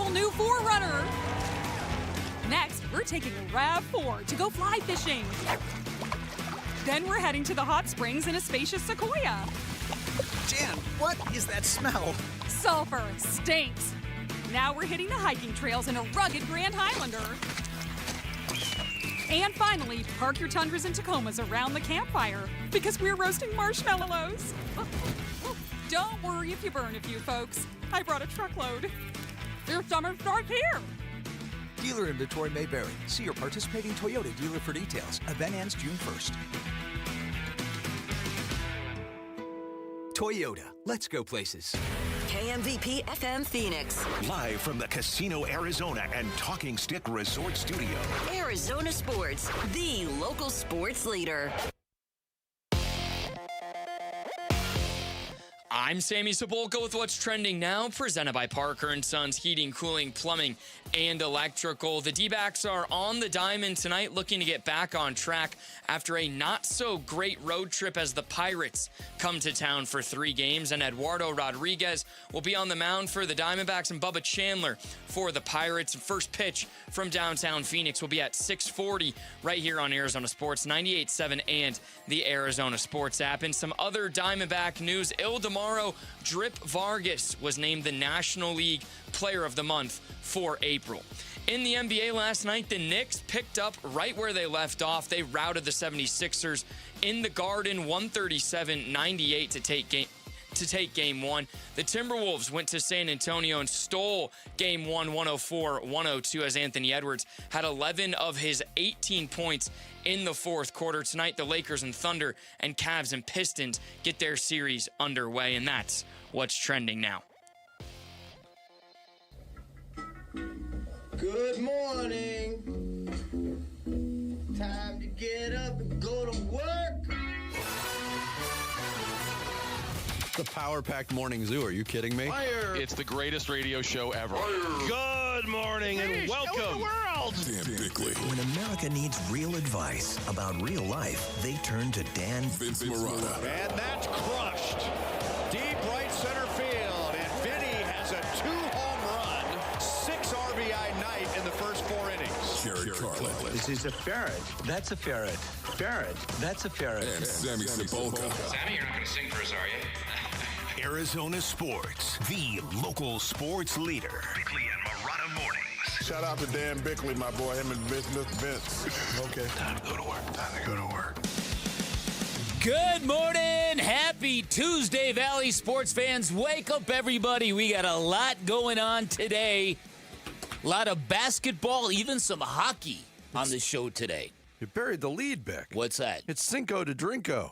all-new 4Runner. Next, we're taking a RAV4 to go fly fishing. Then we're heading to the hot springs in a spacious Sequoia. Jan, what is that smell? Sulfur stinks. Now we're hitting the hiking trails in a rugged Grand Highlander. And finally, park your Tundras and Tacomas around the campfire because we're roasting marshmallows. Don't worry if you burn a few, folks. I brought a truckload. Your summer starts here. Dealer inventory may vary. See your participating Toyota dealer for details. Event ends June 1st. Toyota, let's go places. KMVP FM Phoenix. Live from the Casino Arizona and Talking Stick Resort Studio. Arizona Sports, the local sports leader. I'm Sammy Sepulka with What's Trending Now, presented by Parker & Sons Heating, Cooling, Plumbing, and Electrical. The D-backs are on the diamond tonight, looking to get back on track after a not-so-great road trip as the Pirates come to town for 3 games. And Eduardo Rodriguez will be on the mound for the Diamondbacks, and Bubba Chandler for the Pirates. First pitch from downtown Phoenix will be at 6:40 right here on Arizona Sports, 98.7 and the Arizona Sports app. And some other Diamondback news, Ildemaro Drip Vargas was named the National League Player of the Month for April. In the NBA last night, the Knicks picked up right where they left off. They routed the 76ers in the Garden, 137-98 to take game 1. The Timberwolves went to San Antonio and stole game 1, 104-102, as Anthony Edwards had 11 of his 18 points in the fourth quarter. Tonight, the Lakers and Thunder and Cavs and Pistons get their series underway, and that's what's trending now. Good morning. Time to get up and go to work. The power-packed morning zoo. Are you kidding me? Fire. It's the greatest radio show ever. Good morning and welcome. Dan Bickley. When America needs real advice about real life, they turn to Dan Vince Marotta. And that's crushed. Deep right center field. And Vinny has a 2-home run, 6 RBI night in the first 4 innings. Jared Carlin. This is a ferret. That's a ferret. Ferret. That's a ferret. And Sammy Sepulka. Sammy, you're not going to sing for us, are you? Arizona Sports, the local sports leader. Bickley and Marotta mornings. Shout out to Dan Bickley, my boy, him and Vince. Okay. Time to go to work. Time to go to work. Good morning. Happy Tuesday, Valley sports fans. Wake up, everybody. We got a lot going on today. A lot of basketball, even some hockey on the show today. You buried the lead, Bick. What's that? It's Cinco de Drinko.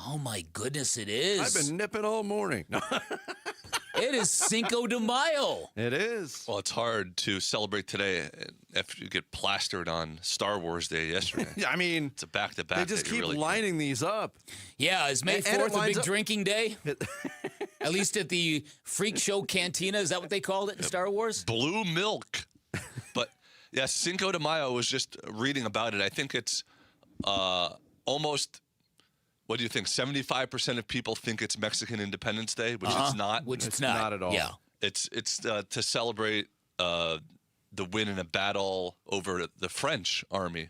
Oh, my goodness, it is. I've been nipping all morning. It is Cinco de Mayo. It is. Well, it's hard to celebrate today after you get plastered on Star Wars Day yesterday. Yeah, I mean, it's a back-to-back. They just keep lining these up. Yeah, is May 4th a big drinking day? At least at the Freak Show Cantina. Is that what they called it in Star Wars? Blue milk. But, yeah, Cinco de Mayo, I was just reading about it. I think it's almost... What do you think? 75% of people think it's Mexican Independence Day, which it's not. Which it's not. Not at all. Yeah. It's to celebrate the win in a battle over the French army,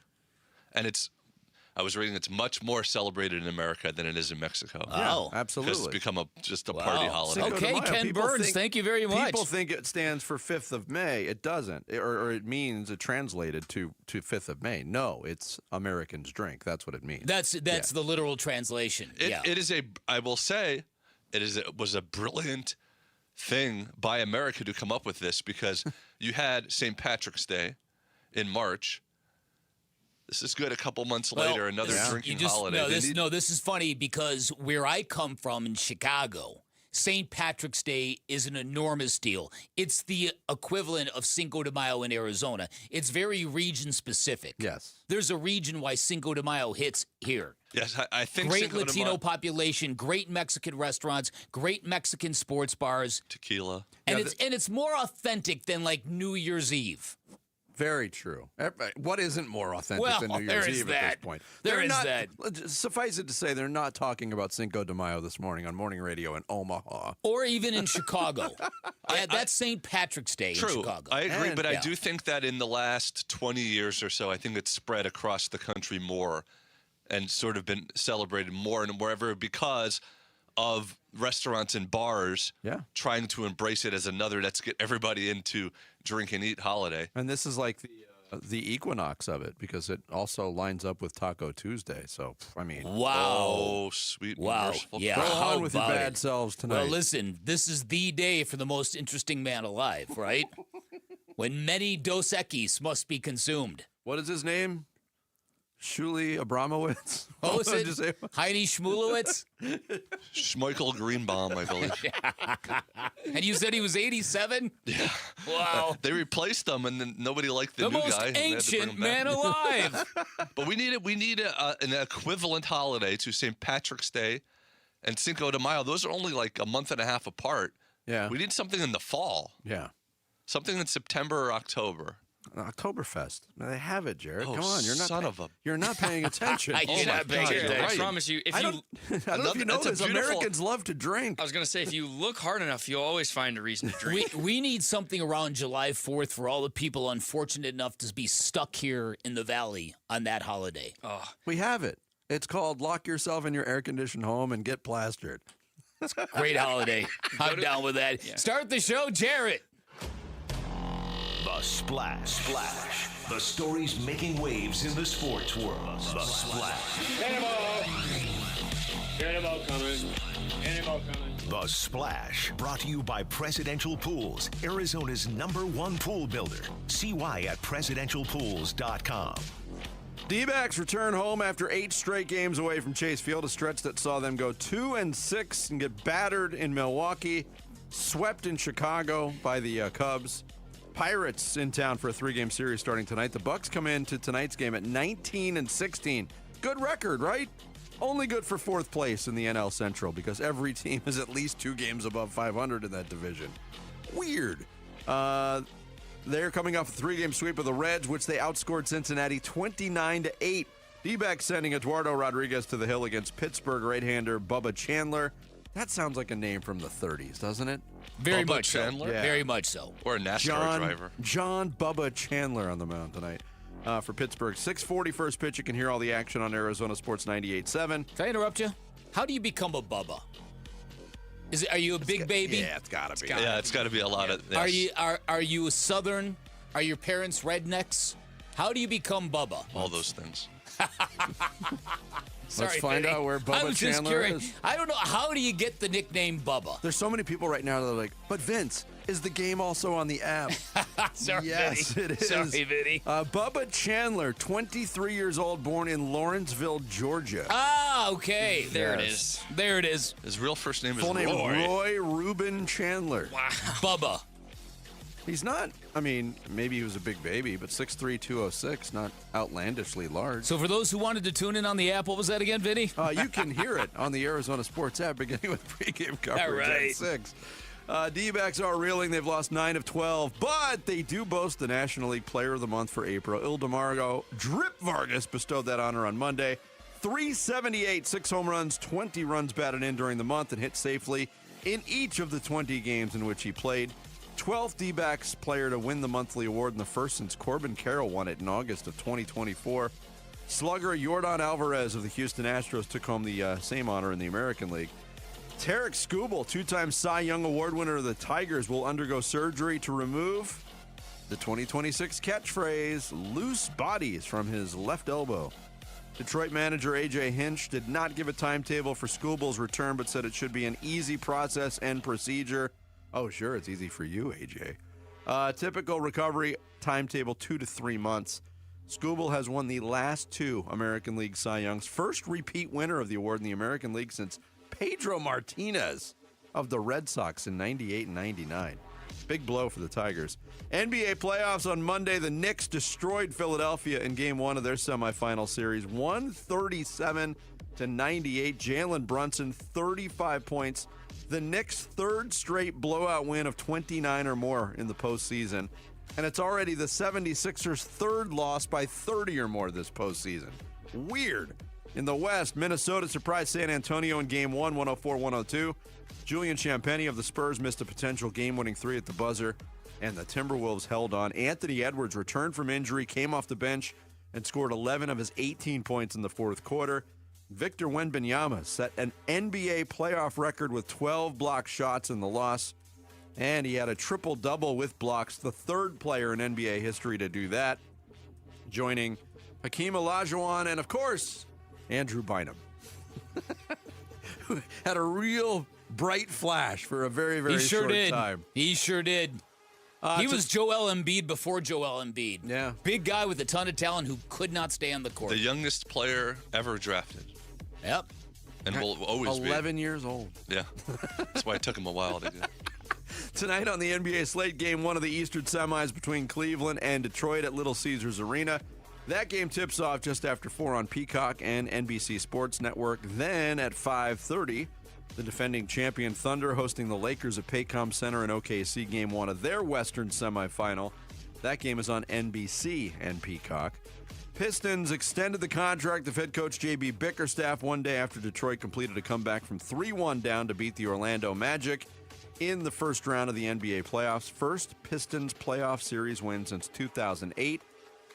and I was reading it's much more celebrated in America than it is in Mexico. Oh, absolutely. Because it's become just a party holiday. Okay, Ken Burns, thank you very much. People think it stands for 5th of May. It doesn't, or it means it translated to 5th of May. No, it's Americans drink. That's what it means. That's the literal translation. It is I will say, it was a brilliant thing by America to come up with this, because you had St. Patrick's Day in March. This is good. A couple months later, another drinking holiday. This is funny because where I come from in Chicago, St. Patrick's Day is an enormous deal. It's the equivalent of Cinco de Mayo in Arizona. It's very region-specific. Yes. There's a reason why Cinco de Mayo hits here. Yes, I think great Latino population, great Mexican restaurants, great Mexican sports bars. Tequila. And it's more authentic than like New Year's Eve. Very true. What isn't more authentic Well, than New there Year's is Eve at that. this point? There They're is not, that. Suffice it to say, they're not talking about Cinco de Mayo this morning on morning radio in Omaha. Or even in Chicago. That's St. Patrick's Day in True. Chicago. I agree, but I Yeah. do think that in the last 20 years or so, I think it's spread across the country more and sort of been celebrated more and wherever because of restaurants and bars trying to embrace it as another let's get everybody into drink and eat holiday. And this is like the equinox of it because it also lines up with Taco Tuesday. So, I mean. Wow. Oh, sweet. Wow. Yeah. Go How on with your about bad it? selves tonight. Well, listen, this is the day for the most interesting man alive, right? When many Dos Equis must be consumed. What is his name? Shuli Abramowitz? Oh, is What it did you say? Heidi Schmulowitz? Schmeichel Greenbaum, I believe. And you said he was 87? Yeah. Wow. They replaced them, and then nobody liked the The new most guy. and they had to bring ancient him back. man alive. But we need an equivalent holiday to St. Patrick's Day and Cinco de Mayo. Those are only like a month and a half apart. Yeah. We need something in the fall. Yeah. Something in September or October. Oktoberfest. They have it, Jared. Oh, Come on, you're not paying attention. You're not paying attention. I right. promise you, if I you, don't know if you know That's a this. beautiful- Americans love to drink. I was gonna say, if you look hard enough, you'll always find a reason to drink. We need something around July 4th for all the people unfortunate enough to be stuck here in the valley on that holiday. We have it. It's called lock yourself in your air-conditioned home and get plastered. Great holiday. I'm down with that. Yeah. Start the show, Jarrett. The Splash. The stories making waves in the sports world. The Splash. Cannonball coming. Cannonball coming. The Splash. Brought to you by Presidential Pools, Arizona's #1 pool builder. See why at presidentialpools.com. D-backs return home after 8 straight games away from Chase Field, a stretch that saw them go 2-6 and get battered in Milwaukee, swept in Chicago by the Cubs. Pirates in town for a 3-game series starting tonight. The Bucks come into tonight's game at 19-16. Good record, right? Only good for 4th place in the NL Central because every team is at least 2 games above 500 in that division. Weird. They're coming off a 3-game sweep of the Reds, which they outscored Cincinnati 29-8. D-backs sending Eduardo Rodriguez to the hill against Pittsburgh right-hander Bubba Chandler. That sounds like a name from the 30s, doesn't it? Very Bubba much Chandler? so. Yeah. Very much so. Or a NASCAR driver. John Bubba Chandler on the mound tonight for Pittsburgh. 6:40 first pitch. You can hear all the action on Arizona Sports 98.7. Can I interrupt you? How do you become a Bubba? Are you a big baby? Yeah, it's got to be. Yeah, it's got to be a lot of. Yes. Are you a Southern? Are your parents rednecks? How do you become Bubba? All those things. Let's find out where Bubba I was just Chandler curious. is. I don't know. How do you get the nickname Bubba? There's so many people right now that are like, but Vince, is the game also on the app? Sorry, Yes, Vinny. it is. Sorry, Vinny. Bubba Chandler, 23 years old, born in Lawrenceville, Georgia. Ah, okay. There it is. There it is. His real first name is Full name Roy. Roy Ruben Chandler. Wow. Bubba. He's not, I mean, maybe he was a big baby, but 6'3", 206, not outlandishly large. So for those who wanted to tune in on the app, what was that again, Vinny? You can hear it on the Arizona Sports app, beginning with pregame coverage right. at 6. D-backs are reeling. They've lost 9 of 12, but they do boast the National League Player of the Month for April. Ildemargo Drip Vargas bestowed that honor on Monday. 378, 6 home runs, 20 runs batted in during the month, and hit safely in each of the 20 games in which he played. 12th D-backs player to win the monthly award, and the first since Corbin Carroll won it in August of 2024. Slugger Yordan Alvarez of the Houston Astros took home the same honor in the American League. Tarek Skubal, 2-time Cy Young Award winner of the Tigers, will undergo surgery to remove the 2026 catchphrase, loose bodies, from his left elbow. Detroit manager A.J. Hinch did not give a timetable for Skubal's return, but said it should be an easy process and procedure. Oh, sure, it's easy for you, A.J. Typical recovery timetable, 2 to 3 months. Skubal has won the last 2 American League Cy Youngs. First repeat winner of the award in the American League since Pedro Martinez of the Red Sox in 98 and 99. Big blow for the Tigers. NBA playoffs on Monday. The Knicks destroyed Philadelphia in Game 1 of their semifinal series, 137-98. Jalen Brunson, 35 points. The Knicks' 3rd straight blowout win of 29 or more in the postseason. And it's already the 76ers' third loss by 30 or more this postseason. Weird. In the West, Minnesota surprised San Antonio in Game 1, 104-102. Julian Champagnie of the Spurs missed a potential game-winning three at the buzzer, and the Timberwolves held on. Anthony Edwards returned from injury, came off the bench, and scored 11 of his 18 points in the fourth quarter. Victor Wembanyama set an NBA playoff record with 12 block shots in the loss, and he had a triple-double with blocks, the third player in NBA history to do that, joining Hakeem Olajuwon and, of course, Andrew Bynum. Who had a real bright flash for a very, very short time. He sure did. He was Joel Embiid before Joel Embiid. Yeah. Big guy with a ton of talent who could not stay on the court. The youngest player ever drafted. Yep. And will always be. 11 years old. Yeah. That's why it took him a while to get. Tonight on the NBA slate, Game 1 of the Eastern semis between Cleveland and Detroit at Little Caesars Arena. That game tips off just after 4 on Peacock and NBC Sports Network. Then at 5:30, the defending champion Thunder hosting the Lakers at Paycom Center in OKC, Game 1 of their Western semifinal. That game is on NBC and Peacock. Pistons extended the contract of head coach J.B. Bickerstaff one day after Detroit completed a comeback from 3-1 down to beat the Orlando Magic in the first round of the NBA playoffs. First Pistons playoff series win since 2008.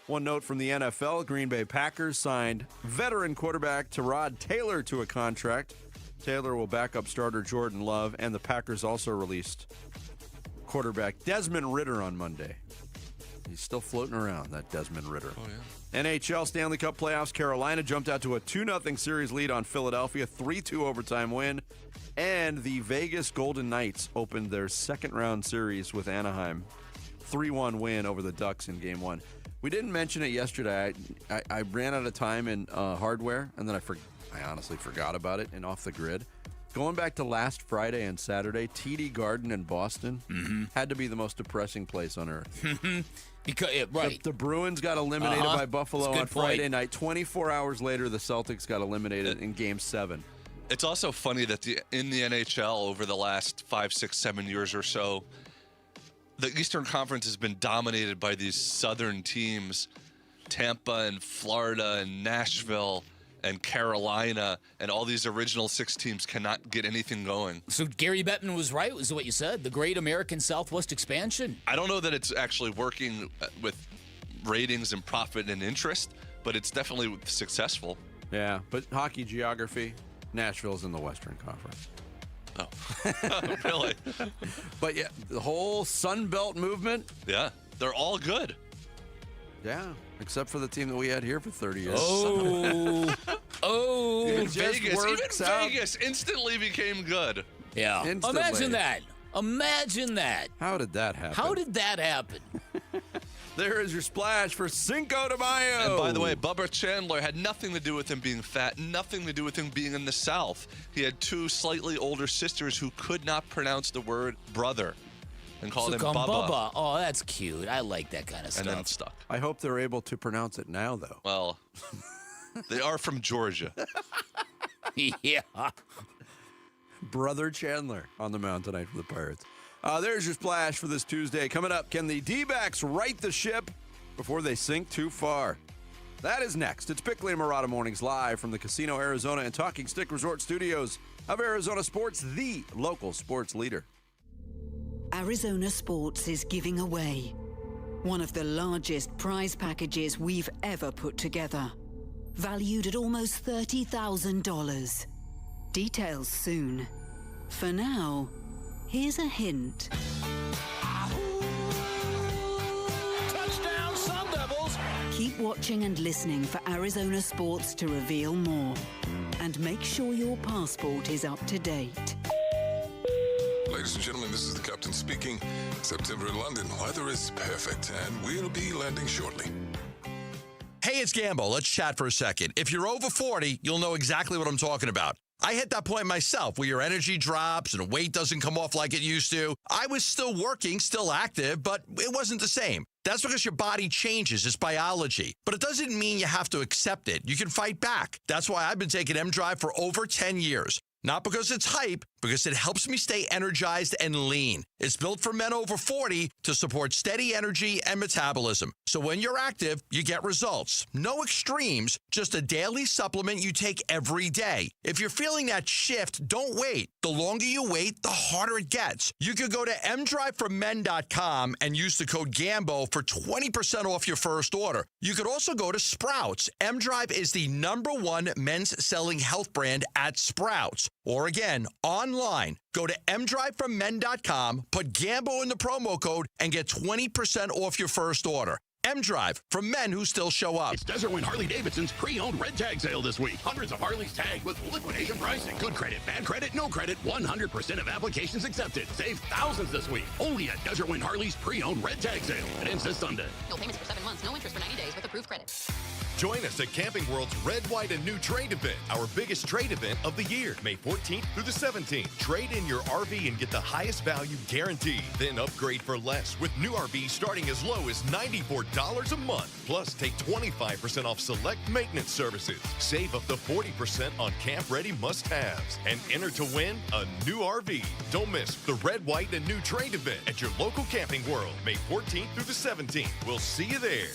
One note from the NFL, Green Bay Packers signed veteran quarterback Tyrod Taylor to a contract. Taylor will back up starter Jordan Love, and the Packers also released quarterback Desmond Ridder on Monday. He's still floating around, that Desmond Ridder. Oh, yeah. NHL Stanley Cup playoffs, Carolina jumped out to a 2-0 series lead on Philadelphia, 3-2 overtime win. And the Vegas Golden Knights opened their second-round series with Anaheim, 3-1 win over the Ducks in Game 1. We didn't mention it yesterday. I ran out of time in hardware, and then I honestly forgot about it in Off the Grid. Going back to last Friday and Saturday, TD Garden in Boston had to be the most depressing place on earth. Because right. The Bruins got eliminated by Buffalo on Friday night. 24 hours later, the Celtics got eliminated in Game 7. It's also funny that in the NHL over the last 5, 6, 7 years or so, the Eastern Conference has been dominated by these southern teams, Tampa and Florida and Nashville and Carolina, and all these original 6 teams cannot get anything going. So Gary Bettman was right, was what you said, the great American Southwest expansion. I don't know that it's actually working with ratings and profit and interest, but it's definitely successful. Yeah, but hockey geography, Nashville's in the Western Conference. Oh, really? But yeah, the whole Sun Belt movement. Yeah, they're all good. Yeah, except for the team that we had here for 30 years. Even Vegas instantly became good. Yeah, Instantly. Imagine that. How did that happen? How did that happen? There is your splash for Cinco de Mayo. And by the way, Bubba Chandler had nothing to do with him being fat, nothing to do with him being in the South. He had 2 slightly older sisters who could not pronounce the word brother and called him Bubba. Oh, that's cute. I like that kind of stuff. And then stuck. I hope they're able to pronounce it now, though. Well, they are from Georgia. Yeah. Brother Chandler on the mound tonight for the Pirates. There's your splash for this Tuesday. Coming up, can the D-backs right the ship before they sink too far? That is next. It's Bickley and Murata Mornings live from the Casino Arizona and Talking Stick Resort Studios of Arizona Sports, the local sports leader. Arizona Sports is giving away one of the largest prize packages we've ever put together, valued at almost $30,000. Details soon. For now, here's a hint. Touchdown, Sun Devils! Keep watching and listening for Arizona Sports to reveal more. And make sure your passport is up to date. Ladies and gentlemen, this is the captain speaking. September in London, weather is perfect, and we'll be landing shortly. Hey, it's Gambo. Let's chat for a second. If you're over 40, you'll know exactly what I'm talking about. I hit that point myself where your energy drops and weight doesn't come off like it used to. I was still working, still active, but it wasn't the same. That's because your body changes. It's biology. But it doesn't mean you have to accept it. You can fight back. That's why I've been taking M-Drive for over 10 years. Not because it's hype, because it helps me stay energized and lean. It's built for men over 40 to support steady energy and metabolism. So when you're active, you get results. No extremes, just a daily supplement you take every day. If you're feeling that shift, don't wait. The longer you wait, the harder it gets. You could go to mdriveformen.com and use the code GAMBO for 20% off your first order. You could also go to Sprouts. mDrive is the #1 men's selling health brand at Sprouts. Or again, online. Go to mdriveformen.com, put GAMBO in the promo code, and get 20% off your first order. mDrive, for men who still show up. It's Desert Wind Harley-Davidson's pre-owned red tag sale this week. Hundreds of Harleys tagged with liquidation pricing. Good credit, bad credit, no credit, 100% of applications accepted. Save thousands this week. Only at Desert Wind Harley's pre-owned red tag sale. It ends this Sunday. No payments for 7 months, no interest for 90 days with approved credit. Join us at Camping World's Red, White, and New Trade event, our biggest trade event of the year, May 14th through the 17th. Trade in your RV and get the highest value guaranteed. Then upgrade for less with new RVs starting as low as $94 a month. Plus, take 25% off select maintenance services. Save up to 40% on camp-ready must-haves. And enter to win a new RV. Don't miss the Red, White, and New Trade event at your local Camping World, May 14th through the 17th. We'll see you there.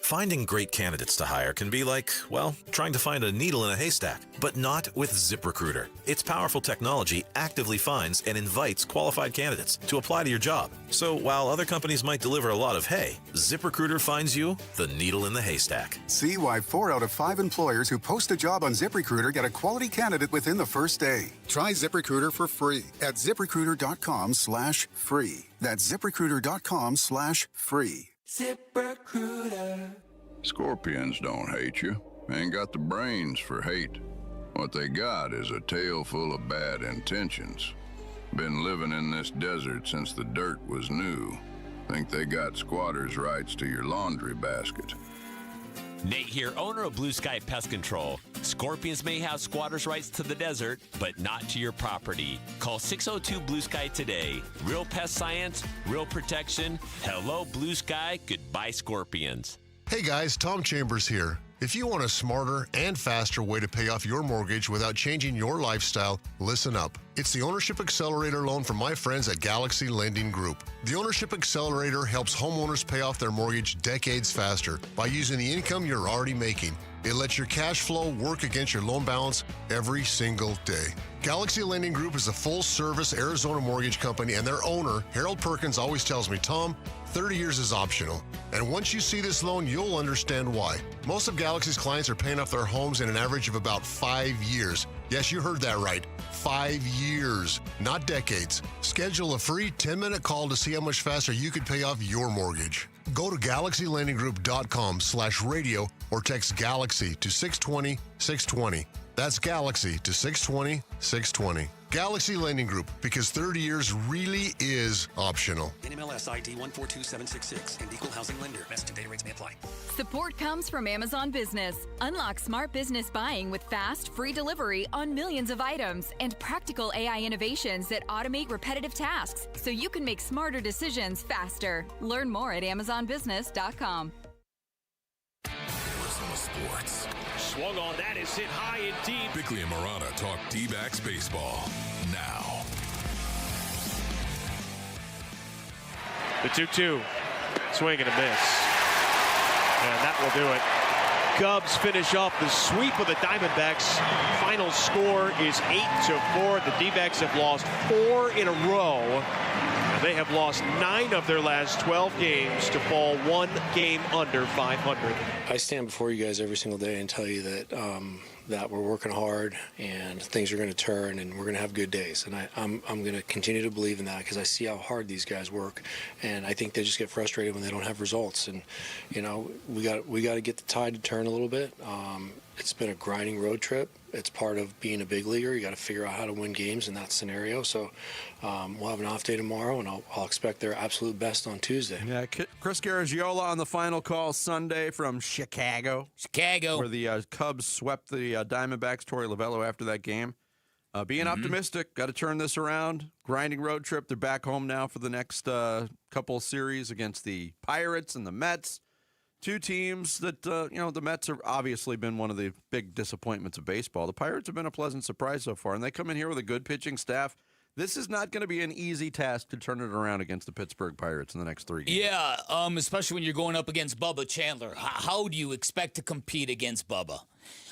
Finding great candidates to hire can be like, well, trying to find a needle in a haystack, but not with ZipRecruiter. Its powerful technology actively finds and invites qualified candidates to apply to your job. So while other companies might deliver a lot of hay, ZipRecruiter finds you the needle in the haystack. See why 4 out of 5 employers who post a job on ZipRecruiter get a quality candidate within the first day. Try ZipRecruiter for free at ZipRecruiter.com/free. That's ZipRecruiter.com/free. ZipRecruiter. Scorpions don't hate you. Ain't got the brains for hate. What they got is a tail full of bad intentions. Been living in this desert since the dirt was new. Think they got squatters' rights to your laundry basket. Nate here, owner of Blue Sky Pest Control. Scorpions may have squatters' rights to the desert, but not to your property. Call 602 Blue Sky today. Real pest science, real protection. Hello, Blue Sky. Goodbye, Scorpions. Hey guys, Tom Chambers here. If you want a smarter and faster way to pay off your mortgage without changing your lifestyle, listen up. It's the Ownership Accelerator loan from my friends at Galaxy Lending Group. The Ownership Accelerator helps homeowners pay off their mortgage decades faster by using the income you're already making. It lets your cash flow work against your loan balance every single day. Galaxy Lending Group is a full-service Arizona mortgage company, and their owner, Harold Perkins, always tells me, Tom, 30 years is optional. And once you see this loan, you'll understand why. Most of Galaxy's clients are paying off their homes in an average of about 5 years. Yes, you heard that right. 5 years, not decades. Schedule a free 10-minute call to see how much faster you could pay off your mortgage. Go to GalaxyLendingGroup.com/radio or text Galaxy to 620-620. That's Galaxy to 620-620. Galaxy Lending Group, because 30 years really is optional. NMLS ID 142766 and equal housing lender. Message and data rates may apply. Support comes from Amazon Business. Unlock smart business buying with fast, free delivery on millions of items and practical AI innovations that automate repetitive tasks so you can make smarter decisions faster. Learn more at AmazonBusiness.com. Arizona Sports. Swung on that is hit high and deep. Bickley and Marana talk D-backs baseball now. The 2-2. Swing and a miss. And that will do it. Cubs finish off the sweep of the Diamondbacks. Final score is 8-4. The D-backs have lost 4 in a row. They have lost 9 of their last 12 games to fall 1 game under 500. I stand before you guys every single day and tell you that that we're working hard and things are going to turn and we're going to have good days. And I'm going to continue to believe in that because I see how hard these guys work. And I think they just get frustrated when they don't have results. And, you know, we got to get the tide to turn a little bit. It's been a grinding road trip. It's part of being a big leaguer. You got to figure out how to win games in that scenario. So we'll have an off day tomorrow, and I'll expect their absolute best on Tuesday. Yeah, Chris Garagiola on the final call Sunday from Chicago. Where the Cubs swept the Diamondbacks. Torey Lovello after that game. Being optimistic, got to turn this around. Grinding road trip. They're back home now for the next couple of series against the Pirates and the Mets. Two teams that, the Mets have obviously been one of the big disappointments of baseball. The Pirates have been a pleasant surprise so far, and they come in here with a good pitching staff. This is not going to be an easy task to turn it around against the Pittsburgh Pirates in the next 3 games. Yeah, especially when you're going up against Bubba Chandler. How do you expect to compete against Bubba?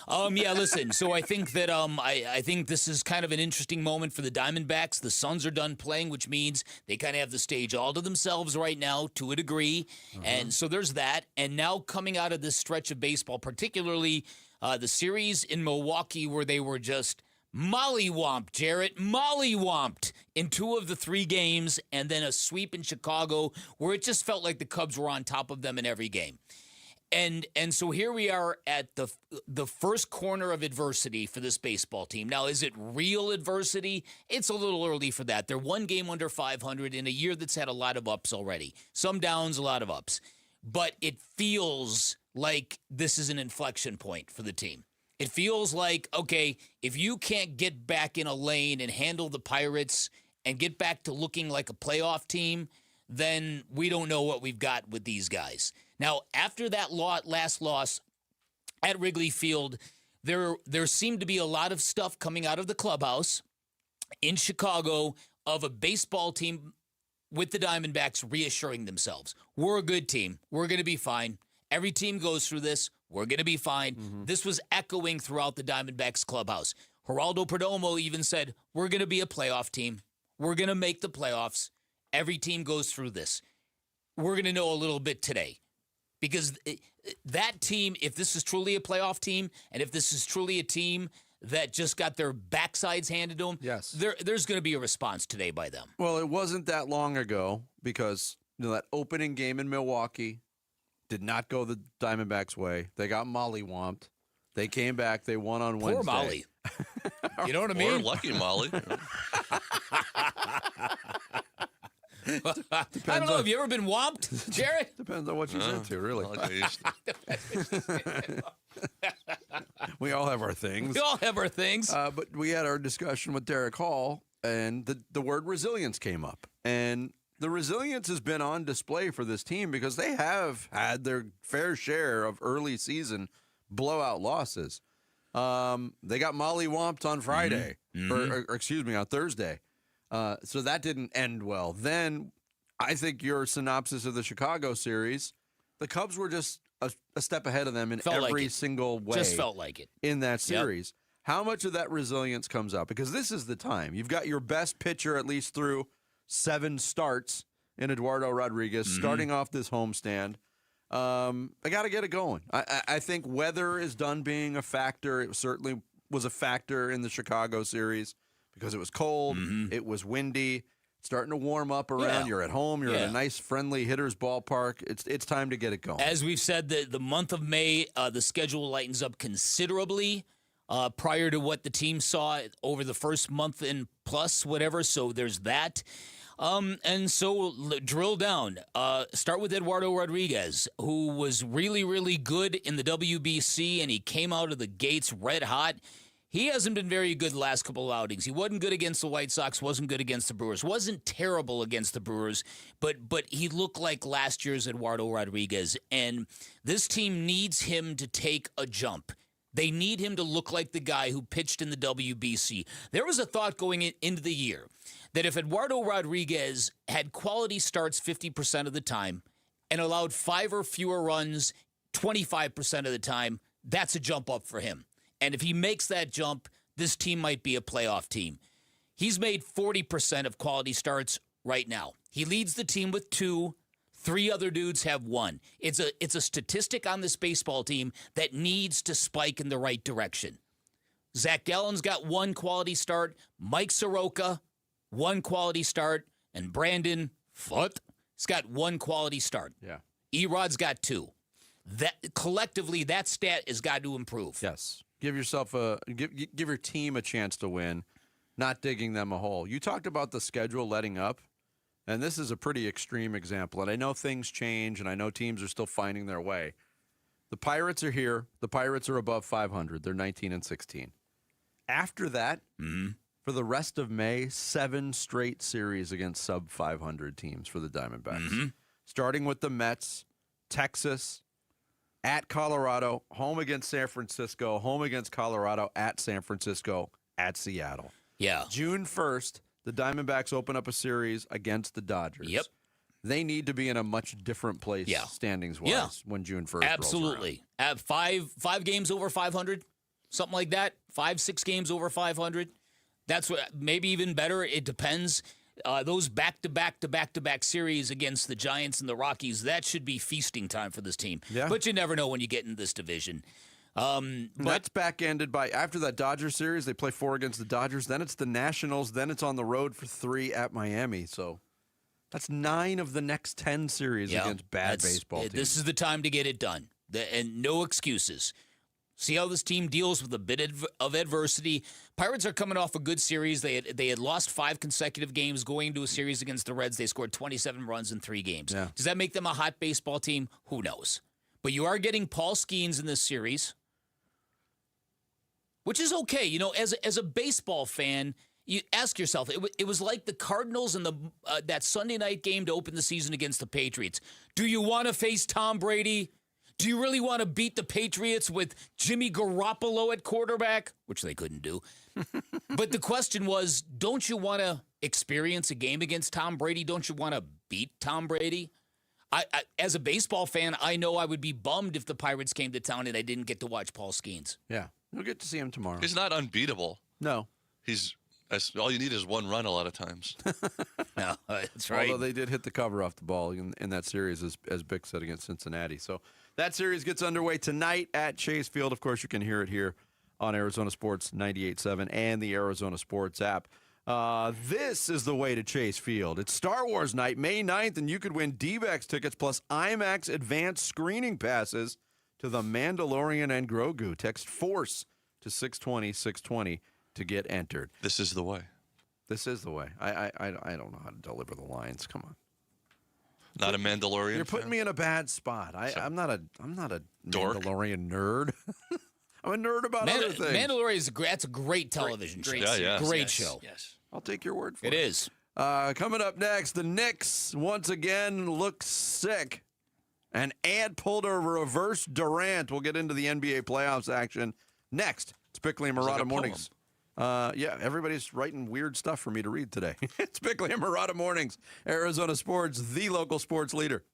Yeah, listen, so I think that I think this is kind of an interesting moment for the Diamondbacks. The Suns are done playing, which means they kind of have the stage all to themselves right now to a degree. And so there's that. And now coming out of this stretch of baseball, particularly the series in Milwaukee where they were just mollywomped, Jarrett, mollywomped in 2 of the 3 games, and then a sweep in Chicago where it just felt like the Cubs were on top of them in every game. And so here we are at the first corner of adversity for this baseball team. Now, is it real adversity? It's a little early for that. They're 1 game under 500 in a year that's had a lot of ups already. Some downs, a lot of ups. But it feels like this is an inflection point for the team. It feels like, okay, if you can't get back in a lane and handle the Pirates and get back to looking like a playoff team, then we don't know what we've got with these guys. Now, after that last loss at Wrigley Field, there seemed to be a lot of stuff coming out of the clubhouse in Chicago of a baseball team with the Diamondbacks reassuring themselves. We're a good team. We're going to be fine. Every team goes through this. We're going to be fine. This was echoing throughout the Diamondbacks clubhouse. Geraldo Perdomo even said, we're going to be a playoff team. We're going to make the playoffs. Every team goes through this. We're going to know a little bit today. Because that team, if this is truly a playoff team, and if this is truly a team that just got their backsides handed to them, yes, there's going to be a response today by them. Well, it wasn't that long ago because that opening game in Milwaukee did not go the Diamondbacks' way. They got mollywomped. They came back. They won on Wednesday. Poor Molly. You know what I mean? Or lucky Molly. I don't know. Have you ever been womped, Jared? Depends on what she's into, really. Like We all have our things. We all have our things. But we had our discussion with Derek Hall, and the word resilience came up. And the resilience has been on display for this team because they have had their fair share of early season blowout losses. They got mollywomped on Friday, or excuse me, on Thursday. So that didn't end well. Then I think your synopsis of the Chicago series, the Cubs were just a step ahead of them in every single way. Just felt like it. In that series. Yep. How much of that resilience comes out? Because this is the time. You've got your best pitcher at least through 7 starts in Eduardo Rodriguez, starting off this homestand. They got to get it going. I think weather is done being a factor. It certainly was a factor in the Chicago series. Because it was cold, it was windy, it's starting to warm up around. Yeah. You're at home, you're at a nice, friendly hitter's ballpark. It's time to get it going. As we've said, the month of May, the schedule lightens up considerably prior to what the team saw over the first month and plus, whatever. So there's that. And so drill down. Start with Eduardo Rodriguez, who was really, really good in the WBC, and he came out of the gates red hot. He hasn't been very good the last couple of outings. He wasn't good against the White Sox, wasn't good against the Brewers, wasn't terrible against the Brewers, but he looked like last year's Eduardo Rodriguez, and this team needs him to take a jump. They need him to look like the guy who pitched in the WBC. There was a thought going into the year that if Eduardo Rodriguez had quality starts 50% of the time and allowed 5 or fewer runs 25% of the time, that's a jump up for him. And if he makes that jump, this team might be a playoff team. He's made 40% of quality starts right now. He leads the team with 2. 3 other dudes have 1. It's a statistic on this baseball team that needs to spike in the right direction. Zach Gallen's got 1 quality start. Mike Soroka, 1 quality start. And Brandon Foote has got 1 quality start. Yeah. Erod's got 2. That collectively, that stat has got to improve. Yes. Give yourself give your team a chance to win, not digging them a hole. You talked about the schedule letting up, and this is a pretty extreme example. And I know things change, and I know teams are still finding their way. The Pirates are here. The Pirates are above 500. They're 19-16. After that, for the rest of May, 7 straight series against sub-500 teams for the Diamondbacks. Starting with the Mets, Texas, at Colorado, home against San Francisco, home against Colorado, at San Francisco, at Seattle. Yeah. June 1st, the Diamondbacks open up a series against the Dodgers. Yep. They need to be in a much different place standings-wise when June 1st Absolutely. rolls around. Five games over 500, something like that. 5-6 games over 500. That's what, maybe even better. It depends. Those back-to-back series against the Giants and the Rockies, that should be feasting time for this team. Yeah. But you never know when you get in this division. That's back-ended by, after that Dodgers series, they play 4 against the Dodgers. Then it's the Nationals. Then it's on the road for 3 at Miami. So that's 9 of the next 10 series against bad baseball teams. This is the time to get it done. And no excuses. See how this team deals with a bit of adversity. Pirates are coming off a good series. They had lost 5 consecutive games going into a series against the Reds. They scored 27 runs in 3 games. Yeah. Does that make them a hot baseball team? Who knows? But you are getting Paul Skeens in this series, which is okay. You know, as a baseball fan, you ask yourself, it was like the Cardinals in that Sunday night game to open the season against the Patriots. Do you want to face Tom Brady? Do you really want to beat the Patriots with Jimmy Garoppolo at quarterback? Which they couldn't do. But the question was, don't you want to experience a game against Tom Brady? Don't you want to beat Tom Brady? I, as a baseball fan, I know I would be bummed if the Pirates came to town and I didn't get to watch Paul Skeens. Yeah, you'll get to see him tomorrow. He's not unbeatable. No. All you need is one run a lot of times. No, that's right. Although they did hit the cover off the ball in that series, as Bick said, against Cincinnati. So that series gets underway tonight at Chase Field. Of course, you can hear it here on Arizona Sports 98.7 and the Arizona Sports app. This is the way to Chase Field. It's Star Wars night, May 9th, and you could win D-backs tickets plus IMAX advanced screening passes to The Mandalorian and Grogu. Text FORCE to 620-620 to get entered. This is the way. This is the way. I don't know how to deliver the lines. Come on. Not a Mandalorian. You're putting me in a bad spot. I'm not a dork. Mandalorian nerd. I'm a nerd about other things. Mandalorian that's a great television show. Great show. Yes. I'll take your word for it. It is. Coming up next, the Knicks once again look sick. And Ant pulled a reverse Durant. We'll get into the NBA playoffs action next. It's Bickley and Murata Mornings. Yeah, everybody's writing weird stuff for me to read today. It's Bickley and Murata Mornings, Arizona Sports, the local sports leader.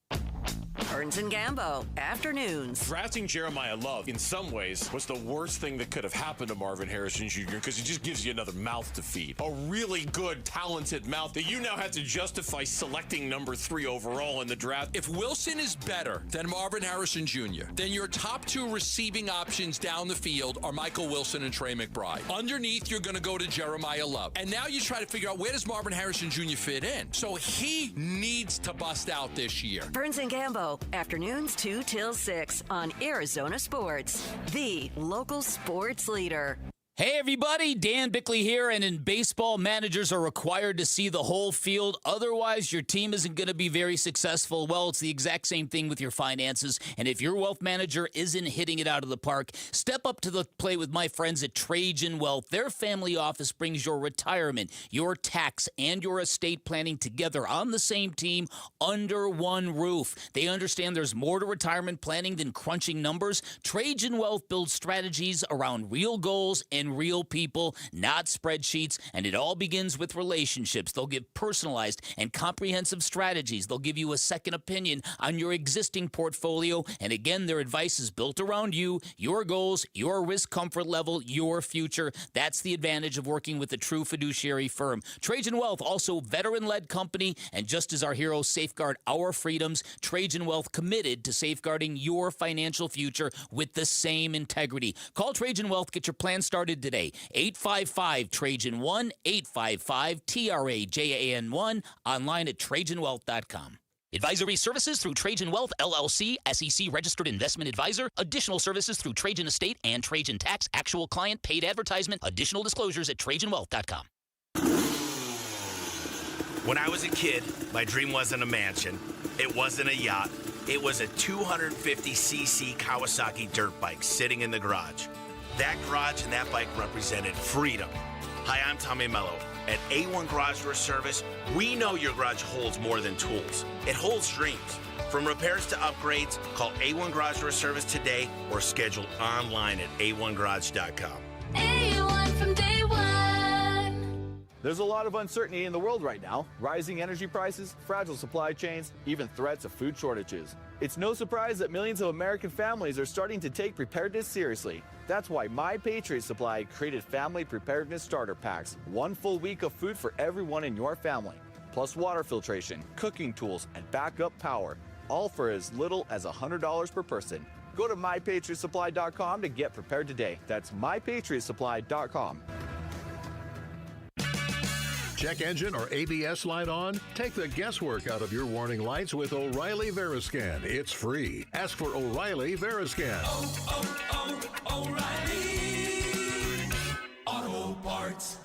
Burns and Gambo, afternoons. Drafting Jeremiah Love, in some ways, was the worst thing that could have happened to Marvin Harrison Jr. because it just gives you another mouth to feed. A really good, talented mouth that you now have to justify selecting number 3 overall in the draft. If Wilson is better than Marvin Harrison Jr., then your top 2 receiving options down the field are Michael Wilson and Trey McBride. Underneath, you're going to go to Jeremiah Love. And now you try to figure out, where does Marvin Harrison Jr. fit in? So he needs to bust out this year. Burns and Gambo, afternoons 2 till 6 on Arizona Sports, the local sports leader. Hey everybody, Dan Bickley here, and in baseball, managers are required to see the whole field. Otherwise, your team isn't going to be very successful. Well, it's the exact same thing with your finances, and if your wealth manager isn't hitting it out of the park, step up to the plate with my friends at Trajan Wealth. Their family office brings your retirement, your tax, and your estate planning together on the same team under one roof. They understand there's more to retirement planning than crunching numbers. Trajan Wealth builds strategies around real goals and real people, not spreadsheets, and it all begins with relationships. They'll give personalized and comprehensive strategies. They'll give you a second opinion on your existing portfolio, and again, their advice is built around you, your goals, your risk comfort level, your future. That's the advantage of working with a true fiduciary firm. Trajan Wealth, also veteran-led company, and just as our heroes safeguard our freedoms, Trajan Wealth committed to safeguarding your financial future with the same integrity. Call Trajan Wealth, get your plan started today. 855-TRAJAN-1, 855-TRAJAN-1, online at TrajanWealth.com. Advisory services through Trajan Wealth, LLC, SEC registered investment advisor. Additional services through Trajan Estate and Trajan Tax. Actual client paid advertisement. Additional disclosures at TrajanWealth.com. When I was a kid, my dream wasn't a mansion. It wasn't a yacht. It was a 250cc Kawasaki dirt bike sitting in the garage. That garage and that bike represented freedom. Hi, I'm Tommy Mello. At A1 Garage Door Service, we know your garage holds more than tools. It holds dreams. From repairs to upgrades, call A1 Garage Door Service today or schedule online at a1garage.com. A1 from day one. There's a lot of uncertainty in the world right now. Rising energy prices, fragile supply chains, even threats of food shortages. It's no surprise that millions of American families are starting to take preparedness seriously. That's why My Patriot Supply created Family Preparedness Starter Packs. 1 full week of food for everyone in your family, plus water filtration, cooking tools, and backup power, all for as little as $100 per person. Go to MyPatriotSupply.com to get prepared today. That's MyPatriotSupply.com. Check engine or ABS light on? Take the guesswork out of your warning lights with O'Reilly Veriscan. It's free. Ask for O'Reilly Veriscan. O'Reilly Auto Parts.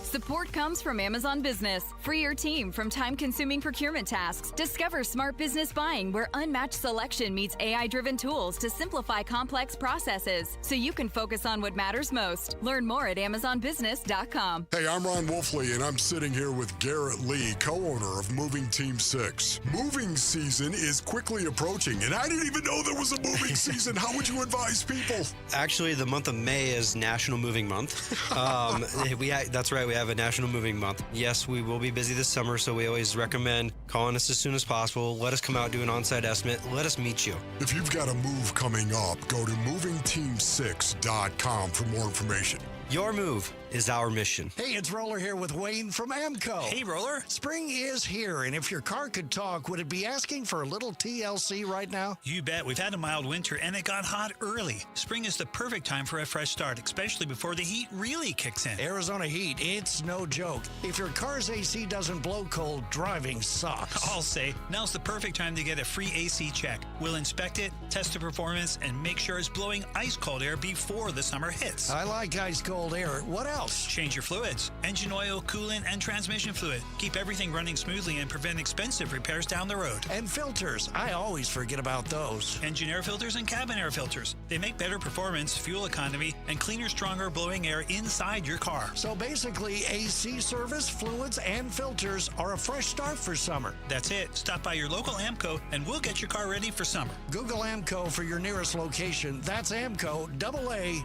Support comes from Amazon Business. Free your team from time-consuming procurement tasks. Discover smart business buying where unmatched selection meets AI-driven tools to simplify complex processes so you can focus on what matters most. Learn more at amazonbusiness.com. Hey, I'm Ron Wolfley, and I'm sitting here with Garrett Lee, co-owner of Moving Team 6. Moving season is quickly approaching, and I didn't even know there was a moving season. How would you advise people? Actually, the month of May is National Moving Month. That's right, we have a National Moving Month. Yes, we will be busy this summer, so we always recommend calling us as soon as possible. Let us come out, do an on-site estimate. Let us meet you. If you've got a move coming up, go to movingteam6.com for more information. Your move is our mission. Hey, it's Roller here with Wayne from AMCO. Hey, Roller. Spring is here, and if your car could talk, would it be asking for a little TLC right now? You bet. We've had a mild winter, and it got hot early. Spring is the perfect time for a fresh start, especially before the heat really kicks in. Arizona heat, it's no joke. If your car's AC doesn't blow cold, driving sucks. I'll say, now's the perfect time to get a free AC check. We'll inspect it, test the performance, and make sure it's blowing ice-cold air before the summer hits. I like ice-cold air. What else? Change your fluids, engine oil, coolant, and transmission fluid. Keep everything running smoothly and prevent expensive repairs down the road. And filters. I always forget about those. Engine air filters and cabin air filters. They make better performance, fuel economy, and cleaner, stronger blowing air inside your car. So basically, AC service, fluids, and filters are a fresh start for summer. That's it. Stop by your local AMCO and we'll get your car ready for summer. Google AMCO for your nearest location. That's AMCO, AA,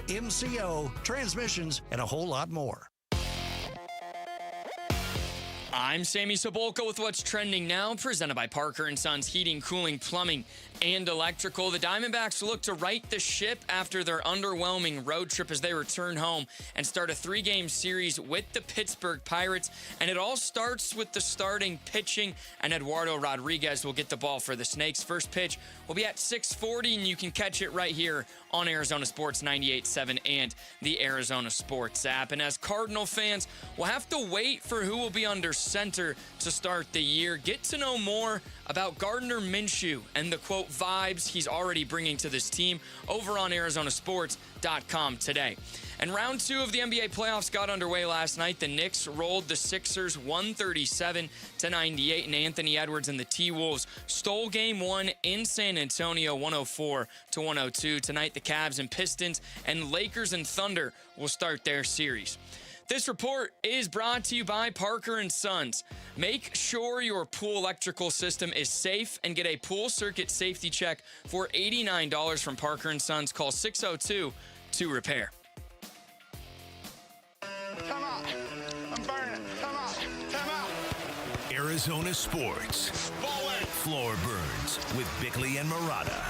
MCO, transmissions, and a whole lot more. I'm Sammy Sobolka with what's trending now, presented by Parker & Sons Heating, Cooling, Plumbing, and Electrical. The Diamondbacks look to right the ship after their underwhelming road trip as they return home and start a 3-game series with the Pittsburgh Pirates. And it all starts with the starting pitching, and Eduardo Rodriguez will get the ball for the Snakes. First pitch will be at 6:40, and you can catch it right here on Arizona Sports 98.7 and the Arizona Sports app. And as Cardinal fans, we'll have to wait for who will be under center to start the year. Get to know more about Gardner Minshew and the, quote, vibes he's already bringing to this team over on ArizonaSports.com today. And round 2 of the NBA playoffs got underway last night. The Knicks rolled the Sixers 137-98, and Anthony Edwards and the T-Wolves stole Game 1 in San Antonio 104-102. Tonight, the Cavs and Pistons and Lakers and Thunder will start their series. This report is brought to you by Parker & Sons. Make sure your pool electrical system is safe and get a pool circuit safety check for $89 from Parker & Sons. Call 602-2REPAIR. Come on. I'm burning. Come on. Come on. Arizona Sports. Floor Burns with Bickley and Murata.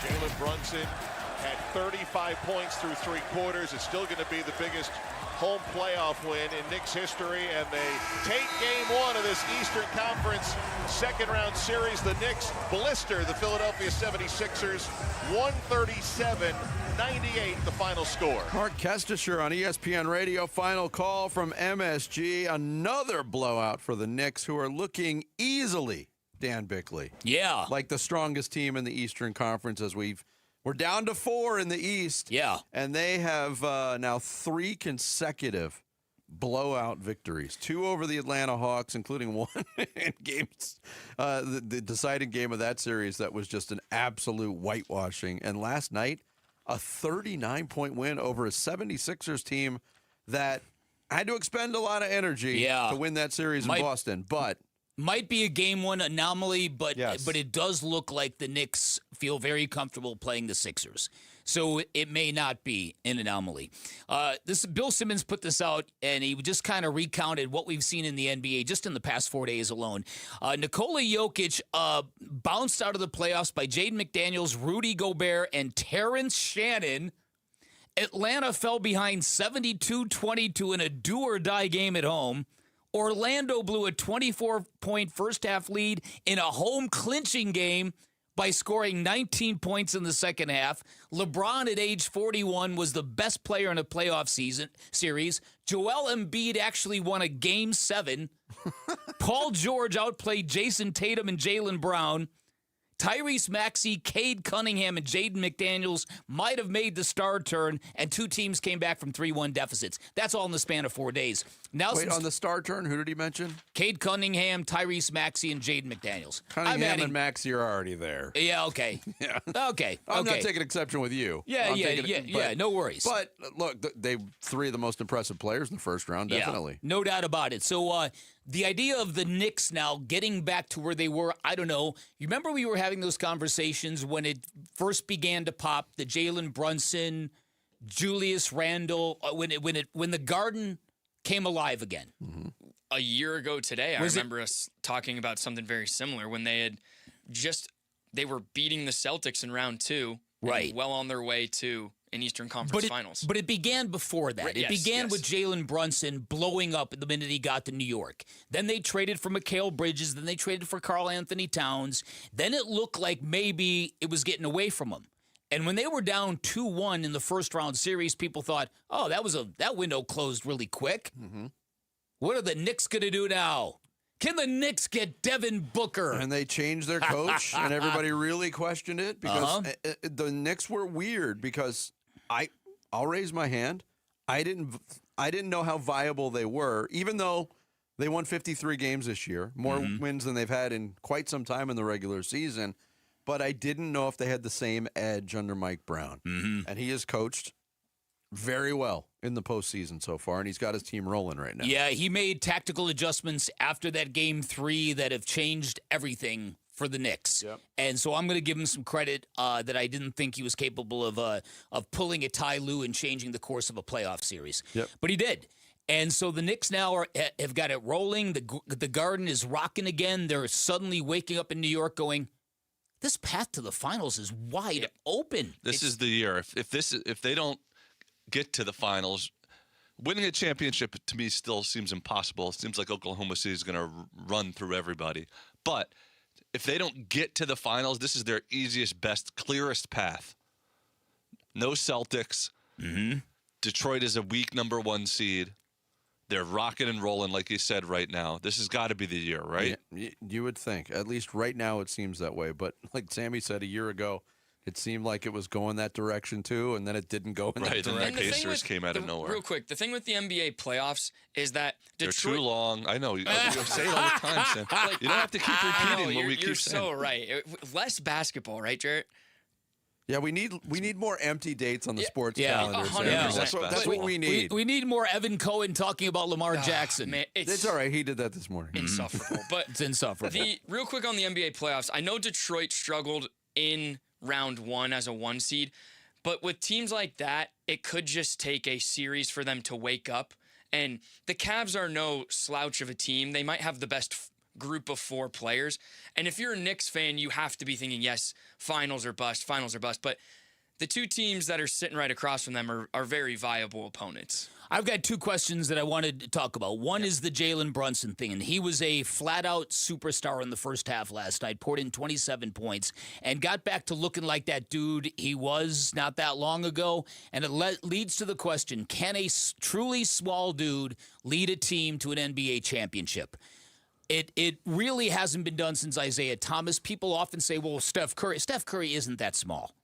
Jalen Brunson had 35 points through 3 quarters. It's still going to be the biggest home playoff win in Knicks history, and they take Game 1 of this Eastern Conference second-round series. The Knicks blister the Philadelphia 76ers, 137-98, the final score. Mark Kestisher on ESPN Radio. Final call from MSG. Another blowout for the Knicks, who are looking easily, Dan Bickley. Yeah. Like the strongest team in the Eastern Conference, as we're down to 4 in the East. Yeah. And they have now 3 consecutive blowout victories. 2 over the Atlanta Hawks, including 1 in games. The deciding game of that series that was just an absolute whitewashing. And last night, a 39-point win over a 76ers team that had to expend a lot of energy to win that series in Boston, but might be a game one anomaly, but it does look like the Knicks feel very comfortable playing the Sixers. So it may not be an anomaly. Bill Simmons put this out, and he just kind of recounted what we've seen in the NBA just in the past 4 days alone. Nikola Jokic bounced out of the playoffs by Jaden McDaniels, Rudy Gobert, and Terrence Shannon. Atlanta fell behind 72-22 in a do-or-die game at home. Orlando blew a 24-point first-half lead in a home clinching game by scoring 19 points in the second half. LeBron at age 41 was the best player in a playoff series. Joel Embiid actually won a Game 7. Paul George outplayed Jason Tatum and Jaylen Brown. Tyrese Maxey, Cade Cunningham, and Jaden McDaniels might have made the star turn, and two teams came back from 3-1 deficits. That's all in the span of 4 days. Now, wait, on the star turn, who did he mention? Cade Cunningham, Tyrese Maxey, and Jaden McDaniels. Cunningham and Maxey are already there. Yeah, okay. Yeah. Okay. I'm not taking exception with you. Yeah, no worries. But look, they three of the most impressive players in the first round, definitely. Yeah, no doubt about it. So the idea of the Knicks now getting back to where they were, I don't know. You remember we were having those conversations when it first began to pop, the Jalen Brunson, Julius Randle, when the Garden came alive again. Mm-hmm. A year ago today, I remember us talking about something very similar when they were beating the Celtics in round 2, right? Well on their way to an Eastern Conference Finals. But it began before that. Right, it began with Jalen Brunson blowing up the minute he got to New York. Then they traded for Mikal Bridges. Then they traded for Karl Anthony Towns. Then it looked like maybe it was getting away from him. And when they were down 2-1 in the first round series, people thought, oh, that window closed really quick. Mm-hmm. What are the Knicks going to do now? Can the Knicks get Devin Booker? And they changed their coach, and everybody really questioned it because the Knicks were weird because I'll raise my hand. I didn't know how viable they were, even though they won 53 games this year, more wins than they've had in quite some time in the regular season. But I didn't know if they had the same edge under Mike Brown. Mm-hmm. And he has coached very well in the postseason so far, and he's got his team rolling right now. Yeah, he made tactical adjustments after that Game 3 that have changed everything for the Knicks. Yep. And so I'm going to give him some credit that I didn't think he was capable of pulling a Ty Lue and changing the course of a playoff series. Yep. But he did. And so the Knicks now have got it rolling. The Garden is rocking again. They're suddenly waking up in New York going, this path to the finals is wide open. This is the year. If they don't get to the finals, winning a championship to me still seems impossible. It seems like Oklahoma City is going to run through everybody. But if they don't get to the finals, this is their easiest, best, clearest path. No Celtics. Mm-hmm. Detroit is a weak number 1 seed. They're rocking and rolling, like you said, right now. This has got to be the year, right? Yeah, you would think. At least right now it seems that way. But like Sammy said a year ago, it seemed like it was going that direction too, and then it didn't go in that direction. And the Pacers came out of nowhere. Real quick, the thing with the NBA playoffs is that Detroit... They're too long. I know. You say it all the time, Sam. You don't have to keep repeating what we keep saying. You're so right. Less basketball, right, Jarrett? Yeah, we need more empty dates on the sports calendar. 100%. That's what we need. We need more Evan Cohen talking about Lamar Jackson. Man, it's all right. He did that this morning. Insufferable. But it's insufferable. Real quick on the NBA playoffs, I know Detroit struggled in round 1 as a 1 seed, but with teams like that, it could just take a series for them to wake up. And the Cavs are no slouch of a team. They might have the best group of 4 players. And if you're a Knicks fan, you have to be thinking, yes, finals or bust. But the two teams that are sitting right across from them are very viable opponents. I've got 2 questions that I wanted to talk about. One is the Jalen Brunson thing, and he was a flat-out superstar in the first half last night, poured in 27 points, and got back to looking like that dude he was not that long ago. And it leads to the question, can a truly small dude lead a team to an NBA championship? It really hasn't been done since Isaiah Thomas. People often say, well, Steph Curry. Steph Curry isn't that small.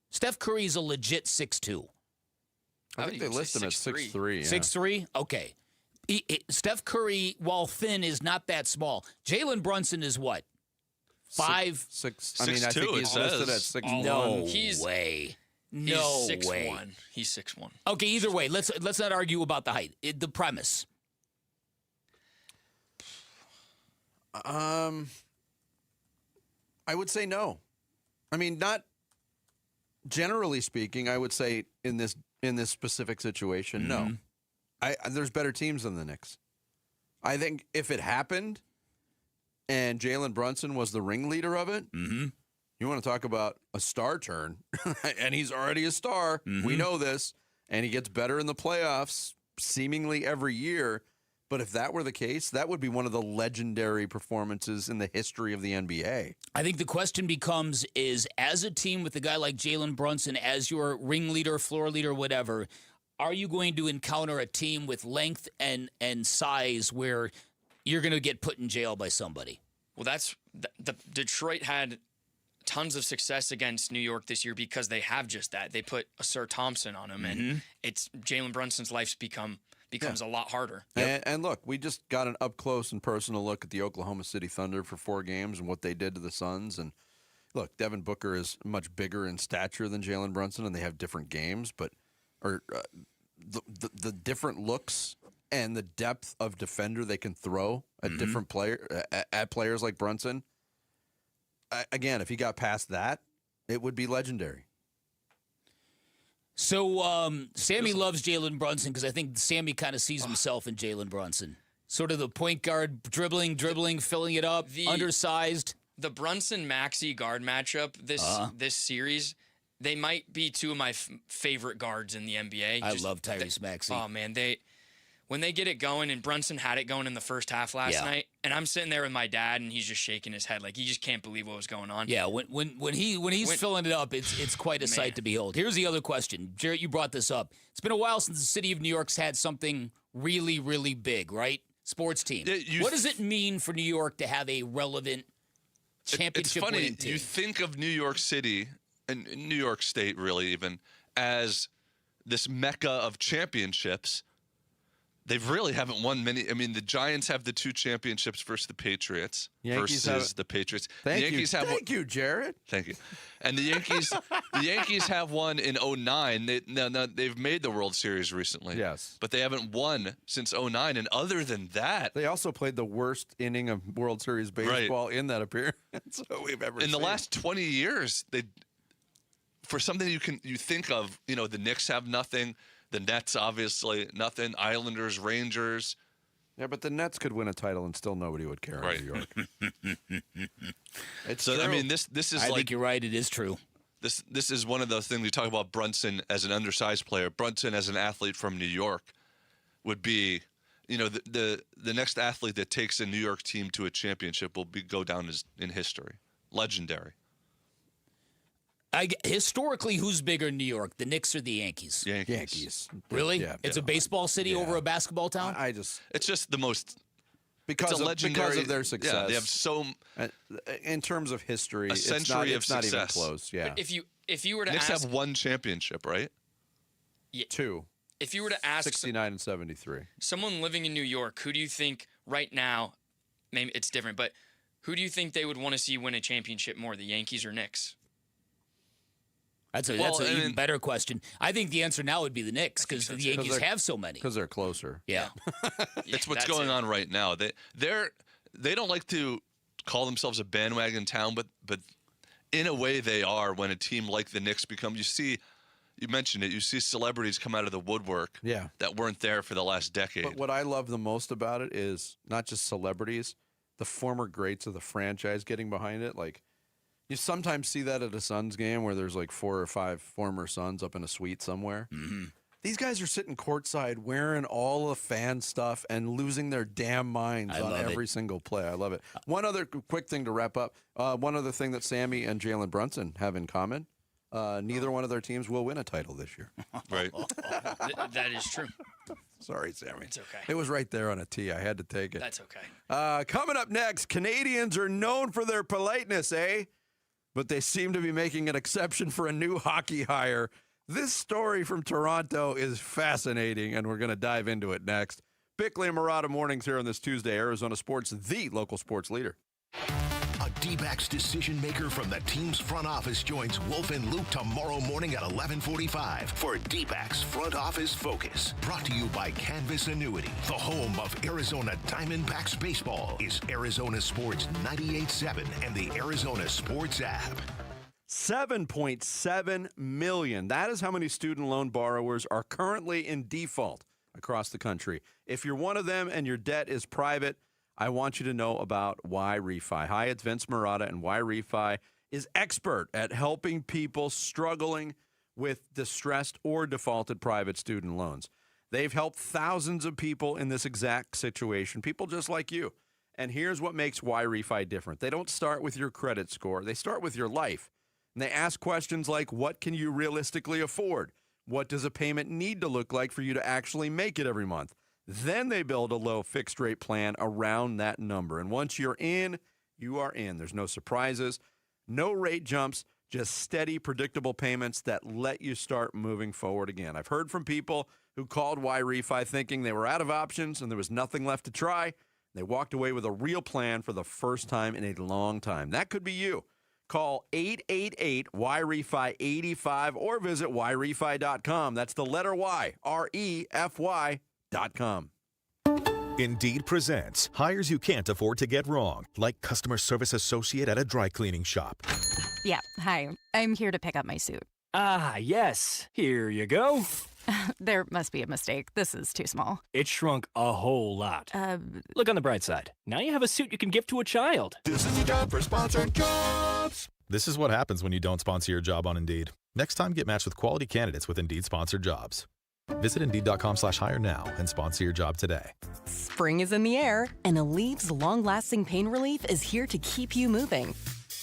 Steph Curry is a legit 6'2". I think they list him at 6'3". 6'3"? Okay. Steph Curry, while thin, is not that small. Jalen Brunson is what? 5'6". 6'2". I think he's listed at 6'1". No way. No He's 6'1". way. He's 6'1". Okay, either way, let's not argue about the height. The premise. I would say no. I mean, not generally speaking. I would say in this specific situation, no. There's better teams than the Knicks. I think if it happened, and Jalen Brunson was the ringleader of it, you want to talk about a star turn, and he's already a star. We know this, and he gets better in the playoffs seemingly every year. But if that were the case, that would be one of the legendary performances in the history of the NBA. I think the question becomes is, as a team with a guy like Jalen Brunson as your ringleader, floor leader, whatever, are you going to encounter a team with length and size where you're going to get put in jail by somebody? Well, that's the Detroit had tons of success against New York this year because they have just that. They put a Sir Thompson on him, and it's Jalen Brunson's life's becomes a lot harder. And look, we just got an up-close and personal look at the Oklahoma City Thunder for 4 games and what they did to the Suns. And look, Devin Booker is much bigger in stature than Jalen Brunson, and they have different games, but the different looks and the depth of defender they can throw at different players like Brunson. Again, if he got past that, it would be legendary. So Sammy loves Jalen Brunson because I think Sammy kind of sees himself in Jalen Brunson. Sort of the point guard, dribbling, filling it up, undersized. The Brunson-Maxey guard matchup this series, they might be two of my favorite guards in the NBA. I love Tyrese Maxey. Oh, man, when they get it going, and Brunson had it going in the first half last night, and I'm sitting there with my dad, and he's just shaking his head like he just can't believe what was going on. Yeah, when he's filling it up, it's quite a sight to behold. Here's the other question. Jarrett, you brought this up. It's been a while since the city of New York's had something really, really big, right? Sports team. What does it mean for New York to have a relevant championship winning team? It's funny, you think of New York City, and New York State really even, as this mecca of championships. They really haven't won many. I mean, the Giants have the 2 championships versus the Patriots versus the Patriots. Thank you, Jared. Thank you. And the Yankees have won in 2009. They've made the World Series recently. Yes. But they haven't won since 2009. And other than that, they also played the worst inning of World Series baseball in that appearance we've ever seen. In the last 20 years, for something you think of, the Knicks have nothing. The Nets, obviously, nothing. Islanders, Rangers. Yeah, but the Nets could win a title and still nobody would care in New York. I mean, this is I think you're right. It is true. This is one of those things we talk about. Brunson as an undersized player. Brunson as an athlete from New York would be, the next athlete that takes a New York team to a championship will go down in history. Legendary. Historically, who's bigger in New York, the Knicks or the Yankees? Yankees. Really? Yeah, it's a baseball city over a basketball town? It's just the most... Because of their success. Yeah, they have so... in terms of history, a century it's not even close. Yeah. But if you were to Knicks ask... have 1 championship, right? Yeah. 2. If you were to ask... 69 and 73. Someone living in New York, who do you think right now, maybe it's different, but who do you think they would want to see win a championship more, the Yankees or Knicks? That's an even better question. I think the answer now would be the Knicks because the Yankees have so many. Because they're closer. Yeah. It's what's going on right now. They don't like to call themselves a bandwagon town, but in a way they are when a team like the Knicks you mentioned it, you see celebrities come out of the woodwork that weren't there for the last decade. But what I love the most about it is not just celebrities, the former greats of the franchise getting behind it. Like, you sometimes see that at a Suns game where there's like 4 or 5 former Suns up in a suite somewhere. Mm-hmm. These guys are sitting courtside wearing all the fan stuff and losing their damn minds on every single play. I love it. One other quick thing to wrap up. One other thing that Sammy and Jalen Brunson have in common. Neither one of their teams will win a title this year. Right. That is true. Sorry, Sammy. It's okay. It was right there on a tee. I had to take it. That's okay. Coming up next, Canadians are known for their politeness, eh? But they seem to be making an exception for a new hockey hire. This story from Toronto is fascinating, and we're going to dive into it next. Bickley and Murata mornings here on this Tuesday. Arizona Sports, the local sports leader. A D-backs decision maker from the team's front office joins Wolf and Luke tomorrow morning at 11:45 for D-backs Front Office Focus. Brought to you by Canvas Annuity. The home of Arizona Diamondbacks baseball is Arizona Sports 98.7 and the Arizona Sports app. 7.7 million. That is how many student loan borrowers are currently in default across the country. If you're one of them and your debt is private, I want you to know about YRefi. Hi, it's Vince Marotta, and YRefi is expert at helping people struggling with distressed or defaulted private student loans. They've helped thousands of people in this exact situation, people just like you. And here's what makes YRefi different. They don't start with your credit score. They start with your life. And they ask questions like, what can you realistically afford? What does a payment need to look like for you to actually make it every month? Then they build a low fixed rate plan around that number. And once you're in, you are in. There's no surprises, no rate jumps, just steady, predictable payments that let you start moving forward again. I've heard from people who called YRefi thinking they were out of options and there was nothing left to try. They walked away with a real plan for the first time in a long time. That could be you. Call 888-YREFI-85 or visit YRefi.com. That's the letter Y, REFY.com. Indeed presents hires you can't afford to get wrong, like customer service associate at a dry cleaning shop. Yeah, hi. I'm here to pick up my suit. Ah, yes. Here you go. There must be a mistake. This is too small. It shrunk a whole lot. Look on the bright side. Now you have a suit you can give to a child. This is your job for sponsored jobs. This is what happens when you don't sponsor your job on Indeed. Next time, get matched with quality candidates with Indeed sponsored jobs. Visit Indeed.com/hire now and sponsor your job today. Spring is in the air, and Aleve long-lasting pain relief is here to keep you moving.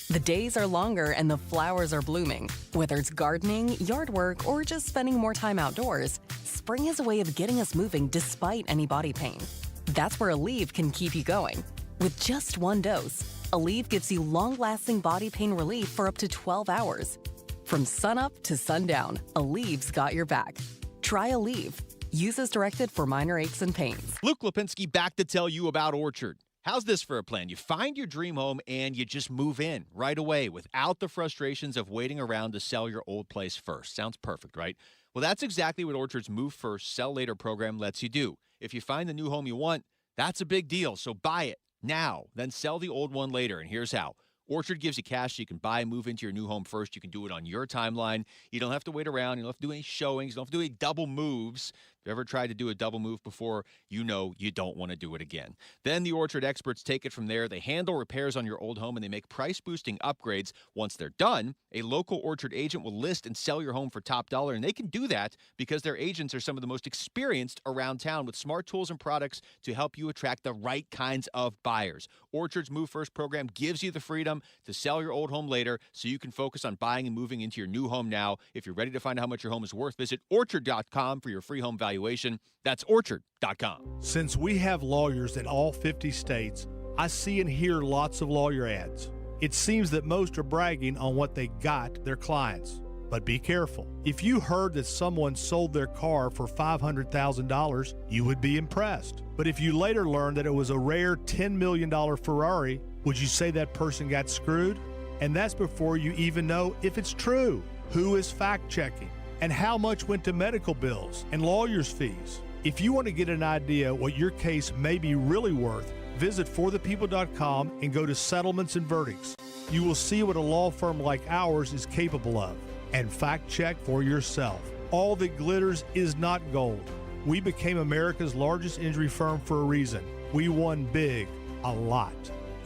The days are longer and the flowers are blooming. Whether it's gardening, yard work, or just spending more time outdoors, spring has a way of getting us moving despite any body pain. That's where Aleve can keep you going. With just one dose, Aleve gives you long-lasting body pain relief for up to 12 hours. From sunup to sundown, Aleve's got your back. Try Aleve. Use as directed for minor aches and pains. Luke Lipinski back to tell you about Orchard. How's this for a plan? You find your dream home and you just move in right away without the frustrations of waiting around to sell your old place first. Sounds perfect, right? Well, that's exactly what Orchard's Move First, Sell Later program lets you do. If you find the new home you want, that's a big deal. So buy it now, then sell the old one later. And here's how. Orchard gives you cash so you can buy and move into your new home first. You can do it on your timeline. You don't have to wait around. You don't have to do any showings. You don't have to do any double moves. If you ever tried to do a double move before, you know you don't want to do it again. Then the Orchard experts take it from there. They handle repairs on your old home, and they make price-boosting upgrades. Once they're done, a local Orchard agent will list and sell your home for top dollar, and they can do that because their agents are some of the most experienced around town with smart tools and products to help you attract the right kinds of buyers. Orchard's Move First program gives you the freedom to sell your old home later so you can focus on buying and moving into your new home now. If you're ready to find out how much your home is worth, visit Orchard.com for your free home valuation. That's Orchard.com. Since we have lawyers in all 50 states, I see and hear lots of lawyer ads. It seems that most are bragging on what they got their clients. But be careful. If you heard that someone sold their car for $500,000, you would be impressed. But if you later learned that it was a rare $10 million Ferrari, would you say that person got screwed? And that's before you even know if it's true. Who is fact-checking? And how much went to medical bills and lawyers' fees? If you want to get an idea what your case may be really worth, visit forthepeople.com and go to Settlements and Verdicts. You will see what a law firm like ours is capable of. And fact-check for yourself. All that glitters is not gold. We became America's largest injury firm for a reason. We won big, a lot.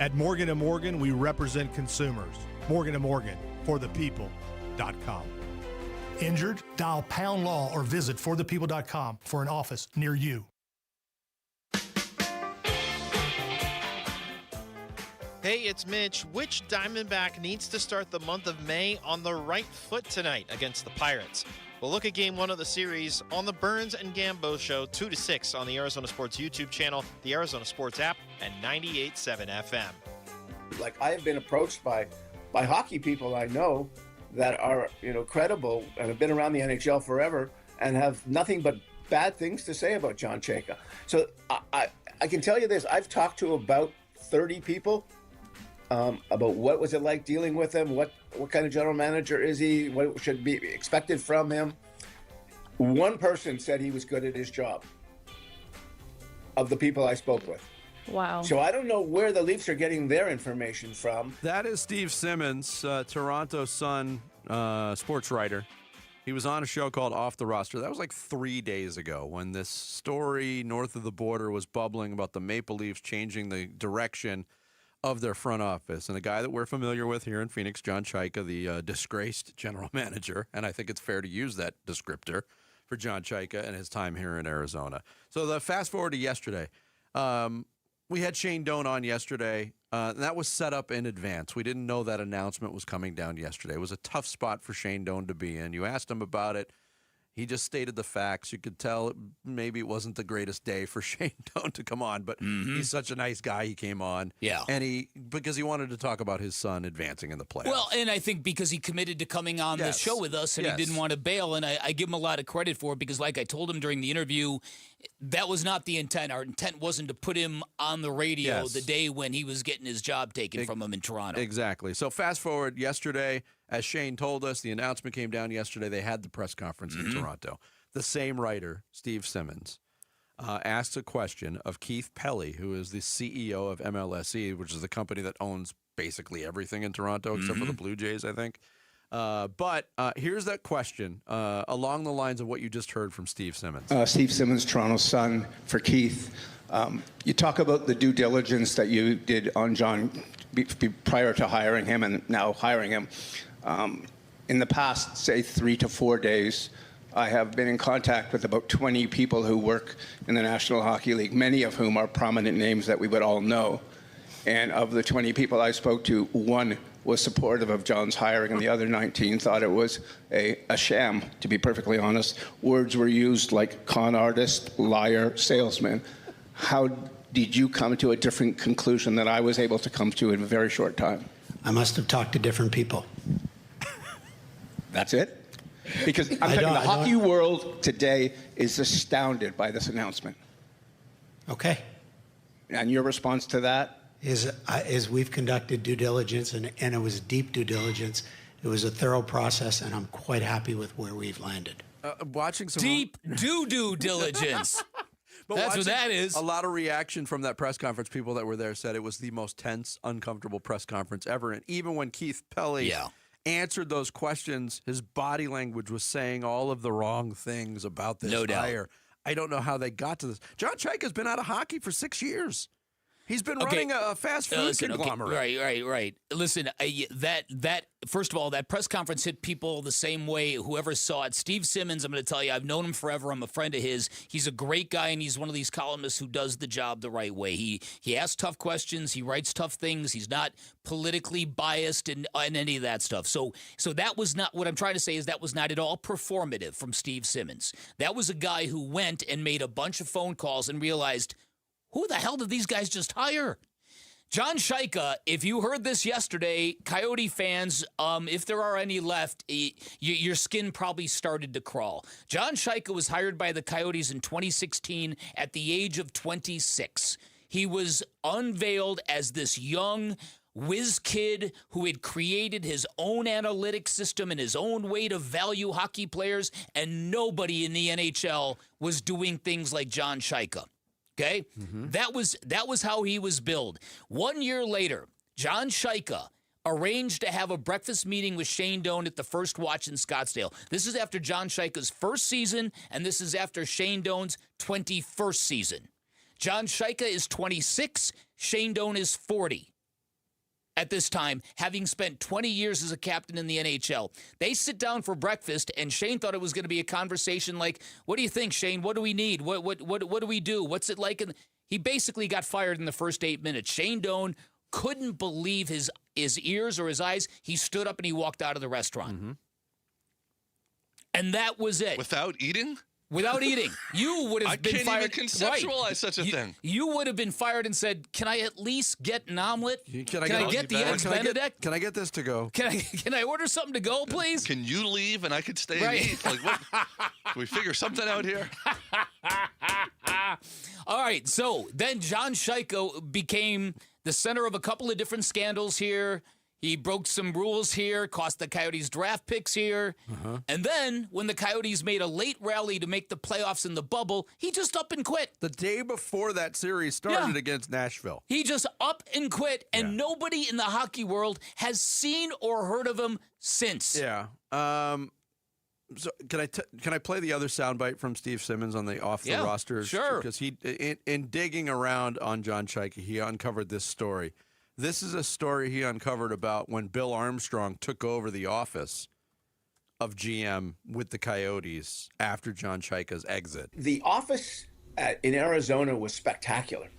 At Morgan & Morgan, we represent consumers. Morgan & Morgan, forthepeople.com. Injured? Dial Pound Law or visit forthepeople.com for an office near you. Hey, it's Mitch. Which Diamondback needs to start the month of May on the right foot tonight against the Pirates? We'll look at Game 1 of the series on the Burns and Gambo Show, 2 to 6 on the Arizona Sports YouTube channel, the Arizona Sports app, and 98.7 FM. Like, I have been approached by hockey people I know that are, credible and have been around the NHL forever and have nothing but bad things to say about John Chayka. So I can tell you this, I've talked to about 30 people. about what was it like dealing with him, what kind of general manager is he, what should be expected from him. One person said he was good at his job of the people I spoke with. Wow. So I don't know where the Leafs are getting their information from. That is Steve Simmons, Toronto Sun sports writer. He was on a show called Off the Roster. That was like 3 days ago when this story north of the border was bubbling about the Maple Leafs changing the direction of their front office. And a guy that we're familiar with here in Phoenix, John Chaika, the disgraced general manager, and I think it's fair to use that descriptor for John Chaika and his time here in Arizona. So the fast forward to yesterday. We had Shane Doan on yesterday. And that was set up in advance. We didn't know that announcement was coming down yesterday. It was a tough spot for Shane Doan to be in. You asked him about it. He just stated the facts. You could tell maybe it wasn't the greatest day for Shane Doan to come on, but he's such a nice guy. He came on. Yeah. And because he wanted to talk about his son advancing in the playoffs. Well, and I think because he committed to coming on the show with us and he didn't want to bail, and I give him a lot of credit for it because like I told him during the interview, that was not the intent. Our intent wasn't to put him on the radio the day when he was getting his job taken from him in Toronto. Exactly. So fast forward yesterday, as Shane told us, the announcement came down yesterday. They had the press conference in Toronto. The same writer, Steve Simmons, asked a question of Keith Pelly, who is the CEO of MLSE, which is the company that owns basically everything in Toronto except for the Blue Jays, I think. But here's that question along the lines of what you just heard from Steve Simmons. Steve Simmons, Toronto Sun, for Keith. You talk about the due diligence that you did on John prior to hiring him and now hiring him. In the past, say, 3 to 4 days, I have been in contact with about 20 people who work in the National Hockey League, many of whom are prominent names that we would all know. And of the 20 people I spoke to, one was supportive of John's hiring, and the other 19 thought it was a sham, to be perfectly honest. Words were used like con artist, liar, salesman. How did you come to a different conclusion than I was able to come to in a very short time? I must have talked to different people. That's it? Because I'm telling you, the hockey world today is astounded by this announcement. Okay. And your response to that? Is we've conducted due diligence, and it was deep due diligence. It was a thorough process, and I'm quite happy with where we've landed. Watching some deep due diligence. But that's what that is. A lot of reaction from that press conference. People that were there said it was the most tense, uncomfortable press conference ever. And even when Keith Pelly answered those questions, his body language was saying all of the wrong things about this hire. I don't know how they got to this. John Chaika's been out of hockey for 6 years. He's been running a fast food conglomerate. Right. Listen, that first of all, that press conference hit people the same way. Whoever saw it, Steve Simmons. I'm going to tell you, I've known him forever. I'm a friend of his. He's a great guy, and he's one of these columnists who does the job the right way. He asks tough questions. He writes tough things. He's not politically biased in any of that stuff. So that was not what I'm trying to say. Is that was not at all performative from Steve Simmons. That was a guy who went and made a bunch of phone calls and realized, who the hell did these guys just hire? John Chaika, if you heard this yesterday, Coyote fans, if there are any left, your skin probably started to crawl. John Chaika was hired by the Coyotes in 2016 at the age of 26. He was unveiled as this young whiz kid who had created his own analytic system and his own way to value hockey players, and nobody in the NHL was doing things like John Chaika. Okay? That was how he was billed. 1 year later, John Chaika arranged to have a breakfast meeting with Shane Doan at the First Watch in Scottsdale. This is after John Chaika's first season, and this is after Shane Doan's 21st season. John Chaika is 26, Shane Doan is 40. At this time, having spent 20 years as a captain in the NHL. They sit down for breakfast, and Shane thought it was going to be a conversation like, what do you think, Shane? What do we need? What do we do? What's it like? And he basically got fired in the first 8 minutes. Shane Doan couldn't believe his ears or his eyes. He stood up and he walked out of the restaurant. And that was it. Without eating? Without eating. You would have been fired. I can't even conceptualize such a thing. You would have been fired and said, can I at least get an omelet? Can I get the Eggs Benedict? Can I get this to go? Can I order something to go, please? Can you leave and I could stay and eat? Like, what? Can we figure something out here? All right, so then John Chaika became the center of a couple of different scandals here. He broke some rules here, cost the Coyotes draft picks here. And then when the Coyotes made a late rally to make the playoffs in the bubble, he just up and quit. The day before that series started against Nashville. He just up and quit, and nobody in the hockey world has seen or heard of him since. Yeah. So can I play the other soundbite from Steve Simmons on the off the roster? Sure. Because he in digging around on John Chaika, he uncovered this story. This is a story he uncovered about when Bill Armstrong took over the office of GM with the Coyotes after John Chaika's exit. The office in Arizona was spectacular,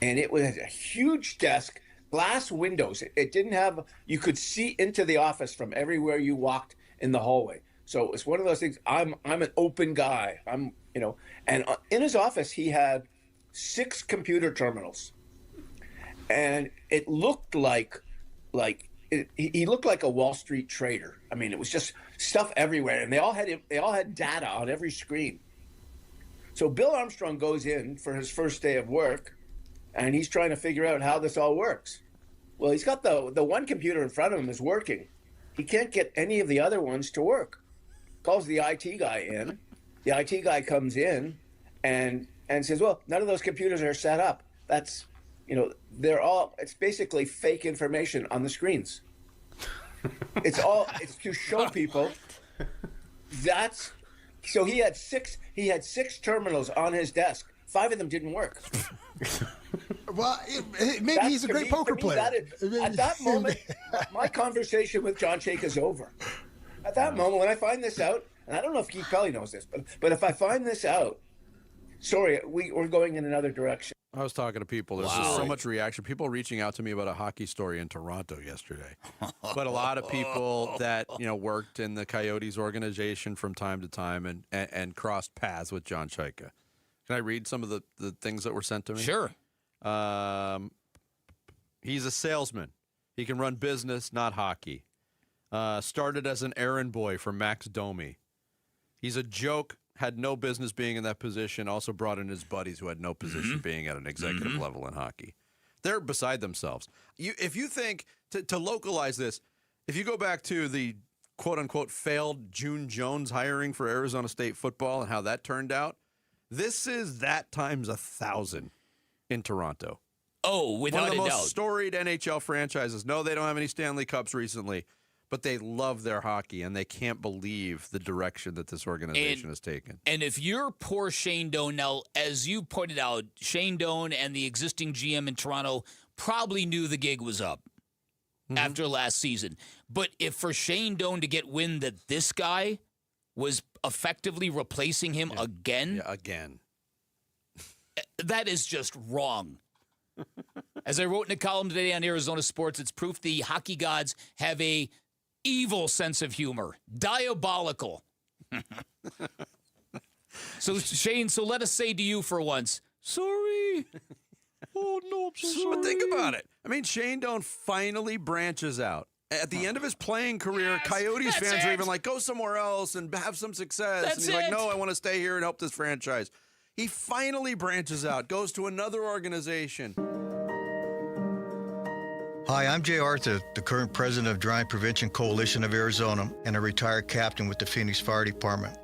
and it was a huge desk, glass windows. It didn't have, you could see into the office from everywhere you walked in the hallway. So it's one of those things. I'm an open guy. And in his office he had 6 computer terminals, and it looked like he looked like a Wall Street trader. I mean, it was just stuff everywhere, and they all had data on every screen. So Bill Armstrong goes in for his first day of work, and he's trying to figure out how this all works. Well, he's got the one computer in front of him is working. He can't get any of the other ones to work. Calls the IT guy in. The IT guy comes in and says, well, none of those computers are set up. That's, it's basically fake information on the screens. It's to show people so he had 6 terminals on his desk. 5 of them didn't work. Well, maybe he's a great poker player. At that moment, my conversation with John Chaika is over. At that moment, when I find this out, and I don't know if Keith Pelly knows this, but if I find this out, sorry, we're going in another direction. I was talking to people. There's just so much reaction. People reaching out to me about a hockey story in Toronto yesterday. But a lot of people that worked in the Coyotes organization from time to time and crossed paths with John Chaika. Can I read some of the things that were sent to me? Sure. He's a salesman. He can run business, not hockey. Started as an errand boy for Max Domi. He's a joke, had no business being in that position, also brought in his buddies who had no position being at an executive level in hockey. They're beside themselves. If you think, to localize this, if you go back to the quote-unquote failed June Jones hiring for Arizona State football and how that turned out, this is that times 1,000 in Toronto. Oh, without a doubt. One of the most storied NHL franchises. No, they don't have any Stanley Cups recently, but they love their hockey, and they can't believe the direction that this organization has taken. And if you're poor Shane Doan, now, as you pointed out, Shane Doan and the existing GM in Toronto probably knew the gig was up after last season. But if for Shane Doan to get wind that this guy was effectively replacing him again, that is just wrong. As I wrote in a column today on Arizona Sports, it's proof the hockey gods have a evil sense of humor. Diabolical. So, Shane, let us say to you for once, sorry. Oh, no, I'm so sorry. But think about it. I mean, Shane Doan finally branches out. At the end of his playing career, Coyotes fans are even like, go somewhere else and have some success. And he's like, no, I want to stay here and help this franchise. He finally branches out, goes to another organization. Hi, I'm Jay Arthur, the current president of Drowning Prevention Coalition of Arizona and a retired captain with the Phoenix Fire Department.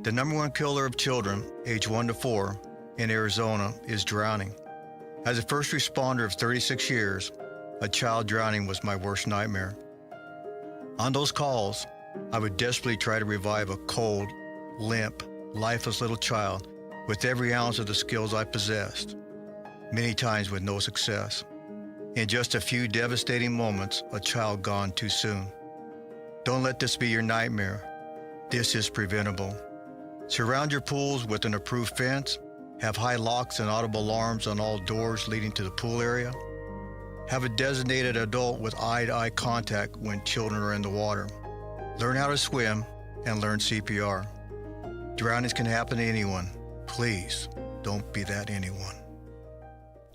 The #1 killer of children, age 1 to 4, in Arizona is drowning. As a first responder of 36 years, a child drowning was my worst nightmare. On those calls, I would desperately try to revive a cold, limp, lifeless little child with every ounce of the skills I possessed, many times with no success. In just a few devastating moments, a child gone too soon. Don't let this be your nightmare. This is preventable. Surround your pools with an approved fence, have high locks and audible alarms on all doors leading to the pool area. Have a designated adult with eye-to-eye contact when children are in the water. Learn how to swim and learn CPR. Drownings can happen to anyone. Please, don't be that anyone.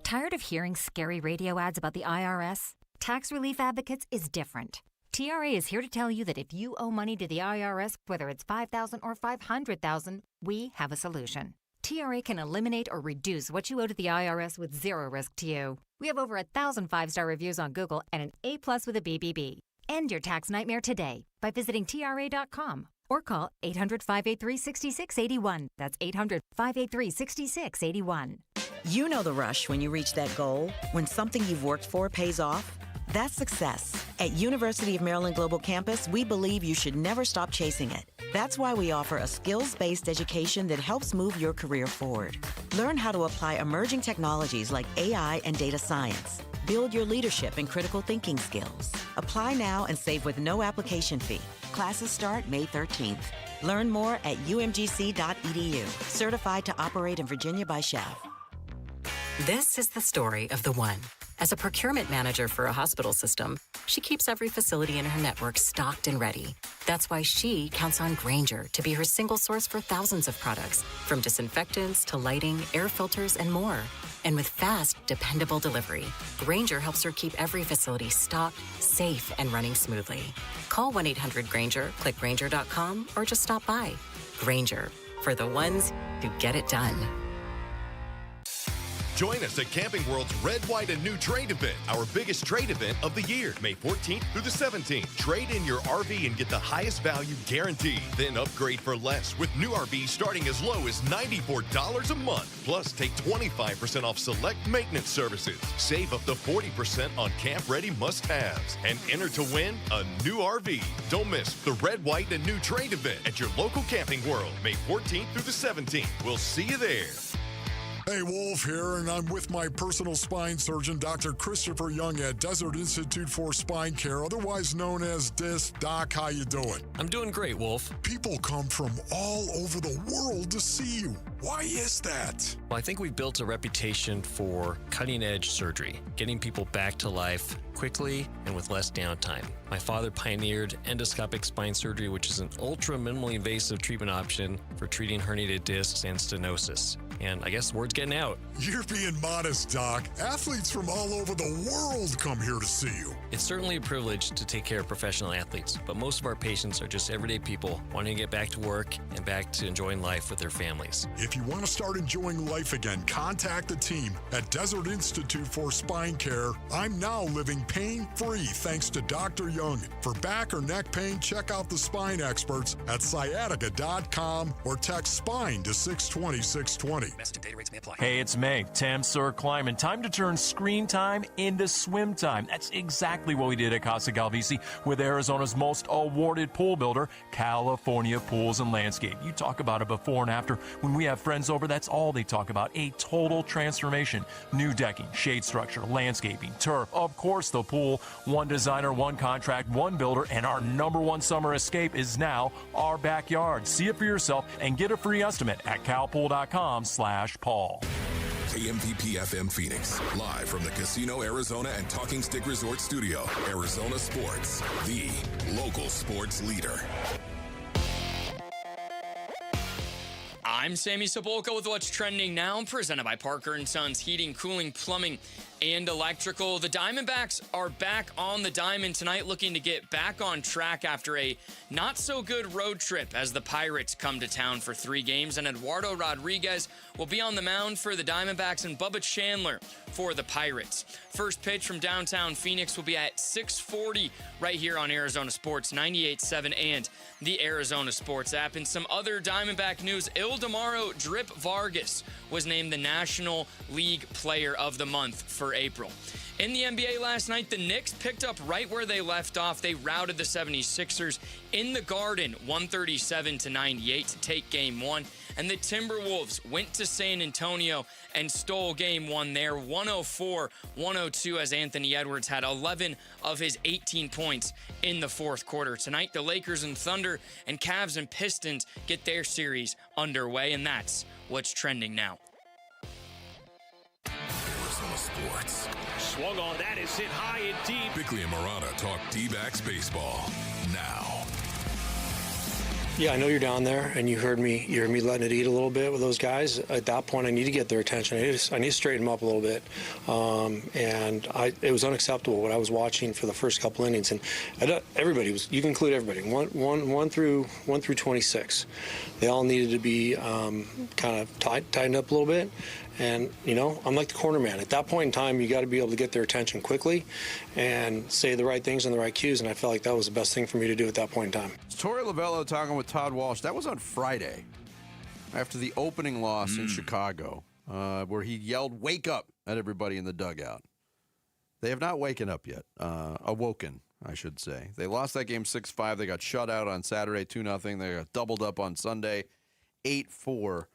Tired of hearing scary radio ads about the IRS? Tax Relief Advocates is different. TRA is here to tell you that if you owe money to the IRS, whether it's $5,000 or $500,000, we have a solution. TRA can eliminate or reduce what you owe to the IRS with zero risk to you. We have over 1,000 5-star reviews on Google and an A+ with a BBB. End your tax nightmare today by visiting TRA.com or call 800-583-6681. That's 800-583-6681. You know the rush when you reach that goal, when something you've worked for pays off. That's success. At University of Maryland Global Campus, we believe you should never stop chasing it. That's why we offer a skills-based education that helps move your career forward. Learn how to apply emerging technologies like AI and data science. Build your leadership and critical thinking skills. Apply now and save with no application fee. Classes start May 13th. Learn more at umgc.edu. Certified to operate in Virginia by Chev. This is the story of the one. As a procurement manager for a hospital system, she keeps every facility in her network stocked and ready. That's why she counts on Grainger to be her single source for thousands of products, from disinfectants to lighting, air filters, and more. And with fast, dependable delivery, Grainger helps her keep every facility stocked, safe, and running smoothly. Call 1-800-GRAINGER, click Grainger.com, or just stop by. Grainger, for the ones who get it done. Join us at Camping World's Red, White, and New Trade event, our biggest trade event of the year, May 14th through the 17th. Trade in your RV and get the highest value guaranteed. Then upgrade for less with new RVs starting as low as $94 a month. Plus, take 25% off select maintenance services. Save up to 40% on camp-ready must-haves. And enter to win a new RV. Don't miss the Red, White, and New Trade event at your local Camping World, May 14th through the 17th. We'll see you there. Hey, Wolf here, and I'm with my personal spine surgeon, Dr. Christopher Young at Desert Institute for Spine Care, otherwise known as DISC. Doc, how you doing? I'm doing great, Wolf. People come from all over the world to see you. Why is that? Well, I think we've built a reputation for cutting-edge surgery, getting people back to life quickly and with less downtime. My father pioneered endoscopic spine surgery, which is an ultra minimally invasive treatment option for treating herniated discs and stenosis. And I guess the word's getting out. You're being modest, Doc. Athletes from all over the world come here to see you. It's certainly a privilege to take care of professional athletes, but most of our patients are just everyday people wanting to get back to work and back to enjoying life with their families. If you want to start enjoying life again, contact the team at Desert Institute for Spine Care. I'm now living pain-free thanks to Dr. Young. For back or neck pain, check out the spine experts at sciatica.com or text SPINE to 620-620. Message and data rates may apply. Hey, it's May. Temps are climbing. Time to turn screen time into swim time. That's exactly what we did at Casa Galvisi with Arizona's most awarded pool builder, California Pools and Landscape. You talk about a before and after. When we have friends over, that's all they talk about. A total transformation. New decking, shade structure, landscaping, turf, of course the pool. One designer, one contract, one builder, and our #1 summer escape is now our backyard. See it for yourself and get a free estimate at calpool.com/Paul. KMVP FM Phoenix, live from the Casino Arizona and Talking Stick Resort Studio. Arizona Sports, the local sports leader. I'm Sammy Sepulka with what's trending now, presented by Parker & Sons Heating, Cooling, Plumbing, and Electrical. The Diamondbacks are back on the diamond tonight, looking to get back on track after a not-so-good road trip as the Pirates come to town for 3 games. And Eduardo Rodriguez will be on the mound for the Diamondbacks and Bubba Chandler for the Pirates. First pitch from downtown Phoenix will be at 6:40 right here on Arizona Sports 98.7 and the Arizona Sports app. And some other Diamondback news, Ildemaro Drip Vargas was named the National League Player of the Month for April. In the NBA last night, the Knicks picked up right where they left off. They routed the 76ers in the Garden 137-98 to take Game 1. And the Timberwolves went to San Antonio and stole Game 1 there, 104-102, as Anthony Edwards had 11 of his 18 points in the fourth quarter. Tonight, the Lakers and Thunder and Cavs and Pistons get their series underway, and that's what's trending now. Arizona Sports. Swung on, that is hit high and deep. Bickley and Marana talk D-backs baseball now. Yeah, I know you're down there, and you heard me letting it eat a little bit with those guys. At that point, I need to get their attention. I need to straighten them up a little bit. It was unacceptable what I was watching for the first couple innings, and everybody was. You can include everybody. One through 26. They all needed to be kind of tightened up a little bit. And, I'm like the corner man. At that point in time, you got to be able to get their attention quickly and say the right things and the right cues. And I felt like that was the best thing for me to do at that point in time. It's Torey Lovullo talking with Todd Walsh. That was on Friday after the opening loss in Chicago, where he yelled, "Wake up," at everybody in the dugout. They have not waken up yet. Awoken, I should say. They lost that game 6-5. They got shut out on Saturday 2-0. They got doubled up on Sunday 8-4.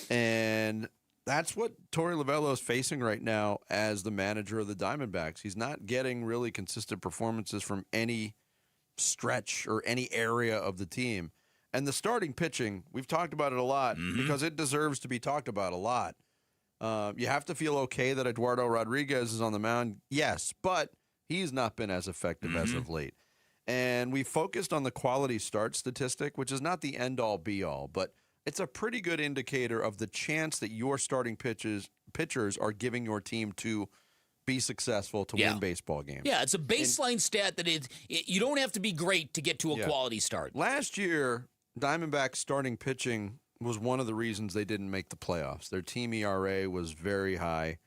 And that's what Torey Lovullo is facing right now as the manager of the Diamondbacks. He's not getting really consistent performances from any stretch or any area of the team. And the starting pitching, we've talked about it a lot because it deserves to be talked about a lot. You have to feel okay that Eduardo Rodriguez is on the mound. Yes, but he's not been as effective as of late. And we focused on the quality start statistic, which is not the end-all, be-all, but it's a pretty good indicator of the chance that your starting pitchers are giving your team to be successful to win baseball games. Yeah, it's a baseline stat that you don't have to be great to get to a quality start. Last year, Diamondbacks starting pitching was one of the reasons they didn't make the playoffs. Their team ERA was very high.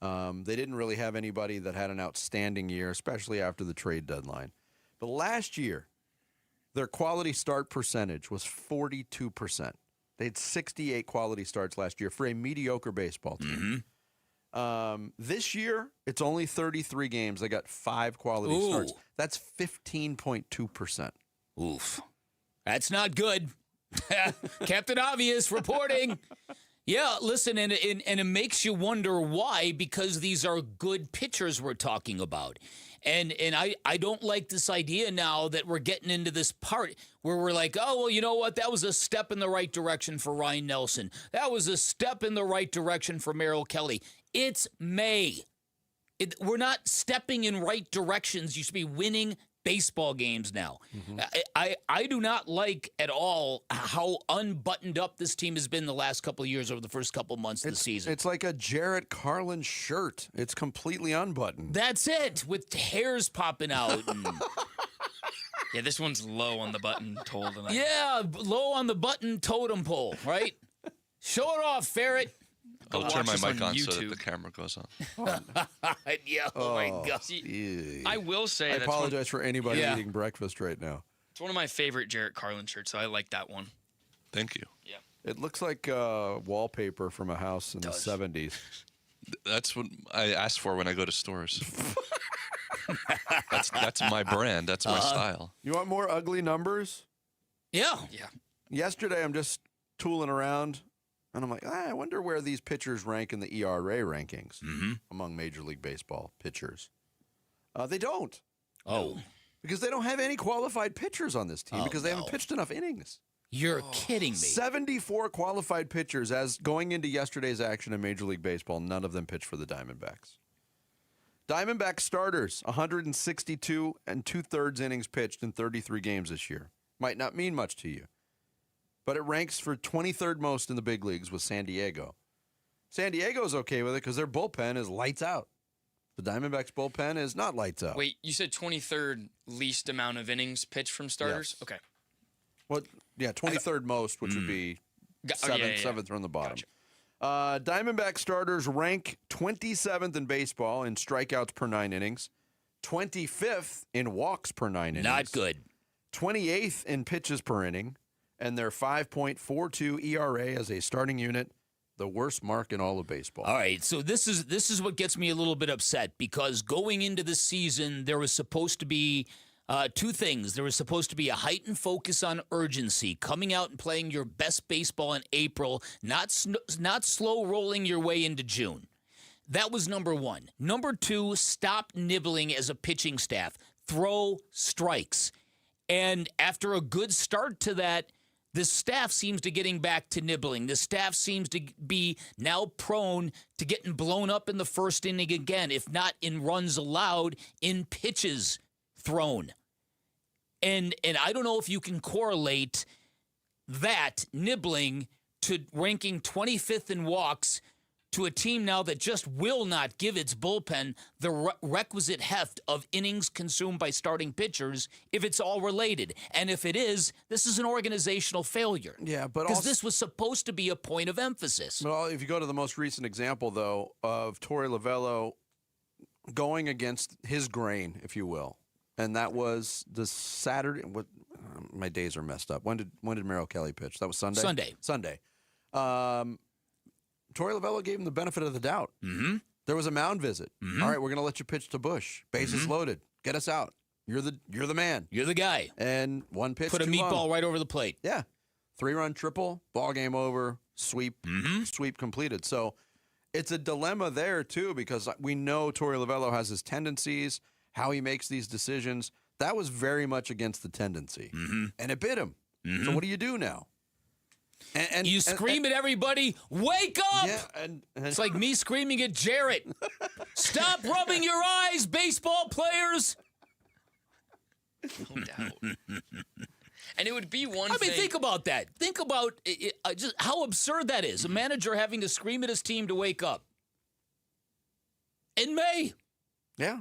They didn't really have anybody that had an outstanding year, especially after the trade deadline. But last year, their quality start percentage was 42%. They had 68 quality starts last year for a mediocre baseball team. This year, it's only 33 games. They got 5 quality starts. That's 15.2%. Oof. That's not good. Captain Obvious reporting. Yeah, listen, and it makes you wonder why, because these are good pitchers we're talking about. And I don't like this idea now that we're getting into this part where we're like, oh, well, you know what? That was a step in the right direction for Ryan Nelson. That was a step in the right direction for Merrill Kelly. It's May. We're not stepping in right directions. You should be winning baseball games now. I do not like at all how unbuttoned up this team has been the last couple of years over the first couple of months of the season. It's like a Jarrett Carlin shirt. It's completely unbuttoned. That's it, with hairs popping out. Yeah, this one's low on the button totem. Yeah, low on the button totem pole, right? Show it off, ferret. I'll turn my mic on so that the camera goes on. Yeah, oh my God. I will say I apologize for anybody eating breakfast right now. It's one of my favorite Jarrett Carlin shirts, so I like that one. Thank you. Yeah. It looks like wallpaper from a house in the 70s. That's what I ask for when I go to stores. That's my brand. That's my style. You want more ugly numbers? Yeah. Yesterday, I'm just tooling around, and I'm like, I wonder where these pitchers rank in the ERA rankings among Major League Baseball pitchers. They don't. Oh. Because they don't have any qualified pitchers on this team because they haven't pitched enough innings. You're kidding me. 74 qualified pitchers as going into yesterday's action in Major League Baseball. None of them pitched for the Diamondbacks. Diamondback starters, 162 and 2/3 innings pitched in 33 games this year. Might not mean much to you, but it ranks for 23rd most in the big leagues with San Diego. San Diego's okay with it because their bullpen is lights out. The Diamondbacks bullpen is not lights out. Wait, you said 23rd least amount of innings pitched from starters? Yes. Okay. What? Yeah, 23rd most, which would be seventh from the bottom. Gotcha. Diamondback starters rank 27th in baseball in strikeouts per 9 innings, 25th in walks per 9 innings. Not good. 28th in pitches per inning, and their 5.42 ERA as a starting unit, the worst mark in all of baseball. All right, so this is what gets me a little bit upset, because going into the season, there was supposed to be two things. There was supposed to be a heightened focus on urgency, coming out and playing your best baseball in April, not slow rolling your way into June. That was number one. Number two, stop nibbling as a pitching staff. Throw strikes. And after a good start to that, the staff seems to getting back to nibbling. The staff seems to be now prone to getting blown up in the first inning again, if not in runs allowed, in pitches thrown. And I don't know if you can correlate that nibbling to ranking 25th in walks to a team now that just will not give its bullpen the requisite heft of innings consumed by starting pitchers if it's all related. And if it is, this is an organizational failure. Yeah, but because this was supposed to be a point of emphasis. Well, if you go to the most recent example, though, of Torey Lovullo going against his grain, if you will, and that was the Saturday. What my days are messed up. When did Merrill Kelly pitch? That was Sunday. Sunday. Torey Lovullo gave him the benefit of the doubt. Mm-hmm. There was a mound visit. Mm-hmm. All right, we're going to let you pitch to Bush. Bases loaded. Get us out. You're the man. You're the guy. And one pitch. Put a meatball right over the plate. Yeah. 3-run triple. Ball game over. Sweep. Sweep completed. So it's a dilemma there too, because we know Torey Lovullo has his tendencies, how he makes these decisions. That was very much against the tendency, and it bit him. So what do you do now? And you scream at everybody, wake up! Yeah, and it's like me screaming at Jarrett. Stop rubbing your eyes, baseball players! No doubt. And it would be one I thing. mean, think about that. Think about just how absurd that is. A manager having to scream at his team to wake up. In May. Yeah.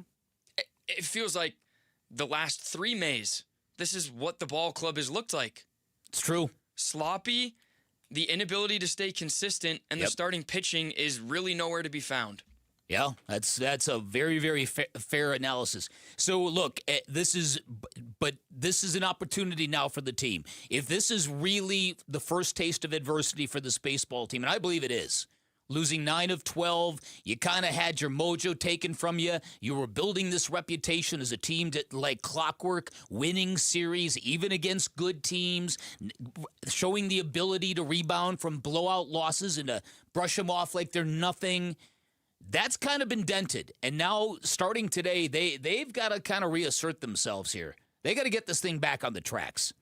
It feels like the last 3 Mays, this is what the ball club has looked like. It's true. Sloppy, the inability to stay consistent, and the starting pitching is really nowhere to be found. Yeah, that's a very, very fair analysis. So look, this is an opportunity now for the team. If this is really the first taste of adversity for this baseball team, and I believe it is, losing 9 of 12, you kind of had your mojo taken from you. You were building this reputation as a team that, like clockwork, winning series, even against good teams, showing the ability to rebound from blowout losses and to brush them off like they're nothing. That's kind of been dented. And now, starting today, they've got to kind of reassert themselves here. They got to get this thing back on the tracks.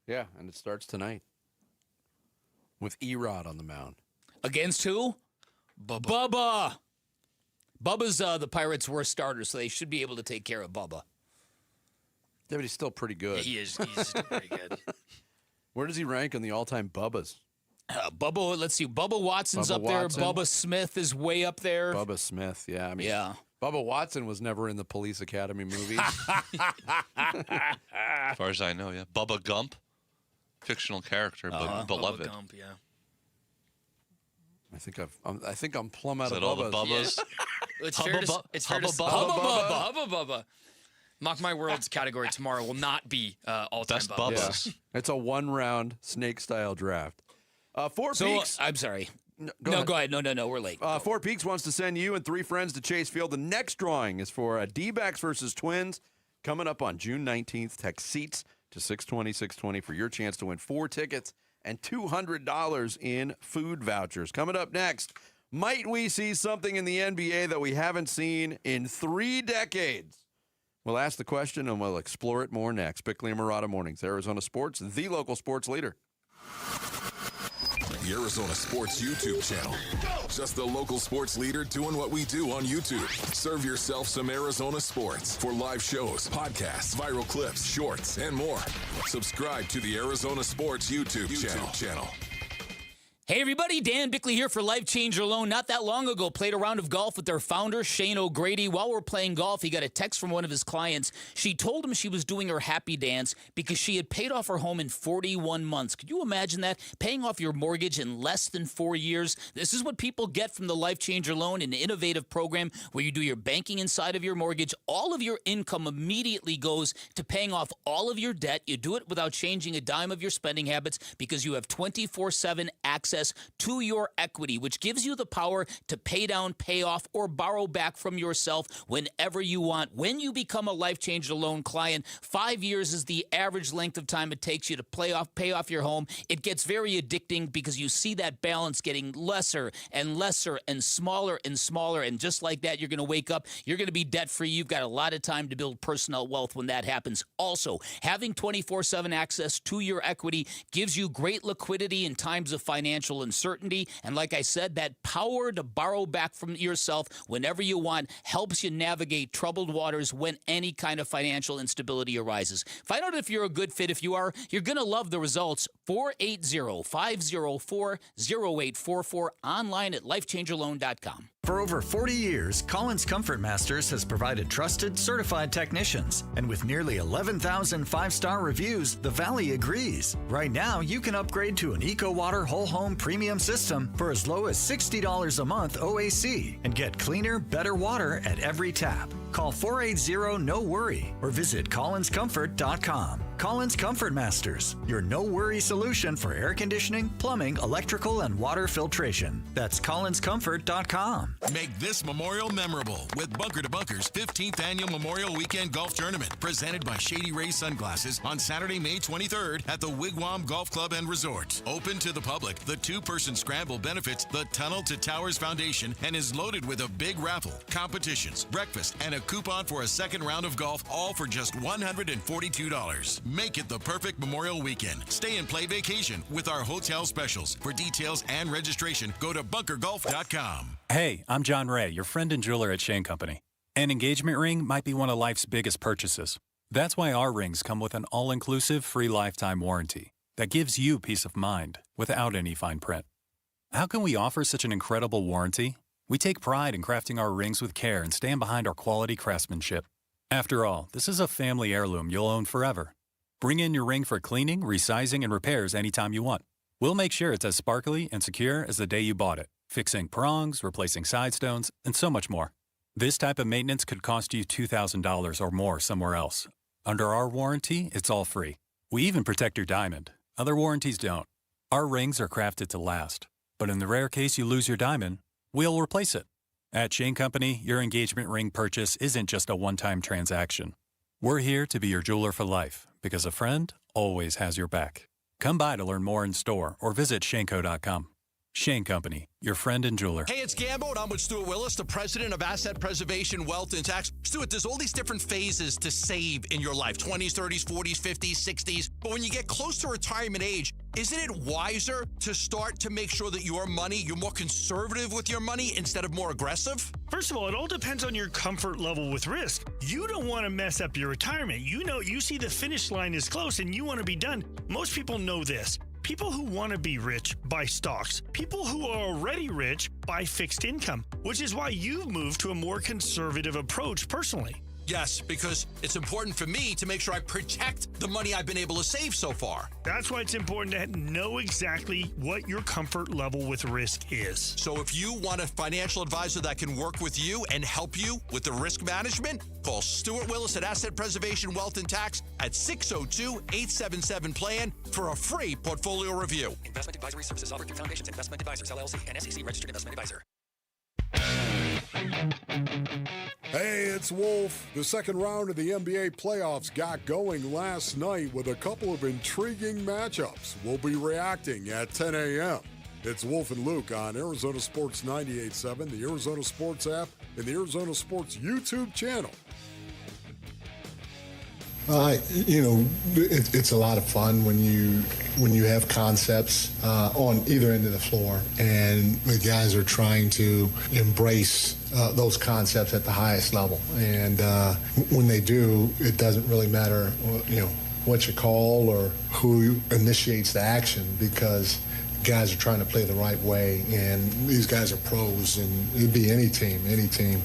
Yeah, and it starts tonight with Erod on the mound. Against who? Bubba. Bubba's the Pirates' worst starter, so they should be able to take care of Bubba. Yeah, but he's still pretty good. Yeah, he is. He's still pretty good. Where does he rank in the all-time Bubbas? Bubba, let's see. Bubba Watson's up there. Bubba Smith is way up there. Bubba Smith, yeah. I mean, yeah. Bubba Watson was never in the Police Academy movies. As far as I know, yeah. Bubba Gump, fictional character, but beloved. Bubba Gump, yeah. I think I'm plumb out Is of that all the Bubbas. Bubbas? It's fair to say. Hubba Bubba. Mock My World's category tomorrow will not be all-time Best Bubbas. Bubbas. Yeah. It's a one-round snake-style draft. Four Peaks. I'm sorry. Go ahead. No, we're late. Four Peaks wants to send you and 3 friends to Chase Field. The next drawing is for D-backs versus Twins coming up on June 19th. Text SEATS to 620 for your chance to win 4 tickets and $200 in food vouchers. Coming up next, might we see something in the NBA that we haven't seen in 3 decades? We'll ask the question and we'll explore it more next. Bickley and Murata Mornings, Arizona Sports, the local sports leader. The Arizona Sports YouTube channel. Just the local sports leader doing what we do on YouTube. Serve yourself some Arizona sports for live shows, podcasts, viral clips, shorts, and more. Subscribe to the Arizona Sports YouTube channel. Hey everybody, Dan Bickley here for Life Changer Loan. Not that long ago, played a round of golf with their founder, Shane O'Grady. While we're playing golf, he got a text from one of his clients. She told him she was doing her happy dance because she had paid off her home in 41 months. Could you imagine that? Paying off your mortgage in less than 4 years? This is what people get from the Life Changer Loan, an innovative program where you do your banking inside of your mortgage. All of your income immediately goes to paying off all of your debt. You do it without changing a dime of your spending habits because you have 24/7 access to your equity, which gives you the power to pay down, pay off, or borrow back from yourself whenever you want. When you become a Life Changer Loan client, 5 years is the average length of time it takes you to pay off your home. It gets very addicting because you see that balance getting lesser and lesser and smaller, and just like that, you're going to wake up, you're going to be debt-free. You've got a lot of time to build personal wealth when that happens. Also, having 24/7 access to your equity gives you great liquidity in times of financial financial uncertainty. And like I said, that power to borrow back from yourself whenever you want helps you navigate troubled waters when any kind of financial instability arises. Find out if you're a good fit. If you are, you're going to love the results. 480-504-0844, online at lifechangerloan.com. For over 40 years, Collins Comfort Masters has provided trusted, certified technicians. And with nearly 11,000 five-star reviews, the Valley agrees. Right now, you can upgrade to an EcoWater Whole Home Premium System for as low as $60 a month OAC and get cleaner, better water at every tap. Call 480-NO-WORRY or visit collinscomfort.com. Collins Comfort Masters, your no-worry solution for air conditioning, plumbing, electrical, and water filtration. That's collinscomfort.com. Make this Memorial memorable with Bunker to Bunker's 15th Annual Memorial Weekend Golf Tournament, presented by Shady Ray Sunglasses on Saturday, May 23rd at the Wigwam Golf Club and Resort. Open to the public, the two-person scramble benefits the Tunnel to Towers Foundation and is loaded with a big raffle, competitions, breakfast, and a coupon for a second round of golf, all for just $142. Make it the perfect Memorial Weekend. Stay and play vacation with our hotel specials. For details and registration, go to bunkergolf.com. Hey, I'm John Ray, your friend and jeweler at Shane Company. An engagement ring might be one of life's biggest purchases. That's why our rings come with an all-inclusive free lifetime warranty that gives you peace of mind without any fine print. How can we offer such an incredible warranty? We take pride in crafting our rings with care and stand behind our quality craftsmanship. After all, this is a family heirloom you'll own forever. Bring in your ring for cleaning, resizing, and repairs anytime you want. We'll make sure it's as sparkly and secure as the day you bought it, fixing prongs, replacing side stones, and so much more. This type of maintenance could cost you $2,000 or more somewhere else. Under our warranty, it's all free. We even protect your diamond. Other warranties don't. Our rings are crafted to last. But in the rare case you lose your diamond, we'll replace it. At Shane Company, your engagement ring purchase isn't just a one-time transaction. We're here to be your jeweler for life, because a friend always has your back. Come by to learn more in store or visit shaneco.com. Shane Company, your friend and jeweler. Hey, it's Gambo, and I'm with Stuart Willis, the president of Asset Preservation, Wealth, and Tax. Stuart, there's all these different phases to save in your life, 20s, 30s, 40s, 50s, 60s. But when you get close to retirement age, isn't it wiser to start to make sure that you're more conservative with your money instead of more aggressive? First of all, it all depends on your comfort level with risk. You don't want to mess up your retirement. You see the finish line is close and you want to be done. Most people know this. People who want to be rich buy stocks. People who are already rich buy fixed income, which is why you've moved to a more conservative approach personally. Yes, because it's important for me to make sure I protect the money I've been able to save so far. That's why it's important to know exactly what your comfort level with risk is. So if you want a financial advisor that can work with you and help you with the risk management, call Stuart Willis at Asset Preservation, Wealth, and Tax at 602-877-PLAN for a free portfolio review. Investment advisory services offered through Foundations Investment Advisors, LLC, and SEC Registered Investment Advisor. Hey, it's Wolf. The second round of the NBA playoffs got going last night with a couple of intriguing matchups. We'll be reacting at 10 a.m. It's Wolf and Luke on Arizona Sports 98.7, the Arizona Sports app, and the Arizona Sports YouTube channel. It's a lot of fun when you have concepts on either end of the floor, and the guys are trying to embrace those concepts at the highest level. And when they do, it doesn't really matter, what you call or who initiates the action, because guys are trying to play the right way, and these guys are pros, and it'd be any team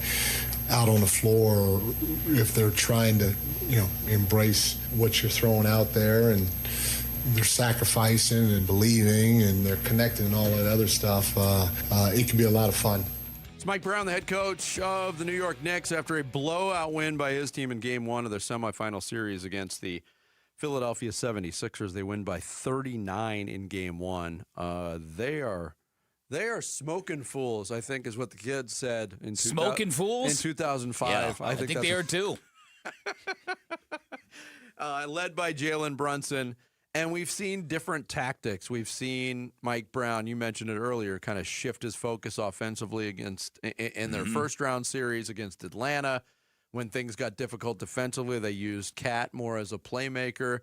out on the floor, if they're trying to embrace what you're throwing out there, and they're sacrificing and believing and they're connecting and all that other stuff, it can be a lot of fun. It's Mike Brown, the head coach of the New York Knicks, after a blowout win by his team in Game 1 of their semifinal series against the Philadelphia 76ers. They win by 39 in Game 1. They are smoking fools, I think, is what the kids said. Smoking fools? In 2005. Yeah, I think they are too. Led by Jalen Brunson. And we've seen different tactics. We've seen Mike Brown, you mentioned it earlier, kind of shift his focus offensively in their first round series against Atlanta. When things got difficult defensively, they used Cat more as a playmaker.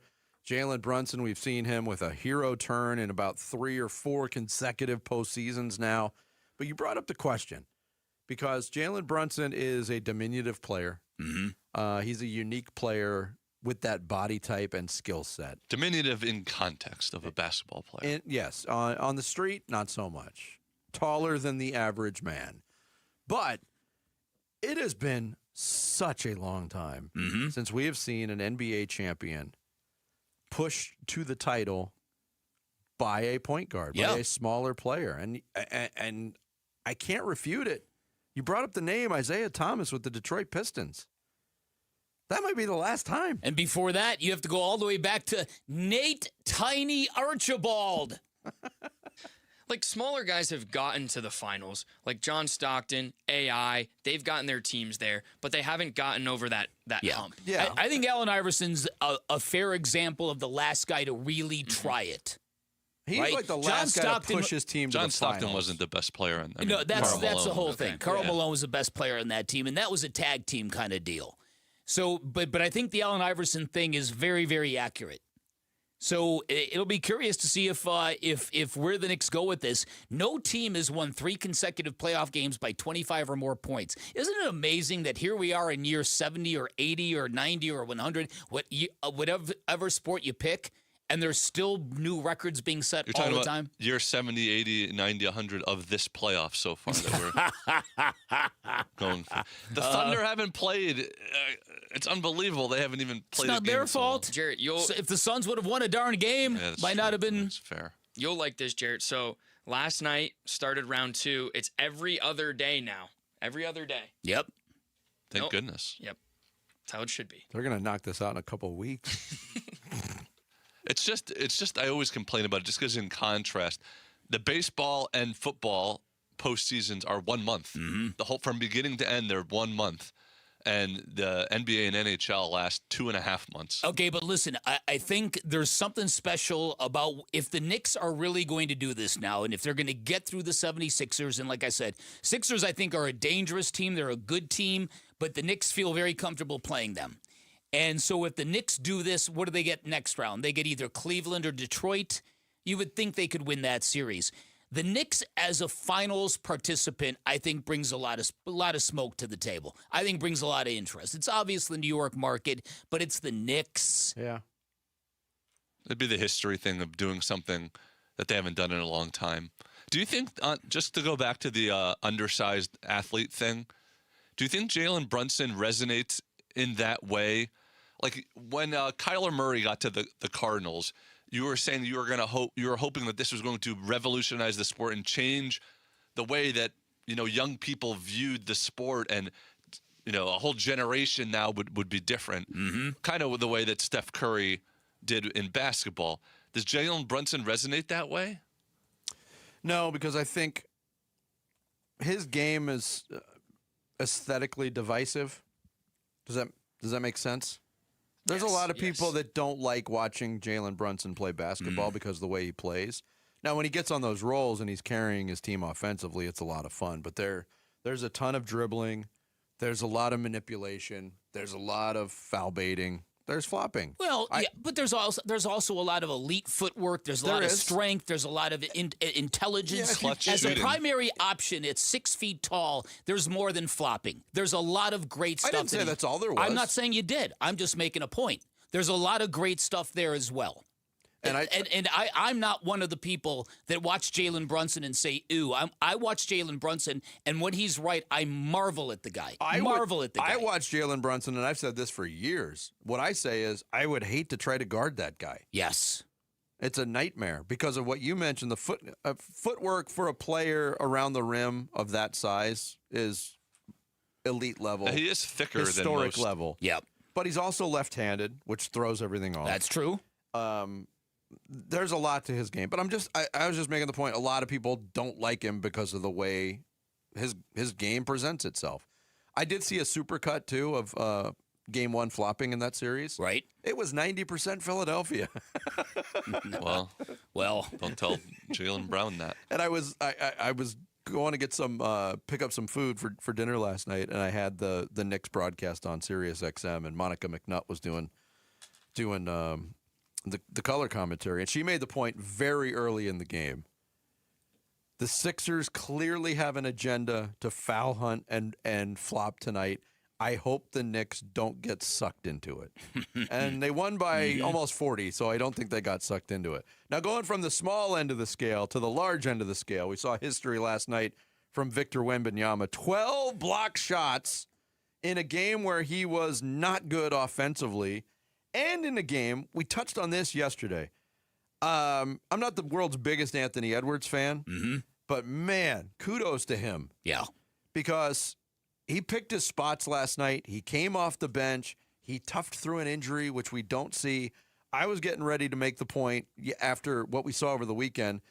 Jalen Brunson, we've seen him with a hero turn in about 3 or 4 consecutive postseasons now. But you brought up the question because Jalen Brunson is a diminutive player. Mm-hmm. He's a unique player with that body type and skill set. Diminutive in context of a basketball player. And yes, on the street, not so much. Taller than the average man. But it has been such a long time since we have seen an NBA champion push to the title by a point guard, by a smaller player. And I can't refute it. You brought up the name Isaiah Thomas with the Detroit Pistons. That might be the last time. And before that, you have to go all the way back to Nate Tiny Archibald. Like, smaller guys have gotten to the finals. Like John Stockton, AI, they've gotten their teams there, but they haven't gotten over that hump. Yeah. I think Allen Iverson's a fair example of the last guy to really try it. He's right? like the last guy to push his team to the John Stockton finals. wasn't the best player. No, that's the whole Okay. thing. Karl Malone was the best player in that team, and that was a tag team kind of deal. So, but I think the Allen Iverson thing is very, very accurate. So it'll be curious to see if where the Knicks go with this. No team has won 3 consecutive playoff games by 25 or more points. Isn't it amazing that here we are in year 70 or 80 or 90 or 100, whatever sport you pick, and there's still new records being set all the time? Year 70, 80, 90, 100 of this playoff so far that we're going for. The Thunder haven't played. It's unbelievable. They haven't even played. It's not their fault. Jarrett, if the Suns would have won a darn game, might not have been. That's fair. You'll like this, Jarrett. So last night started round 2. It's every other day now. Every other day. Yep. Thank goodness. Yep. That's how it should be. They're going to knock this out in a couple of weeks. It's just I always complain about it just because in contrast, the baseball and football postseasons are 1 month. The whole from beginning to end, they're 1 month. And the NBA and NHL last 2.5 months. Okay, but listen, I think there's something special about if the Knicks are really going to do this now, and if they're going to get through the 76ers, and like I said, Sixers I think are a dangerous team. They're a good team, but the Knicks feel very comfortable playing them. And so if the Knicks do this, what do they get next round? They get either Cleveland or Detroit. You would think they could win that series. The Knicks as a finals participant, I think, brings a lot of smoke to the table. I think brings a lot of interest. It's obvious the New York market, but it's the Knicks. Yeah. It'd be the history thing of doing something that they haven't done in a long time. Do you think, just to go back to the undersized athlete thing, do you think Jalen Brunson resonates in that way? Like when Kyler Murray got to the Cardinals, you were saying you were hoping that this was going to revolutionize the sport and change the way that young people viewed the sport, and a whole generation now would be different. Kind of the way that Steph Curry did in basketball. Does Jalen Brunson resonate that way? No, because I think his game is aesthetically divisive. Does that make sense? There's a lot of people that don't like watching Jalen Brunson play basketball because of the way he plays. Now, when he gets on those roles and he's carrying his team offensively, it's a lot of fun. But there's a ton of dribbling. There's a lot of manipulation. There's a lot of foul baiting. There's flopping. Well, but there's also a lot of elite footwork. There's a lot of strength. There's a lot of intelligence. As a primary option, it's 6 feet tall. There's more than flopping. There's a lot of great stuff. I didn't say that's all there was. I'm not saying you did. I'm just making a point. There's a lot of great stuff there as well. And I'm not one of the people that watch Jalen Brunson and say, ooh. I watch Jalen Brunson, and when he's right, I marvel at the guy. I watch Jalen Brunson, and I've said this for years. What I say is I would hate to try to guard that guy. Yes. It's a nightmare because of what you mentioned. The footwork for a player around the rim of that size is elite level. He is thicker than historic most. level. Yep. But he's also left-handed, which throws everything off. That's true. There's a lot to his game, but I was just making the point. A lot of people don't like him because of the way his game presents itself. I did see a supercut too of Game 1 flopping in that series. Right. It was 90% Philadelphia. Well, don't tell Jaylen Brown that. And I was going to get pick up some food for dinner last night, and I had the Knicks broadcast on Sirius XM, and Monica McNutt was doing the color commentary, and she made the point very early in the game. The Sixers clearly have an agenda to foul hunt and flop tonight. I hope the Knicks don't get sucked into it. And they won by almost 40, so I don't think they got sucked into it. Now, going from the small end of the scale to the large end of the scale, we saw history last night from Victor Wembanyama. 12 block shots in a game where he was not good offensively, and in a game, we touched on this yesterday. I'm not the world's biggest Anthony Edwards fan, but man, kudos to him. Yeah. Because he picked his spots last night. He came off the bench. He toughed through an injury, which we don't see. I was getting ready to make the point after what we saw over the weekend.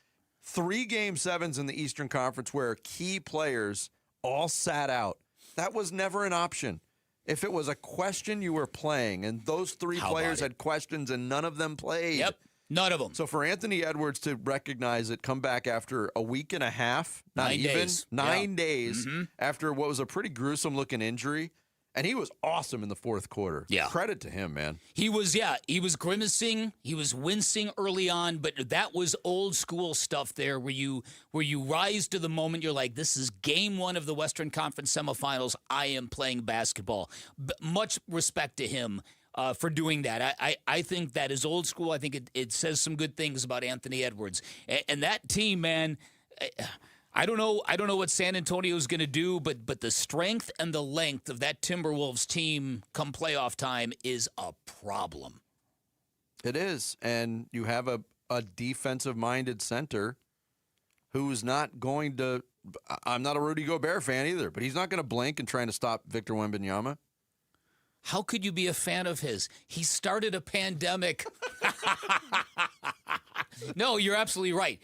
3 Game 7s in the Eastern Conference where key players all sat out. That was never an option. If it was a question you were playing, and those 3 players had questions and none of them played. Yep, none of them. So for Anthony Edwards to recognize it, come back after a week and a half, not 9 even, days. 9 days after what was a pretty gruesome-looking injury, and he was awesome in the fourth quarter. Yeah. Credit to him, man. He was grimacing, he was wincing early on, but that was old school stuff there where you rise to the moment. You're like, this is game 1 of the Western Conference semifinals. I am playing basketball. Much respect to him for doing that. I think that is old school. I think it says some good things about Anthony Edwards. And that team, man, I don't know what San Antonio is going to do, but the strength and the length of that Timberwolves team come playoff time is a problem. It is. And you have a defensive-minded center who's not going to – I'm not a Rudy Gobert fan either, but he's not going to blink and trying to stop Victor Wembanyama. How could you be a fan of his? He started a pandemic. No, you're absolutely right.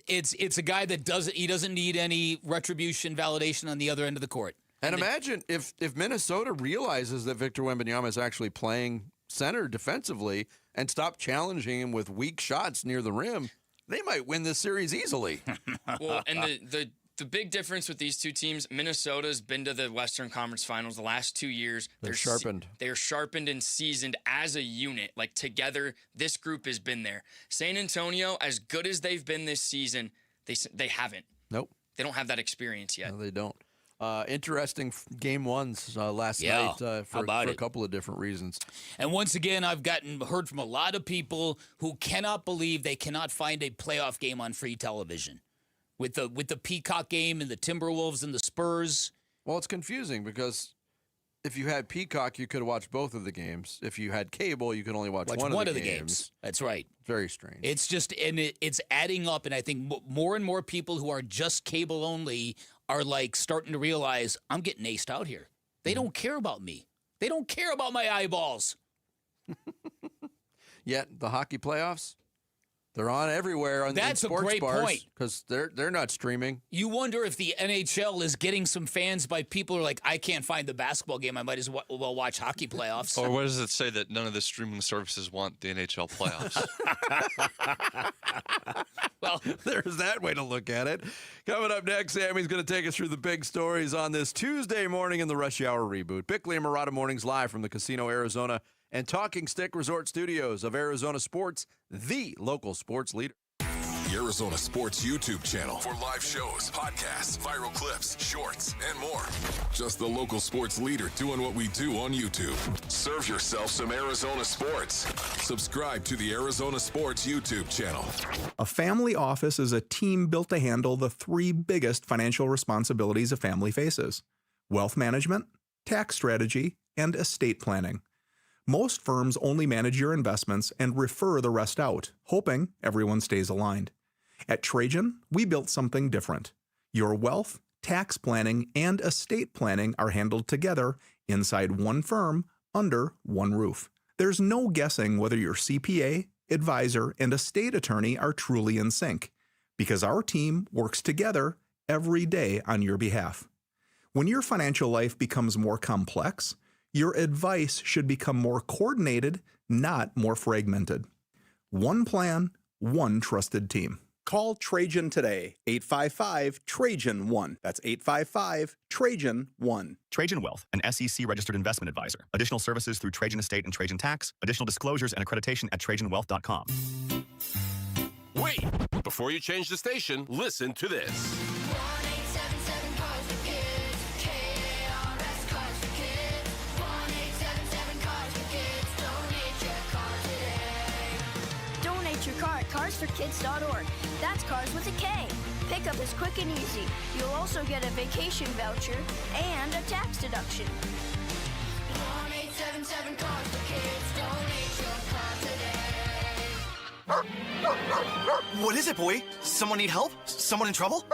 It's a guy that doesn't need any retribution validation on the other end of the court. And imagine if Minnesota realizes that Victor Wembanyama is actually playing center defensively and stop challenging him with weak shots near the rim, they might win this series easily. Well, and the big difference with these two teams, Minnesota's been to the Western Conference Finals the last 2 years. They're sharpened. They're sharpened and seasoned as a unit. Like, together, this group has been there. San Antonio, as good as they've been this season, they haven't. Nope. They don't have that experience yet. No, they don't. Interesting game 1s last night for a couple of different reasons. And once again, I've heard from a lot of people who cannot believe they cannot find a playoff game on free television. With the Peacock game and the Timberwolves and the Spurs. Well, it's confusing because if you had Peacock, you could have watched both of the games. If you had cable, you could only watch one of the games. That's right. Very strange. It's just, and it's adding up, and I think more and more people who are just cable only are like starting to realize I'm getting aced out here. They don't care about me. They don't care about my eyeballs. Yet the hockey playoffs, they're on everywhere on That's in sports a great bars point. because they're not streaming. You wonder if the NHL is getting some fans by people who are like, I can't find the basketball game. I might as well watch hockey playoffs. Or what does it say that none of the streaming services want the NHL playoffs? Well, there's that way to look at it. Coming up next, Sammy's going to take us through the big stories on this Tuesday morning in the Rush Hour Reboot. Bickley and Murata Mornings live from the Casino Arizona and Talking Stick Resort Studios of Arizona Sports, the local sports leader. The Arizona Sports YouTube channel for live shows, podcasts, viral clips, shorts, and more. Just the local sports leader doing what we do on YouTube. Serve yourself some Arizona sports. Subscribe to the Arizona Sports YouTube channel. A family office is a team built to handle the 3 biggest financial responsibilities a family faces: wealth management, tax strategy, and estate planning. Most firms only manage your investments and refer the rest out, hoping everyone stays aligned. At Trajan, we built something different. Your wealth, tax planning, and estate planning are handled together inside one firm under one roof. There's no guessing whether your CPA, advisor, and estate attorney are truly in sync, because our team works together every day on your behalf. When your financial life becomes more complex, your advice should become more coordinated, not more fragmented. One plan, one trusted team. Call Trajan today, 855-TRAJAN-1. That's 855-TRAJAN-1. Trajan Wealth, an SEC-registered investment advisor. Additional services through Trajan Estate and Trajan Tax. Additional disclosures and accreditation at TrajanWealth.com. Wait! Before you change the station, listen to this. Donate your car at carsforkids.org. That's cars with a K. Pickup is quick and easy. You'll also get a vacation voucher and a tax deduction. 1-877 Cars for Kids. Donate your car today. What is it, boy? Someone need help? Someone in trouble?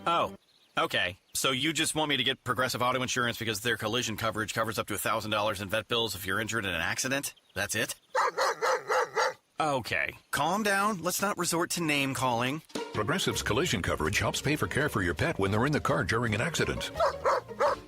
Oh, okay. So you just want me to get Progressive Auto Insurance because their collision coverage covers up to $1,000 in vet bills if you're injured in an accident? That's it? Okay. Calm down. Let's not resort to name calling. Progressive's collision coverage helps pay for care for your pet when they're in the car during an accident.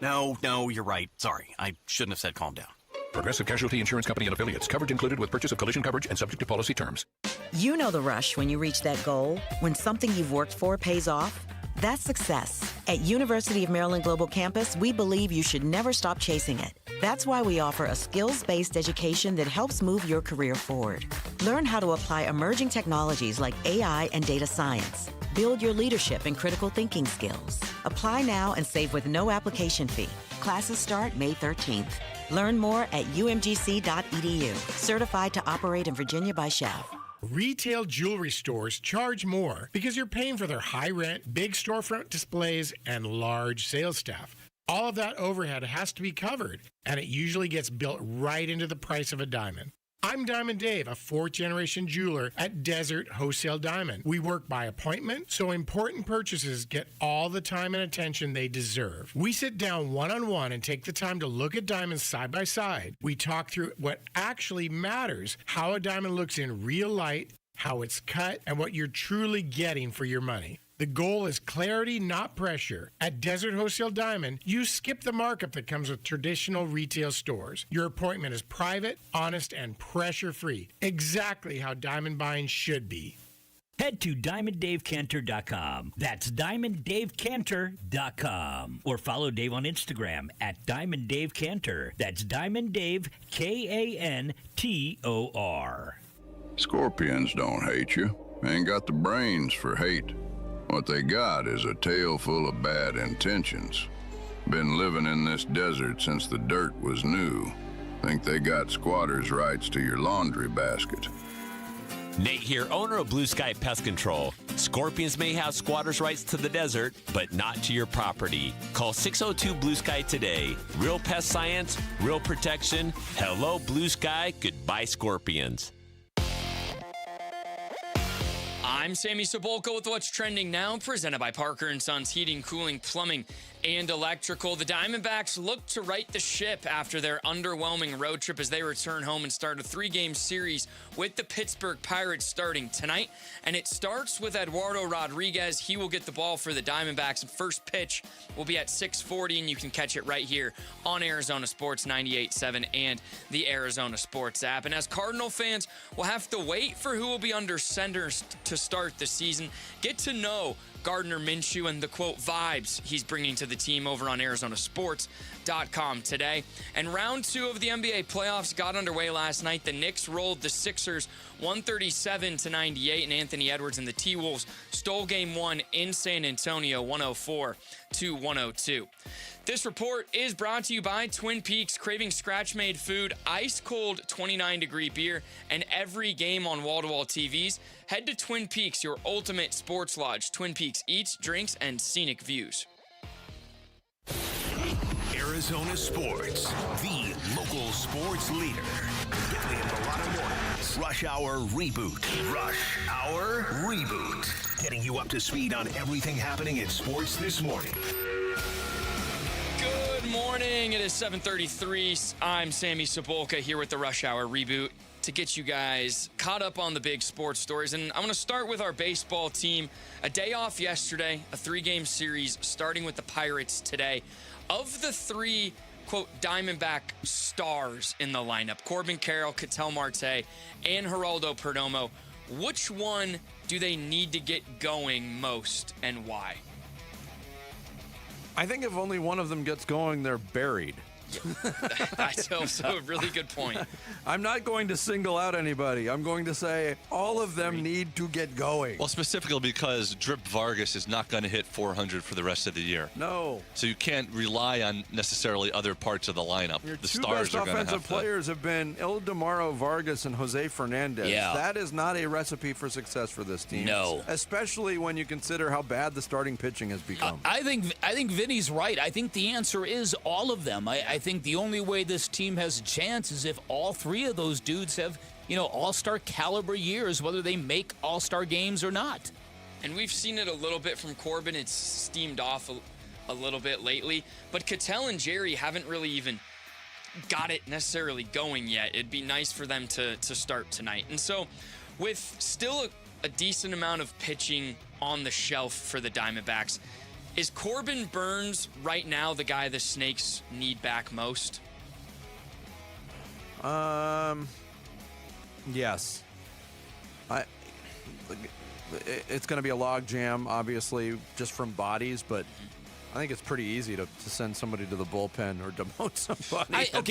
No, you're right. Sorry. I shouldn't have said calm down. Progressive Casualty Insurance Company and Affiliates. Coverage included with purchase of collision coverage and subject to policy terms. You know the rush when you reach that goal, when something you've worked for pays off. That's success. At University of Maryland Global Campus, we believe you should never stop chasing it. That's why we offer a skills-based education that helps move your career forward. Learn how to apply emerging technologies like AI and data science. Build your leadership and critical thinking skills. Apply now and save with no application fee. Classes start May 13th. Learn more at umgc.edu. Certified to operate in Virginia by Chev. Retail jewelry stores charge more because you're paying for their high rent, big storefront displays, and large sales staff. All of that overhead has to be covered, and it usually gets built right into the price of a diamond. I'm Diamond Dave, a fourth-generation jeweler at Desert Wholesale Diamond. We work by appointment, so important purchases get all the time and attention they deserve. We sit down one-on-one and take the time to look at diamonds side by side. We talk through what actually matters, how a diamond looks in real light, how it's cut, and what you're truly getting for your money. The goal is clarity, not pressure. At Desert Wholesale Diamond, you skip the markup that comes with traditional retail stores. Your appointment is private, honest, and pressure-free. Exactly how diamond buying should be. Head to DiamondDaveCantor.com. That's DiamondDaveCantor.com. Or follow Dave on Instagram at DiamondDaveCantor. That's DiamondDave, Kantor. Scorpions don't hate you. Ain't got the brains for hate. What they got is a tail full of bad intentions. Been living in this desert since the dirt was new. Think they got squatters' rights to your laundry basket. Nate here, owner of Blue Sky Pest Control. Scorpions may have squatters' rights to the desert, but not to your property. Call 602 Blue Sky today. Real pest science, real protection. Hello, Blue Sky. Goodbye, Scorpions. I'm Sammy Sabolka with what's trending now, presented by Parker & Sons Heating, Cooling, Plumbing, and Electrical. The Diamondbacks look to right the ship after their underwhelming road trip as they return home and start a 3-game series with the Pittsburgh Pirates starting tonight. And it starts with Eduardo Rodriguez. He will get the ball for the Diamondbacks. First pitch will be at 6:40, and you can catch it right here on Arizona Sports 98.7 and the Arizona Sports app. And as Cardinal fans, we'll have to wait for who will be under center to start the season. Get to know Gardner Minshew and the, quote, vibes he's bringing to the team over on ArizonaSports.com today. And round 2 of the NBA playoffs got underway last night. The Knicks rolled the Sixers 137-98, and Anthony Edwards and the T-Wolves stole Game 1 in San Antonio 104-102. This report is brought to you by Twin Peaks. Craving scratch-made food, ice-cold 29-degree beer, and every game on wall-to-wall TVs? Head to Twin Peaks, your ultimate sports lodge. Twin Peaks eats, drinks, and scenic views. Arizona Sports, the local sports leader. Bentley and Mulatto mornings. Rush Hour Reboot. Rush Hour Reboot. Getting you up to speed on everything happening in sports this morning. Good morning. It is 7:33. I'm Sammy Sabolka here with the Rush Hour Reboot to get you guys caught up on the big sports stories. And I'm going to start with our baseball team. A day off yesterday, a 3-game series starting with the Pirates today. Of the 3, quote, Diamondback stars in the lineup, Corbin Carroll, Ketel Marte, and Geraldo Perdomo, which one do they need to get going most and why? I think if only one of them gets going, they're buried. That's also a really good point. I'm not going to single out anybody. I'm going to say all of them need to get going. Well, specifically because Drip Vargas is not going to hit 400 for the rest of the year. No. So you can't rely on necessarily other parts of the lineup. Your the two stars best are going to have offensive to. players have been Ildemaro Vargas and Jose Fernandez. Yeah. That is not a recipe for success for this team. No. Especially when you consider how bad the starting pitching has become. I think Vinny's right. I think the answer is all of them. I think the only way this team has a chance is if all three of those dudes have, all-star caliber years, whether they make all-star games or not. And we've seen it a little bit from Corbin. It's steamed off a little bit lately. But Cattell and Jerry haven't really even got it necessarily going yet. It'd be nice for them to start tonight. And so with still a decent amount of pitching on the shelf for the Diamondbacks, is Corbin Burns right now the guy the Snakes need back most? Yes. It's going to be a log jam, obviously, just from bodies, but I think it's pretty easy to send somebody to the bullpen or demote somebody. I'm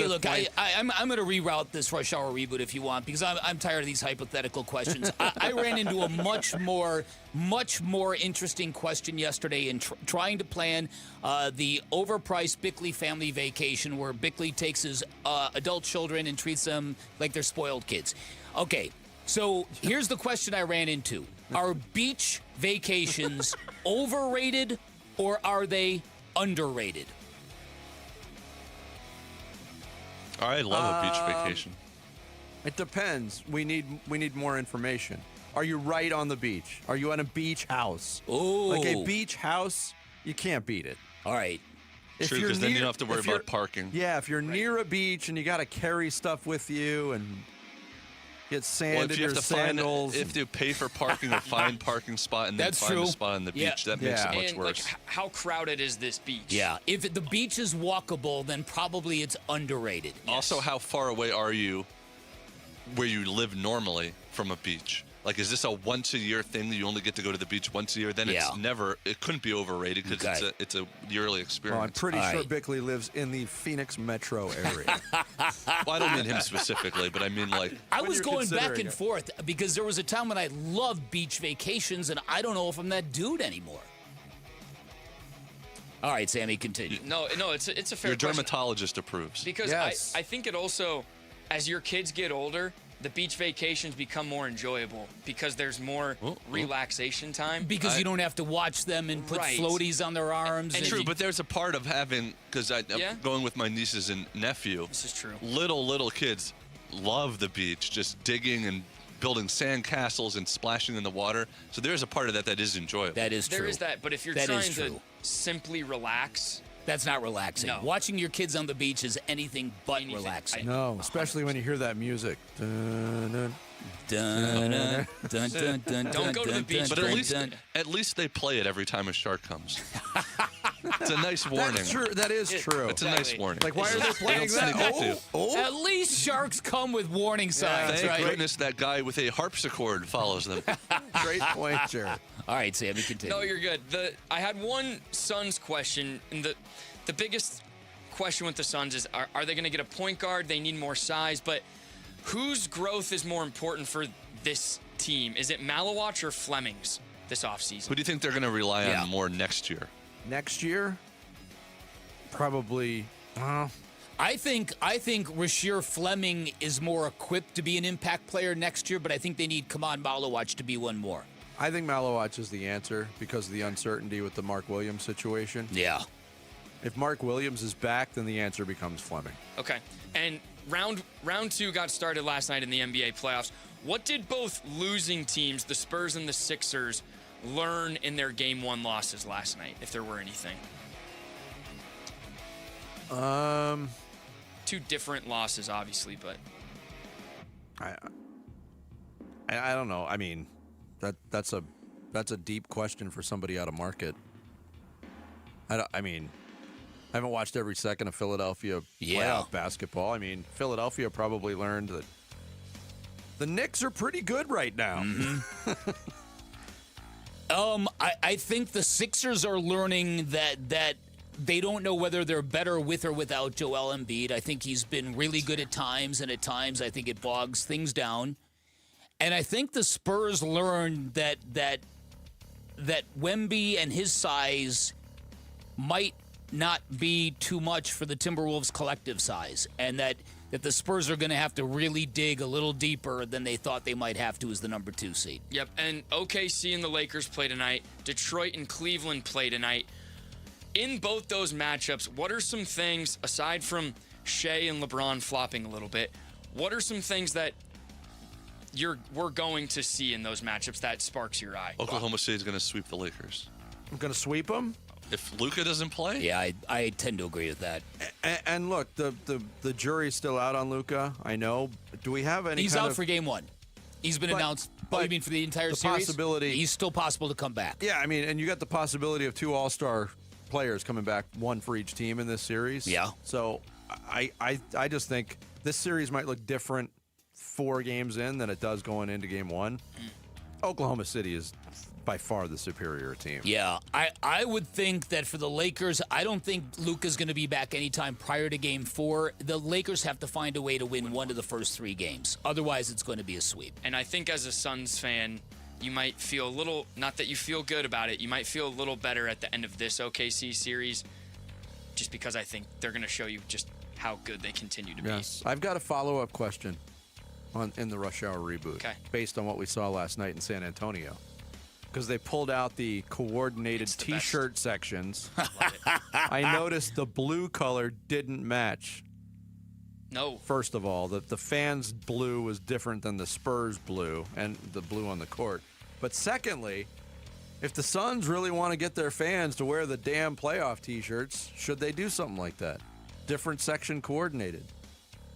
going to reroute this Rush Hour Reboot if you want, because I'm tired of these hypothetical questions. I ran into a much more interesting question yesterday in trying to plan the overpriced Bickley family vacation where Bickley takes his adult children and treats them like they're spoiled kids. Okay, so here's the question I ran into. Are beach vacations overrated or are they underrated? I love a beach vacation. It depends. We need more information. Are you right on the beach? Are you at a beach house? Oh. Like a beach house, you can't beat it. All right. True, because then you don't have to worry about parking. Yeah, if you're near a beach and you got to carry stuff with you and get sand in your sandals. If you pay for parking or find parking spot and then find a spot on the beach, that makes it much worse. Like, how crowded is this beach? Yeah, if the beach is walkable, then probably it's underrated. Also, how far away are you where you live normally from a beach? Like, is this a once-a-year thing that you only get to go to the beach once a year? Then it couldn't be overrated because it's a yearly experience. Well, I'm pretty sure Bickley lives in the Phoenix metro area. Well, I don't mean him specifically, but I mean like... I was going back and forth because there was a time when I loved beach vacations, and I don't know if I'm that dude anymore. All right, Sammy, continue. No, it's a fair Your question. dermatologist approves. Because I think it also, as your kids get older, the beach vacations become more enjoyable because there's more relaxation time. Because you don't have to watch them and put floaties on their arms. And true, but there's a part of having, because I'm going with my nieces and nephew. This is true. Little kids love the beach, just digging and building sand castles and splashing in the water. So there's a part of that is enjoyable. That is true. There is that, but if you're trying to simply relax... That's not relaxing. No. Watching your kids on the beach is anything but relaxing. No, especially when you hear that music. Dun, dun, dun, dun, dun, dun, Don't go to the beach. But at least they play it every time a shark comes. It's a nice warning. That's true. That is true. It's a nice warning. Like, why are they playing that? At least sharks come with warning signs, Thank right? goodness that guy with a harpsichord follows them. Great point, Jared. All right, Sammy, continue. No, you're good. I had one Suns question, and the biggest question with the Suns is, are they going to get a point guard? They need more size, but whose growth is more important for this team? Is it Malawach or Fleming's this offseason? Who do you think they're going to rely on more next year? Next year? Probably... I think Rasheer Fleming is more equipped to be an impact player next year, but I think they need Kaman Malawach to be one more. I think Malawach is the answer because of the uncertainty with the Mark Williams situation. Yeah. If Mark Williams is back, then the answer becomes Fleming. Okay. And round two got started last night in the NBA playoffs. What did both losing teams, the Spurs and the Sixers, learn in their Game 1 losses last night, if there were anything? Two different losses, obviously, but... I don't know. I mean, that's a deep question for somebody out of market. I haven't watched every second of Philadelphia playoff basketball. I mean, Philadelphia probably learned that The Knicks are pretty good right now. I think the Sixers are learning that they don't know whether they're better with or without Joel Embiid. I think he's been really good at times, and at times I think it bogs things down. And I think the Spurs learned that Wemby and his size might not be too much for the Timberwolves' collective size, and that the Spurs are going to have to really dig a little deeper than they thought they might have to as the number 2 seed. Yep, and OKC and the Lakers play tonight. Detroit and Cleveland play tonight. In both those matchups, what are some things, aside from Shea and LeBron flopping a little bit, what are some things that we're going to see in those matchups that sparks your eye? Oklahoma City is going to sweep the Lakers. I'm going to sweep them? If Luka doesn't play? Yeah, I tend to agree with that. And look, the jury's still out on Luka, I know. Do we have any He's kind out of... for game 1. He's been announced. But you mean for the entire series? Possibility... He's still possible to come back. Yeah, I mean, and you got the possibility of 2 all-star players coming back, 1 for each team in this series. Yeah. So I just think this series might look different 4 games in than it does going into game 1. Oklahoma City is by far the superior team. Yeah, I would think that for the Lakers, I don't think Luka's going to be back anytime prior to game 4. The Lakers have to find a way to win 1 of the first 3 games. Otherwise, it's going to be a sweep. And I think as a Suns fan, you might feel a little, not that you feel good about it, you might feel a little better at the end of this OKC series, just because I think they're going to show you just how good they continue to be. Yes. I've got a follow-up question in the Rush Hour reboot, based on what we saw last night in San Antonio. Because they pulled out the coordinated T-shirt sections. I noticed the blue color didn't match. No. First of all, the fans' blue was different than the Spurs' blue and the blue on the court. But secondly, if the Suns really want to get their fans to wear the damn playoff T-shirts, should they do something like that? Different section coordinated.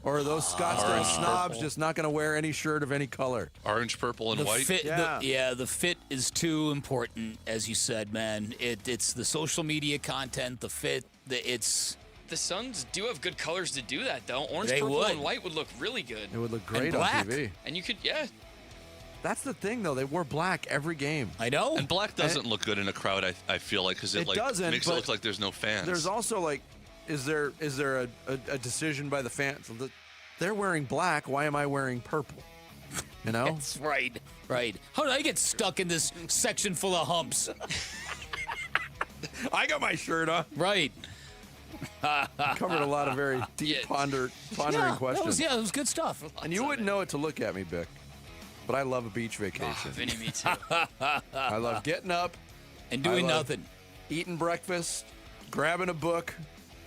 Or are those Scottsdale snobs just not going to wear any shirt of any color? Orange, purple, and white? The fit is too important, as you said, man. It's the social media content, the fit, it's... The Suns do have good colors to do that, though. Orange, They purple, would. and white would look really good. It would look great And on black. TV. And you could, yeah. That's the thing, though. They wore black every game. I know. And black doesn't look good in a crowd, I feel like, because it doesn't, makes it but look like there's no fans. There's also, like, is there a decision by the fans? They're wearing black. Why am I wearing purple? You know? That's right. How did I get stuck in this section full of humps? I got my shirt on. Right. Covered a lot of very deep, pondering questions. That was good stuff. And you wouldn't know it to look at me, Bick, but I love a beach vacation. Vinny, me too. I love getting up. And doing nothing. Eating breakfast, grabbing a book,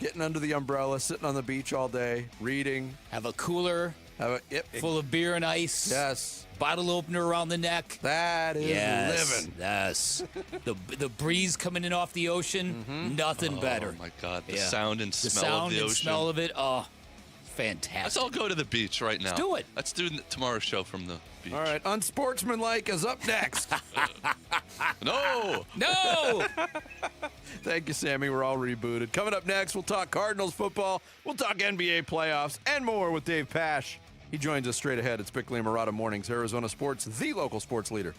getting under the umbrella, sitting on the beach all day, reading. Have a cooler full of beer and ice. Yes. Bottle opener around the neck. That is living. Yes. The breeze coming in off the ocean, nothing better. Oh, my God. The sound and smell of the sound and ocean. smell of it, fantastic. Let's all go to the beach right now. Let's do it. Let's do tomorrow's show from the beach. All right. Unsportsmanlike is up next. No. Thank you, Sammy. We're all rebooted. Coming up next, we'll talk Cardinals football. We'll talk NBA playoffs and more with Dave Pasch. He joins us straight ahead. It's Bickley and Murata Mornings, Arizona Sports, the local sports leader.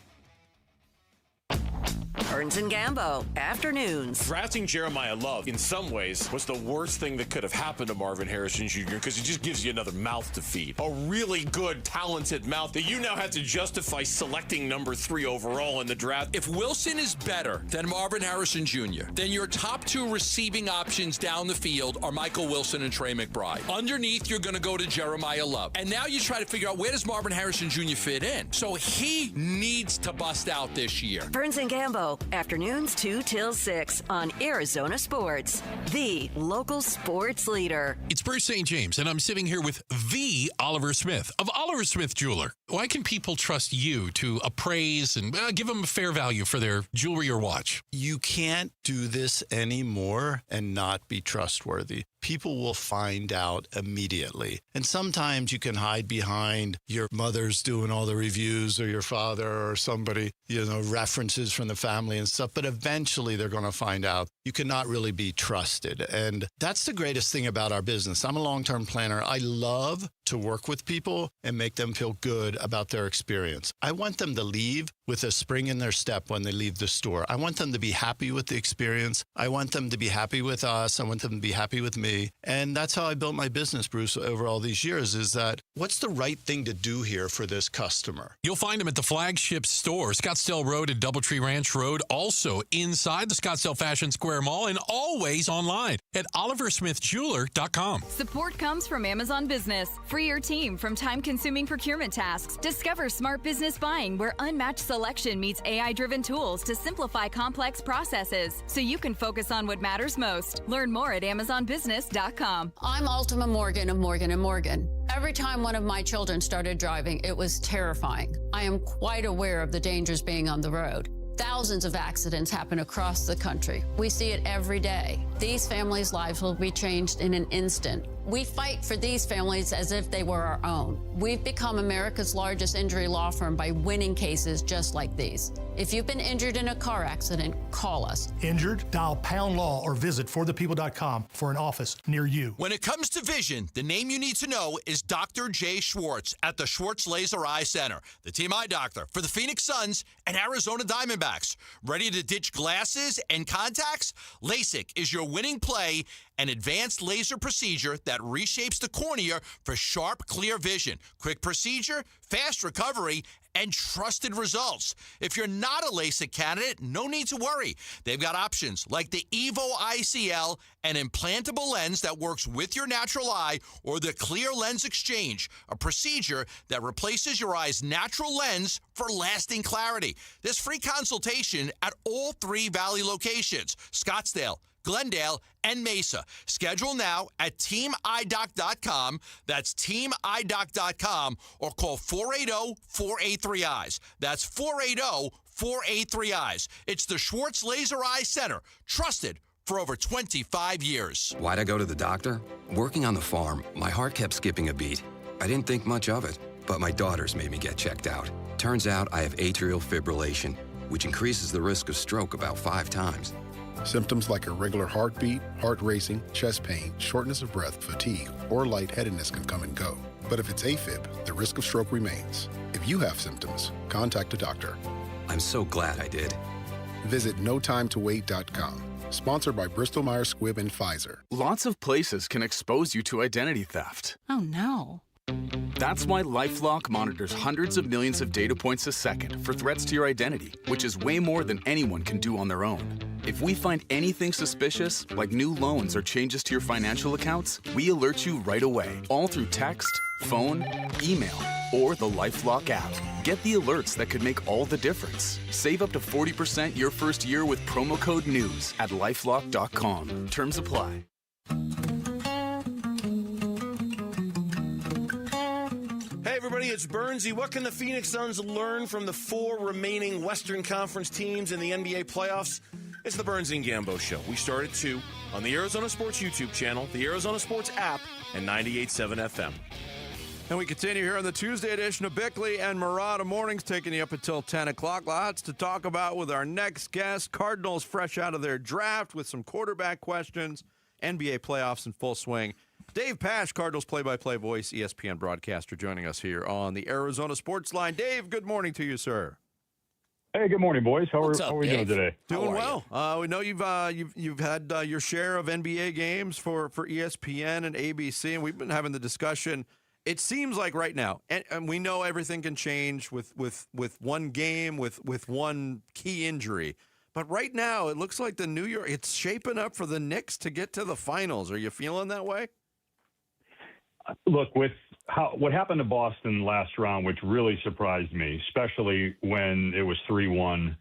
Burns and Gambo, afternoons. Drafting Jeremiah Love, in some ways, was the worst thing that could have happened to Marvin Harrison Jr. because it just gives you another mouth to feed. A really good, talented mouth that you now have to justify selecting number 3 overall in the draft. If Wilson is better than Marvin Harrison Jr., then your top 2 receiving options down the field are Michael Wilson and Trey McBride. Underneath, you're going to go to Jeremiah Love. And now you try to figure out, where does Marvin Harrison Jr. fit in? So he needs to bust out this year. Burns and Gambo, afternoons 2 till 6 on Arizona Sports, the local sports leader. It's Bruce St. James, and I'm sitting here with the Oliver Smith of Oliver Smith Jeweler. Why can people trust you to appraise and give them a fair value for their jewelry or watch? You can't do this anymore and not be trustworthy. People will find out immediately. And sometimes you can hide behind your mother's doing all the reviews or your father or somebody, references from the family and stuff. But eventually they're going to find out you cannot really be trusted. And that's the greatest thing about our business. I'm a long-term planner. I love to work with people and make them feel good about their experience. I want them to leave with a spring in their step when they leave the store. I want them to be happy with the experience. I want them to be happy with us. I want them to be happy with me. And that's how I built my business, Bruce, over all these years, is that what's the right thing to do here for this customer? You'll find them at the flagship store, Scottsdale Road and Doubletree Ranch Road, also inside the Scottsdale Fashion Square Mall, and always online at oliversmithjeweler.com. Support comes from Amazon Business. Free your team from time-consuming procurement tasks. Discover smart business buying where unmatched selection meets AI-driven tools to simplify complex processes so you can focus on what matters most. Learn more at amazonbusiness.com. I'm Ultima Morgan of Morgan & Morgan. Every time one of my children started driving, it was terrifying. I am quite aware of the dangers being on the road. Thousands of accidents happen across the country. We see it every day. These families' lives will be changed in an instant. We fight for these families as if they were our own. We've become America's largest injury law firm by winning cases just like these. If you've been injured in a car accident, call us. Injured? Dial Pound Law or visit forthepeople.com for an office near you. When it comes to vision, the name you need to know is Dr. Jay Schwartz at the Schwartz Laser Eye Center, the team eye doctor for the Phoenix Suns and Arizona Diamondbacks. Ready to ditch glasses and contacts? LASIK is your winning play, an advanced laser procedure that reshapes the cornea for sharp, clear vision. Quick procedure, fast recovery, and trusted results. If you're not a LASIK candidate, no need to worry. They've got options like the Evo ICL, an implantable lens that works with your natural eye, or the Clear Lens Exchange, a procedure that replaces your eye's natural lens for lasting clarity. There's free consultation at all 3 Valley locations, Scottsdale, Glendale, and Mesa. Schedule now at teamidoc.com. That's teamidoc.com, or call 480-483-EYES. That's 480-483-EYES. It's the Schwartz Laser Eye Center, trusted for over 25 years. Why'd I go to the doctor? Working on the farm, my heart kept skipping a beat. I didn't think much of it, but my daughters made me get checked out. Turns out I have atrial fibrillation, which increases the risk of stroke about 5 times. Symptoms like irregular heartbeat, heart racing, chest pain, shortness of breath, fatigue, or lightheadedness can come and go. But if it's AFib, the risk of stroke remains. If you have symptoms, contact a doctor. I'm so glad I did. Visit notimetowait.com. Sponsored by Bristol Myers Squibb and Pfizer. Lots of places can expose you to identity theft. Oh, no. That's why LifeLock monitors hundreds of millions of data points a second for threats to your identity, which is way more than anyone can do on their own. If we find anything suspicious, like new loans or changes to your financial accounts, we alert you right away, all through text, phone, email, or the LifeLock app. Get the alerts that could make all the difference. Save up to 40% your first year with promo code NEWS at LifeLock.com. Terms apply. Hey, everybody, it's Bernsey. What can the Phoenix Suns learn from the 4 remaining Western Conference teams in the NBA playoffs? It's the Bernsey and Gambo Show. We start at 2 on the Arizona Sports YouTube channel, the Arizona Sports app, and 98.7 FM. And we continue here on the Tuesday edition of Bickley and Murata Mornings, taking you up until 10 o'clock. Lots to talk about with our next guest. Cardinals fresh out of their draft with some quarterback questions. NBA playoffs in full swing. Dave Pasch, Cardinals play-by-play voice, ESPN broadcaster, joining us here on the Arizona Sports Line. Dave, good morning to you, sir. Hey, good morning, boys. How are we doing today? Doing well. We know you've had your share of NBA games for ESPN and ABC, and we've been having the discussion. It seems like right now, and we know everything can change with one game, with one key injury. But right now, it looks like it's shaping up for the Knicks to get to the finals. Are you feeling that way? Look, with what happened to Boston last round, which really surprised me, especially when it was 3-1,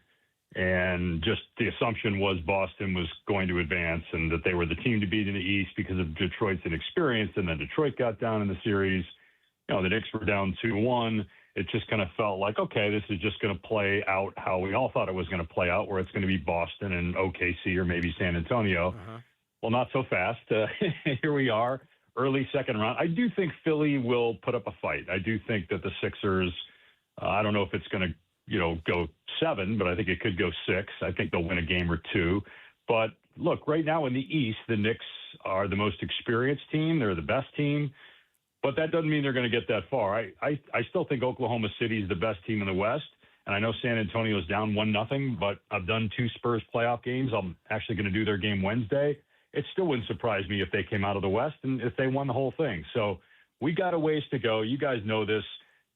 and just the assumption was Boston was going to advance and that they were the team to beat in the East because of Detroit's inexperience, and then Detroit got down in the series. You know, the Knicks were down 2-1. It just kind of felt like, okay, this is just going to play out how we all thought it was going to play out, where it's going to be Boston and OKC or maybe San Antonio. Well, not so fast. Here we are, early second round. I do think Philly will put up a fight. I do think that the Sixers, I don't know if it's going to, go 7, but I think it could go 6. I think they'll win a game or 2. But look, right now in the East, the Knicks are the most experienced team. They're the best team. But that doesn't mean they're going to get that far. I still think Oklahoma City is the best team in the West. And I know San Antonio's down 1-0, but I've done 2 Spurs playoff games. I'm actually going to do their game Wednesday. It still wouldn't surprise me if they came out of the West and if they won the whole thing. So we got a ways to go. You guys know this.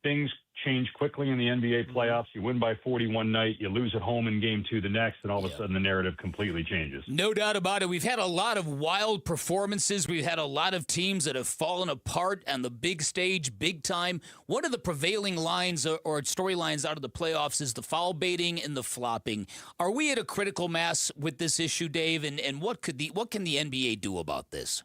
Things change quickly in the NBA playoffs. You win by 40 one night, you lose at home in game 2 the next, and all of a sudden the narrative completely changes. No doubt about it. We've had a lot of wild performances. We've had a lot of teams that have fallen apart on the big stage, big time. One of the prevailing lines or storylines out of the playoffs is the foul baiting and the flopping. Are we at a critical mass with this issue, Dave? And what can the NBA do about this?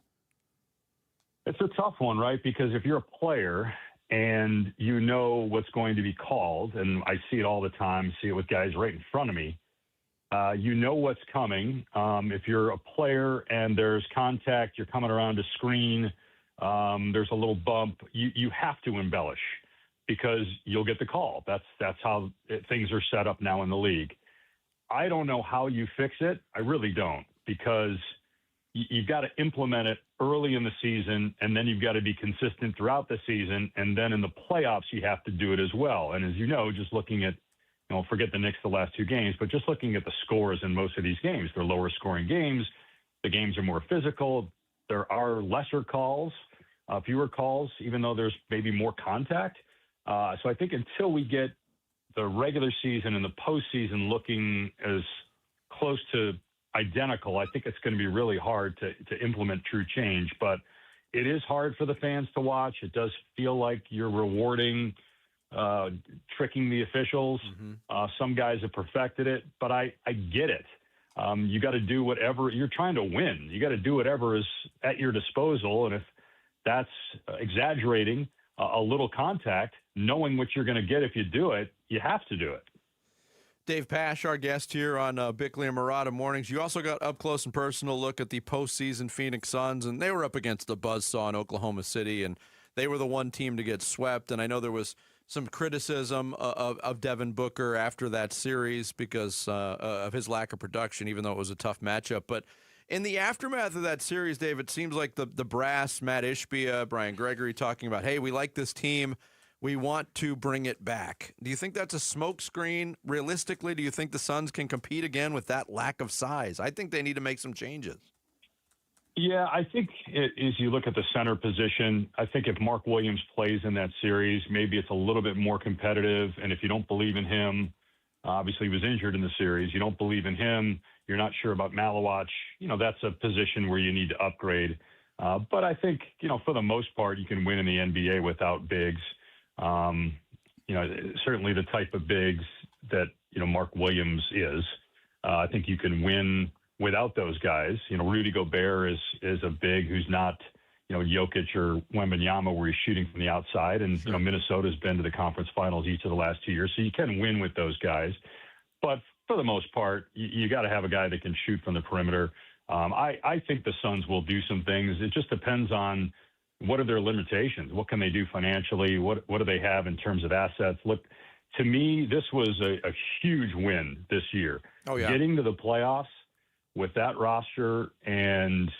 It's a tough one, right? Because if you're a player and you know what's going to be called, and I see it all the time, see it with guys right in front of me, you know what's coming. If you're a player and there's contact, you're coming around a screen, there's a little bump, you have to embellish because you'll get the call. That's how things are set up now in the league. I don't know how you fix it. I really don't, because you've got to implement it early in the season, and then you've got to be consistent throughout the season, and then in the playoffs you have to do it as well. And as you know, just looking at, forget the Knicks the last 2 games, but just looking at the scores in most of these games, they're lower scoring games. The games are more physical. There are lesser calls, fewer calls, even though there's maybe more contact. So I think until we get the regular season and the postseason looking as close to identical, I think it's going to be really hard to implement true change. But it is hard for the fans to watch. It does feel like you're rewarding tricking the officials. Some guys have perfected it, but I get it. You got to do whatever. You're trying to win. You got to do whatever is at your disposal. And if that's exaggerating a little contact, knowing what you're going to get if you do it, you have to do it. Dave Pasch, our guest here on Bickley and Murata Mornings. You also got up close and personal look at the postseason Phoenix Suns, and they were up against the buzzsaw in Oklahoma City, and they were the one team to get swept. And I know there was some criticism of Devin Booker after that series because of his lack of production, even though it was a tough matchup. But in the aftermath of that series, Dave, it seems like the brass, Matt Ishbia, Brian Gregory talking about, hey, we like this team. We want to bring it back. Do you think that's a smokescreen? Realistically, do you think the Suns can compete again with that lack of size? I think they need to make some changes. Yeah, I think as you look at the center position, I think if Mark Williams plays in that series, maybe it's a little bit more competitive. And if you don't believe in him, obviously he was injured in the series, you don't believe in him, you're not sure about Malawach, that's a position where you need to upgrade. But I think, for the most part, you can win in the NBA without bigs. Certainly the type of bigs that, Mark Williams is. I think you can win without those guys. Rudy Gobert is a big who's not, Jokic or Wembanyama where he's shooting from the outside. And, Minnesota's been to the conference finals each of the last 2 years. So you can win with those guys. But for the most part, you got to have a guy that can shoot from the perimeter. I think the Suns will do some things. It just depends on what are their limitations? What can they do financially? What do they have in terms of assets? Look, to me, this was a huge win this year. Oh, yeah. Getting to the playoffs with that roster and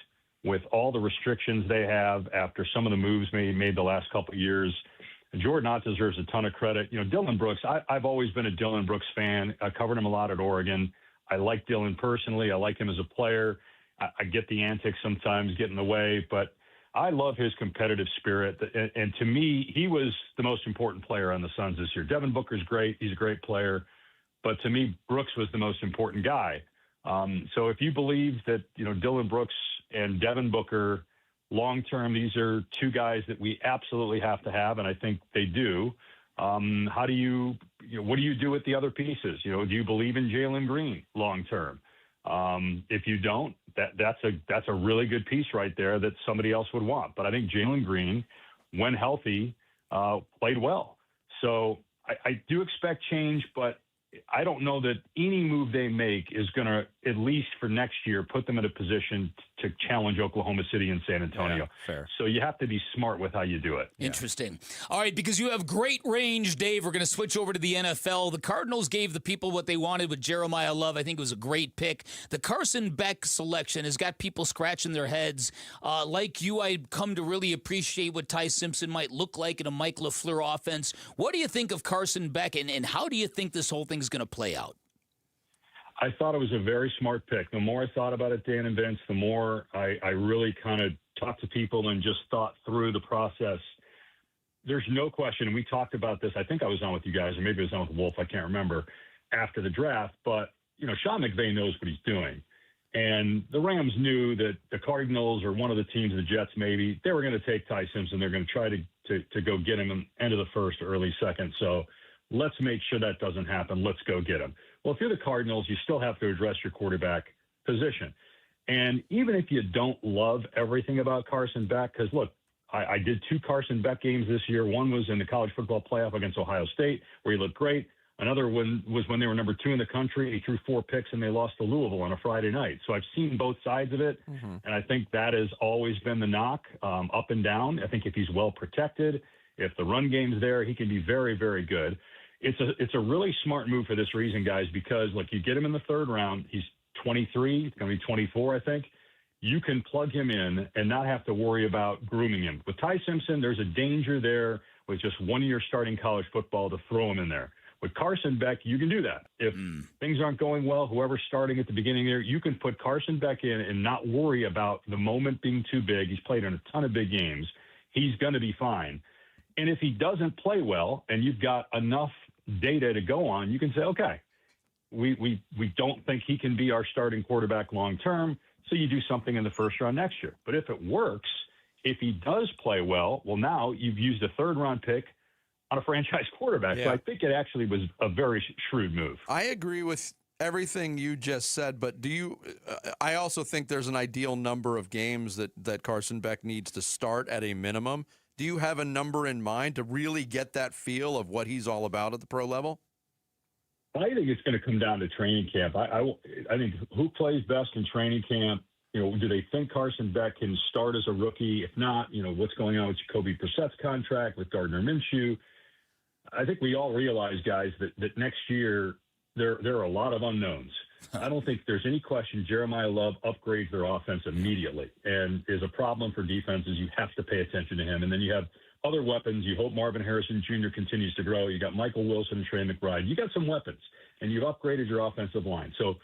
with all the restrictions they have after some of the moves made the last couple of years, Jordan Ott deserves a ton of credit. Dylan Brooks, I've always been a Dylan Brooks fan. I covered him a lot at Oregon. I like Dylan personally. I like him as a player. I get the antics sometimes get in the way, but I love his competitive spirit. And to me, he was the most important player on the Suns this year. Devin Booker's great. He's a great player. But to me, Brooks was the most important guy. So if you believe that, Dylan Brooks and Devin Booker, long-term, these are 2 guys that we absolutely have to have, and I think they do. What do you do with the other pieces? Do you believe in Jalen Green long-term? If you don't, that's a really good piece right there that somebody else would want. But I think Jalen Green, when healthy, played well. So I do expect change, but I don't know that any move they make is going to, at least for next year, put them in a position to challenge Oklahoma City and San Antonio. Yeah, fair. So you have to be smart with how you do it. Interesting. All right, because you have great range, Dave, we're going to switch over to the NFL. The Cardinals gave the people what they wanted with Jeremiah Love. I think it was a great pick. The Carson Beck selection has got people scratching their heads. Like you, I'd come to really appreciate what Ty Simpson might look like in a Mike LaFleur offense. What do you think of Carson Beck, and how do you think this whole thing's going to play out? I thought it was a very smart pick. The more I thought about it, Dan and Vince, the more I really kind of talked to people and just thought through the process. There's no question, and we talked about this. I think I was on with you guys, or maybe I was on with Wolf. I can't remember, after the draft. But, Sean McVay knows what he's doing. And the Rams knew that the Cardinals or one of the teams, the Jets maybe, they were going to take Ty Simpson. They're going to try to go get him in end of the first or early second. So let's make sure that doesn't happen. Let's go get him. Well, if you're the Cardinals, you still have to address your quarterback position. And even if you don't love everything about Carson Beck, because, look, I did 2 Carson Beck games this year. One was in the college football playoff against Ohio State, where he looked great. Another one was when they were number 2 in the country. He threw 4 picks, and they lost to Louisville on a Friday night. So I've seen both sides of it, and I think that has always been the knock, up and down. I think if he's well protected, if the run game's there, he can be very, very good. It's a really smart move for this reason, guys, because, look, you get him in the 3rd round. He's 23. He's going to be 24, I think. You can plug him in and not have to worry about grooming him. With Ty Simpson, there's a danger there with just 1 year starting college football to throw him in there. With Carson Beck, you can do that. If things aren't going well, whoever's starting at the beginning there, you can put Carson Beck in and not worry about the moment being too big. He's played in a ton of big games. He's going to be fine. And if he doesn't play well and you've got enough data to go on, you can say, okay, we don't think he can be our starting quarterback long term, so you do something in the 1st round next year. But if it works, if he does play well, now you've used a 3rd round pick on a franchise quarterback. Yeah. So I think it actually was a very shrewd move. I agree with everything you just said, but I also think there's an ideal number of games that Carson Beck needs to start at a minimum. Do you have a number in mind to really get that feel of what he's all about at the pro level? I think it's going to come down to training camp. I think who plays best in training camp, do they think Carson Beck can start as a rookie? If not, what's going on with Jacoby Brissett's contract, with Gardner Minshew? I think we all realize, guys, that next year there are a lot of unknowns. I don't think there's any question Jeremiah Love upgrades their offense immediately and is a problem for defenses. You have to pay attention to him. And then you have other weapons. You hope Marvin Harrison Jr. continues to grow. You got Michael Wilson and Trey McBride. You got some weapons, and you've upgraded your offensive line. So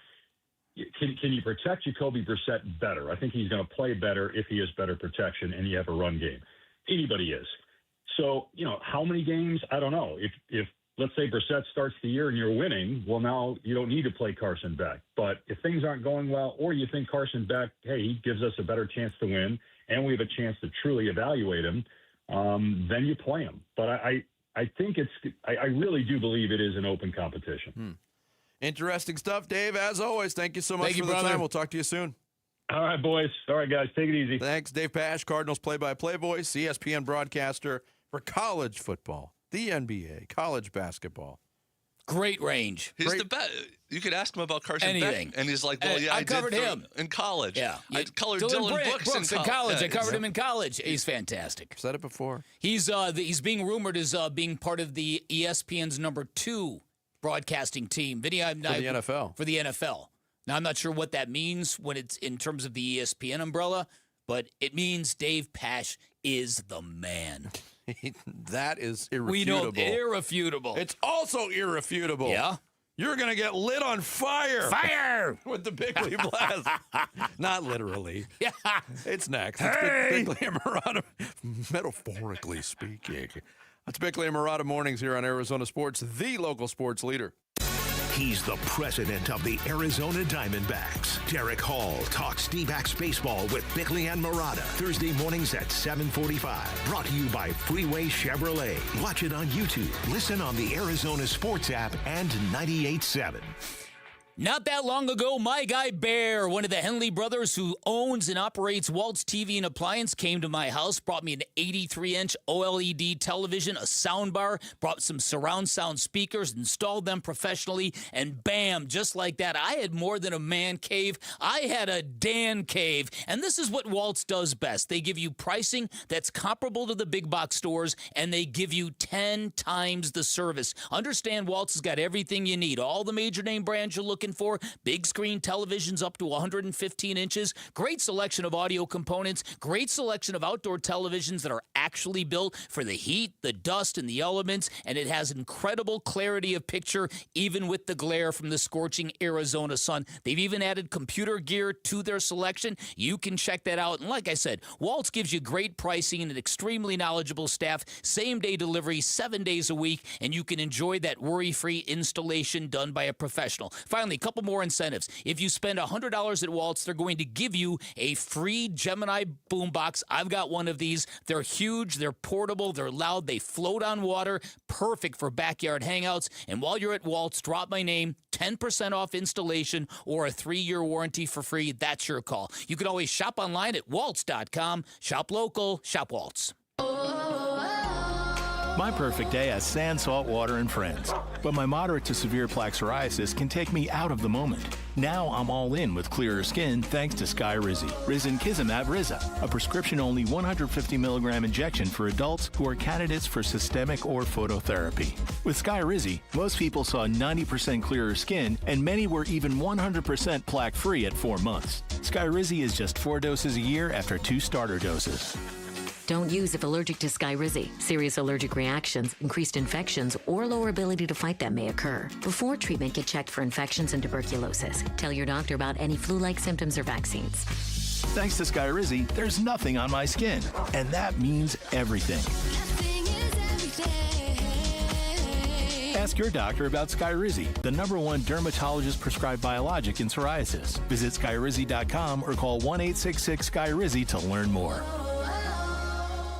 can you protect Jacoby Brissett better? I think he's going to play better if he has better protection and you have a run game. Anybody is. So, how many games? I don't know. If let's say Brissett starts the year and you're winning, well, now you don't need to play Carson Beck. But if things aren't going well, or you think Carson Beck, hey, he gives us a better chance to win, and we have a chance to truly evaluate him, then you play him. But I think I really do believe it is an open competition. Interesting stuff, Dave. As always, thank you so much for the time. We'll talk to you soon. All right, boys. All right, guys. Take it easy. Thanks, Dave Pasch, Cardinals play-by-play voice, ESPN broadcaster for college football, the NBA, college basketball. Great range. He's the best. You could ask him about Carson Beck, and he's like, well, yeah, I covered did him in college. Yeah. I colored Dylan Brooks in college. I covered him in college. He's fantastic. I've said it before. He's being rumored as being part of the ESPN's number 2 broadcasting team. For the NFL. For the NFL. Now, I'm not sure what that means when it's in terms of the ESPN umbrella, but it means Dave Pasch is the man. That is irrefutable. We know irrefutable. It's also irrefutable. Yeah? You're going to get lit on fire. Fire! With the Bickley Blast. Not literally. Yeah. It's next. Hey! It's Bickley and Marotta, metaphorically speaking. It's Bickley and Marotta Mornings here on Arizona Sports, the local sports leader. He's the president of the Arizona Diamondbacks. Derek Hall talks D-backs baseball with Bickley and Marotta. Thursday mornings at 7:45. Brought to you by Freeway Chevrolet. Watch it on YouTube. Listen on the Arizona Sports app and 98.7. Not that long ago, my guy Bear, one of the Henley brothers who owns and operates Walt's TV and Appliance, came to my house, brought me an 83-inch OLED television, a soundbar, brought some surround sound speakers, installed them professionally, and bam, just like that, I had more than a man cave. I had a Dan cave. And this is what Walt's does best. They give you pricing that's comparable to the big box stores, and they give you 10 times the service. Understand Walt's has got everything you need. All the major name brands you're looking for, big screen televisions up to 115 inches, great selection of audio components, great selection of outdoor televisions that are actually built for the heat, the dust, and the elements, and it has incredible clarity of picture even with the glare from the scorching Arizona sun. They've even added computer gear to their selection. You can check that out. And like I said, Walt's gives you great pricing and an extremely knowledgeable staff, same-day delivery, 7 days a week, and you can enjoy that worry-free installation done by a professional. Finally, a couple more incentives. If you spend $100 at Walt's, they're going to give you a free Gemini boombox. I've got one of these. They're huge, they're portable, they're loud, they float on water, perfect for backyard hangouts. And while you're at Walt's, drop my name, 10% off installation or a 3-year warranty for free. That's your call. You can always shop online at waltz.com. Shop local, shop Waltz. My perfect day has sand, salt water, and friends. But my moderate to severe plaque psoriasis can take me out of the moment. Now I'm all in with clearer skin thanks to Skyrizi. Risankizumab Riza, a prescription-only 150 milligram injection for adults who are candidates for systemic or phototherapy. With Skyrizi, most people saw 90% clearer skin, and many were even 100% plaque-free at 4 months. Skyrizi is just 4 doses a year after 2 starter doses. Don't use if allergic to Skyrizi. Serious allergic reactions, increased infections, or lower ability to fight them may occur. Before treatment, get checked for infections and tuberculosis. Tell your doctor about any flu-like symptoms or vaccines. Thanks to Skyrizi, there's nothing on my skin, and that means everything. Ask your doctor about Skyrizi, the #1 dermatologist-prescribed biologic in psoriasis. Visit Skyrizi.com or call 1-866-SKYRIZI to learn more.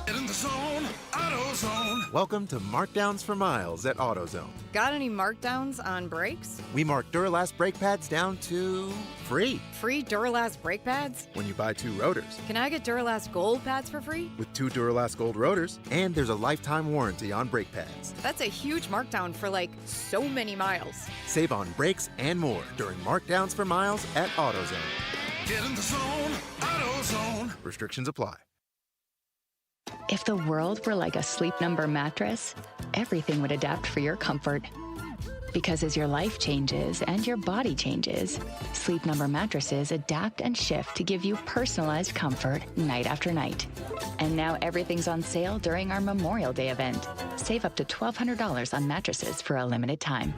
Get in the zone, AutoZone. Welcome to Markdowns for Miles at AutoZone. Got any markdowns on brakes? We mark Duralast brake pads down to free. Free Duralast brake pads? When you buy 2 rotors. Can I get Duralast Gold pads for free? With 2 Duralast Gold rotors, and there's a lifetime warranty on brake pads. That's a huge markdown for like so many miles. Save on brakes and more during Markdowns for Miles at AutoZone. Get in the zone, AutoZone. Restrictions apply. If the world were like a Sleep Number mattress, everything would adapt for your comfort. Because as your life changes and your body changes, Sleep Number mattresses adapt and shift to give you personalized comfort night after night. And now everything's on sale during our Memorial Day event. Save up to $1,200 on mattresses for a limited time.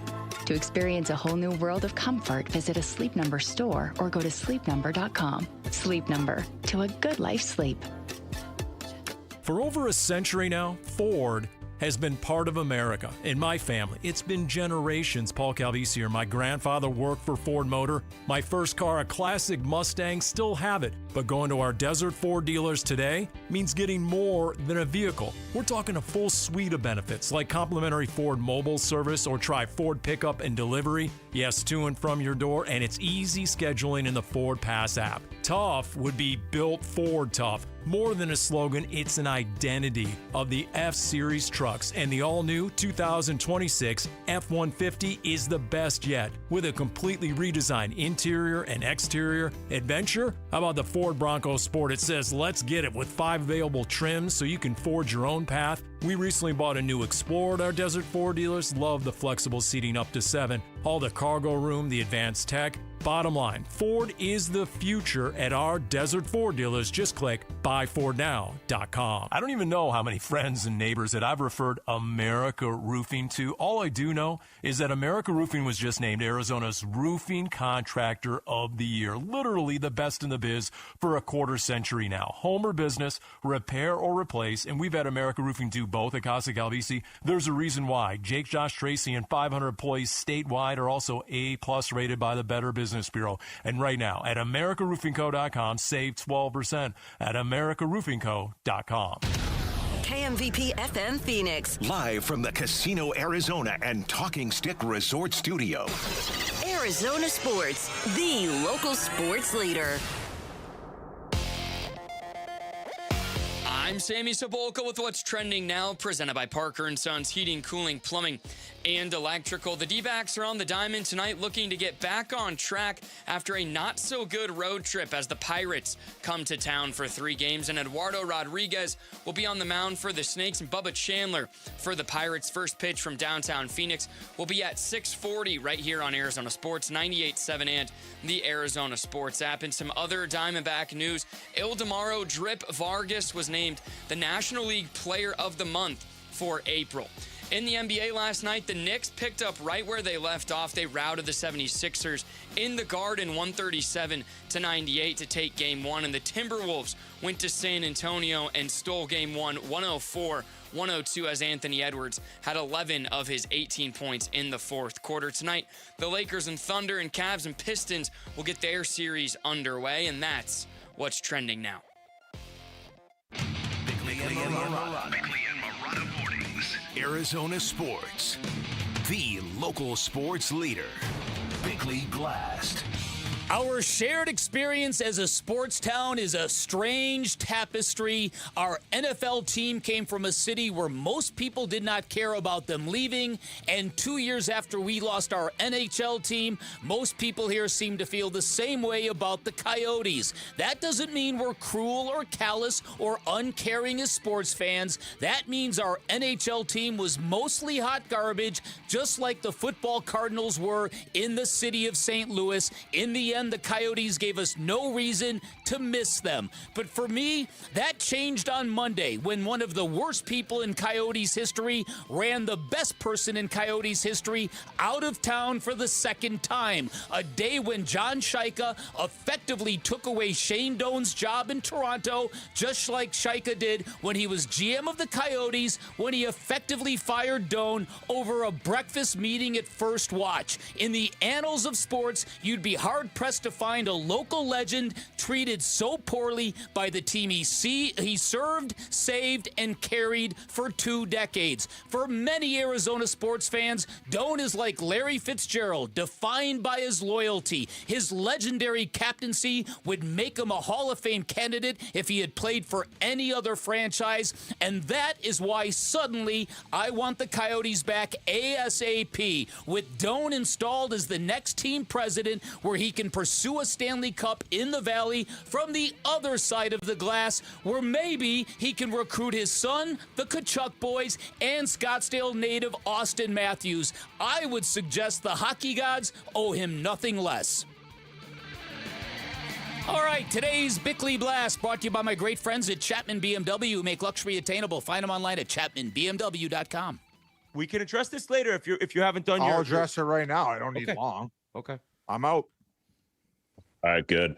To experience a whole new world of comfort, visit a Sleep Number store or go to sleepnumber.com. Sleep Number, to a good life's sleep. For over a century now, Ford has been part of America. In my family, it's been generations. Paul Calvisi here. My grandfather worked for Ford Motor. My first car, a classic Mustang, still have it. But going to our Desert Ford dealers today means getting more than a vehicle. We're talking a full suite of benefits like complimentary Ford mobile service or try Ford pickup and delivery. Yes, to and from your door, and it's easy scheduling in the Ford Pass app. Tough would be built Ford tough. More than a slogan, it's an identity of the F-Series trucks, and the all-new 2026 F-150 is the best yet. With a completely redesigned interior and exterior adventure, how about the Ford Bronco Sport? It says, let's get it, with 5 available trims so you can forge your own path. We recently bought a new Explorer at our Desert Ford dealers. Love the flexible seating up to 7. All the cargo room, the advanced tech. Bottom line, Ford is the future at our Desert Ford dealers. Just click buyfordnow.com. I don't even know how many friends and neighbors that I've referred America Roofing to. All I do know is that America Roofing was just named Arizona's Roofing Contractor of the Year. Literally the best in the biz for a quarter century now. Home or business, repair or replace, and we've had America Roofing do both at Casa Calvisi. There's a reason why. Jake, Josh, Tracy, and 500 employees statewide are also A+ rated by the Better Business Bureau. And right now at AmericaRoofingCo.com, save 12% at AmericaRoofingCo.com. KMVP FM Phoenix. Live from the Casino Arizona and Talking Stick Resort Studio. Arizona Sports, the local sports leader. I'm Sammy Sabolka with what's trending now, presented by Parker & Sons Heating, Cooling, Plumbing, and Electrical. The D-backs are on the diamond tonight looking to get back on track after a not-so-good road trip as the Pirates come to town for 3 games. And Eduardo Rodriguez will be on the mound for the Snakes, and Bubba Chandler for the Pirates. First pitch from downtown Phoenix will be at 6:40 right here on Arizona Sports, 98.7 and the Arizona Sports app. And some other Diamondback news, Ildemaro Drip Vargas was named the National League Player of the Month for April. In the NBA last night, the Knicks picked up right where they left off. They routed the 76ers in the Garden 137-98 to take Game 1. And the Timberwolves went to San Antonio and stole Game 1 104-102 as Anthony Edwards had 11 of his 18 points in the fourth quarter. Tonight, the Lakers and Thunder and Cavs and Pistons will get their series underway. And that's what's trending now. Bickley and Marotta Mornings. Arizona Sports. The local sports leader. Bickley Blast. Our shared experience as a sports town is a strange tapestry. Our NFL team came from a city where most people did not care about them leaving, and 2 years after we lost our NHL team, most people here seem to feel the same way about the Coyotes. That doesn't mean we're cruel or callous or uncaring as sports fans. That means our NHL team was mostly hot garbage, just like the football Cardinals were in the city of St. Louis. In the end, the Coyotes gave us no reason to miss them. But for me, that changed on Monday when one of the worst people in Coyotes history ran the best person in Coyotes history out of town for the second time. A day when John Shika effectively took away Shane Doan's job in Toronto, just like Shika did when he was GM of the Coyotes, when he effectively fired Doan over a breakfast meeting at First Watch. In the annals of sports, you'd be hard-pressed to find a local legend treated so poorly by the team he served, saved, and carried for 2 decades. For many Arizona sports fans, Doan is like Larry Fitzgerald, defined by his loyalty. His legendary captaincy would make him a Hall of Fame candidate if he had played for any other franchise, and that is why suddenly I want the Coyotes back ASAP, with Doan installed as the next team president, where he can pursue a Stanley Cup in the Valley from the other side of the glass, where maybe he can recruit his son, the Kachuk boys, and Scottsdale native Austin Matthews. I would suggest the hockey gods owe him nothing less. All right, today's Bickley Blast brought to you by my great friends at Chapman BMW, who make luxury attainable. Find them online at chapmanbmw.com. We can address this later if you haven't done I'll address it right now. I don't need Okay. long. Okay. I'm out. All right, good.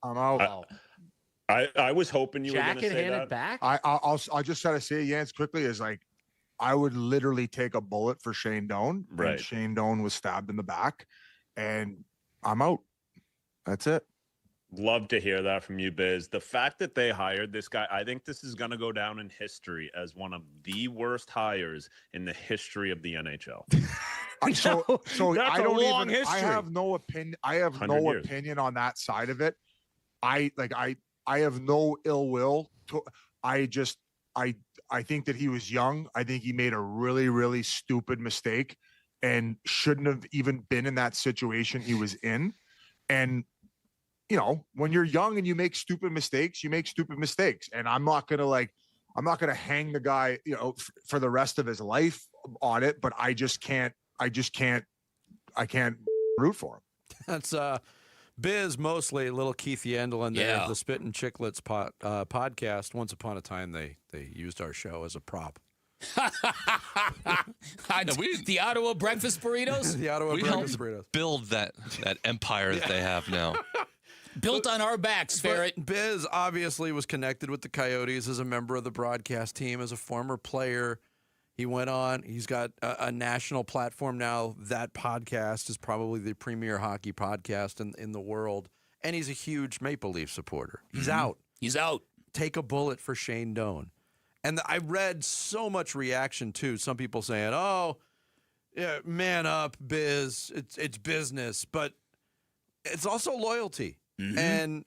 I'm out. I was hoping you were going to say that. back. I'll just try to say it, Jens, quickly. Is like, I would literally take a bullet for Shane Doan. Right. And Shane Doan was stabbed in the back, and I'm out. That's it. Love to hear that from you, Biz. The fact that they hired this guy, I think this is going to go down in history as one of the worst hires in the history of the NHL. So That's I a don't long even. history. I have no opinion. I have 100 no years. opinion on that side of it. I have no ill will. I think that he was young. I think he made a really, really stupid mistake and shouldn't have even been in that situation he was in. And you know, when you're young and you make stupid mistakes, you make stupid mistakes. And I'm not gonna hang the guy, you know, for the rest of his life on it. But I can't root for him. That's Biz, mostly little Keith Yandel and Yeah. the Spit and Chicklets podcast. Once upon a time, they used our show as a prop. The Ottawa breakfast burritos? The Ottawa We breakfast helped burritos. build that empire that they have now. Built on our backs, Ferret. But Biz obviously was connected with the Coyotes as a member of the broadcast team, as a former player. He went on. He's got a national platform now. That podcast is probably the premier hockey podcast in the world. And he's a huge Maple Leaf supporter. He's out. He's out. Take a bullet for Shane Doan. And I read so much reaction, too. Some people saying, oh, Yeah, man up, Biz. It's business, but it's also loyalty. Mm-hmm. And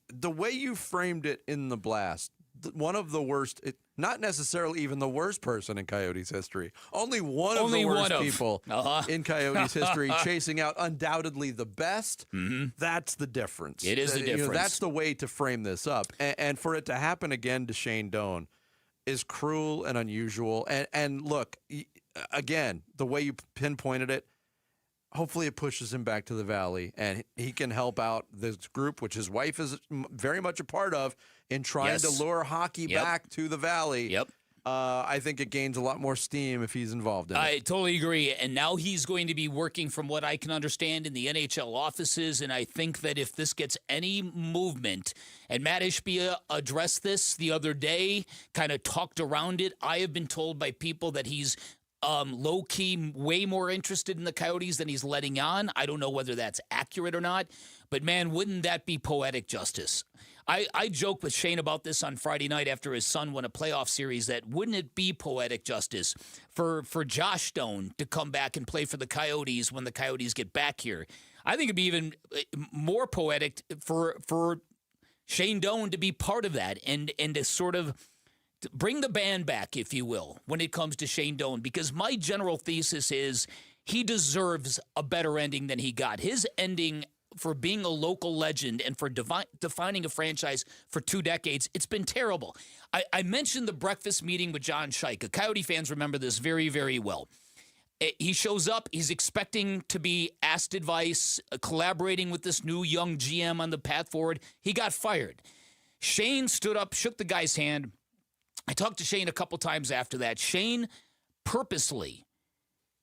the way you framed it in the blast, one of the worst, not necessarily even the worst person in Coyotes history, only one of the worst people in Coyotes history, chasing out undoubtedly the best. Mm-hmm. That's the difference. It is the difference. That's the way to frame this up. And for it to happen again to Shane Doan is cruel and unusual. And look, again, the way you pinpointed it, hopefully it pushes him back to the Valley and he can help out this group, which his wife is very much a part of, in trying to lure hockey back to the Valley. Yep. I think it gains a lot more steam if he's involved in it. I totally agree. And now he's going to be working, from what I can understand, in the NHL offices. And I think that if this gets any movement, and Matt Ishbia addressed this the other day, kind of talked around it. I have been told by people that he's low-key way more interested in the Coyotes than he's letting on. I don't know whether that's accurate or not. But, man, wouldn't that be poetic justice? I joked with Shane about this on Friday night after his son won a playoff series, that wouldn't it be poetic justice for Josh Doan to come back and play for the Coyotes when the Coyotes get back here? I think it'd be even more poetic for Shane Doan to be part of that and to sort of bring the band back, if you will, when it comes to Shane Doan, because my general thesis is he deserves a better ending than he got. His ending for being a local legend and for defining a franchise for 2 decades, it's been terrible. I mentioned the breakfast meeting with John Scheika. Coyote fans remember this very, very well. He shows up. He's expecting to be asked advice, collaborating with this new young GM on the path forward. He got fired. Shane stood up, shook the guy's hand. I talked to Shane a couple times after that. Shane purposely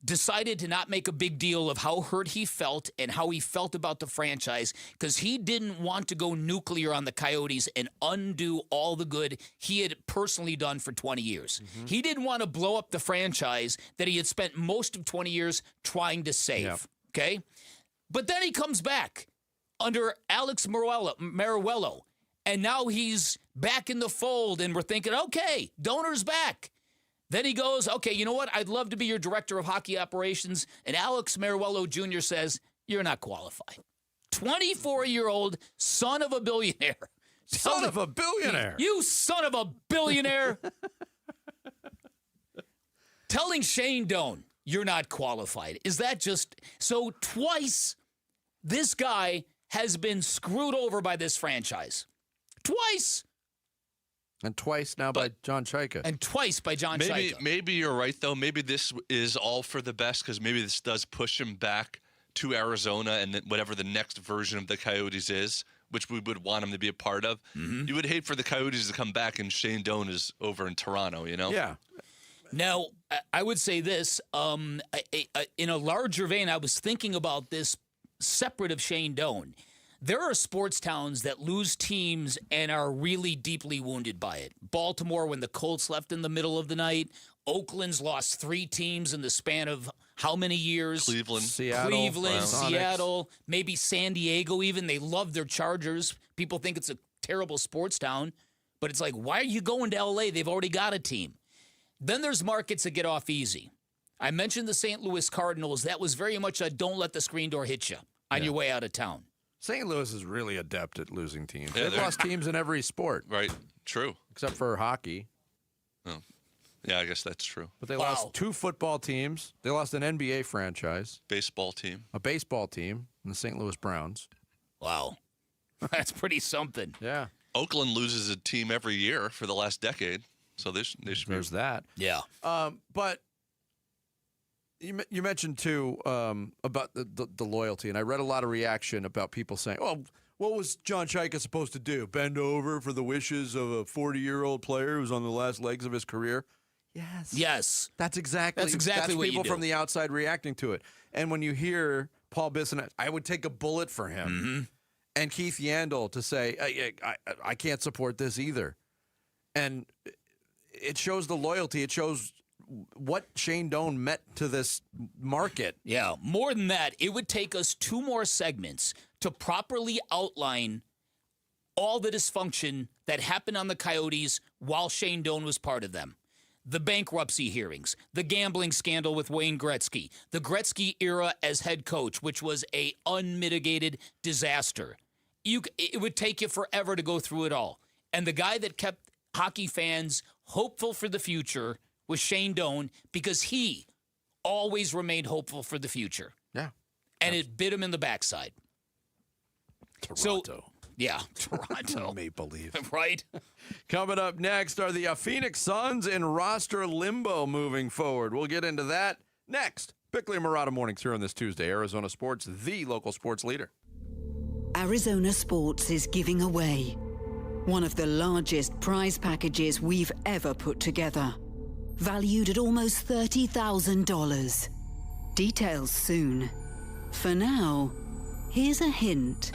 decided to not make a big deal of how hurt he felt and how he felt about the franchise, because he didn't want to go nuclear on the Coyotes and undo all the good he had personally done for 20 years. Mm-hmm. He didn't want to blow up the franchise that he had spent most of 20 years trying to save. Okay? But then he comes back under Alex Maruello, and now he's back in the fold, and we're thinking, okay, Donor's back. Then he goes, okay, you know what? I'd love to be your director of hockey operations. And Alex Maruello Jr. says, you're not qualified. 24-year-old son of a billionaire. Son of a billionaire. You son of a billionaire. Telling Shane Doan, you're not qualified. Is that just... So twice this guy has been screwed over by this franchise. Twice. And twice now by John Scheika. And twice by John Scheika. Maybe you're right, though. Maybe this is all for the best, because maybe this does push him back to Arizona and then whatever the next version of the Coyotes is, which we would want him to be a part of. Mm-hmm. You would hate for the Coyotes to come back and Shane Doan is over in Toronto, you know? Yeah. Now, I would say this. In a larger vein, I was thinking about this separate of Shane Doan. There are sports towns that lose teams and are really deeply wounded by it. Baltimore, when the Colts left in the middle of the night. Oakland's lost 3 teams in the span of how many years? Seattle, maybe San Diego even. They love their Chargers. People think it's a terrible sports town. But it's like, why are you going to L.A.? They've already got a team. Then there's markets that get off easy. I mentioned the St. Louis Cardinals. That was very much a don't let the screen door hit you on your way out of town. St. Louis is really adept at losing teams. They've lost teams in every sport. Right. True. Except for hockey. Oh. Yeah, I guess that's true. But they lost 2 football teams. They lost an NBA franchise. Baseball team. A baseball team. And the St. Louis Browns. Wow. That's pretty something. Yeah. Oakland loses a team every year for the last decade. So they should There's that. Yeah. But you mentioned, too, about the loyalty, and I read a lot of reaction about people saying, oh, what was John Scheika supposed to do? Bend over for the wishes of a 40-year-old player who's on the last legs of his career? Yes. That's exactly what people you do. from the outside reacting to it. And when you hear Paul Bissonnette, I would take a bullet for him. Mm-hmm. And Keith Yandel to say, I can't support this either. And it shows the loyalty. It shows what Shane Doan meant to this market. Yeah, more than that, it would take us 2 more segments to properly outline all the dysfunction that happened on the Coyotes while Shane Doan was part of them. the bankruptcy hearings, the gambling scandal with Wayne Gretzky, the Gretzky era as head coach, which was a unmitigated disaster. It would take you forever to go through it all. And the guy that kept hockey fans hopeful for the future was Shane Doan, because he always remained hopeful for the future. Yeah. And it bit him in the backside. Toronto. Yeah, Toronto. Maple Leaf. Right? Coming up next are the Phoenix Suns in roster limbo moving forward. We'll get into that next. Bickley and Murata mornings here on this Tuesday. Arizona Sports, the local sports leader. Arizona Sports is giving away one of the largest prize packages we've ever put together, valued at almost $30,000. Details soon. For now, here's a hint.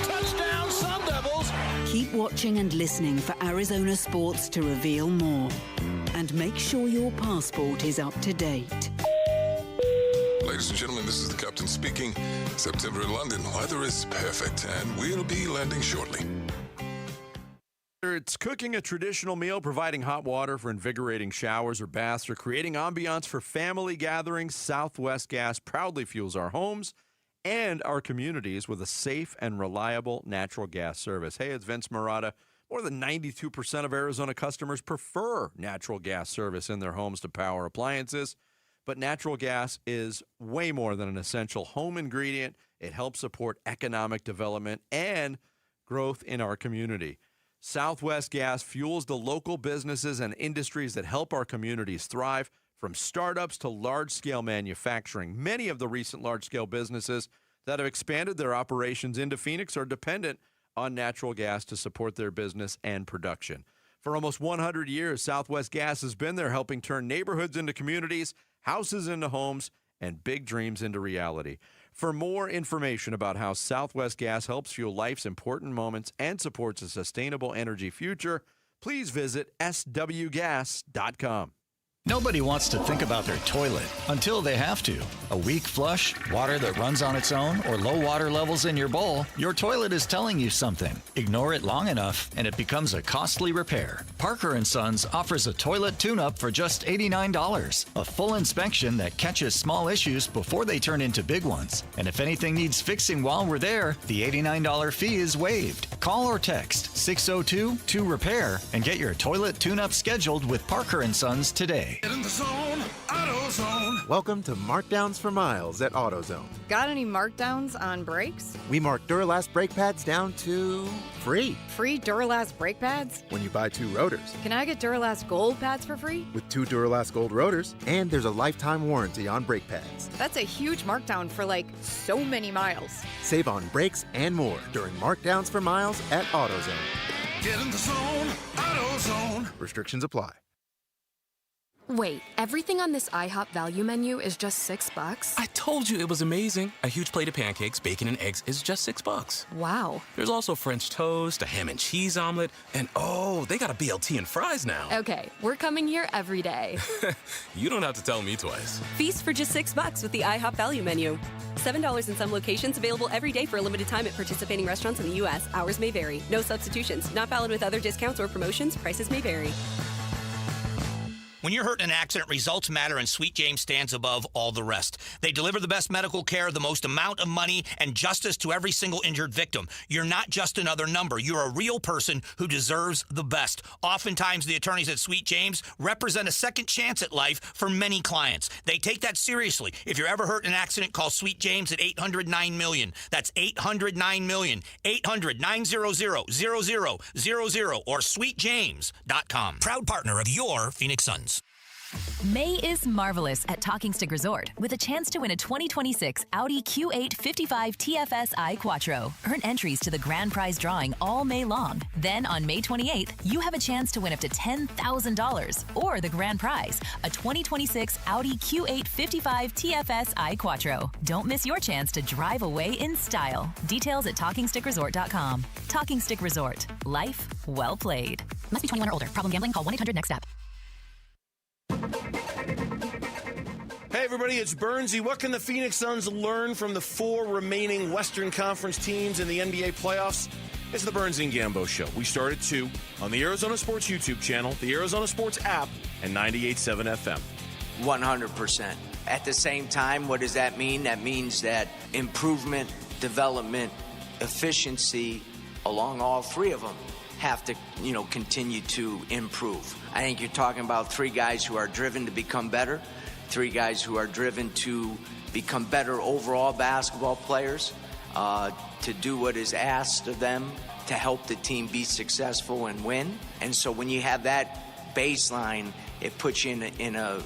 Touchdown, Sun Devils! Keep watching and listening for Arizona Sports to reveal more. And make sure your passport is up to date. Ladies and gentlemen, this is the captain speaking. September in London, weather is perfect, and we'll be landing shortly. Whether it's cooking a traditional meal, providing hot water for invigorating showers or baths, or creating ambiance for family gatherings, Southwest Gas proudly fuels our homes and our communities with a safe and reliable natural gas service. Hey, it's Vince Murata. More than 92% of Arizona customers prefer natural gas service in their homes to power appliances. But natural gas is way more than an essential home ingredient. It helps support economic development and growth in our community. Southwest Gas fuels the local businesses and industries that help our communities thrive, from startups to large-scale manufacturing. Many of the recent large-scale businesses that have expanded their operations into Phoenix are dependent on natural gas to support their business and production. For almost 100 years, Southwest Gas has been there helping turn neighborhoods into communities, houses into homes, and big dreams into reality. For more information about how Southwest Gas helps fuel life's important moments and supports a sustainable energy future, please visit swgas.com. Nobody wants to think about their toilet until they have to. A weak flush, water that runs on its own, or low water levels in your bowl, your toilet is telling you something. Ignore it long enough, and it becomes a costly repair. Parker & Sons offers a toilet tune-up for just $89. A full inspection that catches small issues before they turn into big ones. And if anything needs fixing while we're there, the $89 fee is waived. Call or text 602-2REPAIR and get your toilet tune-up scheduled with Parker & Sons today. Get in the zone, AutoZone. Welcome to Markdowns for Miles at AutoZone. Got any markdowns on brakes? We mark Duralast brake pads down to free. Free Duralast brake pads? When you buy 2 rotors. Can I get Duralast Gold pads for free? With 2 Duralast Gold rotors, and there's a lifetime warranty on brake pads. That's a huge markdown for so many miles. Save on brakes and more during Markdowns for Miles at AutoZone. Get in the zone, AutoZone. Restrictions apply. Wait, everything on this IHOP value menu is just $6? I told you it was amazing. A huge plate of pancakes, bacon, and eggs is just $6. Wow. There's also French toast, a ham and cheese omelet, and they got a BLT and fries now. Okay, we're coming here every day. You don't have to tell me twice. Feast for just $6 with the IHOP value menu. $7 in some locations, available every day for a limited time at participating restaurants in the U.S. Hours may vary. No substitutions. Not valid with other discounts or promotions. Prices may vary. When you're hurt in an accident, results matter, and Sweet James stands above all the rest. They deliver the best medical care, the most amount of money, and justice to every single injured victim. You're not just another number. You're a real person who deserves the best. Oftentimes, the attorneys at Sweet James represent a second chance at life for many clients. They take that seriously. If you're ever hurt in an accident, call Sweet James at 800-9-MILLION. That's 800-9-MILLION. 800-900-0000 or sweetjames.com. Proud partner of your Phoenix Suns. May is marvelous at Talking Stick Resort with a chance to win a 2026 Audi Q8 55 TFSI Quattro. Earn entries to the grand prize drawing all May long. Then on May 28th, you have a chance to win up to $10,000 or the grand prize, a 2026 Audi Q8 55 TFSI Quattro. Don't miss your chance to drive away in style. Details at TalkingStickResort.com. Talking Stick Resort. Life well played. Must be 21 or older. Problem gambling? Call 1-800-NEXT-STEP. Hey everybody, it's Bernsey. What can the Phoenix Suns learn from the 4 remaining Western Conference teams in the NBA playoffs? It's the Burns and Gambo Show. We start at 2 on the Arizona Sports YouTube channel, the Arizona Sports app, and 98.7 FM. 100%. At the same time, what does that mean? That means that improvement, development, efficiency along all three of them have to, continue to improve. I think you're talking about three guys who are driven to become better, three guys who are driven to become better overall basketball players, to do what is asked of them to help the team be successful and win. And so when you have that baseline, it puts you in a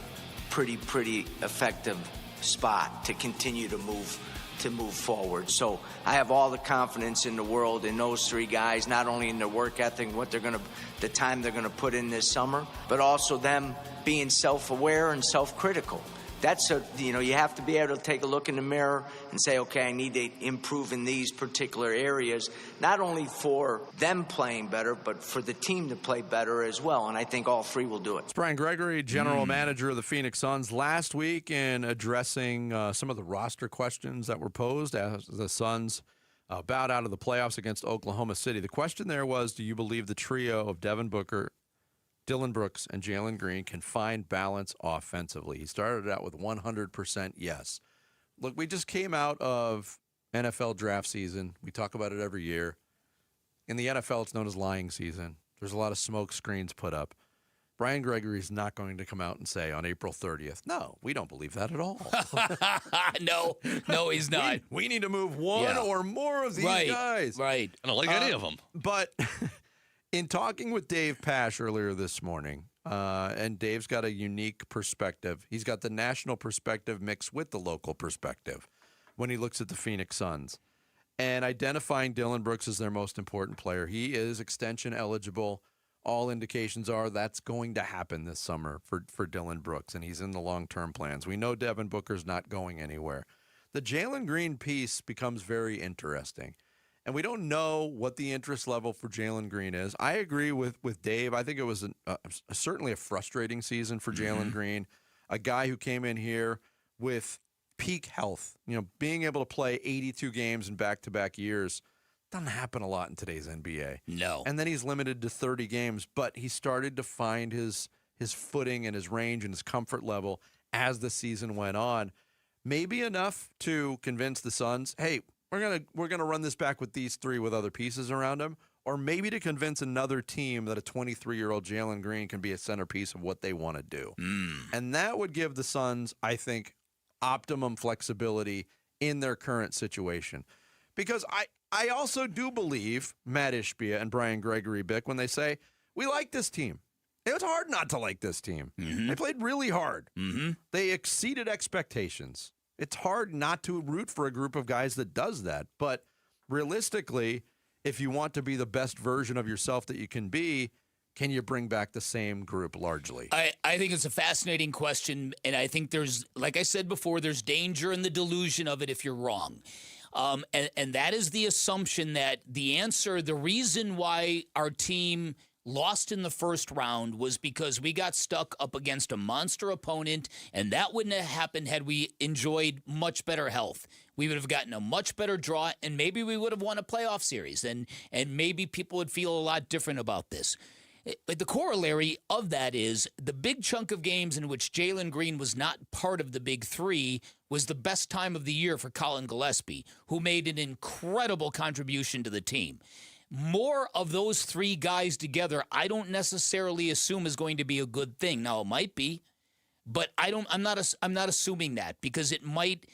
pretty effective spot to continue to move forward. So I have all the confidence in the world in those three guys, not only in their work ethic, the time they're gonna put in this summer, but also them being self-aware and self-critical. You have to be able to take a look in the mirror and say, okay, I need to improve in these particular areas, not only for them playing better, but for the team to play better as well. And I think all three will do it. It's Brian Gregory, general manager of the Phoenix Suns. Last week in addressing some of the roster questions that were posed as the Suns bowed out of the playoffs against Oklahoma City. The question there was, do you believe the trio of Devin Booker, Dillon Brooks, and Jalen Green can find balance offensively? He started out with 100% yes. Look, we just came out of NFL draft season. We talk about it every year. In the NFL, it's known as lying season. There's a lot of smoke screens put up. Brian Gregory is not going to come out and say on April 30th, no, we don't believe that at all. No, he's not. We need to move one or more of these guys. Right. I don't like any of them. But in talking with Dave Pasch earlier this morning, and Dave's got a unique perspective. He's got the national perspective mixed with the local perspective when he looks at the Phoenix Suns. And identifying Dillon Brooks as their most important player. He is extension eligible. All indications are that's going to happen this summer for Dillon Brooks, and he's in the long-term plans. We know Devin Booker's not going anywhere. The Jalen Green piece becomes very interesting. And we don't know what the interest level for Jalen Green is. I agree with Dave. I think it was certainly a frustrating season for Jalen Green, a guy who came in here with peak health. Being able to play 82 games in back-to-back years doesn't happen a lot in today's NBA. No. And then he's limited to 30 games, but he started to find his footing and his range and his comfort level as the season went on. Maybe enough to convince the Suns, hey, we're gonna run this back with these three with other pieces around him, or maybe to convince another team that a 23-year-old Jalen Green can be a centerpiece of what they want to do. And that would give the Suns, I think, optimum flexibility in their current situation. Because I also do believe Matt Ishbia and Brian Gregory Bick when they say, we like this team. It was hard not to like this team. They played really hard. They exceeded expectations. It's hard not to root for a group of guys that does that. But realistically, if you want to be the best version of yourself that you can be, can you bring back the same group largely? I think it's a fascinating question, and I think there's, like I said before, there's danger in the delusion of it if you're wrong. And that is the assumption that the reason why our team lost in the first round was because we got stuck up against a monster opponent, and that wouldn't have happened had we enjoyed much better health. We would have gotten a much better draw, and maybe we would have won a playoff series, and maybe people would feel a lot different about this. But the corollary of that is the big chunk of games in which Jalen Green was not part of the big three was the best time of the year for Colin Gillespie, who made an incredible contribution to the team. More of those three guys together, I don't necessarily assume is going to be a good thing. Now it might be, but I'm not assuming that because it might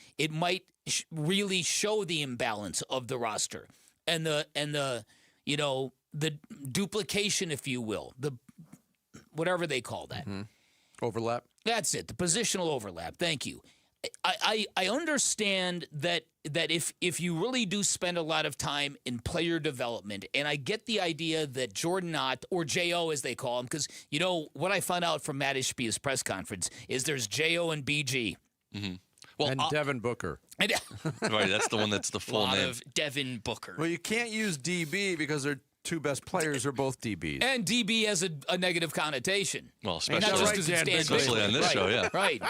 really show the imbalance of the roster and the duplication, if you will, the whatever they call that. Overlap. That's it. The positional overlap. Thank you. I understand that if you really do spend a lot of time in player development, and I get the idea that Jordan Ott, or J.O. as they call him, because, what I found out from Matt Ishbia's press conference is there's J.O. and B.G. Well, and Devin Booker. Right, that's the one that's the full name. Of Devin Booker. Well, you can't use DB because their two best players are both DBs. And DB has a negative connotation. Well, especially on this show, yeah. Right.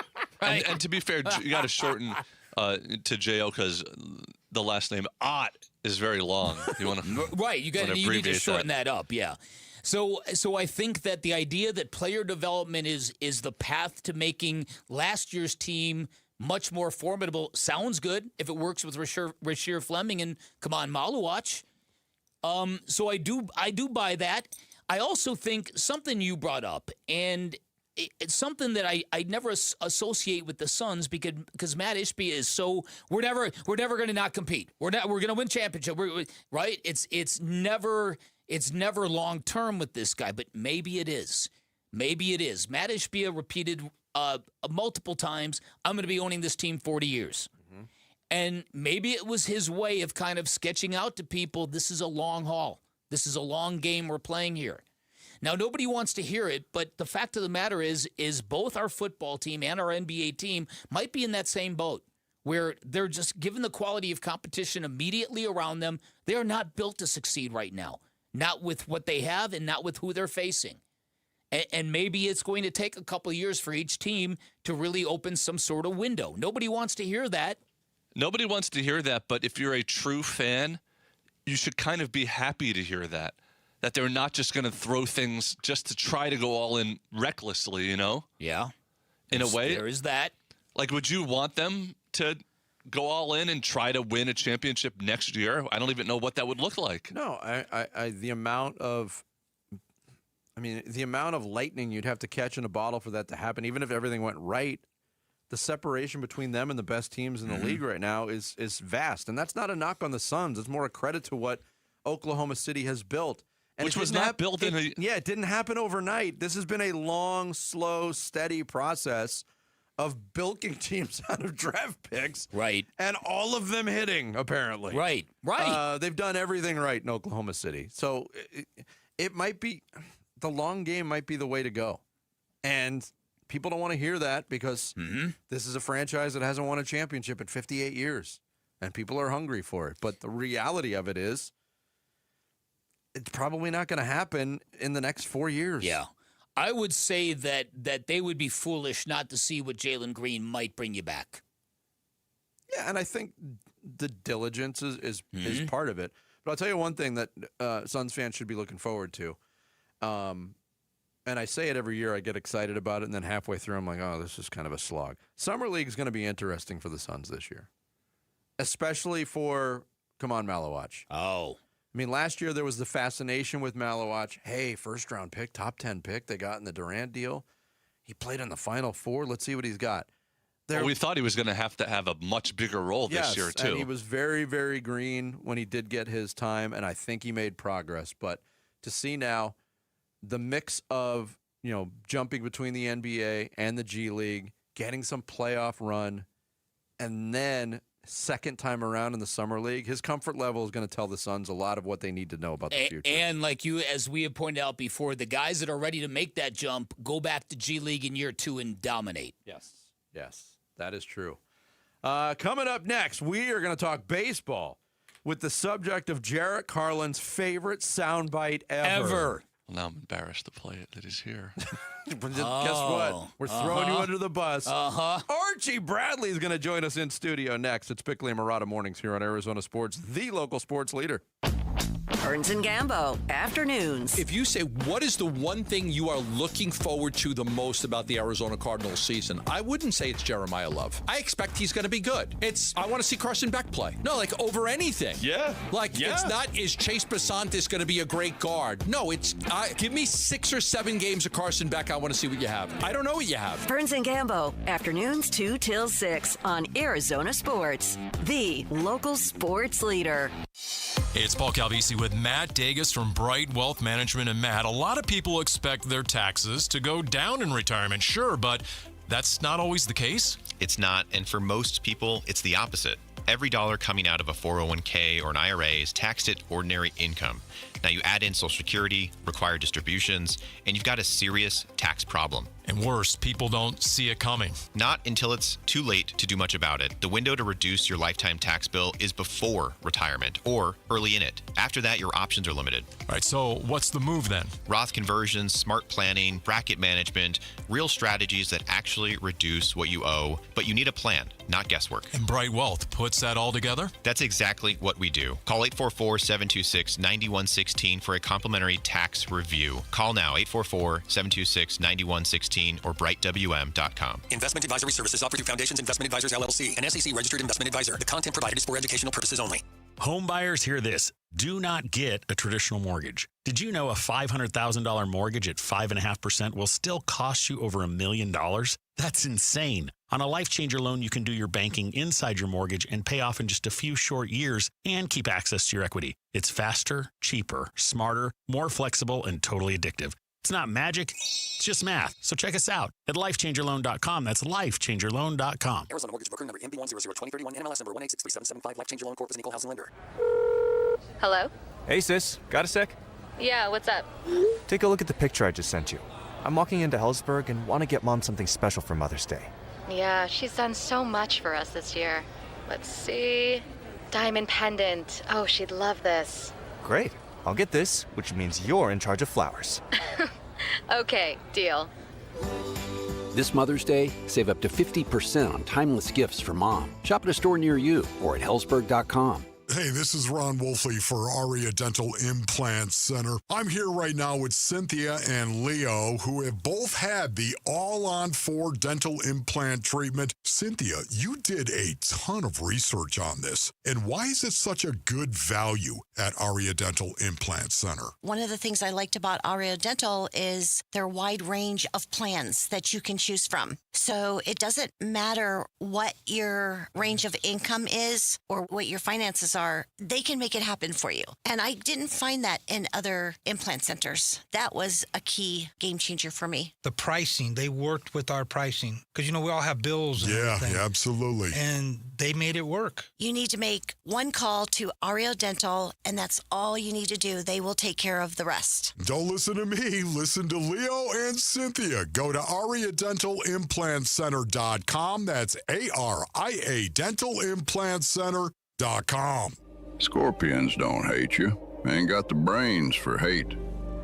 And to be fair, you got to shorten to J.O. because the last name Ott is very long. You want to right? You need to shorten that up. Yeah. So I think that the idea that player development is the path to making last year's team much more formidable sounds good if it works with Rasheer Fleming and Kaman Maluach. So I do buy that. I also think something you brought up, and it's something that I never associate with the Suns because Matt Ishbia is so we're never going to not compete. We're going to win championship. Right? It's never long term with this guy, but maybe it is. Maybe it is. Matt Ishbia repeated multiple times, I'm going to be owning this team 40 years. Mm-hmm. And maybe it was his way of kind of sketching out to people, this is a long haul. This is a long game we're playing here. Now, nobody wants to hear it, but the fact of the matter is both our football team and our NBA team might be in that same boat where they're just, given the quality of competition immediately around them, they are not built to succeed right now. Not with what they have and not with who they're facing. And maybe it's going to take a couple of years for each team to really open some sort of window. Nobody wants to hear that. Nobody wants to hear that, but if you're a true fan, you should kind of be happy to hear that they're not just going to throw things just to try to go all in recklessly, you know? Yeah. In a way. There is that. Like, would you want them to go all in and try to win a championship next year? I don't even know what that would look like. No, the amount of lightning you'd have to catch in a bottle for that to happen, even if everything went right, the separation between them and the best teams in the league right now is vast. And that's not a knock on the Suns. It's more a credit to what Oklahoma City has built. And which was not built in a... Yeah, it didn't happen overnight. This has been a long, slow, steady process of bilking teams out of draft picks. Right. And all of them hitting, apparently. Right. They've done everything right in Oklahoma City. So it might be... The long game might be the way to go. And people don't want to hear that because this is a franchise that hasn't won a championship in 58 years. And people are hungry for it. But the reality of it is, it's probably not going to happen in the next 4 years. Yeah. I would say that they would be foolish not to see what Jalen Green might bring you back. Yeah, and I think the diligence is part of it. But I'll tell you one thing that Suns fans should be looking forward to. And I say it every year. I get excited about it, and then halfway through, I'm like, oh, this is kind of a slog. Summer League is going to be interesting for the Suns this year, especially for Kaman Maluach. Oh. I mean, last year there was the fascination with Maluach. Hey, first-round pick, top 10 pick they got in the Durant deal. He played in the Final Four. Let's see what he's got. Well, we thought he was going to have a much bigger role this year, too. And he was very, very green when he did get his time, and I think he made progress. But to see now the mix of, jumping between the NBA and the G League, getting some playoff run, and then second time around in the Summer League, his comfort level is going to tell the Suns a lot of what they need to know about the future. And as we have pointed out before, the guys that are ready to make that jump go back to G League in year 2 and dominate. Yes, that is true. Coming up next, we are going to talk baseball with the subject of Jarrett Carlin's favorite soundbite ever. Well, now I'm embarrassed to play it that he's here. Guess what? We're throwing you under the bus. Archie Bradley is going to join us in studio next. It's Bickley and Murata Mornings here on Arizona Sports, the local sports leader. Burns and Gambo, afternoons. If you say, what is the one thing you are looking forward to the most about the Arizona Cardinals season? I wouldn't say it's Jeremiah Love. I expect he's going to be good. I want to see Carson Beck play. No, over anything. Yeah. It's not, is Chase Basantis going to be a great guard? No, give me 6 or 7 games of Carson Beck. I want to see what you have. I don't know what you have. Burns and Gambo, afternoons 2 till 6 on Arizona Sports, the local sports leader. Hey, it's Paul Calvisi with Matt Dagas from Bright Wealth Management. And Matt, a lot of people expect their taxes to go down in retirement, sure, but that's not always the case. It's not, and for most people, it's the opposite. Every dollar coming out of a 401k or an IRA is taxed at ordinary income. Now you add in Social Security, required distributions, and you've got a serious tax problem. And worse, people don't see it coming. Not until it's too late to do much about it. The window to reduce your lifetime tax bill is before retirement or early in it. After that, your options are limited. All right, so what's the move then? Roth conversions, smart planning, bracket management, real strategies that actually reduce what you owe, but you need a plan, not guesswork. And Bright Wealth puts that all together? That's exactly what we do. Call 844-726-9116 for a complimentary tax review. Call now, 844-726-9116 or brightwm.com. Investment advisory services offered through Foundations Investment Advisors, LLC, an SEC registered investment advisor. The content provided is for educational purposes only. Home buyers, hear this. Do not get a traditional mortgage. Did you know a $500,000 mortgage at 5.5% will still cost you over $1 million? That's insane. On a Life Changer loan, you can do your banking inside your mortgage and pay off in just a few short years and keep access to your equity. It's faster, cheaper, smarter, more flexible, and totally addictive. It's not magic, it's just math. So check us out at lifechangerloan.com. That's lifechangerloan.com. Arizona Mortgage Broker number MB1002031, NMLS number 1863775. Life Changer Loan Corp is an equal housing lender. Hello? Hey, sis. Got a sec? Yeah, what's up? Take a look at the picture I just sent you. I'm walking into Hellsberg and want to get Mom something special for Mother's Day. Yeah, she's done so much for us this year. Let's see. Diamond pendant. Oh, she'd love this. Great. I'll get this, which means you're in charge of flowers. Okay, deal. This Mother's Day, save up to 50% on timeless gifts for Mom. Shop at a store near you or at Hellsberg.com. Hey, this is Ron Wolfley for Aria Dental Implant Center. I'm here right now with Cynthia and Leo, who have both had the all-on-4 dental implant treatment. Cynthia, you did a ton of research on this. And why is it such a good value at Aria Dental Implant Center? One of the things I liked about Aria Dental is their wide range of plans that you can choose from. So it doesn't matter what your range of income is or what your finances are, they can make it happen for you. And I didn't find that in other implant centers. That was a key game changer for me. The pricing, they worked with our pricing because, we all have bills and everything. Yeah, absolutely. And they made it work. You need to make one call to Aria Dental, and that's all you need to do. They will take care of the rest. Don't listen to me. Listen to Leo and Cynthia. Go to AriaDentalImplantCenter.com. That's ARIA DentalImplantCenter.com. Scorpions don't hate you. Ain't got the brains for hate.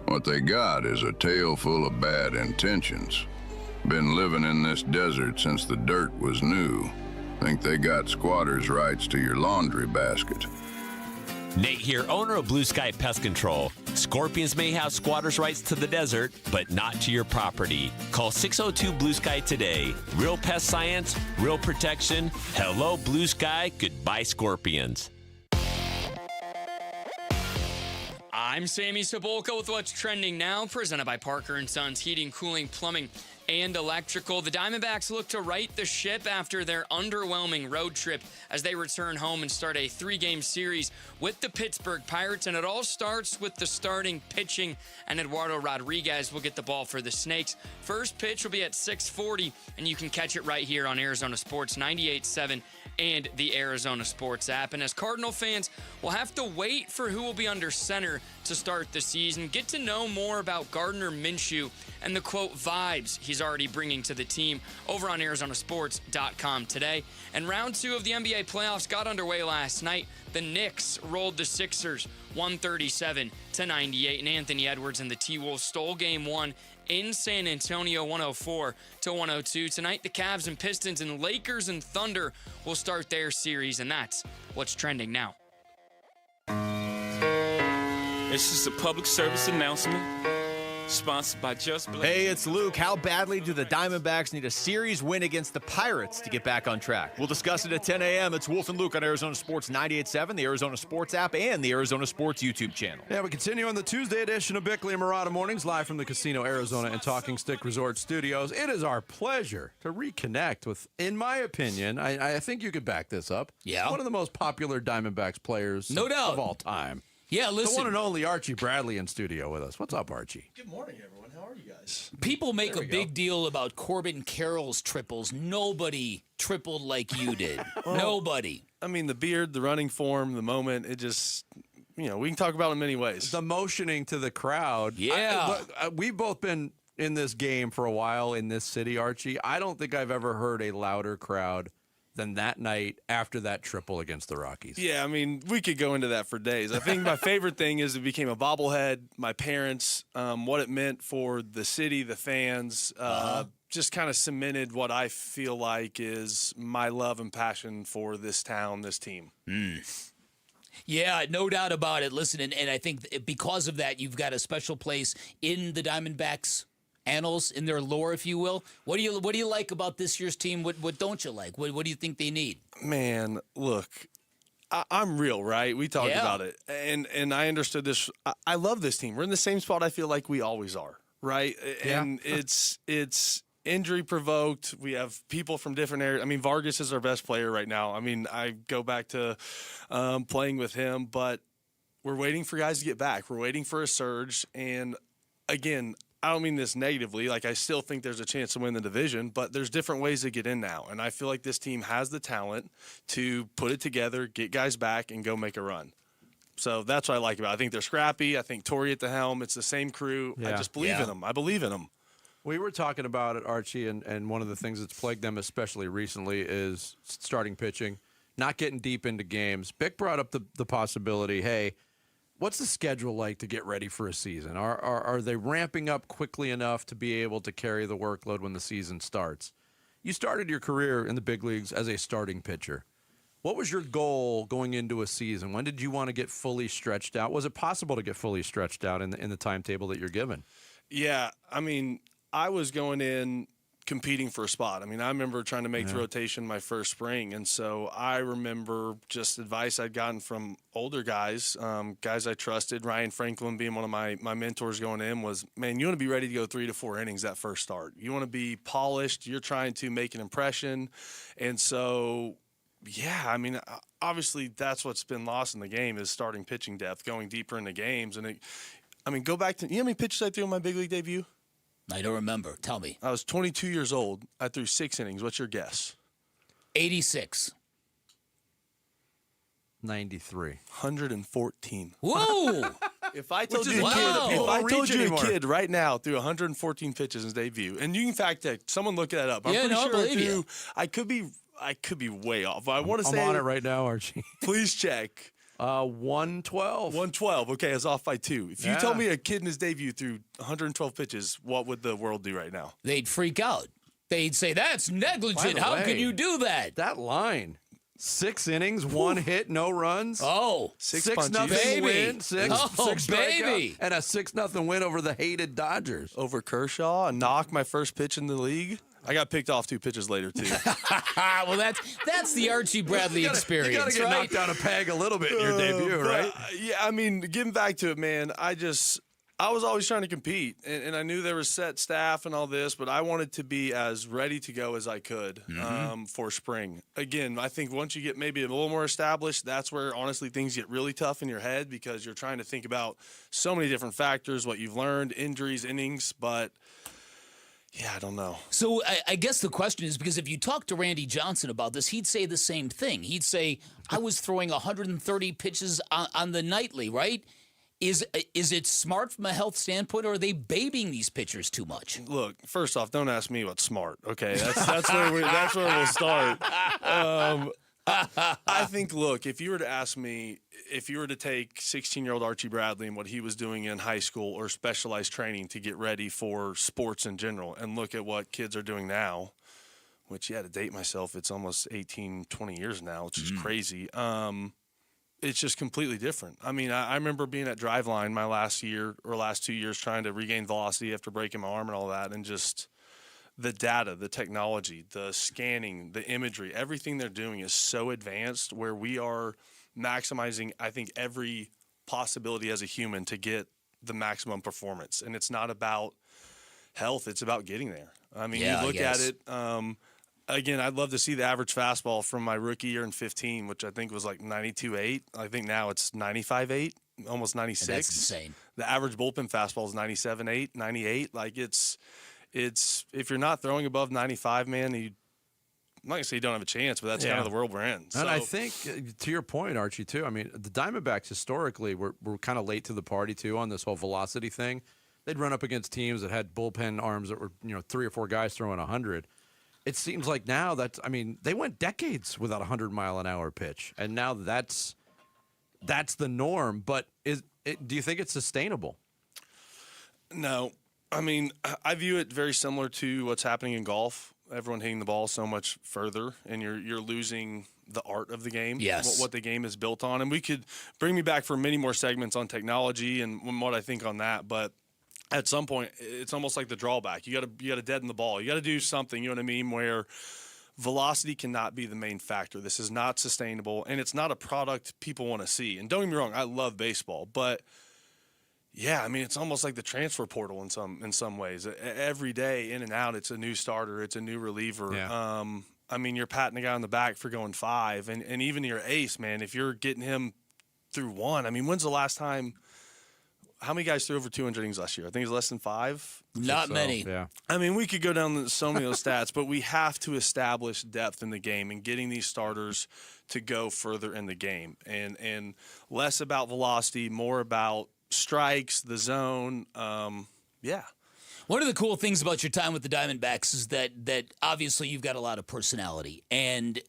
What they got is a tail full of bad intentions. Been living in this desert since the dirt was new. Think they got squatters' rights to your laundry basket. Nate here, owner of Blue Sky Pest Control. Scorpions may have squatters' rights to the desert, but not to your property. Call 602 Blue Sky today. Real pest science, real protection. Hello, Blue Sky. Goodbye, Scorpions. I'm Sammy Sabolka with what's trending now, presented by Parker & Sons Heating, Cooling, Plumbing, and Electrical. The Diamondbacks look to right the ship after their underwhelming road trip as they return home and start a 3-game series with the Pittsburgh Pirates. And it all starts with the starting pitching, and Eduardo Rodriguez will get the ball for the Snakes. First pitch will be at 6:40, and you can catch it right here on Arizona Sports 98.7 and the Arizona Sports app. And as Cardinal fans, we'll have to wait for who will be under center to start the season, get to know more about Gardner Minshew and the, quote, vibes he's already bringing to the team over on ArizonaSports.com today. And round 2 of the NBA playoffs got underway last night. The Knicks rolled the Sixers 137-98, and Anthony Edwards and the T-Wolves stole Game 1 in San Antonio 104-102. Tonight, the Cavs and Pistons and Lakers and Thunder will start their series, and that's what's trending now. It's just a public service announcement sponsored by Just Blaze. Hey, it's Luke. How badly do the Diamondbacks need a series win against the Pirates to get back on track? We'll discuss it at 10 a.m. It's Wolf and Luke on Arizona Sports 98.7, the Arizona Sports app, and the Arizona Sports YouTube channel. Yeah, we continue on the Tuesday edition of Bickley and Murata Mornings, live from the Casino Arizona and Talking Stick Resort Studios. It is our pleasure to reconnect with, in my opinion, I think you could back this up. Yeah. One of the most popular Diamondbacks players No doubt. of all time. Yeah, listen. The one and only Archie Bradley in studio with us. What's up, Archie? Good morning, everyone. How are you guys? People make a big deal about Corbin Carroll's triples. Nobody tripled like you did. Nobody. I mean, the beard, the running form, the moment, it just, we can talk about it in many ways. The motioning to the crowd. Yeah. We've both been in this game for a while in this city, Archie. I don't think I've ever heard a louder crowd than that night after that triple against the Rockies. Yeah, I mean, we could go into that for days. I think my favorite thing is it became a bobblehead. My parents, what it meant for the city, the fans, just kind of cemented what I feel like is my love and passion for this town, this team. Yeah, no doubt about it. Listen, and I think because of that, you've got a special place in the Diamondbacks' annals, in their lore, if you will. What do you like about this year's team? What don't you like? What do you think they need? Man, look, I'm real, right? We talked about it, and I understood this. I love this team. We're in the same spot I feel like we always are, right? And it's injury provoked. We have people from different areas. I mean, Vargas is our best player right now. I mean, I go back to playing with him, but we're waiting for guys to get back. We're waiting for a surge, and again, I don't mean this negatively. Like, I still think there's a chance to win the division, but there's different ways to get in now. And I feel like this team has the talent to put it together, get guys back, and go make a run. So that's what I like about it. I think they're scrappy. I think Torrey at the helm. It's the same crew. I just believe in them. I believe in them. We were talking about it, Archie, and one of the things that's plagued them, especially recently, is starting pitching, not getting deep into games. Bick brought up the possibility, hey, what's the schedule like to get ready for a season? Are they ramping up quickly enough to be able to carry the workload when the season starts? You started your career in the big leagues as a starting pitcher. What was your goal going into a season? When did you want to get fully stretched out? Was it possible to get fully stretched out in the timetable that you're given? Yeah, I mean, I was going in competing for a spot. I mean, I remember trying to make the rotation my first spring, and so I remember just advice I'd gotten from older guys, guys I trusted. Ryan Franklin being one of my mentors going in was, man, you want to be ready to go 3 to 4 innings that first start. You want to be polished. You're trying to make an impression, and so yeah, I mean, obviously that's what's been lost in the game is starting pitching depth, going deeper into games, and go back to, you know how many pitches I threw in my big league debut? I don't remember. Tell me. I was 22 years old. I threw 6 innings. What's your guess? 86. 93. 114. Whoa! If I told you a kid right now threw 114 pitches in his debut, and you can fact check, someone look that up. I'm pretty sure I could be way off. I want to say I'm on it right now, Archie. Please check. 112. 112. Okay, it's off by 2. If you told me a kid in his debut threw 112 pitches, what would the world do right now? They'd freak out. They'd say, that's negligent. How can you do that? That line. 6 innings, 1 hit, no runs. Oh, 6-0 win. Six baby. And a 6-0 win over the hated Dodgers. Over Kershaw, a knock, my first pitch in the league. I got picked off 2 pitches later, too. Well, that's the Archie Bradley experience, You got to get knocked down a peg a little bit in your debut, right? Yeah, I mean, getting back to it, man, I was always trying to compete, and I knew there was set staff and all this, but I wanted to be as ready to go as I could for spring. Again, I think once you get maybe a little more established, that's where, honestly, things get really tough in your head because you're trying to think about so many different factors, what you've learned, injuries, innings, but yeah, I don't know. So I guess the question is, because if you talk to Randy Johnson about this, he'd say the same thing. He'd say, I was throwing 130 pitches on the nightly, right? Is it smart from a health standpoint, or are they babying these pitchers too much? Look, first off, don't ask me what's smart, okay? That's where we'll start. I think, look, if you were to ask me, if you were to take 16-year-old Archie Bradley and what he was doing in high school or specialized training to get ready for sports in general and look at what kids are doing now, which, to date myself, it's almost 18, 20 years now, which is crazy. It's just completely different. I mean, I remember being at Driveline my last 2 years trying to regain velocity after breaking my arm and all that, and just the data, the technology, the scanning, the imagery, everything they're doing is so advanced where we are maximizing, I think, every possibility as a human to get the maximum performance. And it's not about health, it's about getting there. I mean, you look at it, again, I'd love to see the average fastball from my rookie year in 15, which I think was like 92.8. I think now it's 95.8, almost 96. That's insane. The average bullpen fastball is 97.8, 98. Like, it's if you're not throwing above 95, man, I'm not gonna say you don't have a chance, but that's kind of the world we're in. And I think, to your point, Archie, too, I mean, the Diamondbacks historically were kind of late to the party, too, on this whole velocity thing. they'd run up against teams that had bullpen arms that were 3 or 4 guys throwing 100. It seems like now they went decades without a 100-mile-an-hour pitch, and now that's the norm. But do you think it's sustainable? No. I mean, I view it very similar to what's happening in golf. Everyone hitting the ball so much further, and you're losing the art of the game. Yes. What the game is built on. And we could bring me back for many more segments on technology and what I think on that. But at some point, it's almost like the drawback. You got to deaden the ball. You got to do something, you know what I mean, where velocity cannot be the main factor. This is not sustainable, and it's not a product people want to see. And don't get me wrong, I love baseball, but yeah, I mean, it's almost like the transfer portal in some ways. Every day, in and out, it's a new starter, it's a new reliever. Yeah. I mean, you're patting a guy on the back for going 5, and even your ace, man, if you're getting him through 1, I mean, when's the last time? How many guys threw over 200 innings last year? I think it's less than 5. Not many. Yeah. I mean, we could go down so many of those stats, but we have to establish depth in the game and getting these starters to go further in the game, and less about velocity, more about strikes, the zone. Yeah. One of the cool things about your time with the Diamondbacks is that obviously you've got a lot of personality, and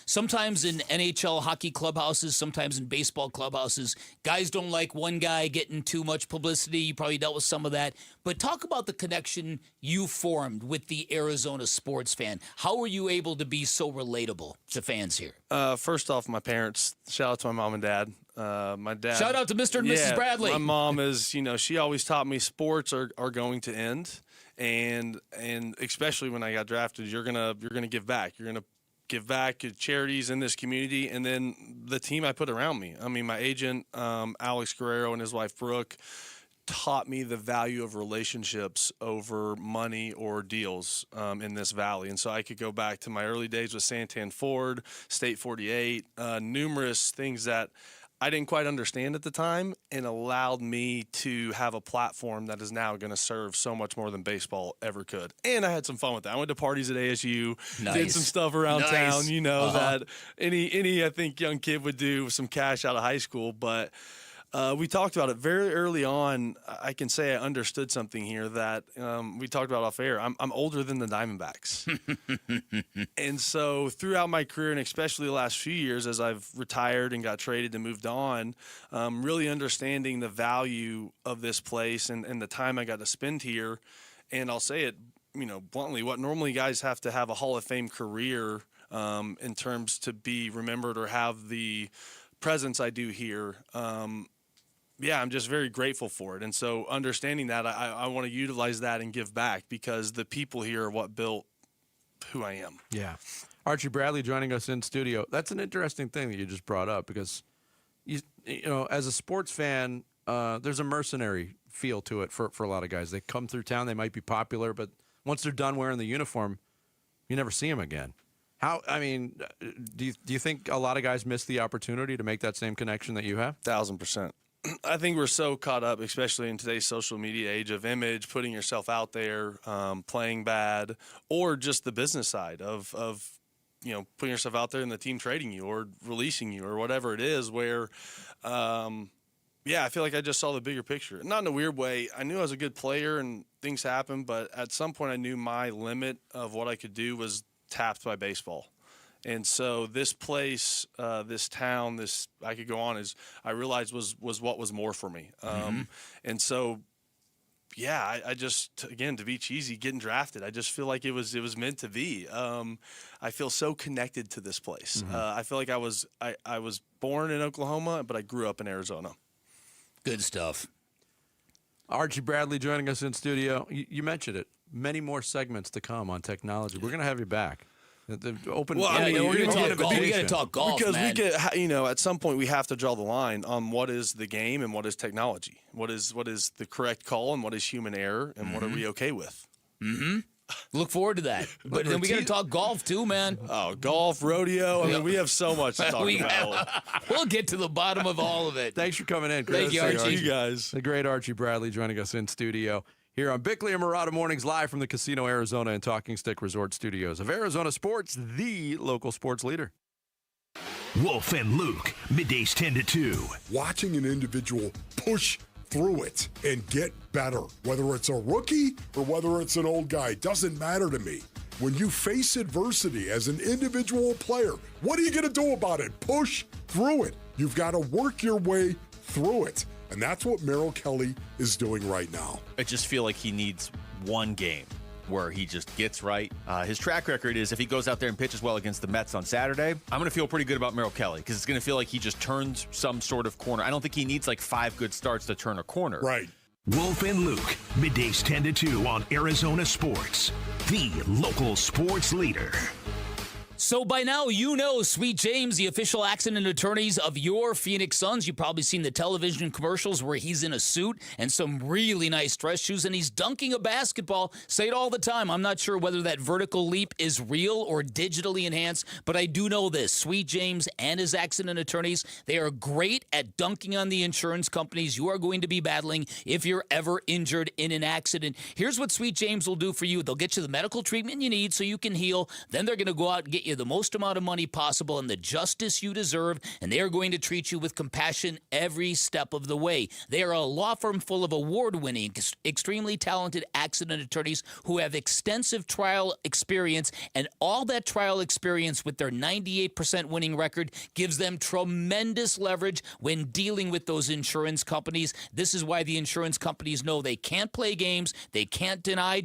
sometimes in NHL hockey clubhouses, sometimes in baseball clubhouses, guys don't like one guy getting too much publicity. You probably dealt with some of that, but talk about the connection you formed with the Arizona sports fan. How were you able to be so relatable to fans here? First off, my parents. Shout out to my mom and dad. My dad. Shout out to Mr. and Mrs. Bradley. My mom is, she always taught me sports are going to end, and especially when I got drafted, you're gonna give back. You're gonna give back to charities in this community, and then the team I put around me. I mean, my agent, Alex Guerrero, and his wife Brooke, taught me the value of relationships over money or deals in this valley. And so I could go back to my early days with Santan Ford, State 48, numerous things that I didn't quite understand at the time, and allowed me to have a platform that is now going to serve so much more than baseball ever could. And I had some fun with that. I went to parties at ASU, did some stuff around town, that any I think young kid would do with some cash out of high school. But we talked about it very early on. I can say I understood something here that we talked about off air. I'm older than the Diamondbacks. And so throughout my career, and especially the last few years as I've retired and got traded and moved on, really understanding the value of this place and the time I got to spend here. And I'll say it, bluntly, what normally guys have to have a Hall of Fame career in terms to be remembered or have the presence I do here. I'm just very grateful for it. And so understanding that, I want to utilize that and give back, because the people here are what built who I am. Yeah. Archie Bradley joining us in studio. That's an interesting thing that you just brought up, because, as a sports fan, there's a mercenary feel to it for a lot of guys. They come through town, they might be popular, but once they're done wearing the uniform, you never see them again. Do you think a lot of guys miss the opportunity to make that same connection that you have? 1,000%. I think we're so caught up, especially in today's social media age, of image, putting yourself out there, playing bad, or just the business side of putting yourself out there and the team trading you or releasing you or whatever it is, where I feel like I just saw the bigger picture. Not in a weird way. I knew I was a good player and things happen, but at some point I knew my limit of what I could do was tapped by baseball. And so this place, this town, this I could go on, is I realized was what was more for me. And so, I just, again, to be cheesy, getting drafted, I just feel like it was meant to be. I feel so connected to this place. I feel like I was born in Oklahoma, but I grew up in Arizona. Good stuff. Archie Bradley joining us in studio. You mentioned it. Many more segments to come on technology. We're going to have you back. The open. Well, we're going to talk golf, because man. we get, at some point we have to draw the line on what is the game and what is technology. What is the correct call and what is human error and what are we okay with? Look forward to that. But then we got to talk golf too, man. Oh, golf, rodeo. I mean, we have so much to talk about. We'll get to the bottom of all of it. Thanks for coming in, Chris. Thank you, Archie. You guys. The great Archie Bradley joining us in studio here on Bickley and Murata Mornings, live from the Casino Arizona and Talking Stick Resort Studios of Arizona Sports, the local sports leader. Wolf and Luke, middays 10 to 2. Watching an individual push through it and get better. Whether it's a rookie or whether it's an old guy, doesn't matter to me. When you face adversity as an individual player, what are you going to do about it? Push through it. You've got to work your way through it. And that's what Merrill Kelly is doing right now. I just feel like he needs one game where he just gets right. His track record is if he goes out there and pitches well against the Mets on Saturday, I'm going to feel pretty good about Merrill Kelly because it's going to feel like he just turns some sort of corner. I don't think he needs like 5 good starts to turn a corner. Right. Wolf and Luke, middays 10 to 2 on Arizona Sports, the local sports leader. So by now, you know Sweet James, the official accident attorneys of your Phoenix Suns. You've probably seen the television commercials where he's in a suit and some really nice dress shoes, and he's dunking a basketball. Say it all the time. I'm not sure whether that vertical leap is real or digitally enhanced, but I do know this. Sweet James and his accident attorneys, they are great at dunking on the insurance companies you are going to be battling if you're ever injured in an accident. Here's what Sweet James will do for you. They'll get you the medical treatment you need so you can heal. Then they're going to go out and get you the most amount of money possible and the justice you deserve, and they are going to treat you with compassion every step of the way. They are a law firm full of award-winning, extremely talented accident attorneys who have extensive trial experience, and all that trial experience with their 98% winning record gives them tremendous leverage when dealing with those insurance companies. This is why the insurance companies know they can't play games, they can't deny,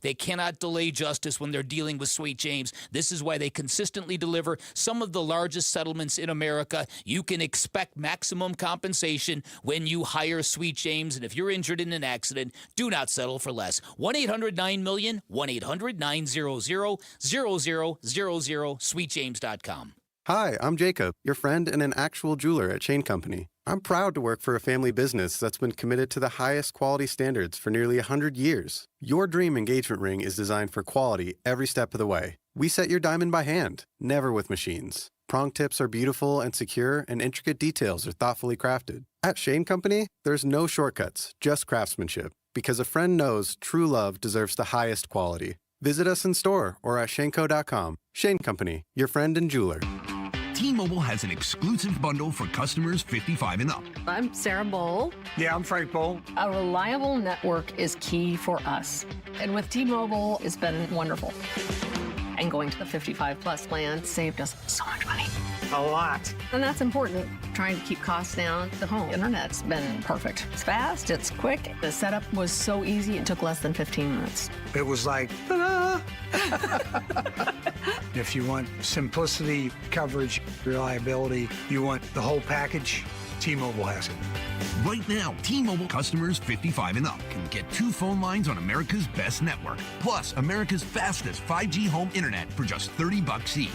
they cannot delay justice when they're dealing with Sweet James. This is why they consistently deliver some of the largest settlements in America. You can expect maximum compensation when you hire Sweet James, and if you're injured in an accident, do not settle for less. 1-800-9-MILLION, 1-800-900-0000, sweetjames.com. Hi, I'm Jacob, your friend and an actual jeweler at Shane Company. I'm proud to work for a family business that's been committed to the highest quality standards for nearly 100 years. Your dream engagement ring is designed for quality every step of the way. We set your diamond by hand, never with machines. Prong tips are beautiful and secure, and intricate details are thoughtfully crafted. At Shane Company, there's no shortcuts, just craftsmanship. Because a friend knows true love deserves the highest quality. Visit us in store or at shaneco.com. Shane Company, your friend and jeweler. T-Mobile has an exclusive bundle for customers 55 and up. I'm Sarah Bowl. Yeah, I'm Frank Bowl. A reliable network is key for us. And with T-Mobile, it's been wonderful. And going to the 55 plus plan saved us so much money. A lot. And that's important. Trying to keep costs down. The home internet's been perfect. It's fast, it's quick. The setup was so easy, it took less than 15 minutes. It was like, ta-da! If you want simplicity, coverage, reliability, you want the whole package, T-Mobile has it. Right now, T-Mobile customers 55 and up can get 2 phone lines on America's best network, plus America's fastest 5G home internet for just $30 each.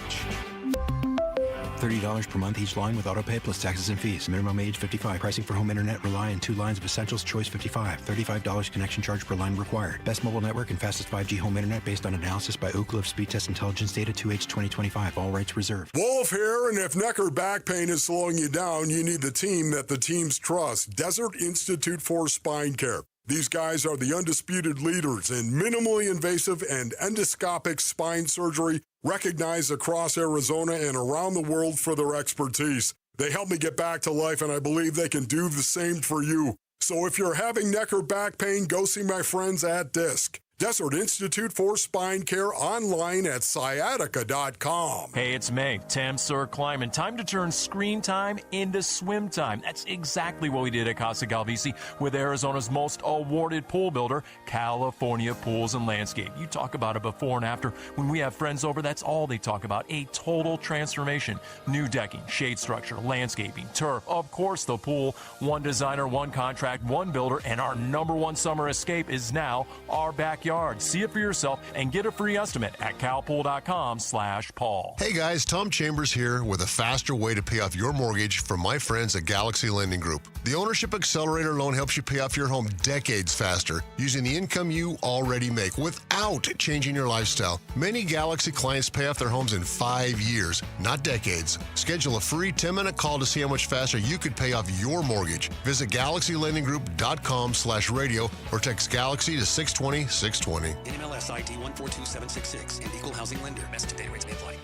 $30 per month each line with autopay plus taxes and fees. Minimum age 55. Pricing for home internet rely on 2 lines of Essentials Choice 55. $35 connection charge per line required. Best mobile network and fastest 5G home internet based on analysis by Ookla of Speed Test Intelligence Data 2H 2025. All rights reserved. Wolf here, and if neck or back pain is slowing you down, you need the team that the teams trust. Desert Institute for Spine Care. These guys are the undisputed leaders in minimally invasive and endoscopic spine surgery, recognized across Arizona and around the world for their expertise. They helped me get back to life, and I believe they can do the same for you. So if you're having neck or back pain, go see my friends at DISC. Desert Institute for Spine Care, online at sciatica.com. Hey, it's May. Tam Sir Climbing. Time to turn screen time into swim time. That's exactly what we did at Casa Galvisi with Arizona's most awarded pool builder, California Pools and Landscape. You talk about a before and after. When we have friends over, that's all they talk about. A total transformation. New decking, shade structure, landscaping, turf, of course the pool. One designer, one contract, one builder, and our #1 summer escape is now our backyard. See it for yourself and get a free estimate at calpool.com/Paul. Hey guys, Tom Chambers here with a faster way to pay off your mortgage from my friends at Galaxy Lending Group. The Ownership Accelerator loan helps you pay off your home decades faster using the income you already make without changing your lifestyle. Many Galaxy clients pay off their homes in 5 years, not decades. Schedule a free 10-minute call to see how much faster you could pay off your mortgage. Visit GalaxyLendingGroup.com/radio or text Galaxy to 620-620. NMLS ID 142766 and Equal Housing Lender. Message and data rates may apply.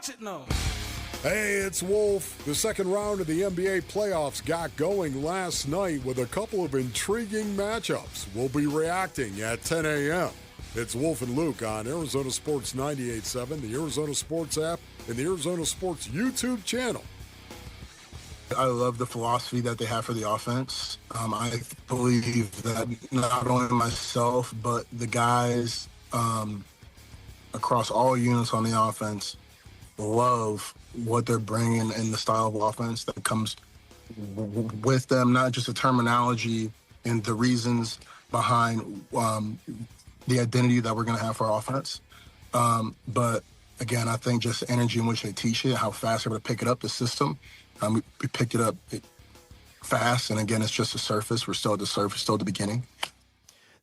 Watch it now. Hey, it's Wolf. The second round of the NBA playoffs got going last night with a couple of intriguing matchups. We'll be reacting at 10 a.m. It's Wolf and Luke on Arizona Sports 98.7, the Arizona Sports app, and the Arizona Sports YouTube channel. I love the philosophy that they have for the offense. I believe that not only myself, but the guys across all units on the offense love what they're bringing in the style of offense that comes with them, not just the terminology and the reasons behind the identity that we're going to have for our offense. But again, I think just the energy in which they teach it, how fast they're going to pick it up, the system. We picked it up fast, and again, it's just the surface. We're still at the surface, still at the beginning.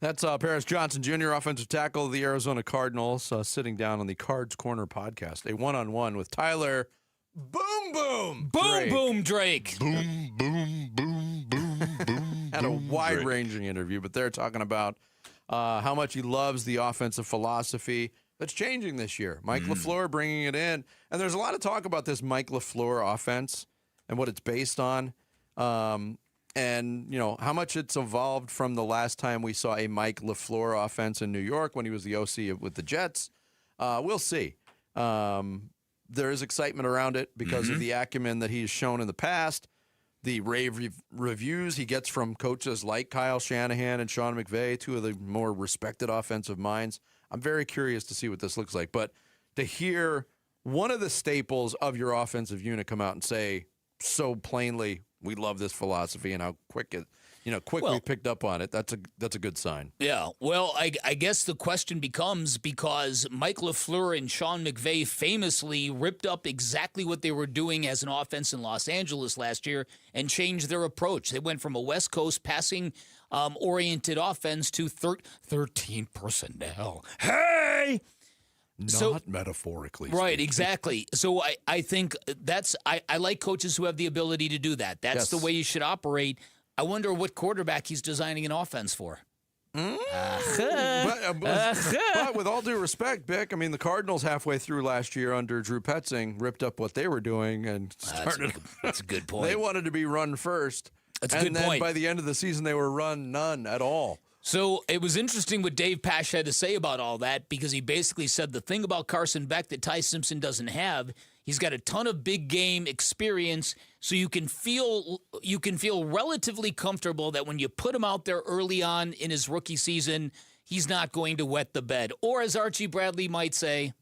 That's Paris Johnson Jr., offensive tackle of the Arizona Cardinals, sitting down on the Cards Corner podcast, a one-on-one with Tyler Drake. Had a wide-ranging interview, but they're talking about how much he loves the offensive philosophy that's changing this year. Mike LaFleur bringing it in, and there's a lot of talk about this Mike LaFleur offense and what it's based on. And, you know, how much it's evolved from the last time we saw a Mike LaFleur offense in New York when he was the OC with the Jets. We'll see. There is excitement around it because of the acumen that he's shown in the past, the rave reviews he gets from coaches like Kyle Shanahan and Sean McVay, two of the more respected offensive minds. I'm very curious to see what this looks like. But to hear one of the staples of your offensive unit come out and say so plainly, we love this philosophy, and how quickly picked up on it. That's a good sign. Yeah. Well, I guess the question becomes, because Mike LaFleur and Sean McVay famously ripped up exactly what they were doing as an offense in Los Angeles last year and changed their approach. They went from a West Coast passing oriented offense to 13 personnel. Hey! Not metaphorically. Right, speaking. exactly. So I think I like coaches who have the ability to do that. That's the way you should operate. I wonder what quarterback he's designing an offense for. But with all due respect, Bick, I mean, the Cardinals halfway through last year under Drew Petzing ripped up what they were doing and started. That's a good point. They wanted to be run first. That's a good point. And then by the end of the season, they were run none at all. So it was interesting what Dave Pasch had to say about all that, because he basically said the thing about Carson Beck that Ty Simpson doesn't have, he's got a ton of big game experience, so you can feel relatively comfortable that when you put him out there early on in his rookie season, he's not going to wet the bed. Or as Archie Bradley might say,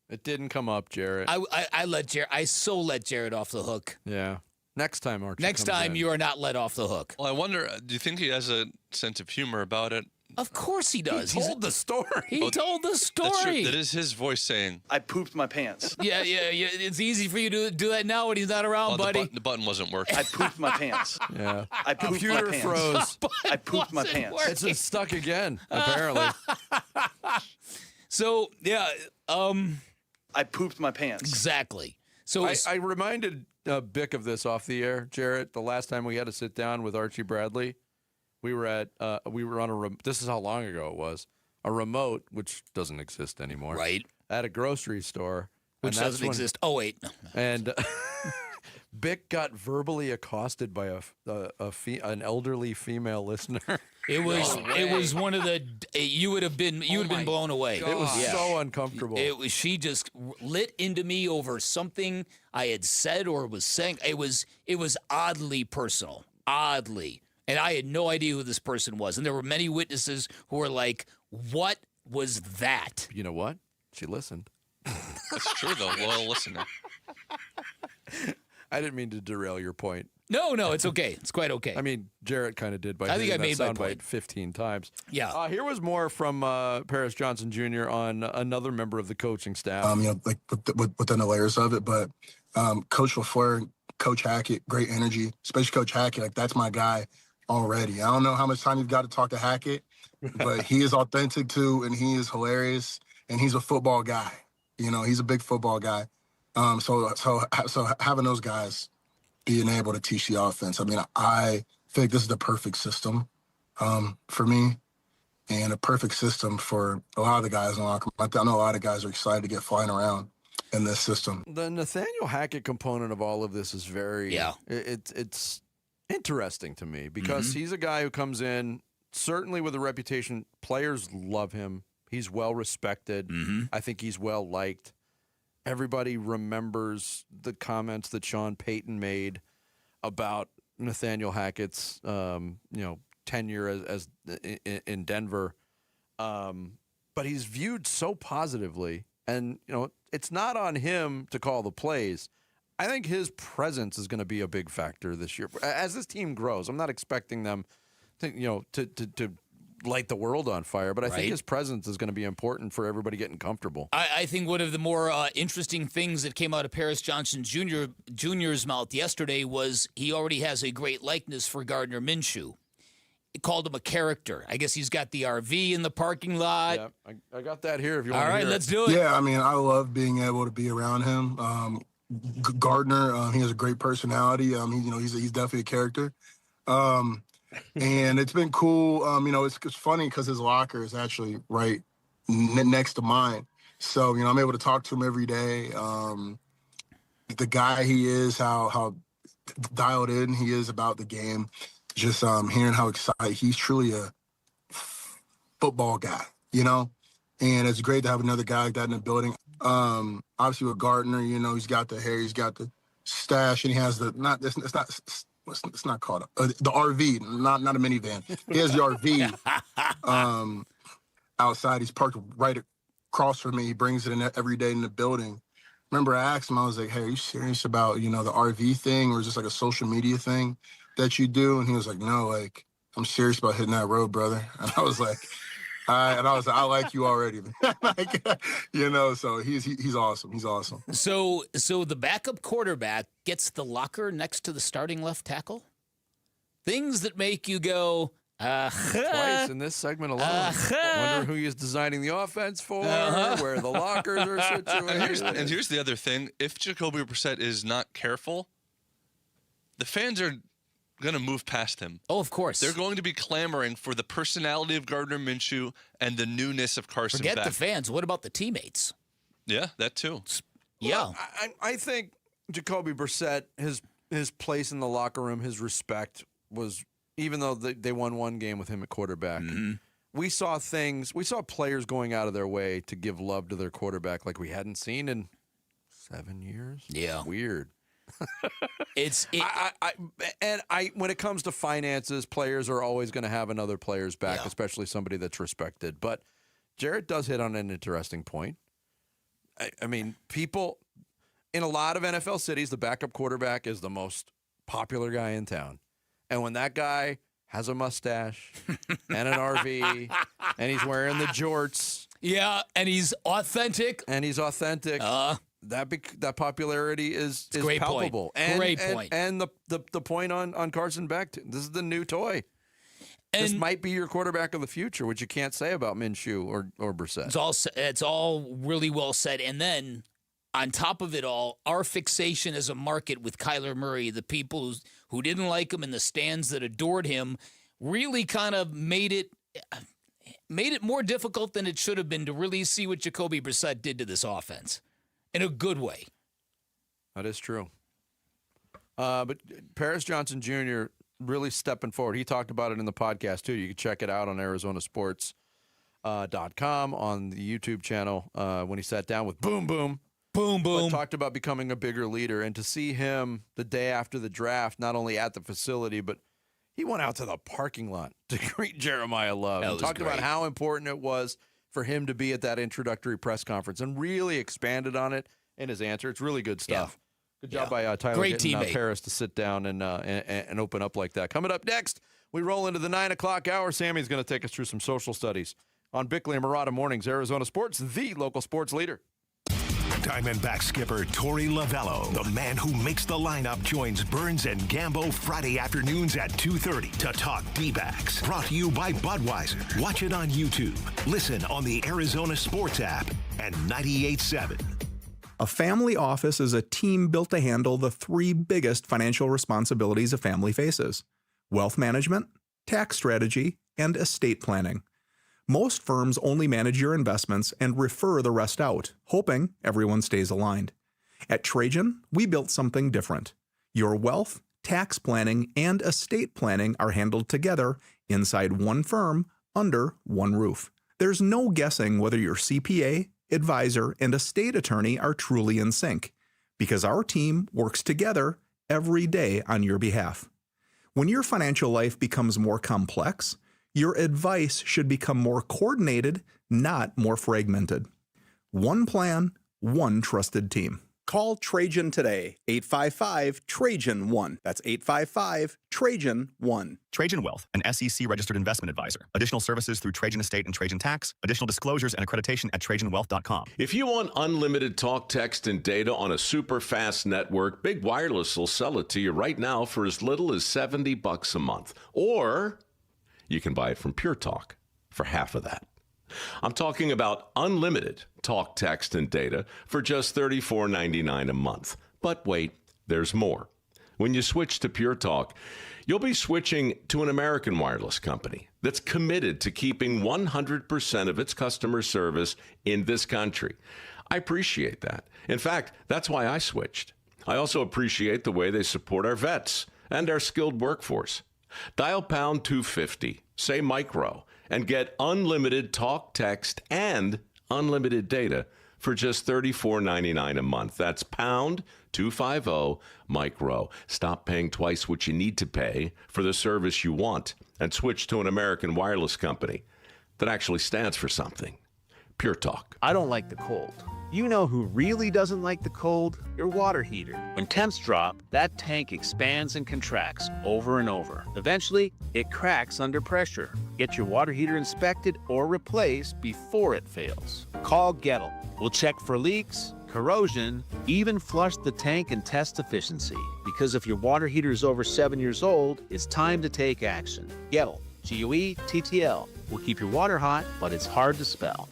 it didn't come up, Jarrett. I so let Jarrett off the hook. Yeah. Next time, Archie. Next time, you are not let off the hook. Well, I wonder, do you think he has a sense of humor about it? Of course he does. He told the story. He told the story. That's true. That is his voice saying, I pooped my pants. Yeah. It's easy for you to do that now when he's not around, buddy. The button wasn't working. I pooped my pants. Yeah. I pooped my pants. froze. I pooped my pants. Working. It's just stuck again, apparently. So, yeah. I pooped my pants. Exactly. So I reminded Bick of this off the air, Jarrett. The last time we had to sit down with Archie Bradley, we were on this is how long ago it was, a remote, which doesn't exist anymore, right? At a grocery store, which doesn't exist. Oh wait, and Bick got verbally accosted by an elderly female listener. It was one of the you would have been blown away. God. It was so uncomfortable. She just lit into me over something I had said or was saying. It was oddly personal, and I had no idea who this person was. And there were many witnesses who were like, "What was that?" You know what? She listened. That's true, though. Loyal listener. I didn't mean to derail your point. No, it's okay. It's quite okay. I mean, Jarrett kind of did by I think I made my soundbite point 15 times. Yeah. Here was more from Paris Johnson Jr. on another member of the coaching staff. Like within the layers of it, but Coach LaFleur, Coach Hackett, great energy, especially Coach Hackett. Like, that's my guy already. I don't know how much time you've got to talk to Hackett, but he is authentic too, and he is hilarious, and he's a football guy. You know, he's a big football guy. So having those guys being able to teach the offense, I mean, I think this is the perfect system for me, and a perfect system for a lot of the guys in the locker room. I know a lot of guys are excited to get flying around in this system. The Nathaniel Hackett component of all of this is very it's interesting to me because he's a guy who comes in certainly with a reputation. Players love him. He's well respected. I think he's well liked. Everybody remembers the comments that Sean Payton made about Nathaniel Hackett's tenure as in Denver. But he's viewed so positively, and it's not on him to call the plays. I think his presence is going to be a big factor this year as this team grows. I'm not expecting them to light the world on fire, but I think his presence is going to be important for everybody getting comfortable. I think one of the more interesting things that came out of Paris Johnson Jr.'s mouth yesterday was he already has a great likeness for Gardner Minshew. He called him a character. I guess he's got the RV in the parking lot. Yeah, I got that here if you want to hear it. All right, let's do it. Yeah, I mean, I love being able to be around him. Gardner, he has a great personality. He's definitely a character. And it's been cool. It's funny because his locker is actually right next to mine. So, I'm able to talk to him every day. The guy he is, how dialed in he is about the game. Just hearing how excited he's truly a football guy, and it's great to have another guy like that in the building. Obviously with Gardner, he's got the hair, he's got the stash, and he has it's not called the RV, not a minivan. He has the RV outside. He's parked right across from me. He brings it in every day in the building. Remember, I asked him, I was like, "Hey, are you serious about the RV thing, or is this like a social media thing that you do?" And he was like, "No, like I'm serious about hitting that road, brother." And I was like, I like you already, So he's awesome. He's awesome. So the backup quarterback gets the locker next to the starting left tackle. Things that make you go, twice in this segment alone. Wonder who he's designing the offense for, where the lockers are situated. And here's the other thing: if Jacoby Brissett is not careful, the fans are going to move past him. Oh, of course. They're going to be clamoring for the personality of Gardner Minshew and the newness of Carson Beck. Forget the fans. What about the teammates? Yeah, that too. Yeah. Well, I think Jacoby Brissett, his place in the locker room, his respect was, even though they won one game with him at quarterback, we saw players going out of their way to give love to their quarterback like we hadn't seen in 7 years. Yeah. Weird. When it comes to finances, players are always going to have another player's back, especially somebody that's respected. But Jarrett does hit on an interesting point. I mean, people in a lot of NFL cities, the backup quarterback is the most popular guy in town. And when that guy has a mustache and an RV and he's wearing the jorts. Yeah, and he's authentic. That popularity is great palpable. Point. Great point. And the point on Carson Beck, this is the new toy. And this might be your quarterback of the future, which you can't say about Minshew or Brissett. It's all really well said. And then on top of it all, our fixation as a market with Kyler Murray, the people who didn't like him and the stands that adored him, really kind of made it more difficult than it should have been to really see what Jacoby Brissett did to this offense. In a good way. That is true. But Paris Johnson Jr. really stepping forward. He talked about it in the podcast, too. You can check it out on ArizonaSports.com on the YouTube channel when he sat down with Boom Boom. Boom Boom. Talked about becoming a bigger leader. And to see him the day after the draft, not only at the facility, but he went out to the parking lot to greet Jeremiah Love. And talked about how important it was for him to be at that introductory press conference and really expanded on it in his answer. It's really good stuff. Good job by Tyler Great getting teammate. Paris to sit down and open up like that. Coming up next, we roll into the 9 o'clock hour. Sammy's going to take us through some social studies on Bickley and Murata Mornings, Arizona Sports, the local sports leader. Diamondback skipper Torey Lavello, the man who makes the lineup, joins Burns and Gambo Friday afternoons at 2:30 to talk D-backs. Brought to you by Budweiser. Watch it on YouTube. Listen on the Arizona Sports app and 98.7. A family office is a team built to handle the three biggest financial responsibilities a family faces: wealth management, tax strategy, and estate planning. Most firms only manage your investments and refer the rest out, hoping everyone stays aligned. At Trajan, we built something different. Your wealth, tax planning, and estate planning are handled together inside one firm under one roof. There's no guessing whether your CPA, advisor, and estate attorney are truly in sync, because our team works together every day on your behalf. When your financial life becomes more complex, your advice should become more coordinated, not more fragmented. One plan, one trusted team. Call Trajan today, 855-TRAJAN-1. That's 855-TRAJAN-1. Trajan Wealth, an SEC-registered investment advisor. Additional services through Trajan Estate and Trajan Tax. Additional disclosures and accreditation at TrajanWealth.com. If you want unlimited talk, text, and data on a super fast network, Big Wireless will sell it to you right now for as little as $70 a month. Or you can buy it from Pure Talk for half of that. I'm talking about unlimited talk, text, and data for just $34.99 a month. But wait, there's more. When you switch to Pure Talk, you'll be switching to an American wireless company that's committed to keeping 100% of its customer service in this country. I appreciate that. In fact, that's why I switched. I also appreciate the way they support our vets and our skilled workforce. Dial pound 250, say micro, and get unlimited talk, text, and unlimited data for just $34.99 a month. That's pound 250 micro. Stop paying twice what you need to pay for the service you want and switch to an American wireless company that actually stands for something. Pure Talk. I don't like the cold. You know who really doesn't like the cold? Your water heater. When temps drop, that tank expands and contracts over and over. Eventually, it cracks under pressure. Get your water heater inspected or replaced before it fails. Call Gettle. We'll check for leaks, corrosion, even flush the tank and test efficiency. Because if your water heater is over 7 years old, it's time to take action. Gettle. G-U-E-T-T-L. Will keep your water hot, but it's hard to spell.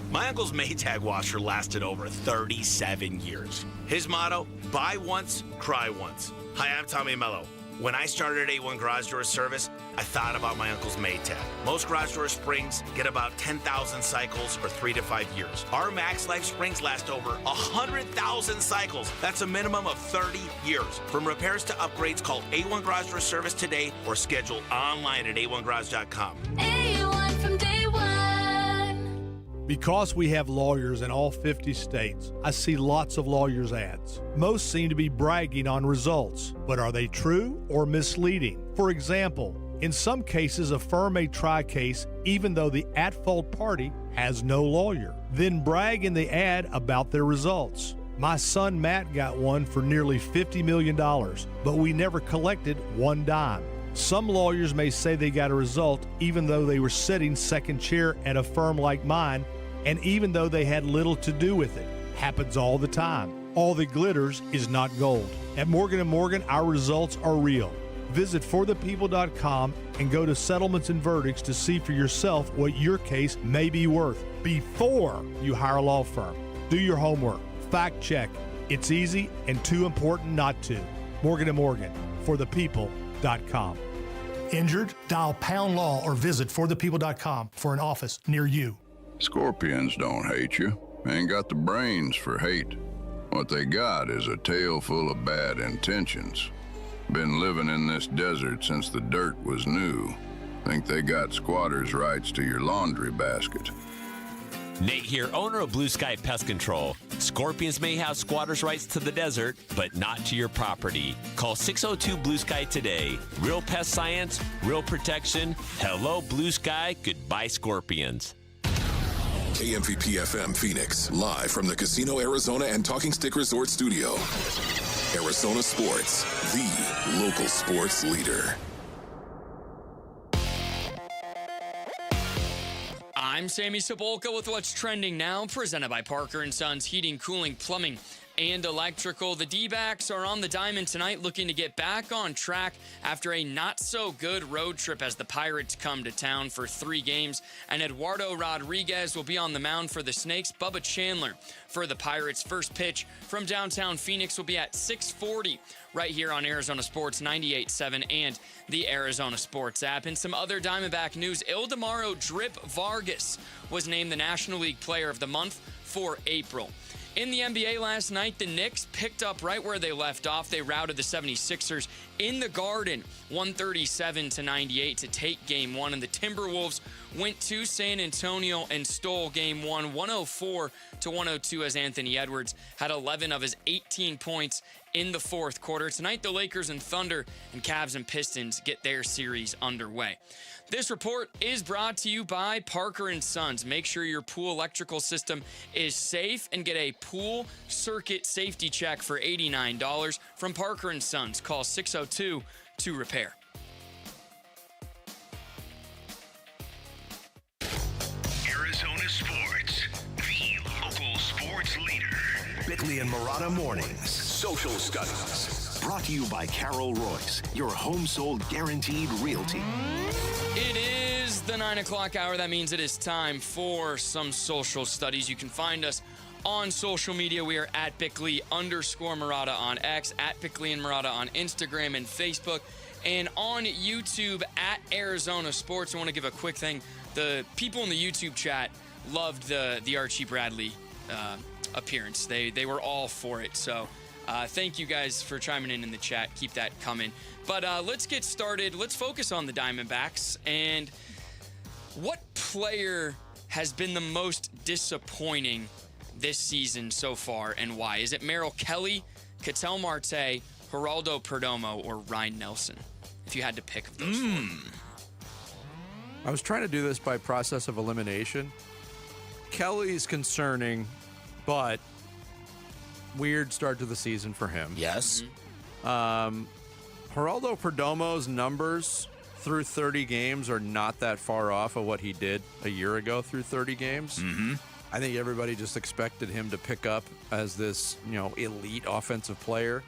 My uncle's Maytag washer lasted over 37 years. His motto, buy once, cry once. Hi, I'm Tommy Mello. When I started at A1 Garage Door Service, I thought about my uncle's Maytag. Most garage door springs get about 10,000 cycles for 3 to 5 years. Our Max Life springs last over 100,000 cycles. That's a minimum of 30 years. From repairs to upgrades, call A1 Garage Door Service today or schedule online at a1garage.com. A1 from day one. Because we have lawyers in all 50 states, I see lots of lawyers' ads. Most seem to be bragging on results, but are they true or misleading? For example, in some cases, a firm may try a case even though the at-fault party has no lawyer, then brag in the ad about their results. My son Matt got one for nearly $50 million, but we never collected one dime. Some lawyers may say they got a result even though they were sitting second chair at a firm like mine, and even though they had little to do with it. Happens all the time. All that glitters is not gold. At Morgan & Morgan, our results are real. Visit forthepeople.com and go to settlements and verdicts to see for yourself what your case may be worth before you hire a law firm. Do your homework. Fact check. It's easy and too important not to. Morgan & Morgan, forthepeople.com. Injured? Dial pound law or visit forthepeople.com for an office near you. Scorpions don't hate you. Ain't got the brains for hate. What they got is a tail full of bad intentions. Been living in this desert since the dirt was new. Think they got squatters' rights to your laundry basket. Nate here, owner of Blue Sky Pest Control. Scorpions may have squatters' rights to the desert, but not to your property. Call 602 Blue Sky today. Real pest science, real protection. Hello, Blue Sky. Goodbye, Scorpions. KMVP FM Phoenix, live from the Casino Arizona and Talking Stick Resort Studio. Arizona Sports, the local sports leader. I'm Sammy Cebulka with what's trending now, presented by Parker & Sons Heating, Cooling, Plumbing, and electrical. The D-backs are on the diamond tonight looking to get back on track after a not-so-good road trip as the Pirates come to town for 3 games. And Eduardo Rodriguez will be on the mound for the Snakes. Bubba Chandler for the Pirates. First pitch from downtown Phoenix will be at 6:40 right here on Arizona Sports 98.7 and the Arizona Sports app. And some other Diamondback news, Ildemaro Drip Vargas was named the National League Player of the Month for April. In the NBA last night, the Knicks picked up right where they left off. They routed the 76ers in the Garden, 137-98 to take Game 1. And the Timberwolves went to San Antonio and stole Game 1, 104-102 as Anthony Edwards had 11 of his 18 points in the fourth quarter. Tonight, the Lakers and Thunder and Cavs and Pistons get their series underway. This report is brought to you by Parker & Sons. Make sure your pool electrical system is safe and get a pool circuit safety check for $89 from Parker & Sons. Call 602-2REPAIR. Arizona Sports, the local sports leader. Bickley and Marotta Mornings. Social Studies. Brought to you by Carol Royce, your home sold guaranteed realty. It is the 9 o'clock hour. That means it is time for some social studies. You can find us on social media. We are at Bickley_Marotta on X, at Bickley and Marotta on Instagram and Facebook, and on YouTube at Arizona Sports. I want to give a quick thing. The people in the YouTube chat loved the Archie Bradley appearance. They were all for it. So thank you guys for chiming in the chat. Keep that coming. But let's get started. Let's focus on the Diamondbacks. And what player has been the most disappointing this season so far, and why? Is it Merrill Kelly, Ketel Marte, Geraldo Perdomo, or Ryan Nelson? If you had to pick those four. I was trying to do this by process of elimination. Kelly's concerning, but weird start to the season for him. Yes. Geraldo Perdomo's numbers through 30 games are not that far off of what he did a year ago through 30 games. Mm-hmm. I think everybody just expected him to pick up as this, elite offensive player.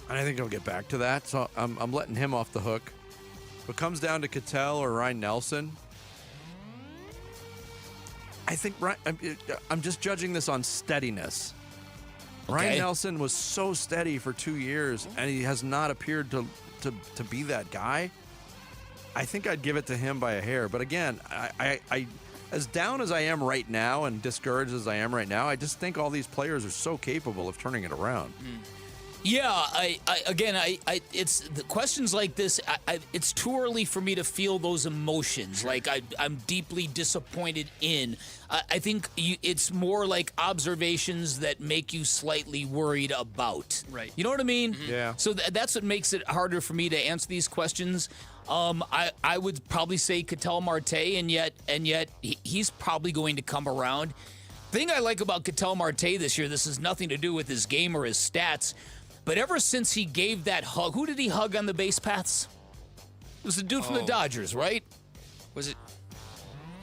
And I think he'll get back to that. So I'm letting him off the hook. If it comes down to Ketel or Ryan Nelson, I think I'm just judging this on steadiness. Okay. Ryan Nelson was so steady for 2 years, and he has not appeared to be that guy. I think I'd give it to him by a hair. But again, I as down as I am right now and discouraged as I am right now, I just think all these players are so capable of turning it around. Yeah, it's the questions like this. It's too early for me to feel those emotions. Like I'm deeply disappointed in. I think it's more like observations that make you slightly worried about. Right. You know what I mean? Yeah. So that's what makes it harder for me to answer these questions. I would probably say Ketel Marte, and yet he's probably going to come around. The thing I like about Ketel Marte this year, this has nothing to do with his game or his stats. But ever since he gave that hug, who did he hug on the base paths? It was the dude from the Dodgers, right? Was it?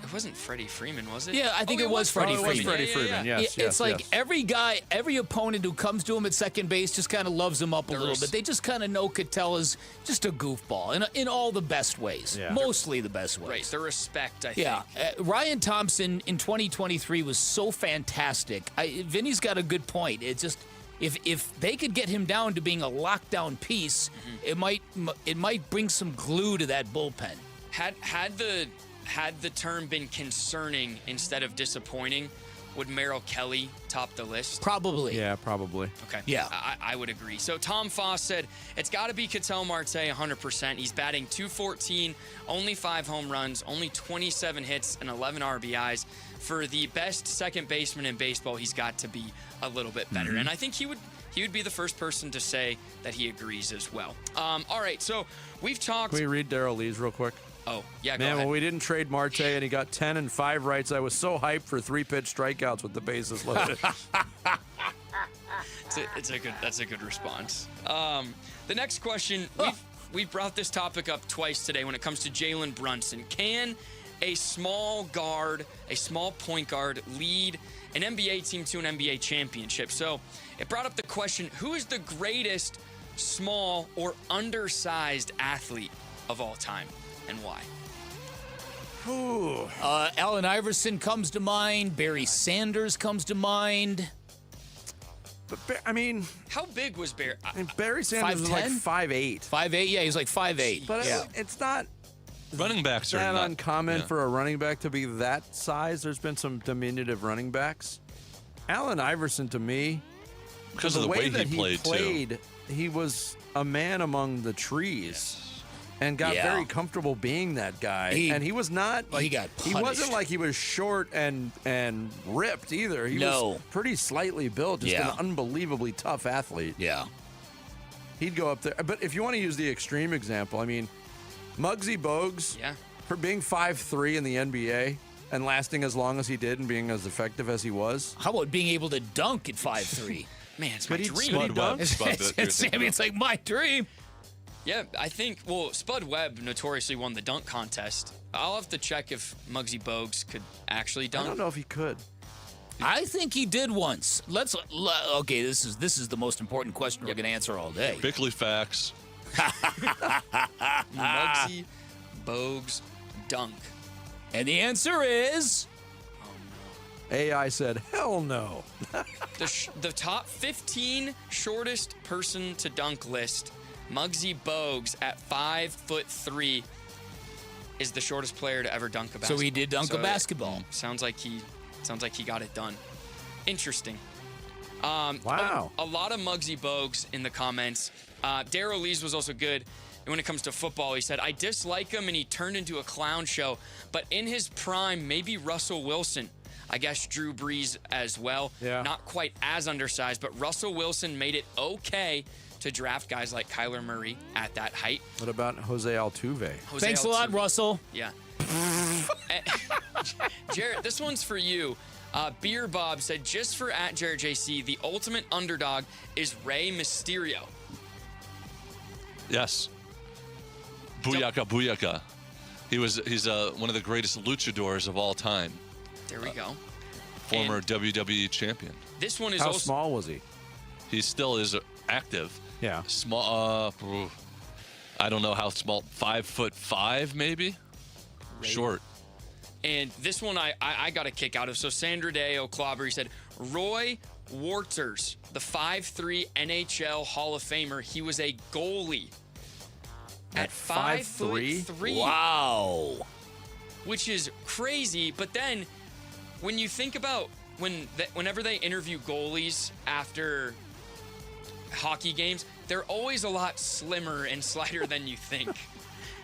It wasn't Freddie Freeman, was it? Yeah, I think it was Freddie Freeman. It was Freddie Freeman, yes. It's like every guy, every opponent who comes to him at second base just kind of loves him up a little bit. They just kind of know Ketel is just a goofball in all the best ways, mostly the best ways. Right, the respect, I think. Yeah, Ryan Thompson in 2023 was so fantastic. Vinny's got a good point. It's just if they could get him down to being a lockdown piece, it might bring some glue to that bullpen. Had the term been concerning instead of disappointing, would Merrill Kelly top the list? Probably. Yeah, probably. Okay. Yeah. I would agree. So Tom Foss said, it's got to be Ketel Marte 100%. He's batting .214, only 5 home runs, only 27 hits, and 11 RBIs. For the best second baseman in baseball, he's got to be a little bit better. And I think he would be the first person to say that he agrees as well. All right, so we've talked... Can we read Darrell Lee's real quick? Oh, yeah, go Man, ahead. when we didn't trade Marte and he got 10 and 5 rights, I was so hyped for 3-pitch strikeouts with the bases loaded. That's a good response. The next question, we've brought this topic up twice today when it comes to Jalen Brunson. Can a small guard, a small point guard lead an NBA team to an NBA championship. So it brought up the question, who is the greatest small or undersized athlete of all time and why? Allen Iverson comes to mind. Barry Sanders comes to mind. But I mean, how big was Barry? Barry Sanders was like 5'8". 5'8", yeah, he's like 5'8". But yeah. it's not running backs that are not uncommon for a running back to be that size. There's been some diminutive running backs. Allen Iverson, to me, because of the way that he played, he was a man among the trees. And got very comfortable being that guy. And he was not like he wasn't like he was short and ripped either. He was pretty slightly built, just an unbelievably tough athlete. Yeah. He'd go up there. But if you want to use the extreme example, I mean, Muggsy Bogues, for being 5'3" in the NBA and lasting as long as he did and being as effective as he was. How about being able to dunk at 5'3"? Man, it's my dream. Sammy, it's like my dream. Yeah, I think, Spud Webb notoriously won the dunk contest. I'll have to check if Muggsy Bogues could actually dunk. I don't know if he could. I think he did once. Okay, this is the most important question we're going to answer all day. Bickley facts. Muggsy Bogues dunk. And the answer is... AI said, hell no. The top 15 shortest person to dunk list, Muggsy Bogues at 5'3" is the shortest player to ever dunk a basketball. So he did dunk a basketball. Sounds like he got it done. Interesting. Wow. A lot of Muggsy Bogues in the comments. Darryl Lees was also good. And when it comes to football, he said, I dislike him and he turned into a clown show. But in his prime, maybe Russell Wilson. I guess Drew Brees as well. Yeah. Not quite as undersized, but Russell Wilson made it okay to draft guys like Kyler Murray at that height. What about Jose Altuve? Thanks a lot, Russell. Yeah. Jarrett, this one's for you. Beer Bob said, just for at Jarrett JC, the ultimate underdog is Rey Mysterio. Yes. Booyaka, booyaka. He's one of the greatest luchadors of all time. There we go. Former WWE champion. This one is How small was he? He still is active. Yeah. Small. I don't know how small. 5'5", maybe. Great. Short. And this one I got a kick out of. So Sandra Day O'Clobber, he said, Roy Warters, the 5'3" NHL Hall of Famer. He was a goalie. At 5'3". Wow. Which is crazy. But then when you think about whenever they interview goalies after hockey games, they're always a lot slimmer and slighter than you think.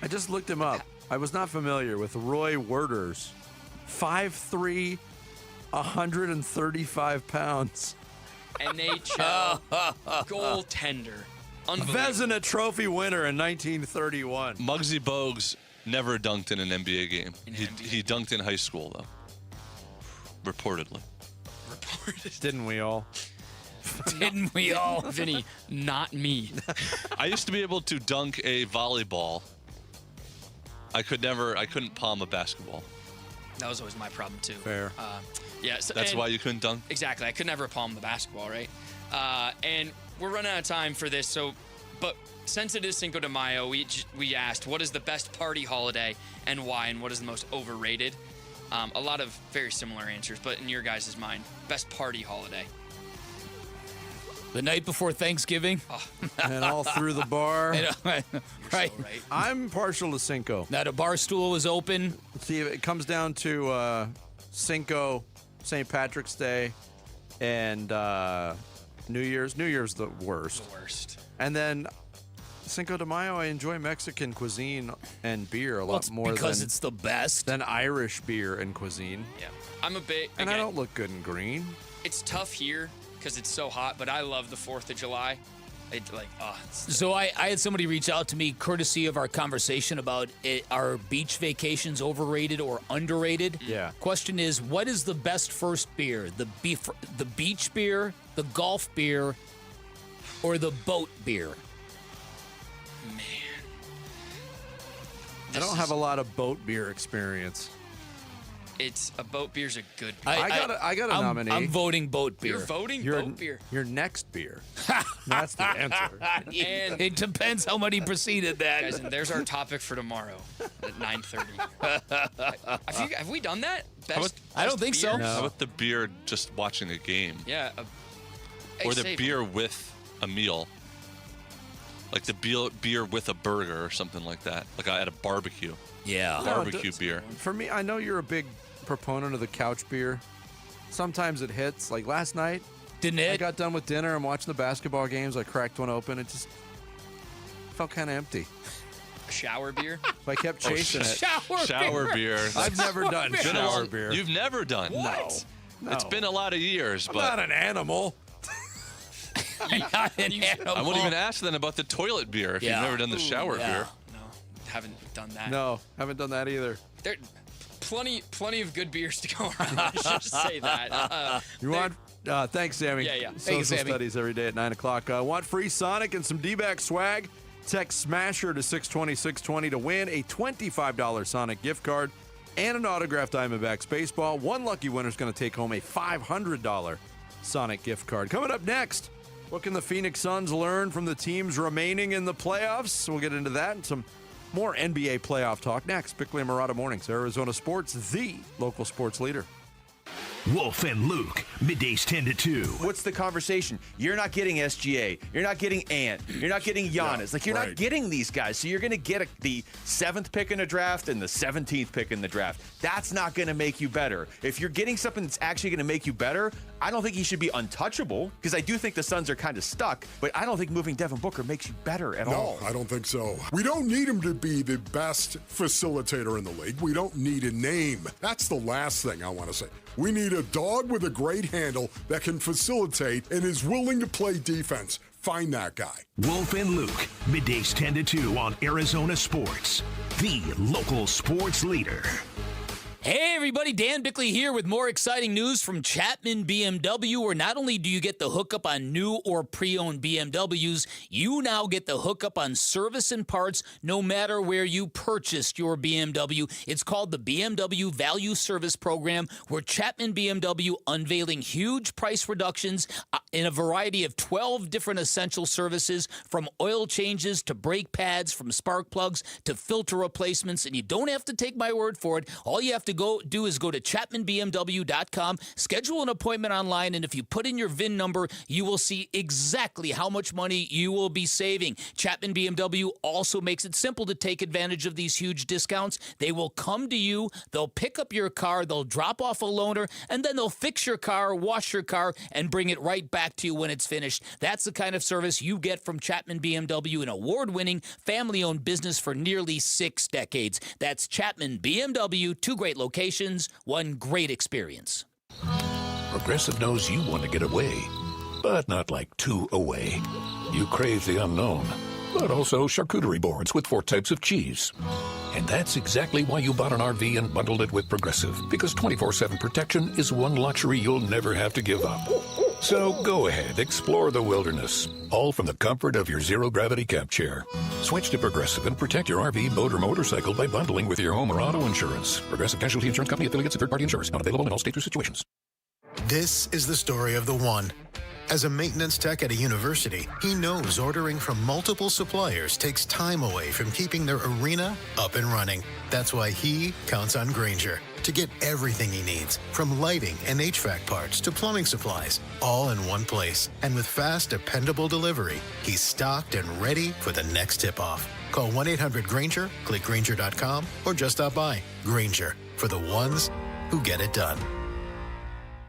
I just looked him up. I was not familiar with Roy Werters. 5'3", 135 pounds. NHL goaltender. Vezina Trophy winner in 1931. Muggsy Bogues never dunked in an NBA game. He dunked in high school, though. Reportedly. Didn't we all? Didn't we all? Vinny, not me. I used to be able to dunk a volleyball. I couldn't palm a basketball. That was always my problem, too. Fair. Yeah. So, That's why you couldn't dunk? Exactly. I could never palm the basketball, right? And we're running out of time for this, but since it is Cinco de Mayo, we asked, what is the best party holiday and why, and what is the most overrated? A lot of very similar answers, but in your guys' mind, best party holiday. The night before Thanksgiving. And all through the bar. Right. So right. I'm partial to Cinco. Now the bar stool is open. See, it comes down to Cinco, St. Patrick's Day, and New Year's. New Year's the worst. The worst. And then Cinco de Mayo, I enjoy Mexican cuisine and beer a lot more because it's the best than Irish beer and cuisine. Yeah, I'm a bit. And I don't look good in green. It's tough here because it's so hot, but I love the 4th of July. So I had somebody reach out to me courtesy of our conversation about are beach vacations overrated or underrated? Yeah. Question is, what is the best first beer? The beach beer, the golf beer, or the boat beer? Man. I don't have a lot of boat beer experience. It's a boat beer's a good beer. I got a nominee. I'm voting boat beer. You're voting boat beer. Your next beer. That's the answer. And it depends how many preceded that. Guys, and there's our topic for tomorrow at 9:30. Have we done that? I don't think beer? so. No. How about the beer just watching a game? Yeah. Or the beer with a meal. Like the beer with a burger or something like that. Like at a barbecue. Yeah. Barbecue beer. For me, I know you're a big proponent of the couch beer. Sometimes it hits. Like last night. Didn't it? I got done with dinner. I'm watching the basketball games. I cracked one open. It just felt kind of empty. A shower beer? So I kept chasing it. Shower beer. I've never done shower beer. You've never done? What? No. It's been a lot of years, I'm but not an animal. Not an animal. I won't even ask then about the toilet beer if you've never done the shower beer. No, haven't done that. No, haven't done that either. There, plenty of good beers to go around. I should just say that. You want? Thanks, Sammy. Yeah. Social Sammy. studies every day at 9 o'clock. Want free Sonic and some D-back swag? Text Smasher to 620-620 to win a $25 Sonic gift card and an autographed Diamondbacks baseball. One lucky winner is going to take home a $500 Sonic gift card. Coming up next, what can the Phoenix Suns learn from the teams remaining in the playoffs? We'll get into that and some more NBA playoff talk next. Bickley and Murata Mornings, Arizona Sports, the local sports leader. Wolf and Luke, middays 10 to 2. What's the conversation? You're not getting SGA. You're not getting Ant. You're not getting Giannis. You're not getting these guys. So you're going to get the 7th pick in the draft and the 17th pick in the draft. That's not going to make you better. If you're getting something that's actually going to make you better, I don't think he should be untouchable because I do think the Suns are kind of stuck, but I don't think moving Devin Booker makes you better at all. No, I don't think so. We don't need him to be the best facilitator in the league. We don't need a name. That's the last thing I want to say. We need a dog with a great handle that can facilitate and is willing to play defense. Find that guy. Wolf and Luke, middays 10 to 2 on Arizona Sports, the local sports leader. Hey everybody, Dan Bickley here with more exciting news from Chapman BMW, where not only do you get the hookup on new or pre-owned BMWs, you now get the hookup on service and parts no matter where you purchased your BMW. It's called the BMW Value Service Program, where Chapman BMW unveiling huge price reductions in a variety of 12 different essential services, from oil changes to brake pads, from spark plugs to filter replacements, and you don't have to take my word for it. All you have to do is go to ChapmanBMW.com, schedule an appointment online, and if you put in your VIN number, you will see exactly how much money you will be saving. Chapman BMW also makes it simple to take advantage of these huge discounts. They will come to you, they'll pick up your car, they'll drop off a loaner, and then they'll fix your car, wash your car, and bring it right back to you when it's finished. That's the kind of service you get from Chapman BMW, an award-winning, family-owned business for nearly 6 decades. That's Chapman BMW, 2 great locations, 1 great experience. Progressive knows you want to get away, but not like too away. You crave the unknown, but also charcuterie boards with 4 types of cheese. And that's exactly why you bought an RV and bundled it with Progressive, because 24/7 protection is one luxury you'll never have to give up. So go ahead, explore the wilderness, all from the comfort of your zero-gravity camp chair. Switch to Progressive and protect your RV, boat, or motorcycle by bundling with your home or auto insurance. Progressive Casualty Insurance Company, affiliates, and third-party insurers. Not available in all states or situations. This is the story of the one. As a maintenance tech at a university, he knows ordering from multiple suppliers takes time away from keeping their arena up and running. That's why he counts on Grainger to get everything he needs, from lighting and HVAC parts to plumbing supplies, all in one place. And with fast, dependable delivery, he's stocked and ready for the next tip-off. Call 1-800-GRAINGER, click Grainger.com, or just stop by. Grainger, for the ones who get it done.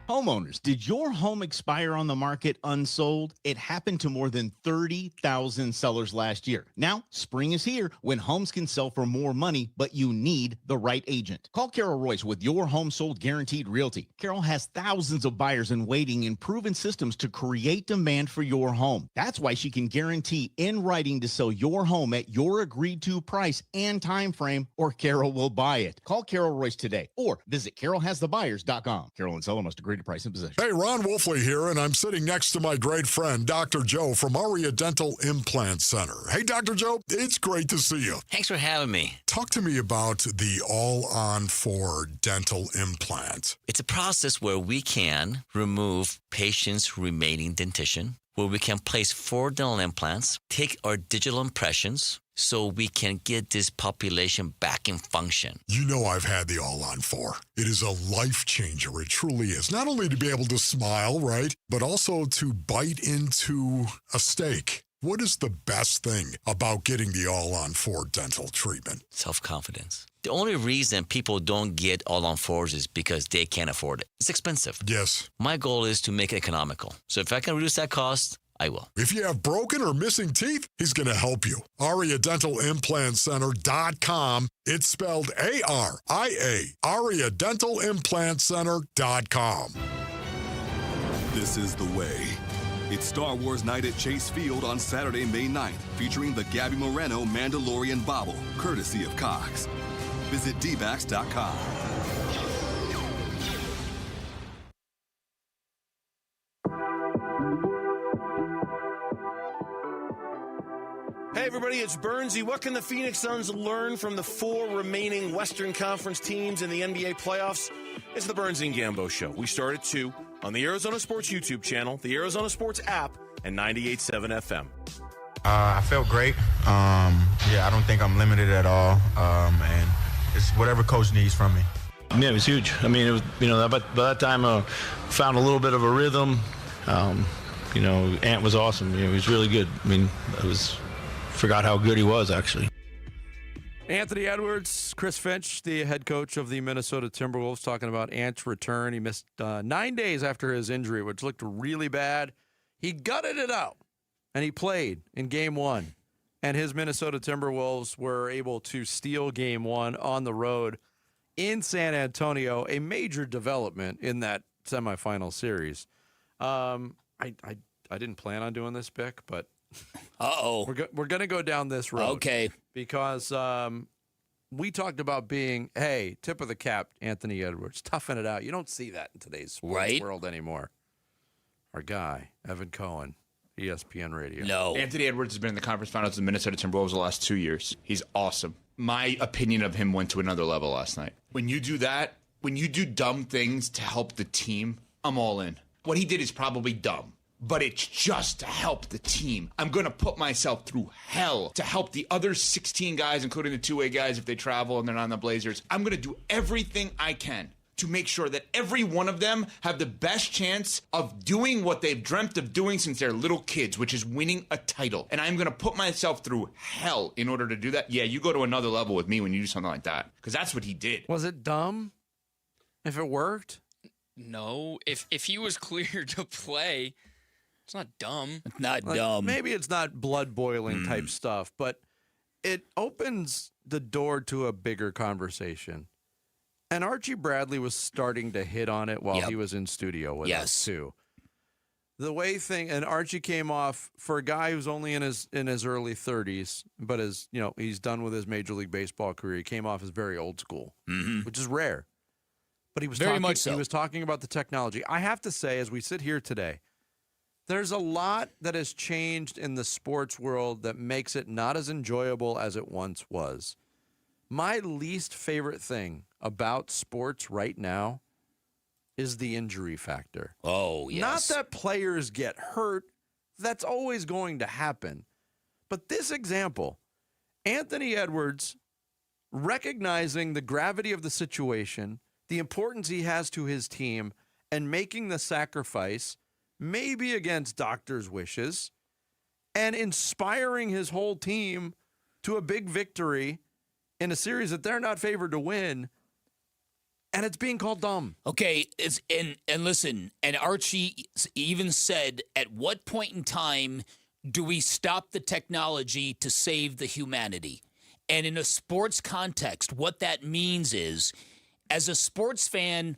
Homeowners, did your home expire on the market unsold? It happened to more than 30,000 sellers last year. Now, spring is here when homes can sell for more money, but you need the right agent. Call Carol Royce with Your Home Sold Guaranteed Realty. Carol has thousands of buyers in waiting and proven systems to create demand for your home. That's why she can guarantee in writing to sell your home at your agreed to price and time frame, or Carol will buy it. Call Carol Royce today or visit carolhasthebuyers.com. Carol and seller must agree to price and position. Hey, Ron Wolfley here, and I'm sitting next to my great friend, Dr. Joe from Aria Dental Implant Center. Hey, Dr. Joe, it's great to see you. Thanks for having me. Talk to me about the All-on-4 dental implant. It's a process where we can remove patients' remaining dentition, where we can place 4 dental implants, take our digital impressions, so we can get this population back in function. You know I've had the All-on-4. It is a life changer. It truly is. Not only to be able to smile, right, but also to bite into a steak. What is the best thing about getting the All-on-4 dental treatment? Self-confidence. The only reason people don't get All-on-4s is because they can't afford it. It's expensive. Yes. My goal is to make it economical. So if I can reduce that cost, I will. If you have broken or missing teeth, he's going to help you. AriaDentalImplantCenter.com. It's spelled A-R-I-A. AriaDentalImplantCenter.com. This is the way. It's Star Wars Night at Chase Field on Saturday, May 9th, featuring the Gabby Moreno Mandalorian Bobble, courtesy of Cox. Visit dbacks.com. Hey, everybody, it's Bernsey. What can the Phoenix Suns learn from the 4 remaining Western Conference teams in the NBA playoffs? It's the Bernsey and Gambo Show. We start at 2 on the Arizona Sports YouTube channel, the Arizona Sports app, and 98.7 FM. I felt great. I don't think I'm limited at all. And it's whatever coach needs from me. Yeah, it was huge. I mean, it was, by that time, found a little bit of a rhythm. Ant was awesome. He was really good. I mean, forgot how good he was, actually. Anthony Edwards, Chris Finch, the head coach of the Minnesota Timberwolves, talking about Ant's return. He missed 9 days after his injury, which looked really bad. He gutted it out, and he played in Game 1. And his Minnesota Timberwolves were able to steal Game 1 on the road in San Antonio, a major development in that semifinal series. I didn't plan on doing this pick, but we're going to go down this road. Okay. Because we talked about being, hey, tip of the cap, Anthony Edwards, toughen it out. You don't see that in today's sports world anymore. Our guy, Evan Cohen, ESPN Radio. No. Anthony Edwards has been in the conference finals of the Minnesota Timberwolves the last 2 years. He's awesome. My opinion of him went to another level last night. When you do that, when you do dumb things to help the team, I'm all in. What he did is probably dumb, but it's just to help the team. I'm going to put myself through hell to help the other 16 guys, including the two-way guys if they travel and they're not on the Blazers. I'm going to do everything I can to make sure that every one of them have the best chance of doing what they've dreamt of doing since they're little kids, which is winning a title. And I'm going to put myself through hell in order to do that. Yeah, you go to another level with me when you do something like that, because that's what he did. Was it dumb? If it worked? No. If he was cleared to play, it's not dumb. Not dumb. Maybe it's not blood-boiling type stuff, but it opens the door to a bigger conversation. And Archie Bradley was starting to hit on it while he was in studio with us too. The way and Archie came off, for a guy who's only in his early 30s, but he's done with his Major League Baseball career. He came off as very old school, which is rare. But he was Very much so. He was talking about the technology. I have to say, as we sit here today, there's a lot that has changed in the sports world that makes it not as enjoyable as it once was. My least favorite thing about sports right now is the injury factor. Oh, yes. Not that players get hurt. That's always going to happen. But this example, Anthony Edwards recognizing the gravity of the situation, the importance he has to his team, and making the sacrifice, maybe against doctors' wishes, and inspiring his whole team to a big victory in a series that they're not favored to win, and it's being called dumb. Okay, and listen, and Archie even said, at what point in time do we stop the technology to save the humanity? And in a sports context, what that means is, as a sports fan,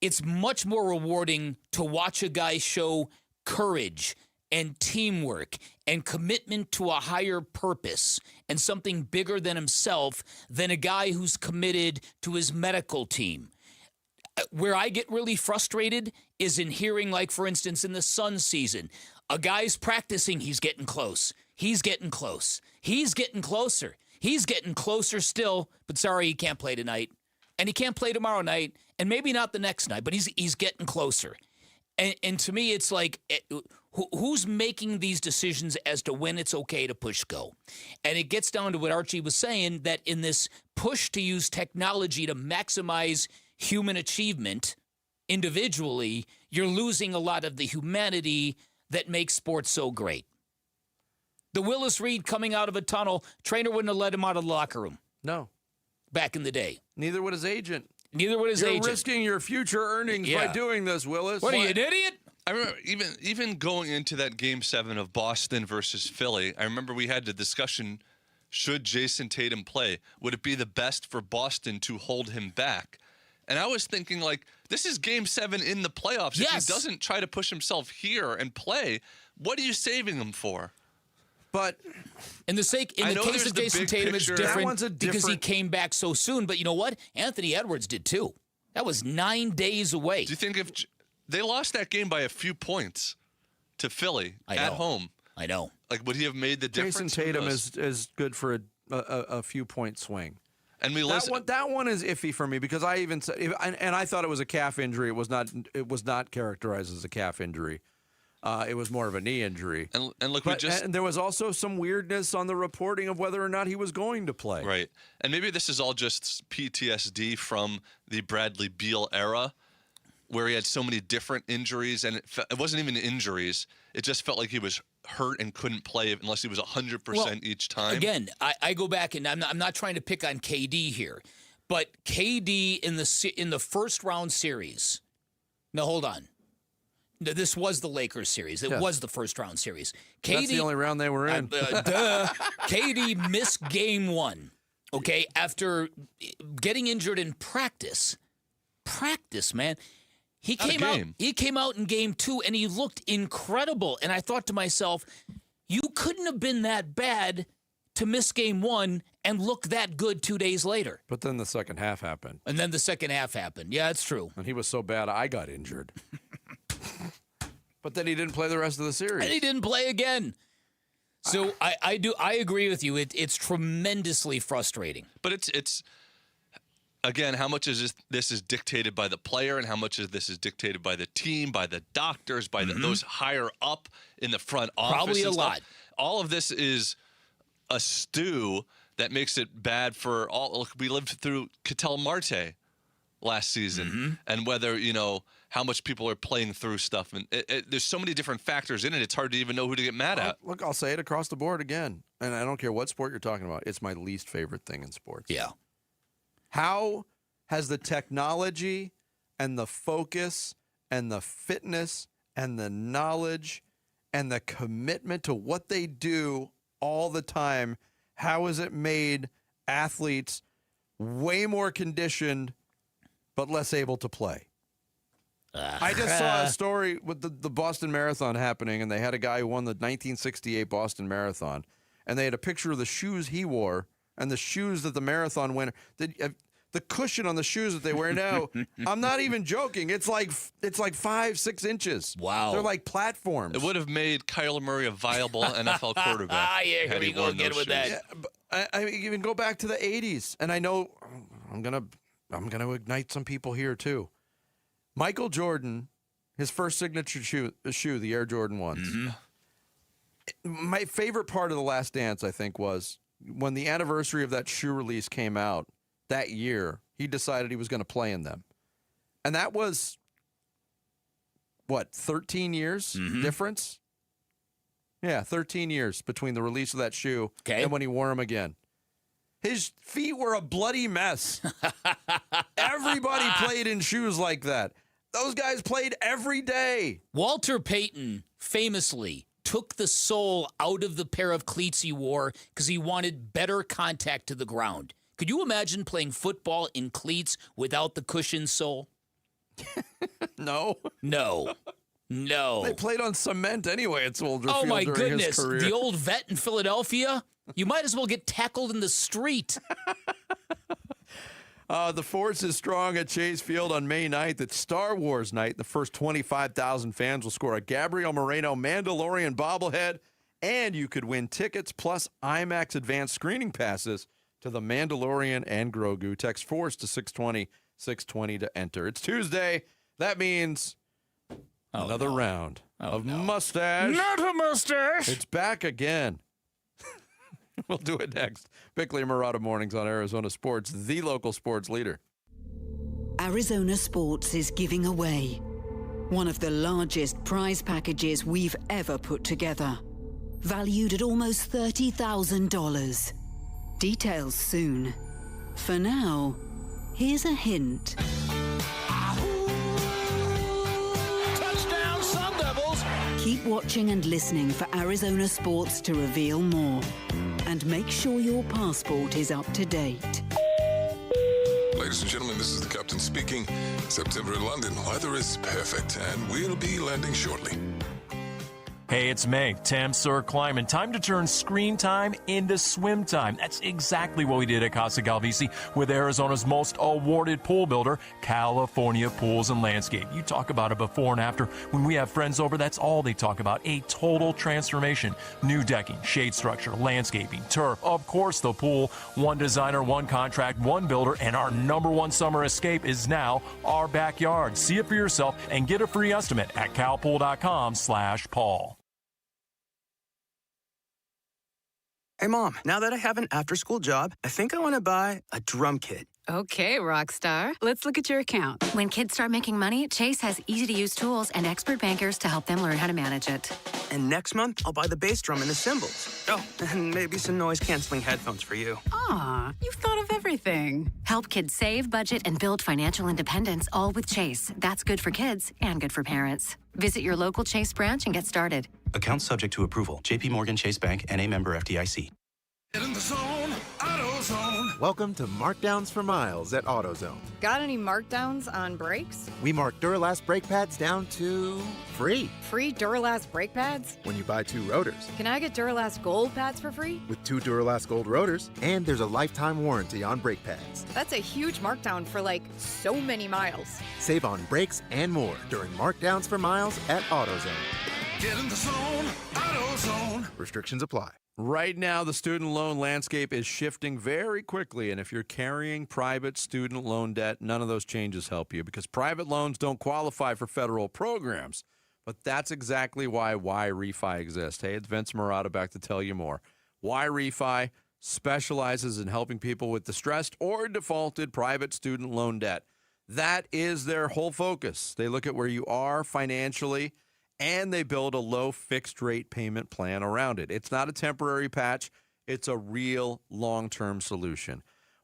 it's much more rewarding to watch a guy show courage and teamwork and commitment to a higher purpose and something bigger than himself than a guy who's committed to his medical team. Where I get really frustrated is in hearing, like, for instance, in the Suns season, a guy's practicing, he's getting close. He's getting close. He's getting closer. He's getting closer still, but sorry, he can't play tonight. And he can't play tomorrow night, and maybe not the next night, but he's getting closer. And to me, it's like, who's making these decisions as to when it's okay to push go? And it gets down to what Archie was saying, that in this push to use technology to maximize human achievement individually, you're losing a lot of the humanity that makes sports so great. The Willis Reed coming out of a tunnel, trainer wouldn't have let him out of the locker room. No. Back in the day. Neither would his agent. Neither would his agent. You're risking your future earnings by doing this, Willis. What are you, an idiot? I remember even going into that Game 7 of Boston versus Philly, I remember we had the discussion, should Jason Tatum play? Would it be the best for Boston to hold him back? And I was thinking, like, this is Game 7 in the playoffs. Yes. If he doesn't try to push himself here and play, what are you saving him for? But in the case of Jason Tatum, it's different because he different... came back so soon. But you know what? Anthony Edwards did too. That was 9 days away. Do you think if they lost that game by a few points to Philly at home? I know. Like, would he have made the difference? Jason Tatum is good for a few point swing. And that one is iffy for me because I even said, and I thought it was a calf injury. It was not characterized as a calf injury. It was more of a knee injury. And look, and there was also some weirdness on the reporting of whether or not he was going to play. Right. And maybe this is all just PTSD from the Bradley Beal era, where he had so many different injuries, and it wasn't even injuries. It just felt like he was hurt and couldn't play unless he was 100% each time. Again, I go back, and I'm not trying to pick on KD here, but KD in the first round series. No, hold on. This was the Lakers series. It was the first round series. That's the only round they were in. KD missed game 1, okay, after getting injured in practice. Practice, man. He came out in game 2, and he looked incredible. And I thought to myself, you couldn't have been that bad to miss game 1 and look that good 2 days later. But then the second half happened. Yeah, it's true. And he was so bad, I got injured. But then he didn't play the rest of the series. And he didn't play again. So I agree with you. It's tremendously frustrating. But it's again, how much is this is dictated by the player, and how much of this is dictated by the team, by the doctors, by those higher up in the front office? Probably a lot. All of this is a stew that makes it bad for all. Look, we lived through Ketel Marte last season, and whether how much people are playing through stuff, and there's so many different factors in it. It's hard to even know who to get mad at. Look, I'll say it across the board again, and I don't care what sport you're talking about. It's my least favorite thing in sports. Yeah. How has the technology and the focus and the fitness and the knowledge and the commitment to what they do all the time, how has it made athletes way more conditioned but less able to play? I just saw a story with the Boston Marathon happening, and they had a guy who won the 1968 Boston Marathon, and they had a picture of the shoes he wore and the shoes that the marathon winner, the cushion on the shoes that they wear now. I'm not even joking. It's like 5-6 inches. Wow. They're like platforms. It would have made Kyler Murray a viable NFL quarterback. Yeah, here we go again with that. Yeah, but I even go back to the 80s, and I know I'm gonna ignite some people here too. Michael Jordan, his first signature shoe, the Air Jordan 1s. My favorite part of The Last Dance, I think, was when the anniversary of that shoe release came out that year, he decided he was going to play in them. And that was, 13 years difference? Yeah, 13 years between the release of that shoe and when he wore them again. His feet were a bloody mess. Everybody played in shoes like that. Those guys played every day. Walter Payton famously took the sole out of the pair of cleats he wore because he wanted better contact to the ground. Could you imagine playing football in cleats without the cushion sole? No. They played on cement anyway at Soldier Field. Oh, my during goodness. his career. The old vet in Philadelphia? You might as well get tackled in the street. The force is strong at Chase Field on May 9th. It's Star Wars night. The first 25,000 fans will score a Gabriel Moreno Mandalorian bobblehead, and you could win tickets plus IMAX advanced screening passes to The Mandalorian and Grogu. Text FORCE to 620 to enter. It's Tuesday. That means another round of mustache. Not a mustache. It's back again. We'll do it next. Bickley and Murata Mornings on Arizona Sports, the local sports leader. Arizona Sports is giving away one of the largest prize packages we've ever put together, valued at almost $30,000. Details soon. For now, here's a hint. Touchdown, Sun Devils! Keep watching and listening for Arizona Sports to reveal more. And make sure your passport is up to date. Ladies and gentlemen, this is the captain speaking. September in London, weather is perfect, and we'll be landing shortly. Hey, it's May. Temps are climbing. Time to turn screen time into swim time. That's exactly what we did at Casa Galvisi with Arizona's most awarded pool builder, California Pools and Landscape. You talk about a before and after. When we have friends over, that's all they talk about. A total transformation. New decking, shade structure, landscaping, turf, of course the pool. One designer, one contract, one builder, and our #1 summer escape is now our backyard. See it for yourself and get a free estimate at calpool.com/Paul. Hey, Mom, now that I have an after-school job, I think I want to buy a drum kit. Okay, Rockstar. Let's look at your account. When kids start making money, Chase has easy-to-use tools and expert bankers to help them learn how to manage it. And next month, I'll buy the bass drum and the cymbals. Oh, and maybe some noise-canceling headphones for you. Aw, you've thought of everything. Help kids save, budget, and build financial independence, all with Chase. That's good for kids and good for parents. Visit your local Chase branch and get started. Account subject to approval. J.P. Morgan Chase Bank, N.A. member FDIC. Get in the zone, AutoZone. Welcome to Markdowns for Miles at AutoZone. Got any markdowns on brakes? We mark Duralast brake pads down to free. Free Duralast brake pads? When you buy 2 rotors. Can I get Duralast Gold pads for free? With 2 Duralast Gold rotors, and there's a lifetime warranty on brake pads. That's a huge markdown for like so many miles. Save on brakes and more during Markdowns for Miles at AutoZone. Get in the zone, AutoZone. Restrictions apply. Right now, the student loan landscape is shifting very quickly, and if you're carrying private student loan debt, none of those changes help you because private loans don't qualify for federal programs. But that's exactly why Refi exists. Hey, it's Vince Murata back to tell you more. Refi specializes in helping people with distressed or defaulted private student loan debt. That is their whole focus. They look at where you are financially, and they build a low fixed rate payment plan around it. It's not a temporary patch. It's a real long-term solution.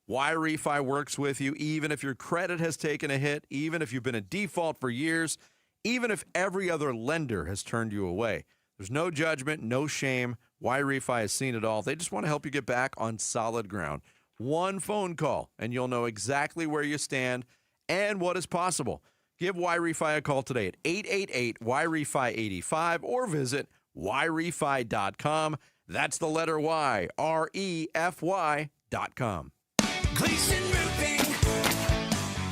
Refi works with you even if your credit has taken a hit, even if you've been in default for years, even if every other lender has turned you away. There's no judgment, no shame. Refi has seen it all. They just want to help you get back on solid ground. One phone call, and you'll know exactly where you stand and what is possible. Give Refi a call today at 888-YREFI-85 or visit YREFI.com. That's the letter Y, REFY.com. Gleason Roofing.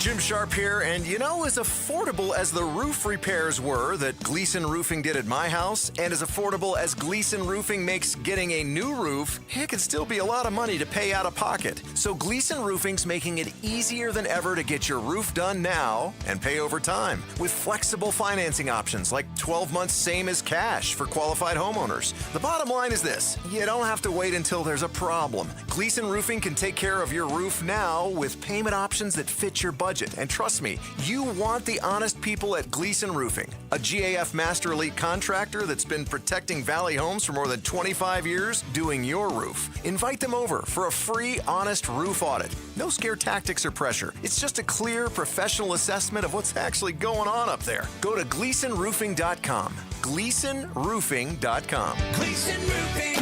Jim Sharp here, and you know, as affordable as the roof repairs were that Gleason Roofing did at my house, and as affordable as Gleason Roofing makes getting a new roof, it could still be a lot of money to pay out of pocket. So Gleason Roofing's making it easier than ever to get your roof done now and pay over time with flexible financing options like 12 months same as cash for qualified homeowners. The bottom line is this: you don't have to wait until there's a problem. Gleason Roofing can take care of your roof now with payment options that fit your budget. And trust me, you want the honest people at Gleason Roofing, a GAF Master Elite contractor that's been protecting Valley Homes for more than 25 years doing your roof. Invite them over for a free, honest roof audit. No scare tactics or pressure. It's just a clear, professional assessment of what's actually going on up there. Go to GleasonRoofing.com. GleasonRoofing.com. Gleason Roofing,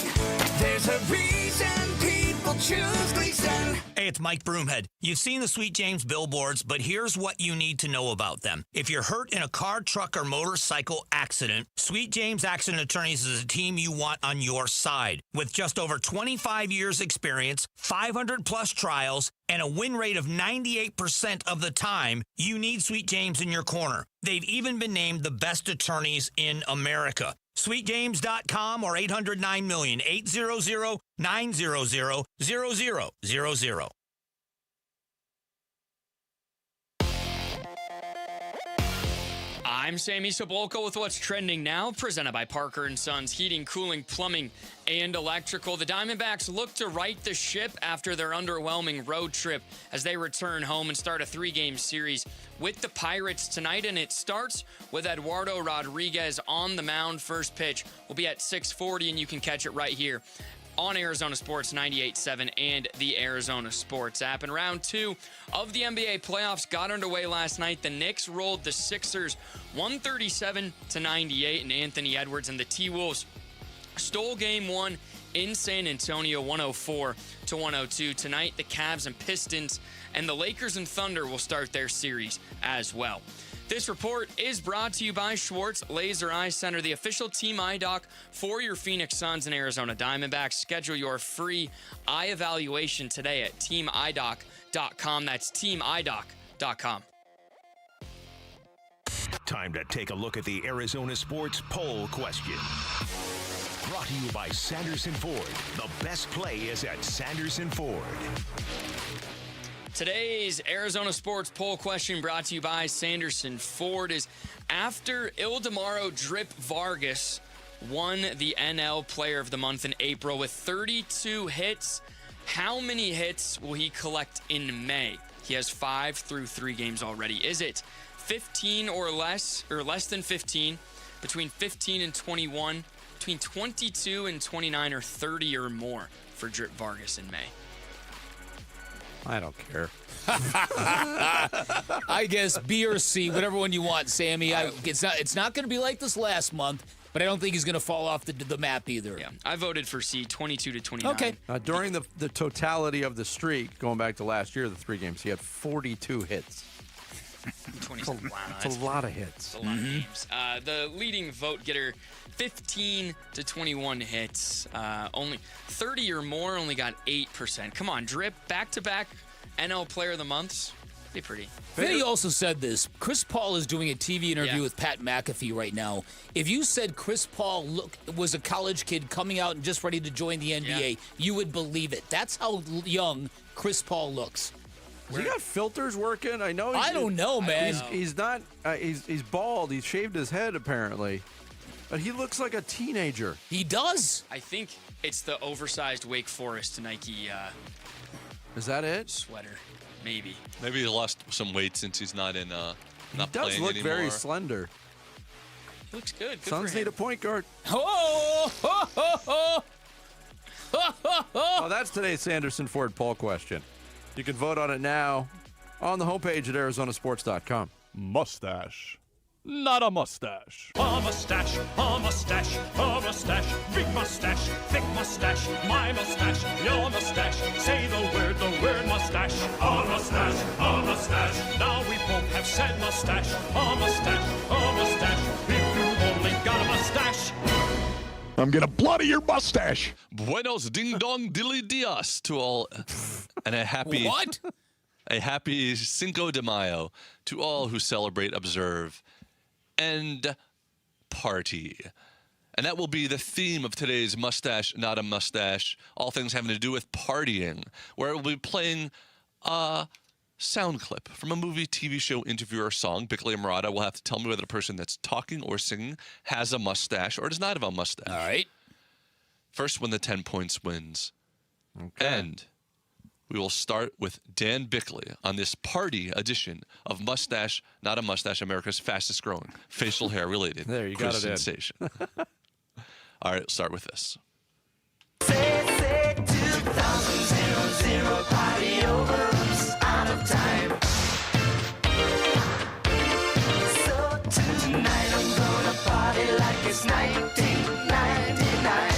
there's a reason people choose Gleason. it's Mike Broomhead. You've seen the Sweet James billboards, but here's what you need to know about them. If you're hurt in a car, truck, or motorcycle accident, Sweet James Accident Attorneys is a team you want on your side. With just over 25 years experience, 500-plus trials, and a win rate of 98% of the time, you need Sweet James in your corner. They've even been named the best attorneys in America. SweetJames.com or 800-9-million, 800-900-0000. I'm Sammy Sabolka with what's trending now, presented by Parker & Sons Heating, Cooling, Plumbing, and Electrical. The Diamondbacks look to right the ship after their underwhelming road trip as they return home and start a 3-game series with the Pirates tonight. And it starts with Eduardo Rodriguez on the mound. First pitch will be at 6:40, and you can catch it right here on Arizona Sports 98.7 and the Arizona Sports app. And round 2 of the NBA playoffs got underway last night. The Knicks rolled the Sixers 137-98, and Anthony Edwards and the T-Wolves stole game 1 in San Antonio 104-102. Tonight, the Cavs and Pistons and the Lakers and Thunder will start their series as well. This report is brought to you by Schwartz Laser Eye Center, the official team eye doc for your Phoenix Suns and Arizona Diamondbacks. Schedule your free eye evaluation today at teamidoc.com. That's teamidoc.com. Time to take a look at the Arizona Sports Poll Question. Brought to you by Sanderson Ford. The best play is at Sanderson Ford. Today's Arizona Sports Poll Question, brought to you by Sanderson Ford, is after Ildemaro Drip Vargas won the NL Player of the Month in April with 32 hits, how many hits will he collect in May? He has 5 through 3 games already. Is it 15 or less than 15, between 15 and 21, between 22 and 29, or 30 or more for Drip Vargas in May? I don't care. I guess B or C, whatever one you want, Sammy. It's not going to be like this last month, but I don't think he's going to fall off the map either. Yeah, I voted for C, 22 to 29. Okay. During the totality of the streak, going back to last year, the 3 games, he had 42 hits. 27. Wow, that's a lot of hits. That's a lot of games. The leading vote getter, 15 to 21 hits. Only 30 or more, only got 8%. Come on, Drip, back-to-back NL Player of the Months. Be pretty. Vinny also said this. Chris Paul is doing a TV interview with Pat McAfee right now. If you said Chris Paul was a college kid coming out and just ready to join the NBA, you would believe it. That's how young Chris Paul looks. Has he got filters working? I know. I don't know, man. He's not. He's bald. He's shaved his head apparently, but he looks like a teenager. He does. I think it's the oversized Wake Forest Nike. Is that it? Sweater, maybe. Maybe he lost some weight since he's not in. He does look very slender. Looks good. Suns need a point guard. Oh! Well, that's today's Sanderson Ford poll question. You can vote on it now on the homepage at arizonasports.com. Mustache. Not a mustache. A mustache, a mustache, a mustache, big mustache, thick mustache, my mustache, your mustache. Say the word mustache. A mustache, a mustache. Now we both have said mustache. A mustache, a mustache. If you only got a mustache. I'm gonna bloody your mustache. Buenos ding dong dilly dias to all, and a happy what? A happy Cinco de Mayo to all who celebrate, observe, and party. And that will be the theme of today's Mustache, Not a Mustache, all things having to do with partying, where we'll be playing a sound clip from a movie, TV show, interview, or song. Bickley and Murata will have to tell me whether the person that's talking or singing has a mustache or does not have a mustache. All right. First one to 10 points wins. Okay. And we will start with Dan Bickley on this party edition of Mustache, Not a Mustache, America's fastest growing facial hair related there, you got it sensation. All right, start with this. Say 2000 party over, out of time. So tonight I'm gonna party like it's 1999.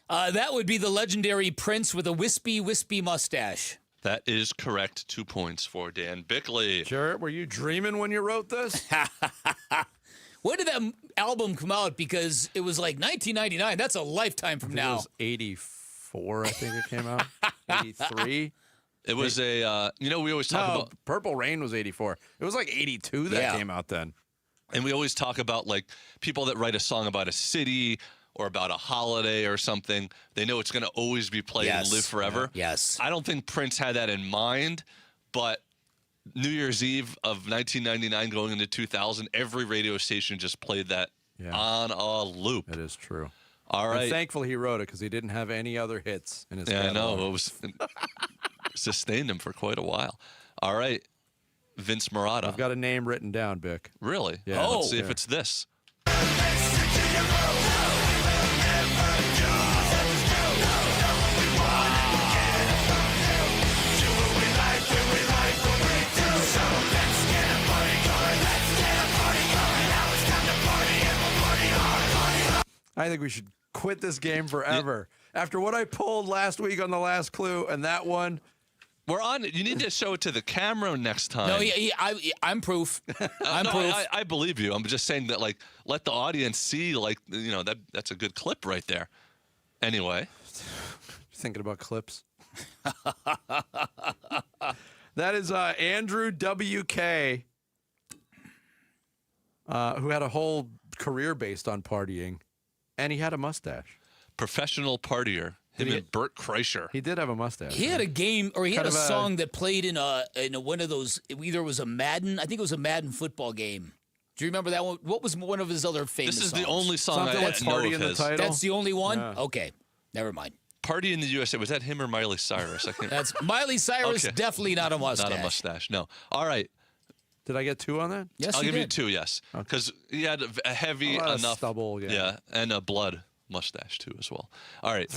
That would be the legendary Prince with a wispy mustache. That is correct. 2 points for Dan Bickley. Jarrett, were you dreaming when you wrote this? When did that album come out? Because it was like 1999. That's a lifetime from now. It was 84, I think it came out. 83. It was a, we always talk about. Purple Rain was 84. It was like 82 that came out then. And we always talk about like people that write a song about a city or about a holiday or something. They know it's going to always be played and live forever. Yes. I don't think Prince had that in mind, but New Year's Eve of 1999 going into 2000, every radio station just played that on a loop. That is true. All right. And thankfully he wrote it because he didn't have any other hits in his catalog. I know. It was sustained him for quite a while. All right. Vince Marotta. I've got a name written down, Bick. Really? Yeah. Let's see if it's this. I think we should quit this game forever. After what I pulled last week on the last clue and that one. We're on it. You need to show it to the camera next time. No, I'm proof. I'm proof. I believe you. I'm just saying that, like, let the audience see, like, that's a good clip right there. Anyway. Thinking about clips. That is Andrew W.K., who had a whole career based on partying, and he had a mustache. Professional partier. Him and Bert Kreischer. He did have a mustache. He had a game, or he had a song that played in one of those. Either it was a Madden. I think it was a Madden football game. Do you remember that one? What was one of his other famous? This is songs? the only song I know of his. That's the only one. Yeah. Okay, never mind. Party in the USA. Was that him or Miley Cyrus? I can't. That's Miley Cyrus. Okay. Definitely not a mustache. Not a mustache. No. All right. Did I get 2 on that? Yes, I'll you give did. you 2. Yes, because he had a heavy enough stubble. Yeah, and a blood mustache too as well. All right.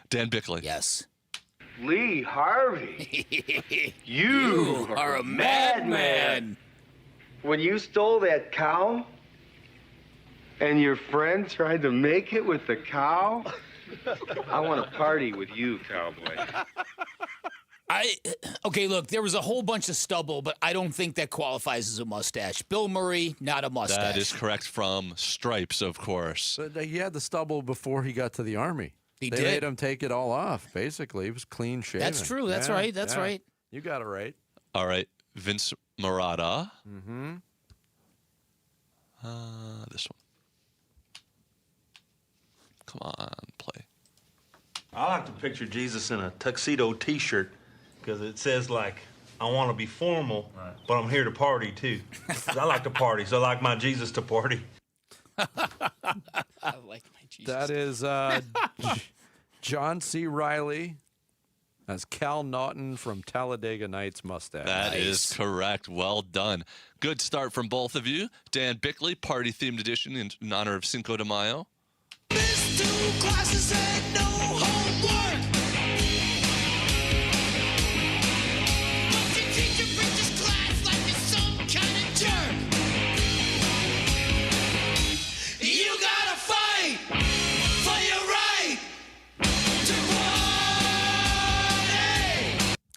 Dan Bickley. Yes. Lee Harvey. You are a madman. When you stole that cow and your friend tried to make it with the cow, I want to party with you, cowboy. Okay, look, there was a whole bunch of stubble, but I don't think that qualifies as a mustache. Bill Murray, not a mustache. That is correct from Stripes, of course. But he had the stubble before he got to the Army. They made him take it all off, basically. He was clean shaven. That's true. That's right. That's right. You got it right. All right. Vince Marotta. Mm-hmm. This one. Come on, play. I like to picture Jesus in a tuxedo T-shirt because it says, like, I want to be formal, but I'm here to party, too. 'Cause I like to party, so I like my Jesus to party. I like my Jesus. That is John C. Reilly as Cal Naughton from Talladega Nights mustache. That is correct. Well done. Good start from both of you. Dan Bickley, party-themed edition in honor of Cinco de Mayo. Missed 2 classes and no homework. But your teacher preaches class like you're some kind of jerk. You gotta fight for your right to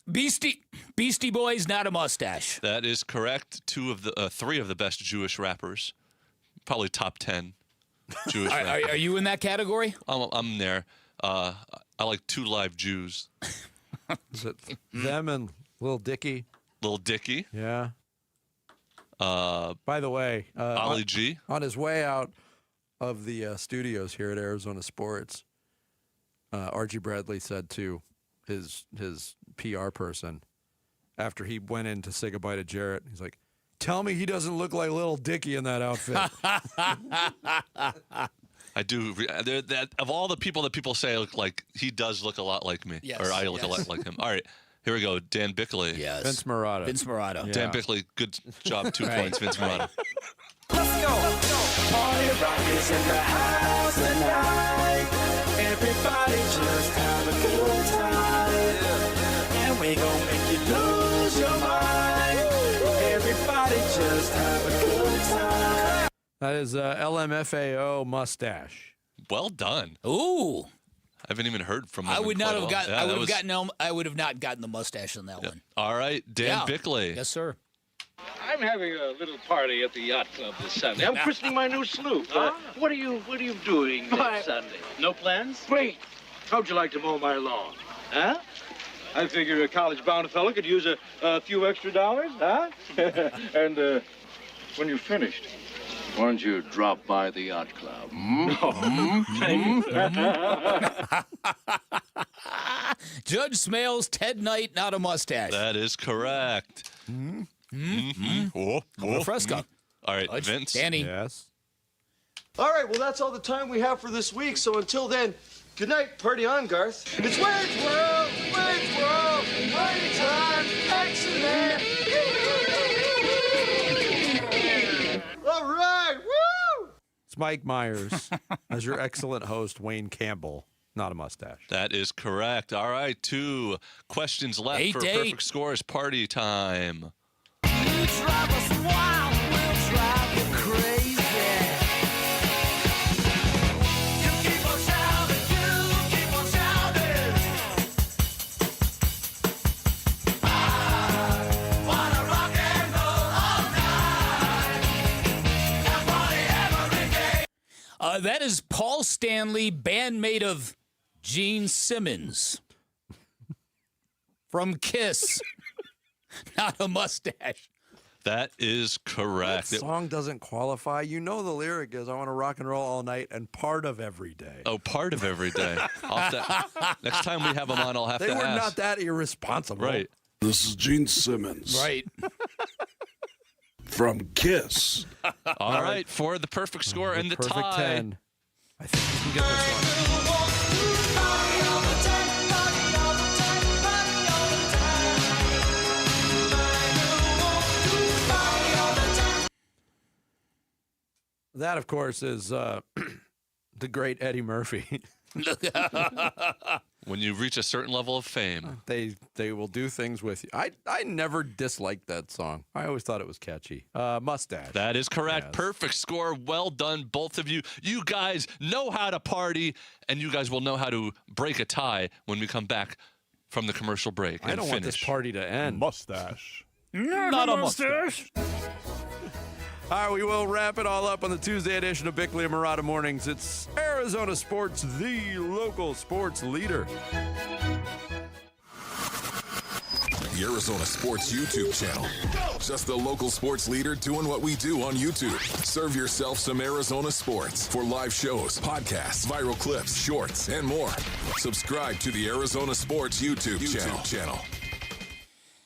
party. Beastie Boys, not a mustache. That is correct. 3 of the best Jewish rappers. Probably top 10 Jewish rappers. Are you in that category? I'm there. I like 2 Live Jews. Is it them and Lil Dicky? Lil Dicky. Yeah. By the way, Ollie G. On his way out of the studios here at Arizona Sports, Archie Bradley said to his PR person after he went in to say goodbye to Jarrett, he's like, "Tell me he doesn't look like Lil Dicky in that outfit." I do. That of all the people that people say look like, he does look a lot like me, or I look a lot like him. All right, here we go. Dan Bickley. Yes. Vince Marotta. Vince Marotta. Dan Bickley. Good job. 2 points. Vince Marotta. Let's go. Party rock is in the house tonight. Everybody just have a good time. And we gon' make you lose your mind. Everybody just have a good time. That is LMFAO mustache. Well done. Ooh. I haven't even heard from them. I would in not quite a have while. got. Yeah, I would have not gotten the mustache on that one. All right, Dan Bickley. Yes, sir. I'm having a little party at the yacht club this Sunday. I'm christening my new sloop. What are you doing this Sunday? No plans? Wait. How'd you like to mow my lawn? Huh? I figure a college-bound fellow could use a few extra dollars, huh? And when you're finished, why don't you drop by the yacht club? Judge Smales, Ted Knight, not a mustache. That is correct. Fresca. All right, Vince. Danny. Yes. All right, well, that's all the time we have for this week. So until then, good night. Party on, Garth. It's Wade's World, party time, excellent. All right, woo! It's Mike Myers as your excellent host, Wayne Campbell. Not a mustache. That is correct. All right, 2 questions left for perfect scores. Party time. You drive us wild, we'll drive you crazy. You keep on shouting, I wanna rock and roll all night. And party every day. That is Paul Stanley, bandmate of Gene Simmons from Kiss. Not a mustache. That is correct. That song doesn't qualify. You know the lyric is, I want to rock and roll all night and part of every day. Oh, part of every day. Next time we have them on, I'll have they to were ask. not that irresponsible. Right. This is Gene Simmons. Right. From Kiss. All right, for the perfect score and the perfect tie. 10. I think we can get this one. That, of course, is the great Eddie Murphy. When you reach a certain level of fame. They will do things with you. I never disliked that song. I always thought it was catchy. Mustache. That is correct. Yes. Perfect score. Well done, both of you. You guys know how to party, and you guys will know how to break a tie when we come back from the commercial break. I don't want this party to end. Mustache. Not a mustache. All right, we will wrap it all up on the Tuesday edition of Bickley and Murata Mornings. It's Arizona Sports, the local sports leader. The Arizona Sports YouTube channel. Just the local sports leader doing what we do on YouTube. Serve yourself some Arizona sports for live shows, podcasts, viral clips, shorts, and more. Subscribe to the Arizona Sports YouTube channel.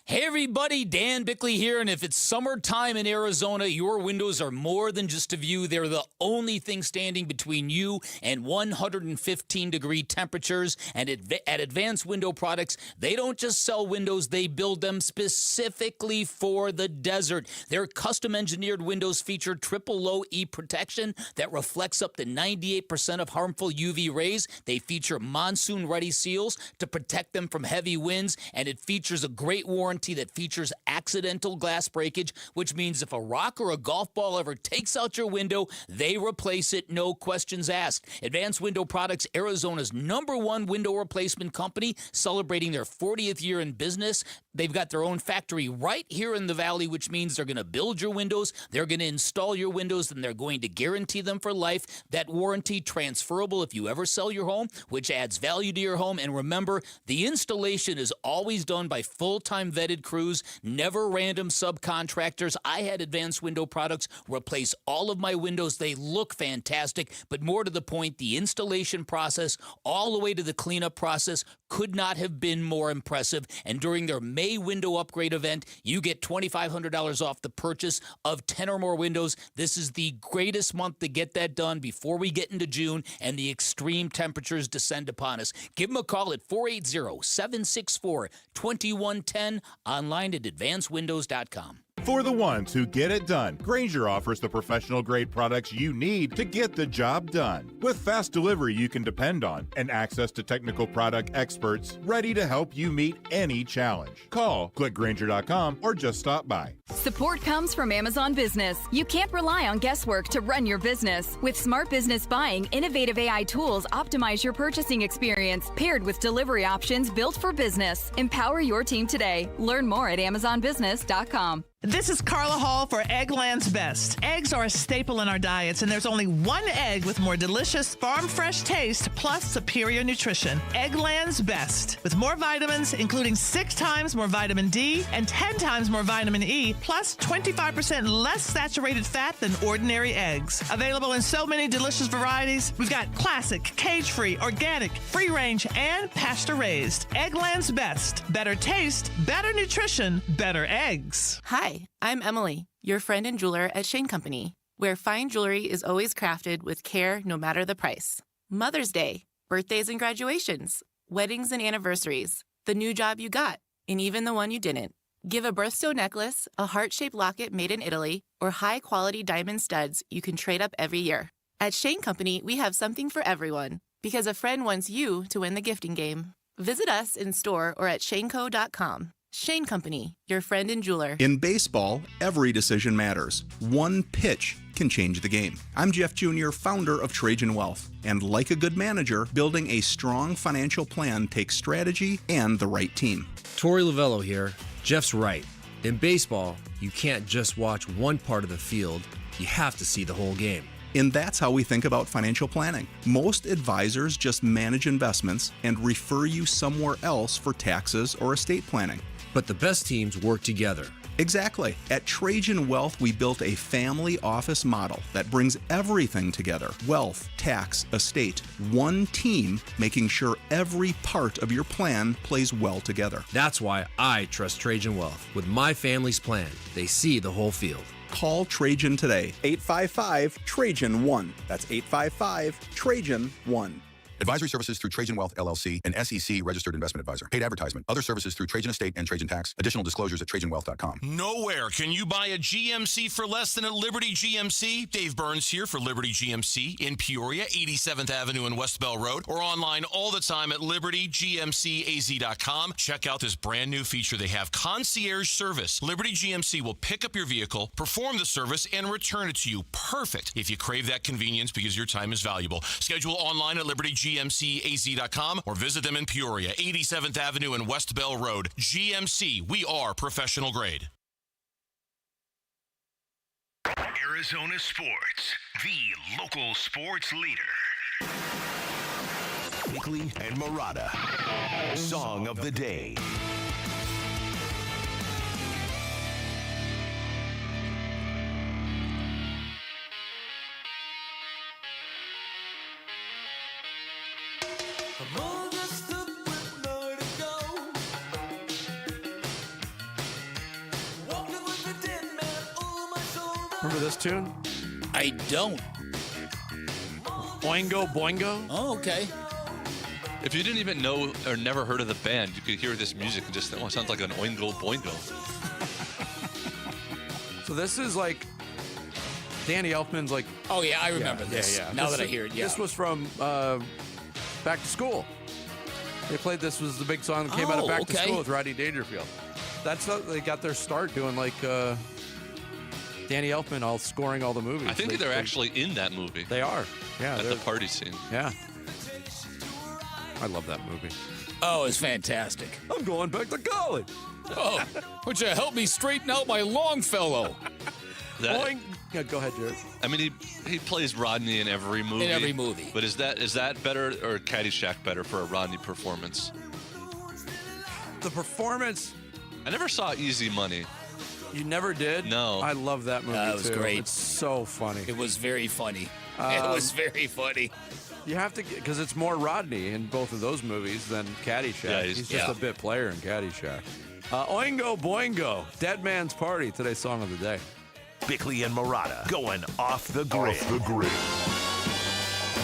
Hey everybody, Dan Bickley here, and if it's summertime in Arizona, your windows are more than just a view. They're the only thing standing between you and 115-degree temperatures. And at Advanced Window Products, they don't just sell windows, they build them specifically for the desert. Their custom-engineered windows feature triple low E protection that reflects up to 98% of harmful UV rays. They feature monsoon-ready seals to protect them from heavy winds, and it features a great warranty that features accidental glass breakage, which means if a rock or a golf ball ever takes out your window, they replace it, no questions asked. Advanced Window Products, Arizona's #1 window replacement company, celebrating their 40th year in business. They've got their own factory right here in the valley, which means they're going to build your windows, they're going to install your windows, and they're going to guarantee them for life. That warranty transferable if you ever sell your home, which adds value to your home. And remember, the installation is always done by full-time vetted crews, never random subcontractors. I had Advanced Window Products replace all of my windows. They look fantastic, but more to the point, the installation process all the way to the cleanup process could not have been more impressive. And during their May window upgrade event, you get $2,500 off the purchase of 10 or more windows. This is the greatest month to get that done before we get into June and the extreme temperatures descend upon us. Give them a call at 480-764-2110, online at advancedwindows.com. For the ones who get it done, Grainger offers the professional-grade products you need to get the job done. With fast delivery you can depend on and access to technical product experts ready to help you meet any challenge. Call, click Grainger.com, or just stop by. Support comes from Amazon Business. You can't rely on guesswork to run your business. With Smart Business Buying, innovative AI tools optimize your purchasing experience, paired with delivery options built for business. Empower your team today. Learn more at AmazonBusiness.com. This is Carla Hall for Eggland's Best. Eggs are a staple in our diets, and there's only one egg with more delicious, farm-fresh taste plus superior nutrition. Eggland's Best. With more vitamins, including 6 times more vitamin D and 10 times more vitamin E, plus 25% less saturated fat than ordinary eggs. Available in so many delicious varieties. We've got classic, cage-free, organic, free-range, and pasture-raised. Eggland's Best. Better taste, better nutrition, better eggs. Hi, I'm Emily, your friend and jeweler at Shane Company, where fine jewelry is always crafted with care no matter the price. Mother's Day, birthdays and graduations, weddings and anniversaries, the new job you got, and even the one you didn't. Give a birthstone necklace, a heart-shaped locket made in Italy, or high-quality diamond studs you can trade up every year. At Shane Company, we have something for everyone, because a friend wants you to win the gifting game. Visit us in store or at shaneco.com. Shane Company, your friend and jeweler. In baseball, every decision matters. One pitch can change the game. I'm Jeff Jr., founder of Trajan Wealth. And like a good manager, building a strong financial plan takes strategy and the right team. Torey Lavello here. Jeff's right. In baseball, you can't just watch one part of the field. You have to see the whole game. And that's how we think about financial planning. Most advisors just manage investments and refer you somewhere else for taxes or estate planning. But the best teams work together. Exactly. At Trajan Wealth, we built a family office model that brings everything together. Wealth, tax, estate. One team making sure every part of your plan plays well together. That's why I trust Trajan Wealth. With my family's plan, they see the whole field. Call Trajan today. 855-TRAJAN-1. That's 855-TRAJAN-1. Advisory services through Trajan Wealth, LLC, an SEC registered investment advisor. Paid advertisement. Other services through Trajan Estate and Trajan Tax. Additional disclosures at TrajanWealth.com. Nowhere can you buy a GMC for less than at Liberty GMC. Dave Burns here for Liberty GMC in Peoria, 87th Avenue and West Bell Road, or online all the time at LibertyGMCAZ.com. Check out this brand new feature they have, concierge service. Liberty GMC will pick up your vehicle, perform the service, and return it to you. Perfect if you crave that convenience because your time is valuable. Schedule online at LibertyGMCAZ.com or visit them in Peoria, 87th Avenue and West Bell Road. GMC, we are professional grade. Arizona Sports, the local sports leader. Bickley and Murata, Song of the Day. Remember this tune? I don't. Boingo Boingo? Oh, okay. If you didn't even know or never heard of the band, you could hear this music and just think, oh, it sounds like an Oingo Boingo. So this is like Danny Elfman's like... Oh, yeah, I remember this. Yeah. Now that I hear it, yeah. This was from Back to School. They played this was the big song that came out of Back to School with Rodney Dangerfield. That's how they got their start doing like Danny Elfman all scoring all the movies. I think they're actually in that movie. They are. Yeah. At the party scene. Yeah. I love that movie. Oh, it's fantastic. I'm going back to college. Oh, would you help me straighten out my Longfellow? Yeah, go ahead, Jared. I mean, he plays Rodney in every movie. In every movie. But is that better or Caddyshack better for a Rodney performance? The performance. I never saw Easy Money. You never did? No. I love that movie, It was great. It's so funny. It was very funny. It was very funny. You have to, because it's more Rodney in both of those movies than Caddyshack. Yeah, he's just a bit player in Caddyshack. Oingo Boingo, Dead Man's Party, today's song of the day. Bickley and Murata going off the grid. Off the grid.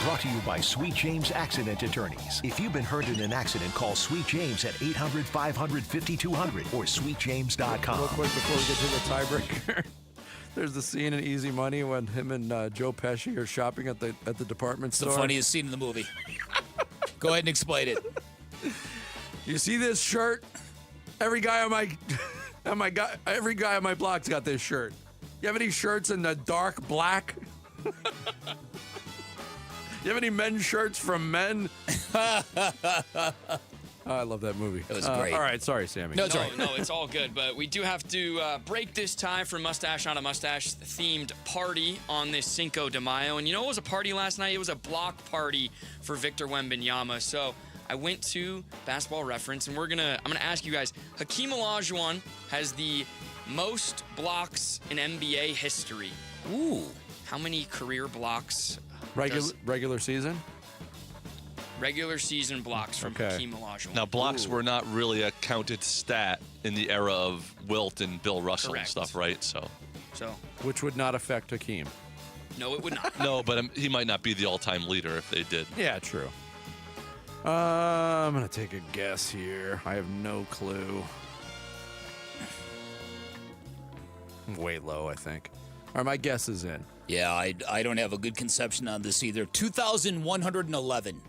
Brought to you by Sweet James Accident Attorneys. If you've been hurt in an accident, call Sweet James at 800-500-5200 or sweetjames.com. Real quick before we get to the tiebreaker, there's the scene in Easy Money when him and Joe Pesci are shopping at the department store. It's the funniest scene in the movie. Go ahead and explain it. You see this shirt? Every guy on my block's got this shirt. You have any shirts in the dark black? You have any men's shirts from men? I love that movie. It was great. All right, sorry, Sammy. No, it's all right. No, it's all good. But we do have to break this tie for Mustache on a Mustache themed party on this Cinco de Mayo. And you know, it was a party last night. It was a block party for Victor Wembanyama. So I went to Basketball Reference, and I'm gonna ask you guys. Hakeem Olajuwon has the most blocks in NBA history. Ooh. How many career blocks? Regular season? Regular season blocks from Hakeem Olajuwon. Now, blocks were not really a counted stat in the era of Wilt and Bill Russell and stuff, right? So, which would not affect Hakeem. No, it would not. No, but he might not be the all-time leader if they did. Yeah, true. I'm going to take a guess here. I have no clue. Way low, I think. All right, my guess is in. Yeah, I don't have a good conception on this either. 2,111.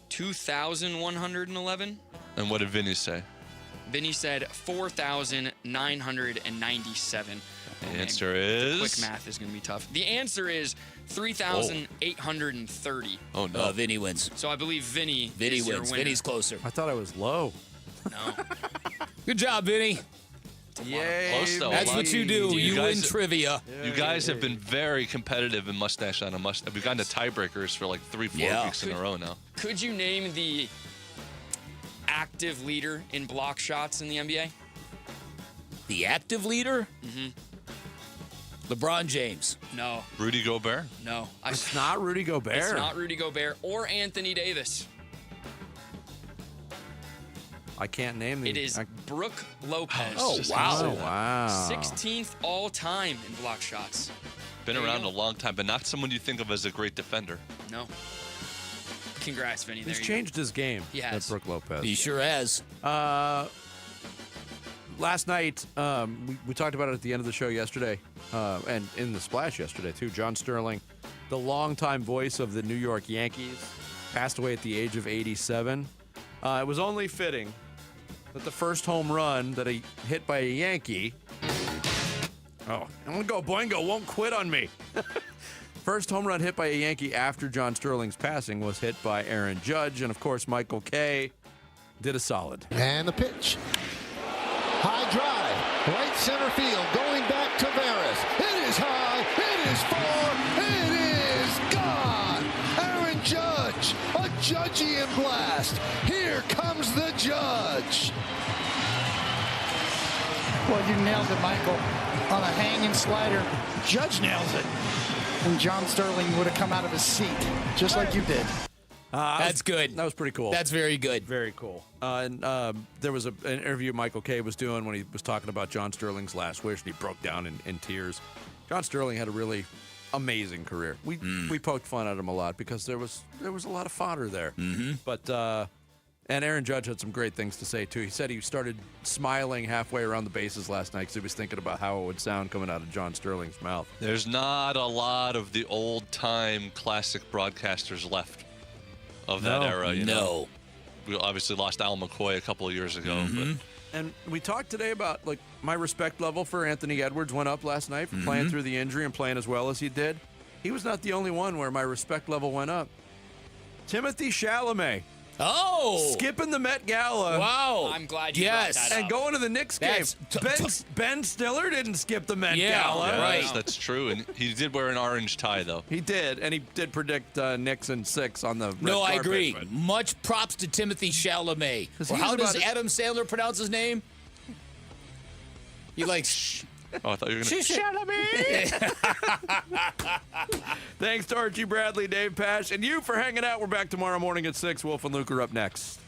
2,111? And what did Vinny say? Vinny said 4,997. The answer is? Quick math is going to be tough. The answer is 3,830. Oh, no. Vinny wins. So I believe Vinny wins. Your winner. Vinny's closer. I thought I was low. No. Good job, Vinny. Yay, close, though. That's what you do. You win trivia. You guys have been very competitive in Mustache on a Mustache. We've gotten to tiebreakers for like 3-4 weeks in a row now. Could you name the active leader in block shots in the NBA? The active leader? Mm-hmm. LeBron James. No. Rudy Gobert? No. It's not Rudy Gobert. It's not Rudy Gobert or Anthony Davis. I can't name the... It is Brooke Lopez. Oh, wow. 16th all-time in block shots. Been around a long time, but not someone you think of as a great defender. No. Congrats, Vinny. He's changed his game. He has. Brooke Lopez. He sure has. Last night, we talked about it at the end of the show yesterday, and in the Splash yesterday, too. John Sterling, the longtime voice of the New York Yankees, passed away at the age of 87. It was only fitting that the first home run that he hit by a Yankee... Oh, I'm going to go Boingo, won't quit on me. First home run hit by a Yankee after John Sterling's passing was hit by Aaron Judge, and of course Michael Kay did a solid. And the pitch. High drive, right center field, going back to Veras. It is high, it is far, it is gone. Aaron Judge, a Judgian blast. Here comes the Judge. Well, you nailed it, Michael. On a hanging slider, Judge nails it. And John Sterling would have come out of his seat, just like you did. That's good. That was pretty cool. That's very good. Very cool. And there was an interview Michael Kay was doing when he was talking about John Sterling's last wish, and he broke down in tears. John Sterling had a really amazing career. We poked fun at him a lot because there was a lot of fodder there. Mm-hmm. But and Aaron Judge had some great things to say too. He said he started smiling halfway around the bases last night because he was thinking about how it would sound coming out of John Sterling's mouth. There's not a lot of the old-time classic broadcasters left of that era. You know? We obviously lost Al McCoy a couple of years ago. But And we talked today about, like, my respect level for Anthony Edwards went up last night for playing through the injury and playing as well as he did. He was not the only one where my respect level went up. Timothy Chalamet. Oh! Skipping the Met Gala. Wow. I'm glad you brought that up. And going to the Knicks game. Ben Stiller didn't skip the Met Gala. Yeah, right. That's true. And he did wear an orange tie, though. He did. And he did predict Knicks in 6 on the red No, I carpet, agree. but- Much props to Timothy Chalamet. Because Or he's how does about- Adam Sandler pronounce his name? He likes... Oh, I thought you were going to... Thanks to Archie Bradley, Dave Pash, and you for hanging out. We're back tomorrow morning at 6. Wolf and Luke are up next.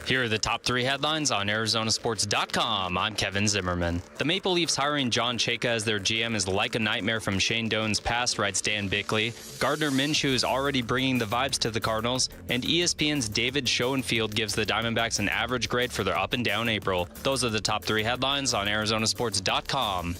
Here are the top 3 headlines on ArizonaSports.com. I'm Kevin Zimmerman. The Maple Leafs hiring John Chayka as their GM is like a nightmare from Shane Doan's past, writes Dan Bickley. Gardner Minshew is already bringing the vibes to the Cardinals, and ESPN's David Schoenfield gives the Diamondbacks an average grade for their up-and-down April. Those are the top 3 headlines on ArizonaSports.com.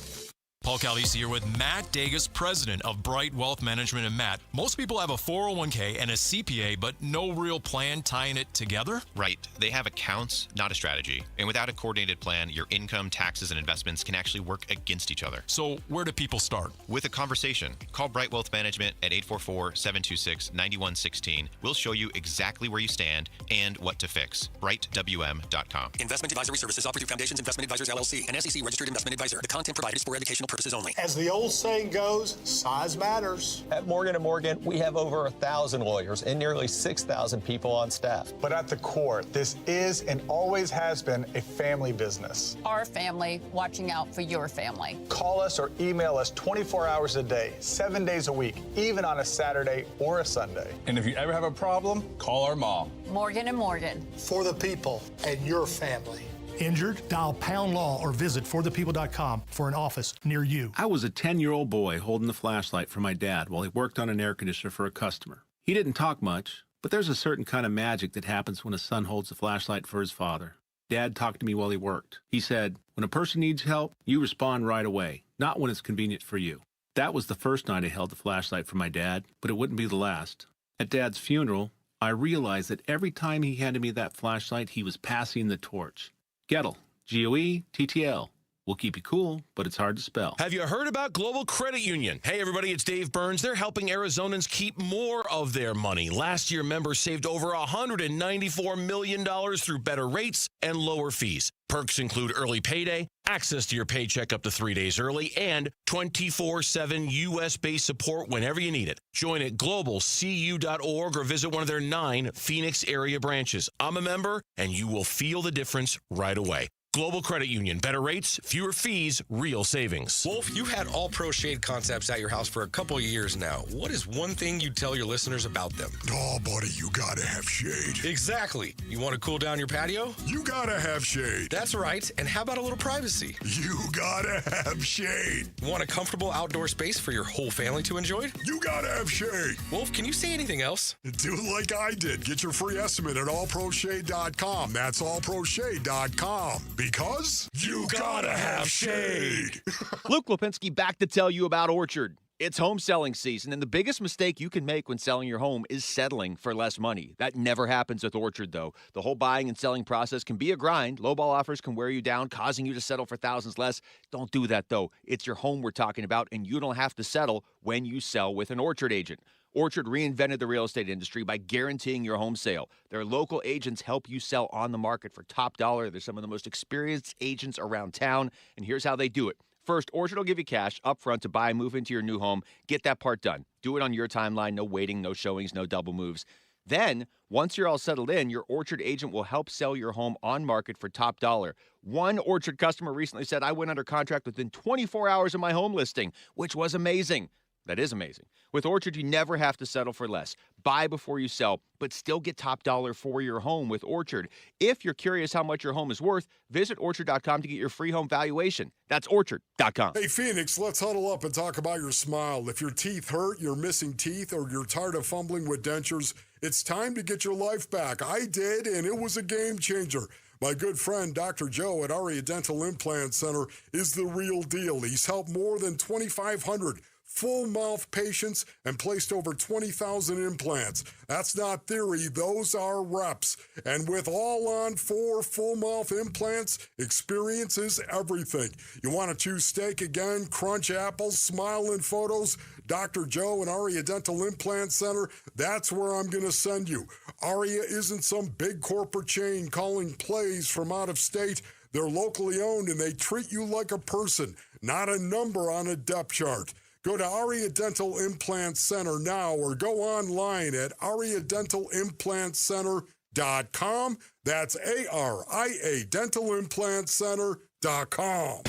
Paul Calvisi here with Matt Dagas, president of Bright Wealth Management. And Matt, most people have a 401k and a CPA, but no real plan tying it together? Right. They have accounts, not a strategy. And without a coordinated plan, your income, taxes, and investments can actually work against each other. So where do people start? With a conversation. Call Bright Wealth Management at 844-726-9116. We'll show you exactly where you stand and what to fix. BrightWM.com. Investment advisory services offered through Foundations Investment Advisors, LLC, an SEC registered investment advisor. The content provided is for educational purposes only. As the old saying goes, size matters. At Morgan & Morgan, we have over 1,000 lawyers and nearly 6,000 people on staff. But at the core, this is and always has been a family business. Our family watching out for your family. Call us or email us 24 hours a day, 7 days a week, even on a Saturday or a Sunday. And if you ever have a problem, call our mom. Morgan & Morgan. For the people and your family. Injured? Dial Pound Law or visit forthepeople.com for an office near you. I was a 10-year-old boy holding the flashlight for my dad while he worked on an air conditioner for a customer. He didn't talk much, but there's a certain kind of magic that happens when a son holds the flashlight for his father. Dad talked to me while he worked. He said, when a person needs help, you respond right away, not when it's convenient for you. That was the first night I held the flashlight for my dad, but it wouldn't be the last. At Dad's funeral, I realized that every time he handed me that flashlight, he was passing the torch. Gettle, Goettl. We'll keep you cool, but it's hard to spell. Have you heard about Global Credit Union? Hey, everybody, it's Dave Burns. They're helping Arizonans keep more of their money. Last year, members saved over $194 million through better rates and lower fees. Perks include early payday, access to your paycheck up to 3 days early, and 24/7 U.S.-based support whenever you need it. Join at globalcu.org or visit one of their 9 Phoenix area branches. I'm a member, and you will feel the difference right away. Global Credit Union. Better rates, fewer fees, real savings. Wolf, you've had All Pro Shade concepts at your house for a couple of years now. What is one thing you tell your listeners about them? Oh, buddy, you gotta have shade. Exactly. You want to cool down your patio? You gotta have shade. That's right. And how about a little privacy? You gotta have shade. Want a comfortable outdoor space for your whole family to enjoy? You gotta have shade. Wolf, can you say anything else? Do like I did. Get your free estimate at allproshade.com. That's allproshade.com. Because you gotta have shade. Luke Lipinski back to tell you about Orchard. It's home selling season, and the biggest mistake you can make when selling your home is settling for less money. That never happens with Orchard, though. The whole buying and selling process can be a grind. Lowball offers can wear you down, causing you to settle for thousands less. Don't do that, though. It's your home we're talking about, and you don't have to settle when you sell with an Orchard agent. Orchard reinvented the real estate industry by guaranteeing your home sale. Their local agents help you sell on the market for top dollar. They're some of the most experienced agents around town, and here's how they do it. First, Orchard will give you cash up front to buy and move into your new home. Get that part done. Do it on your timeline. No waiting, no showings, no double moves. Then, once you're all settled in, your Orchard agent will help sell your home on market for top dollar. One Orchard customer recently said, I went under contract within 24 hours of my home listing, which was amazing. That is amazing. With Orchard, you never have to settle for less. Buy before you sell, but still get top dollar for your home with Orchard. If you're curious how much your home is worth, visit Orchard.com to get your free home valuation. That's Orchard.com. Hey, Phoenix, let's huddle up and talk about your smile. If your teeth hurt, you're missing teeth, or you're tired of fumbling with dentures, it's time to get your life back. I did, and it was a game changer. My good friend, Dr. Joe at Aria Dental Implant Center, is the real deal. He's helped more than 2,500 full mouth patients and placed over 20,000 implants. That's not theory, those are reps. And with all on 4 full mouth implants, experience is everything. You want to choose steak again, crunch apples, smile in photos? Dr. Joe and Aria Dental Implant Center, that's where I'm going to send you. Aria isn't some big corporate chain calling plays from out of state. They're locally owned and they treat you like a person, not a number on a depth chart. Go to Aria Dental Implant Center now or go online at ariadentalimplantcenter.com. That's ARIA dentalimplantcenter.com.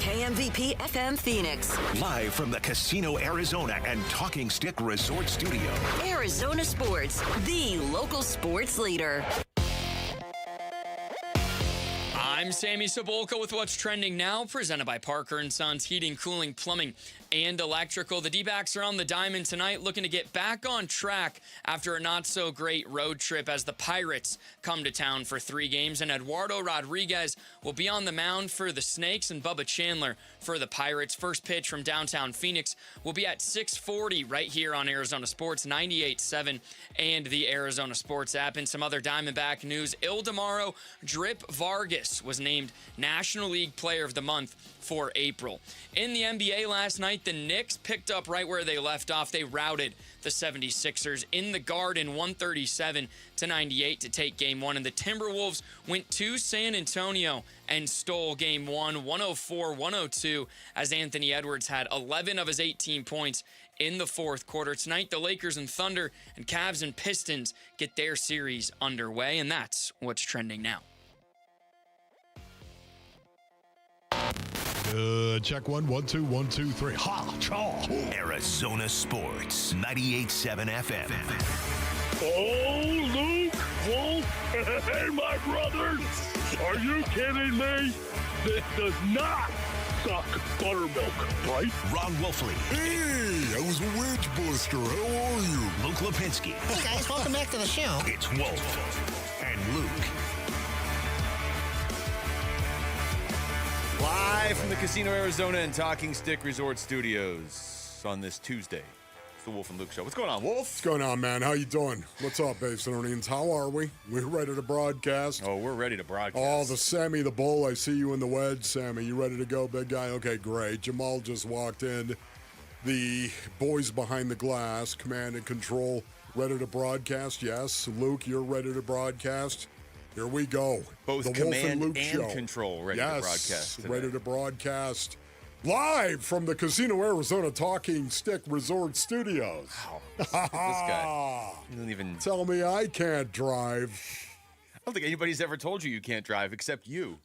KMVP FM Phoenix. Live from the Casino Arizona and Talking Stick Resort Studio. Arizona Sports, the local sports leader. I'm Sammy Sabolka with what's trending now, presented by Parker & Sons Heating, Cooling, Plumbing, and Electrical. The D-backs are on the diamond tonight, looking to get back on track after a not-so-great road trip as the Pirates come to town for 3 games. And Eduardo Rodriguez will be on the mound for the Snakes and Bubba Chandler for the Pirates. First pitch from downtown Phoenix will be at 6:40 right here on Arizona Sports 98.7 and the Arizona Sports app. And some other Diamondback news, Ildemaro Drip Vargas was named National League Player of the Month for April. In the NBA last night, the Knicks picked up right where they left off. They routed the 76ers in the Garden 137-98 to take Game 1. And the Timberwolves went to San Antonio and stole Game 1 104-102 as Anthony Edwards had 11 of his 18 points in the fourth quarter. Tonight, the Lakers and Thunder and Cavs and Pistons get their series underway. And that's what's trending now. Check 1, 1, 2, 1, 2, 3. Ha! Chaw! Arizona Sports, 98.7 FM. Oh, Luke, Wolf, hey, my brothers. Are you kidding me? This does not suck buttermilk, right? Ron Wolfley. Hey, I was a wedge buster. How are you? Luke Lipinski. Hey, guys, welcome back to the show. It's Wolf and Luke. Live from the Casino Arizona and Talking Stick Resort Studios on this Tuesday. It's the Wolf and Luke Show. What's going on, Wolf? What's going on, man? How you doing? What's up, Basinonians? How are we? We're ready to broadcast. Oh, we're ready to broadcast. Oh, the Sammy the Bull. I see you in the wedge, Sammy. You ready to go, big guy? Okay, great. Jamal just walked in. The boys behind the glass, command and control, ready to broadcast. Yes, Luke, you're ready to broadcast. Here we go. Both the command Wolf and Luke and show. control ready to broadcast today. Ready to broadcast live from the Casino Arizona Talking Stick Resort Studios. Wow. This guy doesn't even tell me I can't drive. I don't think anybody's ever told you can't drive except you.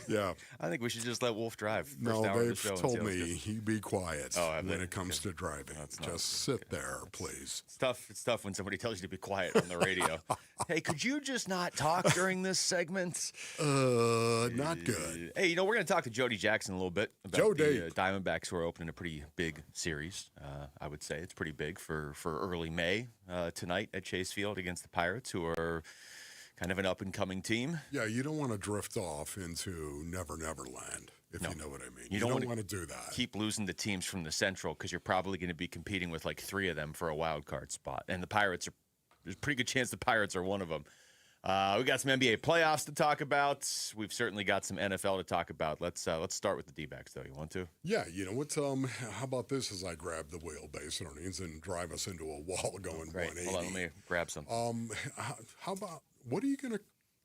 Yeah. I think we should just let Wolf drive. No, they've told me you be quiet when it comes to driving. Just sit there, please. It's tough when somebody tells you to be quiet on the radio. Hey, could you just not talk during this segment? Not good. Hey, we're going to talk to Jody Jackson a little bit about the Diamondbacks, who are opening a pretty big series. I would say it's pretty big for early May tonight at Chase Field against the Pirates, who are kind of an up-and-coming team. Yeah, you don't want to drift off into Never Never Land, if you know what I mean. You don't want to do that. Keep losing the teams from the Central, because you're probably going to be competing with like 3 of them for a wild card spot. And the Pirates there's a pretty good chance the Pirates are one of them. We got some NBA playoffs to talk about. We've certainly got some NFL to talk about. Let's start with the D-backs, though. You want to? Yeah, you know what? How about this as I grab the wheelbase earnings and drive us into a wall going 180? Hold on, let me grab some. How about, what are you going to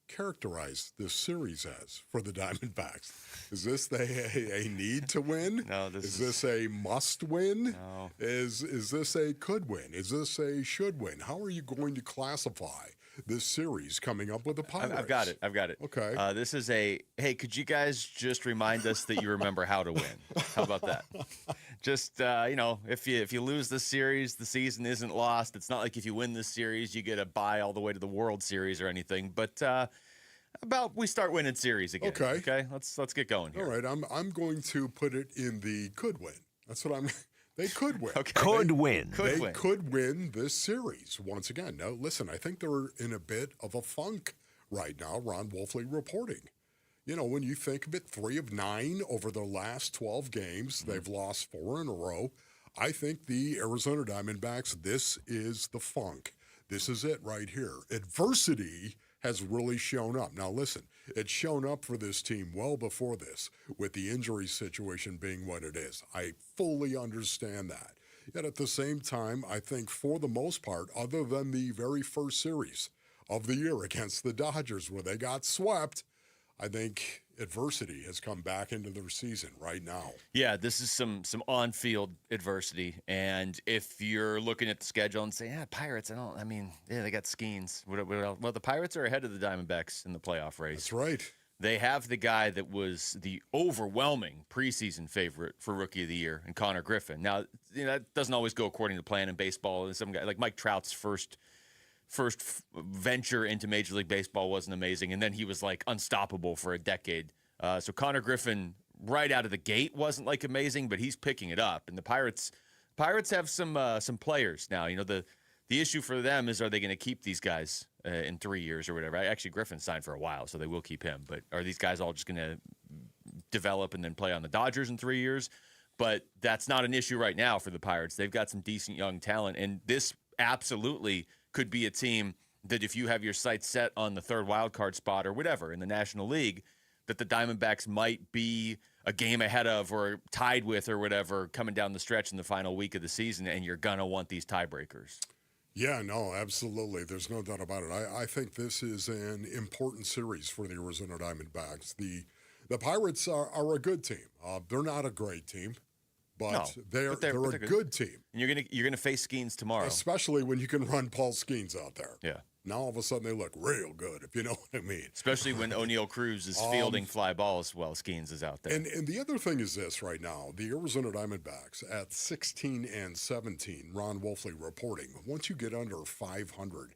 characterize this series as for the Diamondbacks? Is this a need to win? No, is this a must win? No. Is this a could win? Is this a should win? How are you going to classify this series coming up with the Pirates? I've got it. Okay. This is hey, could you guys just remind us that you remember how to win? How about that? Just, if you lose this series, the season isn't lost. It's not like if you win this series, you get a bye all the way to the World Series or anything. But about we start winning series again. Okay. Let's get going here. All right. I'm going to put it in the could win. That's what I'm. They could win. Okay. Could win. They could win this series once again. Now, listen, I think they're in a bit of a funk right now. Ron Wolfley reporting. When you think of it, 3 of 9 over their last 12 games. They've lost 4 in a row. I think the Arizona Diamondbacks, this is the funk. This is it right here. Adversity has really shown up. Now, listen, it's shown up for this team well before this, with the injury situation being what it is. I fully understand that. Yet at the same time, I think for the most part, other than the very first series of the year against the Dodgers where they got swept, I think adversity has come back into their season right now. Yeah, this is some on-field adversity. And if you're looking at the schedule and say, Pirates, they got Skeens. Well, the Pirates are ahead of the Diamondbacks in the playoff race. That's right. They have the guy that was the overwhelming preseason favorite for Rookie of the Year, and Connor Griffin. Now, that doesn't always go according to plan in baseball. Some guy like Mike Trout's first venture into Major League Baseball wasn't amazing, and then he was like unstoppable for a decade. So Connor Griffin, right out of the gate, wasn't like amazing, but he's picking it up. And the Pirates have some players now. You know, the issue for them is, are they going to keep these guys in 3 years or whatever? Actually, Griffin signed for a while, so they will keep him. But are these guys all just going to develop and then play on the Dodgers in 3 years? But that's not an issue right now for the Pirates. They've got some decent young talent, and this absolutely could be a team that, if you have your sights set on the third wild card spot or whatever in the National League, that the Diamondbacks might be a game ahead of or tied with or whatever coming down the stretch in the final week of the season, and you're going to want these tiebreakers. Yeah, no, absolutely. There's no doubt about it. I think this is an important series for the Arizona Diamondbacks. The Pirates are a good team. They're not a great team, but they're a good team. And you're gonna face Skeens tomorrow, especially when you can run Paul Skeens out there. Yeah. Now all of a sudden they look real good, if you know what I mean. Especially when O'Neal Cruz is fielding fly balls while Skeens is out there. And the other thing is this right now, the Arizona Diamondbacks at 16-17, Ron Wolfley reporting, once you get under 500,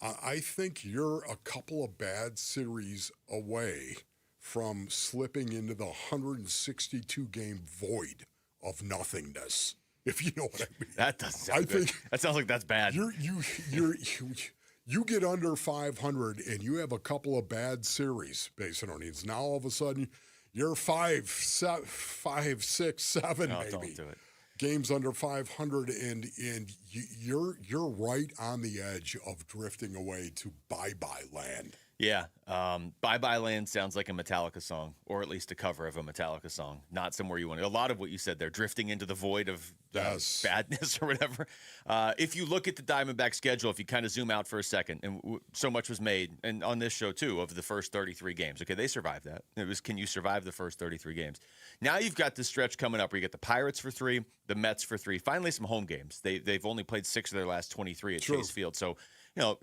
I think you're a couple of bad series away from slipping into the 162-game void of nothingness, if you know what I mean. That doesn't sound good. That sounds like that's bad. You get under 500 and you have a couple of bad series based on earnings. Now all of a sudden you're 5, 6, 7 maybe. Don't do it. Games under 500 and you're right on the edge of drifting away to bye-bye land. Yeah. Bye-Bye Land sounds like a Metallica song, or at least a cover of a Metallica song. Not somewhere you want to. A lot of what you said there, drifting into the void of badness or whatever. If you look at the Diamondback schedule, if you kind of zoom out for a second, and so much was made, and on this show too, of the first 33 games. Okay, they survived that. It was, can you survive the first 33 games? Now you've got this stretch coming up where you get the Pirates for 3, the Mets for 3. Finally, some home games. They've only played 6 of their last 23 at Chase Field. So, you know,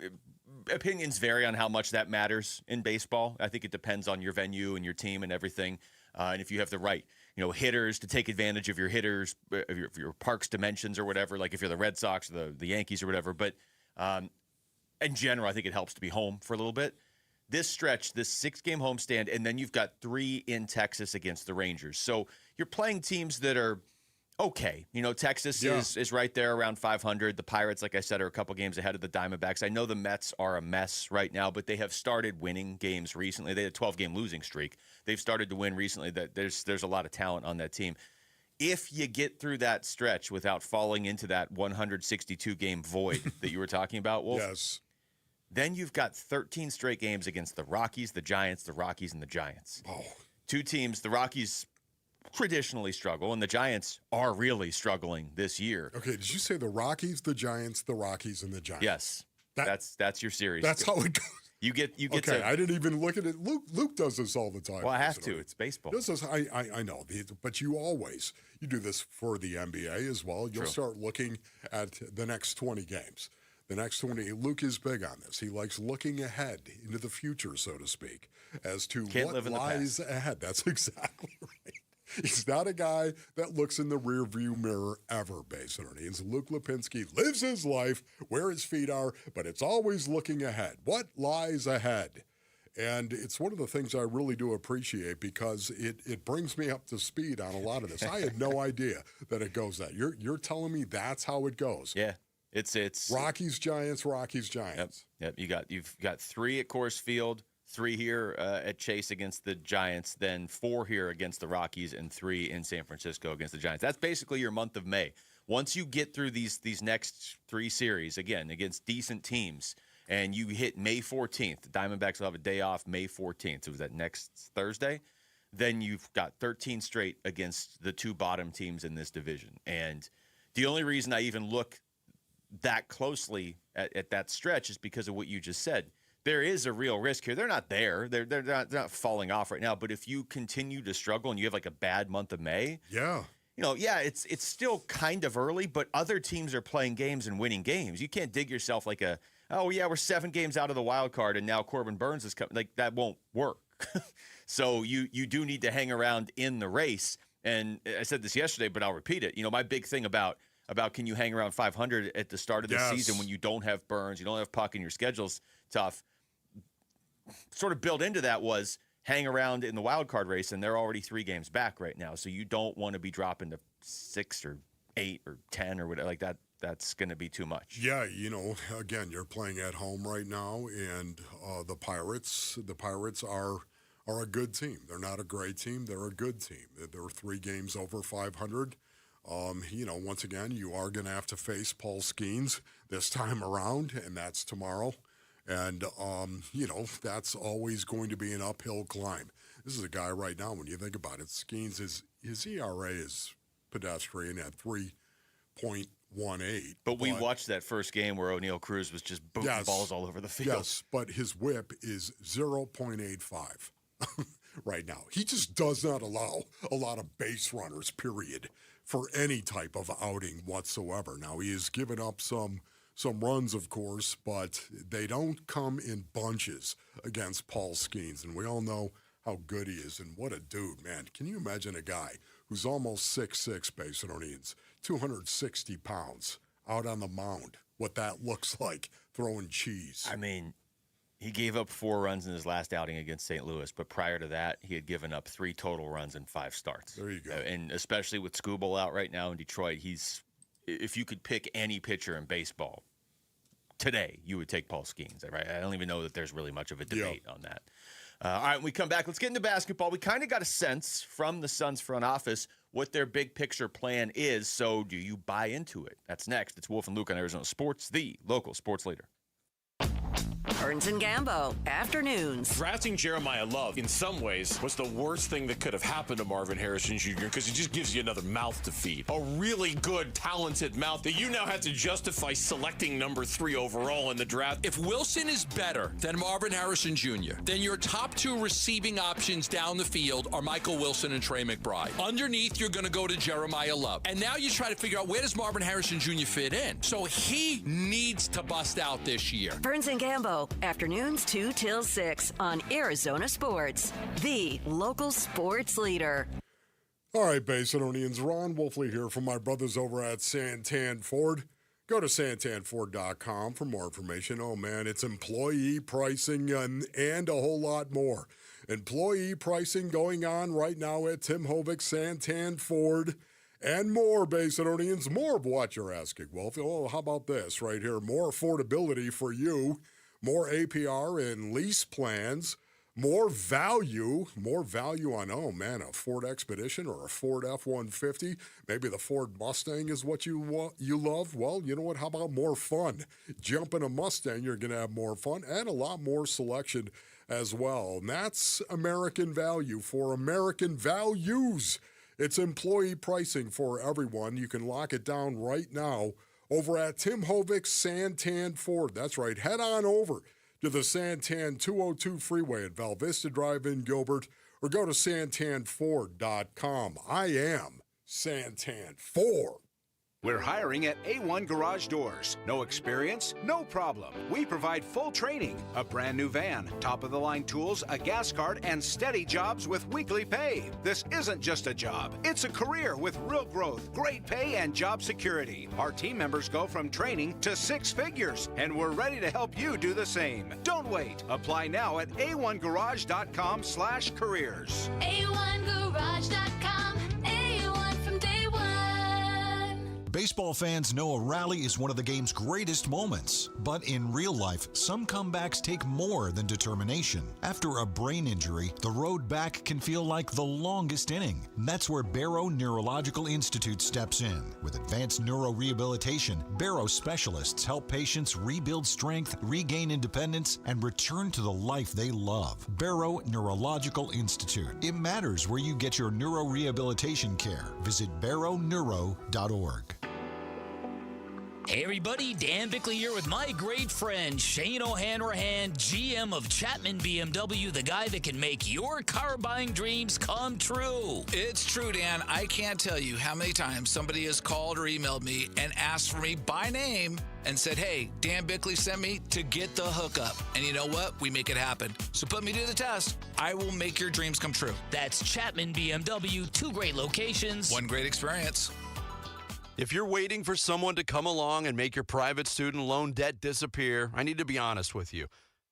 opinions vary on how much that matters in baseball. I think it depends on your venue and your team and everything. And if you have the right, hitters to take advantage of your hitters, of your park's dimensions or whatever, like if you're the Red Sox or the Yankees or whatever. But in general, I think it helps to be home for a little bit. This stretch, this 6-game homestand, and then you've got 3 in Texas against the Rangers. So you're playing teams that are okay. Texas is right there around 500. The Pirates, like I said, are a couple games ahead of the Diamondbacks. I know the Mets are a mess right now, but they have started winning games recently. They had a 12-game losing streak. They've started to win recently. That there's a lot of talent on that team. If you get through that stretch without falling into that 162-game void that you were talking about, Wolf, yes, then you've got 13 straight games against the Rockies, the Giants, and the Giants. Oh. 2 teams, the Rockies traditionally struggle, and the Giants are really struggling this year. Okay, did you say the Rockies, the Giants, the Rockies, and the Giants? Yes. That's your series. That's how it goes. You get okay, to, I didn't even look at it. Luke does this all the time. Well, I have to. It's baseball. I know. But you do this for the NBA as well. You'll start looking at the next 20 games. The next 20, Luke is big on this. He likes looking ahead into the future, so to speak, as to what lies ahead. That's exactly right. He's not a guy that looks in the rearview mirror ever, based on earnings. Luke Lipinski lives his life where his feet are, but it's always looking ahead. What lies ahead? And it's one of the things I really do appreciate because it brings me up to speed on a lot of this. I had no idea that it goes that. You're telling me that's how it goes. Yeah. It's Rockies, Giants, Rockies, Giants. Yep. You've got 3 at Coors Field, 3 here at Chase against the Giants, then 4 here against the Rockies, and 3 in San Francisco against the Giants. That's basically your month of May. Once you get through these next 3 series, again, against decent teams, and you hit May 14th, the Diamondbacks will have a day off May 14th. So was that next Thursday? Then you've got 13 straight against the 2 bottom teams in this division. And the only reason I even look that closely at that stretch is because of what you just said. There is a real risk here. They're not there. They're not falling off right now. But if you continue to struggle and you have like a bad month of May, it's still kind of early. But other teams are playing games and winning games. You can't dig yourself like we're 7 games out of the wild card and now Corbin Burns is coming. Like that won't work. So you do need to hang around in the race. And I said this yesterday, but I'll repeat it. My big thing about about can you hang around 500 at the start of the season when you don't have Burns, you don't have Puck, and your schedule's tough. Sort of built into that was hang around in the wild card race, and they're already 3 games back right now. So you don't want to be dropping to 6 or 8 or 10 or whatever like that. That's going to be too much. Yeah, again, you're playing at home right now, and the Pirates are a good team. They're not a great team. They're a good team. They're 3 games over 500. Once again, you are going to have to face Paul Skeens this time around, and that's tomorrow. And, that's always going to be an uphill climb. This is a guy right now, when you think about it, Skeens, his ERA is pedestrian at 3.18. But we watched that first game where O'Neal Cruz was just booting balls all over the field. Yes, but his whip is 0.85 right now. He just does not allow a lot of base runners, period, for any type of outing whatsoever. Now, he has given up some runs, of course, but they don't come in bunches against Paul Skeens. And we all know how good he is and what a dude, man. Can you imagine a guy who's almost 6'6", Basinonians, 260 pounds, out on the mound, what that looks like, throwing cheese? I mean, he gave up 4 runs in his last outing against St. Louis, but prior to that, he had given up 3 total runs in 5 starts. There you go. And especially with Skubal out right now in Detroit, if you could pick any pitcher in baseball today, you would take Paul Skeens. Right? I don't even know that there's really much of a debate on that. All right, when we come back, let's get into basketball. We kind of got a sense from the Suns front office what their big picture plan is. So do you buy into it? That's next. It's Wolf and Luke on Arizona Sports, the local sports leader. Burns and Gambo, afternoons. Drafting Jeremiah Love, in some ways, was the worst thing that could have happened to Marvin Harrison Jr. because it just gives you another mouth to feed. A really good, talented mouth that you now have to justify selecting number 3 overall in the draft. If Wilson is better than Marvin Harrison Jr., then your top 2 receiving options down the field are Michael Wilson and Trey McBride. Underneath, you're going to go to Jeremiah Love. And now you try to figure out, where does Marvin Harrison Jr. fit in? So he needs to bust out this year. Burns and Gambo, afternoons 2 till 6 on Arizona Sports, the local sports leader. All right, Basinonians, Ron Wolfley here from my brothers over at Santan Ford. Go to santanford.com for more information. Oh, man, it's employee pricing and a whole lot more. Employee pricing going on right now at Tim Hovick, Santan Ford, and more, Basinonians. More of what you're asking, Wolf. Oh, how about this right here? More affordability for you. More APR and lease plans, more value on, oh man, a Ford Expedition or a Ford F-150. Maybe the Ford Mustang is what you love. Well, you know what? How about more fun? Jump in a Mustang, you're going to have more fun and a lot more selection as well. And that's American value for American values. It's employee pricing for everyone. You can lock it down right now over at Tim Hovick's Santan Ford. That's right. Head on over to the Santan 202 freeway at Val Vista Drive in Gilbert, or go to santanford.com. I am Santan Ford. We're hiring at A1 Garage Doors. No experience? No problem. We provide full training, a brand new van, top-of-the-line tools, a gas card, and steady jobs with weekly pay. This isn't just a job. It's a career with real growth, great pay, and job security. Our team members go from training to 6 figures, and we're ready to help you do the same. Don't wait. Apply now at a1garage.com/careers. A1garage.com. A1 from day one. Baseball fans know a rally is one of the game's greatest moments. But in real life, some comebacks take more than determination. After a brain injury, the road back can feel like the longest inning. That's where Barrow Neurological Institute steps in. With advanced neurorehabilitation, Barrow specialists help patients rebuild strength, regain independence, and return to the life they love. Barrow Neurological Institute. It matters where you get your neurorehabilitation care. Visit barrowneuro.org. Hey everybody, Dan Bickley here with my great friend Shane O'Hanrahan, GM of Chapman BMW, the guy that can make your car buying dreams come true. It's true, Dan. I can't tell you how many times somebody has called or emailed me and asked for me by name and said, hey, Dan Bickley sent me to get the hookup. And you know what? We make it happen. So put me to the test. I will make your dreams come true. That's Chapman BMW, 2 great locations, 1 great experience. If you're waiting for someone to come along and make your private student loan debt disappear, I need to be honest with you.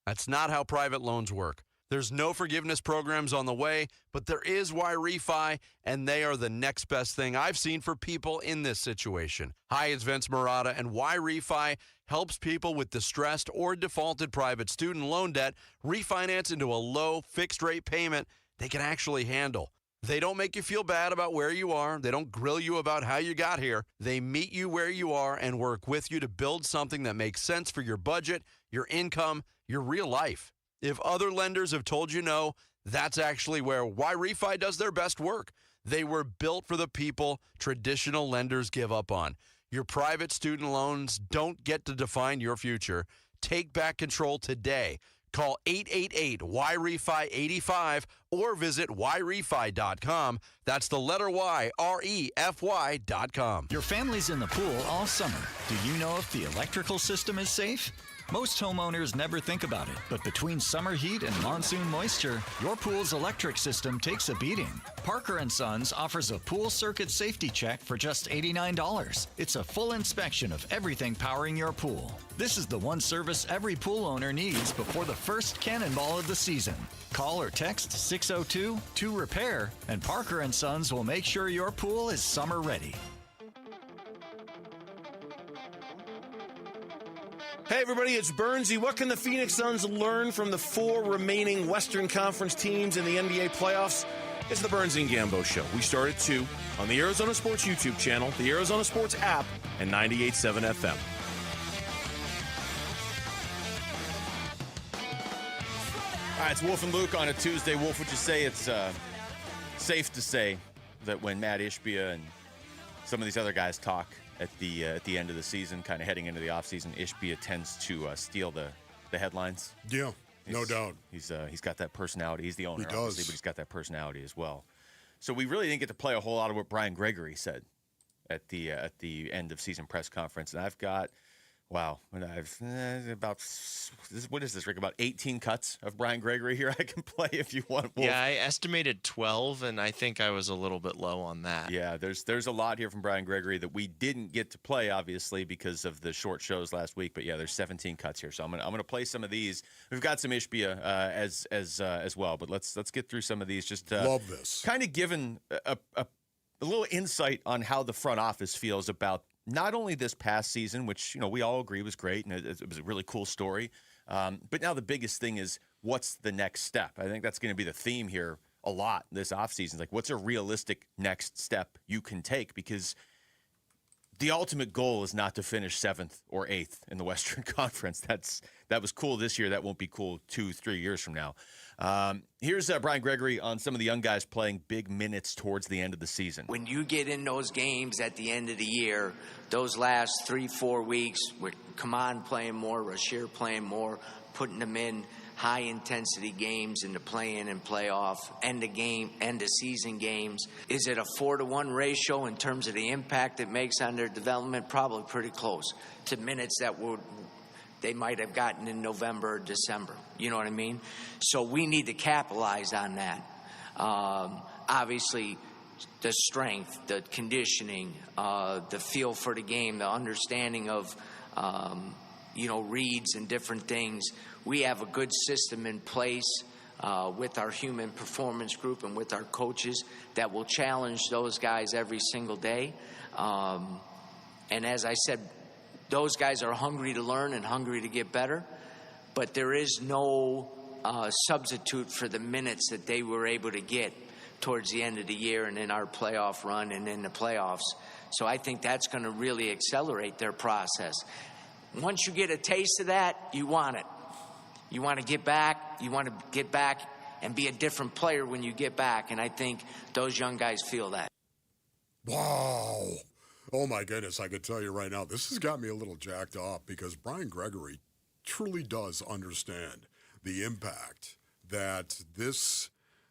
That's not how private loans work. There's no forgiveness programs on the way, but there is Y-Refi, and they are the next best thing I've seen for people in this situation. Hi, it's Vince Marotta, and Y-Refi helps people with distressed or defaulted private student loan debt refinance into a low fixed-rate payment they can actually handle. They don't make you feel bad about where you are. They don't grill you about how you got here. They meet you where you are and work with you to build something that makes sense for your budget, your income, your real life. If other lenders have told you no, that's actually where Y-Refi does their best work. They were built for the people traditional lenders give up on. Your private student loans don't get to define your future. Take back control today. Call 888-YREFI-85 or visit YREFI.com. That's the letter Y, REFY.com. Your family's in the pool all summer. Do you know if the electrical system is safe? Most homeowners never think about it, but between summer heat and monsoon moisture, your pool's electric system takes a beating. Parker & Sons offers a pool circuit safety check for just $89. It's a full inspection of everything powering your pool. This is the one service every pool owner needs before the first cannonball of the season. Call or text 602-2REPAIR, and Parker & Sons will make sure your pool is summer ready. Hey everybody, it's Bernsey. What can the Phoenix Suns learn from the 4 remaining Western Conference teams in the NBA playoffs? It's the Bernsey and Gambo Show. We start at 2 on the Arizona Sports YouTube channel, the Arizona Sports app, and 98.7 FM. All right, it's Wolf and Luke on a Tuesday. Wolf, would you say it's safe to say that when Matt Ishbia and some of these other guys talk at the end of the season, kind of heading into the offseason, Ishbia tends to steal the headlines? Yeah, no doubt. He's got that personality. He's the owner, He does. obviously, but he's got that personality as well. So we really didn't get to play a whole lot of what Brian Gregory said at the end of season press conference. And I've got, what is this, Rick? About 18 cuts of Brian Gregory here I can play if you want. Wolf. Yeah, I estimated 12, and I think I was a little bit low on that. Yeah, there's a lot here from Brian Gregory that we didn't get to play, obviously, because of the short shows last week. But yeah, there's 17 cuts here, so I'm gonna play some of these. We've got some Ishbia as well, but let's get through some of these. Just love this. Kind of given a little insight on how the front office feels about not only this past season, which we all agree was great and it was a really cool story, but now the biggest thing is what's the next step. I think that's going to be the theme here a lot this offseason. Like, what's a realistic next step you can take? Because the ultimate goal is not to finish 7th or 8th in the Western Conference. That was cool this year. That won't be cool 2-3 years from now. Here's Brian Gregory on some of the young guys playing big minutes towards the end of the season. When you get in those games at the end of the year, those last 3-4 weeks with Kaman playing more, Rashir playing more, putting them in high-intensity games in the play-in and playoff, end of season games. Is it a 4-to-1 ratio in terms of the impact it makes on their development? Probably pretty close to minutes that they might have gotten in November or December. You know what I mean? So we need to capitalize on that. Obviously, the strength, the conditioning, the feel for the game, the understanding of, reads and different things. We have a good system in place with our human performance group and with our coaches that will challenge those guys every single day. And as I said, those guys are hungry to learn and hungry to get better, but there is no substitute for the minutes that they were able to get towards the end of the year and in our playoff run and in the playoffs. So I think that's going to really accelerate their process. Once you get a taste of that, you want it. You want to get back. You want to get back and be a different player when you get back. And I think those young guys feel that. Wow. Oh, my goodness. I could tell you right now, this has got me a little jacked up because Brian Gregory truly does understand the impact that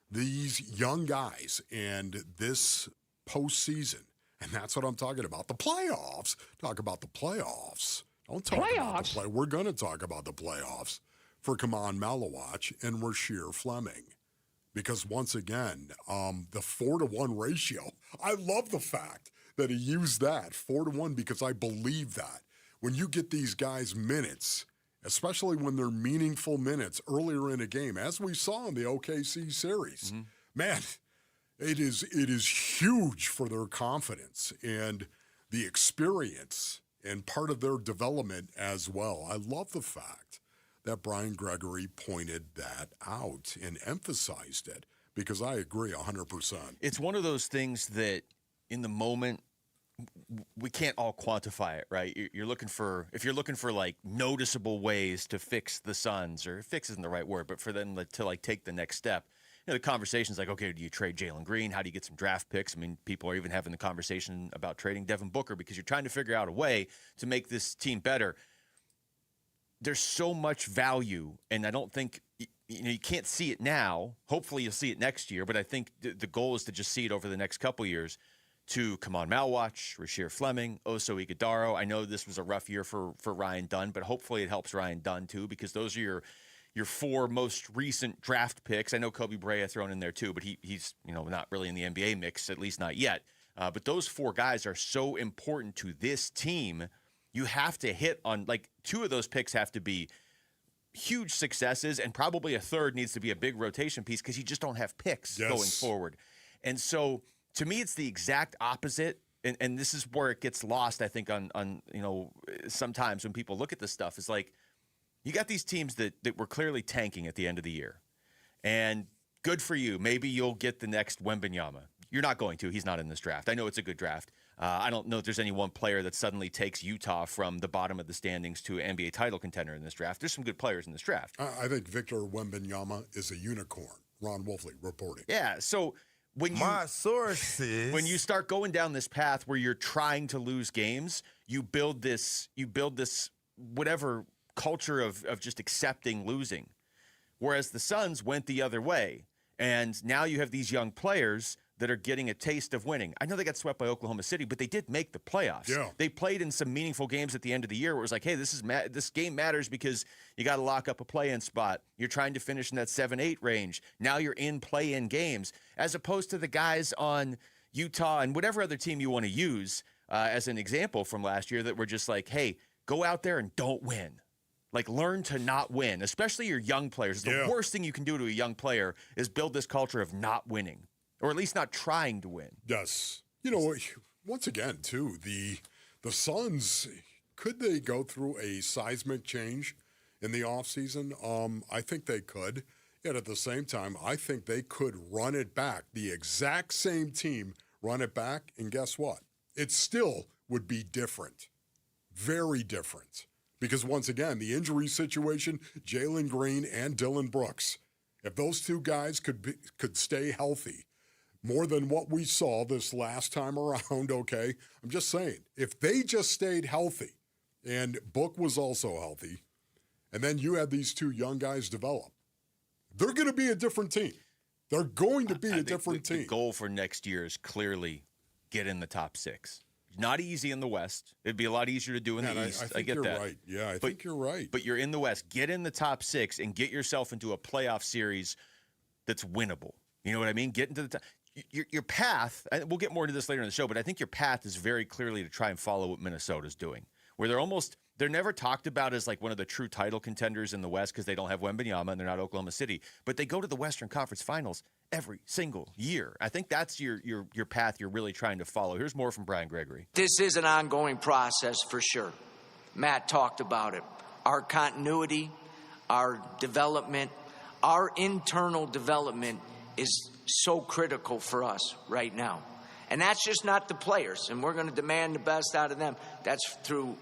these young guys and this postseason, and that's what I'm talking about, the playoffs. Talk about the playoffs. Don't talk about the play. We're going to talk about the playoffs for Kaman Malawach and Rashir Fleming. Because once again, the 4-to-1 ratio, I love the fact that he used that 4-1 because I believe that. When you get these guys minutes, especially when they're meaningful minutes earlier in a game, as we saw in the OKC series, man, it is huge for their confidence and the experience and part of their development as well. I love the fact that Brian Gregory pointed that out and emphasized it because I agree 100%. It's one of those things that in the moment, we can't all quantify it, right? If you're looking for like noticeable ways to fix the Suns, or fix isn't the right word, but for them to like take the next step. The conversation's like, okay, do you trade Jalen Green? How do you get some draft picks? I mean, people are even having the conversation about trading Devin Booker because you're trying to figure out a way to make this team better. There's so much value, and I don't think you can't see it now. Hopefully you'll see it next year, but I think the goal is to just see it over the next couple years. To Kaman Malwatch, Rasheer Fleming, Oso Ighodaro. I know this was a rough year for Ryan Dunn, but hopefully it helps Ryan Dunn too, because those are your four most recent draft picks. I know Kobe Brea thrown in there too, but he's not really in the NBA mix, at least not yet. But those four guys are so important to this team. You have to hit on, like, two of those picks have to be huge successes, and probably a third needs to be a big rotation piece because you just don't have picks going forward. And so to me, it's the exact opposite. And this is where it gets lost, I think, on sometimes when people look at this stuff. It's like, you got these teams that were clearly tanking at the end of the year. And good for you. Maybe you'll get the next Wembanyama. You're not going to. He's not in this draft. I know it's a good draft. I don't know if there's any one player that suddenly takes Utah from the bottom of the standings to an NBA title contender in this draft. There's some good players in this draft. I think Victor Wembanyama is a unicorn. Ron Wolfley reporting. Yeah, so when you start going down this path where you're trying to lose games, you build this whatever culture of just accepting losing. Whereas the Suns went the other way, and now you have these young players that are getting a taste of winning. I know they got swept by Oklahoma City, but they did make the playoffs. Yeah. They played in some meaningful games at the end of the year where it was like, hey, this game matters because you got to lock up a play-in spot. You're trying to finish in that 7-8 range. Now you're in play-in games, as opposed to the guys on Utah and whatever other team you want to use as an example from last year that were just like, hey, go out there and don't win. Like, learn to not win, especially your young players. The worst thing you can do to a young player is build this culture of not winning, or at least not trying to win. Yes. Once again, too, the Suns, could they go through a seismic change in the offseason? I think they could. Yet at the same time, I think they could run it back. The exact same team run it back, and guess what? It still would be different. Very different. Because once again, the injury situation, Jalen Green and Dylan Brooks, if those two guys could stay healthy more than what we saw this last time around, okay? I'm just saying, if they just stayed healthy, and Book was also healthy, and then you had these two young guys develop, they're going to be a different team. They're going to be a different team. The goal for next year is clearly get in the top 6. Not easy in the West. It'd be a lot easier to do in the East. I get you're that. Right. Yeah, I think you're right. But you're in the West. Get in the top 6 and get yourself into a playoff series that's winnable. You know what I mean? Get into the top. Your path, and we'll get more into this later in the show, but I think your path is very clearly to try and follow what Minnesota's doing, where they're never talked about as like one of the true title contenders in the West because they don't have Wembanyama and they're not Oklahoma City, but they go to the Western Conference Finals every single year. I think that's your path you're really trying to follow. Here's more from Brian Gregory. This is an ongoing process for sure. Matt talked about it. Our continuity, our development, our internal development is so critical for us right now. And that's just not the players, and we're going to demand the best out of them. That's through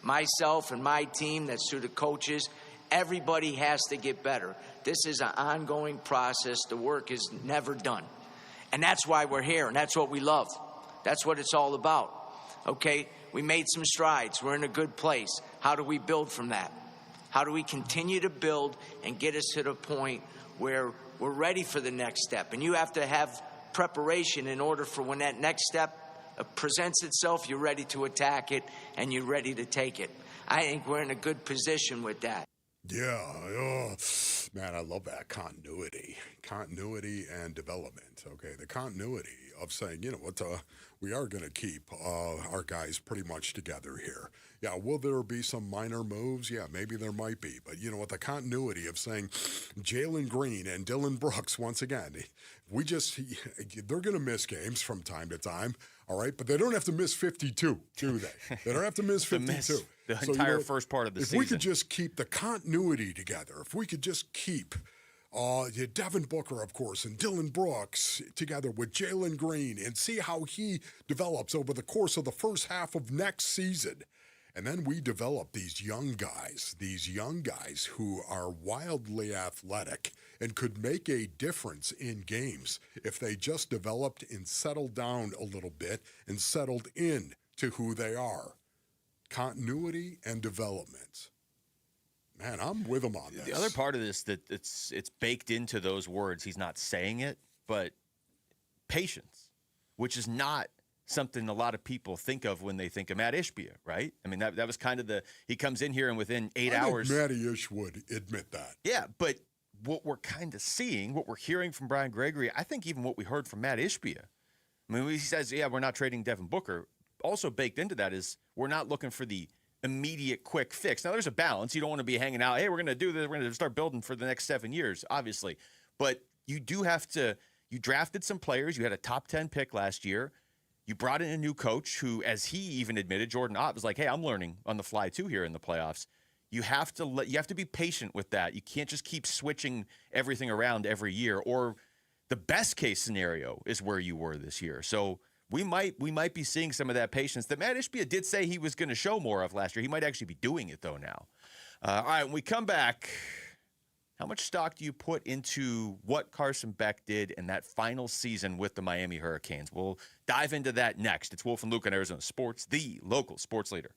myself and my team. That's through the coaches. Everybody has to get better. This is an ongoing process. The work is never done. And that's why we're here, and that's what we love. That's what it's all about. Okay? We made some strides. We're in a good place. How do we build from that? How do we continue to build and get us to the point where we're ready for the next step? And you have to have preparation in order for when that next step presents itself, you're ready to attack it and you're ready to take it. I think we're in a good position with that. Yeah, Man, I love that continuity and development. Okay, the continuity of saying, you know what, we are going to keep our guys pretty much together here. Yeah, will there be some minor moves? Yeah, maybe there might be. But you know what, the continuity of saying Jalen Green and Dylan Brooks, once again, they're going to miss games from time to time, all right? But they don't have to miss 52, do they? They don't have to miss 52. The entire first part of the season. If we could just keep the continuity together, if we could just keep Devin Booker, of course, and Dylan Brooks together with Jalen Green and see how he develops over the course of the first half of next season. And then we develop these young guys who are wildly athletic and could make a difference in games if they just developed and settled down a little bit and settled in to who they are. Continuity and development. Man, I'm with him on this. The other part of this that it's baked into those words, he's not saying it, but patience, which is not something a lot of people think of when they think of Matt Ishbia, right? I mean, that was kind of he comes in here and within 8 hours. I think Matty Ish would admit that. Yeah, but what we're kind of seeing, what we're hearing from Brian Gregory, I think even what we heard from Matt Ishbia, I mean, he says, yeah, we're not trading Devin Booker. Also baked into that is we're not looking for the immediate quick fix. Now, there's a balance. You don't want to be hanging out, hey, we're going to do this, we're going to start building for the next 7 years, obviously. But you do have to, you drafted some players. You had a top 10 pick last year. You brought in a new coach who, as he even admitted, Jordan Ott was like, hey, I'm learning on the fly too here in the playoffs. You have to be patient with that. You can't just keep switching everything around every year, or the best case scenario is where you were this year. So we might be seeing some of that patience that Matt Ishbia did say he was going to show more of last year. He might actually be doing it, though, now. All right, when we come back, how much stock do you put into what Carson Beck did in that final season with the Miami Hurricanes? We'll dive into that next. It's Wolf and Luke on Arizona Sports, the local sports leader.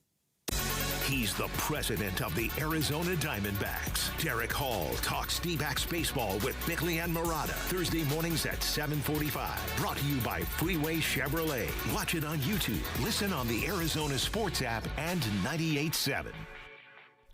He's the president of the Arizona Diamondbacks. Derek Hall talks D-backs baseball with Bickley and Murata. Thursday mornings at 7:45. Brought to you by Freeway Chevrolet. Watch it on YouTube. Listen on the Arizona Sports app and 98.7.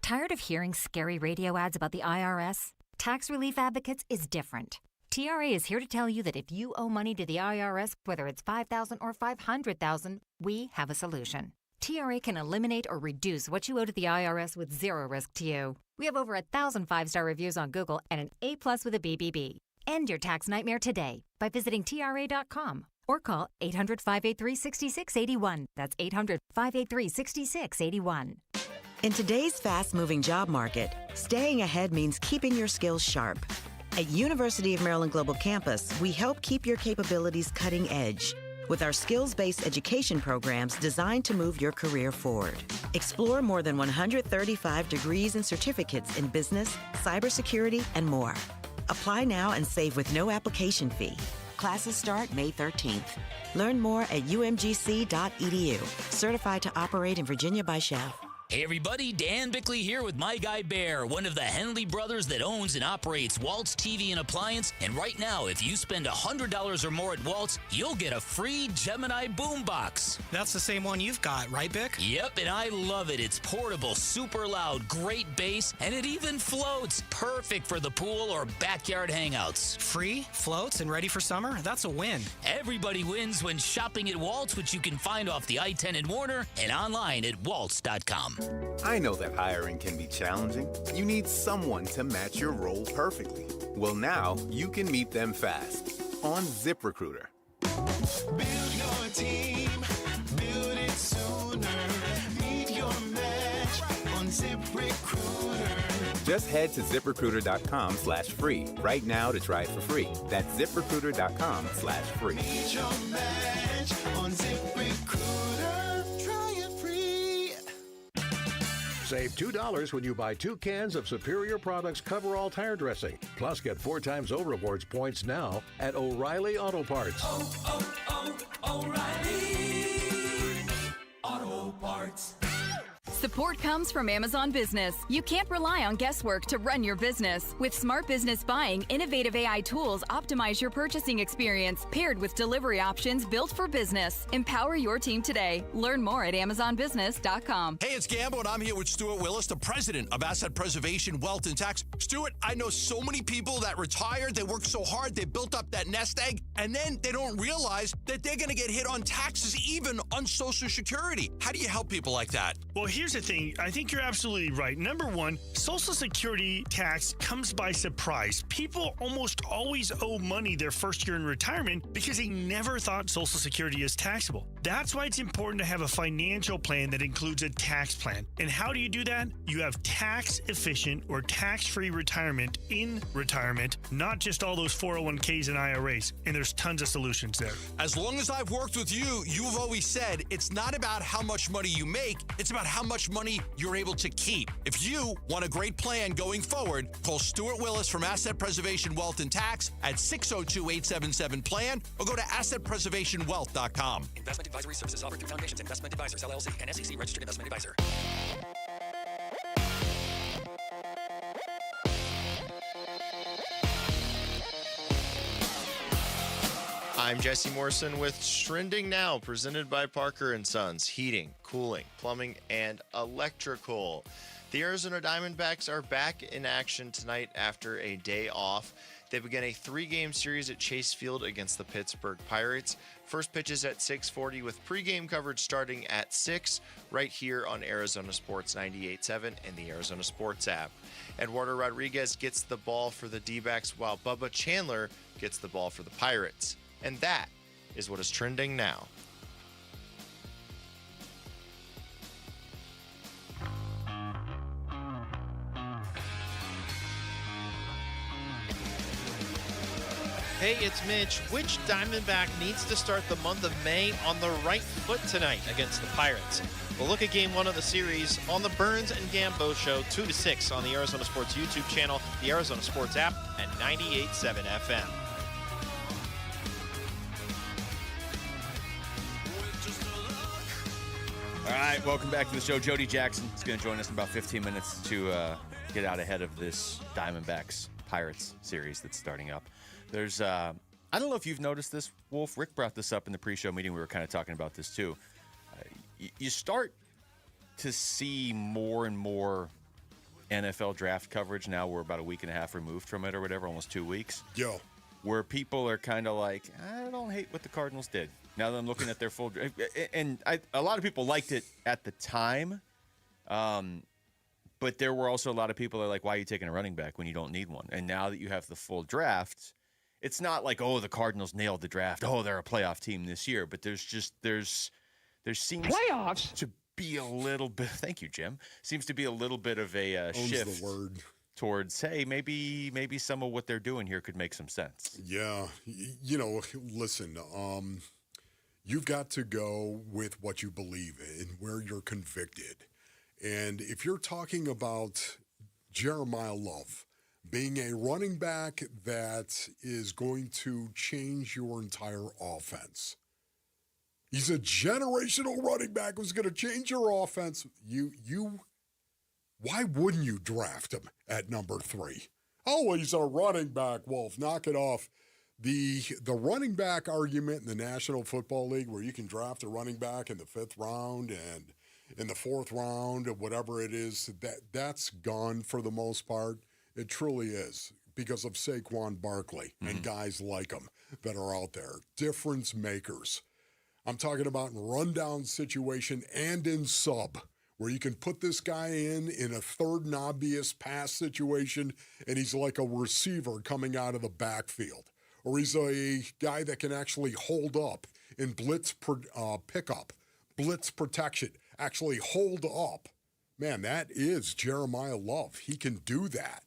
Tired of hearing scary radio ads about the IRS? Tax Relief Advocates is different. TRA is here to tell you that if you owe money to the IRS, whether it's $5,000 or $500,000, we have a solution. TRA can eliminate or reduce what you owe to the IRS with zero risk to you. We have over 1,000 5-star reviews on Google and an A+ with a BBB. End your tax nightmare today by visiting TRA.com or call 800-583-6681. That's 800-583-6681. In today's fast-moving job market, staying ahead means keeping your skills sharp. At University of Maryland Global Campus, we help keep your capabilities cutting edge with our skills-based education programs designed to move your career forward. Explore more than 135 degrees and certificates in business, cybersecurity, and more. Apply now and save with no application fee. Classes start May 13th. Learn more at umgc.edu. Certified to operate in Virginia by Chev. Hey everybody, Dan Bickley here with my guy Bear, one of the Henley brothers that owns and operates Waltz TV and Appliance. And right now, if you spend $100 or more at Waltz, you'll get a free Gemini boombox. That's the same one you've got, right, Bick? Yep, and I love it. It's portable, super loud, great bass, and it even floats. Perfect for the pool or backyard hangouts. Free, floats, and ready for summer? That's a win. Everybody wins when shopping at Waltz, which you can find off the I-10 in Warner and online at waltz.com. I know that hiring can be challenging. You need someone to match your role perfectly. Well, now you can meet them fast on ZipRecruiter. Build your team, build it sooner. Meet your match on ZipRecruiter. Just head to ZipRecruiter.com/free right now to try it for free. That's ZipRecruiter.com/free. Meet your match on ZipRecruiter. Try it free. Save $2 when you buy 2 cans of Superior Products Coverall Tire Dressing. Plus, get 4 times O Rewards points now at O'Reilly Auto Parts. O'Reilly Auto Parts. Support comes from Amazon Business. You can't rely on guesswork to run your business. With Smart Business Buying, innovative AI tools optimize your purchasing experience, paired with delivery options built for business. Empower your team today. Learn more at AmazonBusiness.com. Hey, it's Gambo, and I'm here with Stuart Willis, the president of Asset Preservation, Wealth, and Tax. Stuart, I know so many people that retired, they worked so hard, they built up that nest egg, and then they don't realize that they're going to get hit on taxes, even on Social Security. How do you help people like that? Well, here's the thing. I think you're absolutely right. Number one, Social Security tax comes by surprise. People almost always owe money their first year in retirement because they never thought Social Security is taxable. That's why it's important to have a financial plan that includes a tax plan. And how do you do that? You have tax-efficient or tax-free retirement in retirement, not just all those 401ks and IRAs. And there's tons of solutions there. As long as I've worked with you, you've always said it's not about how much money you make, it's about how much money you're able to keep. If you want a great plan going forward, call Stuart Willis from Asset Preservation, Wealth, and Tax at 602-877-PLAN or go to AssetPreservationWealth.com. Investment advisory services offered through Foundations Investment Advisors, LLC, and SEC Registered Investment Advisor. I'm Jesse Morrison with Trending Now, presented by Parker & Sons, heating, cooling, plumbing, and electrical. The Arizona Diamondbacks are back in action tonight after a day off. They begin a 3-game series at Chase Field against the Pittsburgh Pirates. First pitch is at 6:40 with pregame coverage starting at 6 right here on Arizona Sports 98.7 and the Arizona Sports app. Eduardo Rodriguez gets the ball for the D-backs while Bubba Chandler gets the ball for the Pirates. And that is what is trending now. Hey, it's Mitch. Which Diamondback needs to start the month of May on the right foot tonight against the Pirates? We'll look at Game 1 of the series on the Burns and Gambo Show, 2 to 6 on the Arizona Sports YouTube channel, the Arizona Sports app, and 98.7 FM. All right, welcome back to the show. Jody Jackson is going to join us in about 15 minutes to get out ahead of this Diamondbacks Pirates series that's starting up. There's, I don't know if you've noticed this, Wolf. Rick brought this up in the pre-show meeting. We were kind of talking about this too. You start to see more and more NFL draft coverage now. We're about a week and a half removed from it or whatever, almost 2 weeks. Yo. Where people are kind of like, I don't hate what the Cardinals did. Now that I'm looking at their full draft. And a lot of people liked it at the time. But there were also a lot of people that are like, why are you taking a running back when you don't need one? And now that you have the full draft, it's not like, oh, the Cardinals nailed the draft. Oh, they're a playoff team this year. But there seems playoffs to be a little bit. Thank you, Jim. Seems to be a little bit of a shift the word. Towards, hey, maybe some of what they're doing here could make some sense. Yeah, listen. You've got to go with what you believe in, where you're convicted. And if you're talking about Jeremiah Love being a running back that is going to change your entire offense, he's a generational running back who's going to change your offense. Why wouldn't you draft him at number 3? Oh, he's a running back, Wolf. Knock it off. The running back argument in the National Football League, where you can draft a running back in the 5th round and in the 4th round or whatever it is, that's gone for the most part. It truly is, because of Saquon Barkley and guys like him that are out there. Difference makers. I'm talking about in rundown situation and in sub, where you can put this guy in a third and obvious pass situation, and he's like a receiver coming out of the backfield. Or he's a guy that can actually hold up in blitz pickup, blitz protection, actually hold up. Man, that is Jeremiah Love. He can do that.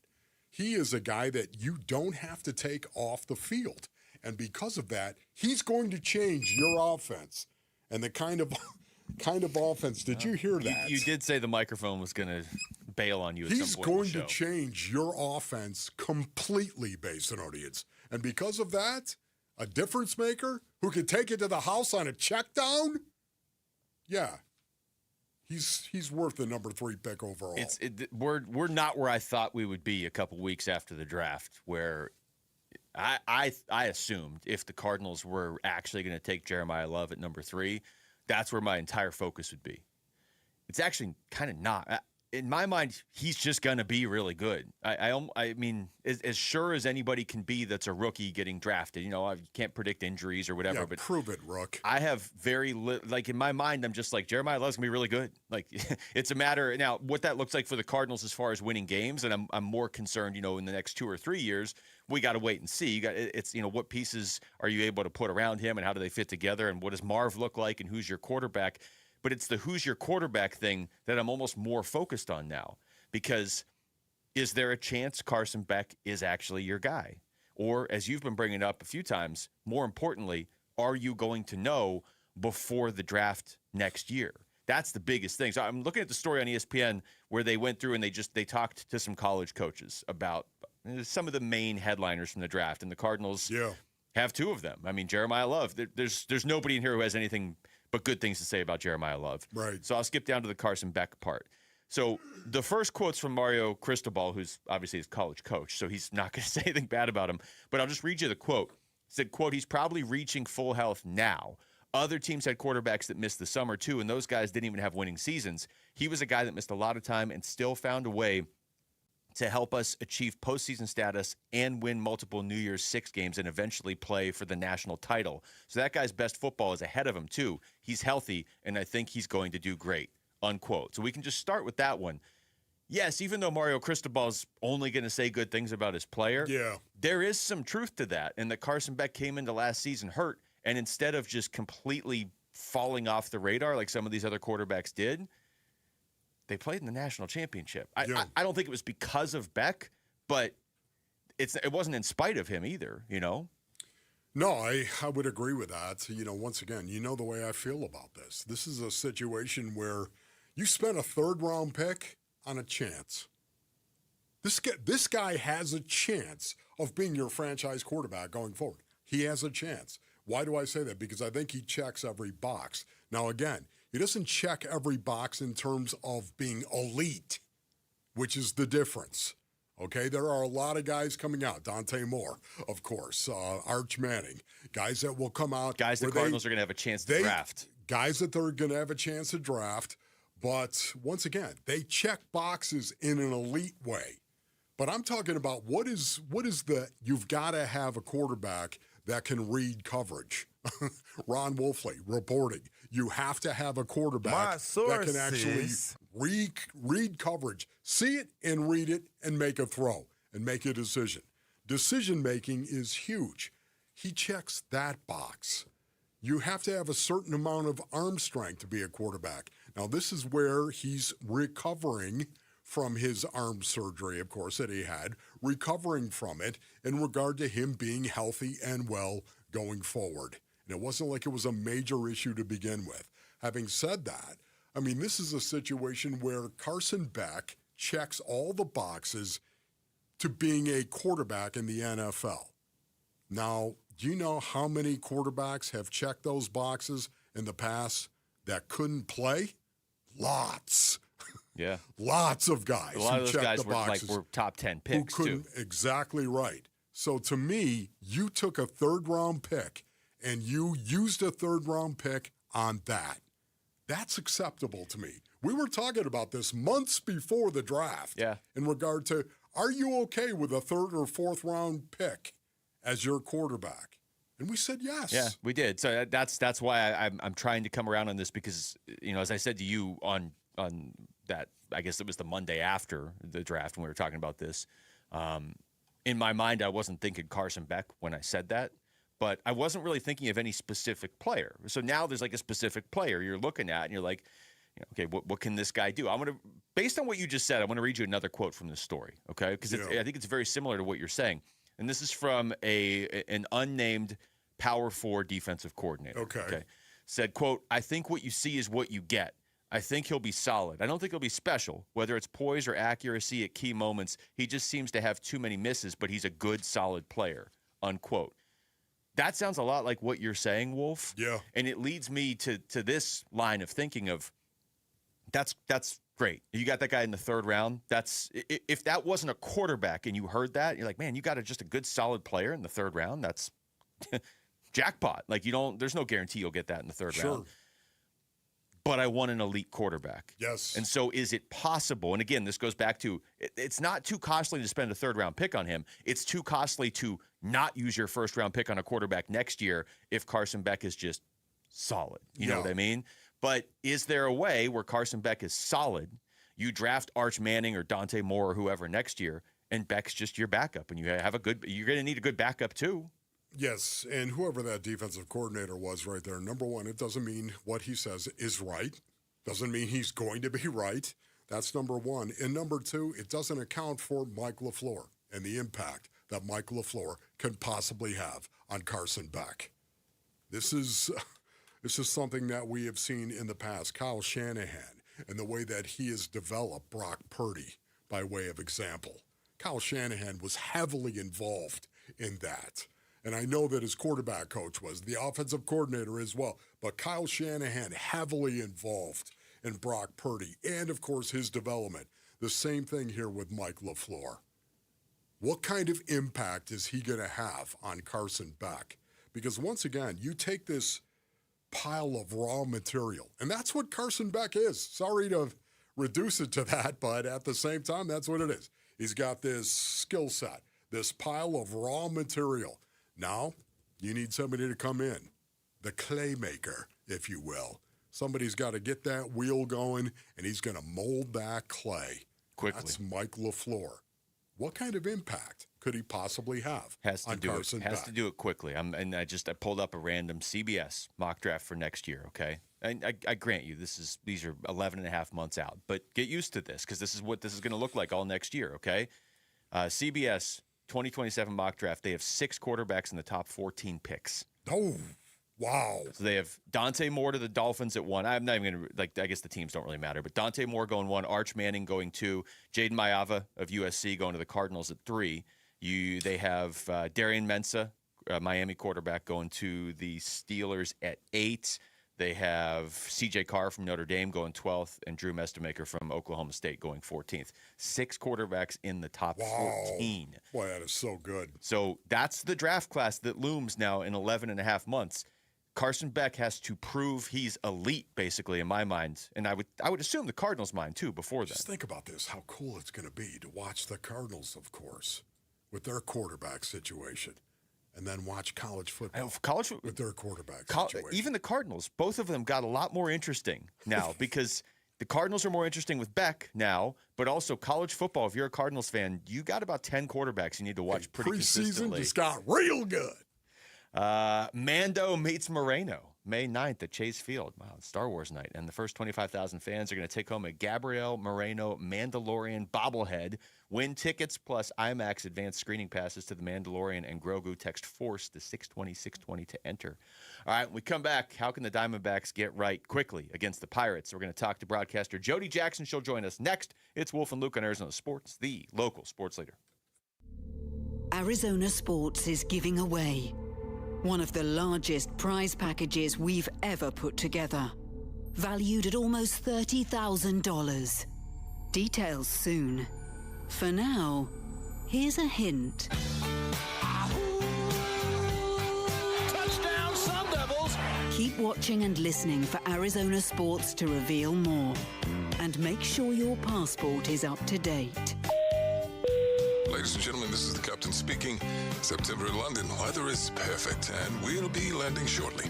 He is a guy that you don't have to take off the field. And because of that, he's going to change your offense. And the kind of offense, did you hear that? You did say the microphone was going to bail on you at some point. He's going to change your offense completely based on audience. And because of that, a difference maker who can take it to the house on a check down, yeah, he's worth the number 3 pick overall. We're not where I thought we would be a couple weeks after the draft, where I assumed if the Cardinals were actually going to take Jeremiah Love at number 3, that's where my entire focus would be. It's actually kind of not. In my mind, he's just going to be really good. I mean, as sure as anybody can be that's a rookie getting drafted. You know, you can't predict injuries or whatever. Yeah, but prove it, Rook. I have in my mind, I'm just like, Jeremiah Love's going to be really good. Like, it's a matter now what that looks like for the Cardinals as far as winning games. And I'm more concerned, in the next 2 or 3 years, we got to wait and see. It's what pieces are you able to put around him and how do they fit together? And what does Marv look like and who's your quarterback? But it's the who's your quarterback thing that I'm almost more focused on now, because is there a chance Carson Beck is actually your guy? Or, as you've been bringing up a few times, more importantly, are you going to know before the draft next year? That's the biggest thing. So I'm looking at the story on ESPN where they went through and they talked to some college coaches about some of the main headliners from the draft, and the Cardinals have 2 of them. I mean, Jeremiah Love, there's nobody in here who has anything but good things to say about Jeremiah Love. Right. So I'll skip down to the Carson Beck part. So the first quote's from Mario Cristobal, who's obviously his college coach, so he's not going to say anything bad about him. But I'll just read you the quote. It said, quote, "He's probably reaching full health now. Other teams had quarterbacks that missed the summer too, and those guys didn't even have winning seasons. He was a guy that missed a lot of time and still found a way to help us achieve postseason status and win multiple New Year's Six games and eventually play for the national title. So that guy's best football is ahead of him, too. He's healthy, and I think he's going to do great," unquote. So we can just start with that one. Yes, even though Mario Cristobal's only going to say good things about his player, there is some truth to that. And that Carson Beck came into last season hurt, and instead of just completely falling off the radar like some of these other quarterbacks did, they played in the national championship. I don't think it was because of Beck, but it wasn't in spite of him either, No, I would agree with that. Once again, the way I feel about this. This is a situation where you spent a 3rd-round pick on a chance. This guy has a chance of being your franchise quarterback going forward. He has a chance. Why do I say that? Because I think he checks every box. Now, again, he doesn't check every box in terms of being elite, which is the difference. Okay, there are a lot of guys coming out. Dante Moore, of course, Arch Manning, guys that will come out. Guys the Cardinals are going to have a chance to draft. Guys that they're going to have a chance to draft. But once again, they check boxes in an elite way. But I'm talking about what is you've got to have a quarterback that can read coverage. Ron Wolfley reporting. You have to have a quarterback that can actually read coverage, see it and read it and make a throw and make a decision. Decision making is huge. He checks that box. You have to have a certain amount of arm strength to be a quarterback. Now, this is where he's recovering from his arm surgery, of course, that he had, recovering from it in regard to him being healthy and well going forward. And it wasn't like it was a major issue to begin with. Having said that, I mean, this is a situation where Carson Beck checks all the boxes to being a quarterback in the NFL. Now, do you know how many quarterbacks have checked those boxes in the past that couldn't play? Lots. Yeah. Lots of guys. A lot of who those checked guys the were top 10 picks, who couldn't, too. Exactly right. So to me, you took a 3rd-round pick, and you used a 3rd-round pick on that. That's acceptable to me. We were talking about this months before the draft in regard to, are you okay with a 3rd or 4th-round pick as your quarterback? And we said yes. Yeah, we did. So that's why I'm trying to come around on this because, as I said to you on that, I guess it was the Monday after the draft when we were talking about this, in my mind, I wasn't thinking Carson Beck when I said that, but I wasn't really thinking of any specific player. So now there's like a specific player you're looking at and you're like, okay, what can this guy do? Based on what you just said, I want to read you another quote from this story, okay? Because I think it's very similar to what you're saying. And this is from an unnamed Power 4 defensive coordinator. Okay. Said, quote, "I think what you see is what you get. I think he'll be solid. I don't think he'll be special. Whether it's poise or accuracy at key moments, he just seems to have too many misses, but he's a good, solid player," unquote. That sounds a lot like what you're saying, Wolf. Yeah. And it leads me to this line of thinking of, That's great. You got that guy in the third round. If that wasn't a quarterback and you heard that, you're like, man, you got just a good, solid player in the third round. That's jackpot. Like there's no guarantee you'll get that in the third round. But I want an elite quarterback. Yes. And so is it possible? And again, this goes back to it's not too costly to spend a third-round pick on him. It's too costly to not use your first-round pick on a quarterback next year if Carson Beck is just solid. You know what I mean? But is there a way where Carson Beck is solid, you draft Arch Manning or Dante Moore or whoever next year, and Beck's just your backup, and you're going to need a good backup too? Yes, and whoever that defensive coordinator was right there, number one, it doesn't mean what he says is right. Doesn't mean he's going to be right. That's number one. And number two, it doesn't account for Mike LaFleur and the impact that Mike LaFleur can possibly have on Carson Beck. This is something that we have seen in the past. Kyle Shanahan and the way that he has developed Brock Purdy by way of example. Kyle Shanahan was heavily involved in that. And I know that his quarterback coach was, the offensive coordinator as well. But Kyle Shanahan heavily involved in Brock Purdy and, of course, his development. The same thing here with Mike LaFleur. What kind of impact is he going to have on Carson Beck? Because once again, you take this pile of raw material, and that's what Carson Beck is. Sorry to reduce it to that, but at the same time, that's what it is. He's got this skill set, this pile of raw material. Now, you need somebody to come in, the clay maker, if you will. Somebody's got to get that wheel going, and he's going to mold that clay. Quickly. That's Mike LaFleur. What kind of impact could he possibly have on Carson Beck? Has to do it quickly. I pulled up a random CBS mock draft for next year, okay? I grant you, these are 11 and a half months out, but get used to this because this is what this is going to look like all next year, okay? CBS 2027 mock draft, they have 6 quarterbacks in the top 14 picks. Oh, wow. So they have Dante Moore to the Dolphins at 1. I'm not even going to, I guess the teams don't really matter, but Dante Moore going 1, Arch Manning going 2, Jaden Maiava of USC going to the Cardinals at 3. They have Darian Mensah, Miami quarterback, going to the Steelers at 8. They have C.J. Carr from Notre Dame going 12th, and Drew Mestamaker from Oklahoma State going 14th. 6 quarterbacks in the top 14. Boy, that is so good. So that's the draft class that looms now in 11 and a half months. Carson Beck has to prove he's elite, basically, in my mind. And I would assume the Cardinals' mind, too, before that. Just think about this, how cool it's going to be to watch the Cardinals, of course, with their quarterback situation. And then watch college football with their quarterback situation. Even the Cardinals, both of them got a lot more interesting now because the Cardinals are more interesting with Beck now, but also college football, if you're a Cardinals fan, you got about 10 quarterbacks you need to watch pretty consistently. Preseason just got real good. Mando meets Moreno, May 9th at Chase Field. Wow, it's Star Wars night. And the first 25,000 fans are going to take home a Gabriel Moreno Mandalorian bobblehead. Win tickets plus IMAX advanced screening passes to The Mandalorian and Grogu. Text FORCE to 620-620 to enter. All right, when we come back, how can the Diamondbacks get right quickly against the Pirates? We're going to talk to broadcaster Jody Jackson. She'll join us next. It's Wolf and Luke on Arizona Sports, the local sports leader. Arizona Sports is giving away one of the largest prize packages we've ever put together, valued at almost $30,000. Details soon. For now, here's a hint. Touchdown, Sun Devils! Keep watching and listening for Arizona Sports to reveal more. And make sure your passport is up to date. Ladies and gentlemen, this is the captain speaking. September in London, weather is perfect, and we'll be landing shortly.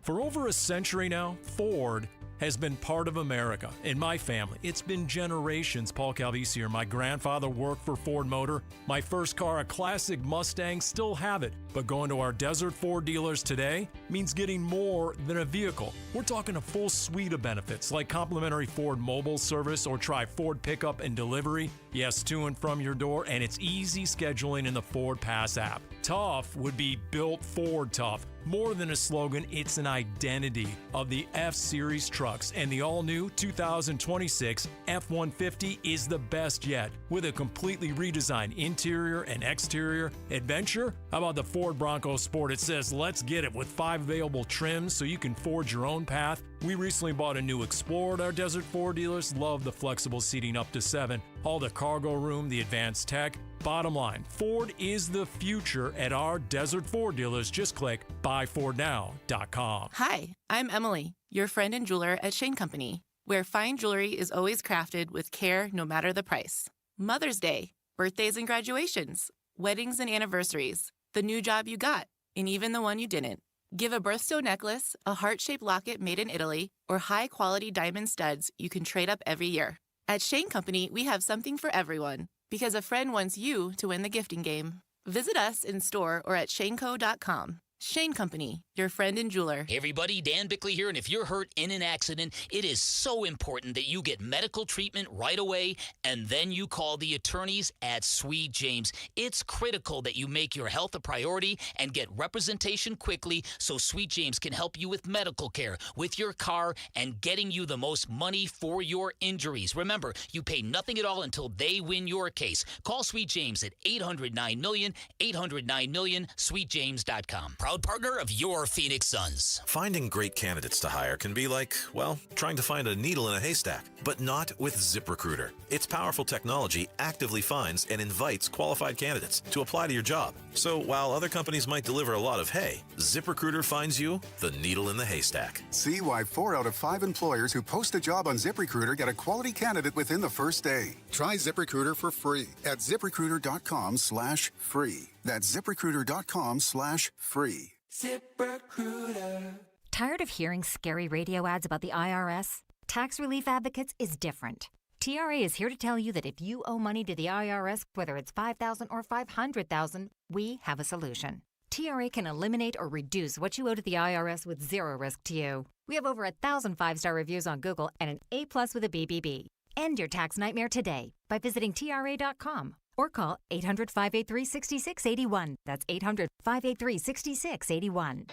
For over a century now, Ford has been part of America. In my family, it's been generations. Paul Calvisi here. My grandfather worked for Ford Motor. My first car, a classic Mustang, still have it. But going to our Desert Ford dealers today means getting more than a vehicle. We're talking a full suite of benefits like complimentary Ford mobile service or try Ford pickup and delivery. Yes, to and from your door, and it's easy scheduling in the Ford Pass app. Tough would be built Ford tough. More than a slogan, it's an identity of the F-Series trucks, and the all-new 2026 F-150 is the best yet. With a completely redesigned interior and exterior adventure, how about the Ford Bronco Sport? It says, let's get it, with 5 available trims so you can forge your own path We recently bought a new Explorer at our Desert Ford dealers. Love the flexible seating up to 7, all the cargo room, the advanced tech. Bottom line, Ford is the future at our Desert Ford dealers. Just click buyfordnow.com. Hi, I'm Emily, your friend and jeweler at Shane Company, where fine jewelry is always crafted with care no matter the price. Mother's Day, birthdays and graduations, weddings and anniversaries, the new job you got, and even the one you didn't. Give a birthstone necklace, a heart-shaped locket made in Italy, or high-quality diamond studs you can trade up every year. At Shane Company, we have something for everyone, because a friend wants you to win the gifting game. Visit us in store or at shaneco.com. Shane Company, your friend and jeweler. Hey everybody, Dan Bickley here, and if you're hurt in an accident, it is so important that you get medical treatment right away, and then you call the attorneys at Sweet James. It's critical that you make your health a priority and get representation quickly so Sweet James can help you with medical care, with your car, and getting you the most money for your injuries. Remember, you pay nothing at all until they win your case. Call Sweet James at 800-9-MILLION, 800-9-MILLION, sweetjames.com. Proud partner of your Phoenix Suns. Finding great candidates to hire can be like, well, trying to find a needle in a haystack, but not with ZipRecruiter. Its powerful technology actively finds and invites qualified candidates to apply to your job. So while other companies might deliver a lot of hay, ZipRecruiter finds you the needle in the haystack. See why 4 out of 5 employers who post a job on ZipRecruiter get a quality candidate within the first day. Try ZipRecruiter for free at ZipRecruiter.com/free. That's ZipRecruiter.com/free. ZipRecruiter. Tired of hearing scary radio ads about the IRS? Tax Relief Advocates is different. TRA is here to tell you that if you owe money to the IRS, whether it's $5,000 or $500,000, we have a solution. TRA can eliminate or reduce what you owe to the IRS with zero risk to you. We have over 1,000 5-star reviews on Google and an A+ with a BBB. End your tax nightmare today by visiting TRA.com or call 800-583-6681. That's 800-583-6681.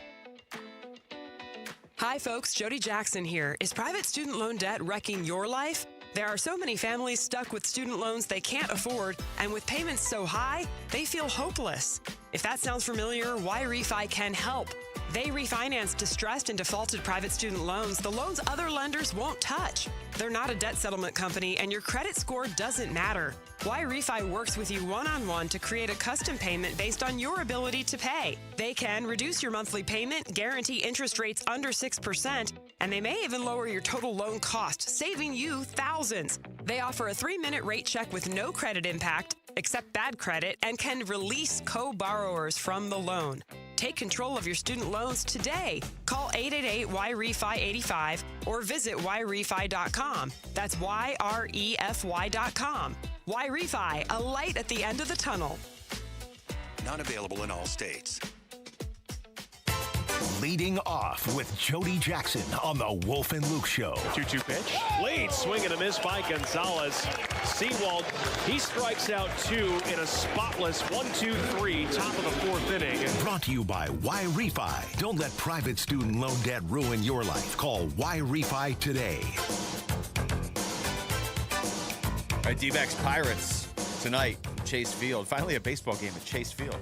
Hi, folks. Jody Jackson here. Is private student loan debt wrecking your life? There are so many families stuck with student loans they can't afford, and with payments so high, they feel hopeless. If that sounds familiar, YRefi can help. They refinance distressed and defaulted private student loans the loans other lenders won't touch. They're not a debt settlement company, and your credit score doesn't matter. YRefi works with you one-on-one to create a custom payment based on your ability to pay. They can reduce your monthly payment, guarantee interest rates under 6%, and they may even lower your total loan cost, saving you thousands. They offer a 3-minute rate check with no credit impact, accept bad credit, and can release co-borrowers from the loan. Take control of your student loans today. Call 888-YREFI-85 or visit YRefi.com. That's YREFY.com. YRefi, a light at the end of the tunnel. Not available in all states. Leading off with Jody Jackson on the Wolf and Luke Show. 2-2 pitch. Late swing and a miss by Gonzalez. Seawald, he strikes out 2 in a spotless 1-2-3 top of the 4th inning. Brought to you by YRefi. Don't let private student loan debt ruin your life. Call YRefi today. All right, D-backs Pirates tonight, Chase Field. Finally a baseball game at Chase Field.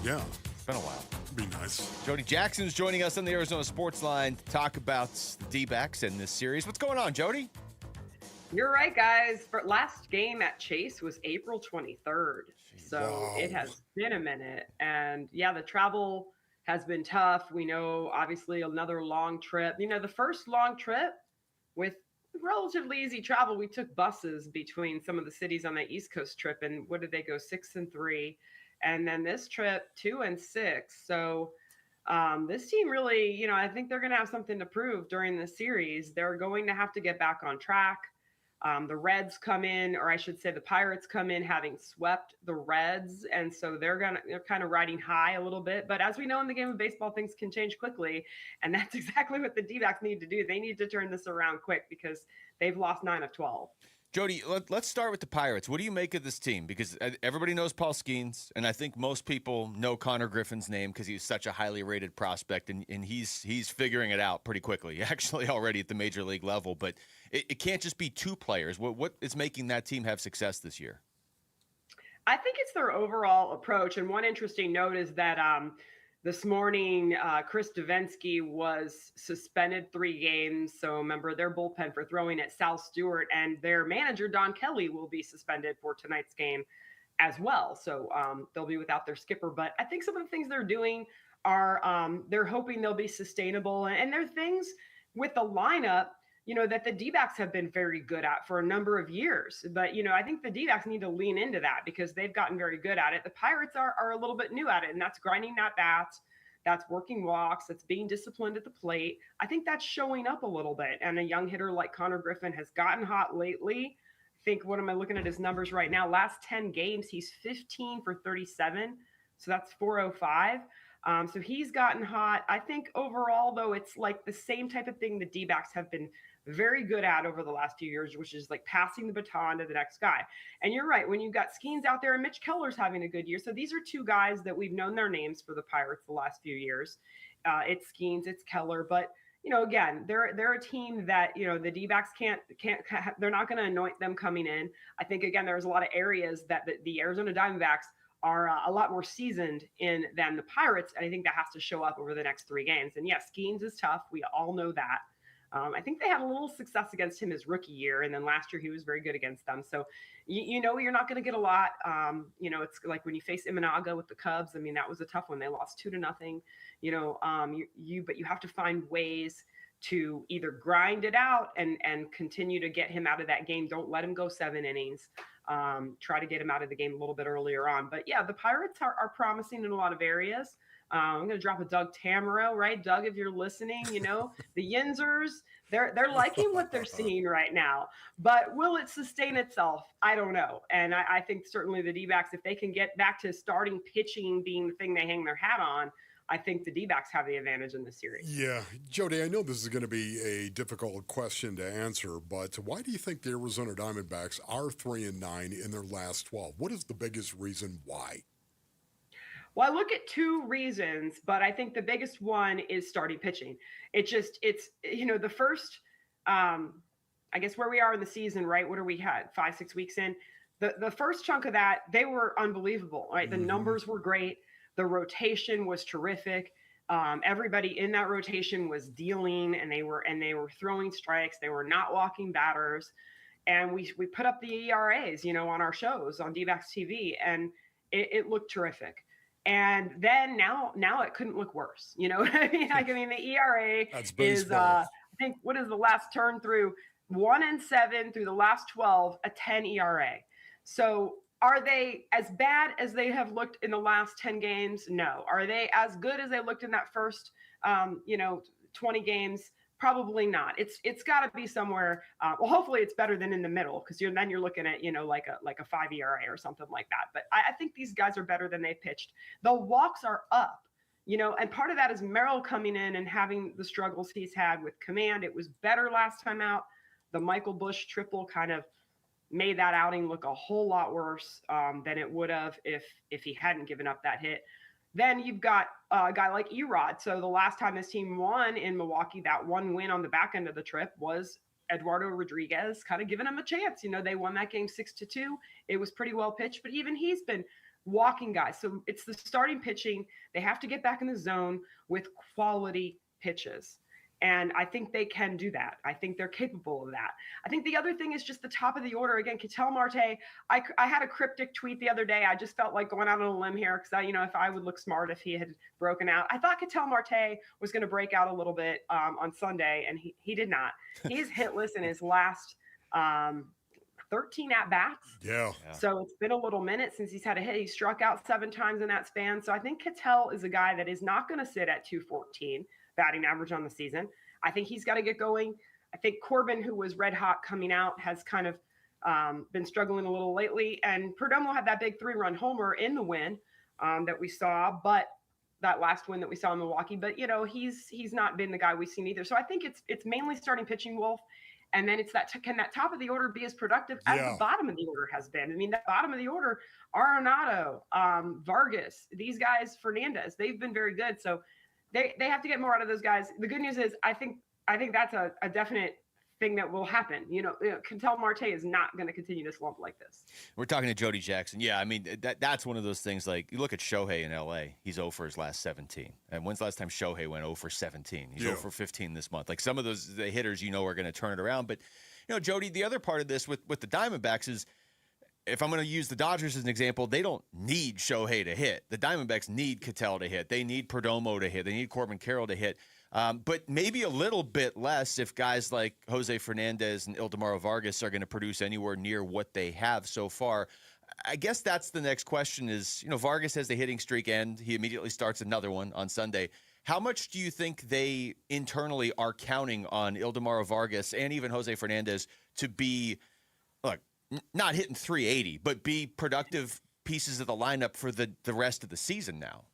Yeah. It's been a while. Be nice. Jody Jackson's joining us on the Arizona Sports Line to talk about the D-backs in this series. What's going on, Jody? You're right, guys. For last game at Chase was April 23rd. So It has been a minute. And yeah, the travel has been tough. We know, obviously, another long trip. You know, the first long trip with relatively easy travel, we took buses between some of the cities on the East Coast trip. And what did they go? 6 and 3. And then this trip, 2 and 6. So this team really, you know, I think they're going to have something to prove during the series. They're going to have to get back on track. The Reds come in, or I should say the Pirates come in having swept the Reds. And so they're kind of riding high a little bit. But as we know in the game of baseball, things can change quickly. And that's exactly what the D-backs need to do. They need to turn this around quick because they've lost 9 of 12. Jody, let's start with the Pirates. What do you make of this team? Because everybody knows Paul Skeens, and I think most people know Connor Griffin's name because he's such a highly rated prospect, and he's figuring it out pretty quickly, actually already at the major league level. But it can't just be 2 players. What is making that team have success this year? I think it's their overall approach. And one interesting note is that This morning, Chris Davinsky was suspended 3 games. So remember their bullpen for throwing at Sal Stewart, and their manager, Don Kelly, will be suspended for tonight's game as well. So they'll be without their skipper. But I think some of the things they're doing are they're hoping they'll be sustainable. And they're things with the lineup, that the D-backs have been very good at for a number of years. But, I think the D-backs need to lean into that because they've gotten very good at it. The Pirates are a little bit new at it, and that's grinding at bats. That's working walks. That's being disciplined at the plate. I think that's showing up a little bit. And a young hitter like Connor Griffin has gotten hot lately. I think, what am I looking at his numbers right now? Last 10 games, he's 15 for 37. So that's 405. So he's gotten hot. I think overall, though, it's like the same type of thing the D-backs have been very good at over the last few years, which is like passing the baton to the next guy. And you're right, when you've got Skeens out there and Mitch Keller's having a good year. So these are 2 guys that we've known their names for the Pirates the last few years. It's Skeens, it's Keller, but again, they're a team that, the D-backs can't they're not going to anoint them coming in. I think, again, there's a lot of areas that the Arizona Diamondbacks are a lot more seasoned in than the Pirates. And I think that has to show up over the next 3 games. And yes, Skeens is tough. We all know that. I think they had a little success against him his rookie year. And then last year he was very good against them. So, you're not going to get a lot. It's like when you face Imanaga with the Cubs. I mean, that was a tough one. They lost 2-0. But you have to find ways to either grind it out and continue to get him out of that game. Don't let him go 7 innings. Try to get him out of the game a little bit earlier on. But yeah, the Pirates are promising in a lot of areas. I'm going to drop a Doug Tamaro, right? Doug, if you're listening, the Yinzers, they're liking what they're seeing right now. But will it sustain itself? I don't know. And I think certainly the D-backs, if they can get back to starting pitching being the thing they hang their hat on, I think the D-backs have the advantage in this series. Yeah. Jody, I know this is going to be a difficult question to answer, but why do you think the Arizona Diamondbacks are 3-9 in their last 12? What is the biggest reason why? Well, I look at 2 reasons, but I think the biggest one is starting pitching. It's the first, I guess where we are in the season, right? What are we had 5-6 weeks in? The first chunk of that, they were unbelievable, right? The numbers were great. The rotation was terrific. Everybody in that rotation was dealing, and they were throwing strikes. They were not walking batters, and we put up the ERAs, on our shows on D-backs TV, and it looked terrific. And then now it couldn't look worse. You know what I mean? The ERA is I think, what is the last turn through 1-7 through the last 12, a 10 ERA. So are they as bad as they have looked in the last 10 games? No. Are they as good as they looked in that first 20 games? Probably not. It's got to be somewhere. Well, hopefully it's better than in the middle, because then you're looking at like a 5 ERA or something like that. But I think these guys are better than they pitched. The walks are up, and part of that is Merrill coming in and having the struggles he's had with command. It was better last time out. The Michael Busch triple kind of made that outing look a whole lot worse than it would have if he hadn't given up that hit. Then you've got a guy like Erod. So the last time this team won in Milwaukee, that one win on the back end of the trip was Eduardo Rodriguez kind of giving him a chance. They won that game 6-2. It was pretty well pitched, but even he's been walking guys. So it's the starting pitching. They have to get back in the zone with quality pitches. And I think they can do that. I think they're capable of that. I think the other thing is just the top of the order. Again, Ketel Marte, I had a cryptic tweet the other day. I just felt like going out on a limb here because if I would look smart if he had broken out. I thought Ketel Marte was going to break out a little bit on Sunday, and he did not. He's hitless in his last 13 at-bats. Yeah. So it's been a little minute since he's had a hit. He struck out 7 times in that span. So I think Ketel is a guy that is not going to sit at 214. Batting average on the season. I think he's got to get going. I think Corbin, who was red hot coming out, has kind of been struggling a little lately. And Perdomo had that big 3-run homer in the win that we saw, but that last win that we saw in Milwaukee. But he's not been the guy we've seen either. So I think it's mainly starting pitching, Wolf, and then it's can that top of the order be as productive as the bottom of the order has been? That bottom of the order, Arenado, Vargas, these guys, Fernandez, they've been very good. So they have to get more out of those guys. The good news is I think that's a definite thing that will happen. Ketel Marte is not going to continue to slump like this. We're talking to Jody Jackson. Yeah, I mean, that's one of those things. Like, you look at Shohei in L.A., he's 0 for his last 17. And when's the last time Shohei went 0 for 17? He's 0 for 15 this month. Like, some of those the hitters, are going to turn it around. But, Jody, the other part of this with the Diamondbacks is, if I'm going to use the Dodgers as an example, they don't need Shohei to hit. The Diamondbacks need Ketel to hit. They need Perdomo to hit. They need Corbin Carroll to hit. But maybe a little bit less if guys like Jose Fernandez and Ildemaro Vargas are going to produce anywhere near what they have so far. I guess that's the next question is, Vargas has the hitting streak end. He immediately starts another one on Sunday. How much do you think they internally are counting on Ildemaro Vargas and even Jose Fernandez to be, not hitting 380, but be productive pieces of the lineup for the rest of the season now?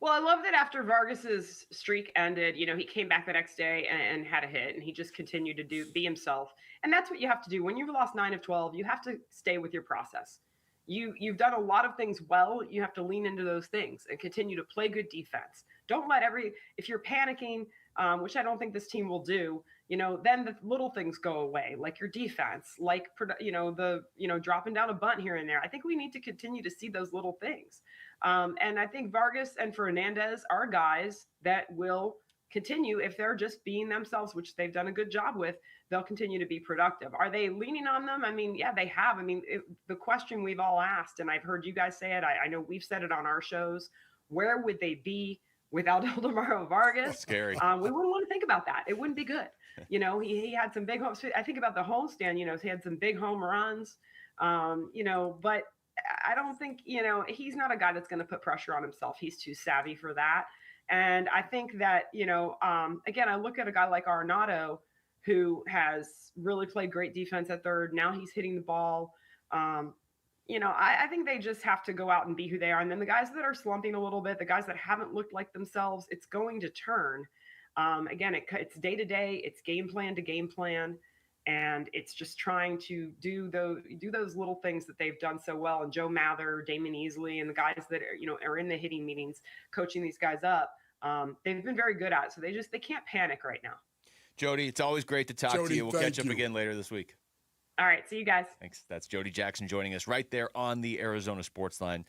Well, I love that after Vargas's streak ended, he came back the next day and had a hit, and he just continued to be himself. And that's what you have to do. When you've lost 9 of 12, you have to stay with your process. You've done a lot of things well. You have to lean into those things and continue to play good defense. Don't let if you're panicking, which I don't think this team will do, then the little things go away, like your defense, like, dropping down a bunt here and there. I think we need to continue to see those little things. And I think Vargas and Fernandez are guys that will continue, if they're just being themselves, which they've done a good job with, they'll continue to be productive. Are they leaning on them? I mean, yeah, they have. I mean, the question we've all asked, and I've heard you guys say it, I know we've said it on our shows, where would they be without Ildemaro Vargas? That's scary. We wouldn't want to think about that. It wouldn't be good. He had some big homes. I think about the homestand, he had some big home runs, but I don't think, he's not a guy that's going to put pressure on himself. He's too savvy for that. And I think that, again, I look at a guy like Arenado, who has really played great defense at third. Now he's hitting the ball. I think they just have to go out and be who they are. And then the guys that are slumping a little bit, the guys that haven't looked like themselves, it's going to turn. Again, it's day to day, it's game plan to game plan. And it's just trying to do those little things that they've done so well. And Joe Mather, Damon Easley, and the guys that are in the hitting meetings, coaching these guys up, they've been very good at it. So they can't panic right now. Jody, it's always great to talk to you. We'll catch up again later this week. All right, see you guys. Thanks. That's Jody Jackson joining us right there on the Arizona Sports Line.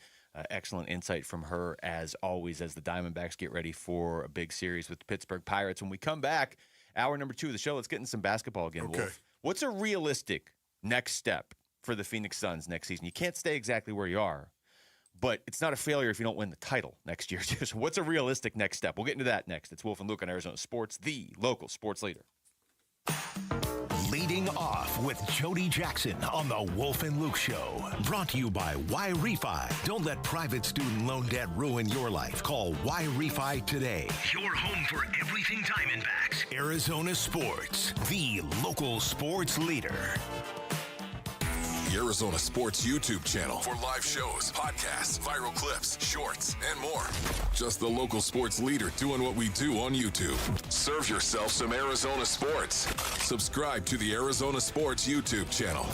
Excellent insight from her, as always, as the Diamondbacks get ready for a big series with the Pittsburgh Pirates. When we come back, hour number 2 of the show, let's get into some basketball again, Okay. Wolf. What's a realistic next step for the Phoenix Suns next season? You can't stay exactly where you are, but it's not a failure if you don't win the title next year. So what's a realistic next step? We'll get into that next. It's Wolf and Luke on Arizona Sports, the local sports leader. Leading off with Jody Jackson on the Wolf and Luke Show. Brought to you by Y-Refi. Don't let private student loan debt ruin your life. Call Y-Refi today. Your home for everything Diamondbacks. Arizona Sports, the local sports leader. The Arizona Sports YouTube channel for live shows, podcasts, viral clips, shorts, and more. Just the local sports leader doing what we do on YouTube. Serve yourself some Arizona sports. Subscribe to the Arizona Sports YouTube channel.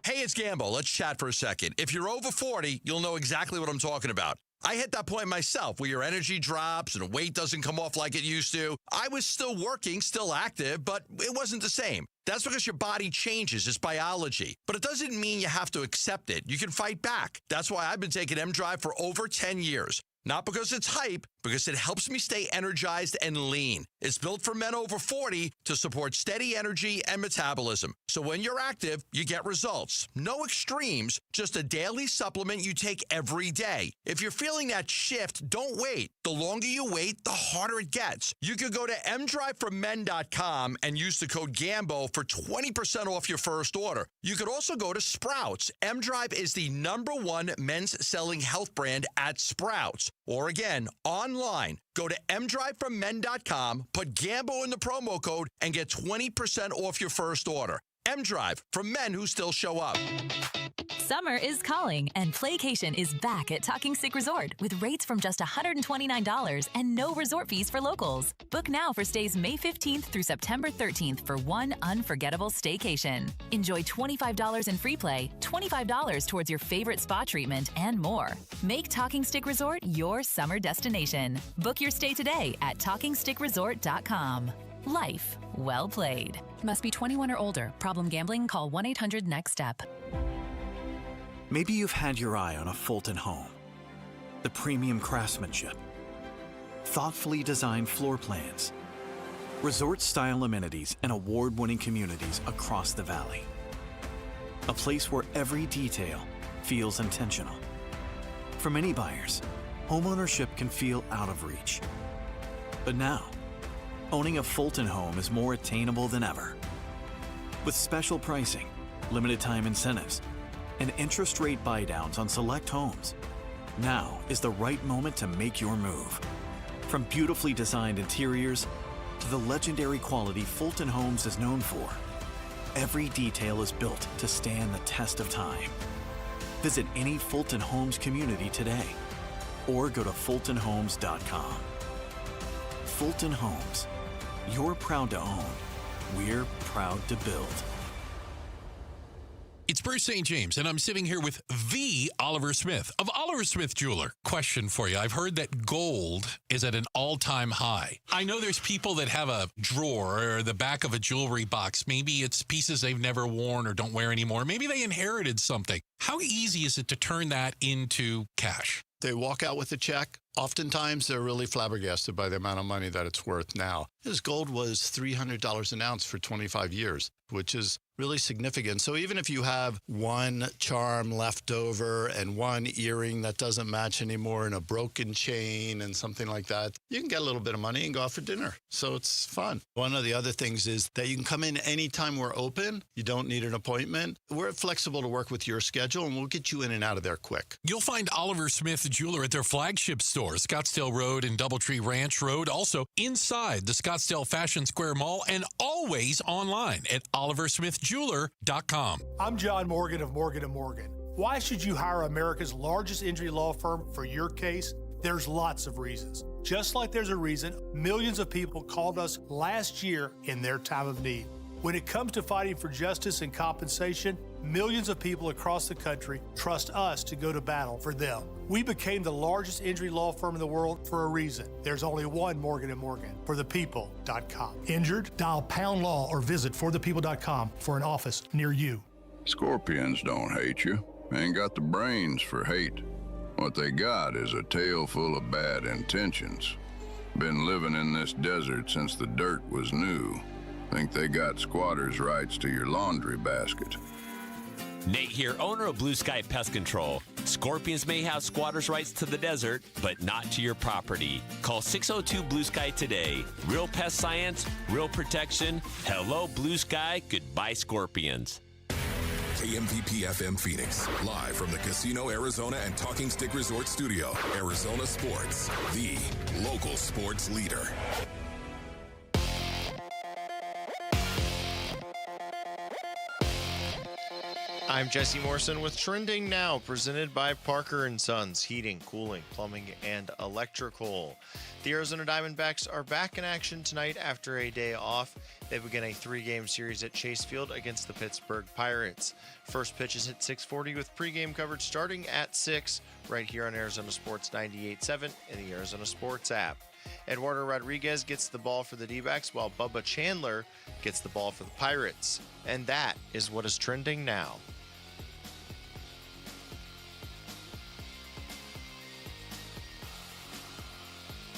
Hey, it's Gambo. Let's chat for a second. If you're over 40, you'll know exactly what I'm talking about. I hit that point myself where your energy drops and weight doesn't come off like it used to. I was still working, still active, but it wasn't the same. That's because your body changes. It's biology. But it doesn't mean you have to accept it. You can fight back. That's why I've been taking M-Drive for over 10 years. Not because it's hype, because it helps me stay energized and lean. It's built for men over 40 to support steady energy and metabolism. So when you're active, you get results. No extremes, just a daily supplement you take every day. If you're feeling that shift, don't wait. The longer you wait, the harder it gets. You could go to mdriveformen.com and use the code GAMBO for 20% off your first order. You could also go to Sprouts. M-Drive is the #1 men's selling health brand at Sprouts. Or again, online, go to mdriveformen.com, put GAMBO in the promo code, and get 20% off your first order. M-Drive, for men who still show up. Summer is calling, and Playcation is back at Talking Stick Resort with rates from just $129 and no resort fees for locals. Book now for stays May 15th through September 13th for one unforgettable staycation. Enjoy $25 in free play, $25 towards your favorite spa treatment, and more. Make Talking Stick Resort your summer destination. Book your stay today at TalkingStickResort.com. Life well played. Must be 21 or older. Problem gambling? Call 1-800-NEXT-STEP. Maybe you've had your eye on a Fulton home. The premium craftsmanship, thoughtfully designed floor plans, resort-style amenities, and award-winning communities across the valley. A place where every detail feels intentional. For many buyers, homeownership can feel out of reach. But now, owning a Fulton home is more attainable than ever. With special pricing, limited time incentives, and interest rate buydowns on select homes, now is the right moment to make your move. From beautifully designed interiors to the legendary quality Fulton Homes is known for, every detail is built to stand the test of time. Visit any Fulton Homes community today or go to fultonhomes.com. Fulton Homes. You're proud to own. We're proud to build. It's Bruce St. James, and I'm sitting here with the Oliver Smith of Oliver Smith Jeweler. Question for you. I've heard that gold is at an all-time high. I know there's people that have a drawer or the back of a jewelry box. Maybe it's pieces they've never worn or don't wear anymore. Maybe they inherited something. How easy is it to turn that into cash? They walk out with a check. Oftentimes, they're really flabbergasted by the amount of money that it's worth now. His gold was $300 an ounce for 25 years, which is really significant. So even if you have one charm left over and one earring that doesn't match anymore and a broken chain and something like that, you can get a little bit of money and go out for dinner. So it's fun. One of the other things is that you can come in anytime we're open. You don't need an appointment. We're flexible to work with your schedule, and we'll get you in and out of there quick. You'll find Oliver Smith Jeweler at their flagship store, Scottsdale Road and Doubletree Ranch Road, also inside the Scottsdale Fashion Square Mall, and always online at oliversmithjeweler.com. I'm John Morgan of Morgan & Morgan. Why should you hire America's largest injury law firm for your case? There's lots of reasons. Just like there's a reason millions of people called us last year in their time of need. When it comes to fighting for justice and compensation, millions of people across the country trust us to go to battle for them. We became the largest injury law firm in the world for a reason. There's only one Morgan & Morgan, forthepeople.com. Injured? Dial pound law or visit forthepeople.com for an office near you. Scorpions don't hate you. Ain't got the brains for hate. What they got is a tail full of bad intentions. Been living in this desert since the dirt was new. Think they got squatters' rights to your laundry basket. Nate here, owner of Blue Sky Pest Control. Scorpions may have squatters' rights to the desert, but not to your property. Call 602 Blue Sky today. Real pest science, real protection. Hello, Blue Sky. Goodbye, Scorpions. KMVP FM Phoenix, live from the Casino Arizona and Talking Stick Resort Studio. Arizona Sports, the local sports leader. I'm Jesse Morrison with Trending Now, presented by Parker & Sons, heating, cooling, plumbing, and electrical. The Arizona Diamondbacks are back in action tonight after a day off. They begin a 3-game series at Chase Field against the Pittsburgh Pirates. First pitch is at 6:40 with pregame coverage starting at 6 right here on Arizona Sports 98.7 and the Arizona Sports app. Eduardo Rodriguez gets the ball for the D-backs while Bubba Chandler gets the ball for the Pirates. And that is what is trending now.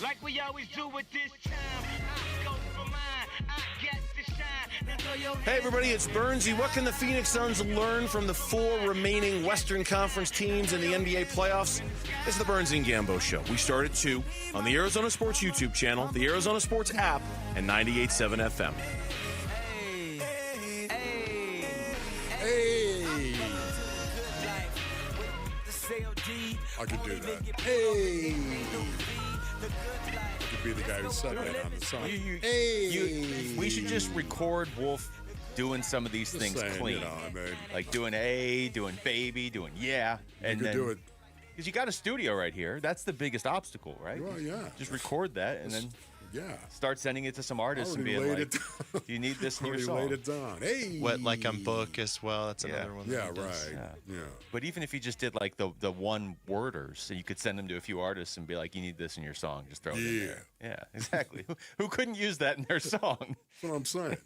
Like we always do with this time, I go for mine, I get to shine. Hey everybody, it's Burnsy. What can the Phoenix Suns learn from the 4 remaining Western Conference teams in the NBA playoffs? It's the Burnsy and Gambo Show. We start at 2 on the Arizona Sports YouTube channel, the Arizona Sports app, and 98.7 FM. Hey! I could do that. Hey! I could be the guy who said that on the song. We should just record Wolf doing some of these things clean. Like doing doing baby, doing and then do it. Because you got a studio right here. That's the biggest obstacle, right? Well, yeah. Just record that and then Start sending it to some artists and being like, do you need this in your song? Laid it down. Hey. Wet Like I'm Book as well. That's another one. Yeah, right. Yeah. But even if you just did like the one worders, so you could send them to a few artists and be like, you need this in your song. Just throw it in there. Yeah, exactly. Who couldn't use that in their song? That's what I'm saying.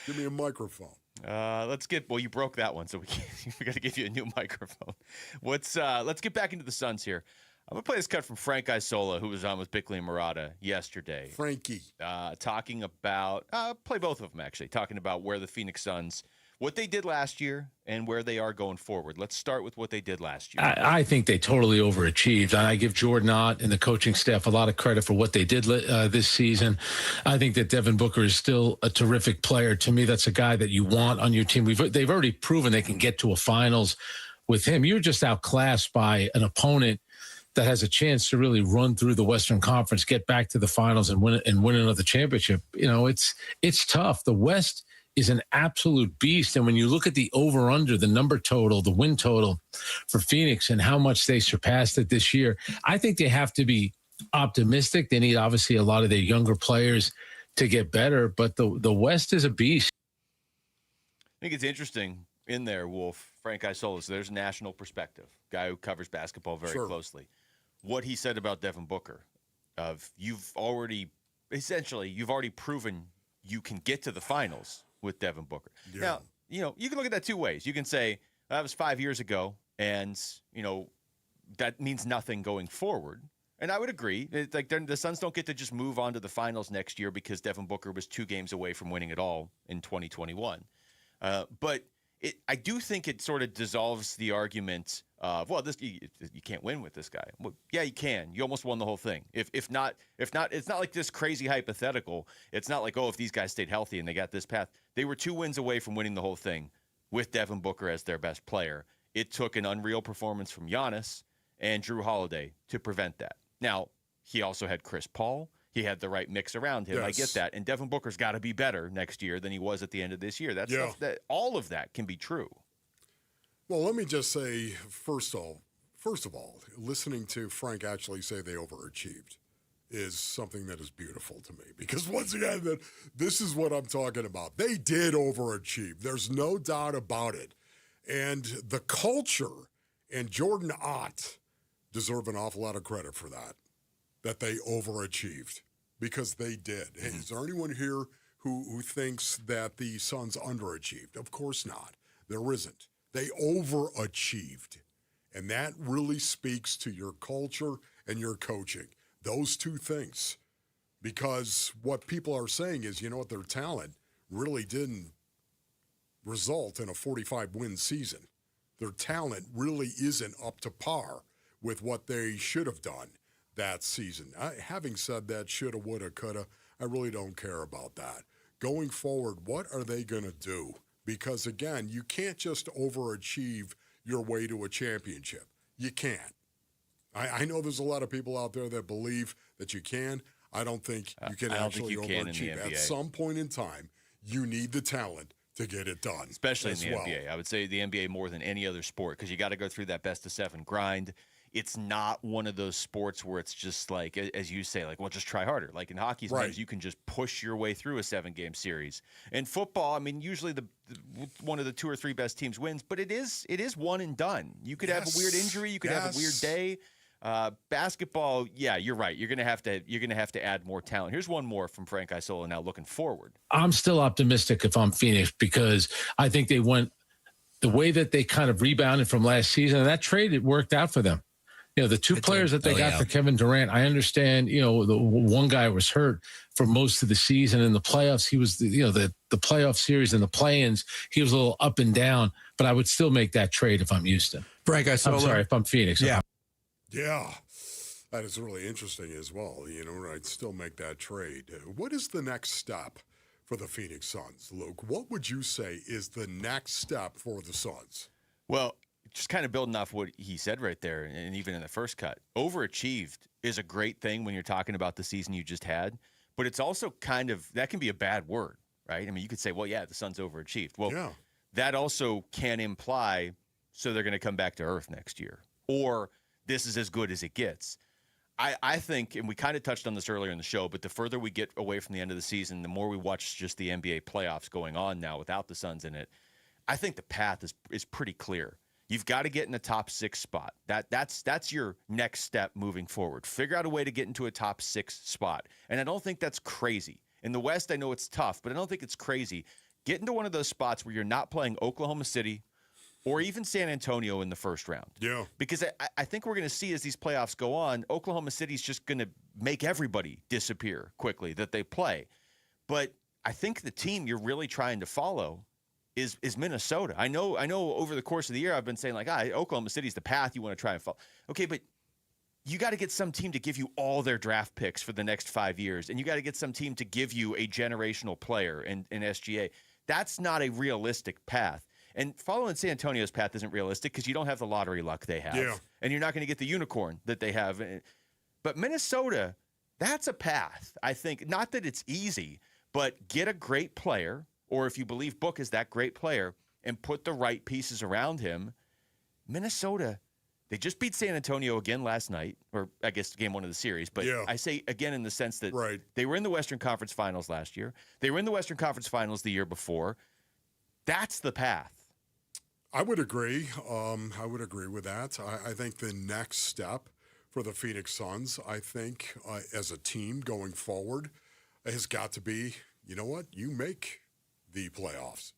Give me a microphone. You broke that one, so we got to give you a new microphone. Let's get back into the Suns here. I'm going to play this cut from Frank Isola, who was on with Bickley and Murata yesterday. Frankie. Talking about, play both of them actually, talking about where the Phoenix Suns, what they did last year and where they are going forward. Let's start with what they did last year. I think they totally overachieved. I give Jordan Ott and the coaching staff a lot of credit for what they did this season. I think that Devin Booker is still a terrific player. To me, that's a guy that you want on your team. They've already proven they can get to a finals with him. You're just outclassed by an opponent that has a chance to really run through the Western Conference, get back to the finals and win another championship. It's tough. The West is an absolute beast. And when you look at the over-under, the number total, the win total for Phoenix and how much they surpassed it this year, I think they have to be optimistic. They need, obviously, a lot of their younger players to get better, but the West is a beast. I think it's interesting in there, Wolf, Frank Isola. So there's a national perspective, guy who covers basketball very closely. What he said about Devin Booker, you've already proven you can get to the finals with Devin Booker. Yeah. Now, you can look at that two ways. You can say that was 5 years ago, and that means nothing going forward. And I would agree. It's like the Suns don't get to just move on to the finals next year because Devin Booker was 2 games away from winning it all in 2021. But I do think it sort of dissolves the argument of, you can't win with this guy. Well, yeah, you can. You almost won the whole thing. If not, it's not like this crazy hypothetical. It's not like, if these guys stayed healthy and they got this path. They were 2 wins away from winning the whole thing with Devin Booker as their best player. It took an unreal performance from Giannis and Drew Holiday to prevent that. Now, he also had Chris Paul. He had the right mix around him. Yes. I get that. And Devin Booker's got to be better next year than he was at the end of this year. That's stuff that all of that can be true. Well, let me just say, first of all, listening to Frank actually say they overachieved is something that is beautiful to me. Because once again, this is what I'm talking about. They did overachieve. There's no doubt about it. And the culture and Jordan Ott deserve an awful lot of credit for that they overachieved. Because they did. Hey, is there anyone here who thinks that the Suns underachieved? Of course not. There isn't. They overachieved. And that really speaks to your culture and your coaching. Those two things. Because what people are saying is, their talent really didn't result in a 45-win season. Their talent really isn't up to par with what they should have done that season. Having said that, shoulda, woulda, coulda, I really don't care about that. Going forward, what are they going to do? Because, again, you can't just overachieve your way to a championship. You can't. I know there's a lot of people out there that believe that you can. I don't think you can actually overachieve. At some point in time, you need the talent to get it done. Especially in the NBA. I would say the NBA more than any other sport because you got to go through that best-of-7 grind. It's not one of those sports where it's just like, as you say, just try harder. Like in hockey, sometimes you can just push your way through a 7-game series. In football, usually one of the 2 or 3 best teams wins, but it is one and done. You could have a weird injury, you could have a weird day. Basketball, you're right. You're gonna have to add more talent. Here's one more from Frank Isola. Now looking forward, I'm still optimistic if I'm Phoenix because I think they went the way that they kind of rebounded from last season. And that trade, it worked out for them. The 2 players that they got for Kevin Durant, I understand, the one guy was hurt for most of the season. In the playoffs, he was, the playoff series and the play-ins, he was a little up and down, but I would still make that trade if I'm Houston. Frank, I'm sorry, if I'm Phoenix. Yeah. That is really interesting as well. I'd still make that trade. What is the next step for the Phoenix Suns, Luke? What would you say is the next step for the Suns? Well, just kind of building off what he said right there, and even in the first cut, overachieved is a great thing when you're talking about the season you just had, but it's also that can be a bad word, right? You could say, the Suns overachieved. Well, that also can imply, so they're going to come back to earth next year, or this is as good as it gets. I think, and we kind of touched on this earlier in the show, but the further we get away from the end of the season, the more we watch just the NBA playoffs going on now without the Suns in it. I think the path is pretty clear. You've got to get in a top 6 spot. That's your next step moving forward. Figure out a way to get into a top 6 spot. And I don't think that's crazy. In the West, I know it's tough, but I don't think it's crazy. Get into one of those spots where you're not playing Oklahoma City or even San Antonio in the first round. Yeah. Because I think we're going to see as these playoffs go on, Oklahoma City's just going to make everybody disappear quickly that they play. But I think the team you're really trying to follow is Minnesota. I know over the course of the year I've been saying, like, Oklahoma City's the path you want to try and follow. Okay, but you got to get some team to give you all their draft picks for the next 5 years, and you got to get some team to give you a generational player in SGA. That's not a realistic path. And following San Antonio's path isn't realistic because you don't have the lottery luck they have. Yeah. And you're not going to get the unicorn that they have. But Minnesota, that's a path, I think. Not that it's easy, but get a great player, or if you believe Book is that great player, and put the right pieces around him. Minnesota, they just beat San Antonio again last night, or I guess game 1 of the series. But I say again in the sense that they were in the Western Conference Finals last year. They were in the Western Conference Finals the year before. That's the path. I would agree. I would agree with that. I think the next step for the Phoenix Suns, I think, as a team going forward, has got to be, you know what? You make the playoffs.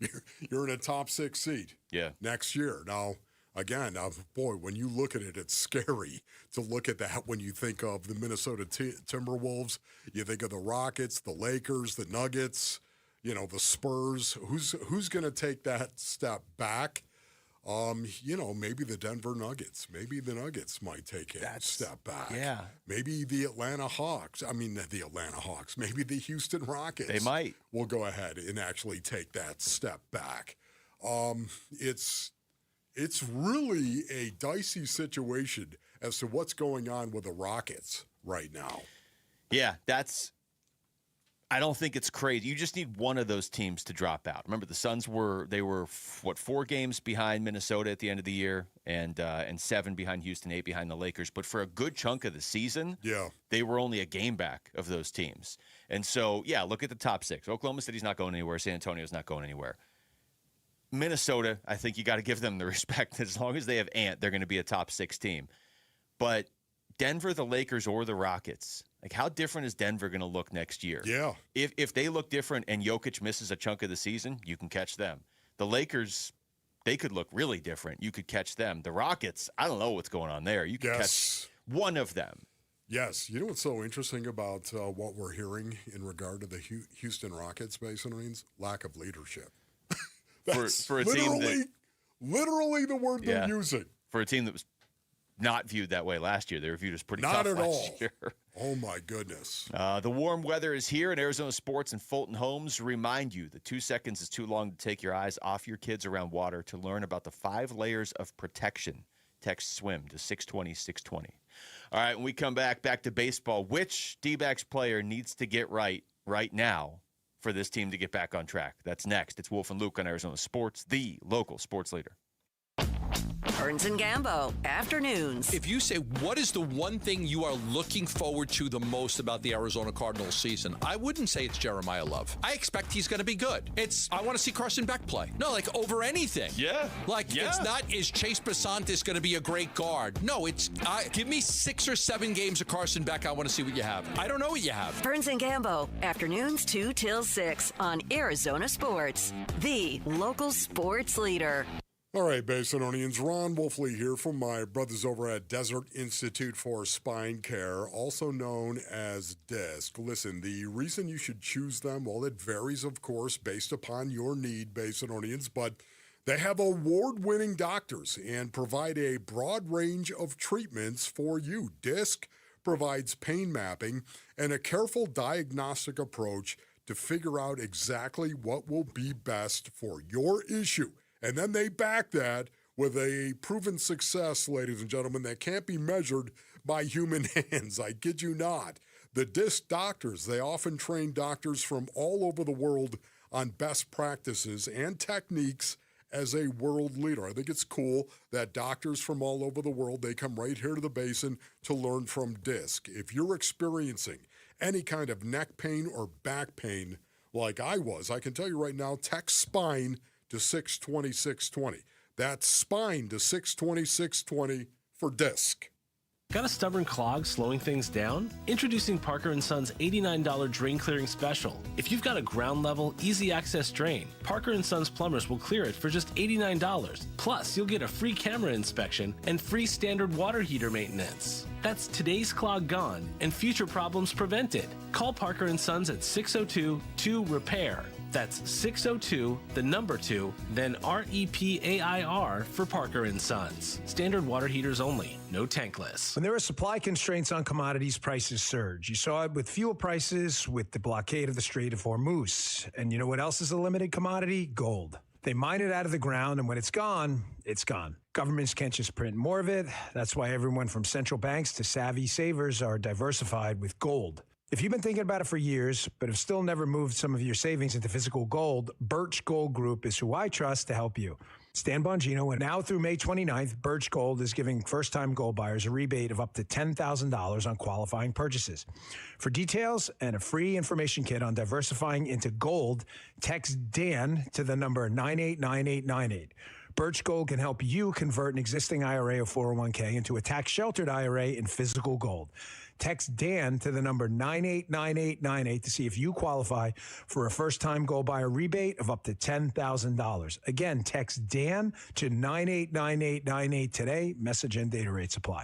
You're in a top 6 seed next year. Now, again, boy, when you look at it, it's scary to look at that when you think of the Minnesota Timberwolves. You think of the Rockets, the Lakers, the Nuggets, the Spurs. Who's going to take that step back? Maybe the Denver Nuggets. Maybe the Nuggets might take a step back. Yeah. Maybe the Atlanta Hawks. Maybe the Houston Rockets. They might. Will go ahead and actually take that step back. It's really a dicey situation as to what's going on with the Rockets right now. Yeah, I don't think it's crazy. You just need one of those teams to drop out. Remember, the Suns were 4 games behind Minnesota at the end of the year, and 7 behind Houston, 8 behind the Lakers. But for a good chunk of the season, they were only a game back of those teams. And so, look at the top 6. Oklahoma City's not going anywhere. San Antonio's not going anywhere. Minnesota, I think you got to give them the respect. As long as they have Ant, they're going to be a top 6 team. But Denver, the Lakers, or the Rockets, like, how different is Denver going to look next year? Yeah. If they look different and Jokic misses a chunk of the season, you can catch them. The Lakers, they could look really different. You could catch them. The Rockets, I don't know what's going on there. You could catch one of them. Yes. You know what's so interesting about what we're hearing in regard to the Houston Rockets, Mason Reigns? Lack of leadership. That's for a team that, literally the word they're using. For a team that was not viewed that way last year. They were viewed as pretty not tough at last all. year. Oh, my goodness. The warm weather is here, and Arizona Sports and Fulton Homes remind you that 2 seconds is too long to take your eyes off your kids around water. To learn about the 5 layers of protection, text SWIM to 620-620. All right, when we come back to baseball, which D-backs player needs to get right now for this team to get back on track? That's next. It's Wolf and Luke on Arizona Sports, the local sports leader. Burns and Gambo, afternoons. If you say, what is the one thing you are looking forward to the most about the Arizona Cardinals season? I wouldn't say it's Jeremiah Love. I expect he's going to be good. I want to see Carson Beck play. No, like over anything. Yeah. It's not, is Chase Basantis going to be a great guard? No, give me 6 or 7 games of Carson Beck. I want to see what you have. I don't know what you have. Burns and Gambo, afternoons 2 till 6 on Arizona Sports, the local sports leader. All right, Basinonians, Ron Wolfley here from my brothers over at Desert Institute for Spine Care, also known as DISC. Listen, the reason you should choose them, well, it varies, of course, based upon your need, Basinonians, but they have award-winning doctors and provide a broad range of treatments for you. DISC provides pain mapping and a careful diagnostic approach to figure out exactly what will be best for your issue. And then they back that with a proven success, ladies and gentlemen, that can't be measured by human hands. I kid you not. The DISC doctors, they often train doctors from all over the world on best practices and techniques as a world leader. I think it's cool that doctors from all over the world, they come right here to the Basin to learn from DISC. If you're experiencing any kind of neck pain or back pain like I was, I can tell you right now, text SPINE to 620-620. That's SPINE to 620-620 for DISC. Got a stubborn clog slowing things down? Introducing Parker & Son's $89 drain clearing special. If you've got a ground level, easy access drain, Parker & Son's plumbers will clear it for just $89. Plus, you'll get a free camera inspection and free standard water heater maintenance. That's today's clog gone and future problems prevented. Call Parker & Sons at 602-2-REPAIR. That's 602, the number 2, then REPAIR for Parker & Sons. Standard water heaters only, no tankless. When there are supply constraints on commodities, prices surge. You saw it with fuel prices, with the blockade of the Strait of Hormuz. And you know what else is a limited commodity? Gold. They mine it out of the ground, and when it's gone, it's gone. Governments can't just print more of it. That's why everyone from central banks to savvy savers are diversified with gold. If you've been thinking about it for years, but have still never moved some of your savings into physical gold, Birch Gold Group is who I trust to help you. Stan Bongino, and now through May 29th, Birch Gold is giving first-time gold buyers a rebate of up to $10,000 on qualifying purchases. For details and a free information kit on diversifying into gold, text Dan to the number 989898. Birch Gold can help you convert an existing IRA or 401k into a tax-sheltered IRA in physical gold. Text Dan to the number 989898 to see if you qualify for a first-time gold buyer rebate of up to $10,000. Again, text Dan to 989898 today. Message and data rates apply.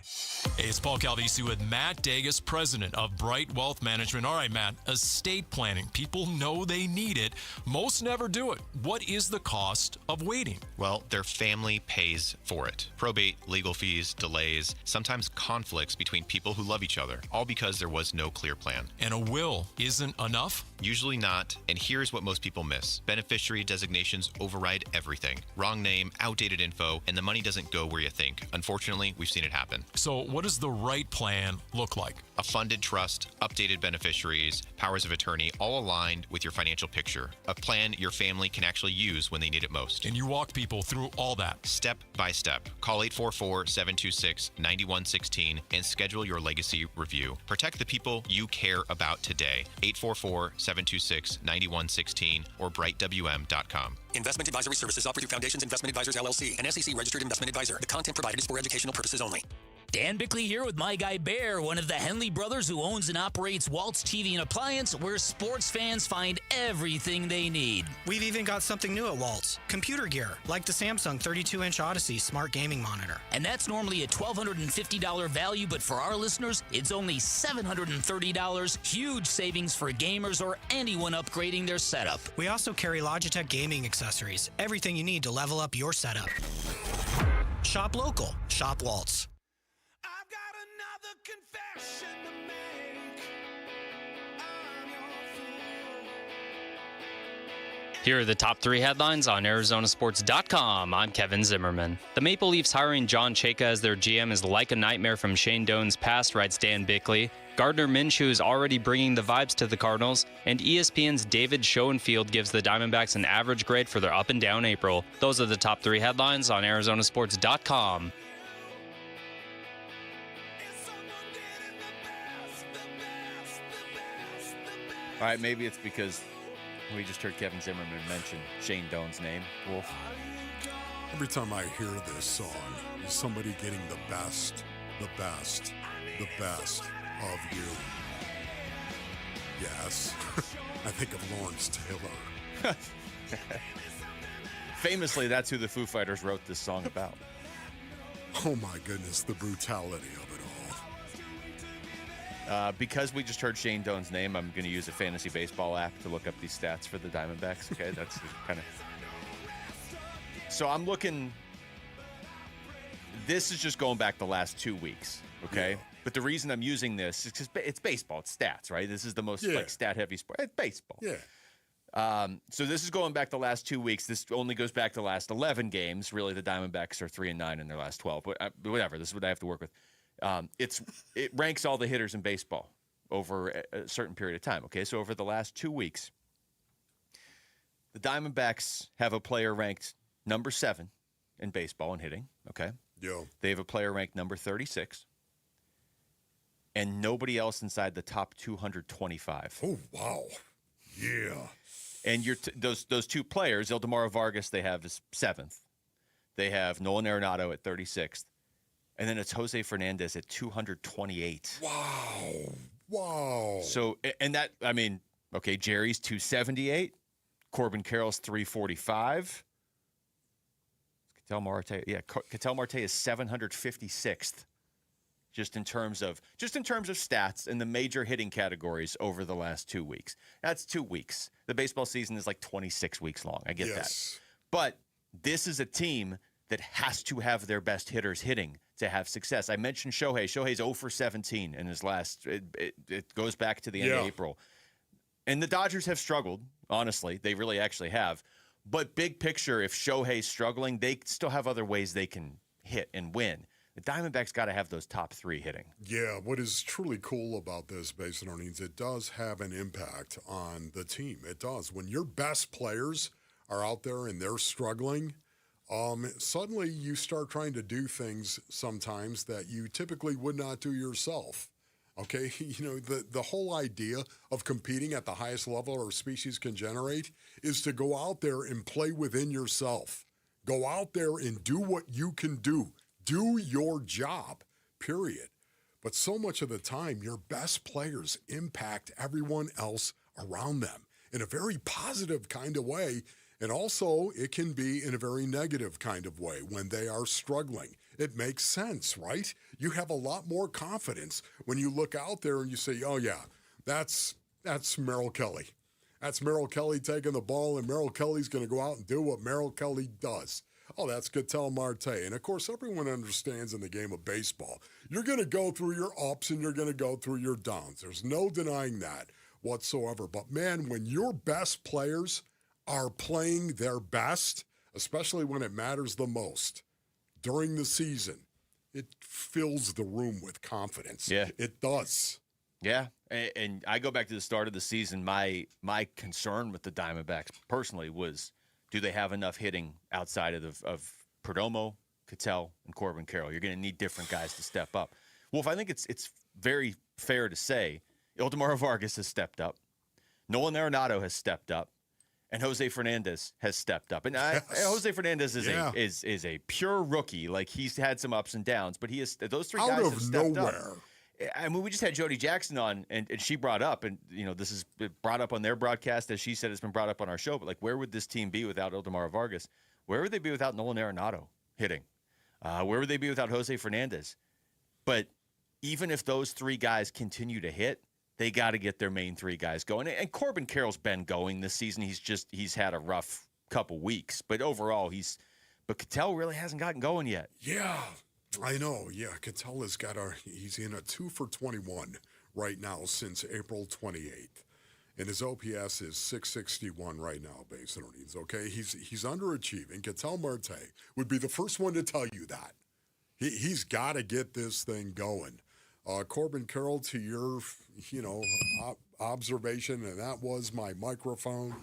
Hey, it's Paul Calvisi with Matt Dagas, president of Bright Wealth Management. All right, Matt, estate planning. People know they need it. Most never do it. What is the cost of waiting? Well, their family pays for it. Probate, legal fees, delays, sometimes conflicts between people who love each other. All because there was no clear plan. And a will isn't enough? Usually not, and here's what most people miss. Beneficiary designations override everything. Wrong name, outdated info, and the money doesn't go where you think. Unfortunately, we've seen it happen. So what does the right plan look like? A funded trust, updated beneficiaries, powers of attorney, all aligned with your financial picture. A plan your family can actually use when they need it most. And you walk people through all that. Step by step. Call 844-726-9116 and schedule your legacy review. Protect the people you care about today. 844-726-9116 or brightwm.com. Investment advisory services offered through Foundations Investment Advisors, LLC, an SEC-registered investment advisor. The content provided is for educational purposes only. Dan Bickley here with my guy Bear, one of the Henley brothers who owns and operates Waltz TV and Appliance, where sports fans find everything they need. We've even got something new at Waltz. Computer gear, like the Samsung 32-inch Odyssey smart gaming monitor. And that's normally a $1,250 value, but for our listeners, it's only $730. Huge savings for gamers or anyone upgrading their setup. We also carry Logitech gaming accessories. Everything you need to level up your setup. Shop local. Shop Waltz. Here are the top 3 headlines on ArizonaSports.com. I'm Kevin Zimmerman. The Maple Leafs hiring John Chayka as their GM is like a nightmare from Shane Doan's past, writes Dan Bickley. Gardner Minshew is already bringing the vibes to the Cardinals, and ESPN's David Schoenfield gives the Diamondbacks an average grade for their up-and-down April. Those are the top 3 headlines on ArizonaSports.com. All right, maybe it's because we just heard Kevin Zimmerman mention Shane Doan's name, Wolf. Every time I hear this song, is somebody getting the best of you. Yes. I think of Lawrence Taylor. Famously, that's who the Foo Fighters wrote this song about. Oh my goodness, the brutality of it all. Because we just heard Shane Doan's name, I'm going to use a fantasy baseball app to look up these stats for the Diamondbacks. Okay, that's kind of. So I'm looking. This is just going back the last 2 weeks. Okay, yeah. But the reason I'm using this is because it's baseball. It's stats, right? This is the most stat-heavy sport. It's baseball. Yeah. So this is going back the last 2 weeks. This only goes back the last 11 games. Really, the Diamondbacks are 3-9 in their last 12. But whatever. This is what I have to work with. It ranks all the hitters in baseball over a certain period of time. Okay, so over the last 2 weeks, the Diamondbacks have a player ranked number 7 in baseball in hitting, okay? Yeah. They have a player ranked number 36, and nobody else inside the top 225. Oh, wow. Yeah. And those two players, Ildemaro Vargas, they have is 7th. They have Nolan Arenado at 36th. And then it's Jose Fernandez at 228. Wow. So, and that, I mean, okay, Jerry's 278. Corbin Carroll's 345. Ketel Marte is 756th. Just in terms of stats in the major hitting categories over the last 2 weeks. That's 2 weeks. The baseball season is like 26 weeks long. I get that. But this is a team that has to have their best hitters hitting to have success. I mentioned Shohei. Shohei's 0 for 17 in his last. It goes back to the end of April. And the Dodgers have struggled, honestly. They really actually have. But big picture, if Shohei's struggling, they still have other ways they can hit and win. The Diamondbacks got to have those top 3 hitting. Yeah, what is truly cool about this, base earnings, it does have an impact on the team. It does. When your best players are out there and they're struggling, suddenly you start trying to do things sometimes that you typically would not do yourself. Okay, the whole idea of competing at the highest level our species can generate is to go out there and play within yourself. Go out there and do what you can do. Do your job, period. But so much of the time, your best players impact everyone else around them in a very positive kind of way. And also, it can be in a very negative kind of way when they are struggling. It makes sense, right? You have a lot more confidence when you look out there and you say, oh, yeah, that's Merrill Kelly. That's Merrill Kelly taking the ball, and Merrill Kelly's going to go out and do what Merrill Kelly does. Oh, that's Ketel Marte. And, of course, everyone understands in the game of baseball, you're going to go through your ups and you're going to go through your downs. There's no denying that whatsoever. But, man, when your best players are playing their best, especially when it matters the most during the season, it fills the room with confidence. Yeah. It does. Yeah, and I go back to the start of the season. My concern with the Diamondbacks personally was, do they have enough hitting outside of Perdomo, Ketel, and Corbin Carroll? You're going to need different guys to step up. Wolf, I think it's very fair to say Ildemaro Vargas has stepped up, Nolan Arenado has stepped up, and Jose Fernandez has stepped up. And Jose Fernandez is a pure rookie. Like, he's had some ups and downs, but those 3 guys have stepped up. I mean, we just had Jody Jackson on, and she brought up, and this is brought up on their broadcast, as she said, it's been brought up on our show. But like, where would this team be without Ildemaro Vargas? Where would they be without Nolan Arenado hitting? Where would they be without Jose Fernandez? But even if those 3 guys continue to hit, they got to get their main 3 guys going. And Corbin Carroll's been going this season. He's had a rough couple weeks, but overall but Ketel really hasn't gotten going yet. Yeah, I know. Yeah, Ketel he's in a 2 for 21 right now since April 28th. And his OPS is 661 right now, base earnings, okay? He's underachieving. Ketel Marte would be the first one to tell you that. He's got to get this thing going. Corbin Carroll, to your, observation, and that was my microphone.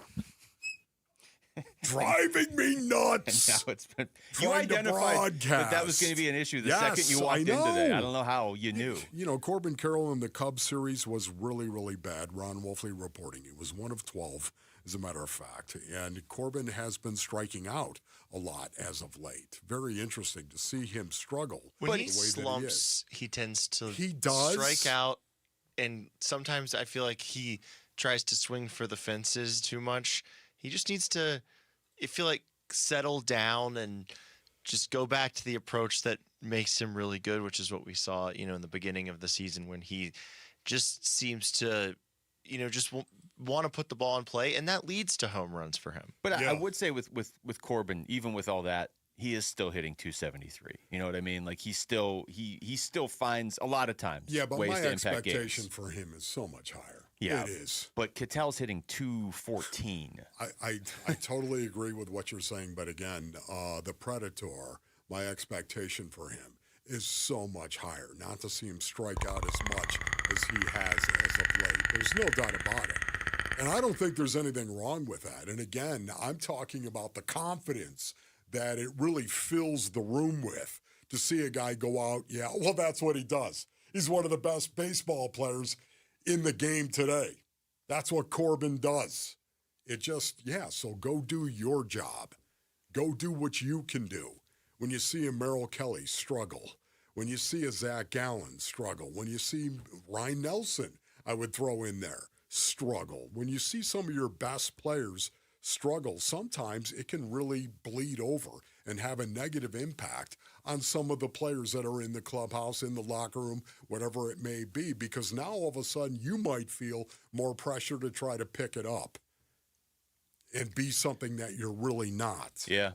Driving me nuts. And now it's been, you identified that was going to be an issue the second you walked in today. I don't know how you knew. Corbin Carroll in the Cubs series was really, really bad. Ron Wolfley reporting. He was 1 of 12, as a matter of fact. And Corbin has been striking out a lot as of late. Very interesting to see him struggle. When he slumps, he tends to does strike out. And sometimes I feel like he tries to swing for the fences too much. He just needs to, I feel like, settle down and just go back to the approach that makes him really good, which is what we saw, in the beginning of the season when he just seems to, just want to put the ball in play, and that leads to home runs for him. But I would say with Corbin, even with all that, he is still hitting 273. You know what I mean? Like, he still finds a lot lot but ways my to impact expectation games. For him is so much higher. Yeah, it is. But Ketel's hitting 214. I totally agree with what you're saying, but again, the Predator, my expectation for him is so much higher. Not to see him strike out as much as he has as of late. There's no doubt about it. And I don't think there's anything wrong with that. And again, I'm talking about the confidence that it really fills the room with to see a guy go out. Yeah, well, that's what he does. He's one of the best baseball players in the game today. That's what Corbin does. It just, so go do your job. Go do what you can do. When you see a Merrill Kelly struggle, when you see a Zach Gallen struggle, when you see Ryan Nelson, I would throw in there, struggle. When you see some of your best players struggle, sometimes it can really bleed over and have a negative impact on some of the players that are in the clubhouse, in the locker room, whatever it may be, because now all of a sudden you might feel more pressure to try to pick it up and be something that you're really not. Yeah.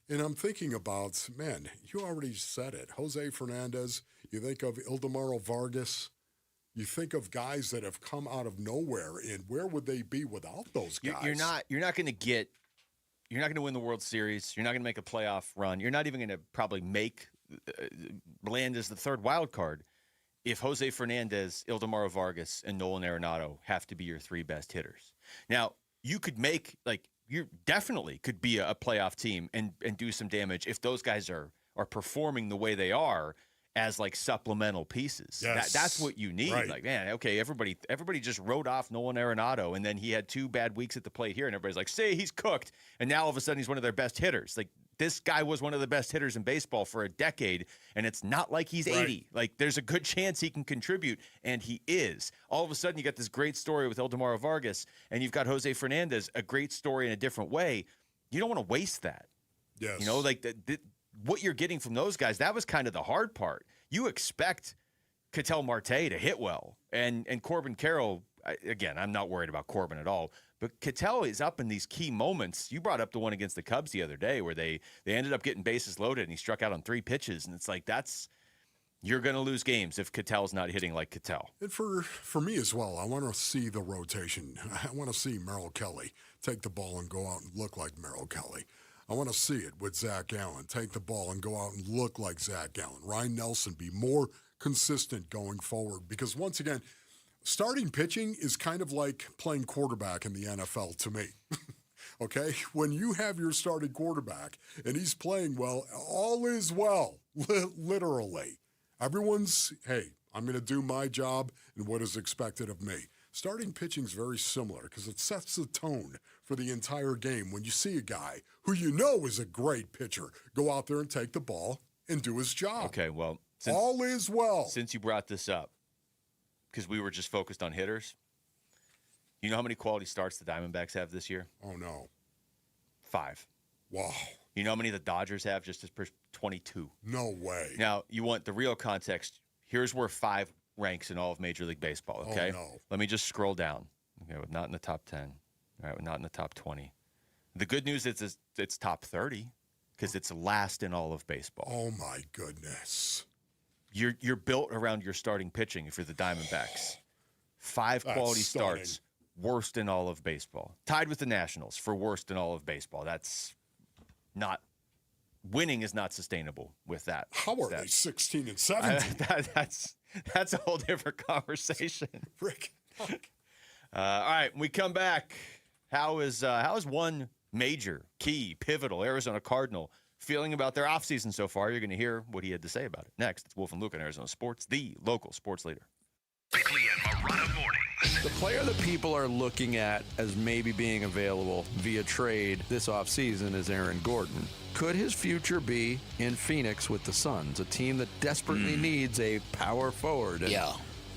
And I'm thinking about, man, you already said it. Jose Fernandez, you think of Ildemaro Vargas, you think of guys that have come out of nowhere, and where would they be without those guys? You're not going to win the World Series. You're not going to make a playoff run. You're not even going to probably land as the third wild card if Jose Fernandez, Ildemaro Vargas, and Nolan Arenado have to be your three best hitters. Now, you could you definitely could be a playoff team and do some damage if those guys are performing the way they are as like supplemental pieces. Yes. That's what you need. Right. Like, man, okay, everybody just wrote off Nolan Arenado, and then he had 2 bad weeks at the plate here, and everybody's like, say he's cooked, and now all of a sudden he's one of their best hitters. Like, this guy was one of the best hitters in baseball for a decade, and it's not like he's 80. Like, there's a good chance he can contribute, and he is. All of a sudden, you got this great story with Ildemaro Vargas, and you've got Jose Fernandez, a great story in a different way. You don't want to waste that. Yes. You know, like, what you're getting from those guys, that was kind of the hard part. You expect Ketel Marte to hit well, and Corbin Carroll, again, I'm not worried about Corbin at all, but Ketel is up in these key moments. You brought up the one against the Cubs the other day where they ended up getting bases loaded and he struck out on 3 pitches. And it's like, you're going to lose games if Ketel's not hitting like Ketel. And for me as well, I want to see the rotation. I want to see Merrill Kelly take the ball and go out and look like Merrill Kelly. I want to see it with Zach Gallen, take the ball and go out and look like Zach Gallen. Ryan Nelson be more consistent going forward because, once again, starting pitching is kind of like playing quarterback in the NFL to me. Okay? When you have your starting quarterback and he's playing well, all is well, literally. Everyone's, hey, I'm going to do my job and what is expected of me. Starting pitching is very similar because it sets the tone for the entire game. When you see a guy who you know is a great pitcher go out there and take the ball and do his job. Okay, well, all is well. Since you brought this up, because we were just focused on hitters, you know how many quality starts the Diamondbacks have this year? Oh, no. 5. Wow. You know how many the Dodgers have? Just as per 22. No way. Now, you want the real context. Here's where 5 ranks in all of Major League Baseball, okay? Oh, no. Let me just scroll down. Okay, we're not in the top 10. All right, we're not in the top 20. The good news is it's top 30 because it's last in all of baseball. Oh, my goodness. You're built around your starting pitching if you're the Diamondbacks. 5 quality starts, worst in all of baseball. Tied with the Nationals for worst in all of baseball. That's not – winning is not sustainable with that. How are they 16 and 17? That's a whole different conversation. Rick. All right, when we come back, how is one major, key, pivotal Arizona Cardinal feeling about their offseason so far? You're going to hear what he had to say about it next. It's Wolf and Luke on Arizona Sports, the local sports leader. Bickley and Marotta mornings. The player that people are looking at as maybe being available via trade this offseason is Aaron Gordon. Could his future be in Phoenix with the Suns, a team that desperately needs a power forward? And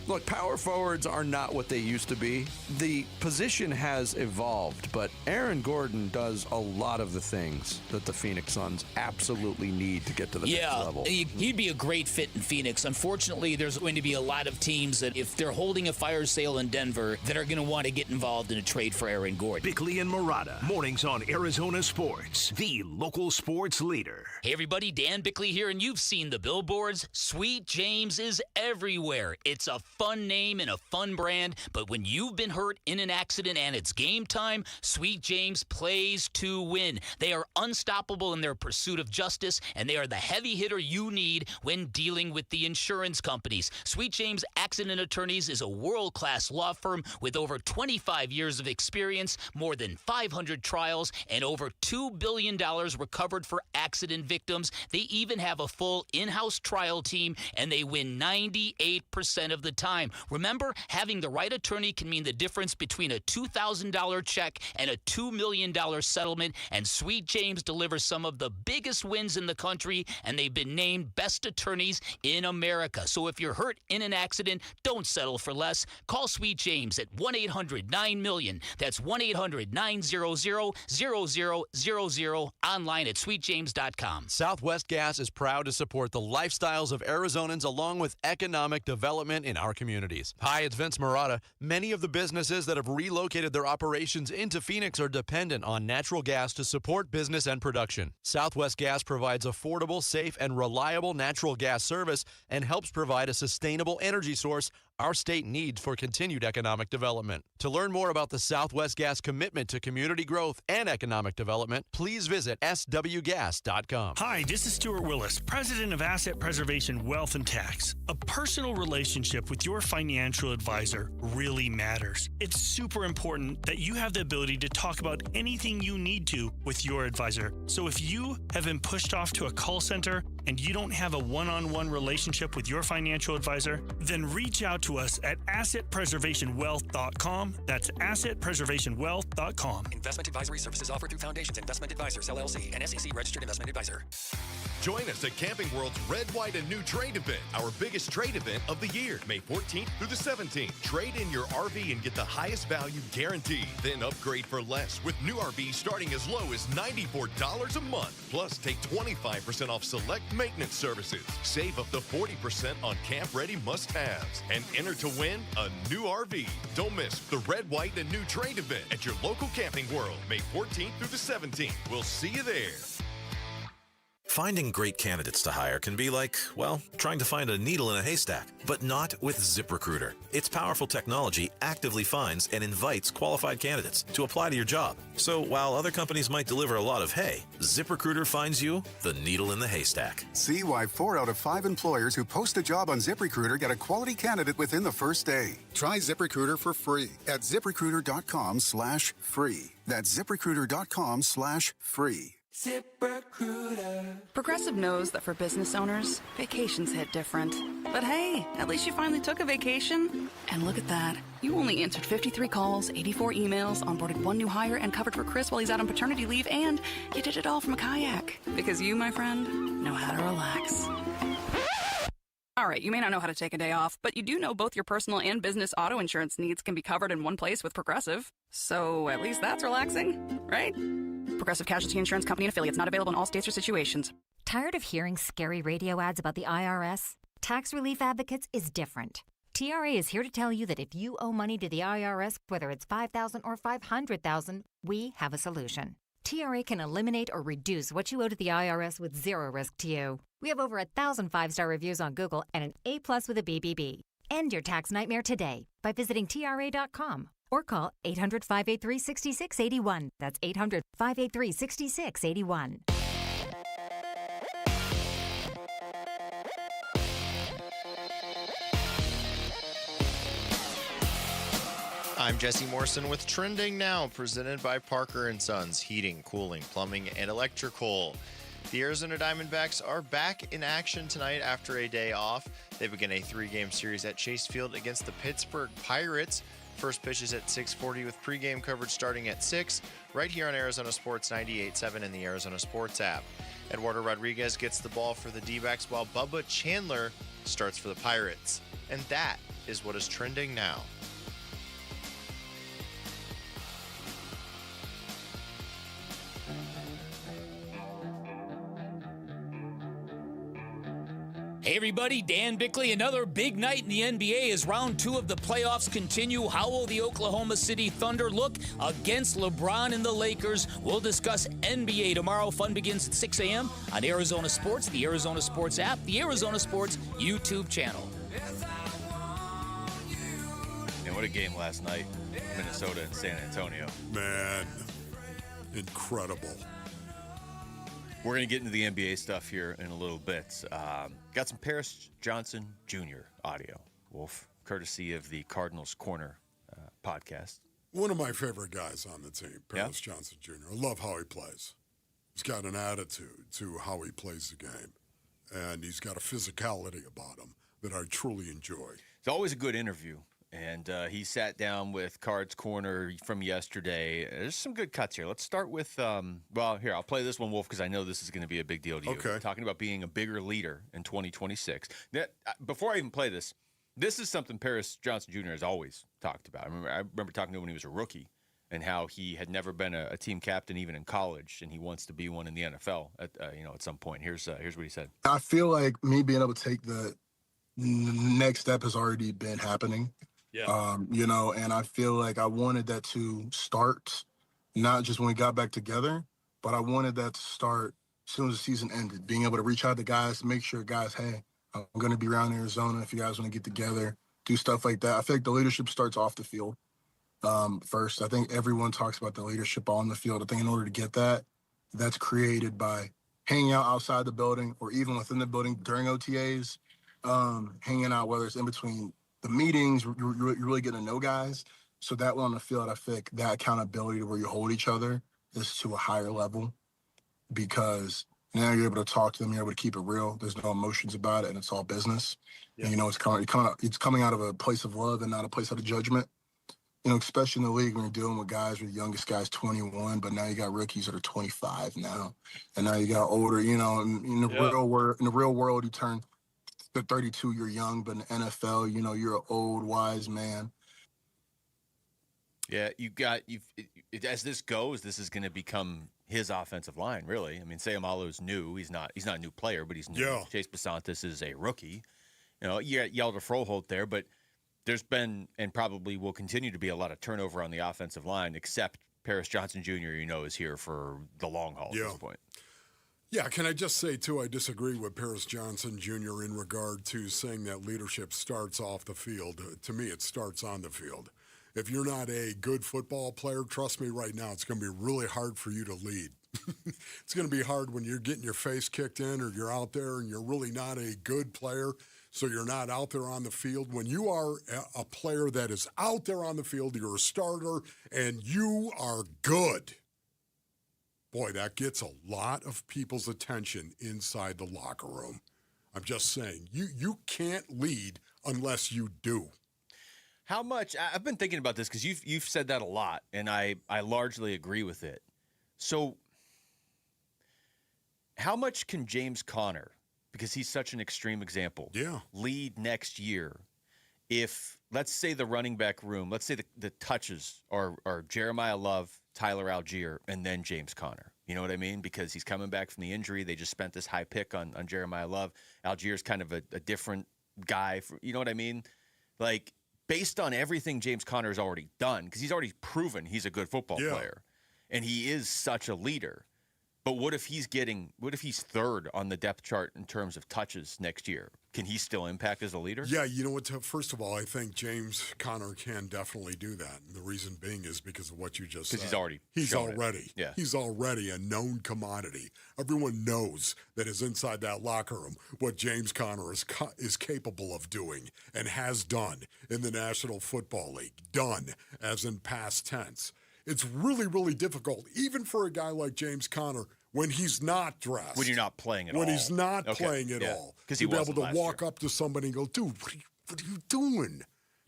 look, power forwards are not what they used to be. The position has evolved, but Aaron Gordon does a lot of the things that the Phoenix Suns absolutely need to get to the next level. He'd be a great fit in Phoenix. Unfortunately, there's going to be a lot of teams that, if they're holding a fire sale in Denver, that are going to want to get involved in a trade for Aaron Gordon. Bickley and Marotta, mornings on Arizona Sports, the local sports leader. Hey everybody, Dan Bickley here, and you've seen the billboards. Sweet James is everywhere. It's a fun name and a fun brand, but when you've been hurt in an accident and it's game time, Sweet James plays to win. They are unstoppable in their pursuit of justice, and they are the heavy hitter you need when dealing with the insurance companies. Sweet James Accident Attorneys is a world-class law firm with over 25 years of experience, more than 500 trials, and over $2 billion recovered for accident victims. They even have a full in-house trial team, and they win 98% of the time. Remember, having the right attorney can mean the difference between a $2,000 check and a $2 million settlement, and Sweet James delivers some of the biggest wins in the country, and they've been named best attorneys in America. So if you're hurt in an accident, don't settle for less. Call Sweet James at 1-800-9-MILLION. That's 1-800-900-0000, online at sweetjames.com. Southwest Gas is proud to support the lifestyles of Arizonans along with economic development in our communities. Hi, it's Vince Marotta. Many of the businesses that have relocated their operations into Phoenix are dependent on natural gas to support business and production. Southwest Gas provides affordable, safe, and reliable natural gas service and helps provide a sustainable energy source our state needs for continued economic development. To learn more about the Southwest Gas commitment to community growth and economic development, please visit swgas.com. Hi, this is Stuart Willis, President of Asset Preservation Wealth and Tax. A personal relationship with your financial advisor really matters. It's super important that you have the ability to talk about anything you need to with your advisor. So if you have been pushed off to a call center and you don't have a one-on-one relationship with your financial advisor, then reach out to us at assetpreservationwealth.com. That's assetpreservationwealth.com. Investment advisory services offered through Foundations Investment Advisors, LLC, an SEC registered investment advisor. Join us at Camping World's Red, White, and New Trade event, our biggest trade event of the year, May 14th through the 17th. Trade in your RV and get the highest value guaranteed. Then upgrade for less with new RVs starting as low as $94 a month. Plus, take 25% off select maintenance services. Save up to 40% on camp-ready must-haves. And enter to win a new RV. Don't miss the Red, White, and New Trade event at your local Camping World, May 14th through the 17th. We'll see you there. Finding great candidates to hire can be like, well, trying to find a needle in a haystack, but not with ZipRecruiter. Its powerful technology actively finds and invites qualified candidates to apply to your job. So while other companies might deliver a lot of hay, ZipRecruiter finds you the needle in the haystack. See why 4 out of 5 employers who post a job on ZipRecruiter get a quality candidate within the first day. Try ZipRecruiter for free at ZipRecruiter.com/free. That's ZipRecruiter.com/free. ZipRecruiter. Progressive knows that for business owners, vacations hit different. But hey, at least you finally took a vacation. And look at that. You only answered 53 calls, 84 emails, onboarded 1 new hire, and covered for Chris while he's out on paternity leave, and you did it all from a kayak. Because you, my friend, know how to relax. All right, you may not know how to take a day off, but you do know both your personal and business auto insurance needs can be covered in one place with Progressive. So at least that's relaxing, right? Progressive Casualty Insurance Company and Affiliates, not available in all states or situations. Tired of hearing scary radio ads about the IRS? Tax Relief Advocates is different. TRA is here to tell you that if you owe money to the IRS, whether it's $5,000 or $500,000, we have a solution. TRA can eliminate or reduce what you owe to the IRS with zero risk to you. We have over 1,000 5-star reviews on Google and an A+ with a BBB. End your tax nightmare today by visiting TRA.com. Or call 800-583-6681. That's 800-583-6681. I'm Jesse Morrison with Trending Now, presented by Parker & Sons, heating, cooling, plumbing, and electrical. The Arizona Diamondbacks are back in action tonight after a day off. They begin a 3-game series at Chase Field against the Pittsburgh Pirates. First pitch is at 6:40 with pregame coverage starting at 6, right here on Arizona Sports 98.7 and the Arizona Sports app. Eduardo Rodriguez gets the ball for the D-backs while Bubba Chandler starts for the Pirates. And that is what is trending now. Hey everybody, Dan Bickley. Another big night in the NBA as round 2 of the playoffs continue. How will the Oklahoma City Thunder look against LeBron and the Lakers? We'll discuss NBA tomorrow. Fun begins at 6 a.m. on Arizona Sports, the Arizona Sports app, the Arizona Sports YouTube channel. what a game last night. Minnesota and San Antonio. Man, incredible. We're going to get into the NBA stuff here in a little bit. Got some Paris Johnson Jr. audio, Wolf, courtesy of the Cardinals Corner podcast. One of my favorite guys on the team, Paris Johnson Jr. I love how he plays. He's got an attitude to how he plays the game, and he's got a physicality about him that I truly enjoy. It's always a good interview, and he sat down with Cards Corner from yesterday. There's some good cuts here. Let's start with, here, I'll play this one, Wolf, because I know this is going to be a big deal to you. Okay. Talking about being a bigger leader in 2026. Before I even play this is something Paris Johnson Jr. has always talked about. I remember talking to him when he was a rookie and how he had never been a team captain even in college, and he wants to be one in the NFL at some point. Here's what he said. I feel like me being able to take the next step has already been happening. Yeah. And I feel like I wanted that to start, not just when we got back together, but I wanted that to start as soon as the season ended, being able to reach out to guys, make sure guys, hey, I'm going to be around Arizona if you guys want to get together, do stuff like that. I feel like the leadership starts off the field first. I think everyone talks about the leadership on the field. I think in order to get that, that's created by hanging out outside the building or even within the building during OTAs, hanging out, whether it's in between the meetings, you're really getting to know guys. So that way on the field, I think that accountability where you hold each other is to a higher level because now you're able to talk to them, you're able to keep it real. There's no emotions about it, and it's all business. Yeah. And, it's coming out of a place of love and not a place of judgment. Especially in the league when you're dealing with guys, where the youngest guy's 21, but now you got rookies that are 25 now. And now you got older, in the real world, you turn to 32, you're young, but in the NFL, you're an old, wise man. Yeah, as this goes, this is going to become his offensive line, really. I mean, Sayamalu's new. He's not a new player, but he's new. Yeah. Chase Basantis is a rookie. You got Yelder Froholt there, but there's been and probably will continue to be a lot of turnover on the offensive line, except Paris Johnson Jr., is here for the long haul at this point. Yeah, can I just say, too, I disagree with Paris Johnson Jr. in regard to saying that leadership starts off the field. To me, it starts on the field. If you're not a good football player, trust me right now, it's going to be really hard for you to lead. It's going to be hard when you're getting your face kicked in or you're out there and you're really not a good player, so you're not out there on the field. When you are a player that is out there on the field, you're a starter, and you are good. Boy, that gets a lot of people's attention inside the locker room. I'm just saying, you can't lead unless you do. How much – I've been thinking about this because you've said that a lot, and I largely agree with it. So how much can James Conner, because he's such an extreme example, lead next year if, let's say, the running back room, let's say the touches are Jeremiah Love, Tyler Algier, and then James Conner. You know what I mean? Because he's coming back from the injury. They just spent this high pick on Jeremiah Love. Algier's kind of a different guy. You know what I mean? Like, based on everything James Conner has already done, because he's already proven he's a good football player, and he is such a leader. But what if he's third on the depth chart in terms of touches next year? Can he still impact as a leader? Yeah, you know what? First of all, I think James Conner can definitely do that. And the reason being is because of what you just said. Because he's already a known commodity. Everyone knows that is inside that locker room what James Conner is capable of doing and has done in the National Football League. Done, as in past tense. It's really, really difficult, even for a guy like James Conner, when he's not dressed. When you're not playing at all. When he's not playing at all. Because he was able to walk up to somebody and go, dude, what are you doing?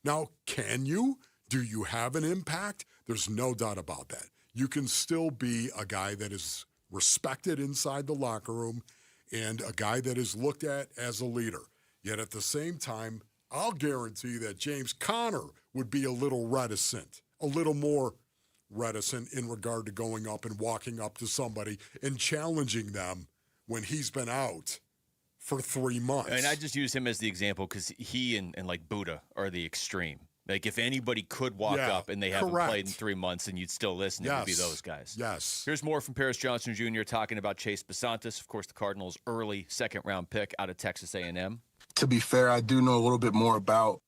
Now, can you? Do you have an impact? There's no doubt about that. You can still be a guy that is respected inside the locker room and a guy that is looked at as a leader. Yet at the same time, I'll guarantee that James Conner would be a little reticent, a little more reticent in regard to going up and walking up to somebody and challenging them when he's been out for 3 months. And I just use him as the example because he and like Buddha are the extreme. Like if anybody could walk up and they haven't played in 3 months and you'd still listen, it would be those guys. Yes. Here's more from Paris Johnson Jr. talking about Chase Basantis, of course, the Cardinals' early second-round pick out of Texas A&M. To be fair, I do know a little bit more about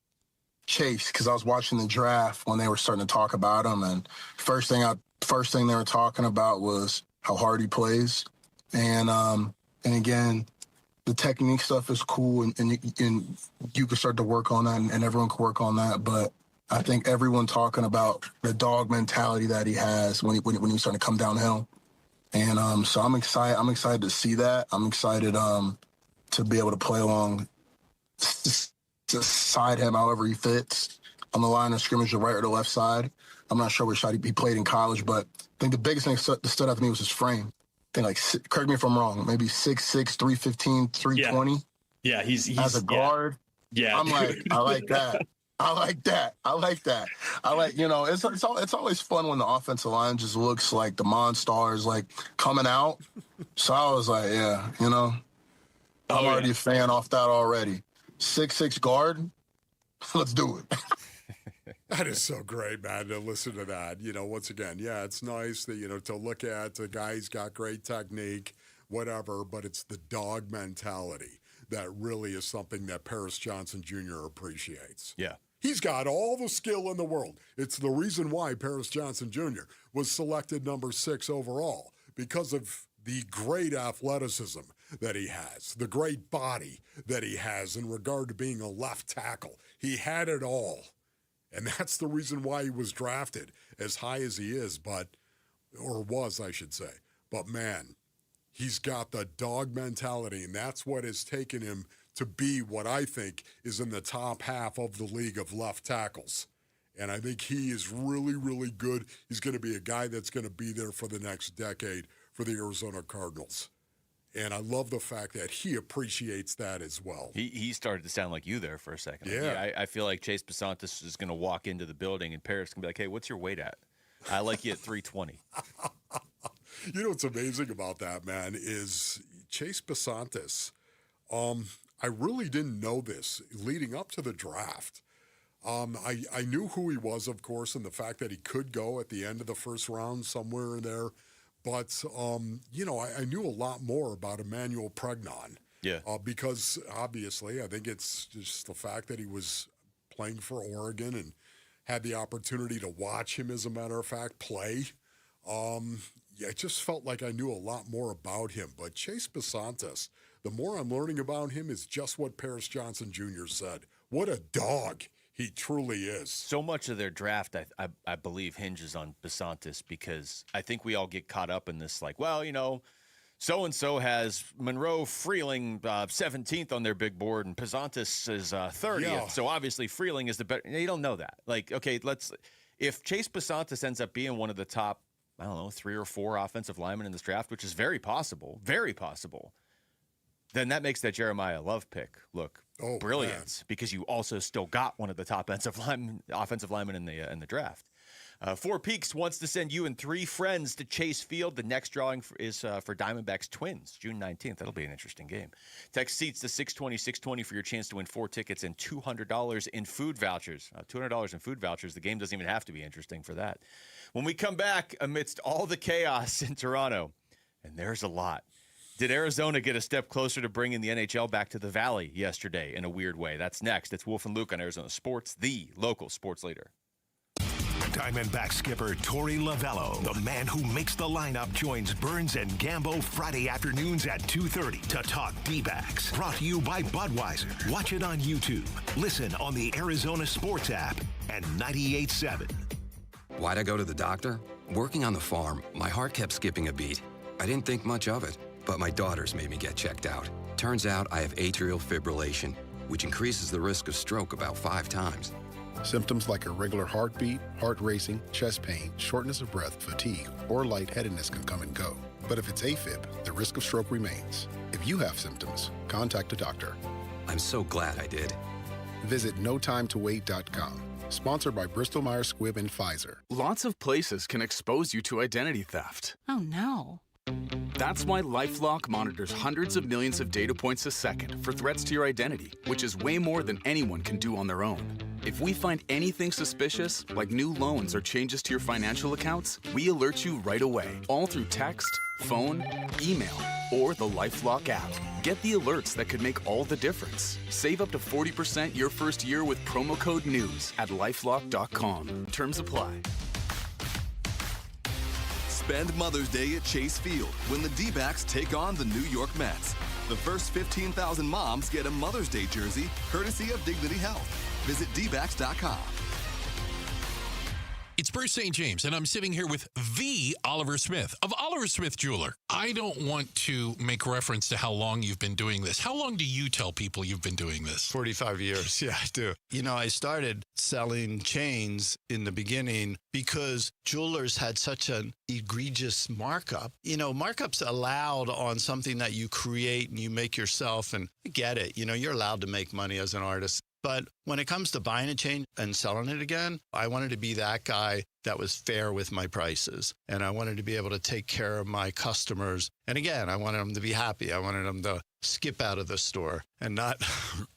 Chase, because I was watching the draft when they were starting to talk about him, and first thing they were talking about was how hard he plays, and again, the technique stuff is cool, and you can start to work on that, and everyone can work on that. But I think everyone talking about the dog mentality that he has when he's starting to come downhill, and so I'm excited. I'm excited to see that. I'm excited to be able to play along, to side him however he fits on the line of scrimmage, the right or the left side. I'm not sure which side he played in college, but I think the biggest thing that stood out to me was his frame. I think, like, correct me if I'm wrong, maybe 6'6", 315, 320. Yeah, he's as a guard. Yeah. I'm like, I like that. I like that. It's always fun when the offensive line just looks like the Monstars, like, coming out. So I was like, yeah, I'm already a fan off that already. 6'6" guard, let's do it. That is so great, man, to listen to that. Once again, yeah, it's nice that, to look at the guy's got great technique, whatever, but it's the dog mentality that really is something that Paris Johnson Jr. appreciates. Yeah. He's got all the skill in the world. It's the reason why Paris Johnson Jr. was selected number 6 overall, because of the great athleticism that he has, the great body that he has in regard to being a left tackle. He had it all. And that's the reason why he was drafted as high as he is, was, I should say. But, man, he's got the dog mentality, and that's what has taken him to be what I think is in the top half of the league of left tackles. And I think he is really, really good. He's going to be a guy that's going to be there for the next decade for the Arizona Cardinals. And I love the fact that he appreciates that as well. He started to sound like you there for a second. Yeah. I feel like Chase Besantis is going to walk into the building and Paris can be like, hey, what's your weight at? I like you at 320. What's amazing about that, man, is Chase Besantis. I really didn't know this leading up to the draft. I knew who he was, of course, and the fact that he could go at the end of the first round somewhere in there. But, I knew a lot more about Emmanuel Pregnon. Yeah. Because, obviously, I think it's just the fact that he was playing for Oregon and had the opportunity to watch him, as a matter of fact, play. It just felt like I knew a lot more about him. But Chase Besantis, the more I'm learning about him is just what Paris Johnson Jr. said. What a dog he truly is. So much of their draft, I believe, hinges on Besantis, because I think we all get caught up in this, like, well, so-and-so has Monroe Freeling 17th on their big board, and Besantis is 30th. Yeah. So obviously Freeling is the better. You don't know that. Like, okay, if Chase Besantis ends up being one of the top, 3 or 4 offensive linemen in this draft, which is very possible, then that makes that Jeremiah Love pick look brilliant, because you also still got one of the top offensive linemen in the draft. Four Peaks wants to send you and 3 friends to Chase Field. The next drawing is for Diamondbacks Twins, June 19th. That'll be an interesting game. Text seats to 620 for your chance to win 4 tickets and $200 in food vouchers. $200 in food vouchers. The game doesn't even have to be interesting for that. When we come back, amidst all the chaos in Toronto, and there's a lot, did Arizona get a step closer to bringing the NHL back to the Valley yesterday in a weird way? That's next. It's Wolf and Luke on Arizona Sports, the local sports leader. Diamondback skipper Torey Lavello, the man who makes the lineup, joins Burns and Gambo Friday afternoons at 2:30 to talk D-backs. Brought to you by Budweiser. Watch it on YouTube. Listen on the Arizona Sports app and 98.7. Why'd I go to the doctor? Working on the farm, my heart kept skipping a beat. I didn't think much of it, but my daughters made me get checked out. Turns out I have atrial fibrillation, which increases the risk of stroke about 5 times. Symptoms like irregular heartbeat, heart racing, chest pain, shortness of breath, fatigue, or lightheadedness can come and go. But if it's AFib, the risk of stroke remains. If you have symptoms, contact a doctor. I'm so glad I did. Visit notimetowait.com. Sponsored by Bristol-Myers Squibb and Pfizer. Lots of places can expose you to identity theft. Oh, no. That's why LifeLock monitors hundreds of millions of data points a second for threats to your identity, which is way more than anyone can do on their own. If we find anything suspicious, like new loans or changes to your financial accounts, we alert you right away, all through text, phone, email, or the LifeLock app. Get the alerts that could make all the difference. Save up to 40% your first year with promo code NEWS at LifeLock.com. Terms apply. Spend Mother's Day at Chase Field when the D-backs take on the New York Mets. The first 15,000 moms get a Mother's Day jersey courtesy of Dignity Health. Visit dbacks.com. It's Bruce St. James, and I'm sitting here with the Oliver Smith of Oliver Smith Jeweler. I don't want to make reference to how long you've been doing this. How long do you tell people you've been doing this? 45 years. Yeah, I do. You know, I started selling chains in the beginning because jewelers had such an egregious markup. You know, markups allowed on something that you create and you make yourself, and I get it. You know, you're allowed to make money as an artist. But when it comes to buying a chain and selling it again, I wanted to be that guy that was fair with my prices. And I wanted to be able to take care of my customers. And again, I wanted them to be happy. I wanted them to skip out of the store and not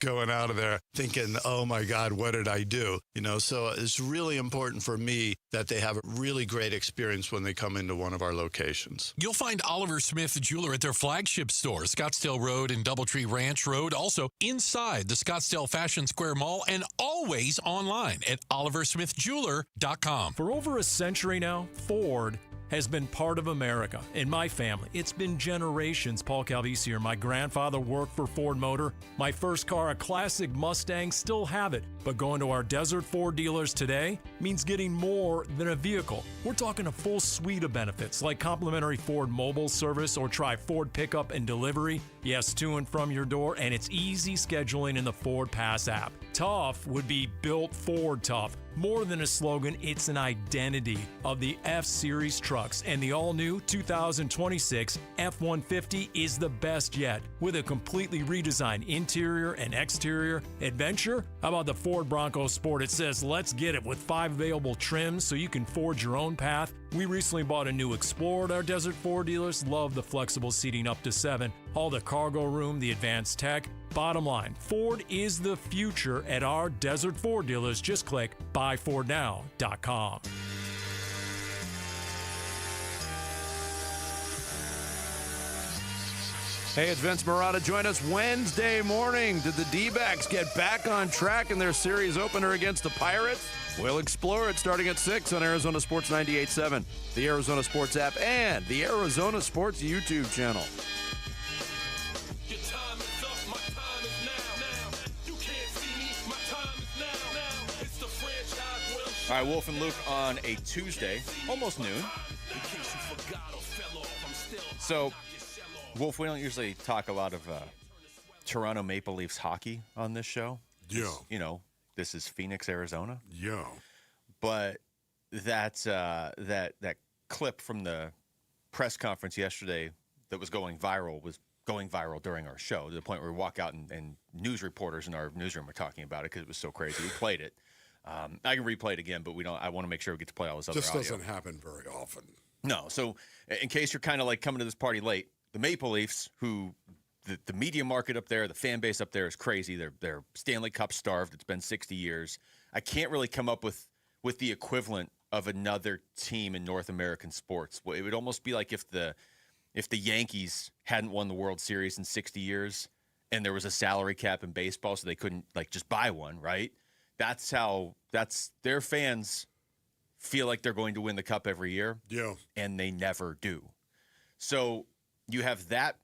going out of there thinking, oh my God, what did I do? You know, so it's really important for me that they have a really great experience when they come into one of our locations. You'll find Oliver Smith Jeweler at their flagship store, Scottsdale Road and Doubletree Ranch Road, also inside the Scottsdale Fashion Square Mall, and always online at oliversmithjeweler.com. For over a century now, Ford has been part of America. In my family, it's been generations. Paul Calvisi here. My grandfather worked for Ford Motor. My first car, a classic Mustang, still have it. But going to our Desert Ford dealers today means getting more than a vehicle. We're talking a full suite of benefits like complimentary Ford mobile service, or try Ford pickup and delivery. Yes, to and from your door, and it's easy scheduling in the Ford Pass app. Tough would be built Ford tough. More than a slogan, it's an identity of the F-Series trucks, and the all-new 2026 F-150 is the best yet. With a completely redesigned interior and exterior adventure, how about the Ford Bronco Sport? It says, let's get it, with 5 available trims so you can forge your own path. We recently bought a new Explorer at our Desert Ford dealers. Love the flexible seating up to 7. All the cargo room, the advanced tech. Bottom line, Ford is the future at our Desert Ford dealers. Just click buyfordnow.com. Hey, it's Vince Marotta. Join us Wednesday morning. Did the D-backs get back on track in their series opener against the Pirates? We'll explore it starting at 6 on Arizona Sports 98.7, the Arizona Sports app, and the Arizona Sports YouTube channel. All right, Wolf and Luke on a Tuesday, almost noon. So, Wolf, we don't usually talk a lot of Toronto Maple Leafs hockey on this show. Yeah. You know, this is Phoenix, Arizona. Yeah. But that clip from the press conference yesterday that was going viral during our show, to the point where we walk out and news reporters in our newsroom are talking about it because it was so crazy. We played it. I can replay it again, but we don't. I want to make sure we get to play all this other Just audio. doesn't happen very often. No. So in case you're kind of like coming to this party late, the Maple Leafs, who the media market up there, the fan base up there is crazy. They're Stanley Cup starved. It's been 60 years. I can't really come up with the equivalent of another team in North American sports. It would almost be like if the Yankees hadn't won the World Series in 60 years and there was a salary cap in baseball, so they couldn't like just buy one, right? That's their fans feel like they're going to win the cup every year. Yeah. And they never do. So you have that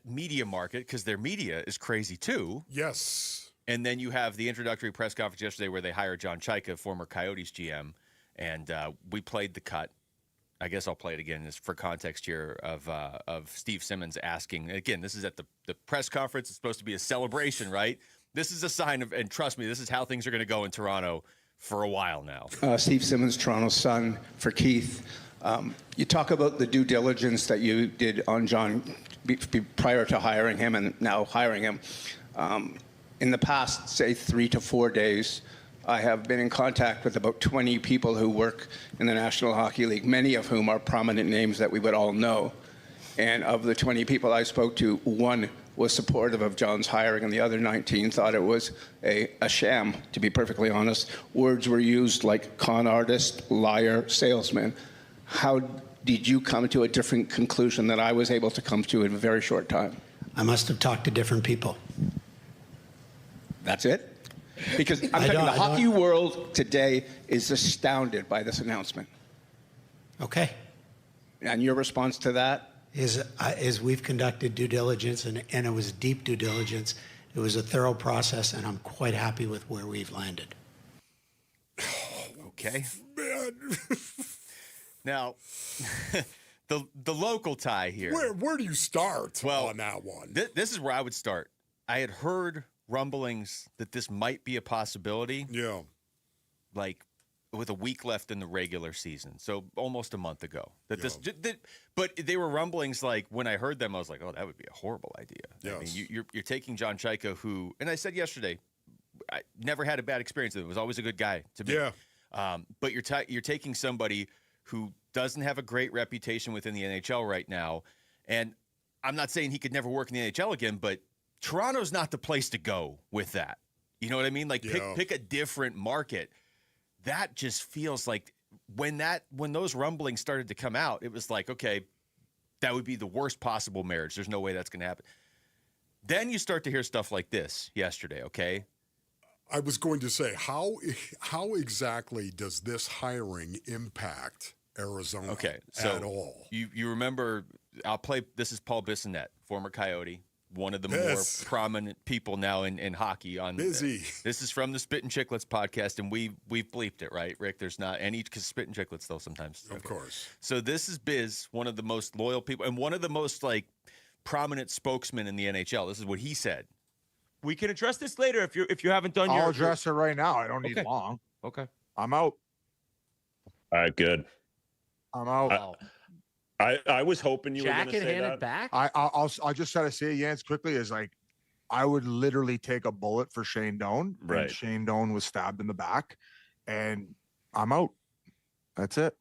media market, because their media is crazy too. Yes. And then you have the introductory press conference yesterday where they hired John Chaika, former Coyotes GM, and we played the cut. I guess I'll play it again just for context here of Steve Simmons asking. Again, this is at the press conference. It's supposed to be a celebration, right? This is a sign of, and trust me, this is how things are going to go in Toronto for a while now. Steve Simmons, Toronto Sun, for Keith. You talk about the due diligence that you did on John prior to hiring him and now hiring him. In the past, say, 3 to 4 days, I have been in contact with about 20 people who work in the National Hockey League, many of whom are prominent names that we would all know. And of the 20 people I spoke to, one was supportive of John's hiring, and the other 19 thought it was a sham, to be perfectly honest. Words were used like con artist, liar, salesman. How did you come to a different conclusion that I was able to come to in a very short time? I must have talked to different people. That's it? Because I'm telling you, the hockey world today is astounded by this announcement. Okay. And your response to that? Is we've conducted due diligence, and it was deep due diligence. It was a thorough process, and I'm quite happy with where we've landed. Okay. Man. Now, the local tie here. Where do you start on that one? This is where I would start. I had heard rumblings that this might be a possibility. Yeah. Like with a week left in the regular season, so almost a month ago. But they were rumblings like when I heard them, I was like, oh, that would be a horrible idea. Yes. I mean, you're taking John Chayka, who, and I said yesterday, I never had a bad experience with him. He was always a good guy to me. Yeah. But you're taking somebody who doesn't have a great reputation within the NHL right now, and I'm not saying he could never work in the NHL again, but Toronto's not the place to go with that. You know what I mean? Like pick a different market. That just feels like when those rumblings started to come out, it was like, okay, that would be the worst possible marriage. There's no way that's going to happen. Then you start to hear stuff like this yesterday, okay? I was going to say, how exactly does this hiring impact Arizona at all? You remember, this is Paul Bissonnette, former Coyote, one of the more prominent people now in hockey. Busy. This is from the Spit and Chicklets podcast, and we've bleeped it, right, Rick? There's not any, because Spit and Chicklets, though, sometimes. Of course. So this is Biz, one of the most loyal people, and one of the most, prominent spokesmen in the NHL. This is what he said. We can address this later if you haven't done I'll address it right now. I don't need long. Okay. I'm out. All right, good. I'm out. I was hoping you were going to say hand that. it back. I'll just try to say it, Jens, quickly. Is I would literally take a bullet for Shane Doan. Right. And Shane Doan was stabbed in the back, and I'm out. That's it.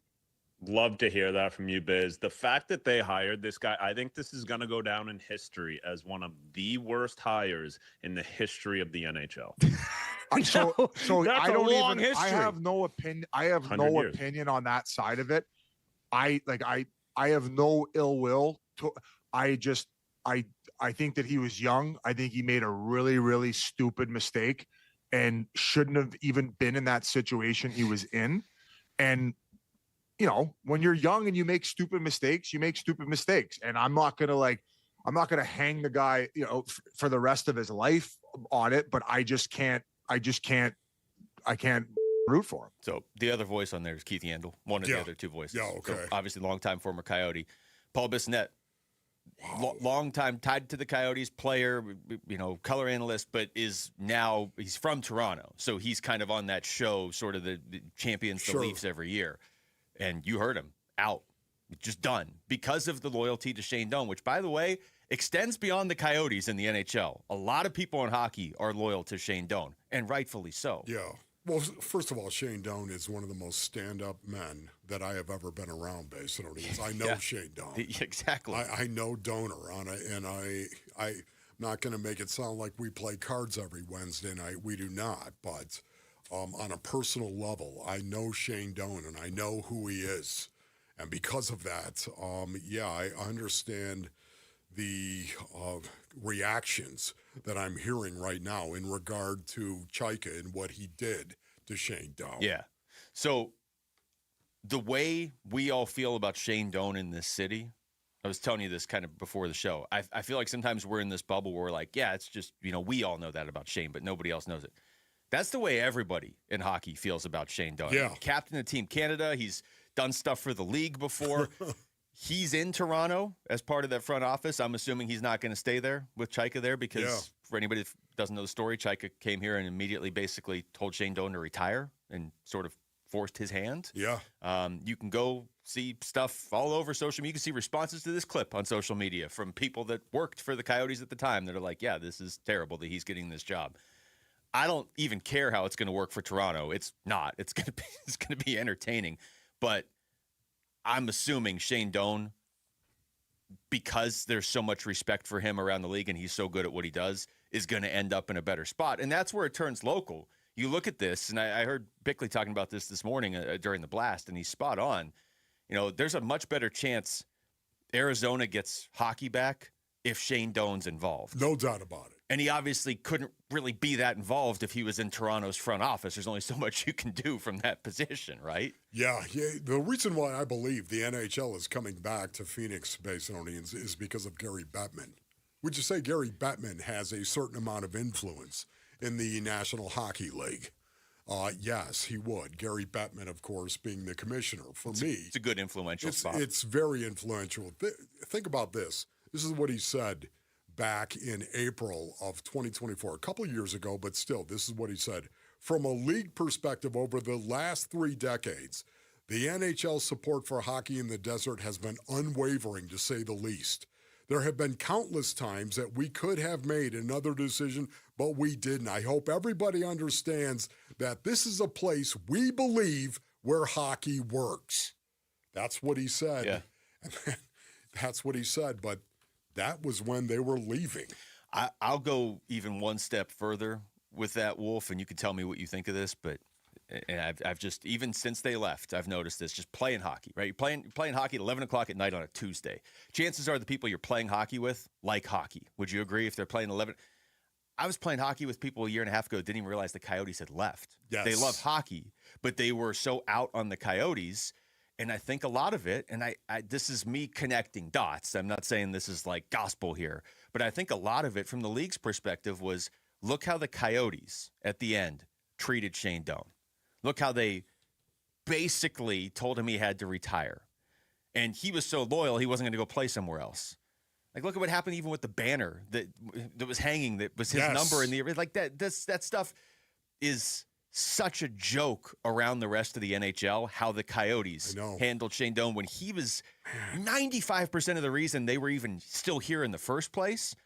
Love to hear that from you, Biz. The fact that they hired this guy, I think this is going to go down in history as one of the worst hires in the history of the NHL. So That's I don't a long even. history. I have no opinion. I have 100 no years. opinion on that side of it. I have no ill will to. I think that he was young. I think he made a really, really stupid mistake and shouldn't have even been in that situation he was in. And when you're young and you make stupid mistakes, you make stupid mistakes. And I'm not gonna hang the guy, for the rest of his life on it. But I can't root for him. So the other voice on there is Keith Yandel, one of the other two voices. Yeah, okay. So obviously, longtime former Coyote. Paul Bissonnette, long time tied to the Coyotes, player, color analyst, but he's from Toronto. So he's kind of on that show, sort of the champions the Leafs every year. And you heard him, out, just done, because of the loyalty to Shane Doan, which, by the way, extends beyond the Coyotes in the NHL. A lot of people in hockey are loyal to Shane Doan, and rightfully so. Yeah. Well, first of all, Shane Doan is one of the most stand-up men that I have ever been around, basically. I know Shane Doan. Exactly. I know Donor, and I'm not going to make it sound like we play cards every Wednesday night. We do not, but on a personal level, I know Shane Doan, and I know who he is. And because of that, I understand the reactions that I'm hearing right now in regard to Chayka and what he did to Shane Doan. Yeah. So the way we all feel about Shane Doan in this city, I was telling you this kind of before the show. I feel like sometimes we're in this bubble where we're like, yeah, it's just, we all know that about Shane, but nobody else knows it. That's the way everybody in hockey feels about Shane Doan. Yeah. Captain of Team Canada. He's done stuff for the league before. He's in Toronto as part of that front office. I'm assuming he's not going to stay there with Chayka there because for anybody that doesn't know the story, Chayka came here and immediately basically told Shane Doan to retire and sort of forced his hand. Yeah. You can go see stuff all over social media. You can see responses to this clip on social media from people that worked for the Coyotes at the time that are like, yeah, this is terrible that he's getting this job. I don't even care how it's going to work for Toronto. It's not. It's going to be entertaining. But I'm assuming Shane Doan, because there's so much respect for him around the league and he's so good at what he does, is going to end up in a better spot. And that's where it turns local. You look at this, and I heard Bickley talking about this morning during the blast, and he's spot on. there's a much better chance Arizona gets hockey back if Shane Doan's involved. No doubt about it. And he obviously couldn't really be that involved if he was in Toronto's front office. There's only so much you can do from that position, right? Yeah. The reason why I believe the NHL is coming back to Phoenix Basinonians is because of Gary Bettman. Would you say Gary Bettman has a certain amount of influence in the National Hockey League? Yes, he would. Gary Bettman, of course, being the commissioner. It's a good influential spot. It's very influential. Think about this. This is what he said back in April of 2024, a couple of years ago, but still, this is what he said. From a league perspective, over the last 3 decades, the NHL's support for hockey in the desert has been unwavering, to say the least. There have been countless times that we could have made another decision, but we didn't. I hope everybody understands that this is a place we believe where hockey works. That's what he said. Yeah. That's what he said, but that was when they were leaving. I'll go even one step further with that, Wolf, and you can tell me what you think of this, but I've just, even since they left, I've noticed this, just playing hockey, right? You're playing hockey at 11 o'clock at night on a Tuesday. Chances are the people you're playing hockey with like hockey. Would you agree if they're playing 11? I was playing hockey with people a year and a half ago, didn't even realize the Coyotes had left. Yes. They love hockey, but they were so out on the Coyotes. And I think a lot of it, and I this is me connecting dots. I'm not saying this is like gospel here, but I think a lot of it from the league's perspective was, look how the Coyotes at the end treated Shane Doan. Look how they basically told him he had to retire. And he was so loyal, he wasn't going to go play somewhere else. Like, look at what happened even with the banner that was hanging, that was his number in the, like that stuff is such a joke around the rest of the NHL, how the Coyotes handled Shane Doan when he was 95% of the reason they were even still here in the first place.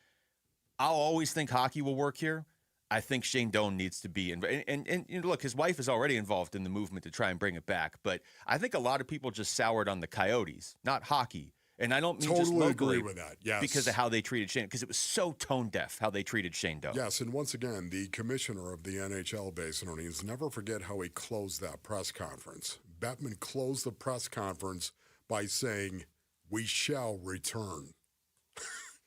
I'll always think hockey will work here. I think Shane Doan needs to be in. And look, his wife is already involved in the movement to try and bring it back. But I think a lot of people just soured on the Coyotes, not hockey. And I don't mean just locally, agree with that. Yes. Because of how they treated Shane, because it was so tone deaf how they treated Shane Doan. Yes, and once again, the commissioner of the NHL Basinonians, never forget how he closed that press conference. Bettman closed the press conference by saying, "We shall return."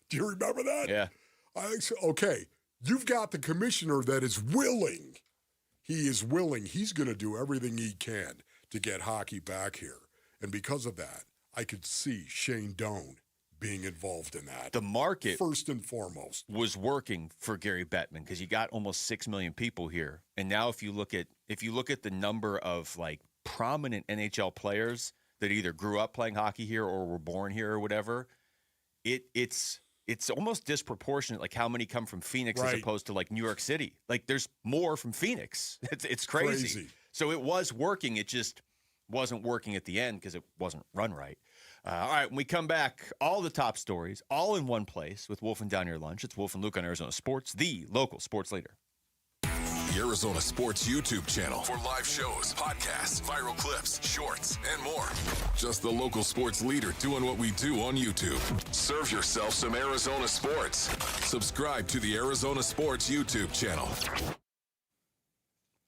Do you remember that? Yeah. Okay, you've got the commissioner that is willing. He is willing. He's going to do everything he can to get hockey back here. And because of that, I could see Shane Doan being involved in that. The market, first and foremost, was working for Gary Bettman because you got almost 6 million people here. And now if you look at the number of like prominent NHL players that either grew up playing hockey here or were born here or whatever, it's almost disproportionate, like how many come from Phoenix as opposed to like New York City. Like there's more from Phoenix. It's crazy. So it was working. It just wasn't working at the end because it wasn't run right. All right, when we come back, all the top stories, all in one place with Wolf and Down Your Lunch. It's Wolf and Luke on Arizona Sports, the local sports leader. The Arizona Sports YouTube channel for live shows, podcasts, viral clips, shorts, and more. Just the local sports leader doing what we do on YouTube. Serve yourself some Arizona sports. Subscribe to the Arizona Sports YouTube channel.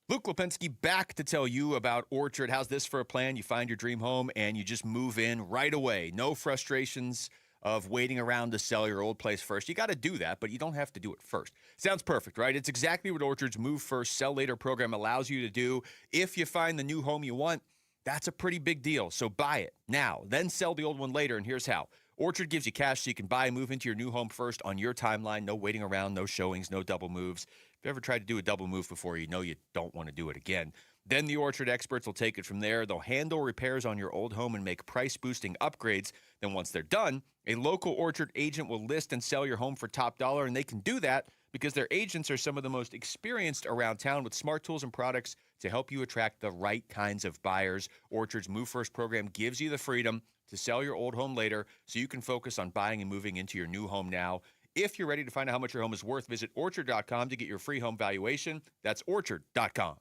Luke Lipinski back to tell you about Orchard. How's this for a plan? You find your dream home and you just move in right away. No frustrations of waiting around to sell your old place first. You got to do that, but you don't have to do it first. Sounds perfect, right? It's exactly what Orchard's Move First, Sell Later program allows you to do. If you find the new home you want, that's a pretty big deal. So buy it now, then sell the old one later, and here's how. Orchard gives you cash so you can buy and move into your new home first on your timeline. No waiting around, no showings, no double moves. If you ever tried to do a double move before, you know you don't want to do it again. Then the Orchard experts will take it from there. They'll handle repairs on your old home and make price-boosting upgrades. Then once they're done, a local Orchard agent will list and sell your home for top dollar, and they can do that because their agents are some of the most experienced around town with smart tools and products to help you attract the right kinds of buyers. Orchard's Move First program gives you the freedom to sell your old home later so you can focus on buying and moving into your new home now. If you're ready to find out how much your home is worth, visit Orchard.com to get your free home valuation. That's Orchard.com.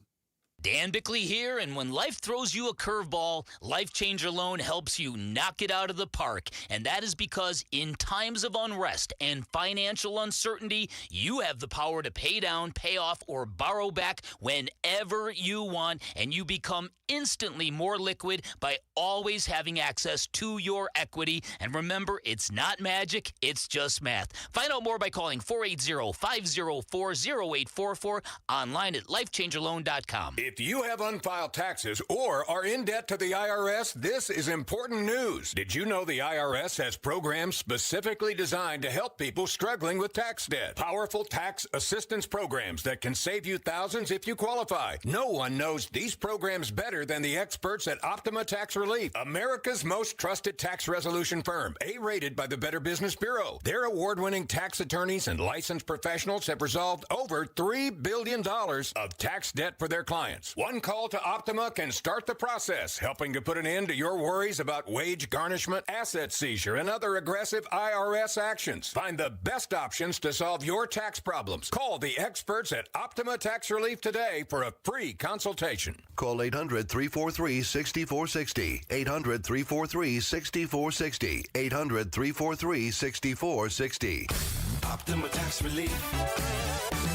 Dan Bickley here, and when life throws you a curveball, Life Changer Loan helps you knock it out of the park. And that is because in times of unrest and financial uncertainty, you have the power to pay down, pay off, or borrow back whenever you want, and you become instantly more liquid by always having access to your equity. And remember, it's not magic, it's just math. Find out more by calling 480-504-0844, online at lifechangerloan.com. If you have unfiled taxes or are in debt to the IRS, this is important news. Did you know the IRS has programs specifically designed to help people struggling with tax debt? Powerful tax assistance programs that can save you thousands if you qualify. No one knows these programs better than the experts at Optima Tax Relief, America's most trusted tax resolution firm, A-rated by the Better Business Bureau. Their award-winning tax attorneys and licensed professionals have resolved over $3 billion of tax debt for their clients. One call to Optima can start the process, helping to put an end to your worries about wage garnishment, asset seizure, and other aggressive IRS actions. Find the best options to solve your tax problems. Call the experts at Optima Tax Relief today for a free consultation. Call 800-343-6460. 800-343-6460. 800-343-6460. Optima Tax Relief.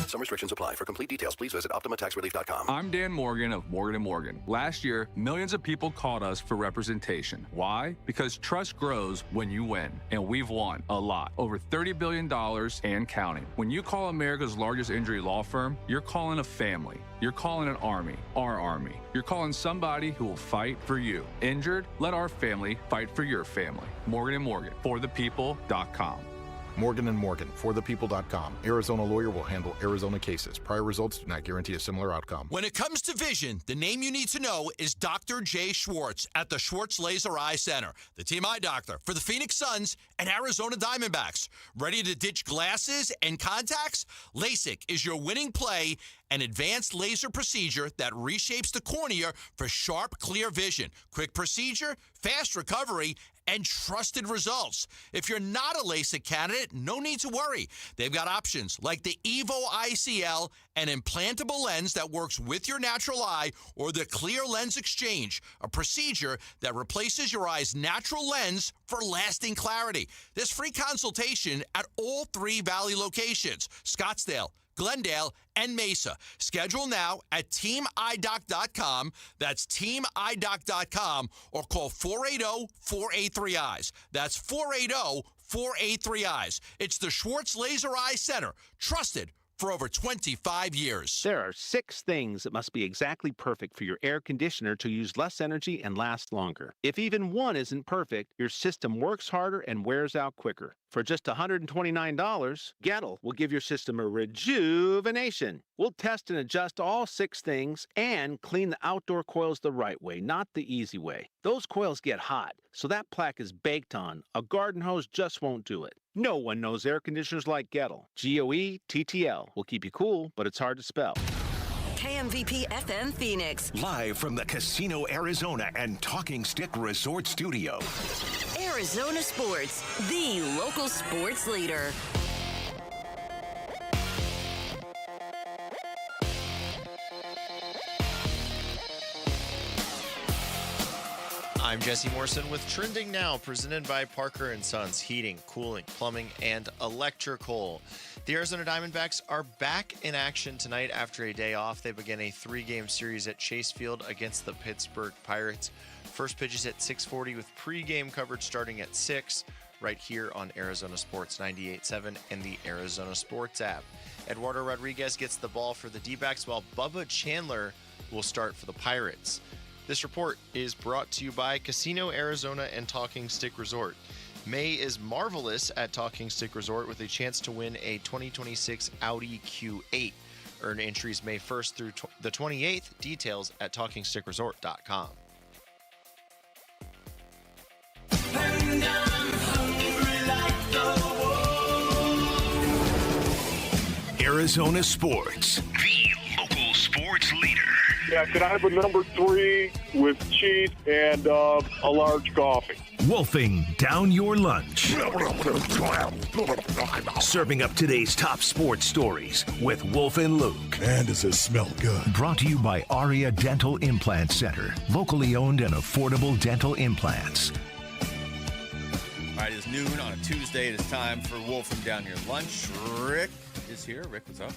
Some restrictions apply. For complete details, please visit OptimaTaxRelief.com. I'm Dan Morgan of Morgan & Morgan. Last year, millions of people called us for representation. Why? Because trust grows when you win, and we've won a lot. Over $30 billion and counting. When you call America's largest injury law firm, you're calling a family. You're calling an army, our army. You're calling somebody who will fight for you. Injured? Let our family fight for your family. Morgan & Morgan, forthepeople.com. Morgan & Morgan, forthepeople.com. Arizona lawyer will handle Arizona cases. Prior results do not guarantee a similar outcome. When it comes to vision, the name you need to know is Dr. Jay Schwartz at the Schwartz Laser Eye Center, the team eye doctor for the Phoenix Suns and Arizona Diamondbacks. Ready to ditch glasses and contacts? LASIK is your winning play, an advanced laser procedure that reshapes the cornea for sharp, clear vision. Quick procedure, fast recovery, and trusted results. If you're not a LASIK candidate, no need to worry. They've got options like the Evo ICL, an implantable lens that works with your natural eye, or the Clear Lens Exchange, a procedure that replaces your eye's natural lens for lasting clarity. There's free consultation at all 3 Valley locations, Scottsdale, Glendale, and Mesa. Schedule now at teamidoc.com. That's teamidoc.com, or call 480-483-EYES. That's 480-483-EYES. It's the Schwartz Laser Eye Center, trusted for over 25 years. There are 6 things that must be exactly perfect for your air conditioner to use less energy and last longer. If even one isn't perfect, your system works harder and wears out quicker. For just $129, Gettle will give your system a rejuvenation. We'll test and adjust all 6 things and clean the outdoor coils the right way, not the easy way. Those coils get hot, so that plaque is baked on. A garden hose just won't do it. No one knows air conditioners like Gettle. G-O-E-T-T-L will keep you cool, but it's hard to spell. KMVP FM Phoenix. Live from the Casino Arizona and Talking Stick Resort Studio. Arizona Sports, the local sports leader. I'm Jesse Morrison with Trending Now, presented by Parker & Sons Heating, Cooling, Plumbing, and Electrical. The Arizona Diamondbacks are back in action tonight after a day off. They begin a 3-game series at Chase Field against the Pittsburgh Pirates. First pitch is at 6:40 with pregame coverage starting at 6 right here on Arizona Sports 98.7 and the Arizona Sports app. Eduardo Rodriguez gets the ball for the D-backs, while Bubba Chandler will start for the Pirates. This report is brought to you by Casino Arizona and Talking Stick Resort. May is marvelous at Talking Stick Resort with a chance to win a 2026 Audi Q8. Earn entries May 1st through the 28th. Details at TalkingStickResort.com. Arizona Sports, the local sports leader. Yeah, could I have a number 3 with cheese and a large coffee? Wolfing down your lunch. Serving up today's top sports stories with Wolf and Luke. Man, does it smell good. Brought to you by Aria Dental Implant Center. Locally owned and affordable dental implants. All right, it's noon on a Tuesday. It is time for Wolfing Down Your Lunch. Rick is here. Rick, what's up?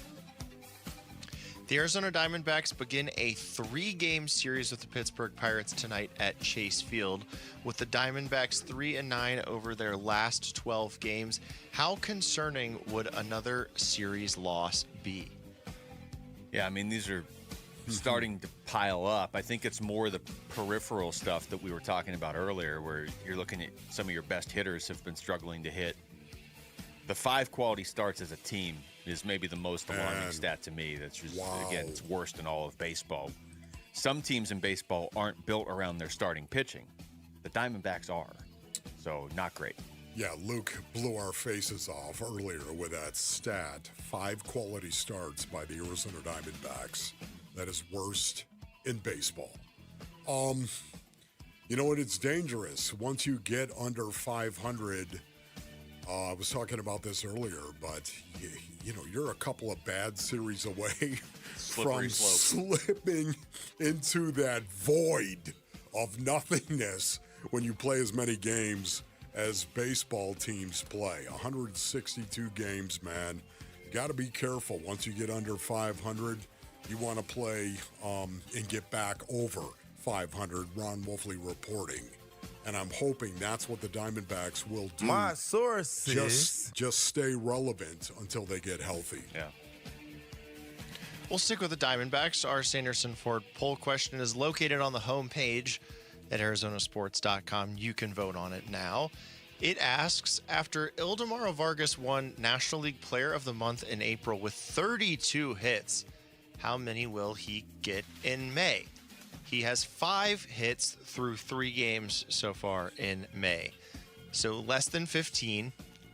The Arizona Diamondbacks begin a 3-game series with the Pittsburgh Pirates tonight at Chase Field. With the Diamondbacks 3-9 over their last 12 games, how concerning would another series loss be? Yeah, I mean, these are starting to pile up. I think it's more the peripheral stuff that we were talking about earlier, where you're looking at some of your best hitters have been struggling to hit. The 5 quality starts as a team is maybe the most alarming stat to me. That's just, again, it's worst in all of baseball. Some teams in baseball aren't built around their starting pitching. The Diamondbacks are. So, not great. Yeah, Luke blew our faces off earlier with that stat. 5 quality starts by the Arizona Diamondbacks. That is worst in baseball. You know what? It's dangerous. Once you get under 500, I was talking about this earlier, but you're a couple of bad series away from slipping into that void of nothingness when you play as many games as baseball teams play. 162 games, man. You got to be careful. Once you get under 500, you want to play and get back over 500. Ron Wolfley reporting. And I'm hoping that's what the Diamondbacks will do. My sources. Just stay relevant until they get healthy. Yeah. We'll stick with the Diamondbacks. Our Sanderson Ford poll question is located on the homepage at arizonasports.com. You can vote on it now. It asks, after Ildemaro Vargas won National League Player of the Month in April with 32 hits, how many will he get in May? He has 5 hits through 3 games so far in May. So less than 15,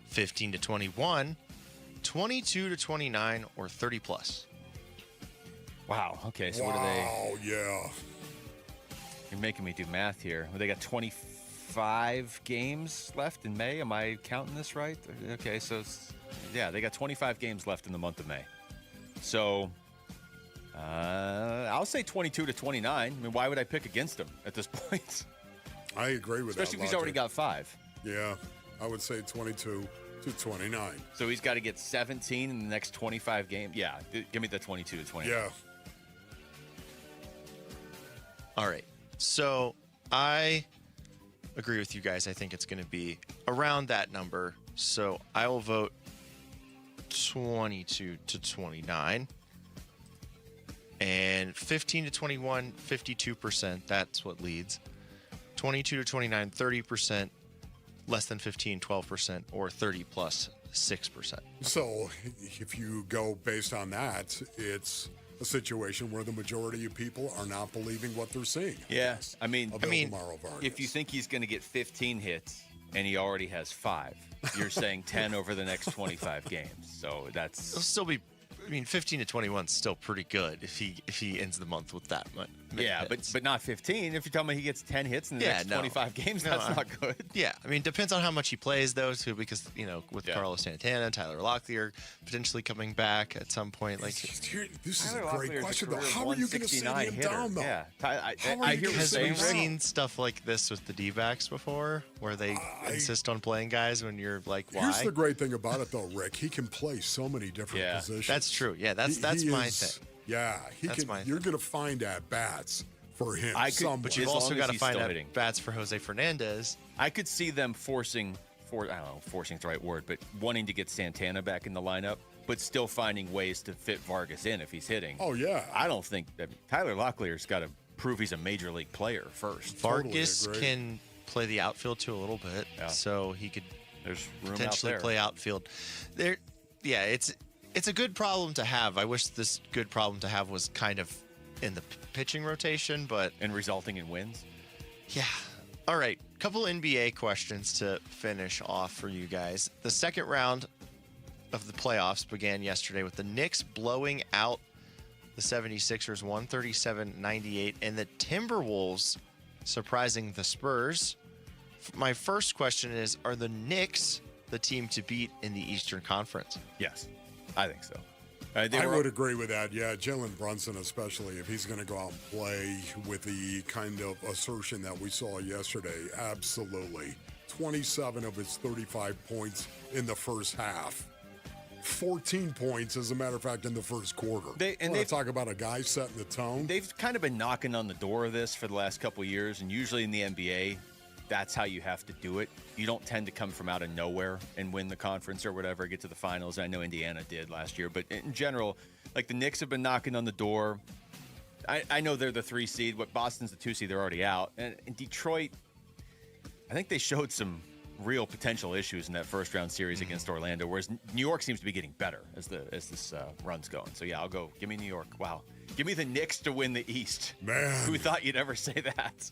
15 to 21, 22 to 29, or 30 plus. Wow. Okay, so what are they? Oh, yeah. You're making me do math here. Well, they got 25 games left in May. Am I counting this right? Okay, so they got 25 games left in the month of May. So I'll say 22 to 29. I mean, why would I pick against him at this point? I agree with that. Especially if he's already got 5. Yeah, I would say 22 to 29. So he's got to get 17 in the next 25 games. Yeah, give me the 22 to 29. Yeah. All right. So I agree with you guys. I think it's going to be around that number. So I will vote 22 to 29. And 15 to 21, 52%. That's what leads. 22 to 29, 30%. Less than 15, 12%. Or 30 plus, 6%. So if you go based on that, it's a situation where the majority of people are not believing what they're seeing. Yeah. I mean, Ildemaro Vargas. if you think he's going to get 15 hits and he already has 5, you're saying 10 over the next 25 games. So that's... It'll still be... I mean, 15 to 21 is still pretty good if he ends the month with that much. Yeah, but not 15. If you're telling me he gets 10 hits in the next 25 games, that's not good. Yeah, I mean, depends on how much he plays, though, too, because, with Carlos Santana, Tyler Locklear potentially coming back at some point. Like, this is a great question, though. How are you going to sit him down, though? Yeah, I hear have you seen stuff like this with the D-backs before, where they insist on playing guys when you're like, why? Here's the great thing about it, though, Rick. He can play so many different positions. That's true. Yeah, that's my thing. Yeah, you're going to find at-bats for him. But you've also got to find at-bats for Jose Fernandez. I could see them forcing's the right word, but wanting to get Santana back in the lineup, but still finding ways to fit Vargas in if he's hitting. Oh, yeah. I don't think that Tyler Locklear's got to prove he's a major league player first. Vargas can play the outfield too a little bit, so he could potentially play outfield. It's a good problem to have. I wish this good problem to have was kind of in the pitching rotation, and resulting in wins. Yeah. All right. Couple NBA questions to finish off for you guys. The second round of the playoffs began yesterday with the Knicks blowing out the 76ers 137-98, and the Timberwolves surprising the Spurs. My first question is, are the Knicks the team to beat in the Eastern Conference? Yes, I think so. I would agree with that. Yeah, Jalen Brunson, especially if he's going to go out and play with the kind of assertion that we saw yesterday. Absolutely. 27 of his 35 points in the first half. 14 points, as a matter of fact, in the first quarter. They talk about a guy setting the tone. They've kind of been knocking on the door of this for the last couple of years, and usually in the NBA, that's how you have to do it. You don't tend to come from out of nowhere and win the conference or whatever, get to the finals. I know Indiana did last year, but in general, like the Knicks have been knocking on the door. I know they're the 3 seed. What Boston's the 2 seed, they're already out. And in Detroit, I think they showed some real potential issues in that first round series against Orlando, whereas New York seems to be getting better as this run's going. So yeah, I'll go. Give me New York. Wow. Give me the Knicks to win the East. Man. Who thought you'd ever say that?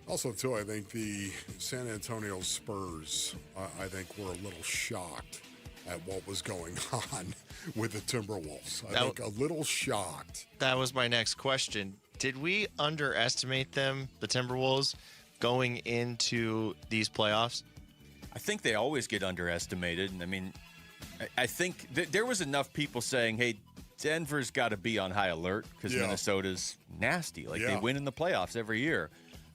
Also, too, I think the San Antonio Spurs, I think, were a little shocked at what was going on with the Timberwolves. I think a little shocked. That was my next question. Did we underestimate them, the Timberwolves, going into these playoffs? I think they always get underestimated. And I mean, I think there was enough people saying, hey, Denver's got to be on high alert because Minnesota's nasty. Like they win in the playoffs every year.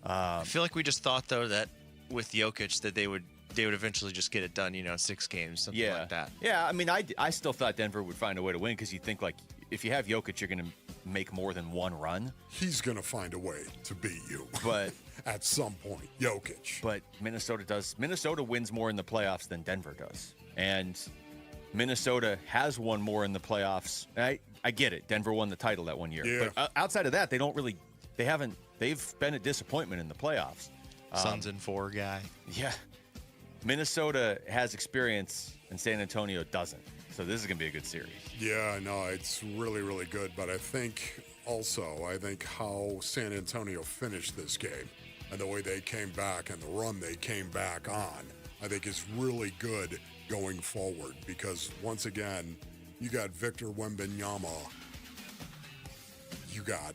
I feel like we just thought, though, that with Jokic that they would eventually just get it done, 6 games, something like that. Yeah, I mean, I still thought Denver would find a way to win because you think, like, if you have Jokic, you're going to make more than one run. He's going to find a way to beat you. But at some point, Jokic. But Minnesota does. Minnesota wins more in the playoffs than Denver does. And Minnesota has won more in the playoffs. I get it. Denver won the title that one year. Yeah. But outside of that, they've been a disappointment in the playoffs. Suns in 4 guy. Yeah. Minnesota has experience and San Antonio doesn't. So this is going to be a good series. Yeah, no, it's really, really good. But I think how San Antonio finished this game and the way they came back and the run they came back on, I think is really good going forward because, once again, you got Victor Wembanyama. You got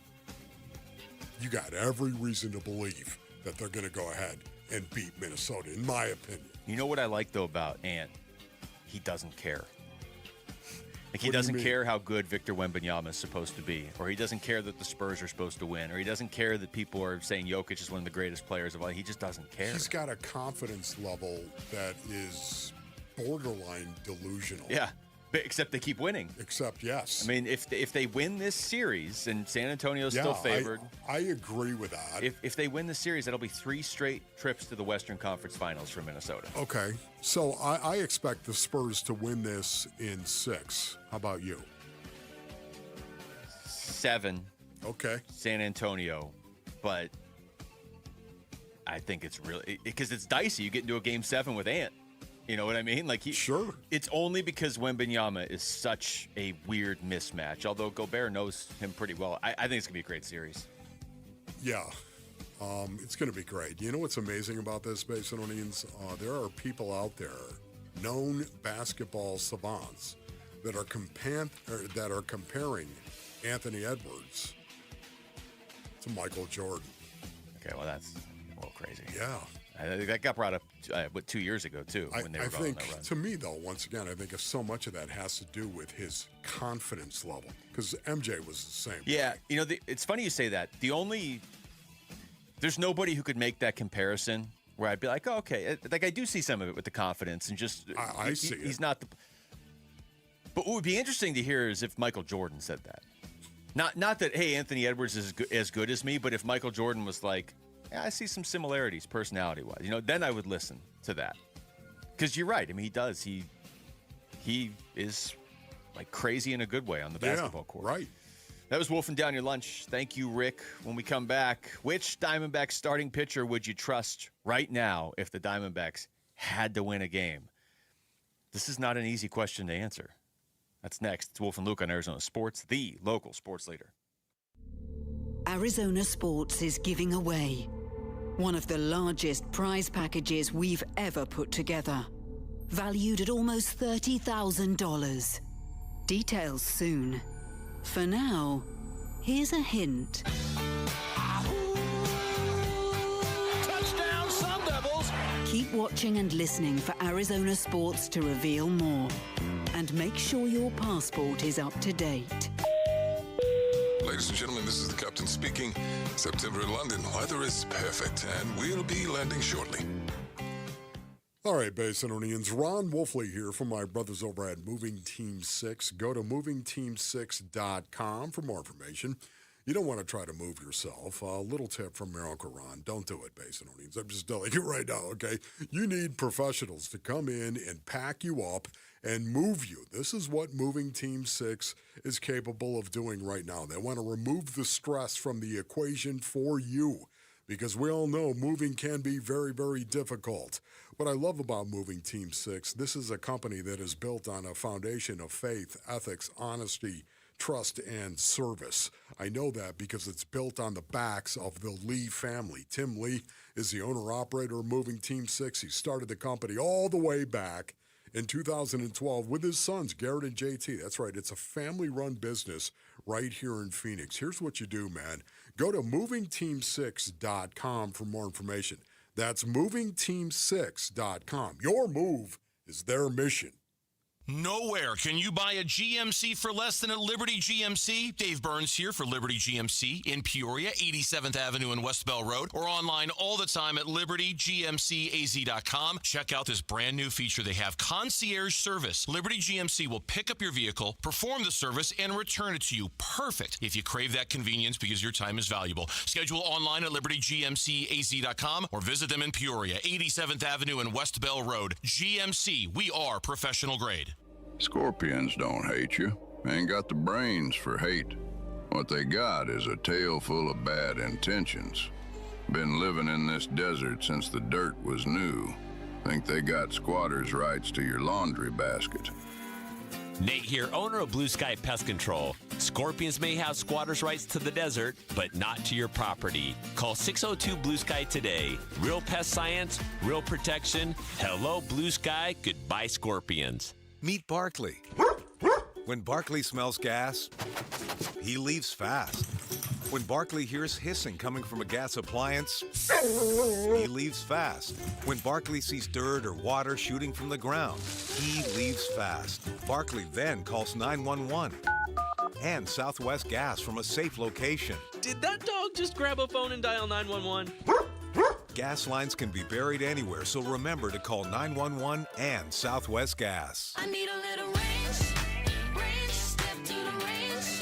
every reason to believe that they're going to go ahead and beat Minnesota, in my opinion. You know what I like, though, about Ant? He doesn't care. Like, he What do you doesn't mean? care how good Victor Wembanyama is supposed to be, or he doesn't care that the Spurs are supposed to win, or he doesn't care that people are saying Jokic is one of the greatest players of all. He just doesn't care. He's got a confidence level that is borderline delusional. Yeah, but except they keep winning. Except, yes. I mean, if they win this series, and San Antonio's still favored. I agree with that. If they win the series, that'll be 3 straight trips to the Western Conference Finals for Minnesota. Okay, so I expect the Spurs to win this in 6. How about you? 7. Okay. San Antonio, but I think it's really because it's dicey. You get into a game 7 with Ant. You know what I mean? Like sure. It's only because Wembanyama is such a weird mismatch. Although Gobert knows him pretty well, I think it's gonna be a great series. Yeah, it's going to be great. You know what's amazing about this, Basinonians? There are people out there, known basketball savants, that are comparing Anthony Edwards to Michael Jordan. Okay, well that's a little crazy. Yeah. That got brought up 2 years ago too when they were going on that run. To me, though, once again, I think so much of that has to do with his confidence level because MJ was the same. Yeah, it's funny you say that. There's nobody who could make that comparison where I'd be like, oh, okay, like I do see some of it with the confidence and just I see it. He's not the. But what would be interesting to hear is if Michael Jordan said that. Not that hey, Anthony Edwards is as good as me, but if Michael Jordan was like, yeah, I see some similarities personality-wise. Then I would listen to that. Because you're right. I mean, he does. He is like crazy in a good way on the basketball court. Right. That was Wolfing Down Your Lunch. Thank you, Rick. When we come back, which Diamondbacks starting pitcher would you trust right now if the Diamondbacks had to win a game? This is not an easy question to answer. That's next. It's Wolf and Luke on Arizona Sports, the local sports leader. Arizona Sports is giving away one of the largest prize packages we've ever put together, valued at almost $30,000. Details soon. For now, Here's a hint. Touchdown, Sun Devils! Keep watching and listening for Arizona sports to reveal more. And make sure your passport is up to date. Ladies and gentlemen, this is the captain speaking. September in London, weather is perfect, and we'll be landing shortly. All right, Basinonians, Ron Wolfley here from my brothers over at Moving Team 6. Go to movingteam6.com for more information. You don't want to try to move yourself. A little tip from Miracle Ron. Don't do it, Basinonians. I'm just telling you right now, okay? You need professionals to come in and pack you up and move you. This is what Moving Team 6 is capable of doing right now. They want to remove the stress from the equation for you, because we all know moving can be very, very difficult. What I love about Moving Team 6, this is a company that is built on a foundation of faith, ethics, honesty, trust, and service. I know that because it's built on the backs of the Lee family. Tim Lee is the owner-operator of Moving Team 6. He started the company all the way back in 2012 with his sons, Garrett and JT. That's right. It's a family-run business right here in Phoenix. Here's what you do, man. Go to movingteam6.com for more information. That's movingteam6.com. Your move is their mission. Nowhere can you buy a GMC for less than at Liberty GMC. Dave Burns here for Liberty GMC in Peoria, 87th Avenue and West Bell Road, or online all the time at libertygmcaz.com. Check out this brand new feature they have, concierge service. Liberty GMC will pick up your vehicle, perform the service, and return it to you. Perfect if you crave that convenience because your time is valuable. Schedule online at libertygmcaz.com or visit them in Peoria, 87th Avenue and West Bell Road. GMC, we are professional grade. Scorpions don't hate you. Ain't got the brains for hate. What they got is a tail full of bad intentions. Been living in this desert since the dirt was new. Think they got squatters' rights to your laundry basket. Nate here, owner of Blue Sky Pest Control. Scorpions may have squatters' rights to the desert, but not to your property. Call 602 Blue Sky today. Real pest science, real protection. Hello, Blue Sky. Goodbye, Scorpions. Meet Barkley. When Barkley smells gas, he leaves fast. When Barkley hears hissing coming from a gas appliance, he leaves fast. When Barkley sees dirt or water shooting from the ground, he leaves fast. Barkley then calls 911 and Southwest Gas from a safe location. Did that dog just grab a phone and dial 911? Gas lines can be buried anywhere, so remember to call 911 and Southwest Gas. I need a little range, step to the range.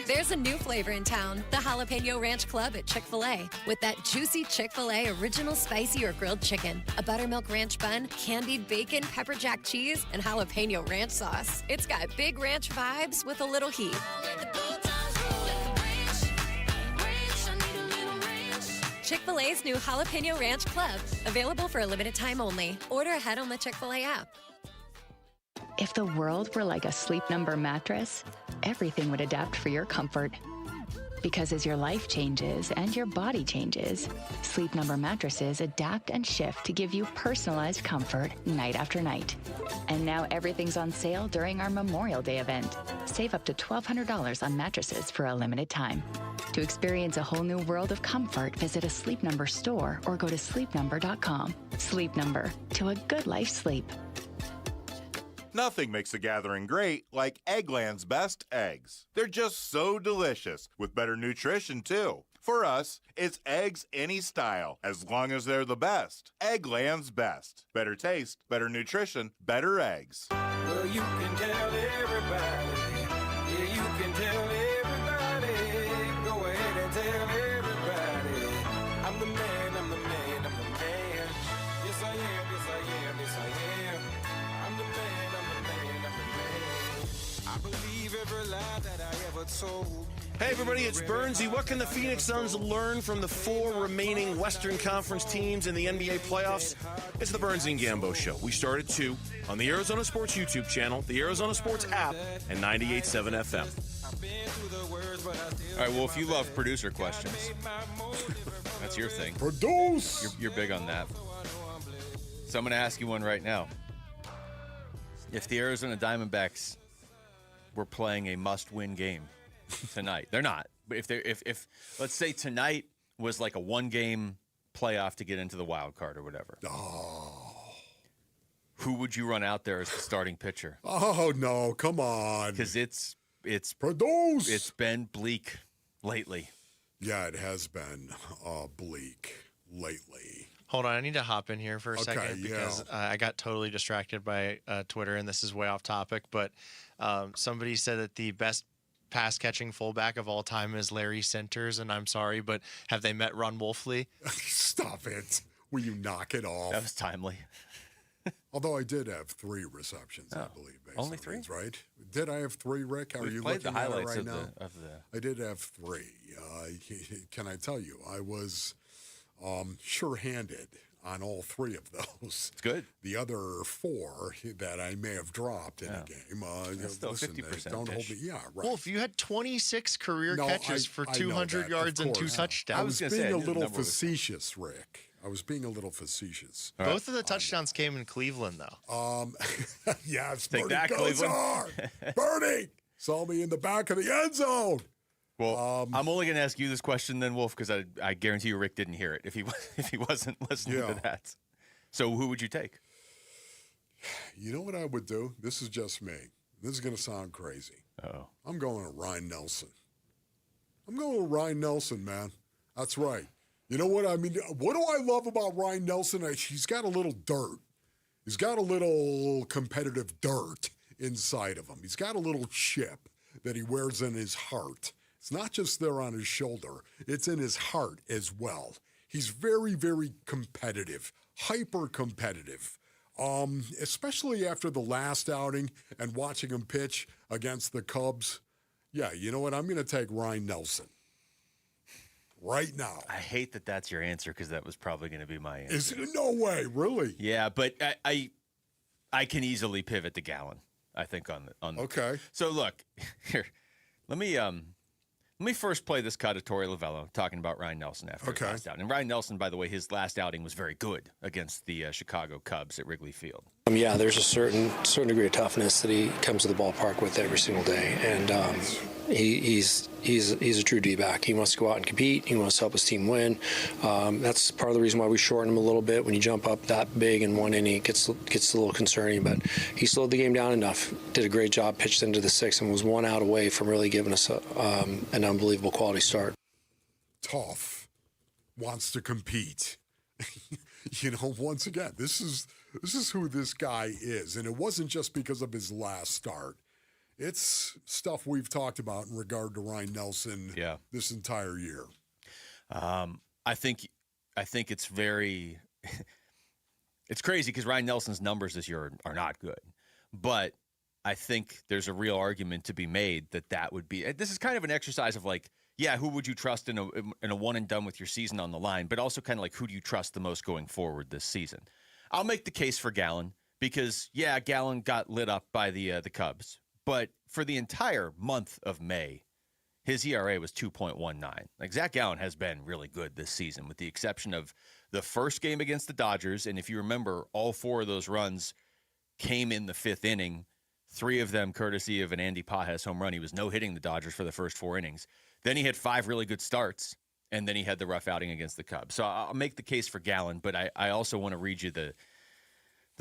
There's a new flavor in town, the Jalapeno Ranch Club at Chick-fil-A. With that juicy Chick-fil-A original spicy or grilled chicken, a buttermilk ranch bun, candied bacon, pepper jack cheese, and jalapeno ranch sauce. It's got big ranch vibes with a little heat. Chick-fil-A's new Jalapeno Ranch Club. Available for a limited time only. Order ahead on the Chick-fil-A app. If the world were like a Sleep Number mattress, everything would adapt for your comfort. Because as your life changes and your body changes, Sleep Number mattresses adapt and shift to give you personalized comfort night after night. And now everything's on sale during our Memorial Day event. Save up to $1,200 on mattresses for a limited time. To experience a whole new world of comfort, visit a Sleep Number store or go to sleepnumber.com. Sleep Number, to a good life's sleep. Nothing makes a gathering great like Eggland's best eggs. They're just so delicious, with better nutrition too. For us, it's eggs any style, as long as they're the best. Eggland's best. Better taste, better nutrition, better eggs. Well, you can tell everybody. Yeah, you can tell everybody. Go ahead and tell everybody. I'm the man, I'm the man, I'm the man. Yes, I am, yes, I am, yes, I am. I'm the man, I'm the man, I'm the man. I believe every lie that I ever told. Hey everybody, it's Burnsy. What can the Phoenix Suns learn from the 4 remaining Western Conference teams in the NBA playoffs? It's the Burnsy and Gambo Show. We start at 2 on the Arizona Sports YouTube channel, the Arizona Sports app, and 98.7 FM. All right, well, if you love producer questions, that's your thing. Produce! You're big on that. So I'm going to ask you one right now. If the Arizona Diamondbacks were playing a must-win game tonight, they're not. But if let's say tonight was like a 1-game playoff to get into the wild card or whatever. Oh. Who would you run out there as the starting pitcher? Oh no, come on. Because it's produce. It's been bleak lately. Yeah, it has been bleak lately. Hold on, I need to hop in here for a second because I got totally distracted by Twitter, and this is way off topic, but somebody said that the best pass-catching fullback of all time is Larry Centers, and I'm sorry, but have they met Ron Wolfley? Stop it. Will you knock it off? That was timely. Although I did have 3 receptions, I believe. Only 3? These, right? Did I have 3, Rick? Are you played looking the at it highlights right of now? the... I did have 3. Can I tell you, I was sure-handed on all 3 of those. It's good. The other 4 that I may have dropped in a game. That's still 50%. Don't hold me. Yeah, right. Wolf, you had 26 career catches for 200 yards and 2 touchdowns. I was being a little facetious, Rick. I was being a little facetious. Both of the touchdowns came in Cleveland, though. Yes, Take Bernie that, goes Cleveland. hard. Bernie saw me in the back of the end zone. Well, I'm only going to ask you this question then, Wolf, because I guarantee you Rick didn't hear it if he wasn't listening to that. So who would you take? You know what I would do? This is just me. This is going to sound crazy. Oh, I'm going to Ryan Nelson. I'm going to Ryan Nelson, man. That's right. You know what I mean? What do I love about Ryan Nelson? He's got a little dirt. He's got a little competitive dirt inside of him. He's got a little chip that he wears in his heart. It's not just there on his shoulder. It's in his heart as well. He's very, very competitive, hyper-competitive, especially after the last outing and watching him pitch against the Cubs. Yeah, you know what? I'm going to take Ryan Nelson. Right now. I hate that that's your answer because that was probably going to be my answer. Is it? No way, really? Yeah, but I can easily pivot to Gallon. I think on the okay. So look here, let me first play this cut of Torey Lovello talking about Ryan Nelson after his last outing. And Ryan Nelson, by the way, his last outing was very good against the Chicago Cubs at Wrigley Field. Yeah, there's a certain degree of toughness that he comes to the ballpark with every single day, and he's a true D-back. He wants to go out and compete. He wants to help his team win. That's part of the reason why we shorten him a little bit. When you jump up that big in one inning, it gets a little concerning. But he slowed the game down enough. Did a great job. Pitched into the 6th and was 1 out away from really giving us an unbelievable quality start. Tough. Wants to compete. You know, once again, this is who this guy is, and it wasn't just because of his last start. It's stuff we've talked about in regard to Ryan Nelson this entire year. I think it's very it's crazy because Ryan Nelson's numbers this year are not good. But I think there's a real argument to be made that would be – this is kind of an exercise of like, yeah, who would you trust in a one and done with your season on the line, but also kind of like who do you trust the most going forward this season? I'll make the case for Gallon because, yeah, Gallon got lit up by the Cubs. But for the entire month of May, his ERA was 2.19. Like Zach Gallen has been really good this season, with the exception of the first game against the Dodgers. And if you remember, all 4 of those runs came in the 5th inning, 3 of them courtesy of an Andy Pajes home run. He was no-hitting the Dodgers for the first 4 innings. Then he had 5 really good starts, and then he had the rough outing against the Cubs. So I'll make the case for Gallen, but I also want to read you the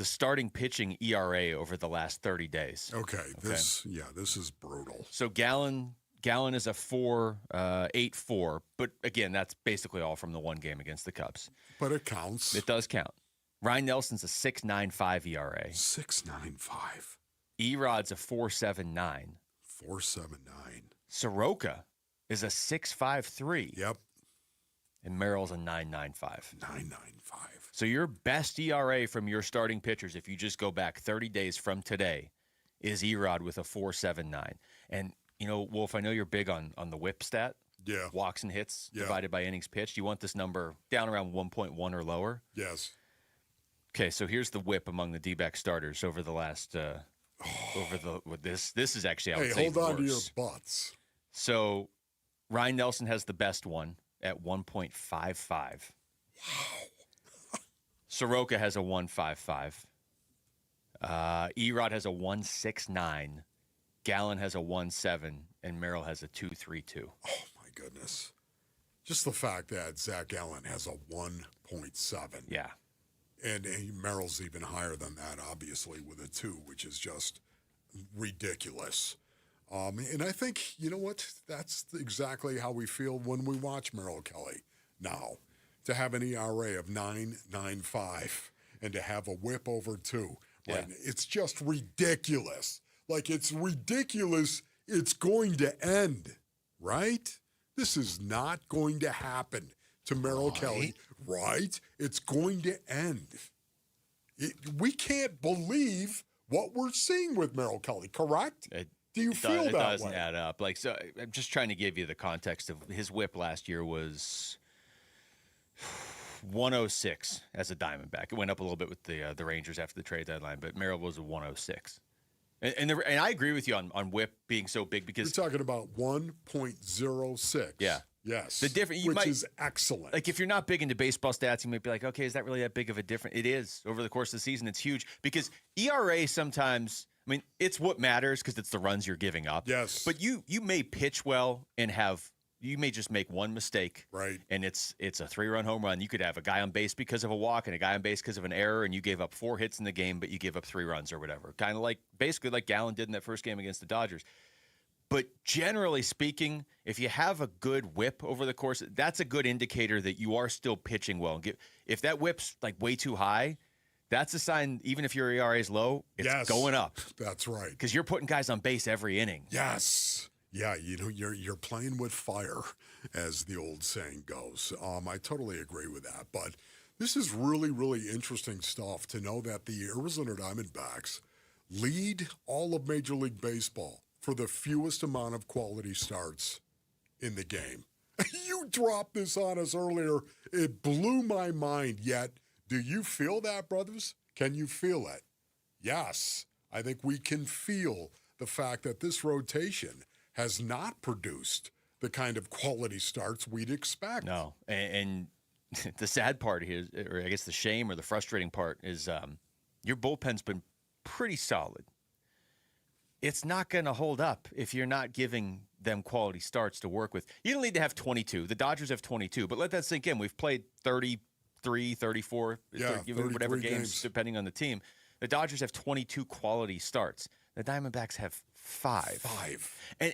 starting pitching ERA over the last 30 days. Okay. This is brutal. So Gallen is a 4.84, but again, that's basically all from the 1 game against the Cubs. But it counts. It does count. Ryan Nelson's a 6.95 ERA. 6.95. Erod's a 4.79. 4.79. Soroka is a 6.53. Yep. And Merrill's a 9.95. 9.95. So your best ERA from your starting pitchers, if you just go back 30 days from today, is Erod with a 4.79. And, you know, Wolf, I know you're big on the whip stat. Yeah. Walks and hits divided by innings pitched. You want this number down around 1.1 or lower? Yes. Okay, so here's the whip among the D-back starters over the last this is actually, I would say, hold on to your worse. butts. So Ryan Nelson has the best one at 1.55. Wow. Soroka has a 1.55. Erod has a 1.69. Gallen has a 1.7, and Merrill has a 2.32. Oh my goodness. Just the fact that Zach Allen has a 1.7. Yeah. And Merrill's even higher than that, obviously, with a 2, which is just ridiculous. And I think, you know what? That's exactly how we feel when we watch Merrill Kelly now. To have an ERA of 9.95 and to have a whip over 2. Right? Yeah. It's just ridiculous. Like, it's ridiculous. It's going to end, right? This is not going to happen to Merrill Kelly, right? It's going to end. We can't believe what we're seeing with Merrill Kelly, correct? Do you feel that way? It doesn't add up. Like, so I'm just trying to give you the context of his whip last year was 106 as a Diamondback. It went up a little bit with the Rangers after the trade deadline, but Merrill was a 106. And I agree with you on whip being so big because you're talking about 1.06. Yeah. Yes. The difference, which is excellent. Like, if you're not big into baseball stats, you might be like, okay, is that really that big of a difference? It is. Over the course of the season, it's huge because ERA sometimes, I mean, it's what matters because it's the runs you're giving up. Yes. But you may pitch well and you may just make one mistake. Right. And it's a 3-run home run. You could have a guy on base because of a walk and a guy on base because of an error, and you gave up 4 hits in the game, but you give up 3 runs or whatever. Kind of basically like Gallen did in that first game against the Dodgers. But generally speaking, if you have a good whip over the course, that's a good indicator that you are still pitching well. If that whip's like way too high, that's a sign, even if your ERA is low, it's going up. That's right. Because you're putting guys on base every inning. Yes. Yeah, you know, you're playing with fire, as the old saying goes. I totally agree with that. But this is really, really interesting stuff to know that the Arizona Diamondbacks lead all of Major League Baseball for the fewest amount of quality starts in the game. You dropped this on us earlier. It blew my mind. Yet, do you feel that, brothers? Can you feel it? Yes. I think we can feel the fact that this rotation has not produced the kind of quality starts we'd expect. No. And the sad part here, or I guess the shame or the frustrating part, is your bullpen's been pretty solid. It's not going to hold up if you're not giving them quality starts to work with. You don't need to have 22. The Dodgers have 22, but let that sink in. We've played 33, 34, whatever games, depending on the team. The Dodgers have 22 quality starts. The Diamondbacks have 5.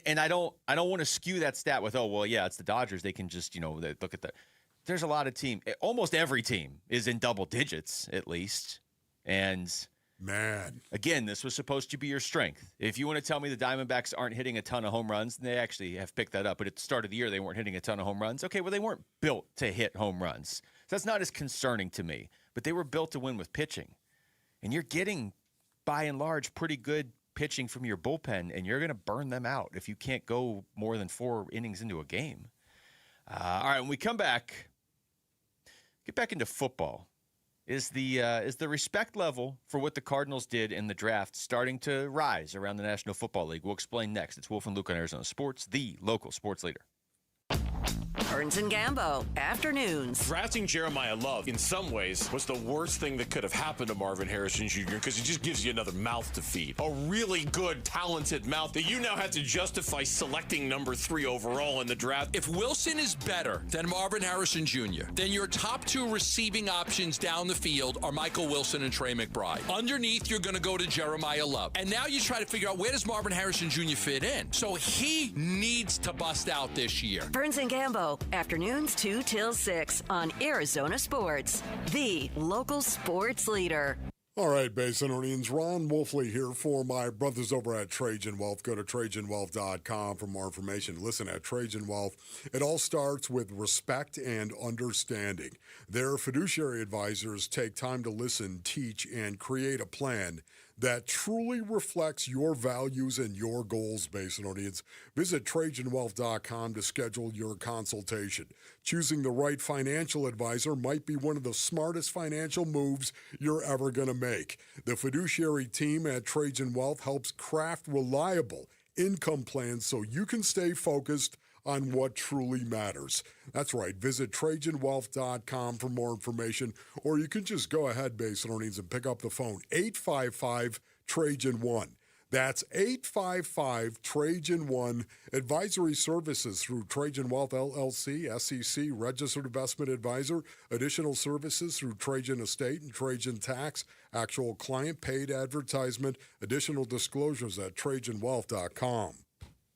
And I don't want to skew that stat with, it's the Dodgers. They can just, they look at there's a lot of almost every team is in double digits at least. And man, again, this was supposed to be your strength. If you want to tell me the Diamondbacks aren't hitting a ton of home runs, they actually have picked that up. But at the start of the year, they weren't hitting a ton of home runs. Okay, well, they weren't built to hit home runs. So that's not as concerning to me. But they were built to win with pitching. And you're getting, by and large, pretty good pitching from your bullpen, and you're going to burn them out if you can't go more than 4 innings into a game. All right, when we come back, get back into football. Is the respect level for what the Cardinals did in the draft starting to rise around the National Football League? We'll explain next. It's Wolf and Luke on Arizona Sports, the local sports leader. Burns and Gambo, afternoons. Drafting Jeremiah Love, in some ways, was the worst thing that could have happened to Marvin Harrison Jr. because he just gives you another mouth to feed. A really good, talented mouth that you now have to justify selecting number 3 overall in the draft. If Wilson is better than Marvin Harrison Jr., then your top 2 receiving options down the field are Michael Wilson and Trey McBride. Underneath, you're going to go to Jeremiah Love. And now you try to figure out, where does Marvin Harrison Jr. fit in? So he needs to bust out this year. Burns and Gambo, afternoons 2 till 6 on Arizona Sports, the local sports leader. All right, Basinonians, Ron Wolfley here for my brothers over at Trajan Wealth. Go to TrajanWealth.com for more information. Listen, at Trajan Wealth, it all starts with respect and understanding. Their fiduciary advisors take time to listen, teach, and create a plan that truly reflects your values and your goals, Basinonians. Visit TrajanWealth.com to schedule your consultation. Choosing the right financial advisor might be one of the smartest financial moves you're ever going to make. The fiduciary team at Trajan Wealth helps craft reliable income plans so you can stay focused on what truly matters. That's right. Visit TrajanWealth.com for more information, or you can just go ahead, Basinonians, and pick up the phone, 855-TRAJAN-1. That's 855-TRAJAN-1. Advisory services through Trajan Wealth LLC, SEC, Registered Investment Advisor. Additional services through Trajan Estate and Trajan Tax. Actual client paid advertisement. Additional disclosures at TrajanWealth.com.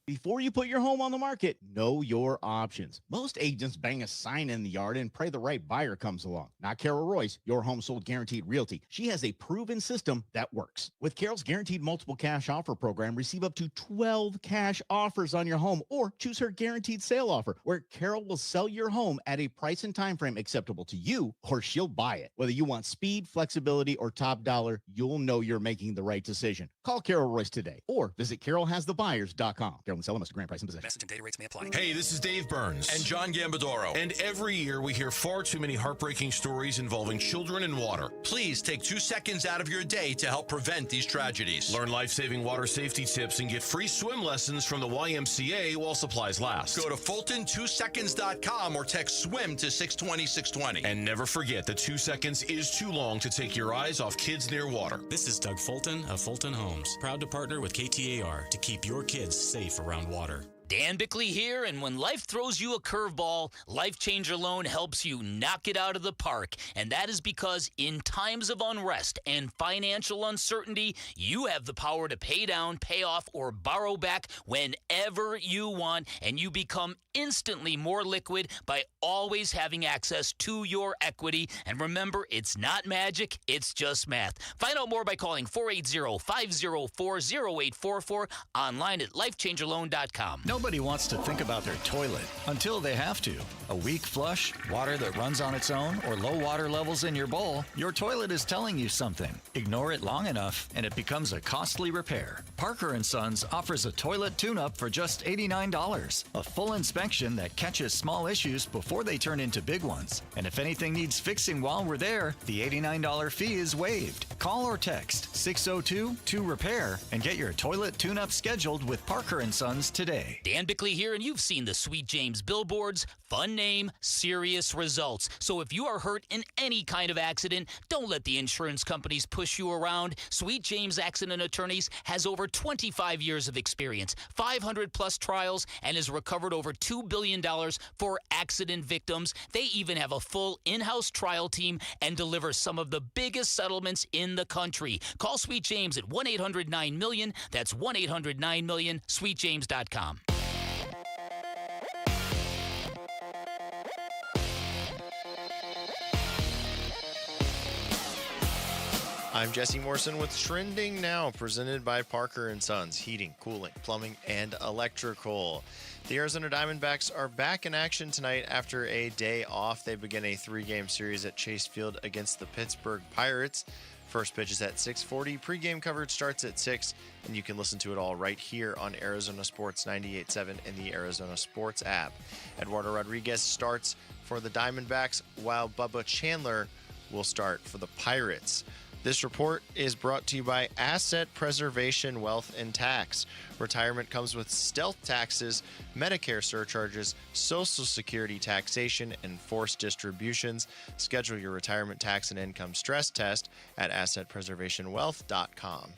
Before you put your home on the market, know your options. Most agents bang a sign in the yard and pray the right buyer comes along. Not Carol Royce, your home sold guaranteed realty. She has a proven system that works. With Carol's guaranteed multiple cash offer program, receive up to 12 cash offers on your home or choose her guaranteed sale offer, where Carol will sell your home at a price and time frame acceptable to you, or she'll buy it. Whether you want speed, flexibility, or top dollar, you'll know you're making the right decision. Call Carol Royce today or visit carolhasthebuyers.com. Carol and seller must grant price and possession. Message and data rates may apply. Hey, this is Dave Burns. And John Gambadoro. And every year we hear far too many heartbreaking stories involving children and water. Please take 2 seconds out of your day to help prevent these tragedies. Learn life-saving water safety tips and get free swim lessons from the YMCA while supplies last. Go to Fulton2seconds.com or text SWIM to 620-620. And never forget that 2 seconds is too long to take your eyes off kids near water. This is Doug Fulton of Fulton Homes, proud to partner with KTAR to keep your kids safe around water. Dan Bickley here, and when life throws you a curveball, Life Changer Loan helps you knock it out of the park. And that is because in times of unrest and financial uncertainty, you have the power to pay down, pay off, or borrow back whenever you want, and you become instantly more liquid by always having access to your equity. And remember, it's not magic, it's just math. Find out more by calling 480-504-0844, online at lifechangerloan.com. Nobody wants to think about their toilet until they have to. A weak flush, water that runs on its own, or low water levels in your bowl, your toilet is telling you something. Ignore it long enough, and it becomes a costly repair. Parker & Sons offers a toilet tune-up for just $89. A full inspection that catches small issues before they turn into big ones. And if anything needs fixing while we're there, the $89 fee is waived. Call or text 602-2REPAIR and get your toilet tune-up scheduled with Parker & Sons today. Dan Bickley here, and you've seen the Sweet James billboards. Fun name, serious results. So if you are hurt in any kind of accident, don't let the insurance companies push you around. Sweet James Accident Attorneys has over 25 years of experience, 500-plus trials, and has recovered over $2 billion for accident victims. They even have a full in-house trial team and deliver some of the biggest settlements in the country. Call Sweet James at 1-800-9-MILLION. That's 1-800-9-MILLION, sweetjames.com. I'm Jesse Morrison with Trending Now, presented by Parker & Sons, heating, cooling, plumbing, and electrical. The Arizona Diamondbacks are back in action tonight after a day off. They begin a 3-game series at Chase Field against the Pittsburgh Pirates. First pitch is at 6:40. Pre-game coverage starts at 6, and you can listen to it all right here on Arizona Sports 98.7 and the Arizona Sports app. Eduardo Rodriguez starts for the Diamondbacks, while Bubba Chandler will start for the Pirates. This report is brought to you by Asset Preservation Wealth and Tax. Retirement comes with stealth taxes, Medicare surcharges, Social Security taxation, and forced distributions. Schedule your retirement tax and income stress test at assetpreservationwealth.com.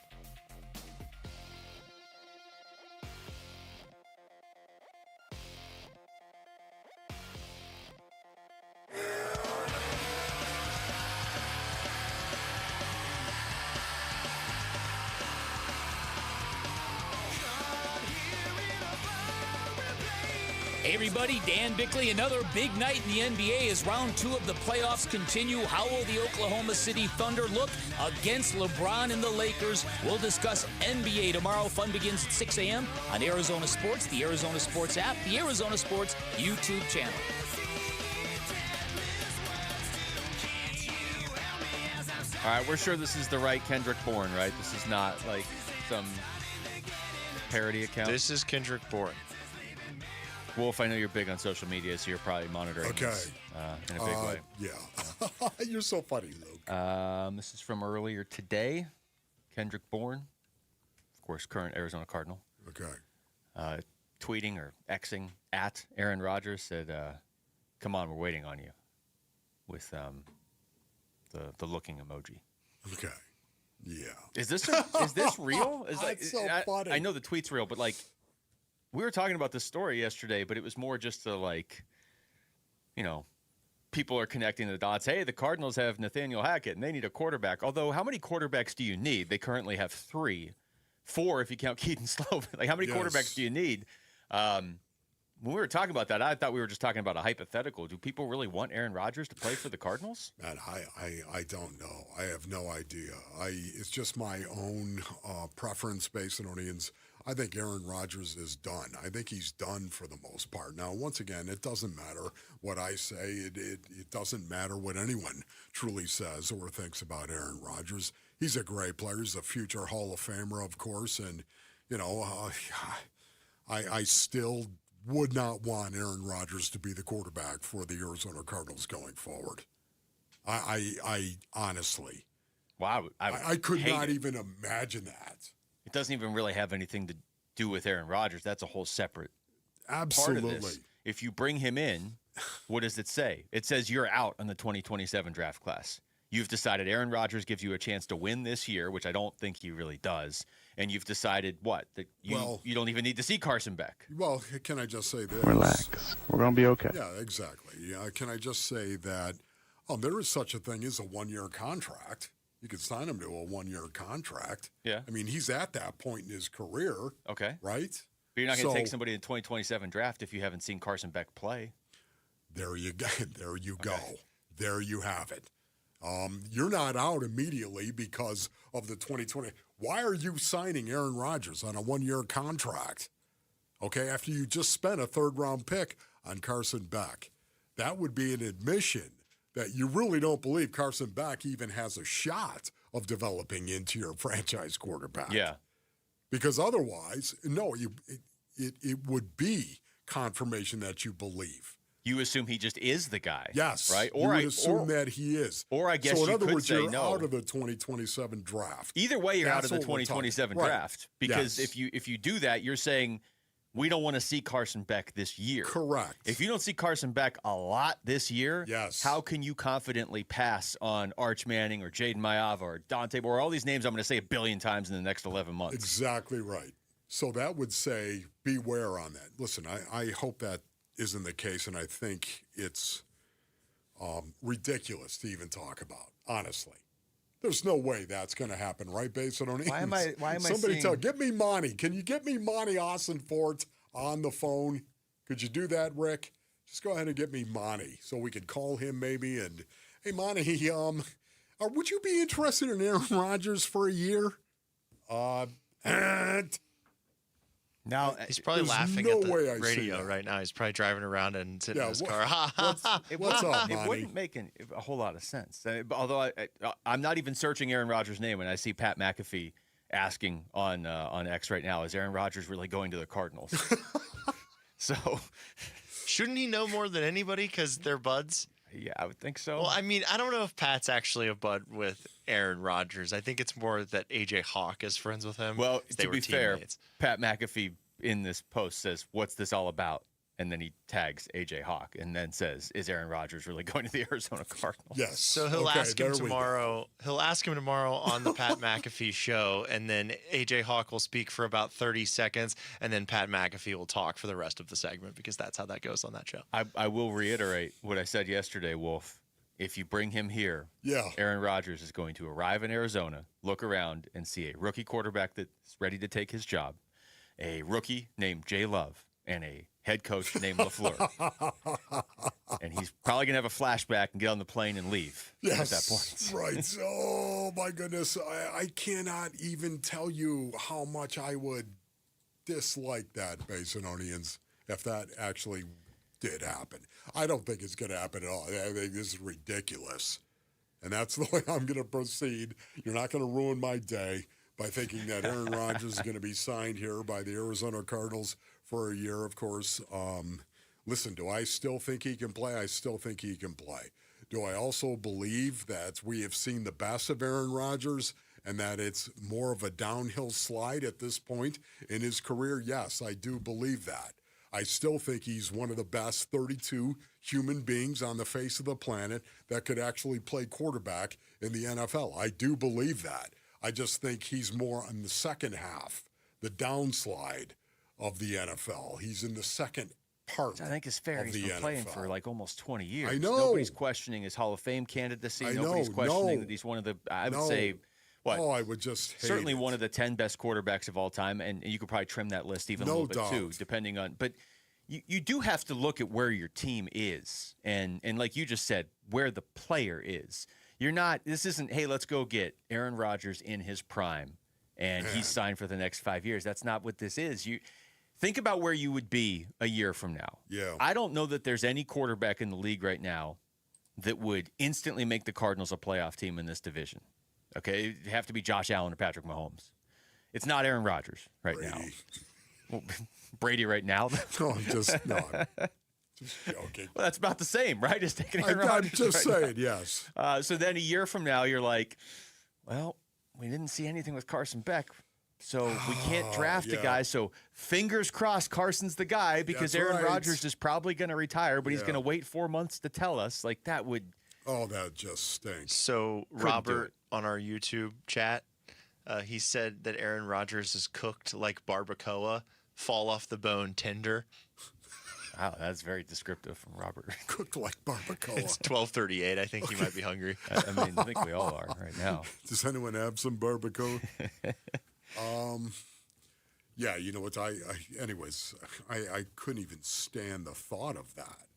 Hey everybody, Dan Bickley. Another big night in the NBA as round 2 of the playoffs continue. How will the Oklahoma City Thunder look against LeBron and the Lakers? We'll discuss NBA tomorrow. Fun begins at 6 a.m. on Arizona Sports, the Arizona Sports app, the Arizona Sports YouTube channel. All right, we're sure this is the right Kendrick Bourne, right? This is not like some parody account. This is Kendrick Bourne. Wolf, I know you're big on social media, so you're probably monitoring this in a big way. Yeah. You're so funny, Luke. This is from earlier today. Kendrick Bourne, of course, current Arizona Cardinal. Okay. Tweeting or Xing at Aaron Rodgers said, come on, we're waiting on you, with the looking emoji. Okay. Yeah. Is this real? That's so funny. I know the tweet's real, but like, we were talking about this story yesterday, but it was more just to like, people are connecting the dots. Hey, the Cardinals have Nathaniel Hackett, and they need a quarterback. Although, how many quarterbacks do you need? They currently have 3. 4 if you count Keaton Slovis. Like, how many quarterbacks do you need? When we were talking about that, I thought we were just talking about a hypothetical. Do people really want Aaron Rodgers to play for the Cardinals? Man, I don't know. I have no idea. It's just my own preference based on audience. I think Aaron Rodgers is done. I think he's done for the most part. Now, once again, it doesn't matter what I say. It doesn't matter what anyone truly says or thinks about Aaron Rodgers. He's a great player. He's a future Hall of Famer, of course. And, I still would not want Aaron Rodgers to be the quarterback for the Arizona Cardinals going forward. I honestly. Wow. I could not even imagine that. It doesn't even really have anything to do with Aaron Rodgers. That's a whole separate Absolutely. part of this. If you bring him in, what does it say? It says you're out on the 2027 draft class. You've decided Aaron Rodgers gives you a chance to win this year, which I don't think he really does. And you've decided what? That you don't even need to see Carson Beck. Well, can I just say this? Relax. We're going to be okay. Yeah, exactly. Can I just say that there is such a thing as a one-year contract. You could sign him to a one-year contract. Yeah. I mean, he's at that point in his career. Okay. Right? But you're not going to take somebody in the 2027 draft if you haven't seen Carson Beck play. There you go. There you go. There you have it. You're not out immediately because of the 2020. Why are you signing Aaron Rodgers on a one-year contract? Okay, after you just spent a third-round pick on Carson Beck. That would be an admission that you really don't believe Carson Beck even has a shot of developing into your franchise quarterback. Yeah. Because otherwise, no, it would be confirmation that you believe. You assume he just is the guy. Yes. Right? You would assume that he is. Or I guess so in you other could words, say you're no. out of the 2027 draft. Either way, you're That's out of the what we're talking- 2027 right. draft. Because Yes. if you do that, you're saying we don't want to see Carson Beck this year. Correct. If you don't see Carson Beck a lot this year, yes. How can you confidently pass on Arch Manning or Jaden Maiyava or Dante or all these names I'm going to say a billion times in the next 11 months? Exactly right. So that would say beware on that. Listen, I hope that isn't the case, and I think it's ridiculous to even talk about, honestly. There's no way that's going to happen, right, Basin? Why am I Somebody seeing... get me Monty. Can you get me Monty Austin-Fort on the phone? Could you do that, Rick? Just go ahead and get me Monty so we could call him maybe. And, hey, Monty, would you be interested in Aaron Rodgers for a year? Now he's probably laughing at the radio right now. He's probably driving around and sitting in his car. What's up, It Monty? wouldn't make a whole lot of sense. Although I'm not even searching Aaron Rodgers' name when I see Pat McAfee asking on X right now, is Aaron Rodgers really going to the Cardinals? So shouldn't he know more than anybody because they're buds? Yeah, I would think so. Well, I mean, I don't know if Pat's actually a bud with Aaron Rodgers. I think it's more that A.J. Hawk is friends with him. Well, they to were be fair, teammates. Pat McAfee in this post says, "What's this all about?" And then he tags A.J. Hawk and then says, "Is Aaron Rodgers really going to the Arizona Cardinals?" Yes. So he'll ask him tomorrow. He'll ask him tomorrow on the Pat McAfee show, and then A.J. Hawk will speak for about 30 seconds, and then Pat McAfee will talk for the rest of the segment because that's how that goes on that show. I will reiterate what I said yesterday, Wolf. If you bring him here, Aaron Rodgers is going to arrive in Arizona, look around, and see a rookie quarterback that's ready to take his job, a rookie named Jay Love, and a head coach named LaFleur. And he's probably going to have a flashback and get on the plane and leave at that point. Right. Oh, my goodness. I cannot even tell you how much I would dislike that, Basinonians, if that actually did happen. I don't think it's going to happen at all. I think this is ridiculous. And that's the way I'm going to proceed. You're not going to ruin my day by thinking that Aaron Rodgers is going to be signed here by the Arizona Cardinals for a year, of course. Listen, do I still think he can play? I still think he can play. Do I also believe that we have seen the best of Aaron Rodgers and that it's more of a downhill slide at this point in his career? Yes, I do believe that. I still think he's one of the best 32 human beings on the face of the planet that could actually play quarterback in the NFL. I do believe that. I just think he's more on the second half, the downslide of the NFL. He's in the second part. I think it's fair. He's been playing for like almost 20 years. I know. Nobody's questioning his Hall of Fame candidacy. Nobody's questioning that he's one of the, I would say, what? Oh, I would just hate certainly it. one of the 10 best quarterbacks of all time, and you could probably trim that list even a little bit too, depending on. But you do have to look at where your team is, and like you just said, where the player is. You're not. This isn't. Hey, let's go get Aaron Rodgers in his prime, and he's signed for the next 5 years. That's not what this is. You think about where you would be a year from now. Yeah. I don't know that there's any quarterback in the league right now that would instantly make the Cardinals a playoff team in this division. Okay, it'd have to be Josh Allen or Patrick Mahomes. It's not Aaron Rodgers right now. Well, Brady right now? No, I'm just joking. Well, that's about the same, right? As taking Aaron Rodgers. I'm just right saying, now. yes. So then a year from now, you're like, well, we didn't see anything with Carson Beck, so we can't draft a guy. So fingers crossed Carson's the guy because That's Aaron right. Rodgers is probably going to retire, but he's going to wait 4 months to tell us. Like, that would... Oh, that just stinks. So Robert on our YouTube chat, he said that Aaron Rodgers is cooked like barbacoa, fall off the bone tender. Wow, that's very descriptive from Robert. Cooked like barbacoa. It's 12:38. I think he might be hungry. I mean, I think we all are right now. Does anyone have some barbacoa? Yeah, you know what? Anyways, I couldn't even stand the thought of that,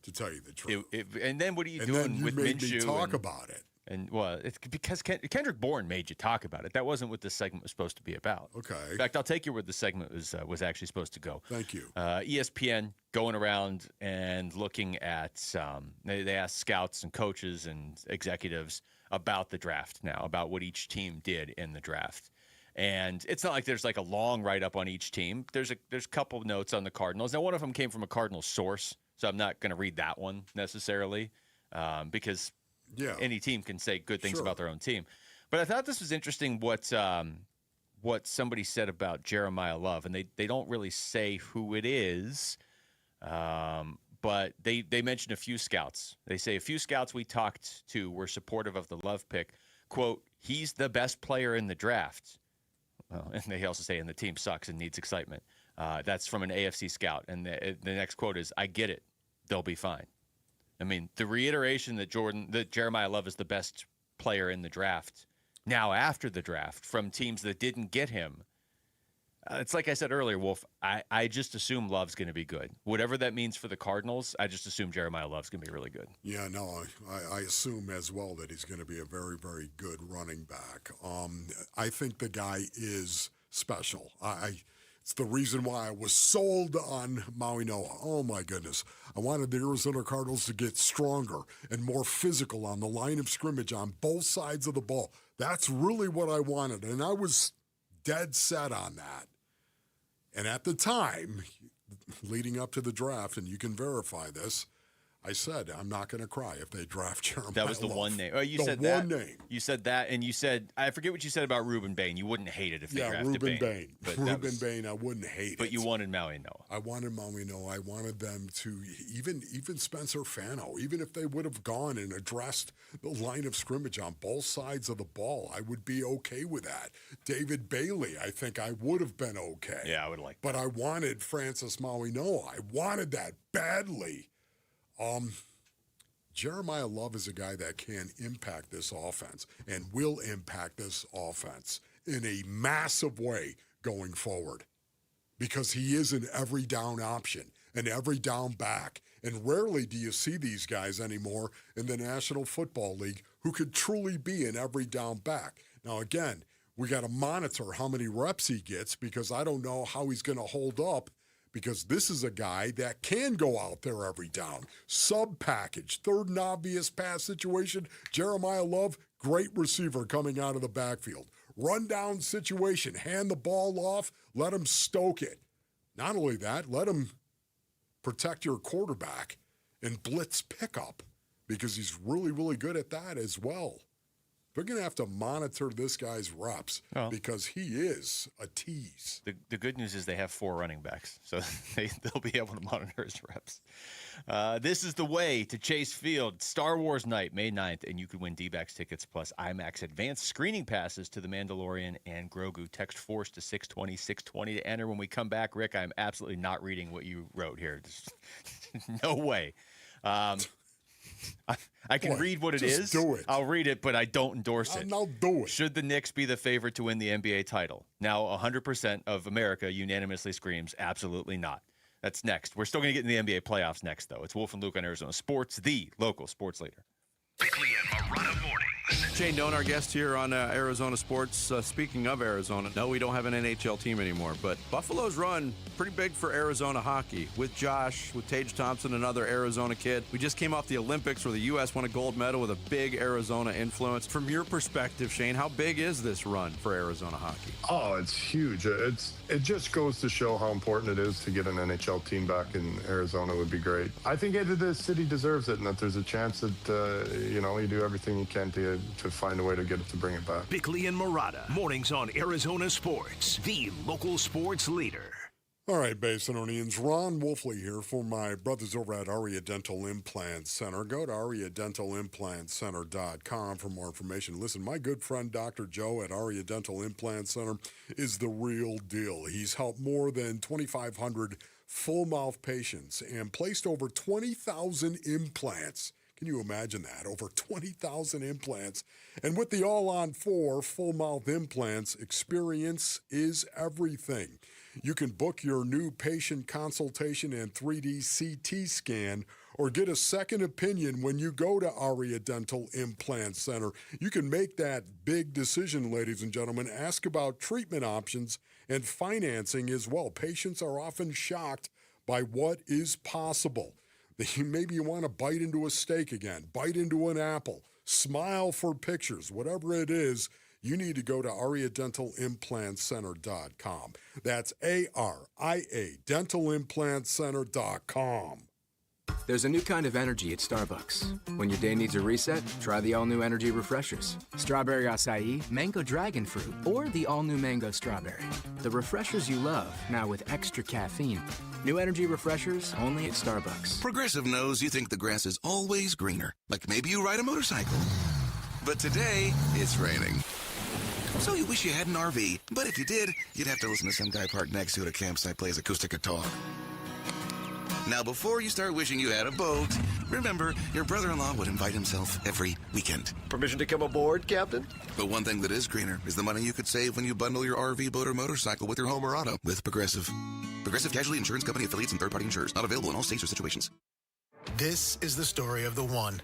to tell you the truth. And then what are you and doing then you with made Minshew? me talk about it. And well, it's because Kendrick Bourne made you talk about it. That wasn't what this segment was supposed to be about. Okay. In fact, I'll take you where the segment was actually supposed to go. Thank you. ESPN going around and looking at they asked scouts and coaches and executives about the draft now, about what each team did in the draft. And it's not like there's like a long write-up on each team. There's a couple of notes on the Cardinals. Now, one of them came from a Cardinals source, so I'm not going to read that one necessarily because any team can say good things about their own team. But I thought this was interesting what somebody said about Jeremiah Love, and they don't really say who it is, but they mentioned a few scouts. They say a few scouts we talked to were supportive of the Love pick. Quote, he's the best player in the draft. Well, and they also say, and the team sucks and needs excitement. That's from an AFC scout. And the next quote is, I get it. They'll be fine. I mean, the reiteration that Jeremiah Love is the best player in the draft now after the draft from teams that didn't get him. It's like I said earlier, Wolf, I just assume Love's going to be good. Whatever that means for the Cardinals, I just assume Jeremiah Love's going to be really good. Yeah, no, I assume as well that he's going to be a very, very good running back. I think the guy is special. It's the reason why I was sold on Maui Noah. Oh, my goodness. I wanted the Arizona Cardinals to get stronger and more physical on the line of scrimmage on both sides of the ball. That's really what I wanted, and I was dead set on that. And at the time, leading up to the draft, and you can verify this, I said, I'm not going to cry if they draft Jeremiah That was the Love. one name. Oh, you said that. You said that, and you said, I forget what you said about Reuben Bain. You wouldn't hate it if they drafted Reuben Bain. But Reuben Bain, I wouldn't hate it. But you wanted Maui Noah. I wanted Maui Noah. I wanted them to, even Spencer Fano, even if they would have gone and addressed the line of scrimmage on both sides of the ball, I would be okay with that. David Bailey, I think I would have been okay. Yeah, I would like that. But I wanted Francis Maui Noah. I wanted that badly. Jeremiah Love is a guy that can impact this offense and will impact this offense in a massive way going forward because he is an every down option, an every down back. And rarely do you see these guys anymore in the National Football League who could truly be an every down back. Now, again, we got to monitor how many reps he gets because I don't know how he's going to hold up because this is a guy that can go out there every down. Sub-package, third and obvious pass situation. Jeremiah Love, great receiver coming out of the backfield. Run-down situation, hand the ball off, let him stoke it. Not only that, let him protect your quarterback and blitz pickup because he's really, really good at that as well. They're going to have to monitor this guy's reps because he is a tease. The good news is they have 4 running backs, so they'll be able to monitor his reps. This is the way to Chase Field. Star Wars night, May 9th, and you could win D-backs tickets plus IMAX advanced screening passes to The Mandalorian and Grogu. Text FORCE to 620 to enter. When we come back, Rick, I'm absolutely not reading what you wrote here. No way. I can read what it is. Do it. I'll read it, but I don't endorse it. I'll do it. Should the Knicks be the favorite to win the NBA title? Now, 100% of America unanimously screams, absolutely not. That's next. We're still going to get in the NBA playoffs next, though. It's Wolf and Luke on Arizona Sports, the local sports leader. Bickley and Marotta mornings. Shane Doan, our guest here on Arizona Sports. Speaking of Arizona, no, we don't have an NHL team anymore, but Buffalo's run pretty big for Arizona hockey with Josh, with Tage Thompson, another Arizona kid. We just came off the Olympics where the U.S. won a gold medal with a big Arizona influence. From your perspective, Shane, how big is this run for Arizona hockey? Oh, it's huge. It just goes to show how important it is to get an NHL team back in Arizona would be great. I think the city deserves it, and that there's a chance that, you do everything you can to find a way to get it to bring it back. Bickley and Marotta, mornings on Arizona Sports, the local sports leader. All right, Basinonians, Ron Wolfley here for my brothers over at Aria Dental Implant Center. Go to ariadentalimplantcenter.com for more information. Listen, my good friend Dr. Joe at Aria Dental Implant Center is the real deal. He's helped more than 2,500 full-mouth patients and placed over 20,000 implants. Can you imagine that? Over 20,000 implants. And with the All-on-4 full-mouth implants, experience is everything. You can book your new patient consultation and 3D CT scan or get a second opinion when you go to Aria Dental Implant Center. You can make that big decision, ladies and gentlemen. Ask about treatment options and financing as well. Patients are often shocked by what is possible. Maybe you want to bite into a steak again, bite into an apple, smile for pictures, whatever it is, you need to go to ariadentalimplantcenter.com. That's ARIA dentalimplantcenter.com. There's a new kind of energy at Starbucks. When your day needs a reset, try the all-new energy refreshers. Strawberry acai, mango dragon fruit, or the all-new mango strawberry. The refreshers you love, now with extra caffeine. New energy refreshers only at Starbucks. Progressive knows you think the grass is always greener. Like maybe you ride a motorcycle. But today, it's raining. So you wish you had an RV. But if you did, you'd have to listen to some guy parked next to it at a campsite plays acoustic guitar. Now, before you start wishing you had a boat, remember, your brother-in-law would invite himself every weekend. Permission to come aboard, Captain? But one thing that is greener is the money you could save when you bundle your RV, boat, or motorcycle with your home or auto with Progressive. Progressive Casualty Insurance Company affiliates and third-party insurers. Not available in all states or situations. This is the story of the one.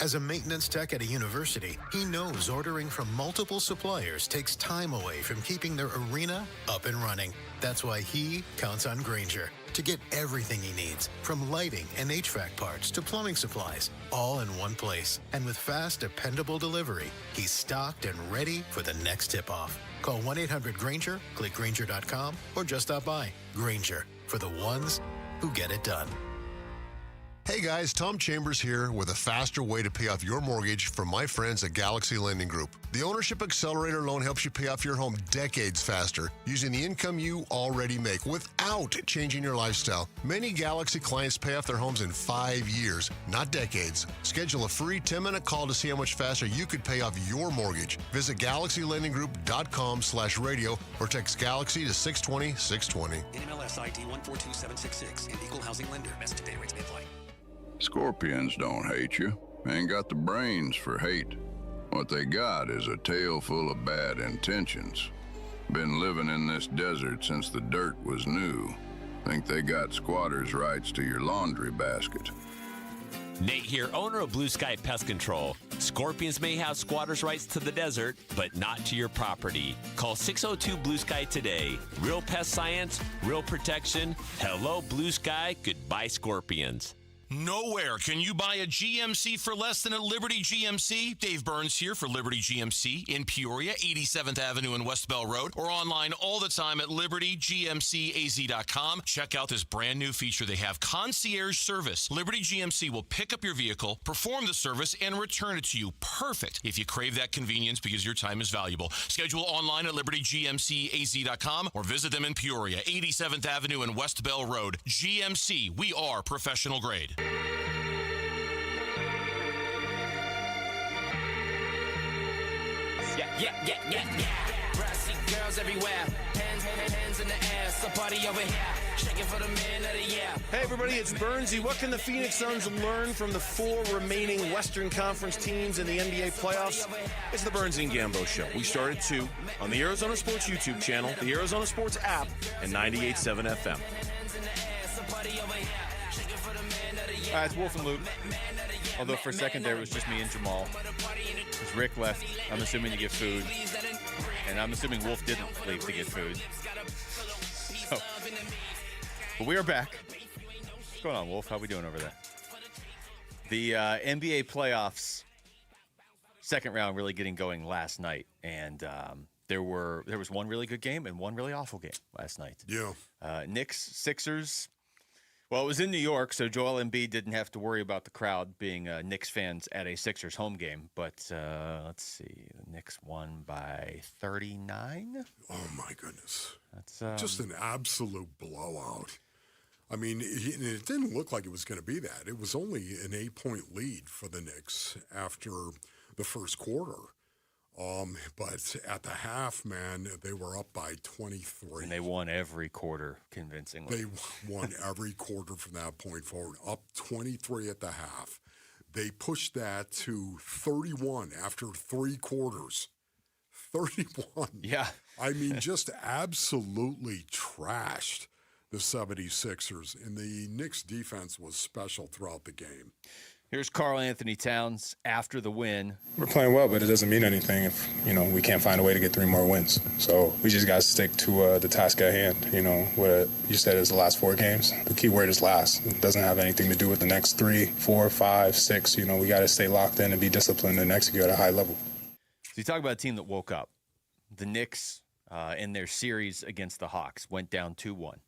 As a maintenance tech at a university, he knows ordering from multiple suppliers takes time away from keeping their arena up and running. That's why he counts on Grainger to get everything he needs, from lighting and HVAC parts to plumbing supplies, all in one place. And with fast, dependable delivery, he's stocked and ready for the next tip-off. Call 1-800-GRAINGER, click Grainger.com, or just stop by. Grainger, for the ones who get it done. Hey guys, Tom Chambers here with a faster way to pay off your mortgage from my friends at Galaxy Lending Group. The Ownership Accelerator loan helps you pay off your home decades faster using the income you already make without changing your lifestyle. Many Galaxy clients pay off their homes in 5 years, not decades. Schedule a free 10-minute call to see how much faster you could pay off your mortgage. Visit GalaxyLendingGroup.com/radio or text Galaxy to 620-620. NMLS ID 142766 and Equal Housing Lender. Message and data rates may apply. Scorpions don't hate you. Ain't got the brains for hate. What they got is a tail full of bad intentions. Been living in this desert since the dirt was new. Think they got squatters' rights to your laundry basket. Nate here, owner of Blue Sky Pest Control. Scorpions may have squatters' rights to the desert, but not to your property. Call 602 Blue Sky today. Real pest science, real protection. Hello, Blue Sky. Goodbye, Scorpions. Nowhere can you buy a GMC for less than at Liberty GMC. Dave Burns here for Liberty GMC in Peoria, 87th Avenue and West Bell Road, or online all the time at libertygmcaz.com. Check out this brand new feature. They have concierge service. Liberty GMC will pick up your vehicle, perform the service, and return it to you. Perfect if you crave that convenience because your time is valuable. Schedule online at libertygmcaz.com or visit them in Peoria, 87th Avenue and West Bell Road. GMC, we are professional grade. Yeah. Brassy girls everywhere. Hands in the air. Somebody over here. Shaking for the man of the year. Hey, everybody, it's Burnsy. What can the Phoenix Suns learn from the 4 remaining Western Conference teams in the NBA playoffs? It's the Burnsy and Gambo Show. We start at 2 on the Arizona Sports YouTube channel, the Arizona Sports app, and 98.7 FM. It's Wolf and Luke. Although for a second there it was just me and Jamal. Because Rick left, I'm assuming to get food. And I'm assuming Wolf didn't leave to get food. So, but we are back. What's going on, Wolf? How we doing over there? The NBA playoffs second round really getting going last night. And there was one really good game and one really awful game last night. Yeah. Knicks, Sixers. Well, it was in New York, so Joel Embiid didn't have to worry about the crowd being Knicks fans at a Sixers home game. But let's see, the Knicks won by 39. Oh my goodness, that's just an absolute blowout. I mean, it didn't look like it was going to be that. It was only an 8-point lead for the Knicks after the first quarter. But at the half, man, they were up by 23. And they won every quarter convincingly. They won every quarter from that point forward, up 23 at the half. They pushed that to 31 after 3 quarters. 31. Yeah. I mean, just absolutely trashed the 76ers. And the Knicks defense was special throughout the game. Here's Karl Anthony Towns after the win. We're playing well, but it doesn't mean anything if, we can't find a way to get 3 more wins. So we just got to stick to the task at hand. What you said is the last 4 games. The key word is last. It doesn't have anything to do with the next 3, 4, 5, 6. We got to stay locked in and be disciplined and execute at a high level. So you talk about a team that woke up. The Knicks, in their series against the Hawks, went down 2-1.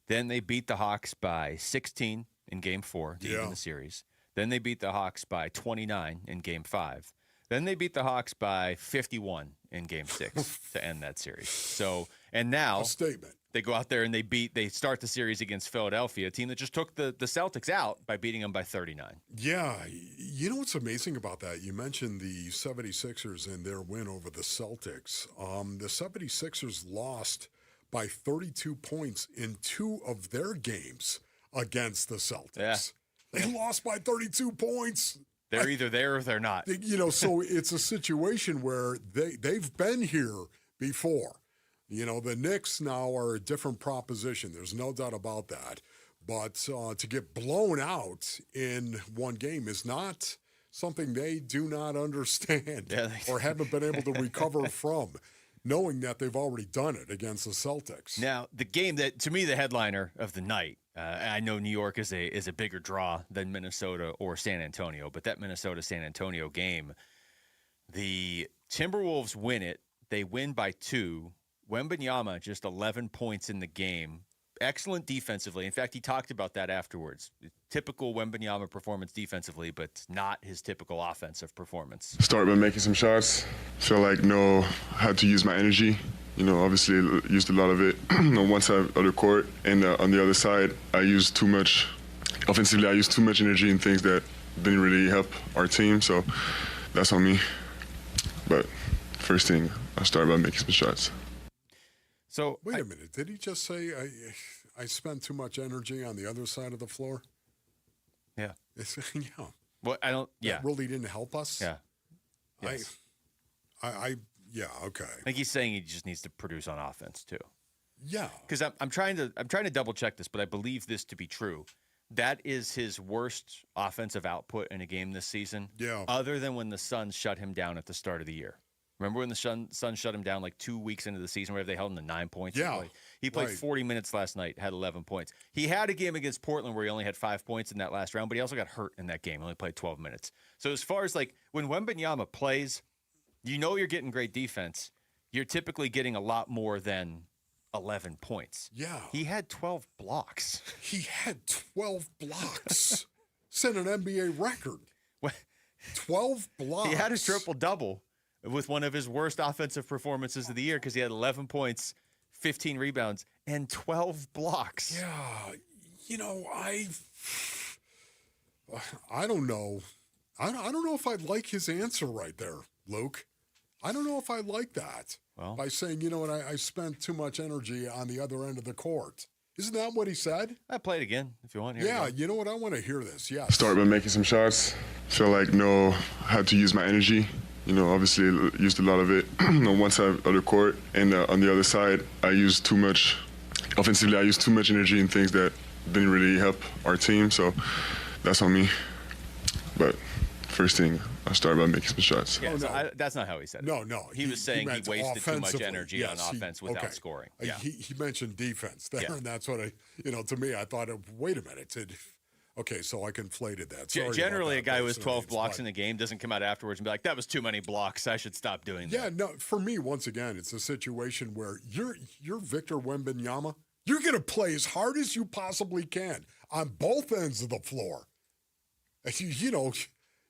Then they beat the Hawks by 16 in Game 4 to even the series. Then they beat the Hawks by 29 in Game 5. Then they beat the Hawks by 51 in Game 6 to end that series. So, and now a statement. They go out there and they start the series against Philadelphia, a team that just took the Celtics out by beating them by 39. Yeah. You know what's amazing about that? You mentioned the 76ers and their win over the Celtics. The 76ers lost by 32 points in 2 of their games against the Celtics. Yeah. They lost by 32 points. They're either there or they're not. So it's a situation where they've been here before. The Knicks now are a different proposition. There's no doubt about that. But to get blown out in one game is not something they do not understand or haven't been able to recover from, knowing that they've already done it against the Celtics. Now, the game that, to me, the headliner of the night, I know New York is a bigger draw than Minnesota or San Antonio, but that Minnesota-San Antonio game, the Timberwolves win it. They win by 2. Wembanyama, just 11 points in the game. Excellent defensively. In fact, he talked about that afterwards. Typical Wembanyama performance defensively, but not his typical offensive performance. Start by making some shots. Feel like know how to use my energy. Obviously used a lot of it on one side of the court, and on the other side, I used too much. Offensively, I used too much energy in things that didn't really help our team. So that's on me. But first thing, I started by making some shots. So wait a minute. Did he just say I spent too much energy on the other side of the floor? Yeah. Yeah. Well, I don't. Yeah. That really didn't help us. Yeah. Yes. Yeah. Okay. I think he's saying he just needs to produce on offense too. Yeah. Because I'm trying to double check this, but I believe this to be true. That is his worst offensive output in a game this season. Yeah. Other than when the Suns shut him down at the start of the year. Remember when the Sun shut him down like 2 weeks into the season where they held him to 9 points? Yeah. He played right. 40 minutes last night, had 11 points. He had a game against Portland where he only had 5 points in that last round, but he also got hurt in that game. He only played 12 minutes. So as far as like when Wembanyama plays, you know you're getting great defense. You're typically getting a lot more than 11 points. Yeah. He had 12 blocks. He had 12 blocks. Set an NBA record. 12 blocks. He had his triple-double with one of his worst offensive performances of the year because he had 11 points, 15 rebounds, and 12 blocks. Yeah. You know, I don't know. I don't know if I like his answer right there, Luke. I don't know if I like that. Well, by saying, you know what, I spent too much energy on the other end of the court. Isn't that what he said? I play it again if you want. Here Yeah, you know what? I want to hear this. Yeah. Start by making some shots. Feel like know how to use my energy. You know, obviously used a lot of it on one side of the court, and on the other side, I used too much. Offensively, I used too much energy in things that didn't really help our team. So that's on me. But first thing, I started by making some shots. Yeah, that's not how he said it. No. He was saying he wasted too much energy on Yes, offense without scoring. Yeah. He mentioned defense there, and that's what to me, I thought, wait a minute. Okay, so I conflated that. Sorry Generally, about that, a guy with listeners, 12 blocks but- in the game doesn't come out afterwards and be like, that was too many blocks. I should stop doing that. Yeah, no, for me, once again, it's a situation where you're Victor Wembanyama. You're going to play as hard as you possibly can on both ends of the floor. You know,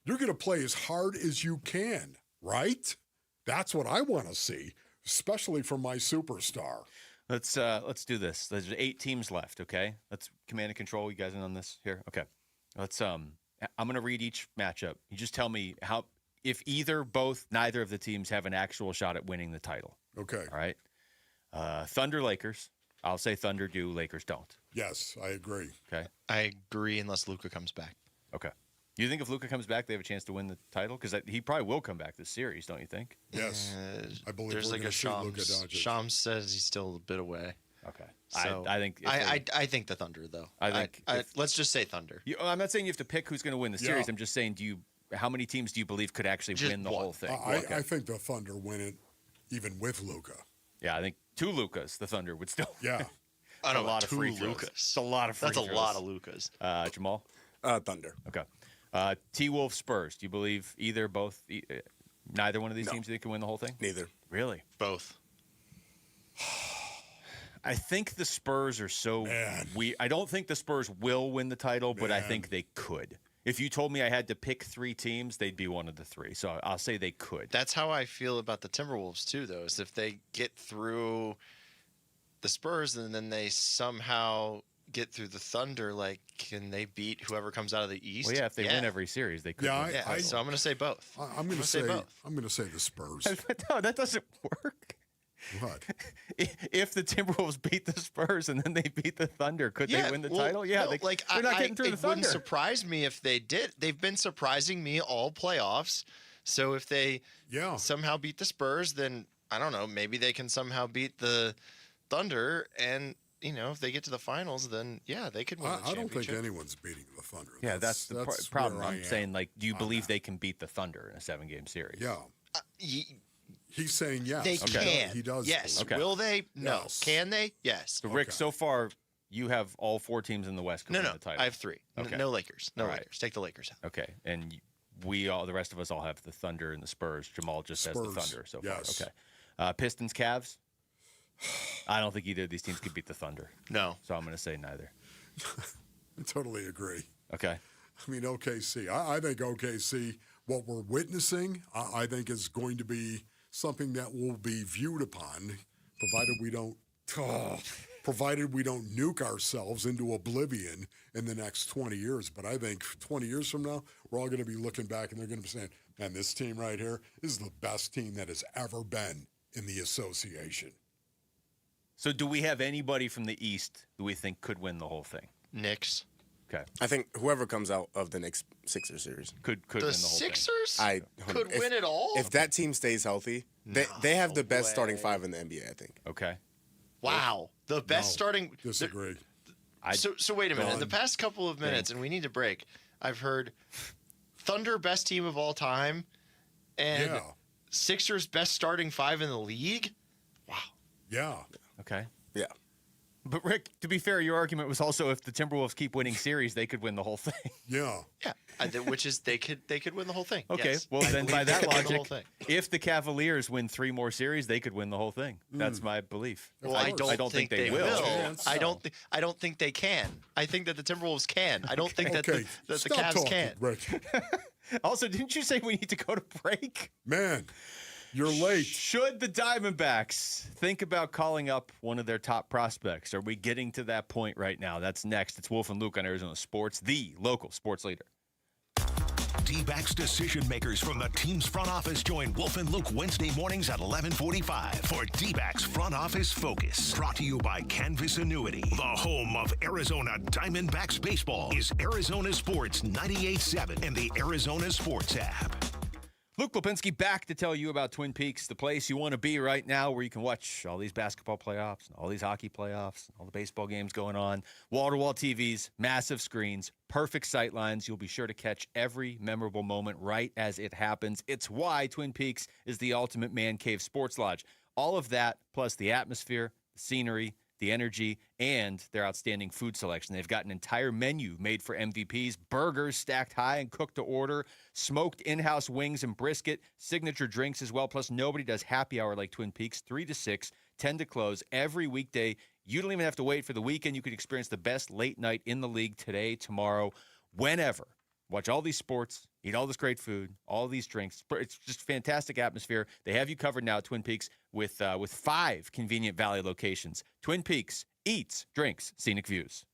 you're going to play as hard as you can, right? That's what I want to see, especially from my superstar. Let's do this. There's 8 teams left, okay? Let's command and control. You guys in on this here? Okay. Let's I'm going to read each matchup. You just tell me if either, both, neither of the teams have an actual shot at winning the title. Okay. All right. Thunder, Lakers. I'll say Thunder do, Lakers don't. Yes, I agree. Okay. I agree unless Luka comes back. Okay. You think if Luka comes back, they have a chance to win the title? Because he probably will come back this series, don't you think? Yes. I believe there's we're like gonna a see Luka Doncic. Shams says he's still a bit away. Okay. So I think I think the Thunder though. Let's just say Thunder. I'm not saying you have to pick who's going to win the series. I'm just saying, how many teams do you believe could actually win the whole thing? I think the Thunder win it, even with Luka. Yeah, I think 2 Lukas, the Thunder would still. Yeah. I don't know, a lot of 2 free throws. Lukas. It's a lot of free That's throws. a lot of Lukas. Jamal? Thunder. Okay. T-Wolves, Spurs. Do you believe either, both, neither one of these teams think can win the whole thing? Neither. Really? Both. I think the Spurs are so weird. I don't think the Spurs will win the title, but I think they could. If you told me I had to pick 3 teams, they'd be one of the 3. So I'll say they could. That's how I feel about the Timberwolves too, though. Is if they get through the Spurs and then they somehow get through the Thunder, like, can they beat whoever comes out of the East? Well, yeah, if they win every series, they could. Yeah, so I'm going to say both. I'm going to say both. I'm going to say the Spurs. No, that doesn't work. What? If the Timberwolves beat the Spurs and then they beat the Thunder, could they win the title? Yeah, no, they're not getting through the it Thunder. wouldn't surprise me if they did. They've been surprising me all playoffs. So if they somehow beat the Spurs, then I don't know. Maybe they can somehow beat the Thunder, and if they get to the finals, then they could win. I don't think anyone's beating the Thunder. Yeah, that's the problem. where I I'm am saying, do you believe they can beat the Thunder in a 7-game series? Yeah. He's saying yes. They can. He does. Yes. Okay. Will they? No. Yes. Can they? Yes. So, Rick, so far, you have all 4 teams in the West win the title. I have 3. Okay. No Lakers. No All right. Lakers. Take the Lakers out. Okay, and the rest of us all have the Thunder and the Spurs. Jamal just says the Thunder so far. Yes. Okay. Pistons, Cavs. I don't think either of these teams could beat the Thunder. No. So I'm going to say neither. I totally agree. Okay. I mean, OKC. I think OKC, what we're witnessing, I think is going to be something that will be viewed upon, provided we don't nuke ourselves into oblivion in the next 20 years. But I think 20 years from now, we're all going to be looking back and they're going to be saying, man, this team right here is the best team that has ever been in the association. So do we have anybody from the East who we think could win the whole thing? Knicks. Okay. I think whoever comes out of the next Sixers series could win the whole thing. Sixers could if, win it all? If that team stays healthy, they have the best starting 5 in the NBA, I think. Okay. Wow. The best starting. Disagree. So wait a minute. In the past couple of minutes, and we need to break, I've heard Thunder best team of all time, and Sixers' best starting 5 in the league? Wow. Yeah. Okay. Yeah. But Rick, to be fair, your argument was also if the Timberwolves keep winning series, they could win the whole thing. Yeah. Yeah. Which is they could win the whole thing. Okay. Yes. Well, I then believe by they that could win the whole logic, thing. if the Cavaliers win 3 more series, they could win the whole thing. That's my belief. Well, I don't think they will. Chance. I don't think they can. I think that the Timberwolves can. I don't think that Okay, the stop Cavs talking, can. Rick. Also, didn't you say we need to go to break? Man, you're late. Should the Diamondbacks think about calling up one of their top prospects? Are we getting to that point right now? That's next. It's Wolf and Luke on Arizona Sports, the local sports leader. D-backs decision makers from the team's front office join Wolf and Luke Wednesday mornings at 11:45 for D-backs Front Office Focus. Brought to you by Canvas Annuity. The home of Arizona Diamondbacks baseball is Arizona Sports 98.7 and the Arizona Sports app. Luke Lipinski back to tell you about Twin Peaks, the place you want to be right now where you can watch all these basketball playoffs, all these hockey playoffs, all the baseball games going on, wall-to-wall TVs, massive screens, perfect sight lines. You'll be sure to catch every memorable moment right as it happens. It's why Twin Peaks is the ultimate man cave sports lodge. All of that, plus the atmosphere, the scenery, the energy, and their outstanding food selection. They've got an entire menu made for MVPs, burgers stacked high and cooked to order, smoked in-house wings and brisket, signature drinks as well, plus nobody does happy hour like Twin Peaks, 3 to 6, 10 to close, every weekday. You don't even have to wait for the weekend. You could experience the best late night in the league today, tomorrow, whenever. Watch all these sports, eat all this great food, all these drinks. It's just fantastic atmosphere. They have you covered now at Twin Peaks with 5 convenient Valley locations. Twin Peaks, eats, drinks, scenic views.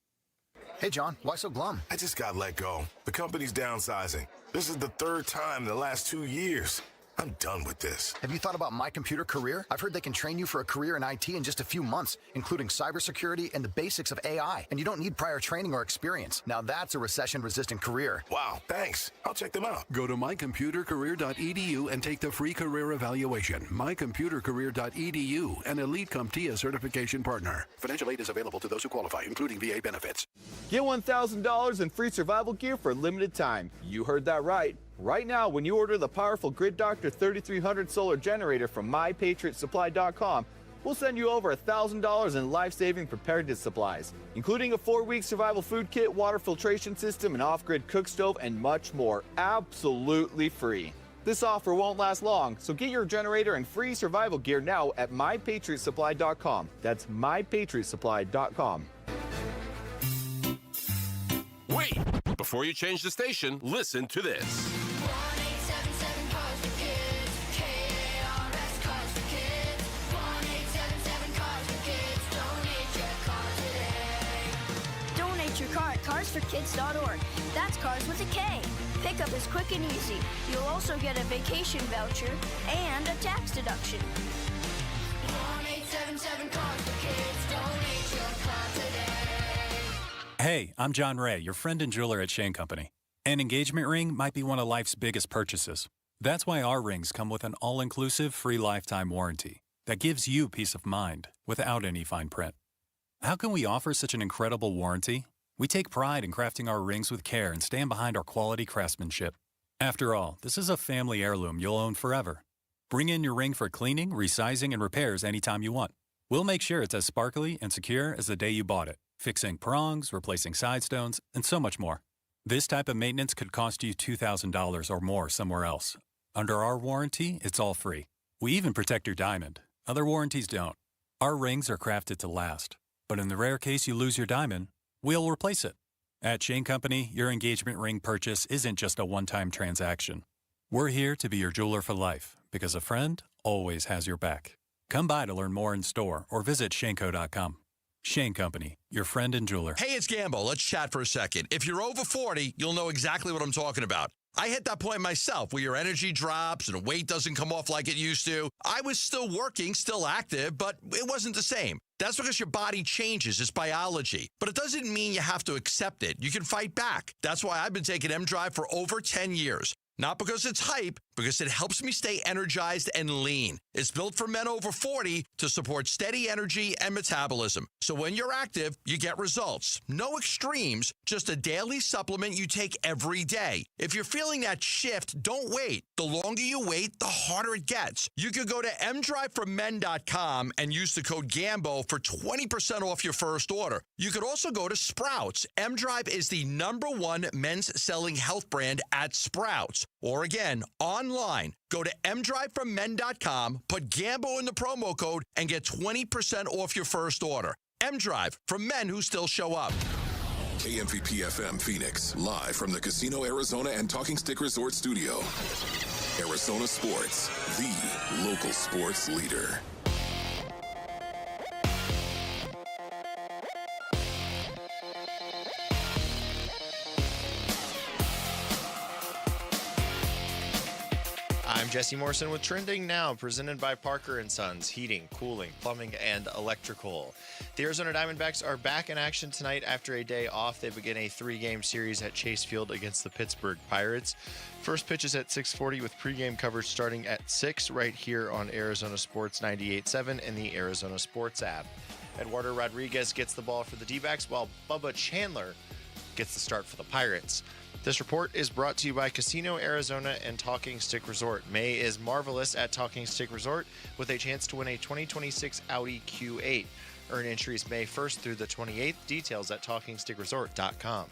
Hey, John, why so glum? I just got let go. The company's downsizing. This is the 3rd time in the last 2 years. I'm done with this. Have you thought about My Computer Career? I've heard they can train you for a career in IT in just a few months, including cybersecurity and the basics of AI. And you don't need prior training or experience. Now that's a recession-resistant career. Wow, thanks. I'll check them out. Go to mycomputercareer.edu and take the free career evaluation. mycomputercareer.edu, an Elite CompTIA certification partner. Financial aid is available to those who qualify, including VA benefits. Get $1,000 in free survival gear for a limited time. You heard that right. Right now, when you order the powerful Grid Doctor 3300 solar generator from MyPatriotSupply.com, we'll send you over $1,000 in life-saving preparedness supplies, including a 4-week survival food kit, water filtration system, an off-grid cook stove, and much more, absolutely free. This offer won't last long, so get your generator and free survival gear now at MyPatriotSupply.com. That's MyPatriotSupply.com. Wait! Before you change the station, listen to this. Donate your car at carsforkids.org. That's cars with a K. Pickup is quick and easy. You'll also get a vacation voucher and a tax deduction. 1-877 Cars for Kids. Donate your car today. Hey, I'm John Ray, your friend and jeweler at Shane Company. An engagement ring might be one of life's biggest purchases. That's why our rings come with an all-inclusive free lifetime warranty that gives you peace of mind without any fine print. How can we offer such an incredible warranty? We take pride in crafting our rings with care and stand behind our quality craftsmanship. After all, this is a family heirloom you'll own forever. Bring in your ring for cleaning, resizing, and repairs anytime you want. We'll make sure it's as sparkly and secure as the day you bought it, fixing prongs, replacing side stones, and so much more. This type of maintenance could cost you $2,000 or more somewhere else. Under our warranty, it's all free. We even protect your diamond. Other warranties don't. Our rings are crafted to last. But in the rare case you lose your diamond, we'll replace it. At Shane Company, your engagement ring purchase isn't just a one-time transaction. We're here to be your jeweler for life, because a friend always has your back. Come by to learn more in store or visit shaneco.com. Shane Company, your friend and jeweler. Hey, it's Gambo. Let's chat for a second. If you're over 40, you'll know exactly what I'm talking about. I hit that point myself where your energy drops and weight doesn't come off like it used to. I was still working, still active, but it wasn't the same. That's because your body changes. It's biology. But it doesn't mean you have to accept it. You can fight back. That's why I've been taking M-Drive for over 10 years. Not because it's hype, because it helps me stay energized and lean. It's built for men over 40 to support steady energy and metabolism. So when you're active, you get results. No extremes, just a daily supplement you take every day. If you're feeling that shift, don't wait. The longer you wait, the harder it gets. You could go to mdriveformen.com and use the code GAMBO for 20% off your first order. You could also go to Sprouts. mDrive is the #1 men's selling health brand at Sprouts. Or again, online, go to mdriveformen.com, put GAMBO in the promo code, and get 20% off your first order. mDrive, for men who still show up. KMVP FM Phoenix, live from the Casino Arizona and Talking Stick Resort Studio. Arizona Sports, the local sports leader. I'm Jesse Morrison with Trending Now, presented by Parker & Sons, heating, cooling, plumbing, and electrical. The Arizona Diamondbacks are back in action tonight after a day off. They begin a 3-game series at Chase Field against the Pittsburgh Pirates. First pitch is at 6:40 with pregame coverage starting at 6 right here on Arizona Sports 98.7 and the Arizona Sports app. Eduardo Rodriguez gets the ball for the D-backs while Bubba Chandler gets the start for the Pirates. This report is brought to you by Casino Arizona and Talking Stick Resort. May is marvelous at Talking Stick Resort with a chance to win a 2026 Audi Q8. Earn entries May 1st through the 28th. Details at TalkingStickResort.com.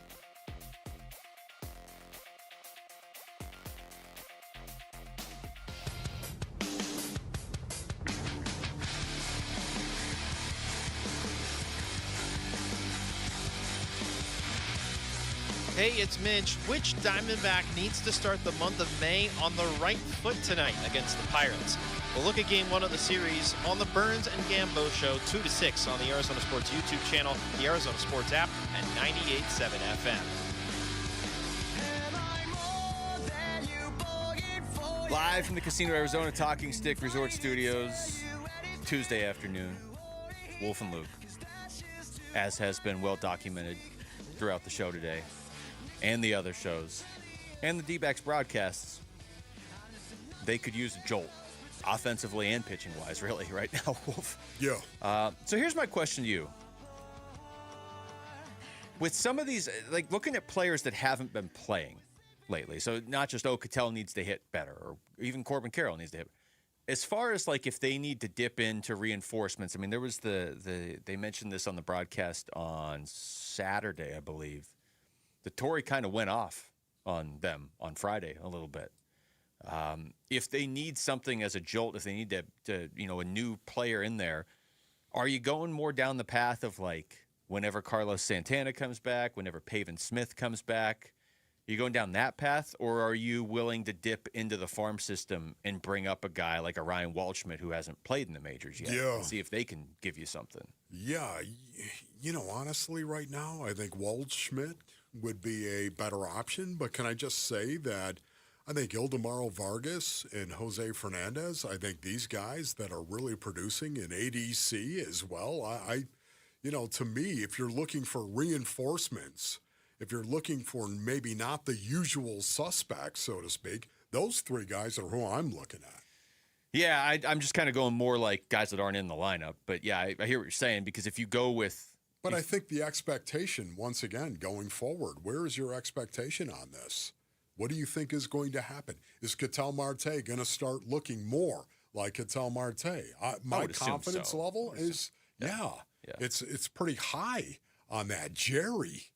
Hey, it's Mitch. Which Diamondback needs to start the month of May on the right foot tonight against the Pirates? We'll look at Game 1 of the series on the Burns and Gambo Show, 2 to 6 on the Arizona Sports YouTube channel, the Arizona Sports app, and 98.7 FM. Live from the Casino Arizona Talking Stick Resort Studios, Tuesday afternoon, Wolf and Luke, as has been well documented throughout the show today, and the other shows, and the D-backs broadcasts. They could use a jolt, offensively and pitching-wise, really, right now, Wolf. Yeah. So here's my question to you. With some of these, like looking at players that haven't been playing lately, so not just, Cattell needs to hit better, or even Corbin Carroll needs to hit. As far as like if they need to dip into reinforcements, I mean, there was they mentioned this on the broadcast on Saturday, I believe. The Torrey kind of went off on them on Friday a little bit. If they need something as a jolt, if they need to a new player in there, are you going more down the path of like whenever Carlos Santana comes back, whenever Pavin Smith comes back, are you going down that path, or are you willing to dip into the farm system and bring up a guy like a Ryan Waldschmidt who hasn't played in the majors yet and see if they can give you something? Yeah, honestly, right now, I think Waldschmidt would be a better option. But can I just say that I think Ildemaro Vargas and Jose Fernandez, I think these guys that are really producing in ADC as well, to me, if you're looking for reinforcements, if you're looking for maybe not the usual suspects, so to speak, those three guys are who I'm looking at. Yeah, I'm just kind of going more like guys that aren't in the lineup. But yeah, I hear what you're saying, because if you go with... But I think the expectation, once again, going forward, where is your expectation on this? What do you think is going to happen? Is Ketel Marte going to start looking more like Ketel Marte? My confidence level is, it's pretty high on that. Jerry.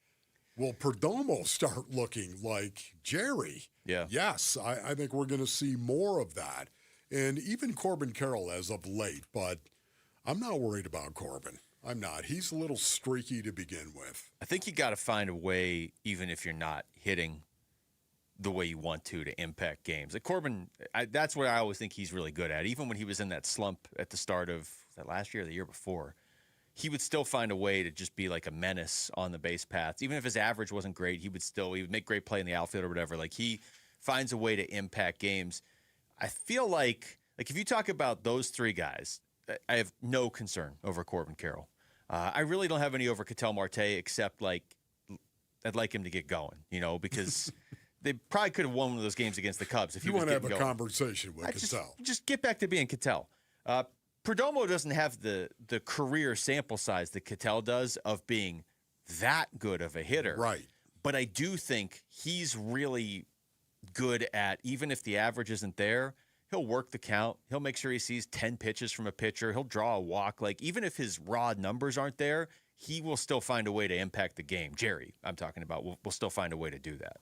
Will Perdomo start looking like Jerry? Yeah. Yes, I think we're going to see more of that. And even Corbin Carroll as of late, but I'm not worried about Corbin. I'm not. He's a little streaky to begin with. I think you got to find a way, even if you're not hitting the way you want to impact games. Like Corbin, that's what I always think he's really good at. Even when he was in that slump at the start of that last year or the year before, he would still find a way to just be like a menace on the base paths. Even if his average wasn't great, he would make great play in the outfield or whatever. Like he finds a way to impact games. I feel like if you talk about those three guys, I have no concern over Corbin Carroll. I really don't have any over Ketel Marte, except like I'd like him to get going, because they probably could have won one of those games against the Cubs if he You was want to have getting a going. conversation with Cattell. Just get back to being Cattell. Perdomo doesn't have the career sample size that Cattell does of being that good of a hitter. Right. But I do think he's really good at, even if the average isn't there, he'll work the count. He'll make sure he sees 10 pitches from a pitcher. He'll draw a walk. Like, even if his raw numbers aren't there, he will still find a way to impact the game. Jerry, I'm talking about, will still find a way to do that.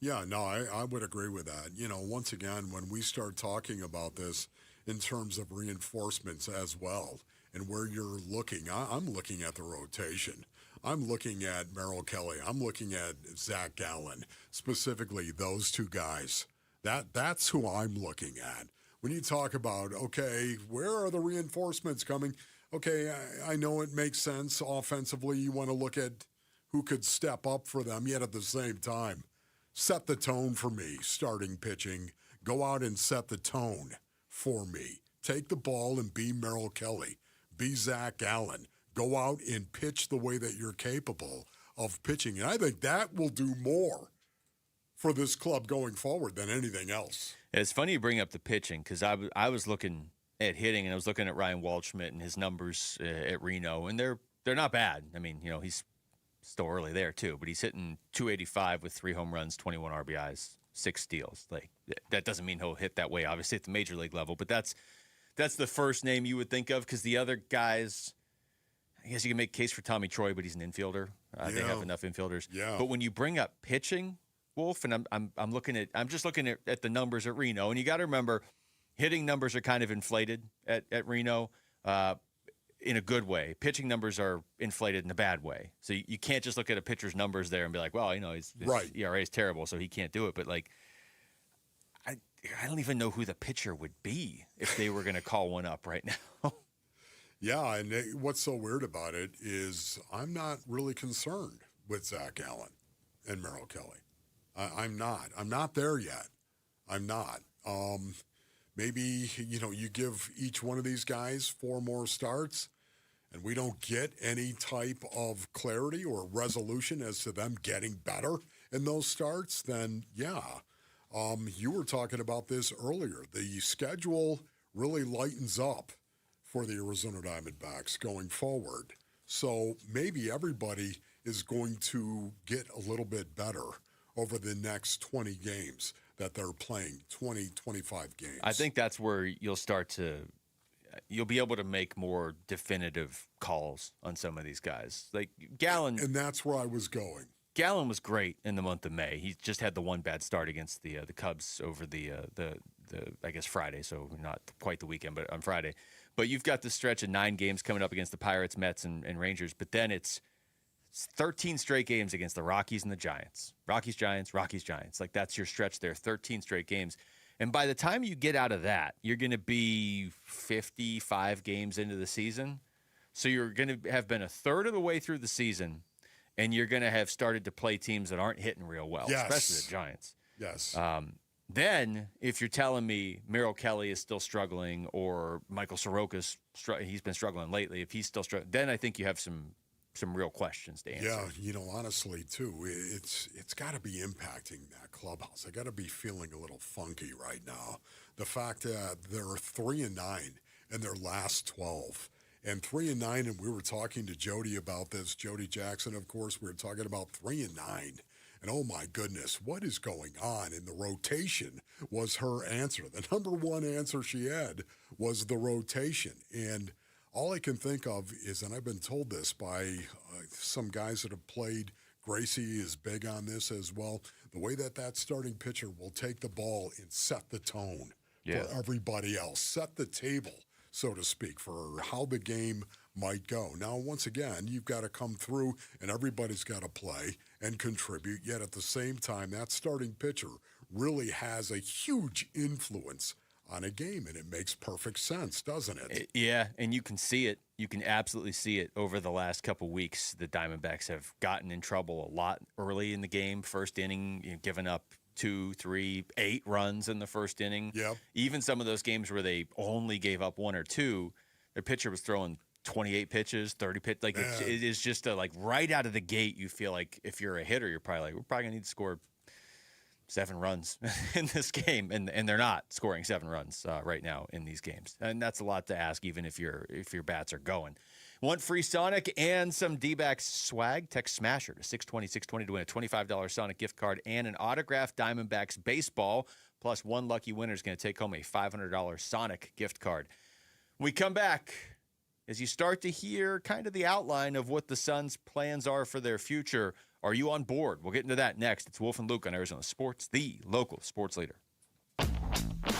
Yeah, no, I would agree with that. You know, once again, when we start talking about this in terms of reinforcements as well, and where you're looking, I'm looking at the rotation. I'm looking at Merrill Kelly. I'm looking at Zach Gallen, specifically those two guys. That's who I'm looking at. When you talk about, okay, where are the reinforcements coming? Okay, I know it makes sense offensively. You want to look at who could step up for them, yet at the same time, set the tone for me, starting pitching. Go out and set the tone for me. Take the ball and be Merrill Kelly. Be Zach Gallen. Go out and pitch the way that you're capable of pitching. And I think that will do more for this club going forward than anything else. It's funny you bring up the pitching, because I was looking at hitting, and I was looking at Ryan Waldschmidt and his numbers at Reno, and they're not bad. I mean, you know, he's still early there too, but he's hitting .285 with 3 home runs, 21 RBIs, 6 steals. Like, that doesn't mean he'll hit that way, obviously, at the major league level, but that's the first name you would think of, because the other guys, I guess you can make a case for Tommy Troy, but he's an infielder. They have enough infielders. Yeah. But when you bring up pitching, Wolf, and I'm just looking at the numbers at Reno, and you got to remember, hitting numbers are kind of inflated at Reno in a good way. Pitching numbers are inflated in a bad way. So you can't just look at a pitcher's numbers there and be like, well, you know, his ERA is terrible, so he can't do it. But, like, I don't even know who the pitcher would be if they were going to call one up right now. Yeah, and what's so weird about it is I'm not really concerned with Zach Gallen and Merrill Kelly. I'm not. I'm not there yet. I'm not. Maybe, you know, you give each one of these guys 4 more starts and we don't get any type of clarity or resolution as to them getting better in those starts, then yeah. You were talking about this earlier. The schedule really lightens up for the Arizona Diamondbacks going forward. So maybe everybody is going to get a little bit better over the next 20 games that they're playing, 20, 25 games. I think that's where you'll be able to make more definitive calls on some of these guys. Like Gallen. And that's where I was going. Gallen was great in the month of May. He just had the one bad start against the Cubs over the I guess Friday, so not quite the weekend, but on Friday. But you've got this stretch of 9 games coming up against the Pirates, Mets, and Rangers. But then it's 13 straight games against the Rockies and the Giants. Rockies, Giants, Rockies, Giants. Like, that's your stretch there, 13 straight games. And by the time you get out of that, you're going to be 55 games into the season. So you're going to have been a third of the way through the season, and you're going to have started to play teams that aren't hitting real well, especially the Giants. Yes. Then, if you're telling me Merrill Kelly is still struggling, or Michael Soroka's he's been struggling lately, if he's still struggling, then I think you have some real questions to answer. Yeah, you know, honestly, too, it's got to be impacting that clubhouse. They got to be feeling a little funky right now. The fact that they're 3-9 in their last 12, and 3-9, and we were talking to Jody about this. Jody Jackson, of course, we were talking about 3-9. And oh my goodness, what is going on? And the rotation was her answer. The number one answer she had was the rotation. And all I can think of is, and I've been told this by some guys that have played, Gracie is big on this as well, the way that starting pitcher will take the ball and set the tone for everybody else, set the table, so to speak, for how the game might go. Now, once again, you've got to come through and everybody's got to play and contribute, yet at the same time, that starting pitcher really has a huge influence on a game, and it makes perfect sense, doesn't it? Yeah, and you can see it. You can absolutely see it over the last couple weeks. The Diamondbacks have gotten in trouble a lot early in the game. First inning, giving up 2, 3, 8 runs in the first inning. Yep. Even some of those games where they only gave up 1 or 2, their pitcher was throwing 28 pitches, 30 pitches. Like, it is just like right out of the gate, you feel like if you're a hitter, you're probably like, we're probably going to need to score 7 runs in this game, and they're not scoring 7 runs right now in these games. And that's a lot to ask, even if your bats are going. Want free Sonic and some D-backs swag? Text SMASHER to 620-620 to win a $25 Sonic gift card and an autographed Diamondbacks baseball. Plus, one lucky winner is going to take home a $500 Sonic gift card. We come back as you start to hear kind of the outline of what the Suns' plans are for their future. Are you on board? We'll get into that next. It's Wolf and Luke on Arizona Sports, the local sports leader.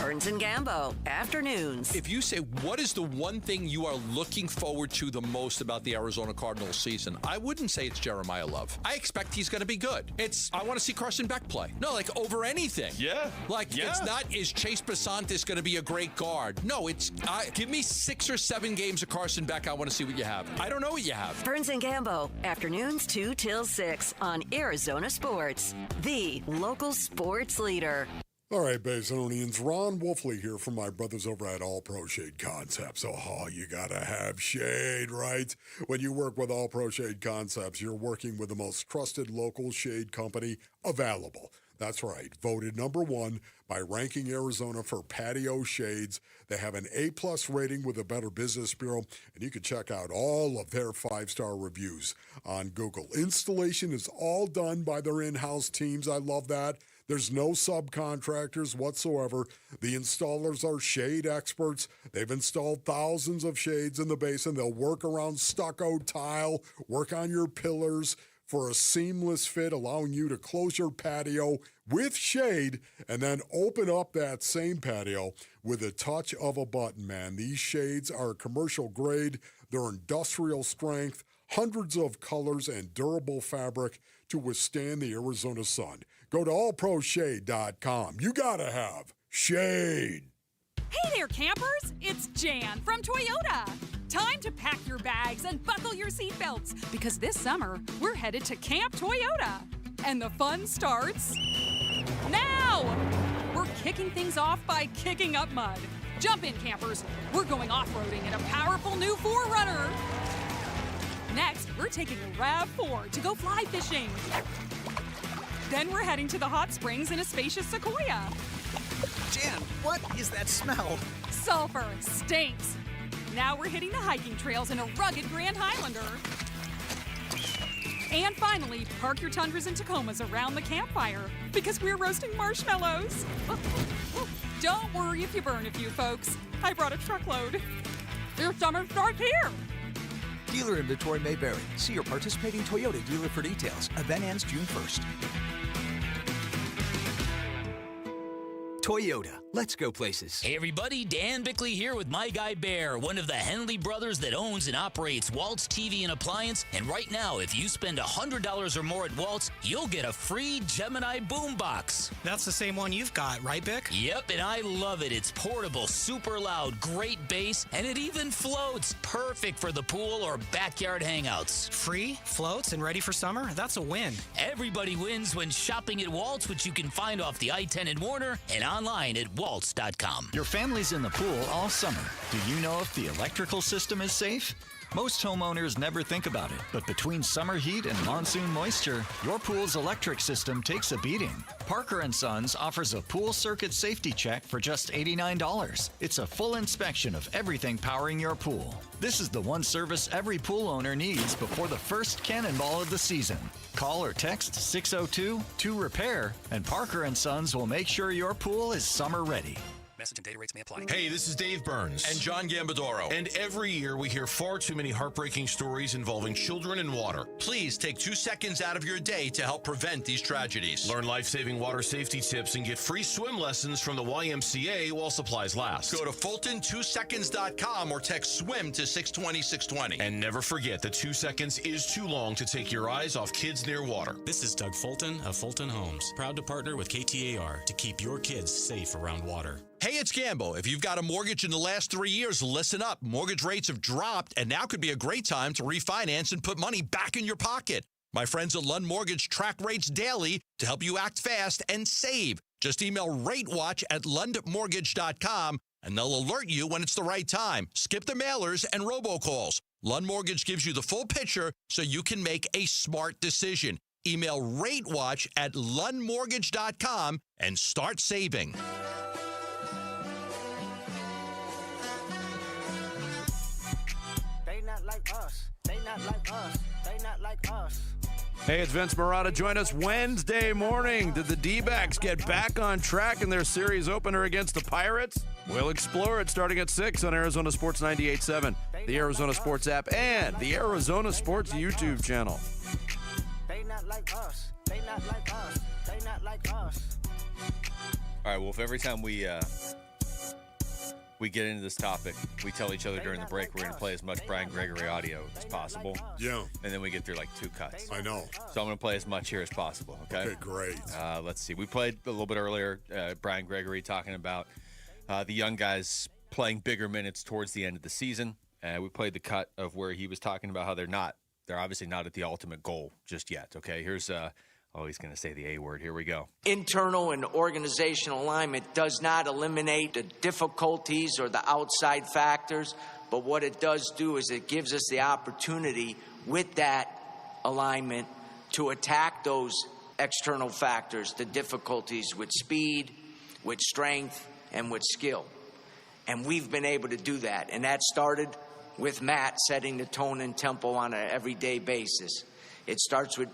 Burns and Gambo, afternoons. If you say, what is the one thing you are looking forward to the most about the Arizona Cardinals season? I wouldn't say it's Jeremiah Love. I expect he's going to be good. I want to see Carson Beck play. No, like over anything. Yeah. It's not, is Chase Basantis going to be a great guard? No, give me 6 or 7 games of Carson Beck. I want to see what you have. I don't know what you have. Burns and Gambo, afternoons 2 till 6 on Arizona Sports, the local sports leader. All right, Basinonians, Ron Wolfley here from my brothers over at All Pro Shade Concepts. Oh, you gotta have shade, right? When you work with All Pro Shade Concepts, you're working with the most trusted local shade company available. That's right, voted #1 by Ranking Arizona for patio shades. They have an A+ rating with the Better Business Bureau, and you can check out all of their 5-star reviews on Google. Installation is all done by their in-house teams. I love that. There's no subcontractors whatsoever. The installers are shade experts. They've installed thousands of shades in the basin. They'll work around stucco tile, work on your pillars for a seamless fit, allowing you to close your patio with shade and then open up that same patio with a touch of a button, man. These shades are commercial grade. They're industrial strength, hundreds of colors and durable fabric to withstand the Arizona sun. Go to allproshade.com. You gotta have shade. Hey there, campers! It's Jan from Toyota. Time to pack your bags and buckle your seatbelts because this summer we're headed to Camp Toyota. And the fun starts now! We're kicking things off by kicking up mud. Jump in, campers. We're going off-roading in a powerful new 4Runner. Next, we're taking a RAV4 to go fly fishing. Then we're heading to the hot springs in a spacious Sequoia. Jan, what is that smell? Sulfur stinks. Now we're hitting the hiking trails in a rugged Grand Highlander. And finally, park your Tundras and Tacomas around the campfire because we're roasting marshmallows. Don't worry if you burn a few, folks. I brought a truckload. Your summer starts here. Dealer inventory may vary. See your participating Toyota dealer for details. Event ends June 1st. Toyota, let's go places. Hey everybody, Dan Bickley here with my guy Bear, one of the Henley brothers that owns and operates Waltz TV and Appliance. And right now, if you spend $100 or more at Waltz, you'll get a free Gemini boombox. That's the same one you've got, right, Bick? Yep, and I love it. It's portable, super loud, great bass, and it even floats. Perfect for the pool or backyard hangouts. Free, floats, and ready for summer? That's a win. Everybody wins when shopping at Waltz, which you can find off the I-10 in Warner and online at waltz.com. Your family's in the pool all summer. Do you know if the electrical system is safe? Most homeowners never think about it, but between summer heat and monsoon moisture, your pool's electric system takes a beating. Parker & Sons offers a pool circuit safety check for just $89. It's a full inspection of everything powering your pool. This is the one service every pool owner needs before the first cannonball of the season. Call or text 602-2REPAIR, and Parker & Sons will make sure your pool is summer ready. Message and data rates may apply. Hey, this is Dave Burns. And John Gambadoro. And every year we hear far too many heartbreaking stories involving children and water. Please take 2 seconds out of your day to help prevent these tragedies. Learn life-saving water safety tips and get free swim lessons from the YMCA while supplies last. Go to Fulton2seconds.com or text SWIM to 620-620. And never forget that 2 seconds is too long to take your eyes off kids near water. This is Doug Fulton of Fulton Homes, proud to partner with KTAR to keep your kids safe around water. Hey, it's Gambo. If you've got a mortgage in the last 3 years, listen up. Mortgage rates have dropped, and now could be a great time to refinance and put money back in your pocket. My friends at Lund Mortgage track rates daily to help you act fast and save. Just email RateWatch@LundMortgage.com, and they'll alert you when it's the right time. Skip the mailers and robocalls. Lund Mortgage gives you the full picture so you can make a smart decision. Email ratewatch@lundmortgage.com and start saving. They not like us. They not like us. They not like us. Hey, it's Vince Marotta. Join us Wednesday morning. Did the D-backs get back on track in their series opener against the Pirates? We'll explore it starting at 6 on Arizona Sports 98.7, the Arizona Sports app, and the Arizona Sports YouTube channel. They not like us. They not like us. They not like us. All right, Wolf, every time we get into this topic, we tell each other during the break we're going to play as much Brian Gregory audio as possible. Yeah. And then we get through like 2 cuts. I know. So I'm going to play as much here as possible, okay? Okay, great. Let's see. We played a little bit earlier, Brian Gregory talking about the young guys playing bigger minutes towards the end of the season. We played the cut of where he was talking about how they're obviously not at the ultimate goal just yet, okay? Here's, he's going to say the A word. Here we go. Internal and organizational alignment does not eliminate the difficulties or the outside factors, but what it does do is it gives us the opportunity with that alignment to attack those external factors, the difficulties with speed, with strength, and with skill. And we've been able to do that. And that started with Matt setting the tone and tempo on an everyday basis. It starts with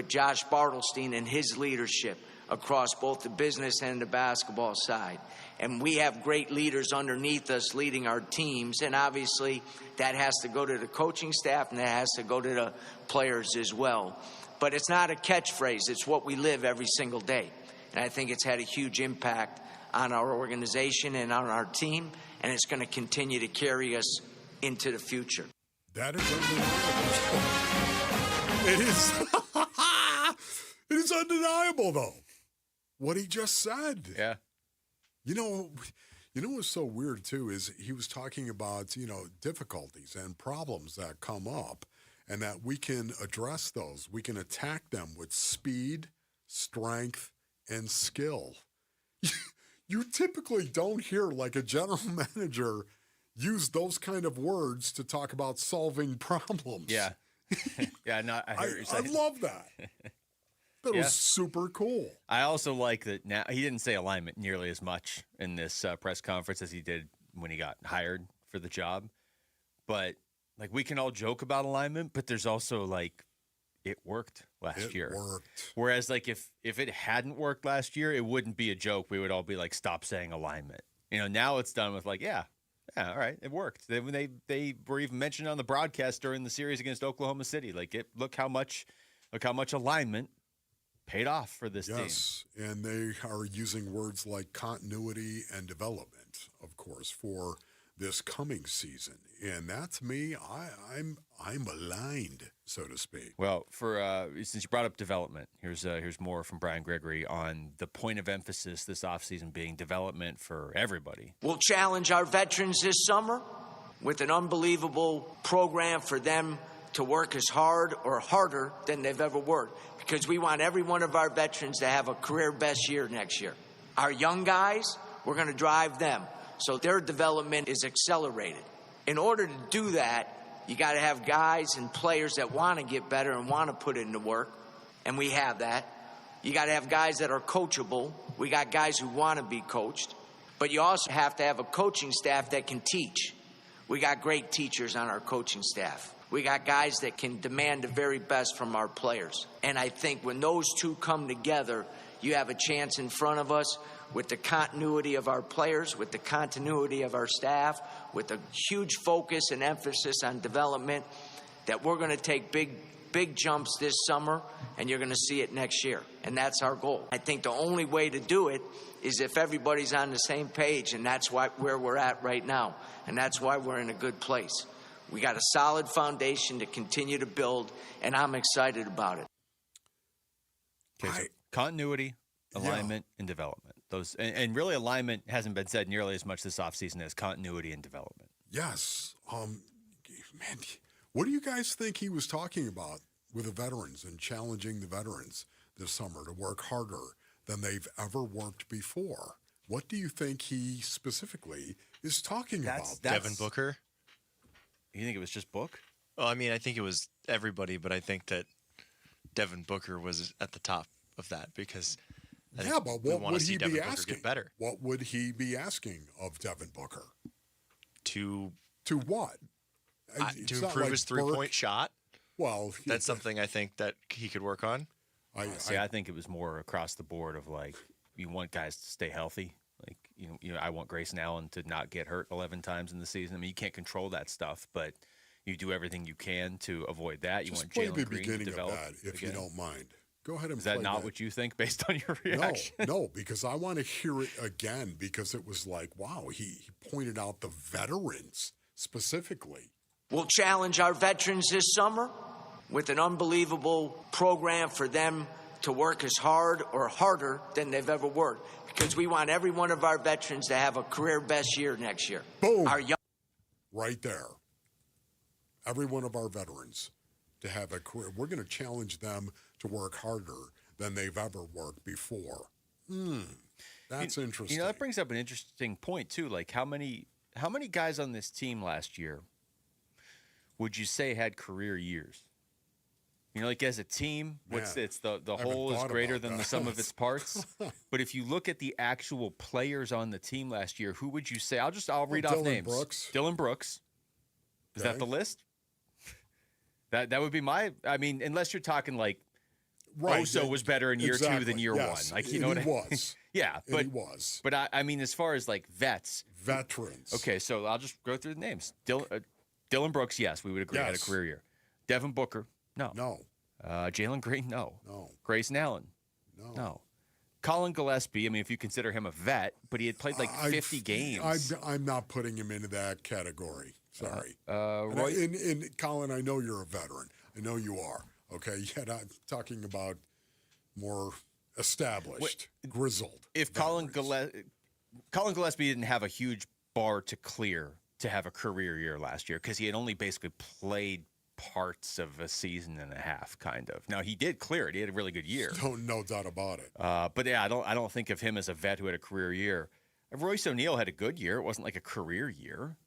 Josh Bartelstein and his leadership across both the business and the basketball side. And we have great leaders underneath us leading our teams, and obviously that has to go to the coaching staff and that has to go to the players as well. But it's not a catchphrase, it's what we live every single day. And I think it's had a huge impact on our organization and on our team, and it's going to continue to carry us into the future. That is undeniable. It is. It is undeniable, though, what he just said. Yeah. You know what's so weird, too, is he was talking about, difficulties and problems that come up and that we can address those. We can attack them with speed, strength, and skill. You typically don't hear like a general manager use those kind of words to talk about solving problems. Yeah. Yeah, no, I love that. That was super cool. I also like that now he didn't say alignment nearly as much in this press conference as he did when he got hired for the job. But like we can all joke about alignment, but there's also like it worked last year. It worked. Whereas like if it hadn't worked last year, it wouldn't be a joke. We would all be like, stop saying alignment. Now it's done with like, yeah, all right, it worked. They were even mentioned on the broadcast during the series against Oklahoma City. Like look how much alignment paid off for this team. Yes, and they are using words like continuity and development, of course, for this coming season. And that's me. I'm aligned, so to speak. Well, for since you brought up development, here's more from Brian Gregory on the point of emphasis this offseason being development for everybody. We'll challenge our veterans this summer with an unbelievable program for them to work as hard or harder than they've ever worked, because we want every one of our veterans to have a career best year next year. Our young guys, we're going to drive them so their development is accelerated. In order to do that, you got to have guys and players that want to get better and want to put in the work, and we have that. You got to have guys that are coachable. We got guys who want to be coached, but you also have to have a coaching staff that can teach. We got great teachers on our coaching staff. We got guys that can demand the very best from our players. And I think when those two come together, you have a chance in front of us with the continuity of our players, with the continuity of our staff, with a huge focus and emphasis on development, that we're going to take big jumps this summer, and you're going to see it next year. And that's our goal. I think the only way to do it is if everybody's on the same page, and that's where we're at right now. And that's why we're in a good place. We got a solid foundation to continue to build, and I'm excited about it. Okay, so continuity, alignment, and development. Those and really alignment hasn't been said nearly as much this offseason as continuity and development. Yes. Man, what do you guys think he was talking about with the veterans and challenging the veterans this summer to work harder than they've ever worked before? What do you think he specifically is talking about? Devin Booker. You think it was just Book? Well, I mean, I think it was everybody, but I think that Devin Booker was at the top of that because I Yeah, think but we what want would to see he Devin be Booker asking? get better. What would he be asking of Devin Booker? To what? to It's not improve like his three-point shot. Well, That's something I think that he could work on. I think it was more across the board of like you want guys to stay healthy. Like you know, I want Grayson Allen to not get hurt 11 times in the season. I mean, you can't control that stuff, but you do everything you can to avoid that. You Just want play Jalen the Green beginning to develop of that, if again. you don't mind. Go ahead and Is that play not what you think based on your No, reaction? no, because I want to hear it again because it was like, wow, he pointed out the veterans specifically. We'll challenge our veterans this summer with an unbelievable program for them to work as hard or harder than they've ever worked, because we want every one of our veterans to have a career best year next year. Boom. Our young Right there. Every one of our veterans to have a career. We're going to challenge them to work harder than they've ever worked before. That's interesting. You know, that brings up an interesting point too. Like how many guys on this team last year would you say had career years? You know, like as a team, it's the whole is greater than the sum of its parts. But if you look at the actual players on the team last year, who would you say? I'll read off names. Dylan Brooks. Is that the list? That would be my. I mean, unless you're talking like Oso was better in year 2 than year 1. Like you know what I mean? Yeah, but he was. But I mean, as far as like veterans. Okay, so I'll just go through the names. Dylan Brooks, yes, we would agree had a career year. Devin Booker, no. Jalen Green, no. Grayson Allen, no. Colin Gillespie, I mean, if you consider him a vet, but he had played like 50 games. I'm not putting him into that category. Sorry. Roy, and Colin, I know you're a veteran. I know you are. Okay, yet I'm talking about more established, grizzled. If Colin Gillespie didn't have a huge bar to clear to have a career year last year because he had only basically played parts of a season and a half, kind of. Now he did clear it; he had a really good year. No doubt about it. But yeah, I don't think of him as a vet who had a career year. Royce O'Neal had a good year; it wasn't like a career year.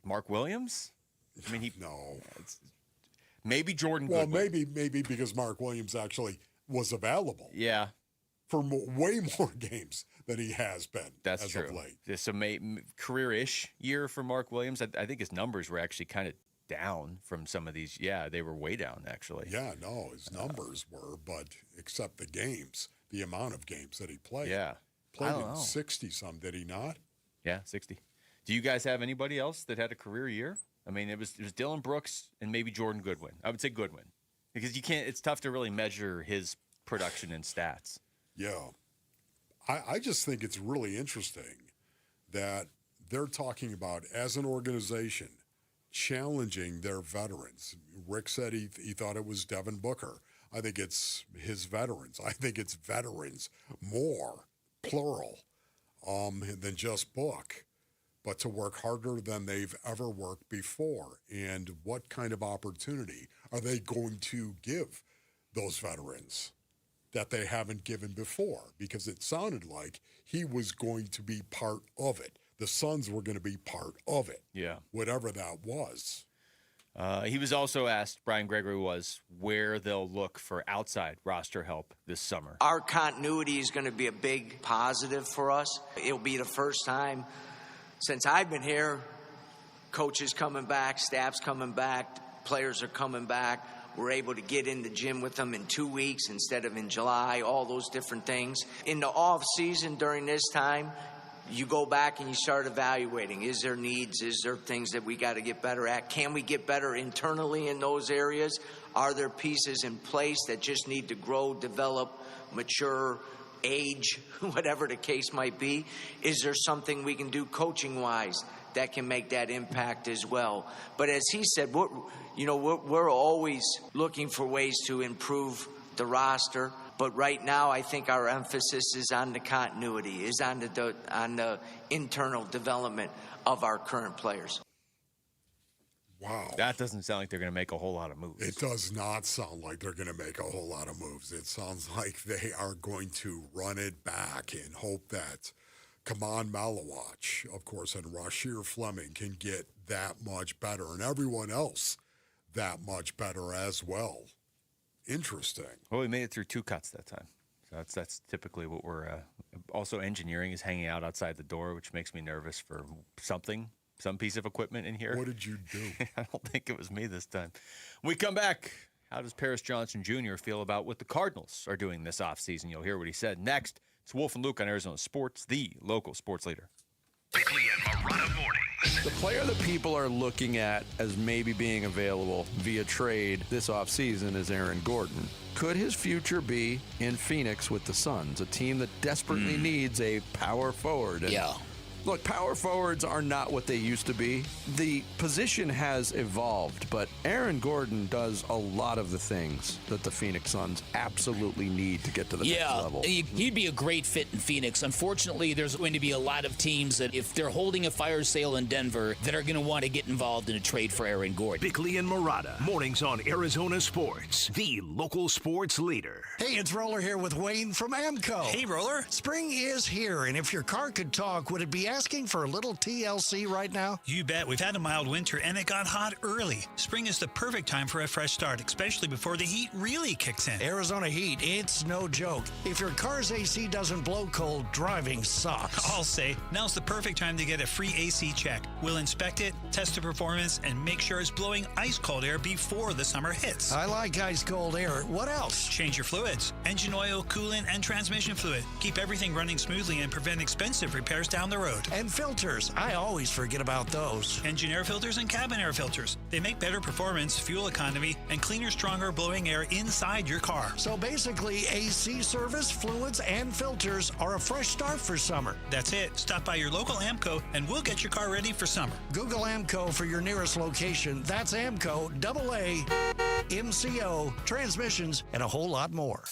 Mark Williams, I mean, maybe Jordan. Well, Goodwin. maybe because Mark Williams actually was available. Yeah. For way more games than he has been. That's as true. Of late. This career-ish year for Mark Williams. I think his numbers were actually kind of down from some of these. Yeah, they were way down actually. Yeah, no, his numbers were, but except the games, the amount of games that he played. Yeah, played in 60-some, did he not? Yeah, 60. Do you guys have anybody else that had a career year? I mean, it was Dylan Brooks and maybe Jordan Goodwin. I would say Goodwin because you can't. It's tough to really measure his production and stats. Yeah. I just think it's really interesting that they're talking about, as an organization, challenging their veterans. Rick said he thought it was Devin Booker. I think it's his veterans. I think it's veterans more, plural, than just Book, but to work harder than they've ever worked before. And what kind of opportunity are they going to give those veterans that they haven't given before? Because it sounded like he was going to be part of it. The Suns were going to be part of it. Yeah. Whatever that was. He was also asked, Brian Gregory was, where they'll look for outside roster help this summer. Our continuity is going to be a big positive for us. It'll be the first time since I've been here, coaches coming back, staff's coming back, players are coming back. We're able to get in the gym with them in 2 weeks instead of in July, all those different things. In the off season during this time, you go back and you start evaluating. Is there needs? Is there things that we got to get better at? Can we get better internally in those areas? Are there pieces in place that just need to grow, develop, mature, age, whatever the case might be? Is there something we can do coaching-wise that can make that impact as well? But as he said, we're always looking for ways to improve the roster. But right now, I think our emphasis is on the continuity, is on the internal development of our current players. Wow. That doesn't sound like they're going to make a whole lot of moves. It does not sound like they're going to make a whole lot of moves. It sounds like they are going to run it back and hope that Kaman Malawach, of course, and Rashir Fleming can get that much better. And everyone else that much better as well. Interesting. Well, we made it through 2 cuts that time. So that's typically what we're also engineering is hanging out outside the door, which makes me nervous for some piece of equipment in here. What did you do? I don't think it was me this time. When we come back, how does Paris Johnson Jr. feel about what the Cardinals are doing this offseason? You'll hear what he said next. It's Wolf and Luke on Arizona Sports, the local sports leader. Bickley and Marotta mornings. The player that people are looking at as maybe being available via trade this offseason is Aaron Gordon. Could his future be in Phoenix with the Suns, a team that desperately needs a power forward? And look, power forwards are not what they used to be. The position has evolved, but Aaron Gordon does a lot of the things that the Phoenix Suns absolutely need to get to the next level. He'd be a great fit in Phoenix. Unfortunately, there's going to be a lot of teams that, if they're holding a fire sale in Denver, that are going to want to get involved in a trade for Aaron Gordon. Bickley and Marotta, mornings on Arizona Sports, the local sports leader. Hey, it's Roller here with Wayne from AMCO. Hey, Roller. Spring is here, and if your car could talk, would it be asking for a little TLC right now? You bet. We've had a mild winter, and it got hot early. Spring is the perfect time for a fresh start, especially before the heat really kicks in. Arizona heat, it's no joke. If your car's AC doesn't blow cold, driving sucks. I'll say, now's the perfect time to get a free AC check. We'll inspect it, test the performance, and make sure it's blowing ice-cold air before the summer hits. I like ice-cold air. What else? Change your fluids. Engine oil, coolant, and transmission fluid. Keep everything running smoothly and prevent expensive repairs down the road. And filters. I always forget about those. Engine air filters and cabin air filters. They make better performance, fuel economy, and cleaner, stronger blowing air inside your car. So basically, AC service, fluids, and filters are a fresh start for summer. That's it. Stop by your local AMCO and we'll get your car ready for summer. Google AMCO for your nearest location. That's AMCO, AA, MCO, transmissions, and a whole lot more.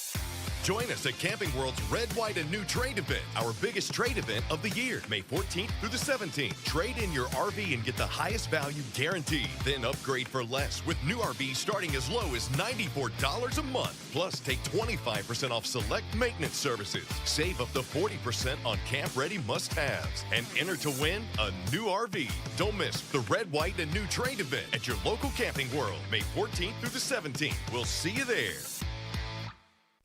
Join us at Camping World's Red, White, and New Trade Event, our biggest trade event of the year, May 14th through the 17th. Trade in your RV and get the highest value guaranteed. Then upgrade for less with new RVs starting as low as $94 a month. Plus, take 25% off select maintenance services. Save up to 40% on camp-ready must-haves. And enter to win a new RV. Don't miss the Red, White, and New Trade Event at your local Camping World, May 14th through the 17th. We'll see you there.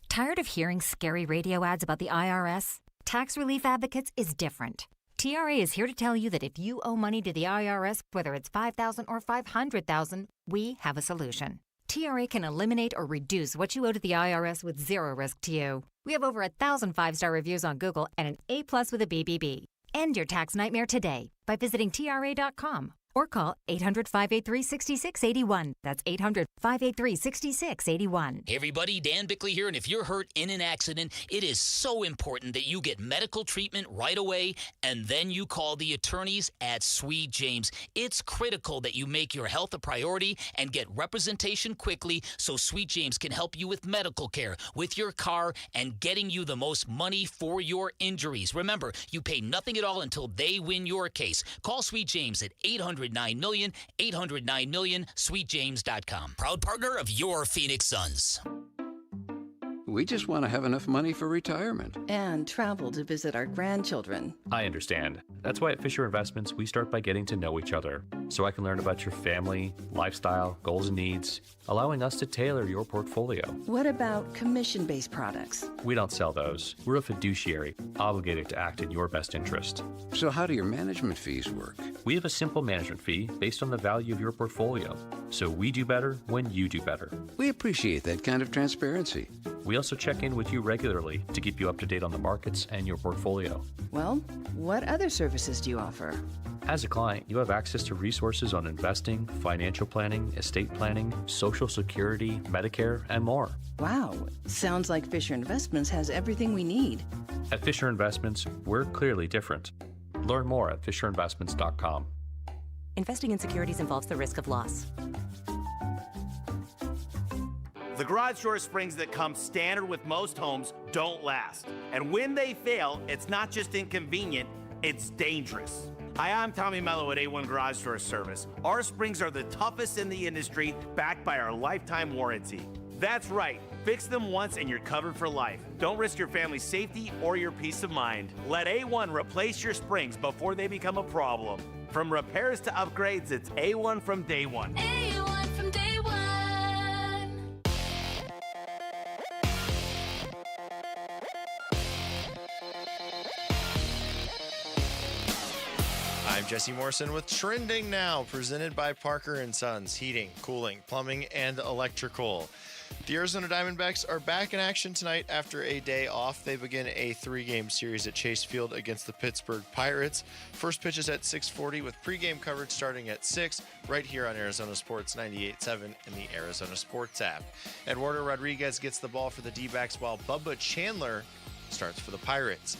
Tired of hearing scary radio ads about the IRS? Tax Relief Advocates is different. TRA is here to tell you that if you owe money to the IRS, whether it's $5,000 or $500,000, we have a solution. TRA can eliminate or reduce what you owe to the IRS with zero risk to you. We have over 1,000 5-star reviews on Google and an A+ with a BBB. End your tax nightmare today by visiting TRA.com. Or call 800-583-6681. That's 800-583-6681. Hey everybody, Dan Bickley here, and if you're hurt in an accident, it is so important that you get medical treatment right away, and then you call the attorneys at Sweet James. It's critical that you make your health a priority and get representation quickly so Sweet James can help you with medical care, with your car, and getting you the most money for your injuries. Remember, you pay nothing at all until they win your case. Call Sweet James at 800-9-million, 800-9-million, sweetjames.com. Proud partner of your Phoenix Suns. We just want to have enough money for retirement. And travel to visit our grandchildren. I understand. That's why at Fisher Investments, we start by getting to know each other, so I can learn about your family, lifestyle, goals and needs, allowing us to tailor your portfolio. What about commission-based products? We don't sell those. We're a fiduciary, obligated to act in your best interest. So how do your management fees work? We have a simple management fee based on the value of your portfolio, so we do better when you do better. We appreciate that kind of transparency. We also check in with you regularly to keep you up to date on the markets and your portfolio. Well, what other services do you offer? As a client, you have access to resources on investing, financial planning, estate planning, Social Security, Medicare, and more. Wow, sounds like Fisher Investments has everything we need. At Fisher Investments, we're clearly different. Learn more at fisherinvestments.com. Investing in securities involves the risk of loss. The garage door springs that come standard with most homes don't last. And when they fail, it's not just inconvenient, it's dangerous. Hi, I'm Tommy Mello at A1 Garage Door Service. Our springs are the toughest in the industry, backed by our lifetime warranty. That's right. Fix them once and you're covered for life. Don't risk your family's safety or your peace of mind. Let A1 replace your springs before they become a problem. From repairs to upgrades, it's A1 from day one. A1 from day one. Jesse Morrison with Trending Now, presented by Parker & Sons, heating, cooling, plumbing, and electrical. The Arizona Diamondbacks are back in action tonight after a day off. They begin a 3-game series at Chase Field against the Pittsburgh Pirates. First pitch is at 6:40 with pregame coverage starting at 6 right here on Arizona Sports 98.7 and the Arizona Sports app. Eduardo Rodriguez gets the ball for the D-backs while Bubba Chandler starts for the Pirates.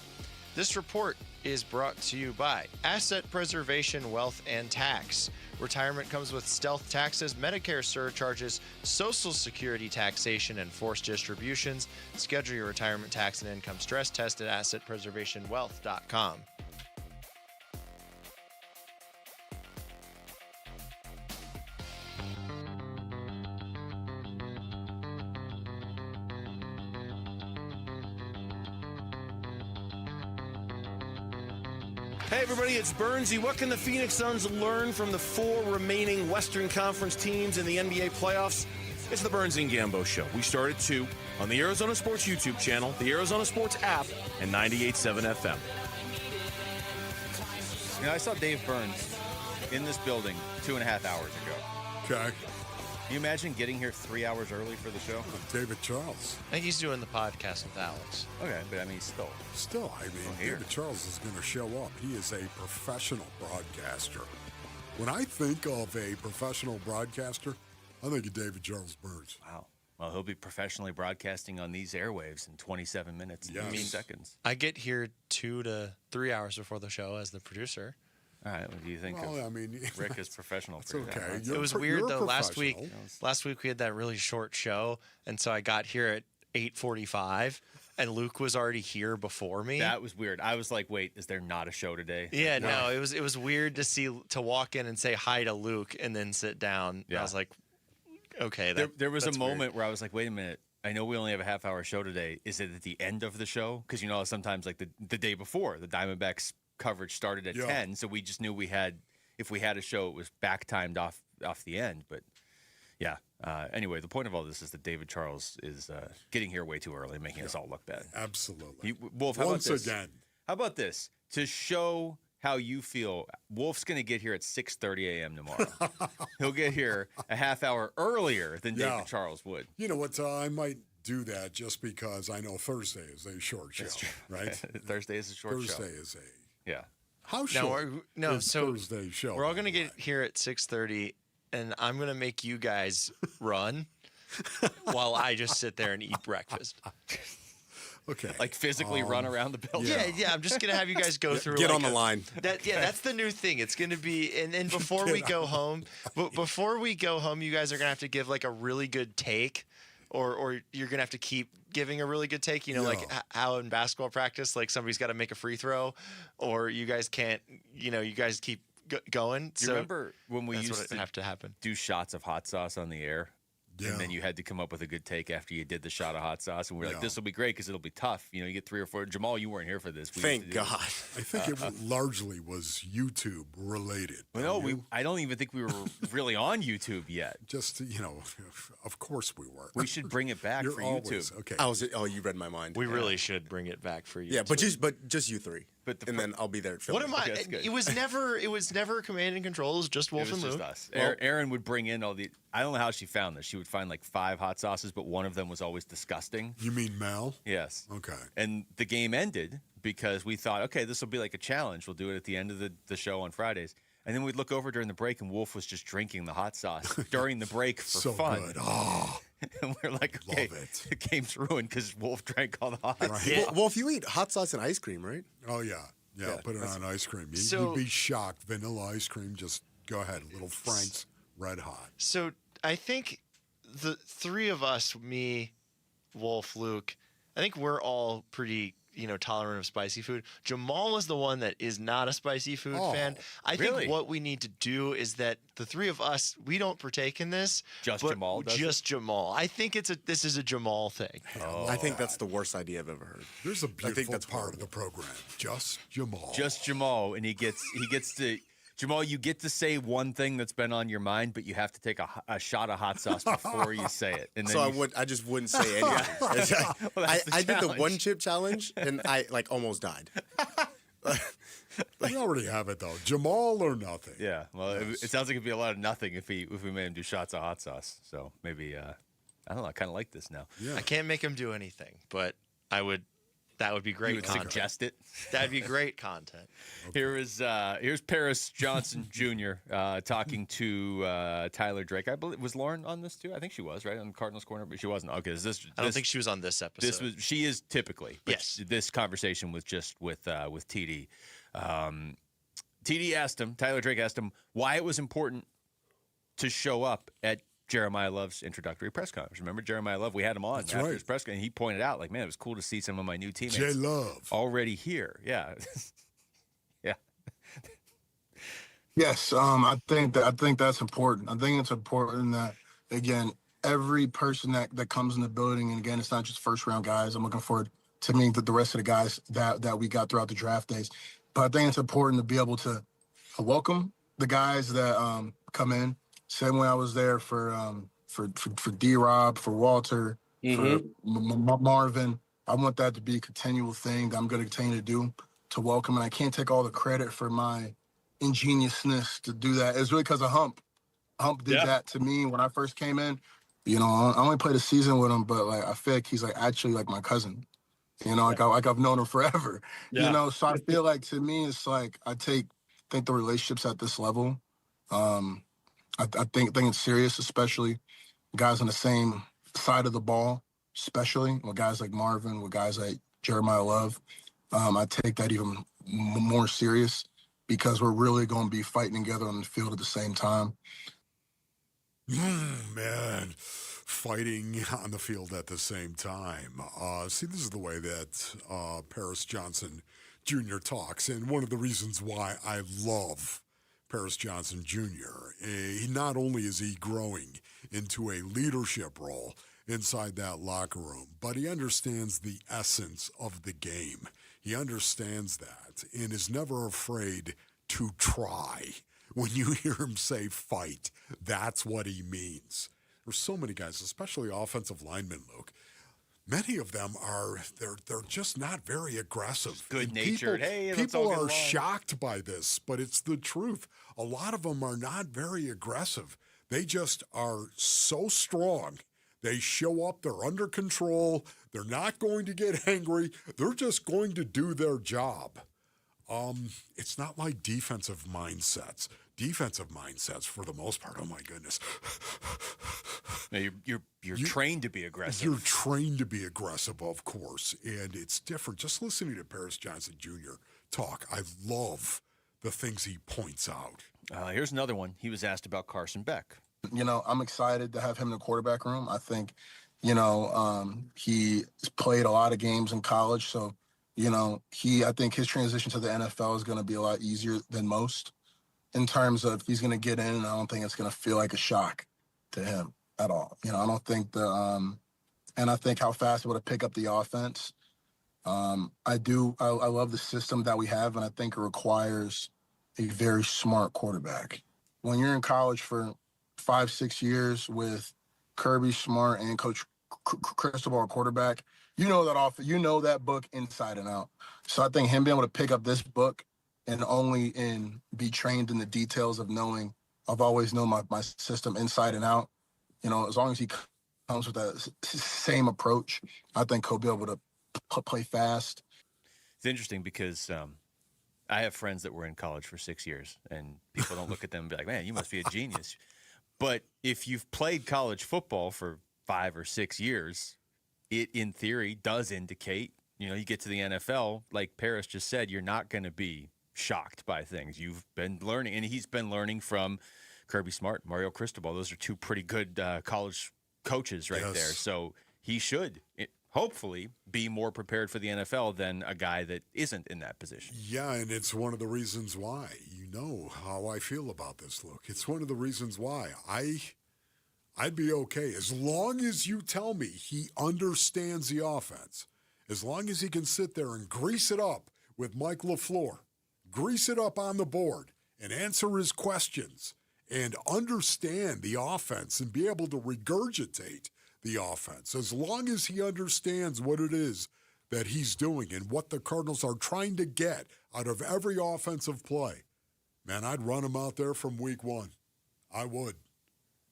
This report is brought to you by Asset Preservation Wealth and Tax. Retirement comes with stealth taxes, Medicare surcharges, Social Security taxation, and forced distributions. Schedule your retirement tax and income stress test at assetpreservationwealth.com. Hey, everybody, it's Bernsey. What can the Phoenix Suns learn from the 4 remaining Western Conference teams in the NBA playoffs? It's the Bernsey and Gambo Show. We start at 2 on the Arizona Sports YouTube channel, the Arizona Sports app, and 98.7 FM. You know, I saw Dave Burns in this building 2.5 hours ago. Okay. Can you imagine getting here 3 hours early for the show? David Charles. I think he's doing the podcast with Alex. Okay, but I mean, still. I mean, David Charles is going to show up. He is a professional broadcaster. When I think of a professional broadcaster, I think of David Charles Burns. Wow. Well, he'll be professionally broadcasting on these airwaves in 27 minutes and 15 seconds. I get here 2 to 3 hours before the show as the producer. All right, what do you think of Rick is professional? It's okay. It was weird, though. Last week we had that really short show, and so I got here at 8:45, and Luke was already here before me. That was weird. I was like, wait, is there not a show today? Yeah, no, it was weird to walk in and say hi to Luke and then sit down. Yeah. I was like, okay. There was a moment where I was like, wait a minute. I know we only have a half-hour show today. Is it at the end of the show? Because, you know, sometimes like the day before, the Diamondbacks coverage started at 10, so we just knew if we had a show, it was back timed off the end. But yeah, anyway, the point of all this is that David Charles is getting here way too early, making us all look bad. Absolutely. Wolf, how about this? How about this? To show how you feel, Wolf's going to get here at 6:30 a.m. tomorrow. He'll get here a half hour earlier than David Charles would. You know what? I might do that just because I know Thursday is a short show, right? Thursday is a short show. Thursday is a yeah. How short? So Thursday show. We're all going to get here at 6:30, and I'm going to make you guys run while I just sit there and eat breakfast. Okay. Like physically run around the building. Yeah. I'm just going to have you guys go through. Get on the line. That's the new thing. It's going to be, and then before we go home, you guys are going to have to give like a really good take, or you're going to have to keep giving a really good take. You know, like how in basketball practice, like somebody's got to make a free throw, or you guys can't. You know, you guys keep going. Do you remember when we used to have to happen? Do shots of hot sauce on the air? Yeah. And then you had to come up with a good take after you did the shot of hot sauce. And we were like, this will be great because it'll be tough. You know, you get 3 or 4. Jamal, you weren't here for this. Thank God. I think it largely was YouTube related. Well, no, I don't even think we were really on YouTube yet. Just, you know, of course we were. We should bring it back for YouTube. Okay. You read my mind. We really should bring it back for you. Yeah, but just you 3. And then I'll be there. What am I? It was never command and control. It was just Wolf and Luke. Us. Well, Aaron would bring in all the. I don't know how she found this. She would find like 5 hot sauces, but one of them was always disgusting. You mean Mel? Yes. Okay. And the game ended because we thought, okay, this will be like a challenge. We'll do it at the end of the show on Fridays. And then we'd look over during the break, and Wolf was just drinking the hot sauce during the break for fun. Good. Oh. And we're like, okay, the game's ruined because Wolf drank all the hot sauce. Right. Well, if you eat hot sauce and ice cream, right? Oh, yeah. Yeah, put it on ice cream. You'd be shocked. Vanilla ice cream, just go ahead. Little Frank's Red Hot. So I think the 3 of us, me, Wolf, Luke, I think we're all pretty, tolerant of spicy food. Jamal is the one that is not a spicy food fan. I think what we need to do is that the 3 of us, we don't partake in this. Jamal does Just Jamal. I think this is a Jamal thing. I think that's the worst idea I've ever heard. There's a beautiful part of the program. Just Jamal. Just Jamal, and he gets to. Jamal, you get to say one thing that's been on your mind, but you have to take a shot of hot sauce before you say it. And then I just wouldn't say anything. I did the 1 chip challenge, and I almost died. We already have it, though. Jamal or nothing. Yeah. Well, it sounds like it'd be a lot of nothing if we made him do shots of hot sauce. So maybe, I don't know. I kind of like this now. Yeah. I can't make him do anything, but that would be great You would content. suggest it? That'd be great content. Okay. Here's Paris Johnson Jr. Talking to Tyler Drake. I believe was Lauren on this too. I think she was right on Cardinals Corner, but she wasn't. Okay, I don't think she was on this episode. She is typically. But yes. This conversation was just with TD. TD asked him. Tyler Drake asked him why it was important to show up at Jeremiah Love's introductory press conference. Remember Jeremiah Love? We had him on after his press conference, and he pointed out, like, man, it was cool to see some of my new teammates. J-Love. Already here. Yeah. Yeah. Yes, I think that's important. I think it's important that, again, every person that comes in the building, and again, it's not just first round guys. I'm looking forward to meeting the rest of the guys that we got throughout the draft days. But I think it's important to be able to welcome the guys that come in. Same way I was there for D-Rob, for Walter, for Marvin. I want that to be a continual thing that I'm going to continue to do, to welcome. And I can't take all the credit for my ingeniousness to do that. It's really because of Hump. Hump did that to me when I first came in. You know, I only played a season with him, but like I feel like he's like actually like my cousin. You know, like I've known him forever. Yeah. You know, so I feel like to me it's like I think the relationships at this level. I think it's serious, especially guys on the same side of the ball, especially with guys like Marvin, with guys like Jeremiah Love. I take that even more serious because we're really going to be fighting together on the field at the same time. Man, fighting on the field at the same time. See, this is the way that Paris Johnson Jr. talks, and one of the reasons why I love Paris Johnson Jr. Not only is he growing into a leadership role inside that locker room, but he understands the essence of the game. He understands that and is never afraid to try. When you hear him say fight, that's what he means. There's so many guys, especially offensive linemen, Luke. Many of them they're just not very aggressive. Good-natured. People are shocked by this, but it's the truth. A lot of them are not very aggressive. They just are so strong. They show up, they're under control, they're not going to get angry, they're just going to do their job. It's not like defensive mindsets. Defensive mindsets, for the most part, oh my goodness. Now you're trained to be aggressive. You're trained to be aggressive, of course, and it's different. Just listening to Paris Johnson Jr. talk, I love the things he points out. Here's another one. He was asked about Carson Beck. You know, I'm excited to have him in the quarterback room. I think, you know, he's played a lot of games in college, so, you know, I think his transition to the NFL is going to be a lot easier than most in terms of he's going to get in, and I don't think it's going to feel like a shock to him at all. You know, I don't think and I think how fast it would pick up the offense. I love the system that we have, and I think it requires a very smart quarterback. When you're in college for 5-6 years with Kirby Smart and Coach Cristobal, quarterback, you know that book inside and out. So I think him being able to pick up this book and be trained in the details of knowing, I've always known my system inside and out. You know, as long as he comes with that same approach, I think he'll be able to play fast. It's interesting because I have friends that were in college for 6 years, and people don't look at them and be like, man, you must be a genius. But if you've played college football for 5 or 6 years, it, in theory, does indicate, you know, you get to the NFL, like Paris just said, you're not going to be shocked by things. You've been learning, and he's been learning from Kirby Smart, Mario Cristobal. Those are two pretty good college coaches right there. So he should hopefully be more prepared for the NFL than a guy that isn't in that position. Yeah, and it's one of the reasons why. You know how I feel about this, Luke. It's one of the reasons why I'd be okay as long as you tell me he understands the offense, as long as he can sit there and grease it up with Mike LaFleur, grease it up on the board and answer his questions and understand the offense and be able to regurgitate the offense. As long as he understands what it is that he's doing and what the Cardinals are trying to get out of every offensive play, man, I'd run him out there from week one. I would.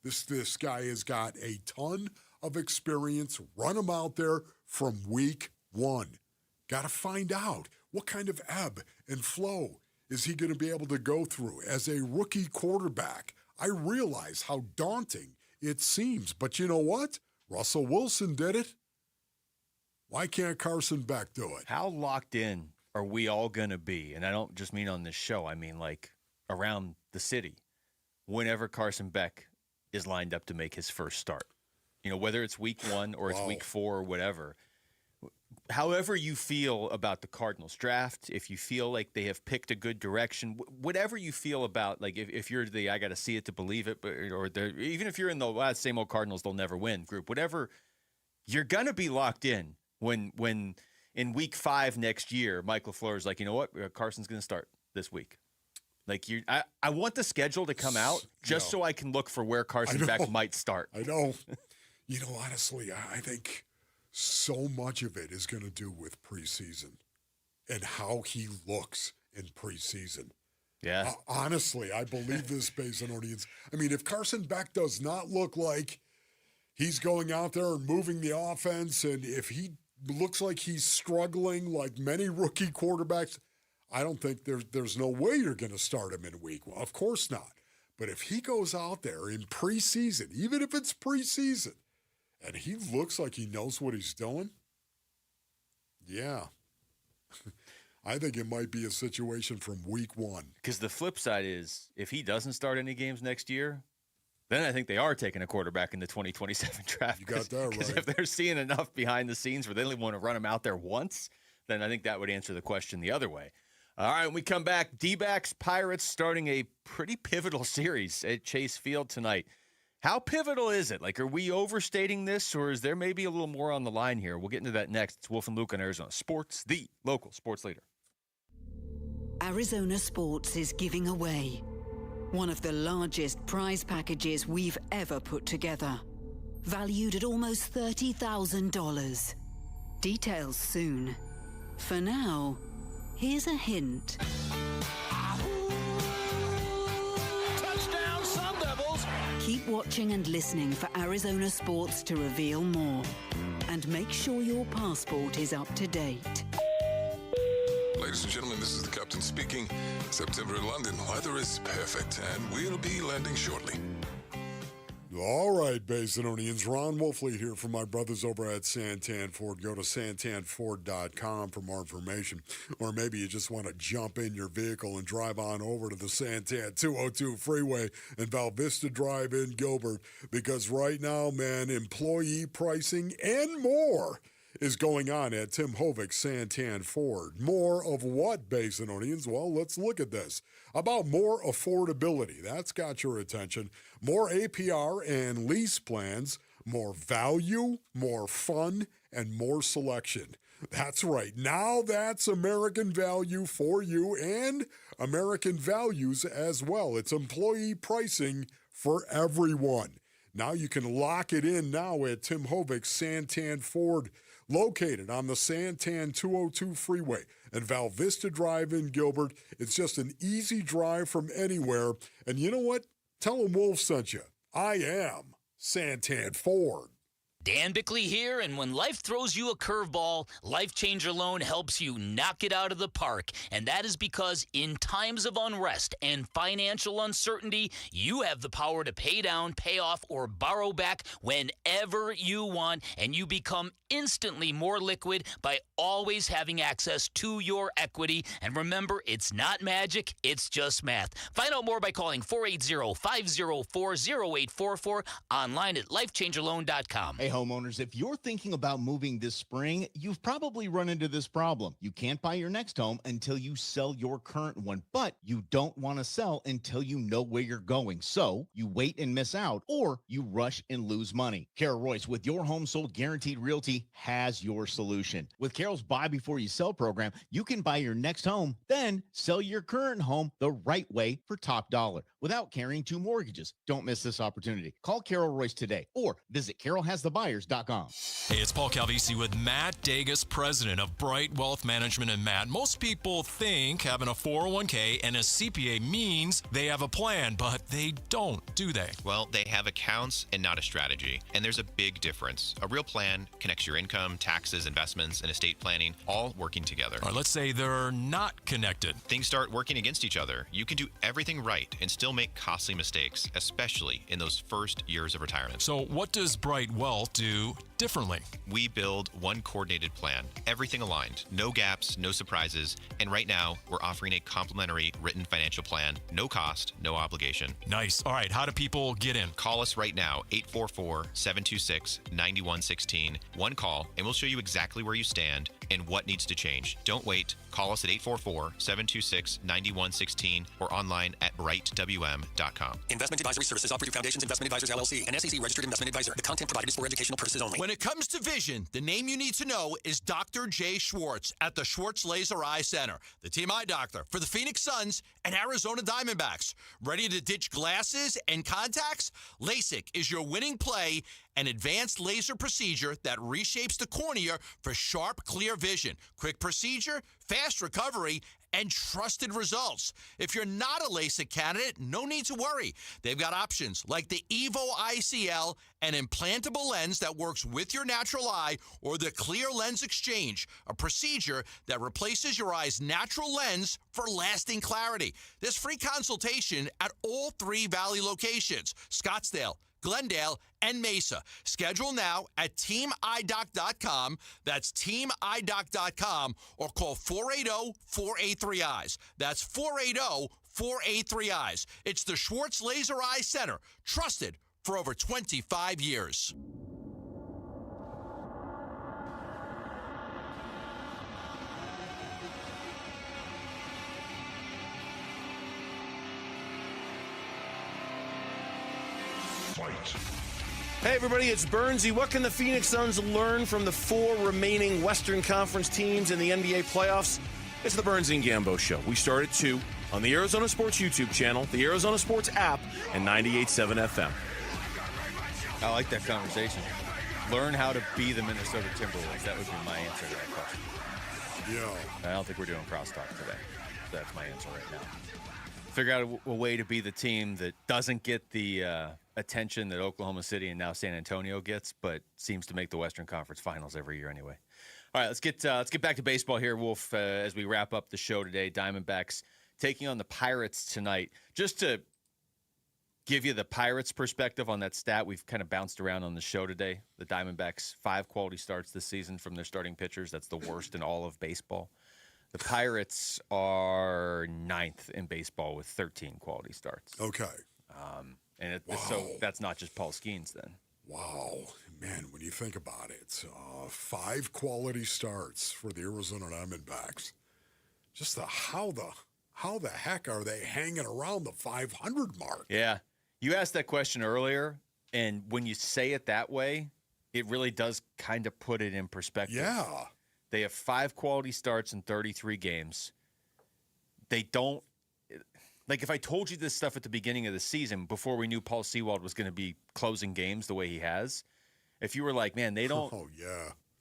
This guy has got a ton of experience. Run him out there from week one. Got to find out what kind of ebb and flow is he going to be able to go through as a rookie quarterback. I realize how daunting it seems, but you know what? Russell Wilson did it. Why can't Carson Beck do it? How locked in are we all going to be? And I don't just mean on this show. I mean like around the city whenever Carson Beck is lined up to make his first start. You know, whether it's week one or it's week 4 or whatever. However you feel about the Cardinals draft, if you feel like they have picked a good direction, whatever you feel about, like if you're the I got to see it to believe it, or even if you're in the same old Cardinals, they'll never win group, whatever, you're going to be locked in when in week 5 next year, Mike LaFleur's like, you know what, Carson's going to start this week. Like I want the schedule to come out just so I can look for where Carson Beck might start. I know. You know, honestly, I think so much of it is going to do with preseason and how he looks in preseason. Yeah. Honestly, I believe this based on audience. I mean, if Carson Beck does not look like he's going out there and moving the offense, and if he looks like he's struggling like many rookie quarterbacks, I don't think there's no way you're going to start him in week 1. Of course not. But if he goes out there in preseason, even if it's preseason, and he looks like he knows what he's doing, yeah. I think it might be a situation from week 1. Because the flip side is, if he doesn't start any games next year, then I think they are taking a quarterback in the 2027 draft. You got that right. Because if they're seeing enough behind the scenes where they only want to run him out there once, then I think that would answer the question the other way. All right, when we come back, D-backs, Pirates starting a pretty pivotal series at Chase Field tonight. How pivotal is it? Like, are we overstating this, or is there maybe a little more on the line here? We'll get into that next. It's Wolf and Luke on Arizona Sports, the local sports leader. Arizona Sports is giving away one of the largest prize packages we've ever put together, valued at almost $30,000. Details soon. For now, here's a hint. Touchdown, Sun Devils! Keep watching and listening for Arizona Sports to reveal more. And make sure your passport is up to date. Ladies and gentlemen, this is the captain speaking. September in London, weather is perfect, and we'll be landing shortly. All right, Basinonians. Ron Wolfley here from my brothers over at Santan Ford. Go to santanford.com for more information. Or maybe you just want to jump in your vehicle and drive on over to the Santan 202 freeway and Val Vista Drive in Gilbert. Because right now, man, employee pricing and more is going on at Tim Hovik Santan Ford. More of what, Basinonians? Well, let's look at this. About more affordability. That's got your attention. More APR and lease plans. More value, more fun, and more selection. That's right. Now that's American value for you and American values as well. It's employee pricing for everyone. Now you can lock it in now at Tim Hovik Santan Ford, located on the Santan 202 freeway and Val Vista Drive in Gilbert. It's just an easy drive from anywhere. And you know what? Tell them Wolf sent you. I am Santan Ford. Dan Bickley here, and when life throws you a curveball, Life Changer Loan helps you knock it out of the park. And that is because in times of unrest and financial uncertainty, you have the power to pay down, pay off, or borrow back whenever you want, and you become instantly more liquid by always having access to your equity. And remember, it's not magic, it's just math. Find out more by calling 480-504-0844, online at lifechangerloan.com. Hey, homeowners, if you're thinking about moving this spring, you've probably run into this problem. You can't buy your next home until you sell your current one, but you don't want to sell until you know where you're going. So you wait and miss out, or you rush and lose money. Kara Royce with Your Home Sold Guaranteed Realty has your solution. With Carol's Buy Before You Sell program, you can buy your next home, then sell your current home the right way for top dollar. without carrying 2 mortgages. Don't miss this opportunity. Call Carol Royce today or visit carolhasthebuyers.com. Hey, it's Paul Calvisi with Matt Dagus, president of Bright Wealth Management. And Matt, most people think having a 401k and a CPA means they have a plan, but they don't, do they? Well, they have accounts and not a strategy. And there's a big difference. A real plan connects your income, taxes, investments, and estate planning all working together. All right, let's say they're not connected. Things start working against each other. You can do everything right and still make costly mistakes, especially in those first years of retirement. So what does Bright Wealth do differently? We build one coordinated plan, everything aligned, no gaps, no surprises, and right now we're offering a complimentary written financial plan, no cost, no obligation. Nice. All right, how do people get in? Call us right now, 844-726-9116. One call, and we'll show you exactly where you stand and what needs to change. Don't wait. Call us at 844-726-9116 or online at brightwm.com. Investment advisory services offered through Foundations Investment Advisors, LLC, an SEC registered investment advisor. The content provided is for educational purposes only. When it comes to vision, the name you need to know is Dr. Jay Schwartz at the Schwartz Laser Eye Center, the team eye doctor for the Phoenix Suns and Arizona Diamondbacks. Ready to ditch glasses and contacts? LASIK is your winning play, an advanced laser procedure that reshapes the cornea for sharp, clear vision. Quick procedure, fast recovery, and trusted results. If you're not a LASIK candidate, no need to worry. They've got options like the Evo ICL, an implantable lens that works with your natural eye, or the Clear Lens Exchange, a procedure that replaces your eye's natural lens for lasting clarity. There's free consultation at all 3 Valley locations, Scottsdale, Glendale, and Mesa. Schedule now at teamidoc.com. That's teamidoc.com, or call 480-483-EYES. That's 480-483-EYES. It's the Schwartz Laser Eye Center, trusted for over 25 years. Hey, everybody, it's Burnsy. What can the Phoenix Suns learn from the 4 remaining Western Conference teams in the NBA playoffs? It's the Burnsy and Gambo Show. We start at 2 on the Arizona Sports YouTube channel, the Arizona Sports app, and 98.7 FM. I like that conversation. Learn how to be the Minnesota Timberwolves. That would be my answer to that question. Yeah. I don't think we're doing crosstalk today. That's my answer right now. Figure out a way to be the team that doesn't get the attention that Oklahoma City and now San Antonio gets, but seems to make the Western Conference Finals every year anyway. All right, let's get back to baseball here, Wolf, as we wrap up the show today. Diamondbacks taking on the Pirates tonight. Just to give you the Pirates' perspective on that stat, we've kind of bounced around on the show today. The Diamondbacks, 5 quality starts this season from their starting pitchers. That's the worst in all of baseball. The Pirates are 9th in baseball with 13 quality starts. Okay. So that's not just Paul Skeens then. Wow. Man, when you think about it, 5 quality starts for the Arizona Diamondbacks. Just how the heck are they hanging around the 500 mark? Yeah. You asked that question earlier, and when you say it that way, it really does kind of put it in perspective. Yeah. They have 5 quality starts in 33 games. They don't – like if I told you this stuff at the beginning of the season before we knew Paul Sewald was going to be closing games the way he has, if you were like, man, they don't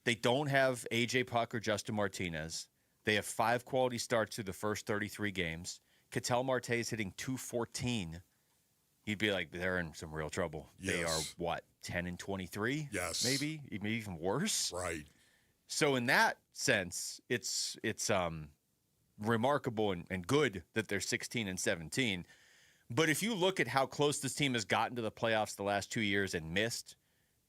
they don't have A.J. Puck or Justin Martinez. They have 5 quality starts through the first 33 games. Ketel Marte is hitting .214. You'd be like, they're in some real trouble. Yes. They are, 10-23? Yes. Maybe even worse? Right. So in that sense, it's remarkable and good that they're 16-17. But if you look at how close this team has gotten to the playoffs the last 2 years and missed,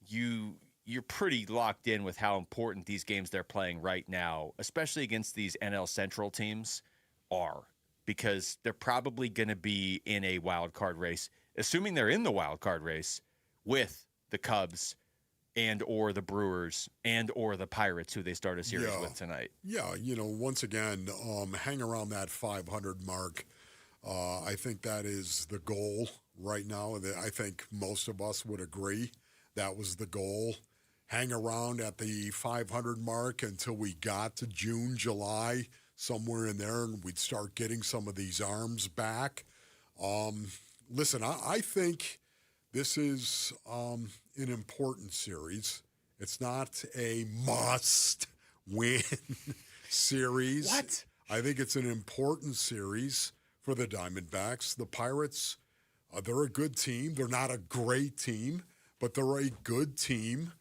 you're pretty locked in with how important these games they're playing right now, especially against these NL Central teams, are. Because they're probably going to be in a wild card race, assuming they're in the wild card race with the Cubs and or the Brewers and or the Pirates, who they start a series with tonight. Yeah, once again, hang around that 500 mark. I think that is the goal right now. I think most of us would agree that was the goal. Hang around at the 500 mark until we got to June, July, somewhere in there, and we'd start getting some of these arms back. listen, I think this is an important series. It's not a must-win series. What? I think it's an important series for the Diamondbacks. The Pirates, they're a good team. They're not a great team, but they're a good team.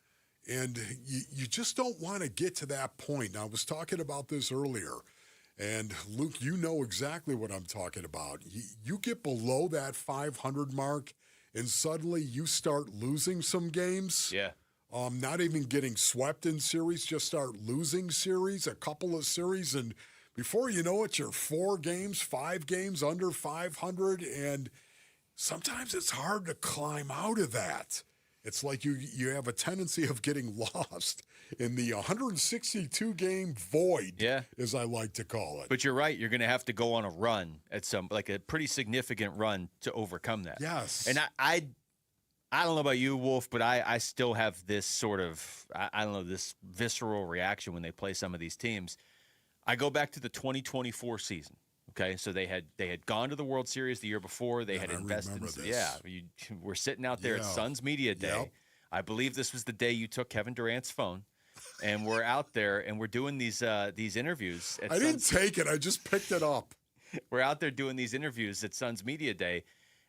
And you just don't want to get to that point. Now, I was talking about this earlier. And, Luke, you know exactly what I'm talking about. You get below that 500 mark, and suddenly you start losing some games. Yeah. Not even getting swept in series, just start losing series, a couple of series, and before you know it, you're 4 games, 5 games under 500, and sometimes it's hard to climb out of that. It's like you have a tendency of getting lost in the 162-game void, as I like to call it. But you're right. You're going to have to go on a run at a pretty significant run to overcome that. Yes. And I don't know about you, Wolf, but I still have this sort of, I don't know, this visceral reaction when they play some of these teams. I go back to the 2024 season. Okay, so they had gone to the World Series the year before. They had invested. We're sitting out there at Suns Media Day. Yep. I believe this was the day you took Kevin Durant's phone, and we're out there and we're doing these interviews. I didn't take it. I just picked it up. We're out there doing these interviews at Suns Media Day,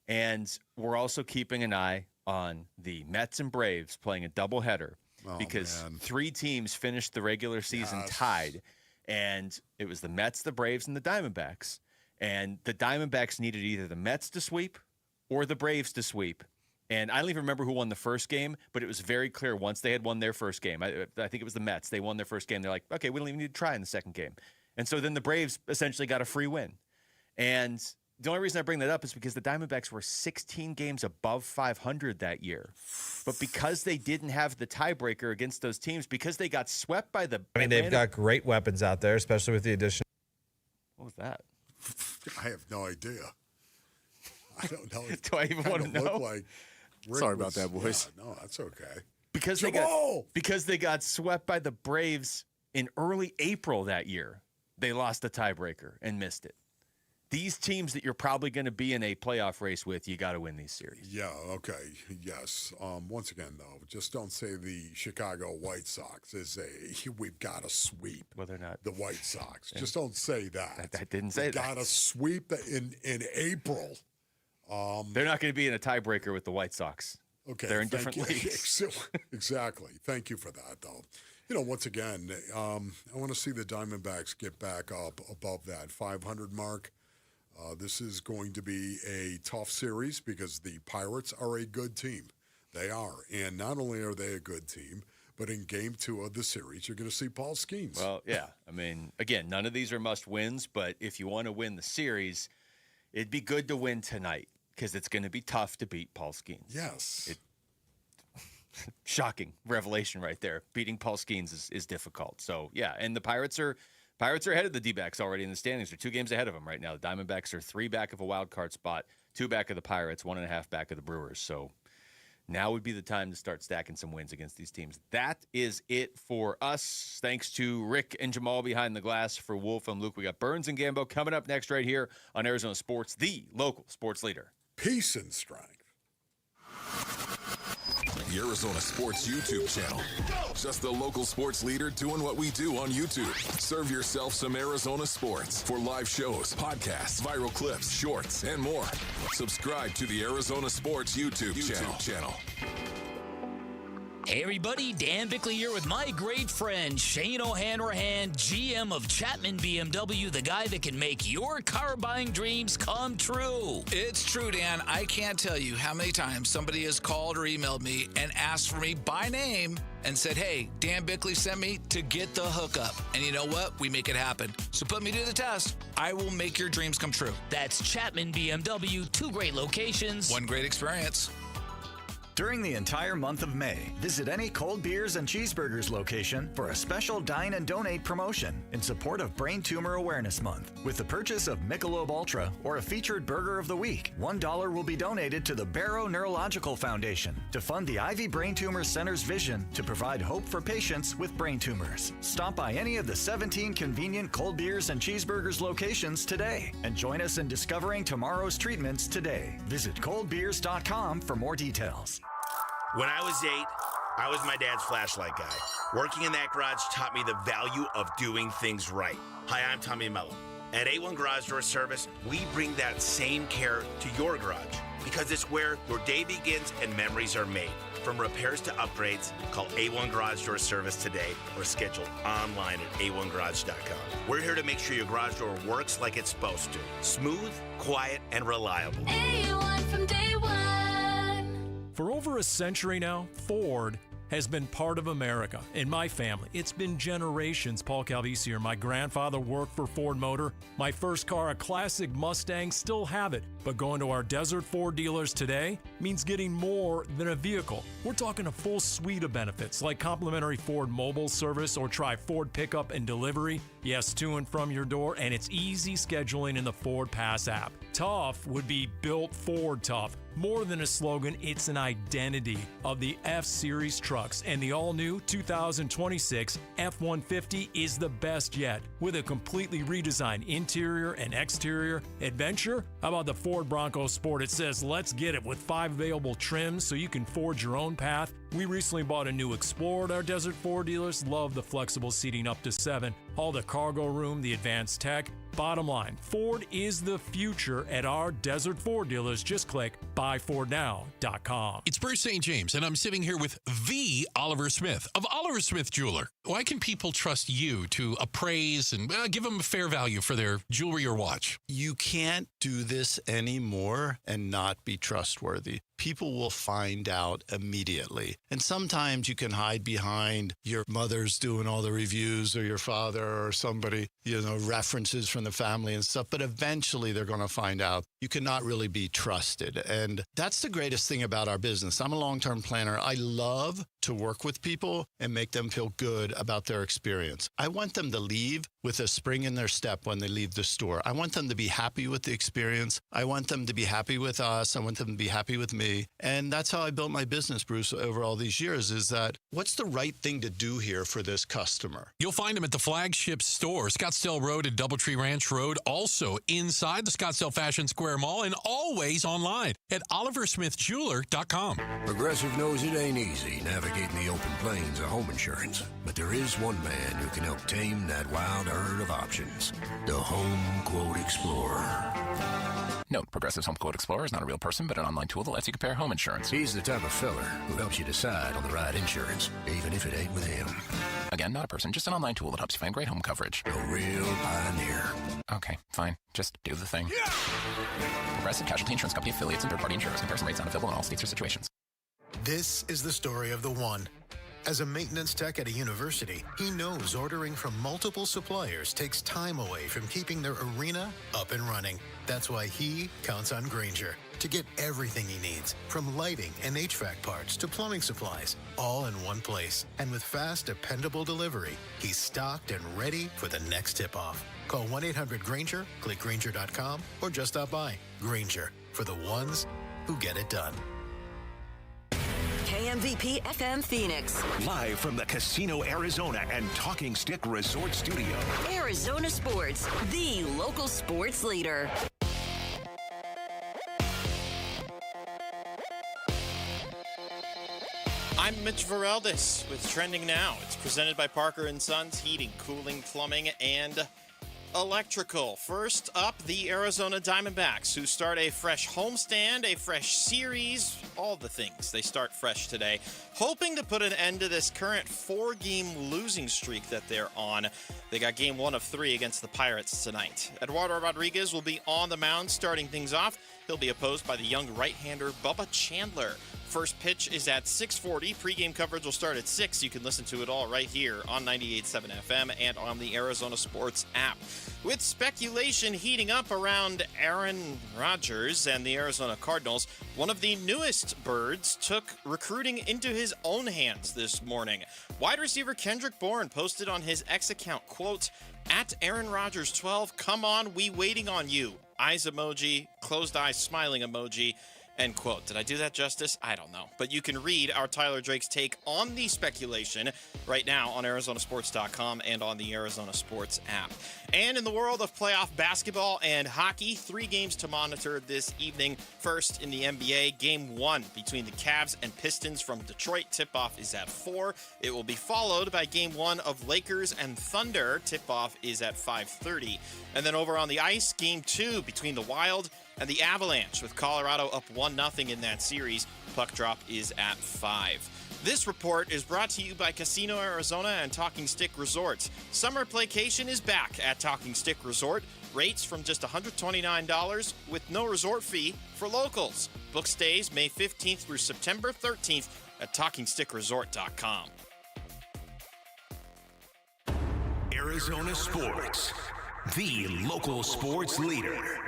and we're also keeping an eye on the Mets and Braves playing a doubleheader because 3 teams finished the regular season tied. And it was the Mets, the Braves, and the Diamondbacks. And the Diamondbacks needed either the Mets to sweep or the Braves to sweep. And I don't even remember who won the first game, but it was very clear once they had won their first game. I think it was the Mets. They won their first game. They're like, okay, we don't even need to try in the second game. And so then the Braves essentially got a free win. And the only reason I bring that up is because the Diamondbacks were 16 games above 500 that year. But because they didn't have the tiebreaker against those teams, because they got swept by the... I mean, they've got great weapons out there, especially with the addition... What was that? I have no idea. I don't know. Do I even want to know? Like Sorry about that, boys. Yeah, no, that's okay. Because they got swept by the Braves in early April that year, they lost the tiebreaker and missed it. These teams that you're probably going to be in a playoff race with, you got to win these series. Yeah, okay, yes. Once again, though, just don't say the Chicago White Sox is we've got to sweep. Well, they're not. The White Sox. Just don't say that. I didn't say that. Got to sweep in April. They're not going to be in a tiebreaker with the White Sox. Okay. They're in different leagues. Exactly. Thank you for that, though. You know, once again, I want to see the Diamondbacks get back up above that 500 mark. This is going to be a tough series because the Pirates are a good team. They are. And not only are they a good team, but in Game 2 of the series, you're going to see Paul Skeens. Well, yeah. I mean, again, none of these are must-wins, but if you want to win the series, it'd be good to win tonight because it's going to be tough to beat Paul Skeens. Yes. Shocking revelation right there. Beating Paul Skeens is difficult. So, yeah, and the Pirates are ahead of the D-backs already in the standings. They're 2 games ahead of them right now. The Diamondbacks are 3 back of a wild card spot, 2 back of the Pirates, 1.5 back of the Brewers. So now would be the time to start stacking some wins against these teams. That is it for us. Thanks to Rick and Jamal behind the glass. For Wolf and Luke, we got Burns and Gambo coming up next right here on Arizona Sports, the local sports leader. Peace and strength. The Arizona Sports YouTube channel. Just the local sports leader doing what we do on YouTube. Serve yourself some Arizona sports for live shows, podcasts, viral clips, shorts, and more. Subscribe to the Arizona Sports YouTube channel. Hey everybody, Dan Bickley here with my great friend Shane O'Hanrahan, GM of Chapman BMW, the guy that can make your car buying dreams come true. It's true, Dan. I can't tell you how many times somebody has called or emailed me and asked for me by name and said, hey, Dan Bickley sent me to get the hookup. And you know what? We make it happen. So put me to the test. I will make your dreams come true. That's Chapman BMW, 2 great locations, 1 great experience. During the entire month of May, visit any Cold Beers and Cheeseburgers location for a special Dine and Donate promotion in support of Brain Tumor Awareness Month. With the purchase of Michelob Ultra or a featured Burger of the Week, $1 will be donated to the Barrow Neurological Foundation to fund the Ivy Brain Tumor Center's vision to provide hope for patients with brain tumors. Stop by any of the 17 convenient Cold Beers and Cheeseburgers locations today and join us in discovering tomorrow's treatments today. Visit coldbeers.com for more details. When I was 8, I was my dad's flashlight guy. Working in that garage taught me the value of doing things right. Hi, I'm Tommy Mello. At A1 Garage Door Service, we bring that same care to your garage because it's where your day begins and memories are made. From repairs to upgrades, call A1 Garage Door Service today or schedule online at a1garage.com. We're here to make sure your garage door works like it's supposed to. Smooth, quiet, and reliable. A1 from day one. For over a century now, Ford has been part of America. In my family, it's been generations. Paul Calvisi here. My grandfather worked for Ford Motor. My first car, a classic Mustang, still have it. But going to our Desert Ford dealers today means getting more than a vehicle. We're talking a full suite of benefits like complimentary Ford mobile service or try Ford pickup and delivery. Yes, to and from your door, and it's easy scheduling in the Ford Pass app. Tough would be built Ford tough. More than a slogan, it's an identity of the F-Series trucks, and the all-new 2026 F-150 is the best yet. With a completely redesigned interior and exterior adventure, how about the Ford Bronco Sport? It says, let's get it, with 5 available trims so you can forge your own path. We recently bought a new Explorer at our Desert Ford dealers. Love the flexible seating up to 7. All the cargo room, the advanced tech. Bottom line, Ford is the future at our Desert Ford dealers. Just click buyfordnow.com. It's Bruce St. James, and I'm sitting here with the Oliver Smith of Oliver Smith Jeweler. Why can people trust you to appraise and give them a fair value for their jewelry or watch? You can't do this anymore and not be trustworthy. People will find out immediately. And sometimes you can hide behind your mother's doing all the reviews or your father or somebody, references from the family and stuff. But eventually they're going to find out you cannot really be trusted. And that's the greatest thing about our business. I'm a long-term planner. I love to work with people and make them feel good about their experience. I want them to leave with a spring in their step when they leave the store. I want them to be happy with the experience. I want them to be happy with us. I want them to be happy with me. And that's how I built my business, Bruce, over all these years, is that what's the right thing to do here for this customer? You'll find them at the flagship store, Scottsdale Road and Doubletree Ranch Road, also inside the Scottsdale Fashion Square Mall, and always online at oliversmithjeweler.com. Progressive knows it ain't easy navigating the open plains of home insurance, but there is one man who can help tame that wild herd of options, the Home Quote Explorer. Note, Progressive's Home Quote Explorer is not a real person, but an online tool that lets you compare home insurance. He's the type of feller who helps you decide on the right insurance, even if it ain't with him. Again, not a person, just an online tool that helps you find great home coverage. A real pioneer. Okay, fine. Just do the thing. Yeah! Progressive Casualty Insurance Company affiliates and third-party insurers. Comparison rates not available in all states or situations. This is the story of the one. As a maintenance tech at a university, he knows ordering from multiple suppliers takes time away from keeping their arena up and running. That's why he counts on Grainger to get everything he needs, from lighting and HVAC parts to plumbing supplies, all in one place. And with fast, dependable delivery, he's stocked and ready for the next tip-off. Call 1-800-GRAINGER, click Grainger.com, or just stop by. Grainger, for the ones who get it done. KMVP FM Phoenix. Live from the Casino Arizona and Talking Stick Resort Studio. Arizona Sports, the local sports leader. I'm Mitch Vareldis with Trending Now. It's presented by Parker & Sons Heating, Cooling, Plumbing, and Electrical. First up, the Arizona Diamondbacks, who start a fresh homestand, a fresh series, all the things. They start fresh today, hoping to put an end to this current 4-game losing streak that they're on. They got game 1 of 3 against the Pirates tonight. Eduardo Rodriguez will be on the mound starting things off. He'll be opposed by the young right-hander Bubba Chandler. First pitch is at 6:40. Pre-game coverage will start at 6. You can listen to it all right here on 98.7 FM and on the Arizona Sports app. With speculation heating up around Aaron Rodgers and the Arizona Cardinals, one of the newest birds took recruiting into his own hands this morning. Wide receiver Kendrick Bourne posted on his X account, quote, "At Aaron Rodgers 12, come on, we waiting on you." Eyes emoji, closed eyes smiling emoji. End quote. Did I do that justice? I don't know. But you can read our Tyler Drake's take on the speculation right now on ArizonaSports.com and on the Arizona Sports app. And in the world of playoff basketball and hockey, 3 games to monitor this evening. First, in the NBA, Game 1 between the Cavs and Pistons from Detroit. Tip-off is at 4. It will be followed by Game 1 of Lakers and Thunder. Tip-off is at 5:30. And then over on the ice, Game 2 between the Wild and the Avalanche, with Colorado up 1-0 in that series. Puck drop is at 5. This report is brought to you by Casino Arizona and Talking Stick Resorts. Summer playcation is back at Talking Stick Resort. Rates from just $129 with no resort fee for locals. Book stays May 15th through September 13th at TalkingStickResort.com. Arizona Sports, the local sports leader.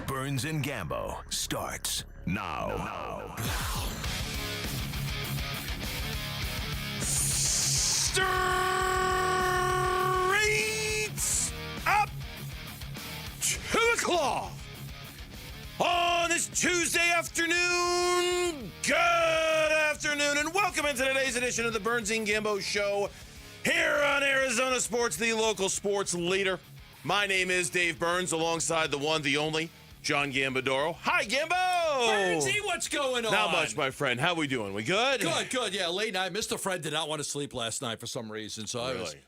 Burns and Gambo starts now. Streets up to the claw on this Tuesday afternoon. Good afternoon, and welcome into today's edition of the Burns and Gambo Show here on Arizona Sports, the local sports leader. My name is Dave Burns, alongside the one, the only, John Gambadoro. Hi, Gambo! Burnsy, what's going on? Not much, my friend. How we doing? We good? Good. Yeah, late night. Mr. Fred did not want to sleep last night for some reason, so Really?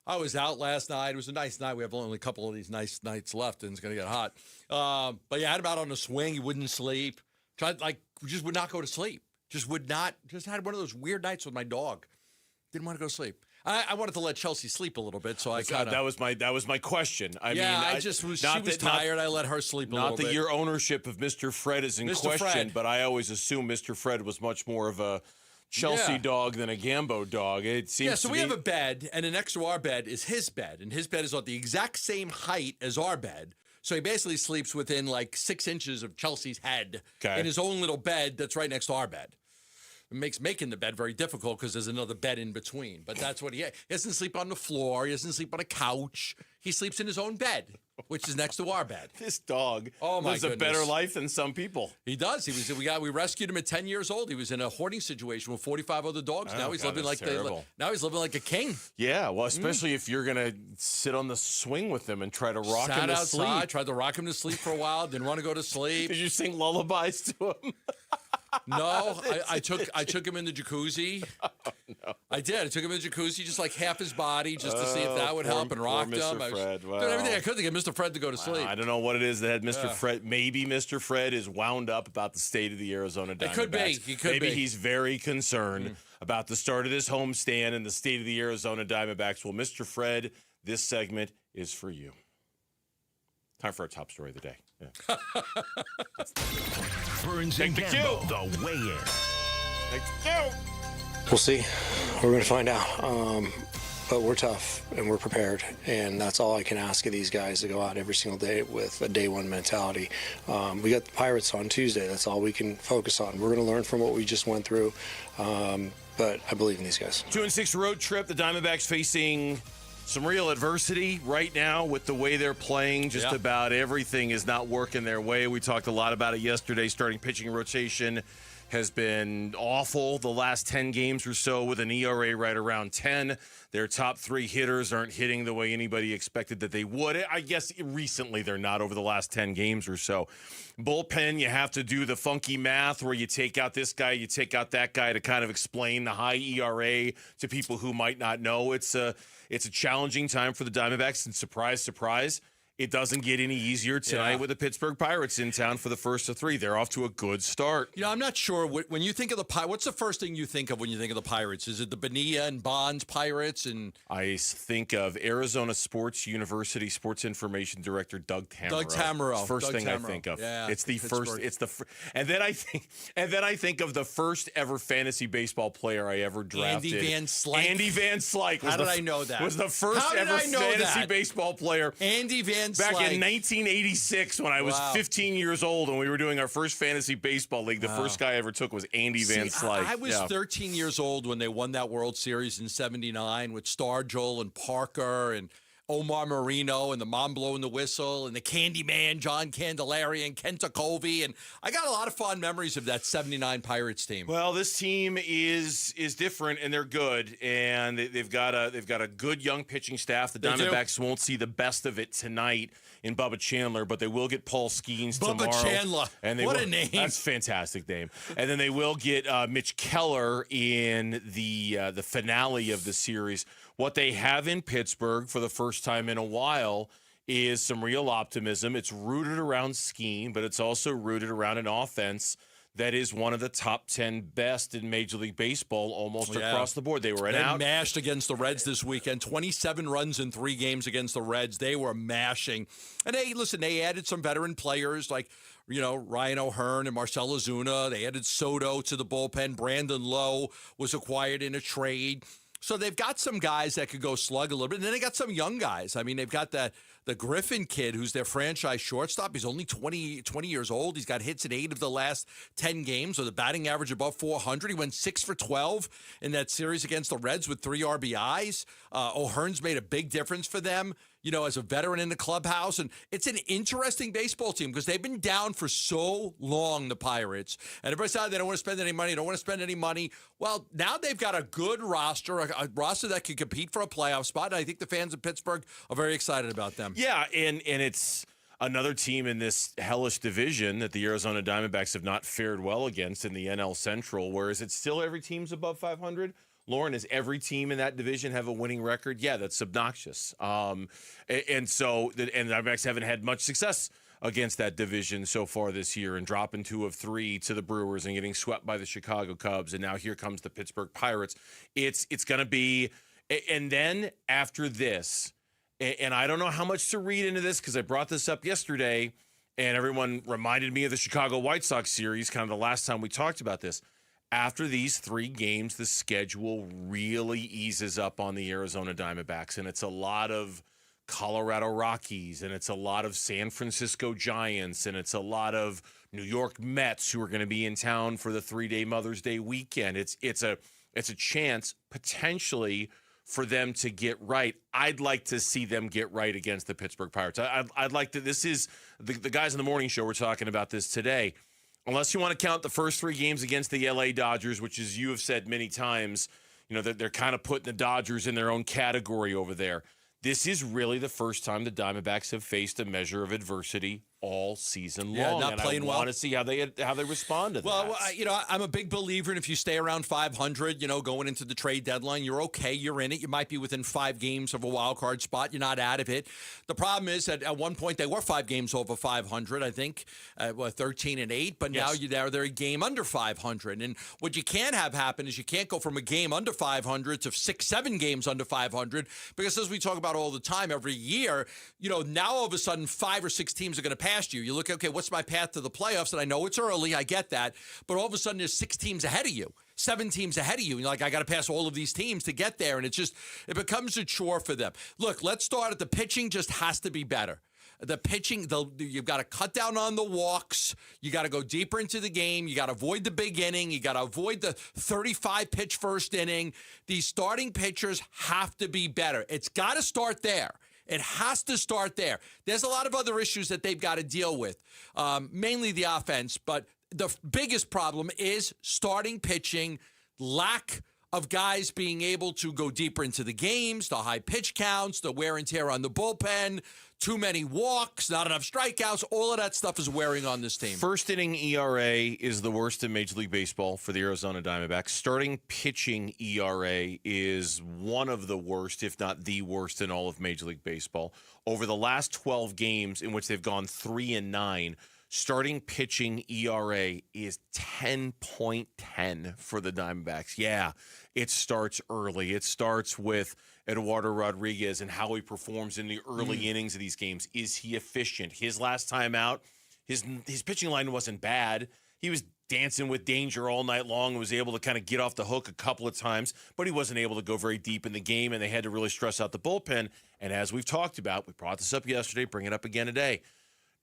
I was out last night. It was a nice night. We have only a couple of these nice nights left, and it's going to get hot. But yeah, I had him out on the swing. He wouldn't sleep. Just would not go to sleep. Just had one of those weird nights with my dog. Didn't want to go to sleep. I wanted to let Chelsea sleep a little bit, so I kind of. That was my question. She was tired. I let her sleep a little bit. Not that your ownership of Mr. Fred is in question, Fred. but I always assume Mr. Fred was much more of a Chelsea dog than a Gambo dog. It seems. So we have a bed, and next to our bed is his bed, and his bed is on the exact same height as our bed. So he basically sleeps within like 6 inches of Chelsea's head in his own little bed that's right next to our bed. It makes making the bed very difficult because there's another bed in between. But that's what he doesn't sleep on the floor. He doesn't sleep on a couch. He sleeps in his own bed, which is next to our bed. This dog lives a better life than some people. He does. We rescued him at 10 years old. He was in a hoarding situation with 45 other dogs. Now he's living like a king. Yeah, well, especially if you're gonna sit on the swing with him and try to rock him to outside, sleep. Tried to rock him to sleep for a while. Didn't want to go to sleep. Did you sing lullabies to him? No, I took him in the jacuzzi. Oh, no. I did. I took him in the jacuzzi, just like half his body, just to see if that would help, and rocked him. Mr. Fred. Doing everything I could to get Mr. Fred to go to sleep. I don't know what it is that had Mr. Fred. Maybe Mr. Fred is wound up about the state of the Arizona Diamondbacks. It could be. Maybe he's very concerned about the start of this homestand and the state of the Arizona Diamondbacks. Well, Mr. Fred, this segment is for you. Time for our top story of the day. Yeah. Burns and Gambo, the weigh-in. Take the cue. We'll see. We're going to find out. But we're tough and we're prepared, and that's all I can ask of these guys, to go out every single day with a day one mentality. We got the Pirates on Tuesday. That's all we can focus on. We're going to learn from what we just went through, but I believe in these guys. 2-6 road trip. The Diamondbacks facing some real adversity right now with the way they're playing. Just about everything is not working their way. We talked a lot about it yesterday. Starting pitching rotation has been awful the last 10 games or so, with an ERA right around 10. Their top 3 hitters aren't hitting the way anybody expected that they would. I guess recently they're not, over the last 10 games or so. Bullpen, you have to do the funky math where you take out this guy, you take out that guy to kind of explain the high ERA to people who might not know. It's a challenging time for the Diamondbacks, and surprise, surprise, it doesn't get any easier tonight with the Pittsburgh Pirates in town for the first of 3. They're off to a good start. I'm not sure. When you think of the Pirates, what's the first thing you think of when you think of the Pirates? Is it the Bonilla and Bonds Pirates? And I think of Arizona Sports University Sports Information Director Doug Tamaro. Doug Tamaro. First thing I think of. Yeah, it's the Pittsburgh. first. It's the and then I think of the first ever fantasy baseball player I ever drafted. Andy Van Slyke. Andy Van Slyke. How did I know that? Was the first ever fantasy baseball player. Andy Van Slyke. Back in 1986 when I was 15 years old and we were doing our first fantasy baseball league. The first guy I ever took was Andy Van Slyke. I was 13 years old when they won that World Series in '79 with Stargell and Parker and Omar Marino and the mom blowing the whistle and the Candyman, John Candelaria and Kenta Colby. And I got a lot of fond memories of that '79 Pirates team. Well, this team is different and they're good, and they've got a good young pitching staff. The Diamondbacks won't see the best of it tonight in Bubba Chandler, but they will get Paul Skeens tomorrow. Bubba Chandler. And what a name. That's a fantastic name. And then they will get Mitch Keller in the finale of the series. What they have in Pittsburgh for the first time in a while is some real optimism. It's rooted around scheme, but it's also rooted around an offense that is one of the top 10 best in Major League Baseball almost across the board. They were mashed against the Reds this weekend. 27 runs in 3 games against the Reds. They were mashing. And they added some veteran players like, Ryan O'Hearn and Marcell Ozuna. They added Soto to the bullpen. Brandon Lowe was acquired in a trade. So they've got some guys that could go slug a little bit. And then they got some young guys. I mean, they've got the Griffin kid who's their franchise shortstop. He's only 20 years old. He's got hits in 8 of the last 10 games with a batting average above 400. He went 6 for 12 in that series against the Reds with 3 RBIs. O'Hearn's made a big difference for them, as a veteran in the clubhouse. And it's an interesting baseball team because they've been down for so long, the Pirates. And everybody said they don't want to spend any money. Well, now they've got a good roster, a roster that can compete for a playoff spot. And I think the fans of Pittsburgh are very excited about them. Yeah, and it's another team in this hellish division that the Arizona Diamondbacks have not fared well against in the NL Central, whereas it's still every team's above 500. Lauren, does every team in that division have a winning record? Yeah, that's obnoxious. And the Diamondbacks haven't had much success against that division so far this year, and dropping 2 of 3 to the Brewers and getting swept by the Chicago Cubs. And now here comes the Pittsburgh Pirates. It's going to be, and then after this, and I don't know how much to read into this because I brought this up yesterday and everyone reminded me of the Chicago White Sox series, kind of the last time we talked about this. After these 3 games, the schedule really eases up on the Arizona Diamondbacks, and it's a lot of Colorado Rockies, and it's a lot of San Francisco Giants, and it's a lot of New York Mets who are going to be in town for the 3-day Mother's Day weekend. It's a chance potentially for them to get right. I'd like to see them get right against the Pittsburgh Pirates. I'd like to. This is the guys in the morning show were talking about this today. Unless you want to count the first 3 games against the LA Dodgers, which, as you have said many times, they're kind of putting the Dodgers in their own category over there. This is really the first time the Diamondbacks have faced a measure of adversity all season long. Not playing well. I want to see how they respond to that. Well, I'm a big believer in if you stay around 500, going into the trade deadline, you're okay. You're in it. You might be within 5 games of a wild card spot. You're not out of it. The problem is that at one point they were 5 games over 500, I think, 13-8. But now they're a game under 500. And what you can't have happen is you can't go from a game under 500 to 6-7 games under 500 because, as we talk about all the time, every year, now all of a sudden 5 or 6 teams are going to past you. You look, okay, what's my path to the playoffs? And I know it's early. I get that. But all of a sudden, there's 6 teams ahead of you, 7 teams ahead of you. And you're like, I got to pass all of these teams to get there. And it becomes a chore for them. Look, let's start at the pitching just has to be better. The pitching, you've got to cut down on the walks. You got to go deeper into the game. You got to avoid the big inning. You got to avoid the 35-pitch first inning. These starting pitchers have to be better. It's got to start there. It has to start there. There's a lot of other issues that they've got to deal with, mainly the offense. But the biggest problem is starting pitching, lack of guys being able to go deeper into the games, the high pitch counts, the wear and tear on the bullpen, too many walks, not enough strikeouts. All of that stuff is wearing on this team. First inning ERA is the worst in Major League Baseball for the Arizona Diamondbacks. Starting pitching ERA is one of the worst, if not the worst, in all of Major League Baseball. Over the last 12 games in which they've gone 3-9, starting pitching ERA is 10.10 for the Diamondbacks. Yeah, it starts early. It starts with Eduardo Rodriguez and how he performs in the early innings of these games. Is he efficient? His last time out, his pitching line wasn't bad. He was dancing with danger all night long and was able to kind of get off the hook a couple of times, but he wasn't able to go very deep in the game, and they had to really stress out the bullpen. And as we've talked about, we brought this up yesterday, bring it up again today.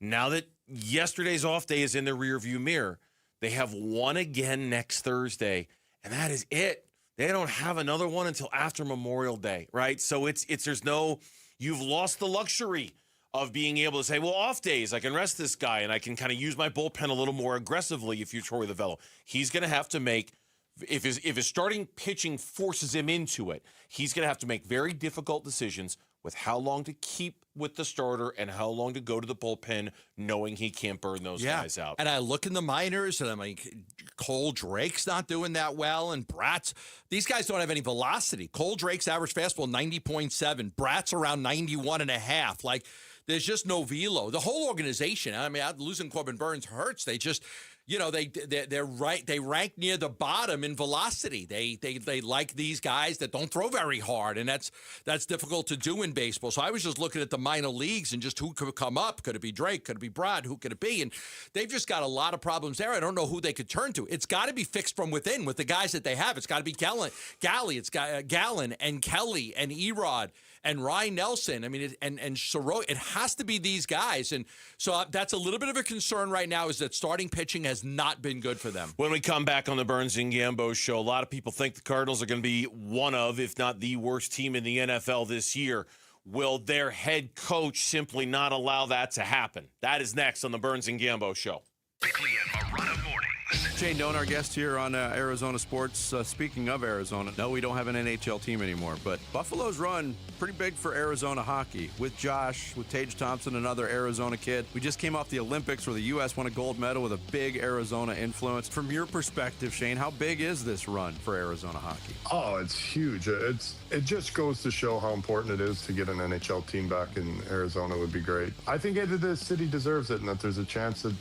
Now that yesterday's off day is in the rearview mirror, they have one again next Thursday, and that is it. They don't have another one until after Memorial Day, right? So you've lost the luxury of being able to say, well, off days, I can rest this guy, and I can kind of use my bullpen a little more aggressively if you're Troy Lavello. He's going to have to make, if his starting pitching forces him into it, he's going to have to make very difficult decisions with how long to keep with the starter and how long to go to the bullpen, knowing he can't burn those guys out. And I look in the minors, and I'm like, Cole Drake's not doing that well, and Bratz, these guys don't have any velocity. Cole Drake's average fastball, 90.7. Bratz around 91.5. Like, there's just no velo. The whole organization, I mean, losing Corbin Burns hurts. They just, they're right. They rank near the bottom in velocity. They like these guys that don't throw very hard, and that's difficult to do in baseball. So I was just looking at the minor leagues and just who could come up. Could it be Drake? Could it be Brad? Who could it be? And they've just got a lot of problems there. I don't know who they could turn to. It's got to be fixed from within with the guys that they have. It's got to be Galley. It's got Gallen and Kelly and Erod and Ryan Nelson. I mean, and Soroy. It has to be these guys. And so that's a little bit of a concern right now, is that starting pitching has not been good for them. When we come back on the Burns and Gambo show, a lot of people think the Cardinals are going to be one of, if not the worst team in the NFL this year. Will their head coach simply not allow that to happen? That is next on the Burns and Gambo show. Bickley and Marotta mornings. Shane Doan, our guest here on Arizona Sports. Speaking of Arizona, no, we don't have an NHL team anymore, but Buffalo's run pretty big for Arizona hockey with Josh, with Tage Thompson, another Arizona kid. We just came off the Olympics where the U.S. won a gold medal with a big Arizona influence. From your perspective, Shane, how big is this run for Arizona hockey? Oh, it's huge. It just goes to show how important it is to get an NHL team back in Arizona. Would be great. I think the city deserves it, and that there's a chance that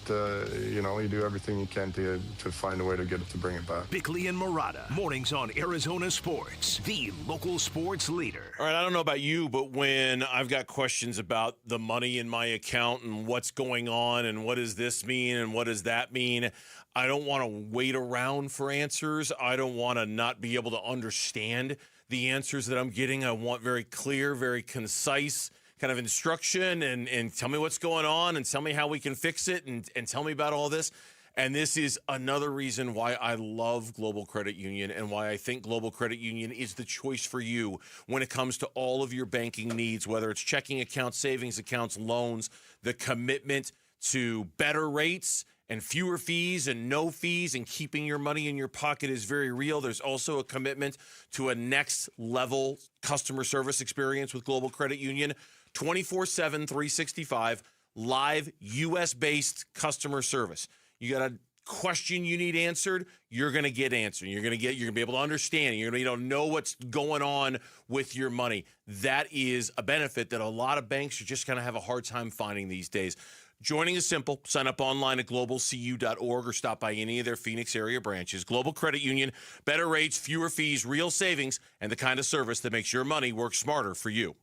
you do everything you can to find a way to get it to bring it back. Bickley and Marotta, mornings on Arizona Sports, the local sports leader. All right, I don't know about you, but when I've got questions about the money in my account and what's going on and what does this mean and what does that mean, I don't want to wait around for answers. I don't want to not be able to understand the answers that I'm getting. I want very clear, very concise kind of instruction and tell me what's going on and tell me how we can fix it and tell me about all this. And this is another reason why I love Global Credit Union and why I think Global Credit Union is the choice for you when it comes to all of your banking needs, whether it's checking accounts, savings accounts, loans. The commitment to better rates and fewer fees and no fees and keeping your money in your pocket is very real. There's also a commitment to a next level customer service experience with Global Credit Union. 24/7, 365, live U.S.-based customer service. You got a question you need answered, you're going to get answered. You're going to be able to understand. You're going to know what's going on with your money. That is a benefit that a lot of banks are just going to have a hard time finding these days. Joining is simple. Sign up online at globalcu.org or stop by any of their Phoenix area branches. Global Credit Union, better rates, fewer fees, real savings, and the kind of service that makes your money work smarter for you.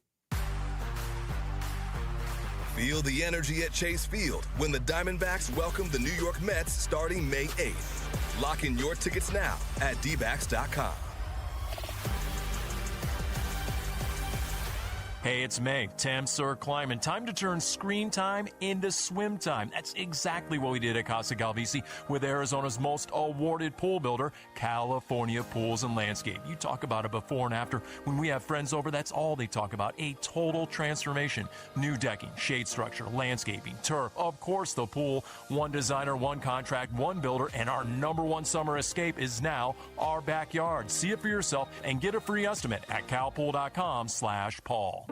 Feel the energy at Chase Field when the Diamondbacks welcome the New York Mets starting May 8th. Lock in your tickets now at dbacks.com. Hey, it's May. Temps are climbing. Time to turn screen time into swim time. That's exactly what we did at Casa Galvisi with Arizona's most awarded pool builder, California Pools and Landscape. You talk about a before and after. When we have friends over, that's all they talk about. A total transformation. New decking, shade structure, landscaping, turf, of course the pool. One designer, one contract, one builder, and our #1 summer escape is now our backyard. See it for yourself and get a free estimate at calpool.com/Paul.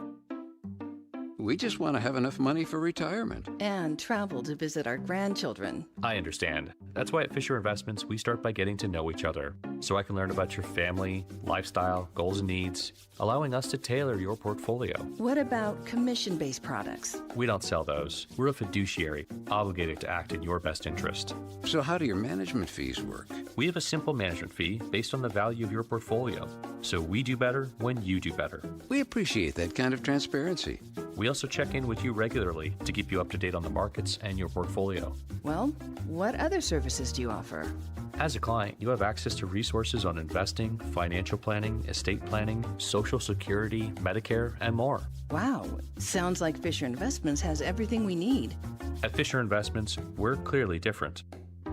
We just want to have enough money for retirement. And travel to visit our grandchildren. I understand. That's why at Fisher Investments, we start by getting to know each other, so I can learn about your family, lifestyle, goals and needs, allowing us to tailor your portfolio. What about commission-based products? We don't sell those. We're a fiduciary, obligated to act in your best interest. So how do your management fees work? We have a simple management fee based on the value of your portfolio, so we do better when you do better. We appreciate that kind of transparency. We also check in with you regularly to keep you up to date on the markets and your portfolio. Well, what other services do you offer? As a client, you have access to resources on investing, financial planning, estate planning, Social Security, Medicare, and more. Wow, sounds like Fisher Investments has everything we need. At Fisher Investments, we're clearly different.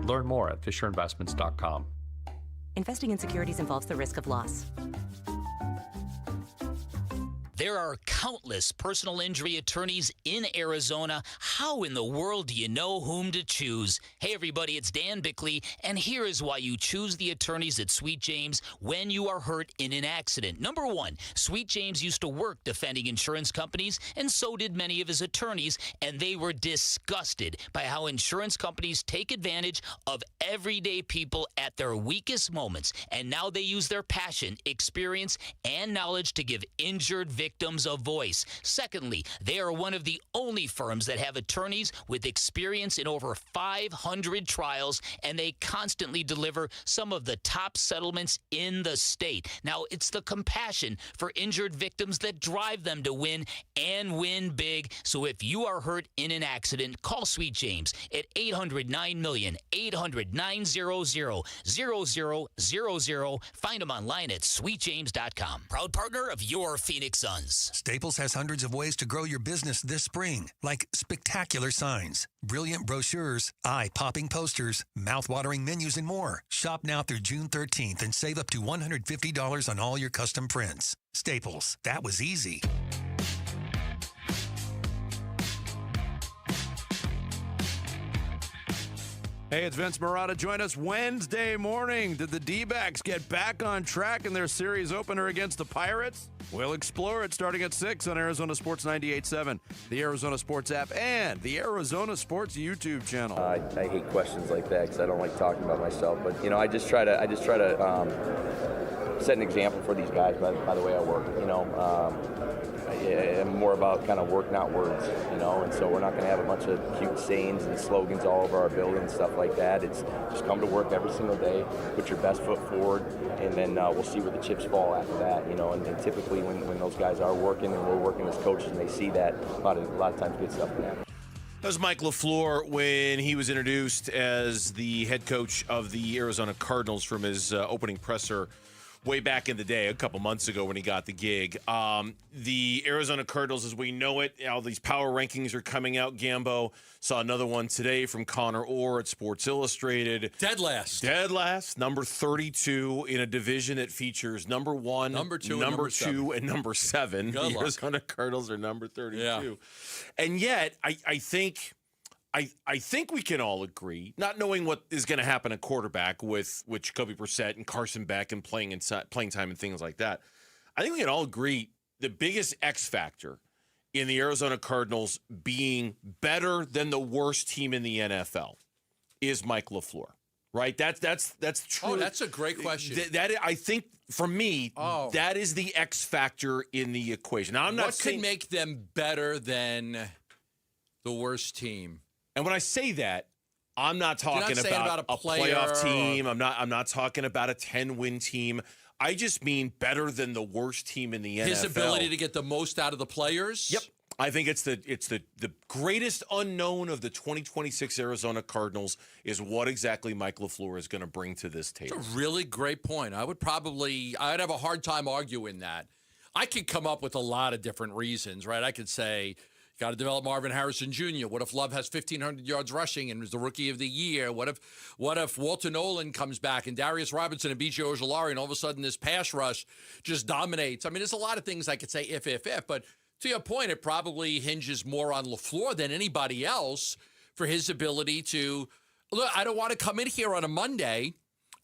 Learn more at FisherInvestments.com. Investing in securities involves the risk of loss. There are countless personal injury attorneys in Arizona. How in the world do you know whom to choose? Hey, everybody, it's Dan Bickley, and here is why you choose the attorneys at Sweet James when you are hurt in an accident. Number one, Sweet James used to work defending insurance companies, and so did many of his attorneys, and they were disgusted by how insurance companies take advantage of everyday people at their weakest moments, and now they use their passion, experience, and knowledge to give injured victims a voice. Secondly, they are one of the only firms that have attorneys with experience in over 500 trials, and they constantly deliver some of the top settlements in the state. Now, it's the compassion for injured victims that drive them to win and win big. So if you are hurt in an accident, call Sweet James at 800-9-million, 800-900-0000. Find them online at sweetjames.com. Proud partner of your Phoenix Suns. Staples has hundreds of ways to grow your business this spring, like spectacular signs, brilliant brochures, eye-popping posters, mouth-watering menus, and more. Shop now through June 13th and save up to $150 on all your custom prints. Staples, that was easy. Hey, it's Vince Marotta. Join us Wednesday morning. Did the D-backs get back on track in their series opener against the Pirates? We'll explore it starting at 6 on Arizona Sports 98.7, the Arizona Sports app, and the Arizona Sports YouTube channel. I hate questions like that because I don't like talking about myself. But I just try to set an example for these guys by the way I work. I'm more about kind of work, not words, and so we're not going to have a bunch of cute sayings and slogans all over our building and stuff like that. It's just come to work every single day, put your best foot forward, and then we'll see where the chips fall after that, and typically when those guys are working and we're working as coaches and they see that, a lot of times good stuff can happen. That was Mike LaFleur when he was introduced as the head coach of the Arizona Cardinals from his opening presser way back in the day, a couple months ago when he got the gig. The Arizona Cardinals, as we know it, all these power rankings are coming out. Gambo saw another one today from Connor Orr at Sports Illustrated. Dead last, number 32 in a division that features number 1, number 2, and number 7. Good the luck. Arizona Cardinals are number 32. Yeah. And yet, I think we can all agree, not knowing what is going to happen at quarterback with Jacoby Brissett and Carson Beck and playing time and things like that. I think we can all agree the biggest X factor in the Arizona Cardinals being better than the worst team in the NFL is Mike LaFleur, right? That's true. Oh, that's a great question. That I think for me, that is the X factor in the equation. Now, I'm not saying what could make them better than the worst team. And when I say that, I'm not talking about a playoff team. I'm not talking about a 10-win team. I just mean better than the worst team in the NFL. His ability to get the most out of the players? Yep. I think it's the greatest unknown of the 2026 Arizona Cardinals is what exactly Mike LaFleur is going to bring to this table. That's a really great point. I'd have a hard time arguing that. I could come up with a lot of different reasons, right? I could say, got to develop Marvin Harrison Jr. What if Love has 1,500 yards rushing and is the rookie of the year? What if Walter Nolan comes back and Darius Robinson and B.J. Ojolari, and all of a sudden this pass rush just dominates? I mean, there's a lot of things I could say if, but to your point, it probably hinges more on LaFleur than anybody else for his ability to, look, I don't want to come in here on a Monday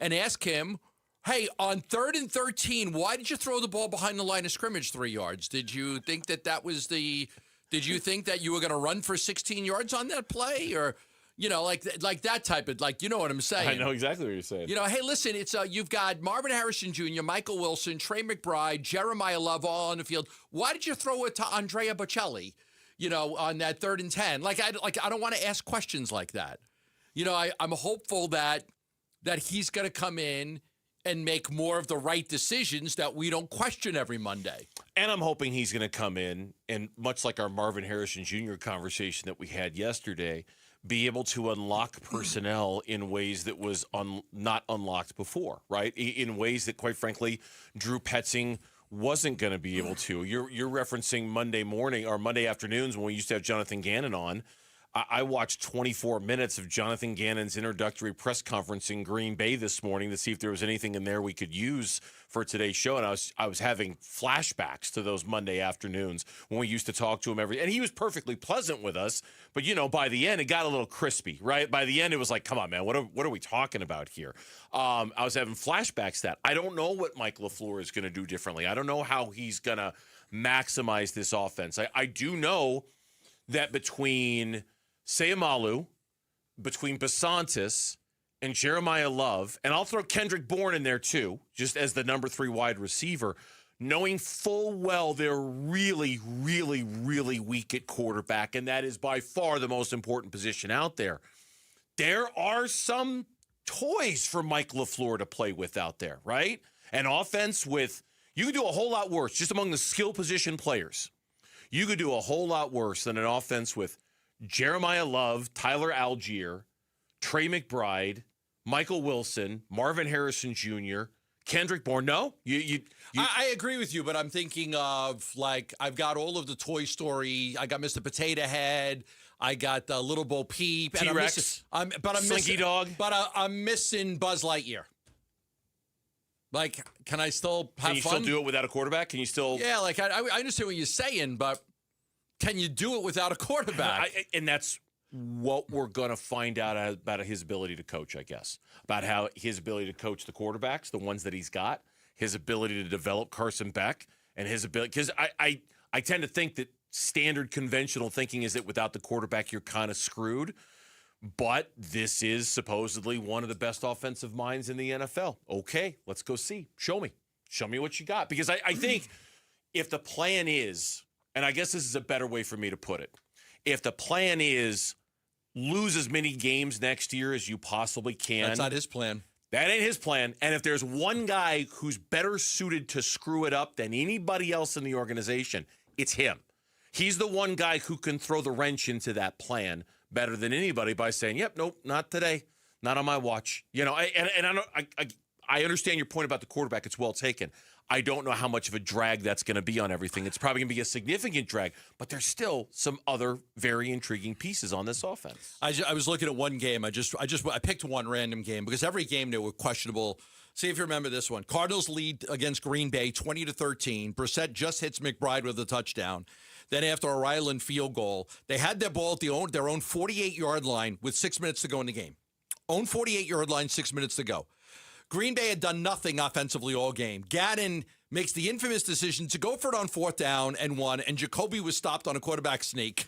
and ask him, hey, on 3rd and 13, why did you throw the ball behind the line of scrimmage 3 yards? Did you think that was the... Did you think that you were going to run for 16 yards on that play? Or, like that type of, you know what I'm saying? I know exactly what you're saying. Hey, listen, it's you've got Marvin Harrison Jr., Michael Wilson, Trey McBride, Jeremiah Love all on the field. Why did you throw it to Andrea Bocelli, on that 3rd and 10? I don't want to ask questions like that. I'm hopeful that he's going to come in and make more of the right decisions that we don't question every Monday. And I'm hoping he's going to come in and, much like our Marvin Harrison Jr. conversation that we had yesterday, be able to unlock personnel in ways that was not unlocked before, right? In ways that, quite frankly, Drew Petzing wasn't going to be able to. You're referencing Monday morning or Monday afternoons when we used to have Jonathan Gannon on. I watched 24 minutes of Jonathan Gannon's introductory press conference in Green Bay this morning to see if there was anything in there we could use for today's show, and I was having flashbacks to those Monday afternoons when we used to talk to him and he was perfectly pleasant with us, but by the end it got a little crispy, right? By the end it was like, come on, man, what are we talking about here? I was having flashbacks to that. I don't know what Mike LaFleur is going to do differently. I don't know how he's going to maximize this offense. I do know that between Sayamalu, between Basantis and Jeremiah Love, and I'll throw Kendrick Bourne in there too, just as the number 3 wide receiver, knowing full well they're really, really, really weak at quarterback, and that is by far the most important position out there. There are some toys for Mike LaFleur to play with out there, right? An offense with, you could do a whole lot worse, just among the skill position players. You could do a whole lot worse than an offense with Jeremiah Love, Tyler Algier, Trey McBride, Michael Wilson, Marvin Harrison Jr., Kendrick Bourne. No? I agree with you, but I'm thinking of, I've got all of the Toy Story. I got Mr. Potato Head. I got Little Bo Peep. T-Rex. Slinky Dog. But I'm missing Buzz Lightyear. Can I still have fun? Can you still do it without a quarterback? Can you still... Yeah, I understand what you're saying, but... Can you do it without a quarterback? And that's what we're going to find out about his ability to coach, I guess. About how his ability to coach the quarterbacks, the ones that he's got, his ability to develop Carson Beck, and his ability... Because I tend to think that standard conventional thinking is that without the quarterback, you're kind of screwed. But this is supposedly one of the best offensive minds in the NFL. Okay, let's go see. Show me. Show me what you got. Because I think if the plan is... And I guess this is a better way for me to put it. If the plan is lose as many games next year as you possibly can. That's not his plan. That ain't his plan. And if there's one guy who's better suited to screw it up than anybody else in the organization, it's him. He's the one guy who can throw the wrench into that plan better than anybody by saying, yep, nope, not today. Not on my watch. I understand your point about the quarterback. It's well taken. I don't know how much of a drag that's going to be on everything. It's probably going to be a significant drag, but there's still some other very intriguing pieces on this offense. I was looking at one game. I picked one random game because every game they were questionable. See if you remember this one. Cardinals lead against Green Bay 20-13. Brissett just hits McBride with a touchdown. Then after a Ryland field goal, they had their ball at their own 48-yard line with 6 minutes to go in the game. Own 48-yard line, 6 minutes to go. Green Bay had done nothing offensively all game. Gannon makes the infamous decision to go for it on 4th down and 1, and Jacoby was stopped on a quarterback sneak.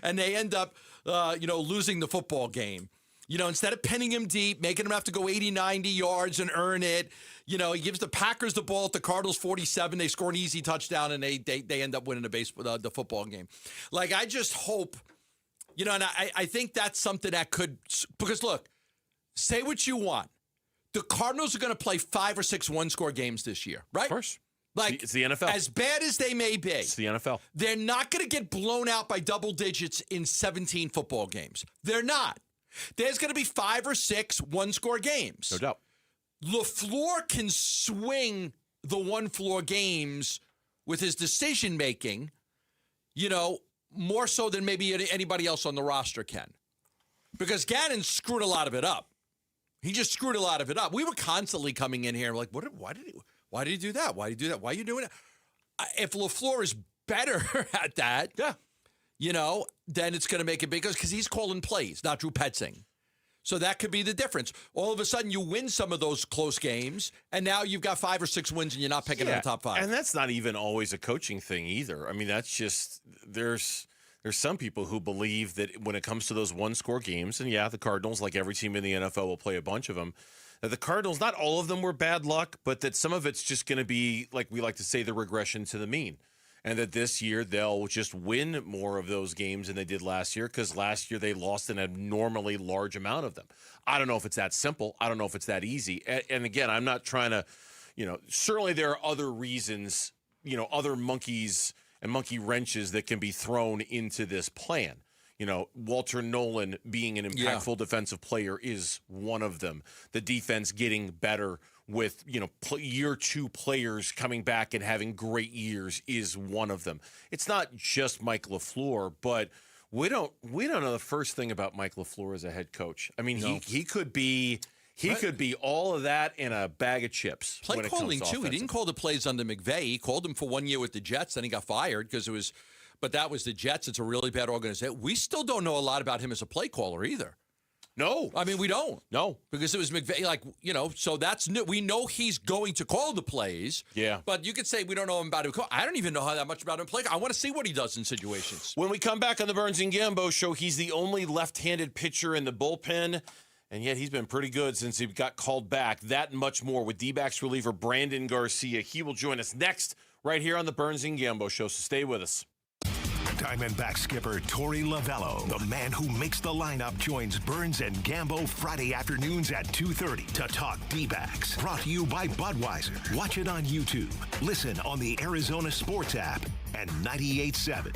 And they end up, losing the football game. Instead of pinning him deep, making him have to go 80, 90 yards and earn it, he gives the Packers the ball at the Cardinals 47. They score an easy touchdown, and they end up winning the football game. I just hope, and I think that's something that could, because look, say what you want. The Cardinals are going to play 5 or 6 one-score games this year, right? Of course. It's the NFL. As bad as they may be. It's the NFL. They're not going to get blown out by double digits in 17 football games. They're not. There's going to be 5 or 6 one-score games. No doubt. LaFleur can swing the one-floor games with his decision making, you know, more so than maybe anybody else on the roster can. Because Gannon screwed a lot of it up. He just screwed a lot of it up. We were constantly coming in here like, why did he do that? Why did he do that? Why are you doing it? If LaFleur is better at that, you know, then it's going to make it big because he's calling plays, not Drew Petzing. So that could be the difference. All of a sudden, you win some of those close games, and now you've got 5 or 6 wins, and you're not picking in the top 5. And that's not even always a coaching thing either. I mean, that's just there's some people who believe that when it comes to those one-score games, and the Cardinals, like every team in the NFL, will play a bunch of them. That the Cardinals, not all of them were bad luck, but that some of it's just going to be, like we like to say, the regression to the mean. And that this year they'll just win more of those games than they did last year because last year they lost an abnormally large amount of them. I don't know if it's that simple. I don't know if it's that easy. And again, I'm not trying to, you know, certainly there are other reasons, you know, other monkeys and monkey wrenches that can be thrown into this plan. You know, Walter Nolan being an impactful defensive player is one of them. The defense getting better with, you know, year 2 players coming back and having great years is one of them. It's not just Mike LaFleur, but we don't know the first thing about Mike LaFleur as a head coach. I mean, he could be all of that in a bag of chips. Play calling too. He didn't call the plays under McVay. He called them for 1 year with the Jets, then he got fired because it was. But that was the Jets. It's a really bad organization. We still don't know a lot about him as a play caller either. No. I mean, we don't. No. Because it was McVay, like, you know, so that's new. We know he's going to call the plays. Yeah. But you could say we don't know him about him. I don't even know how that much about him play. I want to see what he does in situations. When we come back on the Burns and Gambo show, he's the only left-handed pitcher in the bullpen, and yet he's been pretty good since he got called back. That and much more with D-backs reliever Brandon Garcia. He will join us next right here on the Burns and Gambo show, so stay with us. Diamondback skipper Torey Lovello, the man who makes the lineup, joins Burns and Gambo Friday afternoons at 2:30 to talk D-backs. Brought to you by Budweiser. Watch it on YouTube. Listen on the Arizona Sports app and 98.7.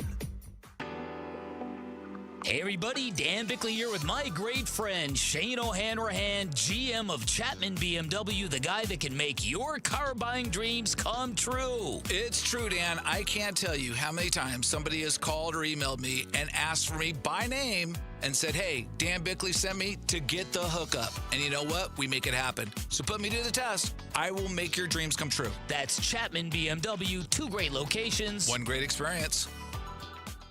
Hey everybody, Dan Bickley here with my great friend Shane O'Hanrahan, GM of Chapman BMW, the guy that can make your car buying dreams come true. It's true, Dan. I can't tell you how many times somebody has called or emailed me and asked for me by name and said, hey, Dan Bickley sent me to get the hookup. And you know what? We make it happen. So put me to the test. I will make your dreams come true. That's Chapman BMW, 2 great locations. 1 great experience.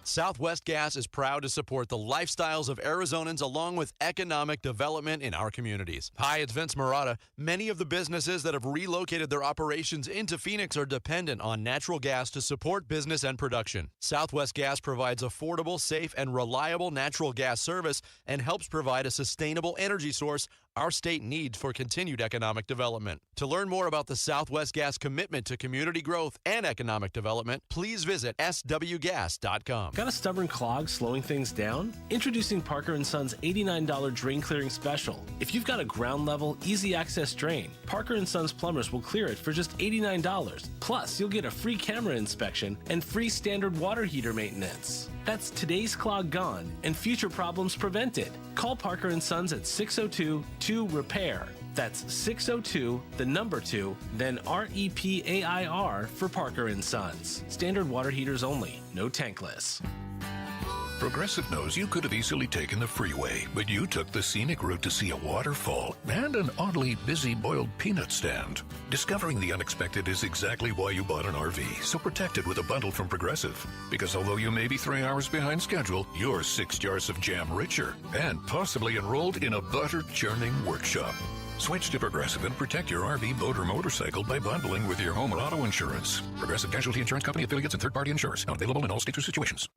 Southwest Gas is proud to support the lifestyles of Arizonans along with economic development in our communities. Hi, it's Vince Marotta. Many of the businesses that have relocated their operations into Phoenix are dependent on natural gas to support business and production. Southwest Gas provides affordable, safe, and reliable natural gas service and helps provide a sustainable energy source our state needs for continued economic development. To learn more about the Southwest Gas commitment to community growth and economic development, please visit swgas.com. Got a stubborn clog slowing things down? Introducing Parker & Son's $89 drain clearing special. If you've got a ground level, easy access drain, Parker & Son's plumbers will clear it for just $89. Plus, you'll get a free camera inspection and free standard water heater maintenance. That's today's clog gone and future problems prevented. Call Parker & Sons at 602-2-REPAIR. That's 602, the number 2, then REPAIR for Parker & Sons. Standard water heaters only, no tankless. Progressive knows you could have easily taken the freeway, but you took the scenic route to see a waterfall and an oddly busy boiled peanut stand. Discovering the unexpected is exactly why you bought an RV, so protect it with a bundle from Progressive. Because although you may be 3 hours behind schedule, you're 6 jars of jam richer and possibly enrolled in a butter churning workshop. Switch to Progressive and protect your RV, boat, or motorcycle by bundling with your home and auto insurance. Progressive Casualty Insurance Company, affiliates, and third-party insurers. Not available in all states or situations.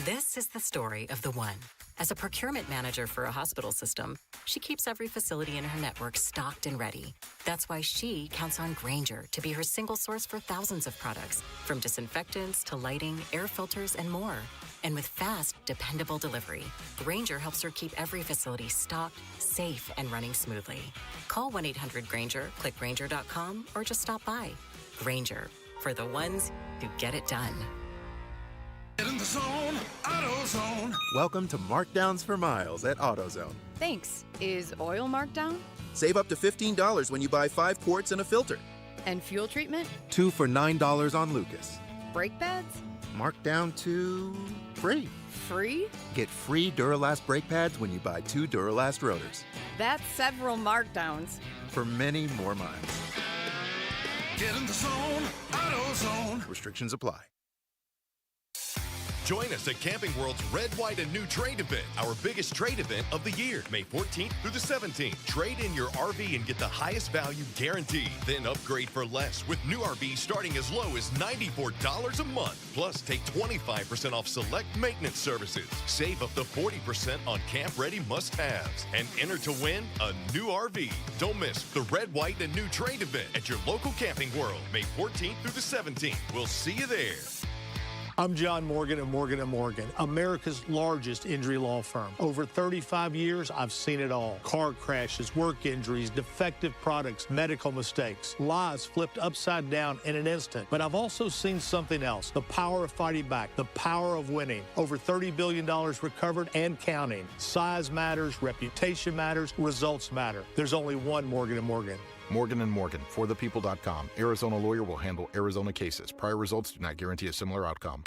This is the story of the one. As a procurement manager for a hospital system, she keeps every facility in her network stocked and ready. That's why she counts on Grainger to be her single source for thousands of products, from disinfectants to lighting, air filters, and more. And with fast, dependable delivery, Grainger helps her keep every facility stocked, safe, and running smoothly. Call 1-800-GRAINGER, click Grainger.com, or just stop by. Grainger, for the ones who get it done. In the zone, AutoZone. Welcome to Markdowns for Miles at AutoZone. Thanks. Is oil marked down? Save up to $15 when you buy 5 quarts and a filter. And fuel treatment? 2 for $9 on Lucas. Brake pads? Marked down to free. Free? Get free Duralast brake pads when you buy 2 Duralast rotors. That's several markdowns. For many more miles. Get in the zone, AutoZone. Restrictions apply. Join us at Camping World's Red, White, and New Trade event, our biggest trade event of the year, May 14th through the 17th. Trade in your RV and get the highest value guaranteed. Then upgrade for less with new RVs starting as low as $94 a month. Plus, take 25% off select maintenance services. Save up to 40% on camp-ready must-haves. And enter to win a new RV. Don't miss the Red, White, and New Trade event at your local Camping World, May 14th through the 17th. We'll see you there. I'm John Morgan of Morgan & Morgan, America's largest injury law firm. Over 35 years, I've seen it all. Car crashes, work injuries, defective products, medical mistakes, lives flipped upside down in an instant. But I've also seen something else, the power of fighting back, the power of winning. Over $30 billion recovered and counting. Size matters, reputation matters, results matter. There's only one Morgan & Morgan. Morgan & Morgan, forthepeople.com. Arizona lawyer will handle Arizona cases. Prior results do not guarantee a similar outcome.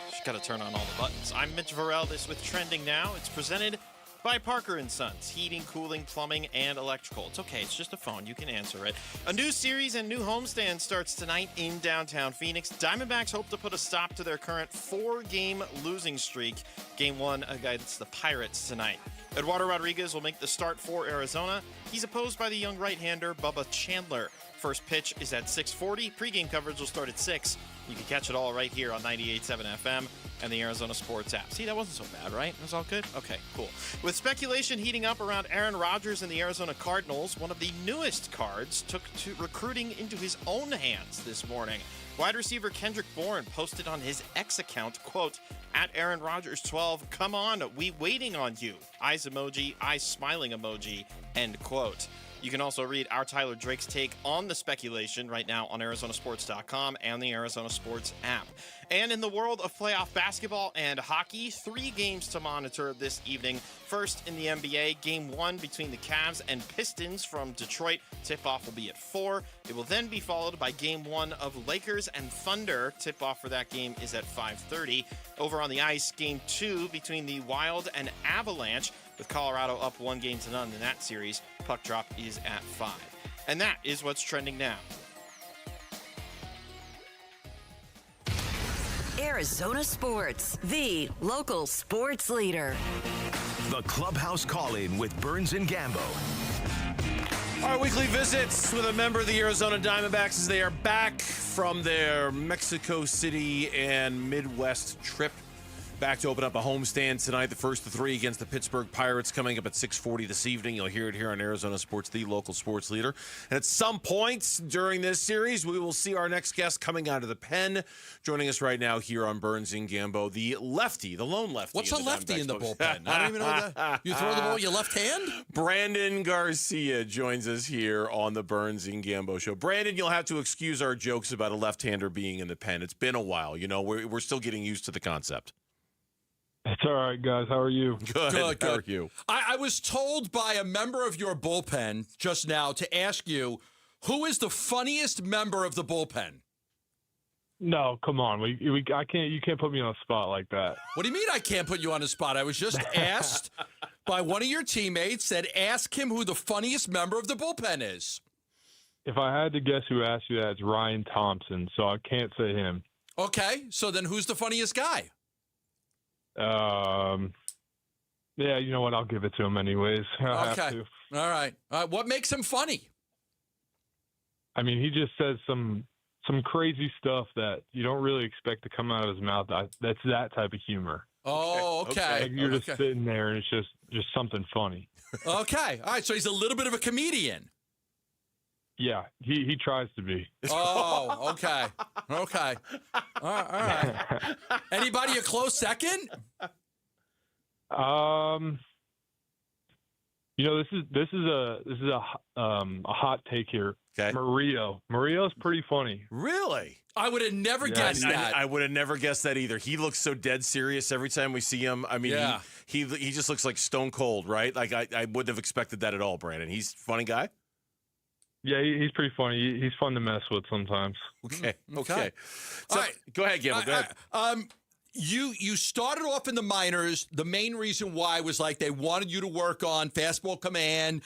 Just got to turn on all the buttons. I'm Mitch Vareldes with Trending Now. It's presented by Parker & Sons, heating, cooling, plumbing, and electrical. It's okay. It's just a phone. You can answer it. A new series and new homestand starts tonight in downtown Phoenix. Diamondbacks hope to put a stop to their current 4-game losing streak. Game 1 against the Pirates tonight. Eduardo Rodriguez will make the start for Arizona. He's opposed by the young right-hander Bubba Chandler. First pitch is at 6:40. Pre-game coverage will start at 6. You can catch it all right here on 98.7 FM and the Arizona Sports app. See, that wasn't so bad, right? It was all good? Okay, cool. With speculation heating up around Aaron Rodgers and the Arizona Cardinals, one of the newest cards took to recruiting into his own hands this morning. Wide receiver Kendrick Bourne posted on his X account, quote, at Aaron Rodgers 12, come on, we waiting on you. Eyes emoji, eyes smiling emoji, end quote. You can also read our Tyler Drake's take on the speculation right now on ArizonaSports.com and the Arizona Sports app. And in the world of playoff basketball and hockey, 3 games to monitor this evening. First in the NBA, Game 1 between the Cavs and Pistons from Detroit. Tip-off will be at 4. It will then be followed by Game 1 of Lakers and Thunder. Tip-off for that game is at 5:30. Over on the ice, Game 2 between the Wild and Avalanche, with Colorado up 1-0 in that series. Puck drop is at 5. And that is what's trending now. Arizona Sports, the local sports leader. The Clubhouse Call-In with Burns and Gambo. Our weekly visits with a member of the Arizona Diamondbacks as they are back from their Mexico City and Midwest trip. Back to open up a homestand tonight, the first of 3 against the Pittsburgh Pirates, coming up at 6:40 this evening. You'll hear it here on Arizona Sports, the local sports leader. And at some point during this series, we will see our next guest coming out of the pen. Joining us right now here on Burns and Gambo, the lefty, the lone lefty. What's a lefty in the bullpen? I don't even know that. You throw the ball with your left hand? Brandon Garcia joins us here on the Burns and Gambo show. Brandon, you'll have to excuse our jokes about a left-hander being in the pen. It's been a while. You know, we're still getting used to the concept. It's all right, guys. How are you? Good. How are you? I was told by a member of your bullpen just now to ask you, who is the funniest member of the bullpen? No, come on. I can't. You can't put me on a spot like that. What do you mean I can't put you on a spot? I was just asked by one of your teammates, said ask him who the funniest member of the bullpen is. If I had to guess who asked you that, it's Ryan Thompson, so I can't say him. Okay, so then who's the funniest guy? Yeah, you know what? I'll give it to him anyways. I have to. All right. What makes him funny? I mean, he just says some crazy stuff that you don't really expect to come out of his mouth. That's that type of humor. Oh, okay. Like you're just sitting there and it's just something funny. Okay. All right. So he's a little bit of a comedian. Yeah, he tries to be. Oh, okay. Okay. All right. Anybody a close second? This is a hot take here. Okay. Murillo's pretty funny. Really? I would have never guessed that. I would have never guessed that either. He looks so dead serious every time we see him. I mean, Yeah. he just looks like stone cold, right? Like I wouldn't have expected that at all, Brandon. He's a funny guy. Yeah, he's pretty funny. He's fun to mess with sometimes. Okay. So, All right. Go ahead, Gamble. Go ahead. You started off in the minors. The main reason why was like they wanted you to work on fastball command,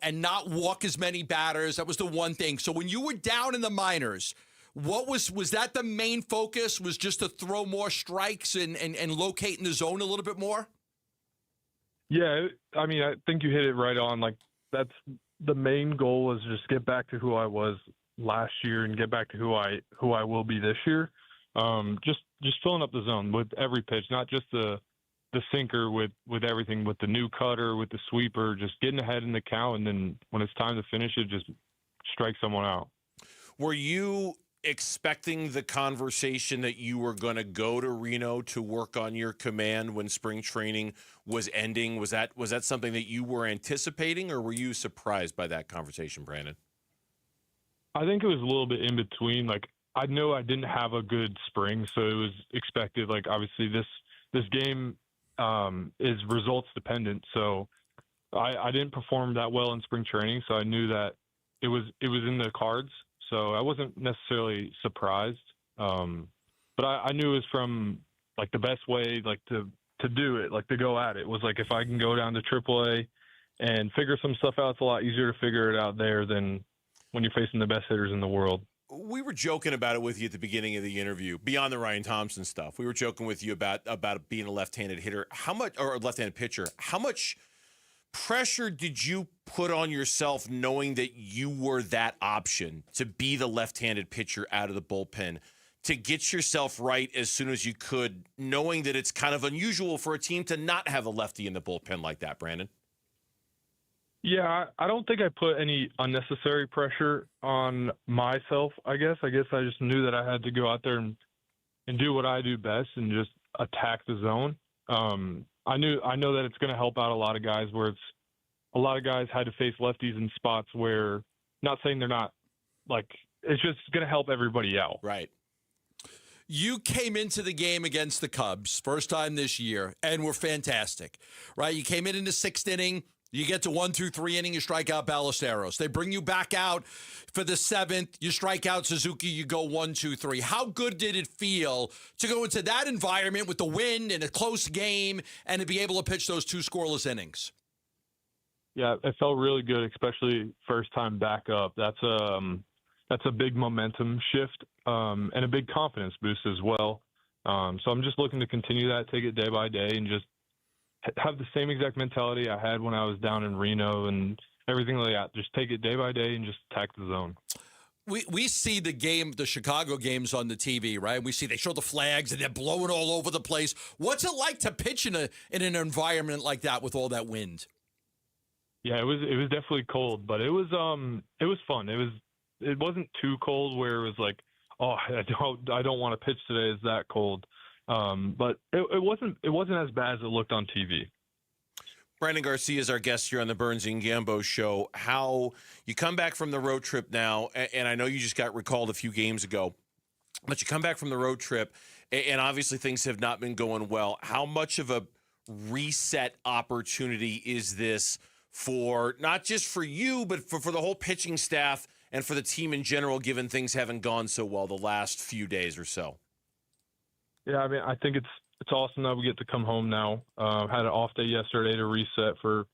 and not walk as many batters. That was the one thing. So when you were down in the minors, what was that the main focus? Was just to throw more strikes and locate in the zone a little bit more? Yeah, I mean, I think you hit it right on. Like that's the main goal was just get back to who I was last year and get back to who I will be this year. Just filling up the zone with every pitch, not just the sinker, with everything, with the new cutter, with the sweeper, just getting ahead in the count, and then when it's time to finish it, just strike someone out. Were you expecting the conversation that you were going to go to Reno to work on your command when spring training was ending? Was that something that you were anticipating, or were you surprised by that conversation, Brandon? I think it was a little bit in between. Like, I know I didn't have a good spring, so it was expected. Like, obviously this game is results dependent, so I didn't perform that well in spring training, so I knew that it was in the cards. So I wasn't necessarily surprised, but I knew it was from like the best way, like to do it, like to go at it was like if I can go down to AAA and figure some stuff out, it's a lot easier to figure it out there than when you're facing the best hitters in the world. We were joking about it with you at the beginning of the interview, beyond the Ryan Thompson stuff. We were joking with you about being a left-handed hitter. Or a left-handed pitcher? How much pressure did you put on yourself knowing that you were that option to be the left-handed pitcher out of the bullpen, to get yourself right as soon as you could, knowing that it's kind of unusual for a team to not have a lefty in the bullpen like that, Brandon? Yeah, I don't think I put any unnecessary pressure on myself, I guess. I just knew that I had to go out there and do what I do best and just attack the zone. I know that it's going to help out a lot of guys where it's a lot of guys had to face lefties in spots where, not saying they're not, like, it's just going to help everybody out. Right. You came into the game against the Cubs, first time this year, and were fantastic, right? You came in the sixth inning. You get to 1, 2, 3 inning, you strike out Ballesteros. They bring you back out for the seventh. You strike out Suzuki. You go 1, 2, 3. How good did it feel to go into that environment with the wind and a close game and to be able to pitch those 2 scoreless innings? Yeah, it felt really good, especially first time back up. That's a big momentum shift and a big confidence boost as well. So I'm just looking to continue that, take it day by day, and just have the same exact mentality I had when I was down in Reno and everything like that. Just take it day by day and just attack the zone. We see the Chicago games on the TV, right? We see they show the flags and they're blowing all over the place. What's it like to pitch in an environment like that with all that wind? Yeah, it was definitely cold, but it was fun. It wasn't too cold where it was like, oh, I don't want to pitch today. It's that cold. But it wasn't as bad as it looked on TV. Brandon Garcia is our guest here on the Burns and Gambo show. How you come back from the road trip now, and I know you just got recalled a few games ago, but you come back from the road trip, and obviously things have not been going well. How much of a reset opportunity is this for not just for you, but for the whole pitching staff and for the team in general, given things haven't gone so well the last few days or so? Yeah, I mean, I think it's awesome that we get to come home now. Had an off day yesterday to reset for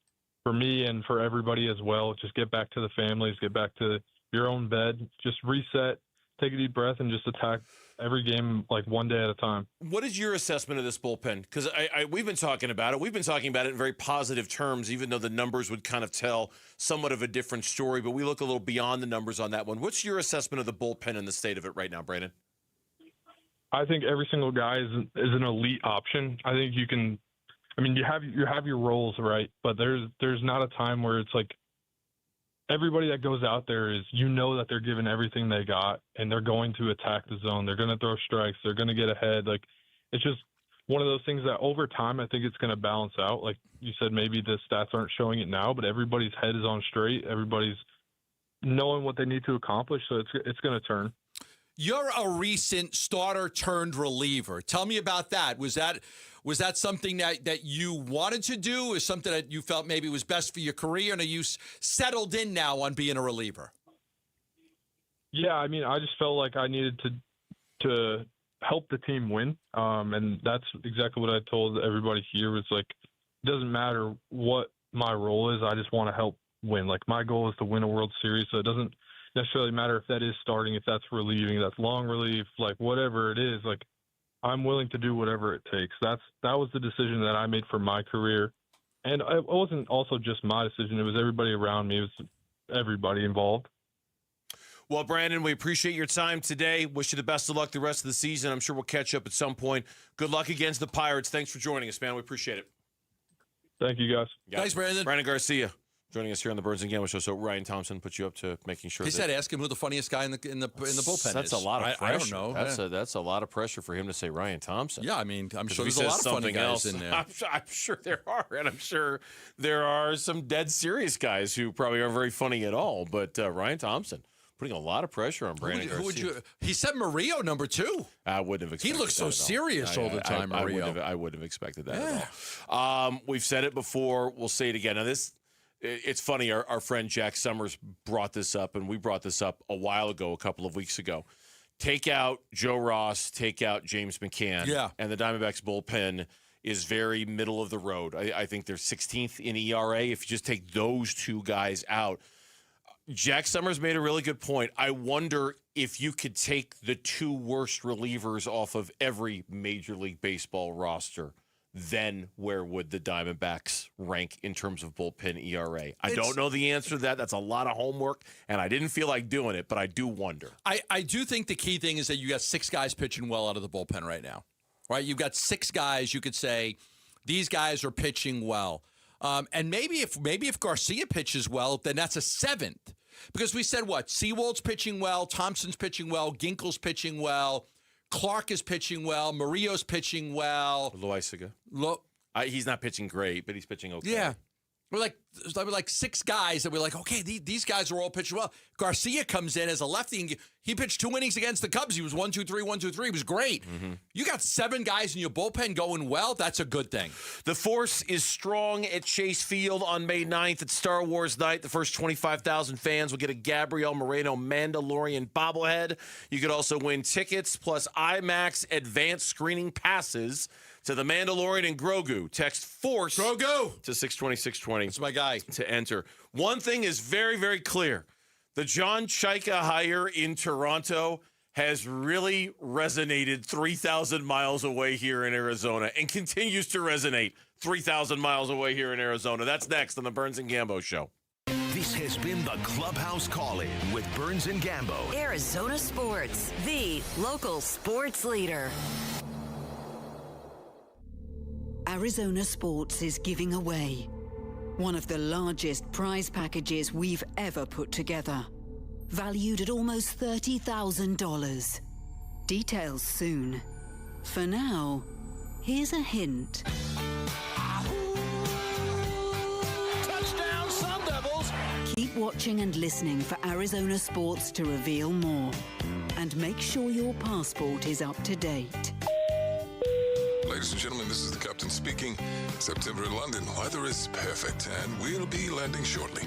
me and for everybody as well. Just get back to the families, get back to your own bed, just reset, take a deep breath, and just attack every game like one day at a time. What is your assessment of this bullpen? Because we've been talking about it. We've been talking about it in very positive terms, even though the numbers would kind of tell somewhat of a different story. But we look a little beyond the numbers on that one. What's your assessment of the bullpen and the state of it right now, Brandon? I think every single guy is an elite option. I think you can. I mean, you have your roles, right? But there's not a time where it's like everybody that goes out there is, that they're giving everything they got and they're going to attack the zone. They're going to throw strikes. They're going to get ahead. Like, it's just one of those things that over time, I think it's going to balance out. Like you said, maybe the stats aren't showing it now, but everybody's head is on straight. Everybody's knowing what they need to accomplish, so it's going to turn. You're a recent starter turned reliever. Tell me about that. Was that something that you wanted to do, or something that you felt maybe was best for your career, and are you settled in now on being a reliever? Yeah, I mean, I just felt like I needed to help the team win, and that's exactly what I told everybody here. Was like, it doesn't matter what my role is, I just want to help win. Like, my goal is to win a World Series, so it doesn't necessarily matter if that is starting, if that's relieving, that's long relief, like whatever it is. Like, I'm willing to do whatever it takes. That was the decision that I made for my career, and it wasn't also just my decision. It was everybody around me. It was everybody involved. Well, Brandon, we appreciate your time today. Wish you the best of luck the rest of the season. I'm sure we'll catch up at some point. Good luck against the Pirates. Thanks for joining us, man. We appreciate it. Thank you, guys. Thanks, Brandon. Brandon Garcia joining us here on the Burns and Gamble Show. So Ryan Thompson put you up to making sure. He said, "Ask him who the funniest guy in the bullpen That's is." a lot of pressure. I don't know. That's a lot of pressure for him to say Ryan Thompson. Yeah, I mean, I'm sure if there's he a says lot of funny something guys else, in there. I'm sure there are, and I'm sure there are some dead serious guys who probably aren't very funny at all. But Ryan Thompson putting a lot of pressure on Brandon Garcia. He said Murillo number 2. I wouldn't have expected He looks so serious all the time, Murillo. I wouldn't have expected that at all. We've said it before. We'll say it again. Now, it's funny. Our friend Jack Summers brought this up, and we brought this up a while ago, a couple of weeks ago. Take out Joe Ross, take out James McCann, and the Diamondbacks bullpen is very middle of the road. I think they're 16th in ERA. If you just take those two guys out, Jack Summers made a really good point. I wonder if you could take the 2 worst relievers off of every Major League Baseball roster, then where would the Diamondbacks rank in terms of bullpen ERA? I don't know the answer to that. That's a lot of homework, and I didn't feel like doing it, but I do wonder. I do think the key thing is that you got 6 guys pitching well out of the bullpen right now, right? You've got 6 guys you could say, these guys are pitching well. And maybe if Garcia pitches well, then that's a 7th. Because we said what? Seawald's pitching well, Thompson's pitching well, Ginkel's pitching well, Clark is pitching well, Murillo's pitching well. Loaizaga. He's not pitching great, but he's pitching okay. Yeah. We're like 6 guys that we're like, okay, these guys are all pitching well. Garcia comes in as a lefty, and he pitched 2 innings against the Cubs. He was 1-2-3, 1-2-3. He was great. Mm-hmm. You got 7 guys in your bullpen going well. That's a good thing. The force is strong at Chase Field on May 9th. It's Star Wars night. The first 25,000 fans will get a Gabriel Moreno Mandalorian bobblehead. You could also win tickets plus IMAX advanced screening passes to The Mandalorian and Grogu. Text FORCE Grogu to 620-620. That's my guy. To enter. One thing is very, very clear. The John Chaika hire in Toronto has really resonated 3,000 miles away here in Arizona and continues to resonate 3,000 miles away here in Arizona. That's next on the Burns and Gambo Show. This has been the Clubhouse Call-In with Burns and Gambo. Arizona Sports, the local sports leader. Arizona Sports is giving away one of the largest prize packages we've ever put together, valued at almost $30,000. Details soon. For now, here's a hint. Touchdown, Sun Devils! Keep watching and listening for Arizona Sports to reveal more. And make sure your passport is up to date. Ladies and gentlemen, this is the captain speaking. September in London, weather is perfect, and we'll be landing shortly.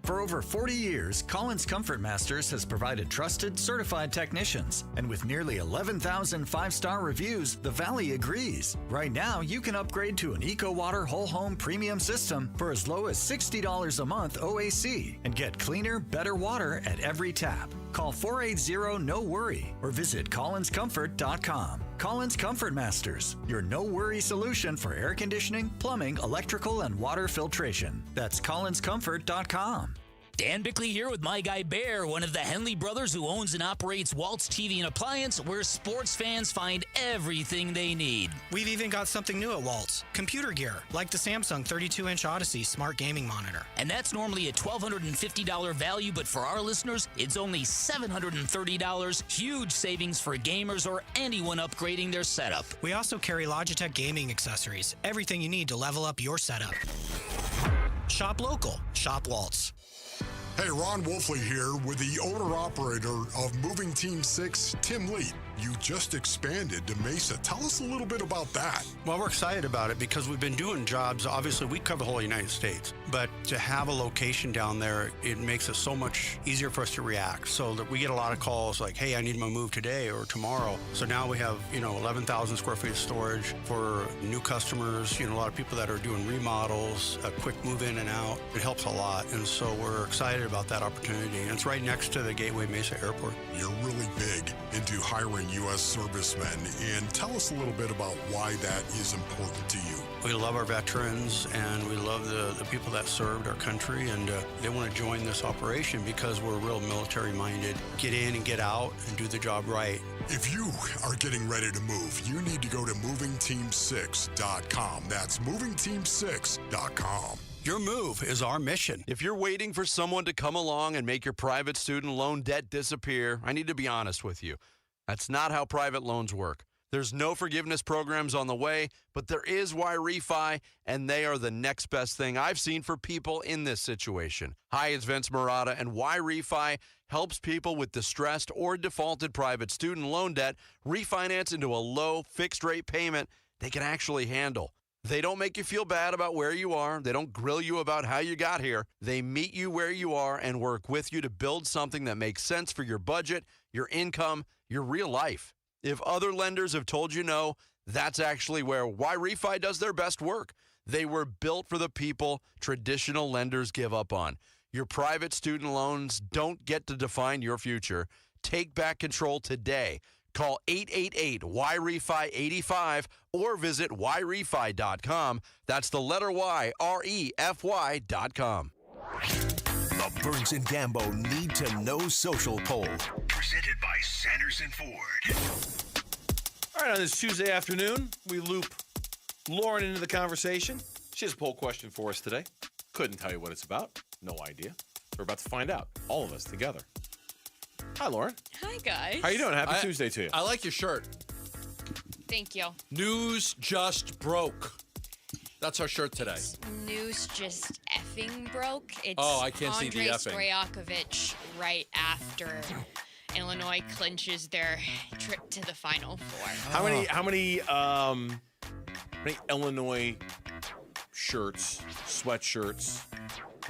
For over 40 years, Collins Comfort Masters has provided trusted, certified technicians. And with nearly 11,000 5-star reviews, the Valley agrees. Right now, you can upgrade to an EcoWater Whole Home Premium System for as low as $60 a month OAC and get cleaner, better water at every tap. Call 480-NO-WORRY or visit collinscomfort.com. Collins Comfort Masters, your no-worry solution for air conditioning, plumbing, electrical, and water filtration. That's collinscomfort.com. Dan Bickley here with my guy Bear, one of the Henley brothers who owns and operates Waltz TV and Appliance, where sports fans find everything they need. We've even got something new at Waltz. Computer gear, like the Samsung 32-inch Odyssey smart gaming monitor. And that's normally a $1,250 value, but for our listeners, it's only $730. Huge savings for gamers or anyone upgrading their setup. We also carry Logitech gaming accessories. Everything you need to level up your setup. Shop local. Shop Waltz. Hey, Ron Wolfley here with the owner-operator of Moving Team 6, Tim Lee. You just expanded to Mesa. Tell us a little bit about that. Well, we're excited about it because we've been doing jobs. Obviously, we cover the whole United States. But to have a location down there, it makes it so much easier for us to react. So that we get a lot of calls like, hey, I need my move today or tomorrow. So now we have, 11,000 square feet of storage for new customers, a lot of people that are doing remodels, a quick move in and out. It helps a lot. And so we're excited about that opportunity. And it's right next to the Gateway Mesa Airport. You're really big into hiring U.S. servicemen, and tell us a little bit about why that is important to you. We love our veterans, and we love the people that served our country, and they want to join this operation because we're real military-minded. Get in and get out and do the job right. If you are getting ready to move, you need to go to movingteam6.com. That's movingteam6.com. Your move is our mission. If you're waiting for someone to come along and make your private student loan debt disappear, I need to be honest with you. That's not how private loans work. There's no forgiveness programs on the way, but there is Y-Refi, and they are the next best thing I've seen for people in this situation. Hi, it's Vince Marotta, and Y-Refi helps people with distressed or defaulted private student loan debt refinance into a low fixed-rate payment they can actually handle. They don't make you feel bad about where you are. They don't grill you about how you got here. They meet you where you are and work with you to build something that makes sense for your budget, your income, your real life. If other lenders have told you no, that's actually where Y-Refi does their best work. They were built for the people traditional lenders give up on. Your private student loans don't get to define your future. Take back control today. Call 888-Y-REFI-85 or visit YREFI.com. That's the letter Y, REFY.com. The Burns and Gambo Need to Know Social Poll. Presented by Sanderson Ford. All right, on this Tuesday afternoon, we loop Lauren into the conversation. She has a poll question for us today. Couldn't tell you what it's about. No idea. We're about to find out, all of us together. Hi, Lauren. Hi, guys. How you doing? Happy Tuesday to you. I like your shirt. Thank you. News just broke. That's our shirt today. News just effing broke. It's I can't see the effing. Andrei Stoyakovich right after Illinois clinches their trip to the Final Four. How many Illinois shirts, sweatshirts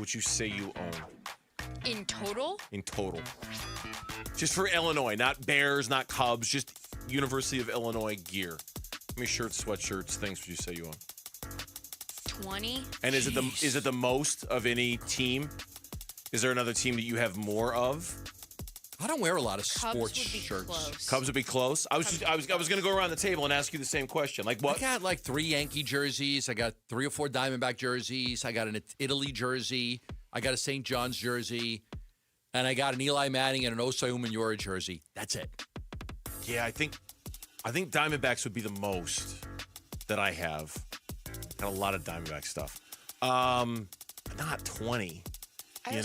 would you say you own? In total? In total. Just for Illinois, not Bears, not Cubs, just University of Illinois gear. How many shirts, sweatshirts, things would you say you own? 20. And is it the most of any team? Is there another team that you have more of? I don't wear a lot of Cubs sports would be shirts. Close. Cubs would be close. I was going to go around the table and ask you the same question. Like what? I got like 3 Yankee jerseys. I got 3 or 4 Diamondback jerseys. I got an Italy jersey. I got a St. John's jersey. And I got an Eli Manning and an Osai Umenyiora jersey. That's it. Yeah, I think Diamondbacks would be the most that I have. Got a lot of Diamondback stuff. Not 20. I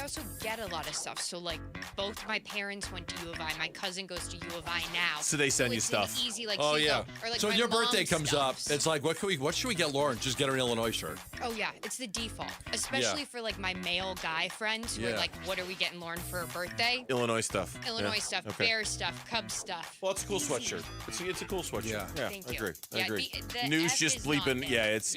also get a lot of stuff. So, like, both my parents went to U of I. My cousin goes to U of I now. So they send you it's stuff. An easy, like, Oh, yeah. Or, like, so my when your birthday mom's comes stuff. up, it's like, what should we get Lauren? Just get her an Illinois shirt. Oh, yeah. It's the default. Especially for, like, my male guy friends who are like, what are we getting Lauren for her birthday? Illinois stuff. Illinois stuff, Okay. Bear stuff, Cubs stuff. Well, it's a cool sweatshirt. It's a cool sweatshirt. Yeah. Thank I you. agree. I Yeah, agree. the News F just is not bleeping. there. Yeah, it's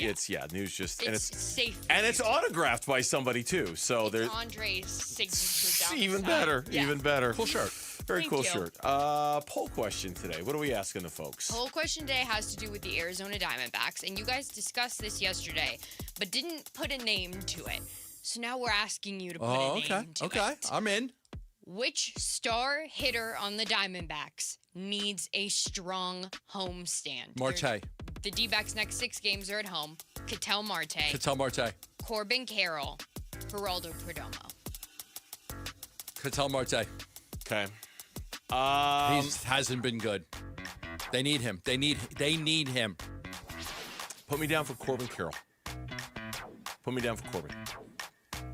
news just It's safe. and it's autographed by somebody too. So there's Andre's signature down even the better. side. Yeah. Even better. Cool shirt. Very Thank cool you. shirt. Poll question today. What are we asking the folks? Poll question today has to do with the Arizona Diamondbacks, and you guys discussed this yesterday, but didn't put a name to it. So now we're asking you to put a name to it. Okay. I'm in. Which star hitter on the Diamondbacks needs a strong home stand? Marte. The D-backs' next 6 games are at home. Ketel Marte, Ketel Marte. Corbin Carroll, Geraldo Perdomo. Ketel Marte. Okay. He hasn't been good. They need him. They need him. Put me down for Corbin Carroll. Put me down for Corbin.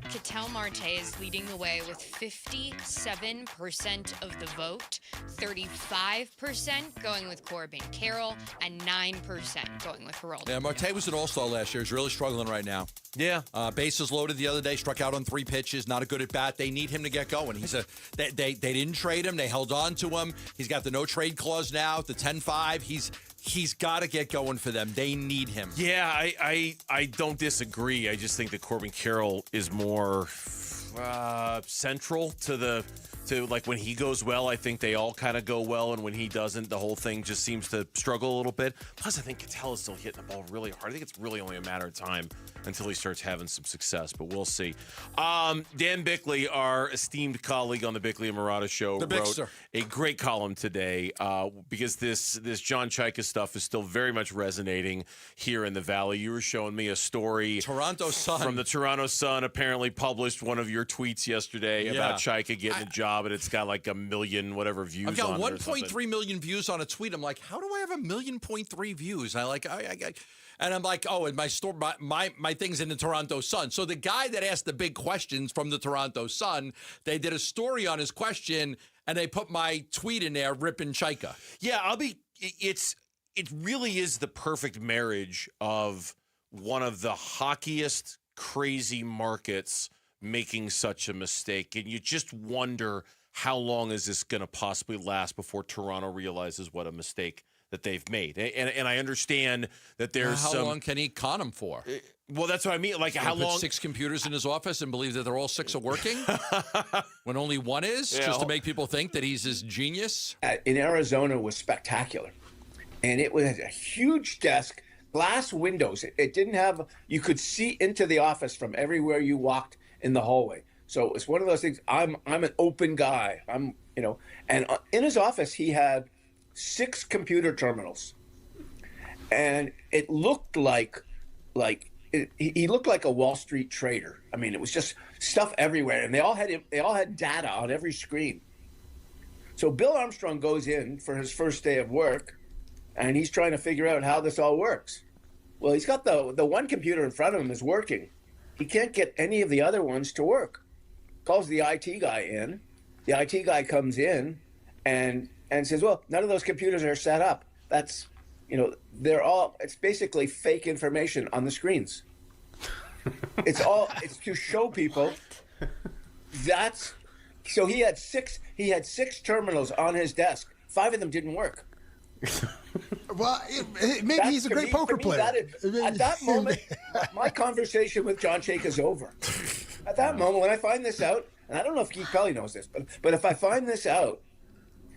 Ketel Marte is leading the way with 57% of the vote, 35% going with Corbin Carroll, and 9% going with Geraldo. Yeah, Marte was an all-star last year. He's really struggling right now. Yeah. Bases loaded the other day, struck out on 3 pitches, not a good at bat. They need him to get going. They didn't trade him. They held on to him. He's got the no-trade clause now, the 10-5. He's got to get going for them. They need him. Yeah, I don't disagree. I just think that Corbin Carroll is more central to like when he goes well, I think they all kind of go well, and when he doesn't, the whole thing just seems to struggle a little bit. Plus, I think Ketel is still hitting the ball really hard. I think it's really only a matter of time until he starts having some success, but we'll see. Dan Bickley, our esteemed colleague on the Bickley and Murata show, wrote a great column today because this John Chaika stuff is still very much resonating here in the Valley. You were showing me a story. Toronto Sun. From the Toronto Sun apparently published one of your tweets yesterday about Chaika getting a job, and it's got like 1 million whatever views on it. I've got 1.3 million views on a tweet. I'm like, how do I have 1.3 million views? And I'm like, oh, and my thing's in the Toronto Sun. So the guy that asked the big questions from the Toronto Sun, they did a story on his question, and they put my tweet in there, ripping Chaika. Yeah, it really is the perfect marriage of one of the hockiest, crazy markets making such a mistake. And you just wonder, how long is this going to possibly last before Toronto realizes what a mistake that they've made? And I understand that there's how long can he con him for? Well, that's what I mean. Like, how long? 6 computers in his office and believe that they're all 6 are working when only one is, just to make people think that he's his genius. In Arizona was spectacular, and it was a huge desk, glass windows. It didn't have. You could see into the office from everywhere you walked in the hallway. So it's one of those things. I'm an open guy. And in his office he had 6 computer terminals, and it looked like he looked like a Wall Street trader. I mean, it was just stuff everywhere, and they all had data on every screen. So Bill Armstrong goes in for his first day of work, and he's trying to figure out how this all works. Well, he's got the one computer in front of him is working. He can't get any of the other ones to work. Calls the IT guy in. The IT guy comes in and says, well, none of those computers are set up. That's, it's basically fake information on the screens. It's to show people so he had 6 terminals on his desk. 5 of them didn't work. Well, maybe he's a great poker player. At that moment, my conversation with John Chaika is over. At that moment, when I find this out, and I don't know if Keith Pelly knows this, but if I find this out,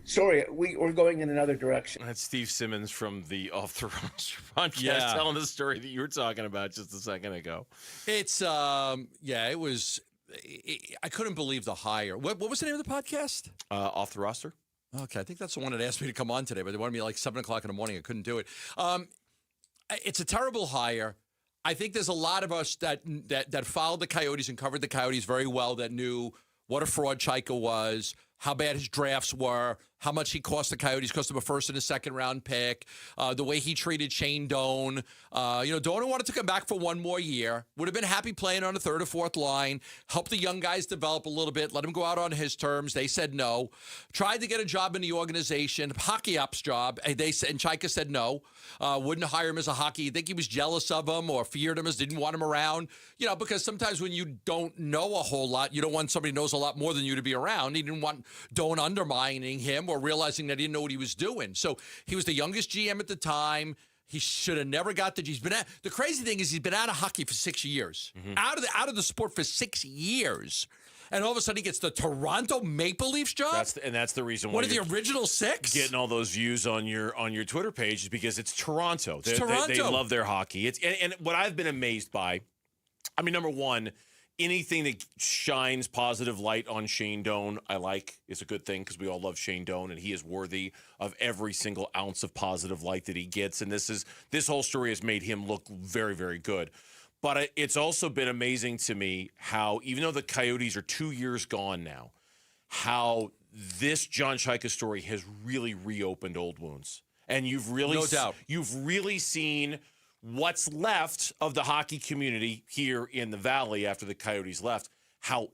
sorry, we're going in another direction. That's Steve Simmons from the Off the Roster podcast telling the story that you were talking about just a second ago. It's, it was, I couldn't believe the hire. What was the name of the podcast? Off the Roster. Okay, I think that's the one that asked me to come on today, but they wanted me at like 7 o'clock in the morning. I couldn't do it. It's a terrible hire. I think there's a lot of us that followed the Coyotes and covered the Coyotes very well that knew what a fraud Chaika was, how bad his drafts were, how much he cost the Coyotes, cost them a first and a second round pick, the way he treated Shane Doan. Doan wanted to come back for one more year, would have been happy playing on the 3rd or 4th line, help the young guys develop a little bit, let him go out on his terms. They said no. Tried to get a job in the organization, hockey ops job, and Chaika said no. Wouldn't hire him as a hockey. You think he was jealous of him or feared him, didn't want him around? Because sometimes when you don't know a whole lot, you don't want somebody who knows a lot more than you to be around. He didn't want Doan undermining him or realizing that he didn't know what he was doing. So he was the youngest GM at the time. He should have never got the crazy thing is he's been out of hockey for 6 years. Mm-hmm. Out of the sport for 6 years. And all of a sudden he gets the Toronto Maple Leafs job? That's the reason why. One of the original 6? Getting all those views on your Twitter page is because it's Toronto. They love their hockey. And what I've been amazed by, number one, anything that shines positive light on Shane Doan, I like. Is a good thing because we all love Shane Doan, and he is worthy of every single ounce of positive light that he gets. And this whole story has made him look very, very good. But it's also been amazing to me how, even though the Coyotes are 2 years gone now, how this John Chayka story has really reopened old wounds. And you've really, no doubt, you've really seen what's left of the hockey community here in the Valley after the Coyotes left, how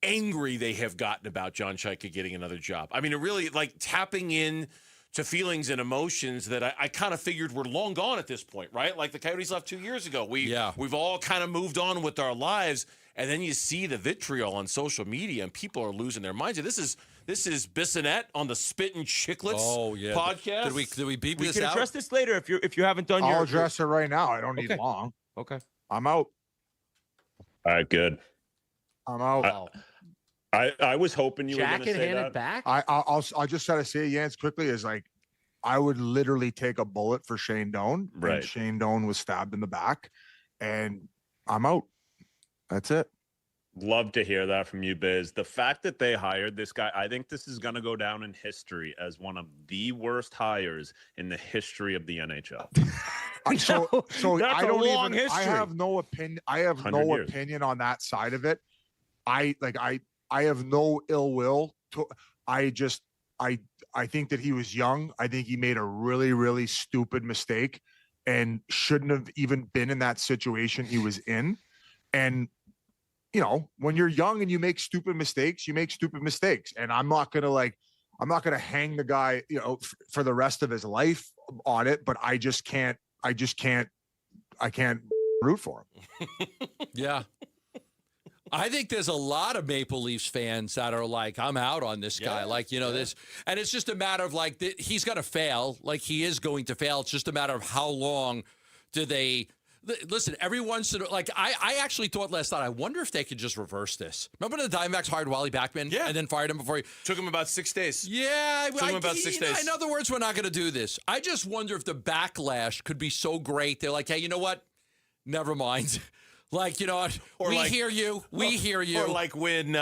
angry they have gotten about John Chayka getting another job. I mean, it really, like, tapping in to feelings and emotions that I kind of figured were long gone at this point, right? Like the Coyotes left 2 years ago. We've all kind of moved on with our lives, and then you see the vitriol on social media, and people are losing their minds. This is Bissonnette on the Spittin' Chicklets podcast. Did we beep we this can out? address this later if you haven't done I'll address it right now. I don't need long. Okay. I'm out. All right, good. I'm out. I was hoping you were going to say hand that. it back. I'll just try to say Jans quickly is like, I would literally take a bullet for Shane Doan. Right. And Shane Doan was stabbed in the back, and I'm out. That's it. Love to hear that from you, Biz. The fact that they hired this guy, I think this is going to go down in history as one of the worst hires in the history of the NHL. So That's I don't a long even. history. I have no opinion. I have 100 no years. opinion on that side of it. I have no ill will to. I think that he was young. I think he made a really, really stupid mistake and shouldn't have even been in that situation he was in. And, you know, when you're young and you make stupid mistakes, you make stupid mistakes. And I'm not going to hang the guy, you know, for the rest of his life on it, but I can't root for him. Yeah. I think there's a lot of Maple Leafs fans that are like, I'm out on this guy. Like, you know, this, and it's just a matter of like, he's going to fail. Like, he is going to fail. It's just a matter of how long do they listen. Every once in a, like, I actually thought last night, I wonder if they could just reverse this. Remember the Diamondbacks hired Wally Backman and then fired him before he took him about 6 days. Yeah. Took him about 6 days. In other words, we're not going to do this. I just wonder if the backlash could be so great. They're like, hey, you know what? Never mind. Like, you know, we hear you. We hear you. Or like when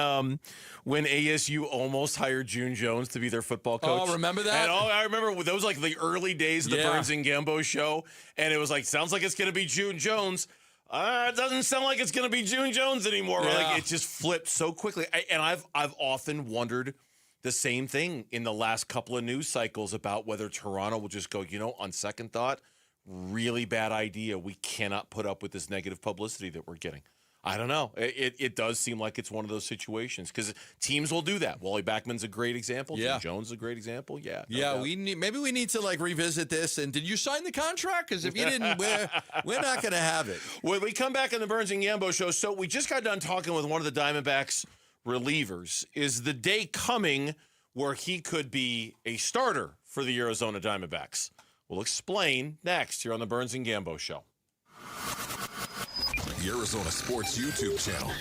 ASU almost hired June Jones to be their football coach. Oh, remember that? And I remember those like the early days of the Burns and Gambo show. And it was like, sounds like it's going to be June Jones. It doesn't sound like it's going to be June Jones anymore. Yeah. Like, it just flipped so quickly. And I've often wondered the same thing in the last couple of news cycles about whether Toronto will just go, you know, on second thought, really bad idea. We cannot put up with this negative publicity that we're getting. I don't know. It does seem like it's one of those situations because teams will do that. Wally Backman's a great example. Yeah. Jim Jones is a great example. Yeah. No Yeah, doubt. maybe we need to like revisit this. And did you sign the contract? Because if you didn't, we're not going to have it. When we come back on the Burns and Gambo show, so we just got done talking with one of the Diamondbacks relievers. Is the day coming where he could be a starter for the Arizona Diamondbacks? We'll explain next here on the Burns and Gambo show. The Arizona Sports YouTube channel.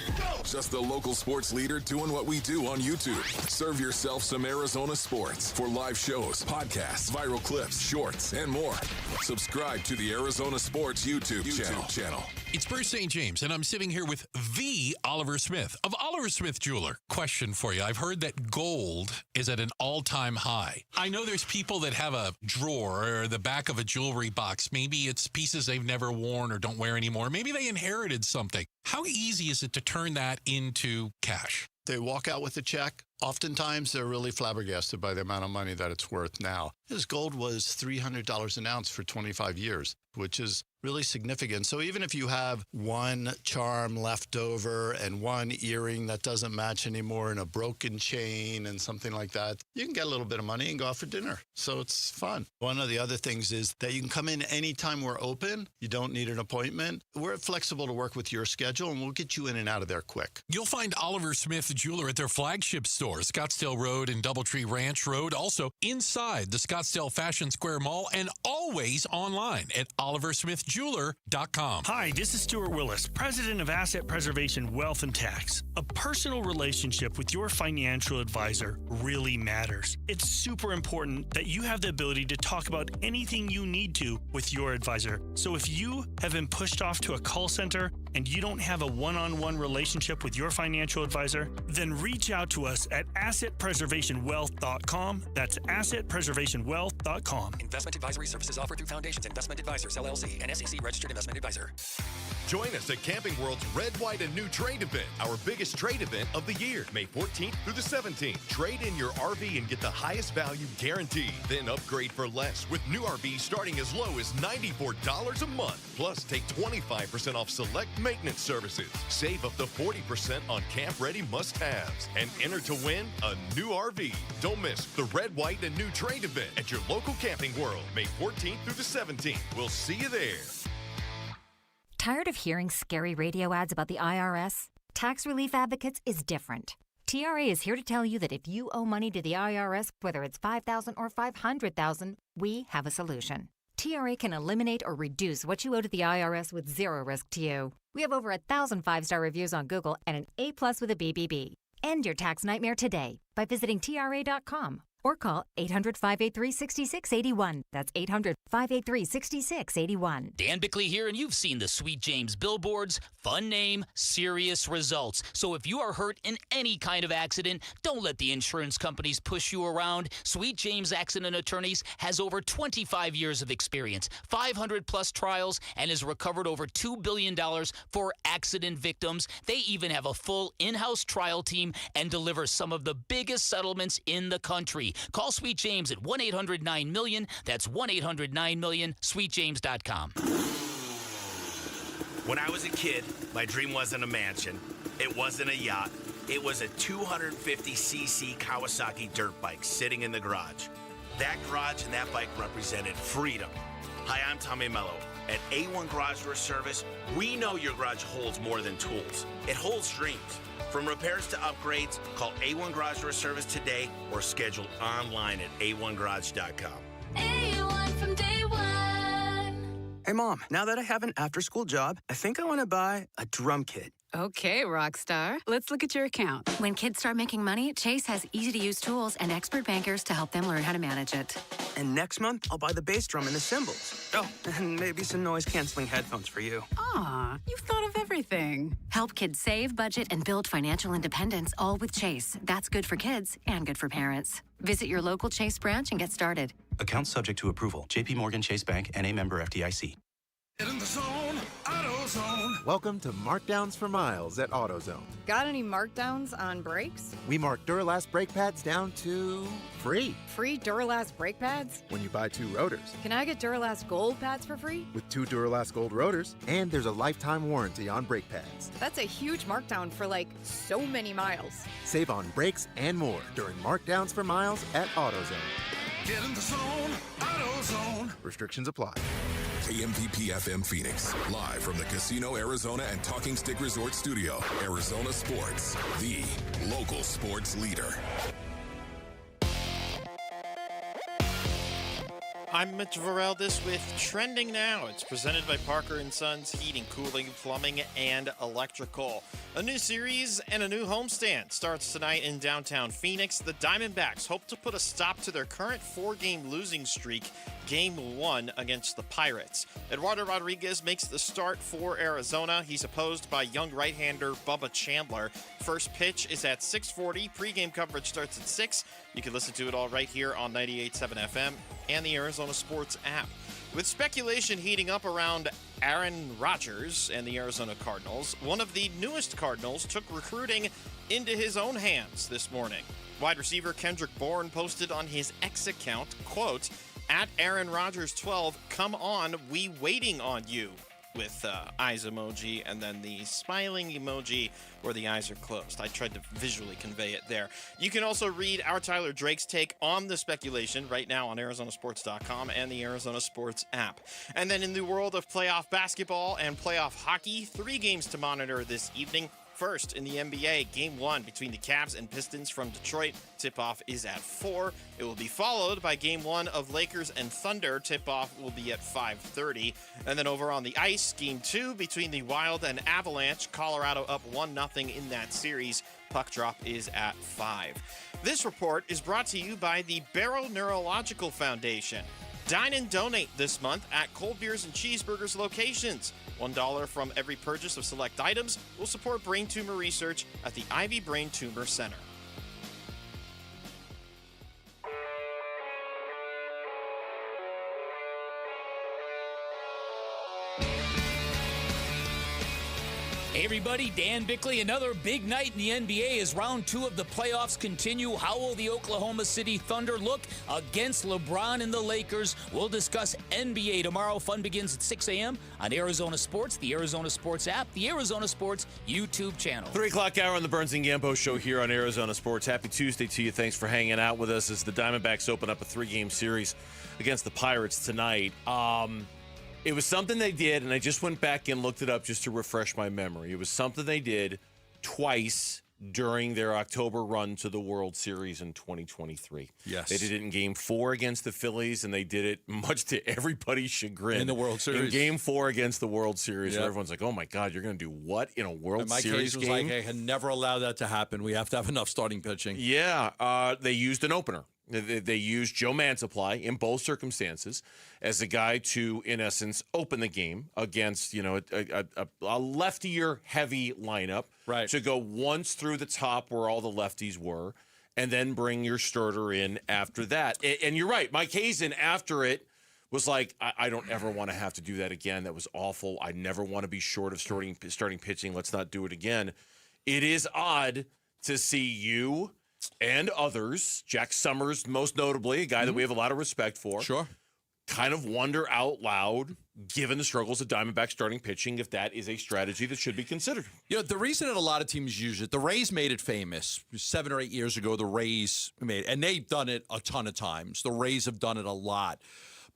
Just the local sports leader doing what we do on YouTube. Serve yourself some Arizona sports for live shows, podcasts, viral clips, shorts, and more. Subscribe to the Arizona Sports YouTube channel. It's Bruce St. James, and I'm sitting here with the Oliver Smith of Oliver Smith Jeweler. Question for you. I've heard that gold is at an all-time high. I know there's people that have a drawer or the back of a jewelry box. Maybe it's pieces they've never worn or don't wear anymore. Maybe they inherited something. How easy is it to turn that into cash? They walk out with a check. Oftentimes, they're really flabbergasted by the amount of money that it's worth now. His gold was $300 an ounce for 25 years, which is really significant. So even if you have one charm left over and one earring that doesn't match anymore and a broken chain and something like that, you can get a little bit of money and go out for dinner. So it's fun. One of the other things is that you can come in anytime we're open. You don't need an appointment. We're flexible to work with your schedule, and we'll get you in and out of there quick. You'll find Oliver Smith Jeweler at their flagship store, Scottsdale Road and Doubletree Ranch Road, also inside the Scottsdale Fashion Square Mall, and always online at oliversmithjeweler.com. Hi, this is Stuart Willis, President of Asset Preservation Wealth and Tax. A personal relationship with your financial advisor really matters. It's super important that you have the ability to talk about anything you need to with your advisor. So if you have been pushed off to a call center and you don't have a one-on-one relationship with your financial advisor, then reach out to us at assetpreservationwealth.com. That's assetpreservationwealth.com. Investment advisory services offered through Foundations Investment Advisors, LLC, and SEC registered investment advisor. Join us at Camping World's Red, White, and New Trade event, our biggest trade event of the year, May 14th through the 17th. Trade in your RV and get the highest value guaranteed. Then upgrade for less with new RVs starting as low as $94 a month. Plus, take 25% off select maintenance services. Save up to 40% on camp-ready must-haves. And enter to win a new RV. Don't miss the Red, White, and New Trade event at your local Camping World, May 14th through the 17th. We'll see you there. Tired of hearing scary radio ads about the IRS? Tax Relief Advocates is different. TRA is here to tell you that if you owe money to the IRS, whether it's $5,000 or $500,000, we have a solution. TRA can eliminate or reduce what you owe to the IRS with zero risk to you. We have over 1,000 5-star reviews on Google and an A+ with a BBB. End your tax nightmare today by visiting TRA.com or call 800-583-6681. That's 800-583-6681. Dan Bickley here, and you've seen the Sweet James billboards. Fun name, serious results. So if you are hurt in any kind of accident, don't let the insurance companies push you around. Sweet James Accident Attorneys has over 25 years of experience, 500-plus trials, and has recovered over $2 billion for accident victims. They even have a full in-house trial team and deliver some of the biggest settlements in the country. Call Sweet James at 1-800-9-MILLION. That's 1-800-9-MILLION, sweetjames.com. When I was a kid, my dream wasn't a mansion. It wasn't a yacht. It was a 250cc Kawasaki dirt bike sitting in the garage. That garage and that bike represented freedom. Hi, I'm Tommy Mello. At A1 Garage Door Service, we know your garage holds more than tools. It holds dreams. From repairs to upgrades, call A1 Garage Door Service today or schedule online at a1garage.com. A1 from day one. Hey, Mom, now that I have an after-school job, I think I want to buy a drum kit. Okay, Rockstar. Let's look at your account. When kids start making money, Chase has easy-to-use tools and expert bankers to help them learn how to manage it. And next month, I'll buy the bass drum and the cymbals. Oh, and maybe some noise-canceling headphones for you. Aw, you've thought of everything. Help kids save, budget, and build financial independence, all with Chase. That's good for kids and good for parents. Visit your local Chase branch and get started. Account subject to approval. JP Morgan Chase Bank, N.A. member FDIC. Get in the zone, AutoZone. Welcome to Markdowns for Miles at AutoZone. Got any markdowns on brakes? We mark Duralast brake pads down to free. Free Duralast brake pads? When you buy 2 rotors. Can I get Duralast Gold pads for free? With 2 Duralast Gold rotors, and there's a lifetime warranty on brake pads. That's a huge markdown for like so many miles. Save on brakes and more during Markdowns for Miles at AutoZone. Get in the zone, AutoZone. Restrictions apply. KMPP FM Phoenix, live from the Casino Arizona and Talking Stick Resort Studio. Arizona Sports, the local sports leader. I'm Mitch Varel. With Trending Now. It's presented by Parker & Sons Heating, Cooling, Plumbing, and Electrical. A new series and a new homestand starts tonight in downtown Phoenix. The Diamondbacks hope to put a stop to their current 4-game losing streak, Game 1 against the Pirates. Eduardo Rodriguez makes the start for Arizona. He's opposed by young right-hander Bubba Chandler. First pitch is at 6:40. Pre-game coverage starts at 6. You can listen to it all right here on 98.7 FM and the Arizona Sports app. With speculation heating up around Aaron Rodgers and the Arizona Cardinals, one of the newest Cardinals took recruiting into his own hands this morning. Wide receiver Kendrick Bourne posted on his X account, quote, "At Aaron Rodgers 12, come on, we waiting on you," with eyes emoji and then the smiling emoji where the eyes are closed. I tried to visually convey it there. You can also read our Tyler Drake's take on the speculation right now on ArizonaSports.com and the Arizona Sports app. And then in the world of playoff basketball and playoff hockey, 3 games to monitor this evening. First, in the NBA, Game 1 between the Cavs and Pistons from Detroit. Tip-off is at 4. It will be followed by Game 1 of Lakers and Thunder. Tip-off will be at 5:30. And then over on the ice, Game 2 between the Wild and Avalanche. Colorado up 1-0 in that series. Puck drop is at 5. This report is brought to you by the Barrow Neurological Foundation. Dine and donate this month at Cold Beers and Cheeseburgers locations. $1 from every purchase of select items will support brain tumor research at the Ivy Brain Tumor Center. Hey everybody, Dan Bickley. Another big night in the NBA as round 2 of the playoffs continue. How will the Oklahoma City Thunder look against LeBron and the Lakers? We'll discuss NBA tomorrow. Fun begins at 6 a.m. on Arizona Sports, the Arizona Sports app, the Arizona Sports YouTube channel. 3 o'clock hour on the Burns and Gambo show here on Arizona Sports. Happy Tuesday to you. Thanks for hanging out with us as the Diamondbacks open up a 3-game series against the Pirates tonight. It was something they did, and I just went back and looked it up just to refresh my memory. It was something they did twice during their October run to the World Series in 2023. Yes. They did it in Game 4 against the Phillies, and they did it much to everybody's chagrin. In the World Series. In Game 4 against the World Series, Yep. where everyone's like, oh, my God, you're going to do what in a World And my Series case was game? like, I can never allow that to happen. We have to have enough starting pitching. Yeah, they used an opener. They used Joe Mansupply in both circumstances as a guy to, in essence, open the game against, a leftier heavy lineup. Right. To go once through the top where all the lefties were, and then bring your starter in after that. And you're right, Mike Hazen after it was like, I don't ever want to have to do that again. That was awful. I never want to be short of starting pitching. Let's not do it again. It is odd to see you and others, Jack Summers most notably, a guy that we have a lot of respect for, Sure. kind of wonder out loud, given the struggles of Diamondback starting pitching, if that is a strategy that should be considered. The reason that a lot of teams use it, the Rays made it famous 7 or 8 years ago. The Rays made it, and they've done it a ton of times. The Rays have done it a lot.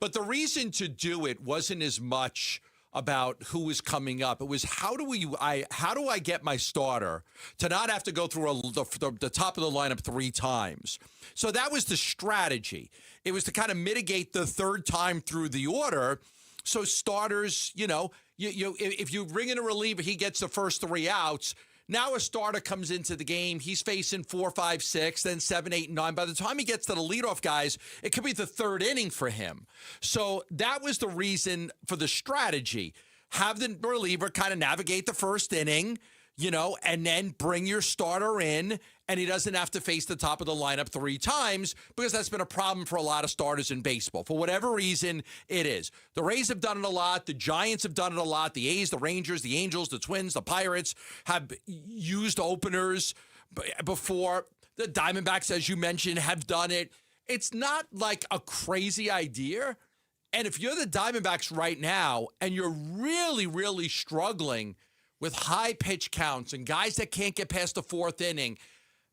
But the reason to do it wasn't as much about who was coming up. It was how do I get my starter to not have to go through the top of the lineup 3 times. So that was the strategy. It was to kind of mitigate the third time through the order. So starters, if you bring in a reliever, he gets the first 3 outs. Now a starter comes into the game. He's facing 4, 5, 6, then 7, 8, and 9. By the time he gets to the leadoff guys, it could be the third inning for him. So that was the reason for the strategy. Have the reliever kind of navigate the first inning, and then bring your starter in, and he doesn't have to face the top of the lineup 3 times, because that's been a problem for a lot of starters in baseball. For whatever reason, it is. The Rays have done it a lot. The Giants have done it a lot. The A's, the Rangers, the Angels, the Twins, the Pirates have used openers before. The Diamondbacks, as you mentioned, have done it. It's not like a crazy idea. And if you're the Diamondbacks right now and you're really, really struggling with high pitch counts and guys that can't get past the 4th inning,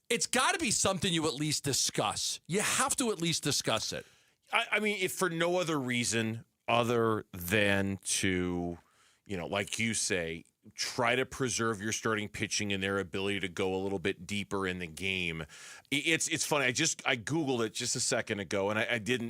it's got to be something you at least discuss. You have to at least discuss it. I mean, if for no other reason other than to, like you say, try to preserve your starting pitching and their ability to go a little bit deeper in the game. It's funny. I Googled it just a second ago, and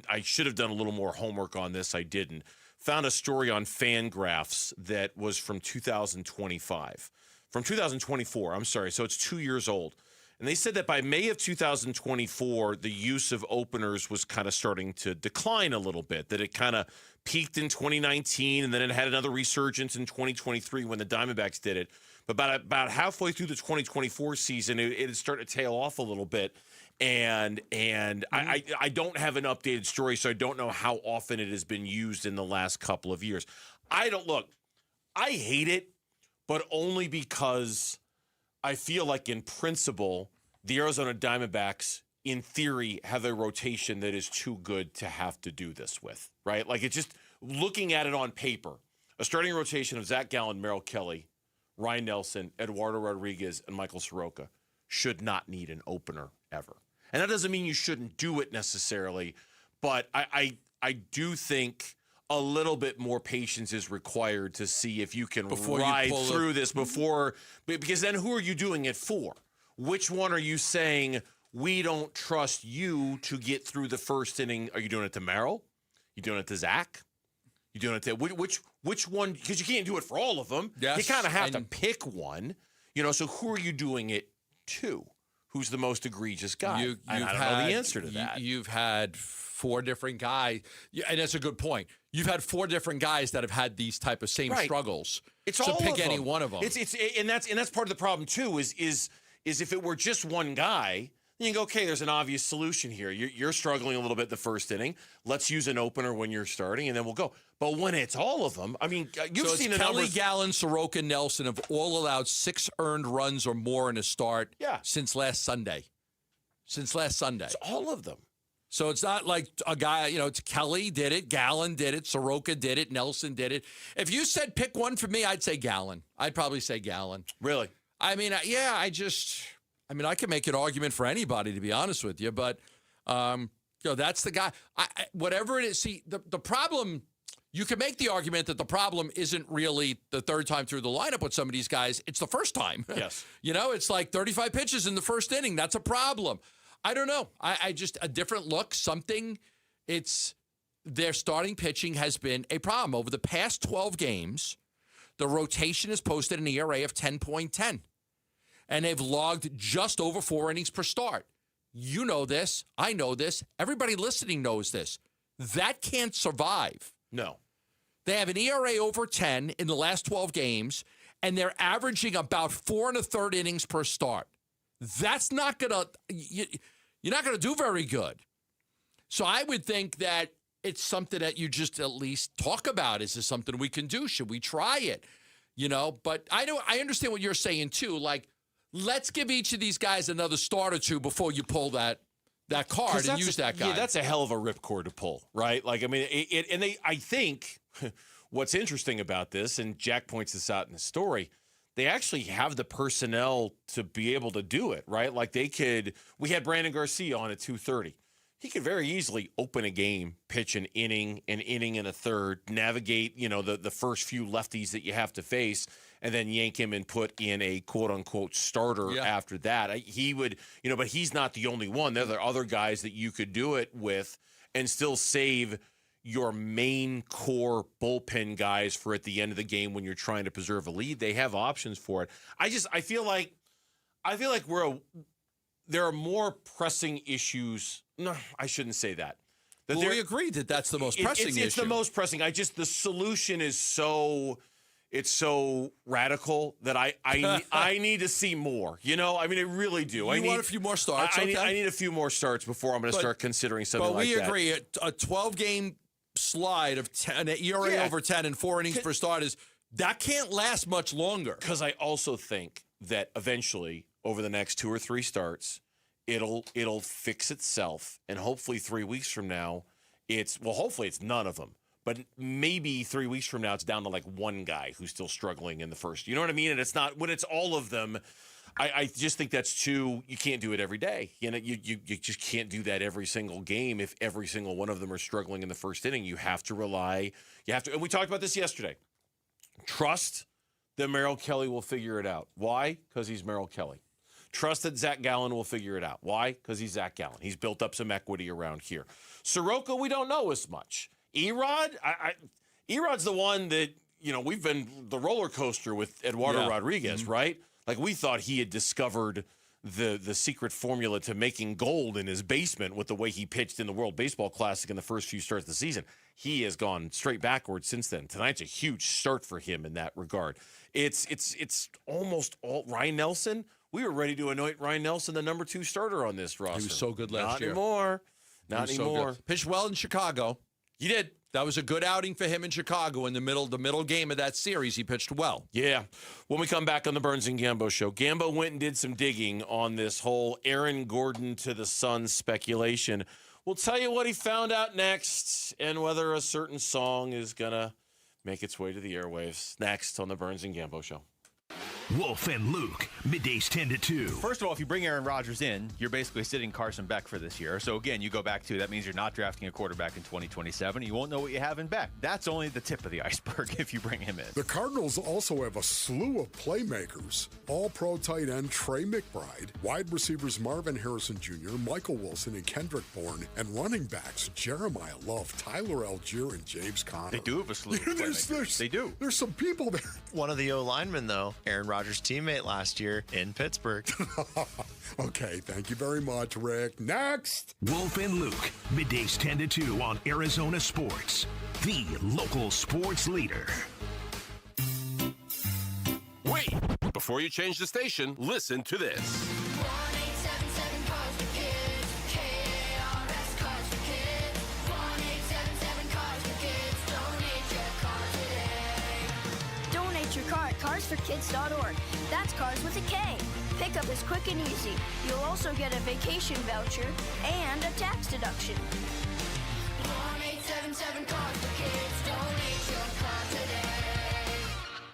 I should have done a little more homework on this. I didn't. Found a story on Fangraphs that was from 2024. I'm sorry. So it's 2 years old. And they said that by May of 2024, the use of openers was kind of starting to decline a little bit, that it kind of peaked in 2019, and then it had another resurgence in 2023 when the Diamondbacks did it. But about halfway through the 2024 season, it had started to tail off a little bit. And I don't have an updated story, so I don't know how often it has been used in the last couple of years. I hate it, but only because I feel like in principle, the Arizona Diamondbacks, in theory, have a rotation that is too good to have to do this with, right? Like, it's just looking at it on paper, a starting rotation of Zach Gallen, Merrill Kelly, Ryan Nelson, Eduardo Rodriguez, and Michael Soroka should not need an opener ever. And that doesn't mean you shouldn't do it necessarily, but I do think a little bit more patience is required to see if you can ride through this before, because then who are you doing it for? Which one are you saying, we don't trust you to get through the first inning? Are you doing it to Merrill? You doing it to Zach? You doing it to which one? Because you can't do it for all of them. Yes, you kind of have to pick one. So who are you doing it to? Who's the most egregious guy? I don't know the answer to that. You've had 4 different guys, and that's a good point. You've had 4 different guys that have had these type of same struggles. It's so all pick of any them. one of them. And that's part of the problem too. Is if it were just one guy, you can go, okay, there's an obvious solution here. You're struggling a little bit the first inning. Let's use an opener when you're starting, and then we'll go. But when it's all of them, I mean, you've seen the Kelly, numbers. Gallen, Soroka, Nelson have all allowed 6 earned runs or more in a start since last Sunday. It's all of them. So it's not like a guy, it's Kelly did it, Gallen did it, Soroka did it, Nelson did it. If you said pick one for me, I'd say Gallen. I'd probably say Gallen. Really? I mean, I can make an argument for anybody, to be honest with you, but that's the guy. Whatever it is, see, the problem, you can make the argument that the problem isn't really the third time through the lineup with some of these guys. It's the first time. Yes. It's like 35 pitches in the first inning. That's a problem. I don't know. I just, a different look, something. Their starting pitching has been a problem. Over the past 12 games, the rotation has posted an ERA of 10.10. And they've logged just over 4 innings per start. You know this. I know this. Everybody listening knows this. That can't survive. No. They have an ERA over 10 in the last 12 games, and they're averaging about 4 1/3 innings per start. That's not going to – you're not going to do very good. So I would think that it's something that you just at least talk about. Is this something we can do? Should we try it? But I understand what you're saying, too. Like, let's give each of these guys another start or two before you pull that card and use that guy. Yeah, that's a hell of a ripcord to pull, right? Like, I mean, I think what's interesting about this, and Jack points this out in the story, they actually have the personnel to be able to do it, right? Like we had Brandon Garcia on at 2:30. He could very easily open a game, pitch an inning and a third, navigate, the first few lefties that you have to face, and then yank him and put in a quote-unquote starter after that. He would, but he's not the only one. There are other guys that you could do it with and still save your main core bullpen guys for at the end of the game when you're trying to preserve a lead. They have options for it. I feel like there are more pressing issues. No, I shouldn't say that. We agreed that that's the most pressing issue. It's the most pressing. The solution is so radical that I need to see more. I mean, I really do. You want a few more starts? I need a few more starts before I'm going to start considering something like that. But we agree, a 12-game slide of 10, an ERA over 10 and 4 innings per start that can't last much longer. Because I also think that eventually, over the next 2 or 3 starts, it'll fix itself, and hopefully 3 weeks from now, hopefully it's none of them. But maybe 3 weeks from now, it's down to like one guy who's still struggling in the first. You know what I mean? And it's not when it's all of them. I just think that's too. You can't do it every day. You just can't do that every single game. If every single one of them are struggling in the first inning, you have to rely. And we talked about this yesterday. Trust that Merrill Kelly will figure it out. Why? Because he's Merrill Kelly. Trust that Zach Gallen will figure it out. Why? Because he's Zach Gallen. He's built up some equity around here. Soroka, we don't know as much. Erod, Erod's the one that, we've been the roller coaster with Eduardo Rodriguez, right? Like, we thought he had discovered the secret formula to making gold in his basement with the way he pitched in the World Baseball Classic in the first few starts of the season. He has gone straight backwards since then. Tonight's a huge start for him in that regard. It's almost all Ryan Nelson. We were ready to anoint Ryan Nelson the number 2 starter on this roster. He was so good last year. Not anymore. So pitched well in Chicago. He did. That was a good outing for him in Chicago in the middle game of that series. He pitched well. Yeah. When we come back on the Burns and Gambo show, Gambo went and did some digging on this whole Aaron Gordon to the Suns speculation. We'll tell you what he found out next and whether a certain song is going to make its way to the airwaves. Next on the Burns and Gambo show. Wolf and Luke, middays 10 to 2. First of all, if you bring Aaron Rodgers in, you're basically sitting Carson Beck for this year. So again, you go back to that means you're not drafting a quarterback in 2027. You won't know what you have in Beck. That's only the tip of the iceberg if you bring him in. The Cardinals also have a slew of playmakers. All-pro tight end Trey McBride, wide receivers Marvin Harrison Jr., Michael Wilson, and Kendrick Bourne, and running backs Jeremiah Love, Tyler Algier, and James Conner. They do have a slew of playmakers. They do. There's some people there. One of the O-linemen, though, Aaron Rodgers' teammate last year in Pittsburgh. Okay, thank you very much, Rick. Next. Wolf and Luke, middays 10 to 2 on Arizona Sports, the local sports leader. Wait, before you change the station, listen to this. carsforkids.org. That's cars with a K. Pickup is quick and easy. You'll also get a vacation voucher and a tax deduction. 1-877-CARS-FOR-KIDS. Donate your car today.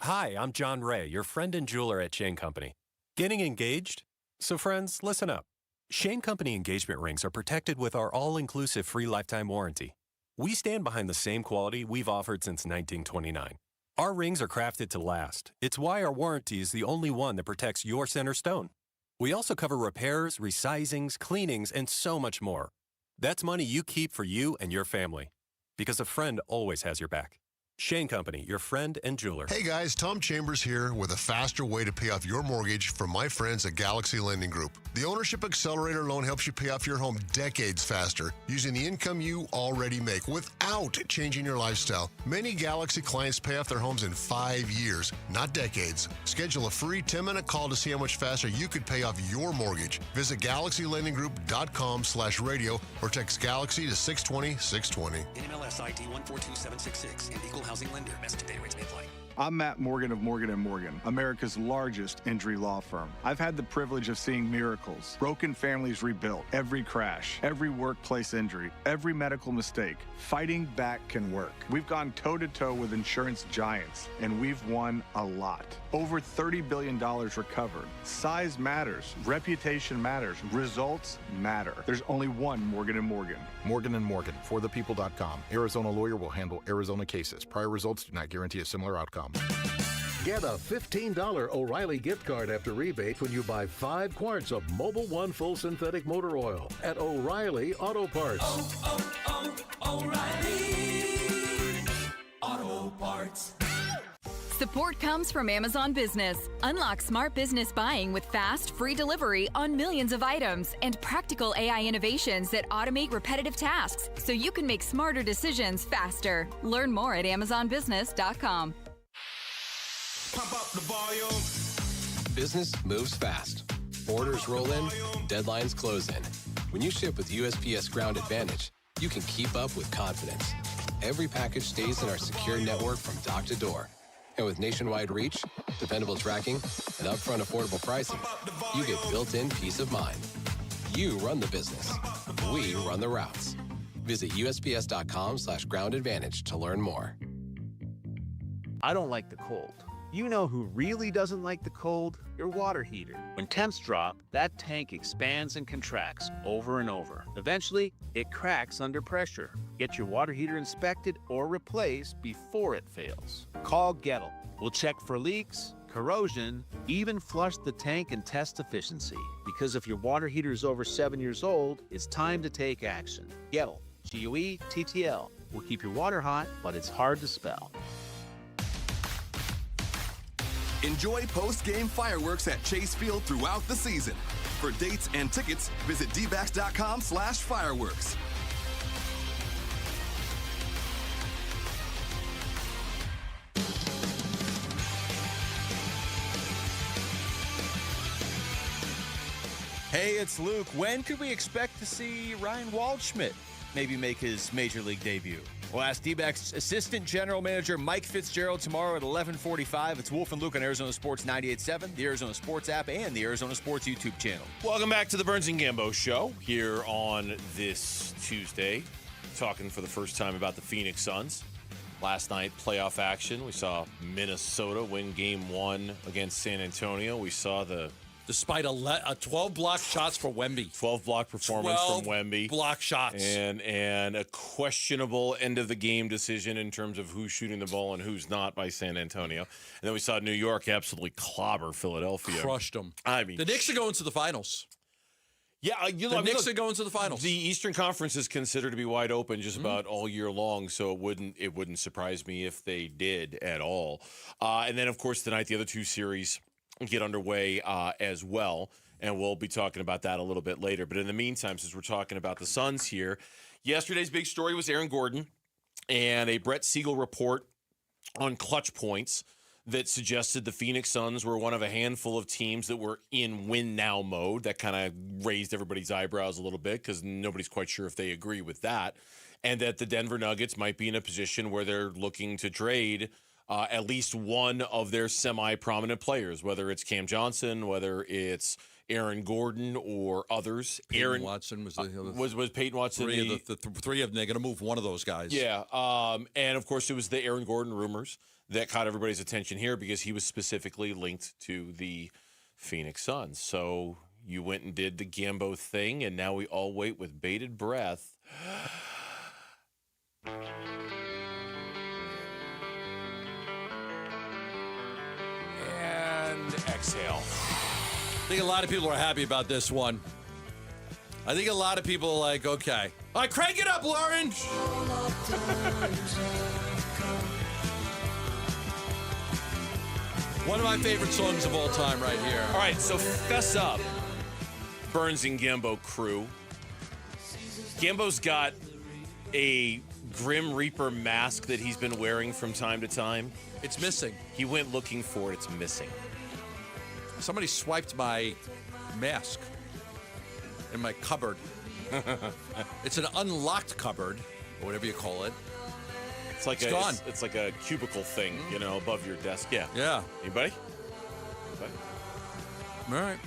Hi, I'm John Ray, your friend and jeweler at Shane Company. Getting engaged? So friends, listen up. Shane Company engagement rings are protected with our all-inclusive free lifetime warranty. We stand behind the same quality we've offered since 1929. Our rings are crafted to last. It's why our warranty is the only one that protects your center stone. We also cover repairs, resizings, cleanings, and so much more. That's money you keep for you and your family. Because a friend always has your back. Shane Company, your friend and jeweler. Hey guys, Tom Chambers here with a faster way to pay off your mortgage from my friends at Galaxy Lending Group. The Ownership Accelerator loan helps you pay off your home decades faster using the income you already make without changing your lifestyle. Many Galaxy clients pay off their homes in 5 years, not decades. Schedule a free 10-minute call to see how much faster you could pay off your mortgage. Visit GalaxyLendingGroup.com/radio or text Galaxy to 620-620. NMLS ID 142766 and Equal Housing Lender. Message and data rates may apply. I'm Matt Morgan of Morgan & Morgan, America's largest injury law firm. I've had the privilege of seeing miracles, broken families rebuilt, every crash, every workplace injury, every medical mistake. Fighting back can work. We've gone toe-to-toe with insurance giants, and we've won a lot. Over $30 billion recovered. Size matters. Reputation matters. Results matter. There's only one Morgan & Morgan. Morgan & Morgan, forthepeople.com. Arizona lawyer will handle Arizona cases. Prior results do not guarantee a similar outcome. Get a $15 O'Reilly gift card after rebate when you buy 5 quarts of Mobil 1 full synthetic motor oil at O'Reilly Auto Parts. O'Reilly Auto Parts. Support comes from Amazon Business. Unlock smart business buying with fast, free delivery on millions of items and practical AI innovations that automate repetitive tasks so you can make smarter decisions faster. Learn more at AmazonBusiness.com. Pump up the volume. Business moves fast. Orders roll in, deadlines close in. When you ship with USPS Ground Advantage, you can keep up with confidence. Every package stays in our secure network from dock to door. And with nationwide reach, dependable tracking, and upfront affordable pricing, you get built-in peace of mind. You run the business. We run the routes. Visit USPS.com/Ground Advantage to learn more. I don't like the cold. You know who really doesn't like the cold? Your water heater. When temps drop, that tank expands and contracts over and over. Eventually, it cracks under pressure. Get your water heater inspected or replaced before it fails. Call Gettle. We'll check for leaks, corrosion, even flush the tank and test efficiency. Because if your water heater is over 7 years old, it's time to take action. Gettle. GUETTL. We'll keep your water hot, but it's hard to spell. Enjoy post-game fireworks at Chase Field throughout the season. For dates and tickets, visit dbacks.com/fireworks. Hey, it's Luke. When could we expect to see Ryan Waldschmidt maybe make his Major League debut? We'll ask D-backs Assistant General Manager Mike Fitzgerald tomorrow at 11:45. It's Wolf and Luke on Arizona Sports 98.7, the Arizona Sports app, and the Arizona Sports YouTube channel. Welcome back to the Burns and Gambo Show here on this Tuesday. Talking for the first time about the Phoenix Suns. Last night, playoff action. We saw Minnesota win Game 1 against San Antonio. We saw Despite a 12 block shots for Wemby. 12 block performance from Wemby. Block shots. And a questionable end of the game decision in terms of who's shooting the ball and who's not by San Antonio. And then we saw New York absolutely clobber Philadelphia. Crushed them. I mean, the Knicks are going to the finals. Yeah, the Knicks are going to the finals. The Eastern Conference is considered to be wide open just about all year long, so it wouldn't surprise me if they did at all. And then, of course, tonight the other two series get underway as well, and we'll be talking about that a little bit later. But in the meantime, since we're talking about the Suns here, yesterday's big story was Aaron Gordon and a Brett Siegel report on clutch points that suggested the Phoenix Suns were one of a handful of teams that were in win-now mode. That kind of raised everybody's eyebrows a little bit because nobody's quite sure if they agree with that, and that the Denver Nuggets might be in a position where they're looking to trade at least one of their semi-prominent players, whether it's Cam Johnson, whether it's Aaron Gordon or others. Peyton Watson was Peyton Watson. Three of them. They're going to move one of those guys. Yeah. And, of course, it was the Aaron Gordon rumors that caught everybody's attention here because he was specifically linked to the Phoenix Suns. So you went and did the Gambo thing, and now we all wait with bated breath. And exhale. I think a lot of people are happy about this one. I think a lot of people are like, okay. All right, crank it up, Lauren. One of my favorite songs of all time right here. All right, so fess up, Burns and Gambo crew. Gambo's got a Grim Reaper mask that he's been wearing from time to time. It's missing. He went looking for it. It's missing. Somebody swiped my mask in my cupboard. It's an unlocked cupboard, or whatever you call it. It's gone. It's like a cubicle thing, above your desk. Yeah. Yeah. Anybody? All right.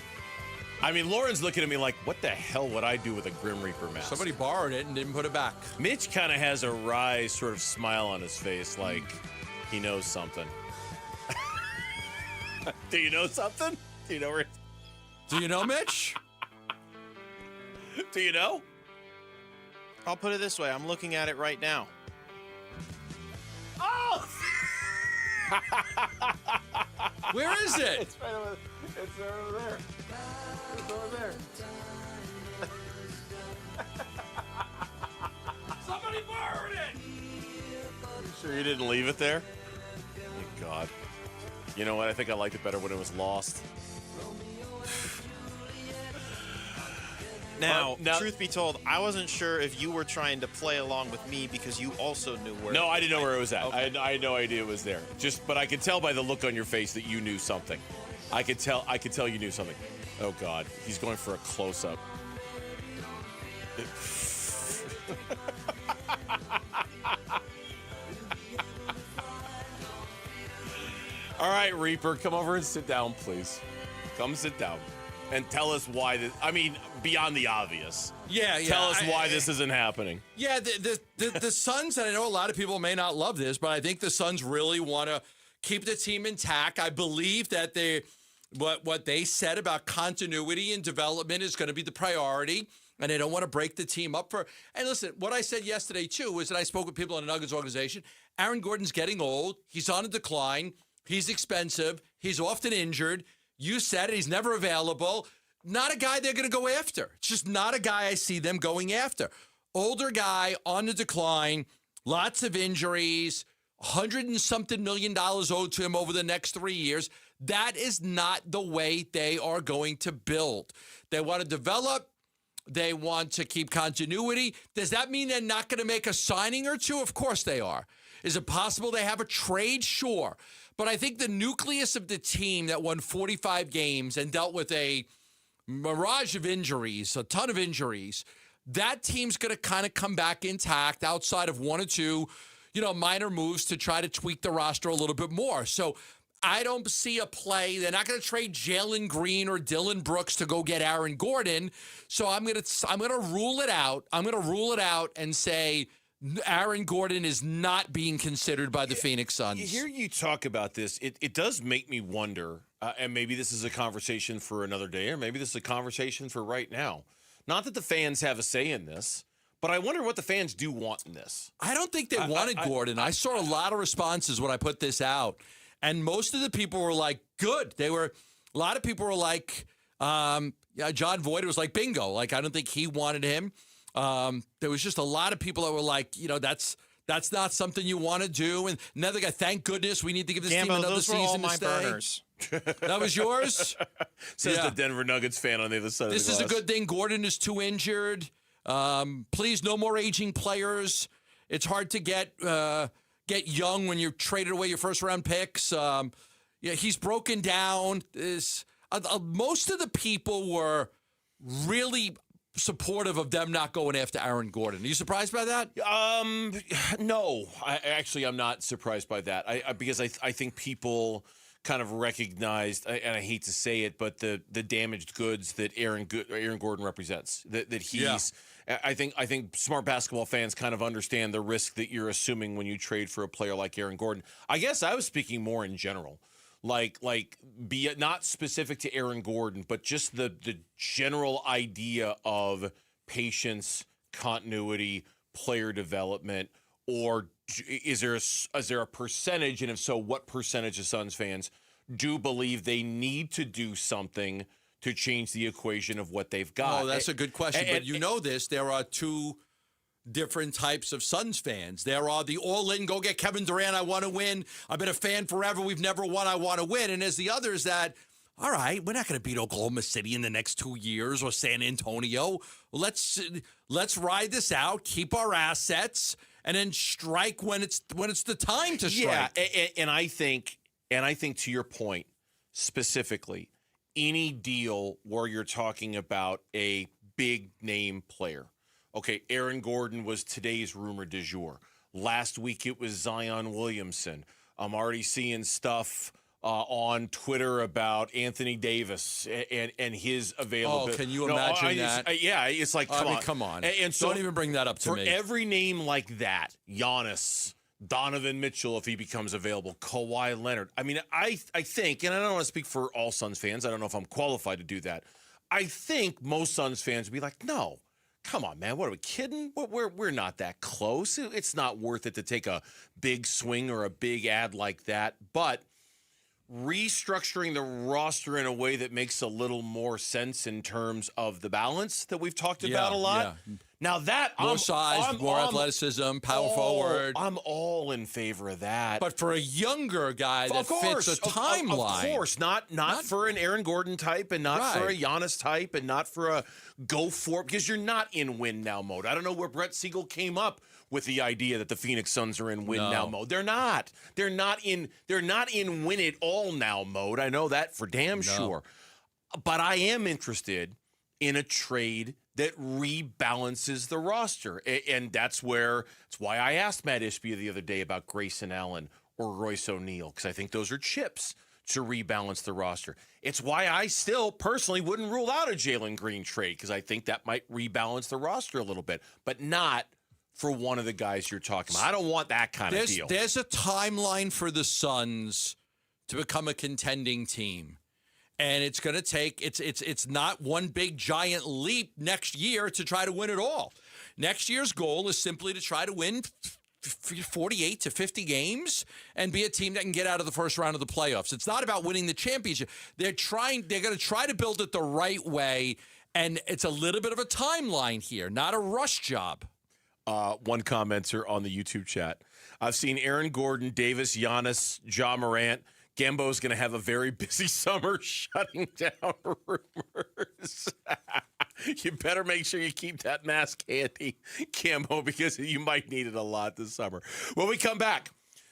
I mean, Lauren's looking at me like, what the hell would I do with a Grim Reaper mask? Somebody borrowed it and didn't put it back. Mitch kind of has a wry sort of smile on his face, like he knows something. Do you know something? Do you know where? Do you know, Mitch? Do you know? I'll put it this way. I'm looking at it right now. Oh! Where is it? It's right over. It's right over there. It's over there. Somebody borrowed it. You sure you didn't leave it there? Thank God. You know what? I think I liked it better when it was lost. Now, truth be told, I wasn't sure if you were trying to play along with me because you also knew where. No, I didn't know where it was at. Okay. I had no idea it was there. But I could tell by the look on your face that you knew something. I could tell you knew something. Oh God, he's going for a close-up. All right, Reaper, come over and sit down, please. Come sit down and tell us why this. I mean, beyond the obvious. Yeah. Tell us why this isn't happening. Yeah, the Suns, and I know a lot of people may not love this, but I think the Suns really want to keep the team intact. I believe that what they said about continuity and development is going to be the priority, and they don't want to break the team up for. And listen, what I said yesterday too was that I spoke with people in the Nuggets organization. Aaron Gordon's getting old. He's on a decline. He's expensive. He's often injured. You said it. He's never available. Not a guy they're going to go after. It's just not a guy I see them going after. Older guy on the decline, lots of injuries, $100 and something million owed to him over the next 3 years. That is not the way they are going to build. They want to develop. They want to keep continuity. Does that mean they're not going to make a signing or two? Of course they are. Is it possible they have a trade? Sure. But I think the nucleus of the team that won 45 games and dealt with a mirage of injuries, a ton of injuries, that team's going to kind of come back intact outside of one or two, minor moves to try to tweak the roster a little bit more. So I don't see a play. They're not going to trade Jalen Green or Dylan Brooks to go get Aaron Gordon. So I'm going to rule it out. I'm going to rule it out and say Aaron Gordon is not being considered by the Phoenix Suns. Hear you talk about this. It does make me wonder, and maybe this is a conversation for another day, or maybe this is a conversation for right now. Not that the fans have a say in this, but I wonder what the fans do want in this. I don't think they wanted Gordon. I saw a lot of responses when I put this out, and most of the people were like, good. A lot of people were like, John Voight was like, bingo. Like, I don't think he wanted him. There was just a lot of people that were like, that's not something you want to do. And another guy, thank goodness we need to give this team another season to stay. Burners. That was yours? Says the Denver Nuggets fan on the other side of the glass. This is a good thing. Gordon is too injured. Please, no more aging players. It's hard to get young when you've traded away your first-round picks. He's broken down. Most of the people were really supportive of them not going after Aaron Gordon. Are you surprised by that? No. I'm not surprised by that. Because I think people kind of recognized, and I hate to say it, but the damaged goods that Aaron Gordon represents. That he's. Yeah. I think smart basketball fans kind of understand the risk that you're assuming when you trade for a player like Aaron Gordon. I guess I was speaking more in general. Like be it not specific to Aaron Gordon, but just the general idea of patience, continuity, player development, or is there a percentage, and if so, what percentage of Suns fans do believe they need to do something to change the equation of what they've got? Oh, that's a good question. But you know this, there are two different types of Suns fans. There are the all-in, go get Kevin Durant, I want to win. I've been a fan forever, we've never won, I want to win. And there's the others that, all right, we're not going to beat Oklahoma City in the next 2 years or San Antonio. Let's ride this out, keep our assets, and then strike when it's the time to strike. Yeah, and I think to your point, specifically, any deal where you're talking about a big name player. Okay, Aaron Gordon was today's rumor du jour. Last week it was Zion Williamson. I'm already seeing stuff on Twitter about Anthony Davis and his availability. Oh, can you imagine that? It's like, come on. And so, don't even bring that up to me. For every name like that, Giannis, Donovan Mitchell, if he becomes available, Kawhi Leonard. I mean, I think, and I don't want to speak for all Suns fans. I don't know if I'm qualified to do that. I think most Suns fans would be like, no. Come on, man. What are we kidding? We're not that close. It's not worth it to take a big swing or a big ad like that. But restructuring the roster in a way that makes a little more sense in terms of the balance that we've talked about a lot. Yeah. Now that more size, more athleticism, power forward. I'm all in favor of that. But for a younger guy that fits a timeline. Of course, not for an Aaron Gordon type and not for a Giannis type and not for a go for it, because you're not in win now mode. I don't know where Brett Siegel came up with the idea that the Phoenix Suns are in win now mode. They're not. They're not in win it all now mode. I know that for damn sure. But I am interested in a trade that rebalances the roster. And that's why I asked Matt Ishbia the other day about Grayson Allen or Royce O'Neal, because I think those are chips to rebalance the roster. It's why I still personally wouldn't rule out a Jalen Green trade, because I think that might rebalance the roster a little bit, but not for one of the guys you're talking about. I don't want that kind of deal. There's a timeline for the Suns to become a contending team. And it's going to take, it's not one big giant leap next year to try to win it all. Next year's goal is simply to try to win 48 to 50 games and be a team that can get out of the first round of the playoffs. It's not about winning the championship. They're going to try to build it the right way. And it's a little bit of a timeline here, not a rush job. One commenter on the YouTube chat. I've seen Aaron Gordon, Davis, Giannis, Ja Morant. Gambo's going to have a very busy summer shutting down rumors. You better make sure you keep that mask handy, Gambo, because you might need it a lot this summer. When we come back,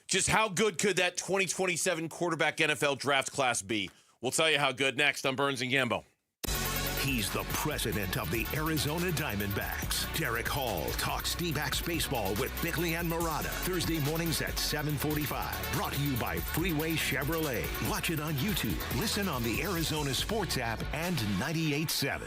just how good could that 2027 quarterback NFL draft class be? We'll tell you how good next on Burns and Gambo. He's the president of the Arizona Diamondbacks. Derek Hall talks D-backs baseball with Bickley and Murata. Thursday mornings at 7:45. Brought to you by Freeway Chevrolet. Watch it on YouTube. Listen on the Arizona Sports app and 98.7.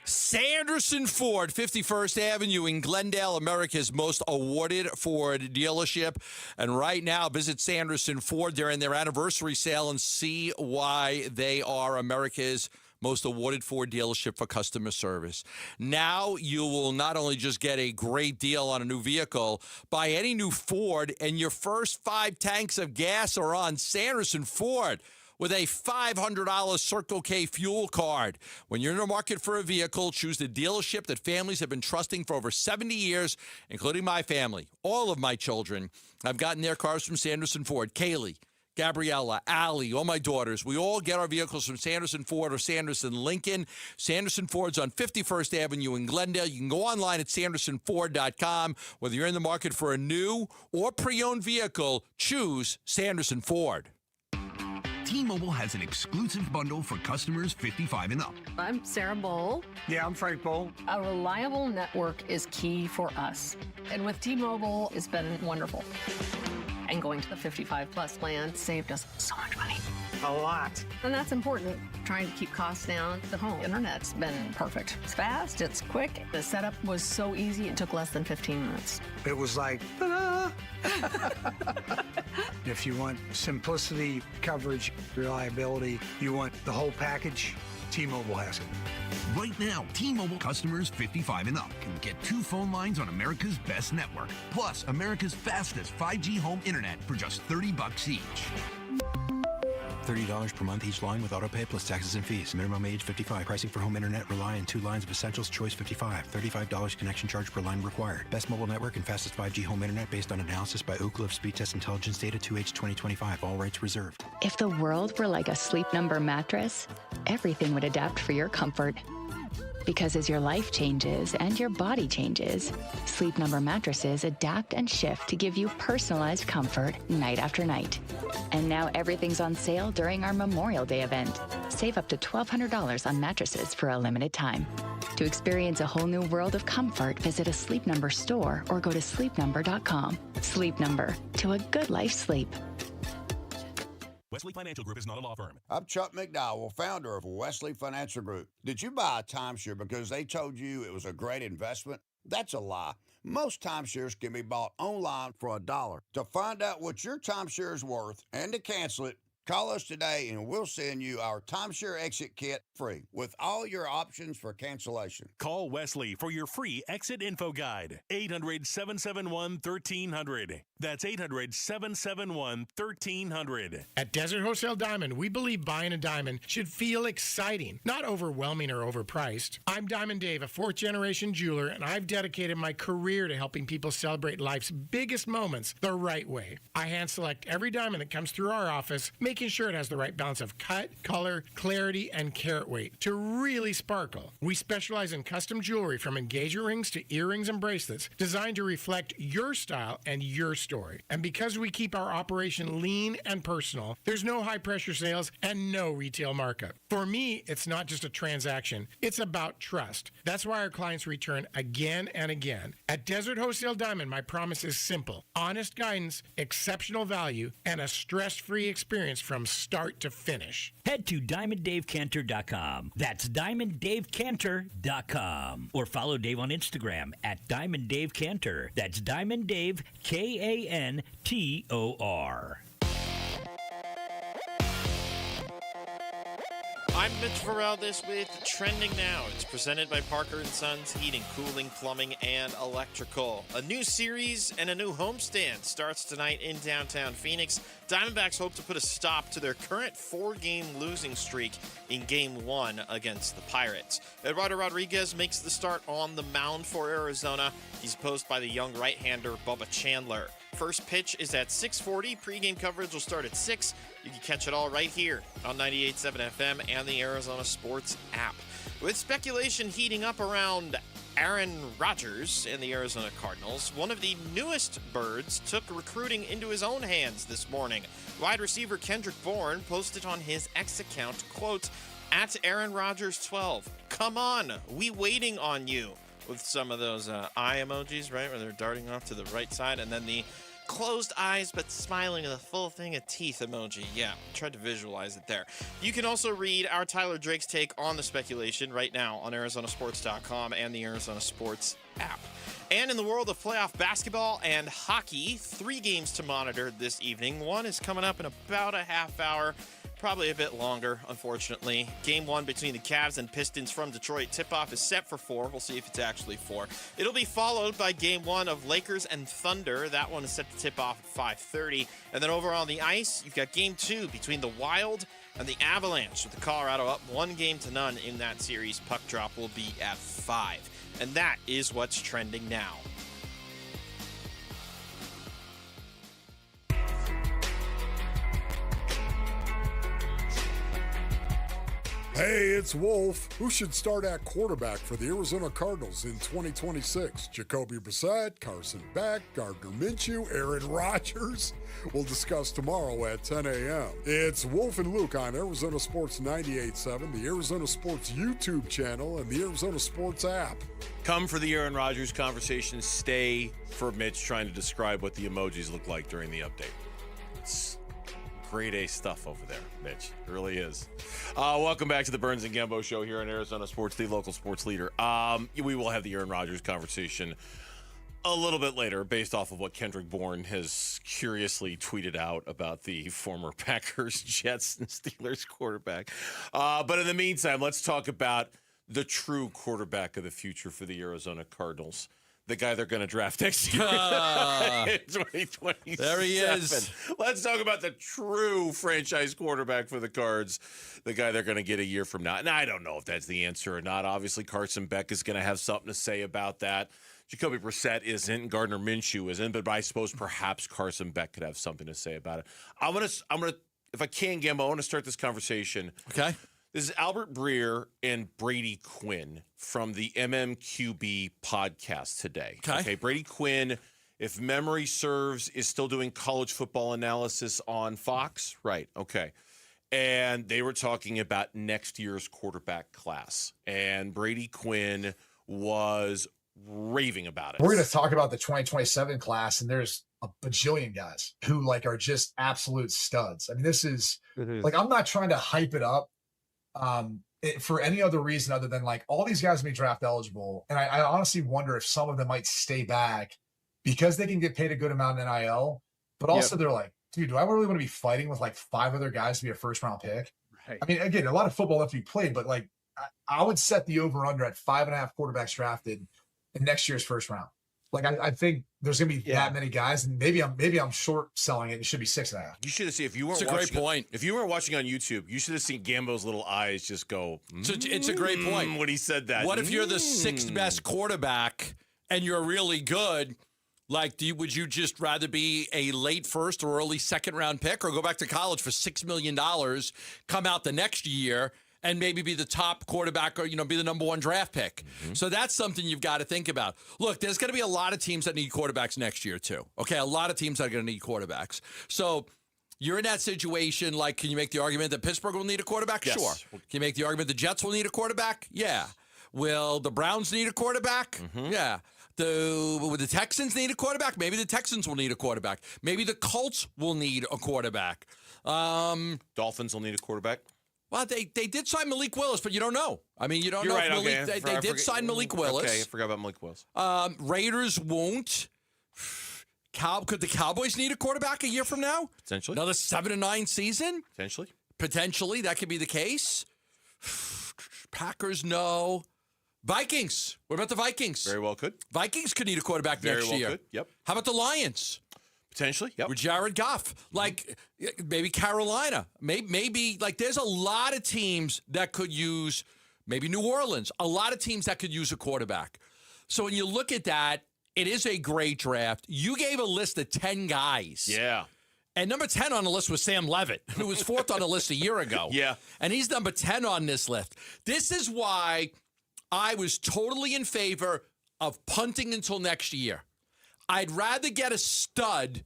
Sanderson Ford, 51st Avenue in Glendale, America's most awarded Ford dealership. And right now, visit Sanderson Ford during their anniversary sale and see why they are America's most awarded Ford dealership for customer service. Now you will not only just get a great deal on a new vehicle, buy any new Ford, and your first 5 tanks of gas are on Sanderson Ford with a $500 Circle K fuel card. When you're in the market for a vehicle, choose the dealership that families have been trusting for over 70 years, including my family. All of my children have gotten their cars from Sanderson Ford. Kaylee, Gabriella, Allie, all my daughters, we all get our vehicles from Sanderson Ford or Sanderson Lincoln. Sanderson Ford's on 51st Avenue in Glendale. You can go online at sandersonford.com. Whether you're in the market for a new or pre-owned vehicle, choose Sanderson Ford. T-Mobile has an exclusive bundle for customers 55 and up. I'm Sarah Bowl. Yeah, I'm Frank Bowl. A reliable network is key for us. And with T-Mobile, it's been wonderful. And going to the 55-plus plan saved us so much money. A lot. And that's important. Trying to keep costs down. The home internet's been perfect. It's fast, it's quick. The setup was so easy, it took less than 15 minutes. It was like, ta-da! If you want simplicity, coverage, reliability, you want the whole package, T-Mobile has it. Right now, T-Mobile customers 55 and up can get 2 phone lines on America's best network, plus America's fastest 5G home internet for just $30 each. $30 per month each line with autopay plus taxes and fees. Minimum age 55. Pricing for home internet rely on 2 lines of essentials. Choice 55. $35 connection charge per line required. Best mobile network and fastest 5G home internet based on analysis by Ookla of Speed Test Intelligence data 2H 2025. All rights reserved. If the world were like a Sleep Number mattress, everything would adapt for your comfort. Because as your life changes and your body changes, Sleep Number mattresses adapt and shift to give you personalized comfort night after night. And now everything's on sale during our Memorial Day event. Save up to $1,200 on mattresses for a limited time. To experience a whole new world of comfort, visit a Sleep Number store or go to sleepnumber.com. Sleep Number, to a good life's sleep. Wesley Financial Group is not a law firm. I'm Chuck McDowell, founder of Wesley Financial Group. Did you buy a timeshare because they told you it was a great investment? That's a lie. Most timeshares can be bought online for $1. To find out what your timeshare is worth and to cancel it, call us today and we'll send you our timeshare exit kit free with all your options for cancellation. Call Wesley for your free exit info guide. 800-771-1300. That's 800-771-1300. At Desert Wholesale Diamond, we believe buying a diamond should feel exciting, not overwhelming or overpriced. I'm Diamond Dave, a 4th-generation jeweler, and I've dedicated my career to helping people celebrate life's biggest moments the right way. I hand-select every diamond that comes through our office, making sure it has the right balance of cut, color, clarity, and carat weight to really sparkle. We specialize in custom jewelry from engagement rings to earrings and bracelets designed to reflect your style and your story. And because we keep our operation lean and personal, there's no high-pressure sales and no retail markup. For me, it's not just a transaction. It's about trust. That's why our clients return again and again. At Desert Wholesale Diamond, my promise is simple. Honest guidance, exceptional value, and a stress-free experience from start to finish. Head to DiamondDaveCantor.com. That's DiamondDaveCantor.com. Or follow Dave on Instagram at DiamondDaveCantor. That's DiamondDave, Kantor. I'm Mitch Vareldes with Trending Now. It's presented by Parker & Sons Heating, Cooling, Plumbing, and Electrical. A new series and a new homestand starts tonight in downtown Phoenix. Diamondbacks hope to put a stop to their current 4-game losing streak in Game 1 against the Pirates. Eduardo Rodriguez makes the start on the mound for Arizona. He's opposed by the young right-hander Bubba Chandler. First pitch is at 6:40. Pre-game coverage will start at 6. You can catch it all right here on 98.7 FM and the Arizona Sports app. With speculation heating up around Aaron Rodgers and the Arizona Cardinals, one of the newest birds took recruiting into his own hands this morning. Wide receiver Kendrick Bourne posted on his X account, quote, "At Aaron Rodgers 12, come on, we waiting on you," with some of those eye emojis, right, where they're darting off to the right side, and then the closed eyes but smiling with a full thing of teeth emoji. Yeah, tried to visualize it there. You can also read our Tyler Drake's take on the speculation right now on ArizonaSports.com and the Arizona Sports app. And in the world of playoff basketball and hockey, 3 games to monitor this evening. One is coming up in about a half hour. Probably a bit longer, unfortunately. Game 1 between the Cavs and Pistons from Detroit. Tip-off is set for 4. We'll see if it's actually 4. It'll be followed by Game 1 of Lakers and Thunder. That one is set to tip off at 5:30. And then over on the ice, you've got Game 2 between the Wild and the Avalanche, with the Colorado up 1-0 in that series. Puck drop will be at 5. And that is what's trending now. Hey, it's Wolf. Who should start at quarterback for the Arizona Cardinals in 2026? Jacoby Brissett, Carson Beck, Gardner Minshew, Aaron Rodgers? We'll discuss tomorrow at 10 a.m. It's Wolf and Luke on Arizona Sports 98.7, the Arizona Sports YouTube channel, and the Arizona Sports app. Come for the Aaron Rodgers conversation. Stay for Mitch trying to describe what the emojis look like during the update. It's grade A stuff over there, Mitch. It really is. Welcome back to the Burns and Gambo show here on Arizona Sports, the local sports leader. We will have the Aaron Rodgers conversation a little bit later based off of what Kendrick Bourne has curiously tweeted out about the former Packers, Jets, and Steelers quarterback. But in the meantime, let's talk about the true quarterback of the future for the Arizona Cardinals. The guy they're going to draft next year in 2027. There he is. Let's talk about the true franchise quarterback for the Cards, the guy they're going to get a year from now. And I don't know if that's the answer or not. Obviously, Carson Beck is going to have something to say about that. Jacoby Brissett isn't. Gardner Minshew isn't. But I suppose perhaps Carson Beck could have something to say about it. I'm gonna, if I can, Gambo, I want to start this conversation. Okay. This is Albert Breer and Brady Quinn from the MMQB podcast today. Okay. Brady Quinn, if memory serves, is still doing college football analysis on Fox. Right. Okay. And they were talking about next year's quarterback class. And Brady Quinn was raving about it. We're going to talk about the 2027 class, and there's a bajillion guys who are just absolute studs. I mean, this is I'm not trying to hype it up for any other reason other than all these guys may be draft eligible. And I honestly wonder if some of them might stay back because they can get paid a good amount in NIL, but also they're like, dude, do I really want to be fighting with 5 other guys to be a first round pick? Right. I mean, again, a lot of football left to be played, but I would set the over under at 5.5 quarterbacks drafted in next year's first round. I think there's going to be that many guys, and maybe I'm short selling it. It should be 6.5. You should have seen if you weren't. It's a great point. If you weren't watching on YouTube, you should have seen Gambo's little eyes just go. It's a great point when he said that. What if you're the 6th best quarterback and you're really good? Would you just rather be a late first or early second round pick, or go back to college for $6 million, come out the next year, and maybe be the top quarterback or, be the number 1 draft pick? Mm-hmm. So that's something you've got to think about. Look, there's going to be a lot of teams that need quarterbacks next year, too. Okay, a lot of teams are going to need quarterbacks. So you're in that situation, can you make the argument that Pittsburgh will need a quarterback? Yes. Sure. Can you make the argument the Jets will need a quarterback? Yeah. Will the Browns need a quarterback? Mm-hmm. Yeah. Will the Texans need a quarterback? Maybe the Texans will need a quarterback. Maybe the Colts will need a quarterback. Dolphins will need a quarterback. Well, they did sign Malik Willis, but you don't know. I mean, you don't know. Right, Malik, okay. They did sign Malik Willis. Okay, I forgot about Malik Willis. Raiders won't. Could the Cowboys need a quarterback a year from now? Potentially. Another 7-9 season? Potentially, that could be the case. Packers, no. Vikings. What about the Vikings? Very well could. Vikings could need a quarterback next year. Could. Yep. How about the Lions? Potentially, yep. With Jared Goff. Maybe Carolina. Maybe there's a lot of teams that could use, maybe New Orleans, a lot of teams that could use a quarterback. So when you look at that, it is a great draft. You gave a list of 10 guys. Yeah. And number 10 on the list was Sam Levitt, who was 4th on the list a year ago. Yeah. And he's number 10 on this list. This is why I was totally in favor of punting until next year. I'd rather get a stud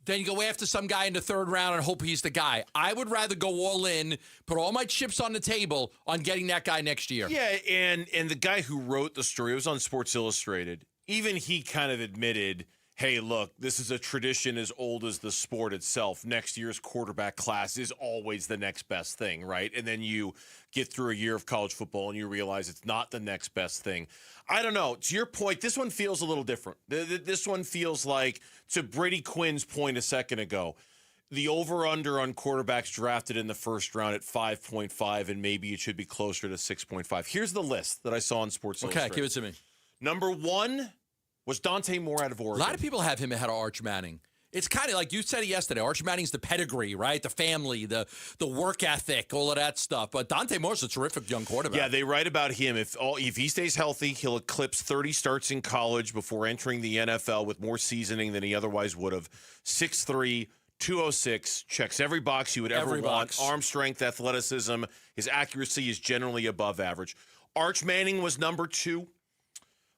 than go after some guy in the 3rd round and hope he's the guy. I would rather go all in, put all my chips on the table on getting that guy next year. Yeah, and the guy who wrote the story, it was on Sports Illustrated, even he kind of admitted, hey, look, this is a tradition as old as the sport itself. Next year's quarterback class is always the next best thing, right? And then you get through a year of college football and you realize it's not the next best thing. I don't know. To your point, this one feels a little different. This one feels like, to Brady Quinn's point a second ago, the over-under on quarterbacks drafted in the first round at 5.5, and maybe it should be closer to 6.5. Here's the list that I saw on Sports Illustrated. Okay, give it to me. Number 1 was Dante Moore out of Oregon. A lot of people have him ahead of Arch Manning. It's kind of like you said it yesterday. Arch Manning's the pedigree, right? The family, the work ethic, all of that stuff. But Dante Moore's a terrific young quarterback. Yeah, they write about him. If he stays healthy, he'll eclipse 30 starts in college before entering the NFL with more seasoning than he otherwise would have. 6'3", 206, checks every box you would ever Every want. box. Arm strength, athleticism. His accuracy is generally above average. Arch Manning was number 2.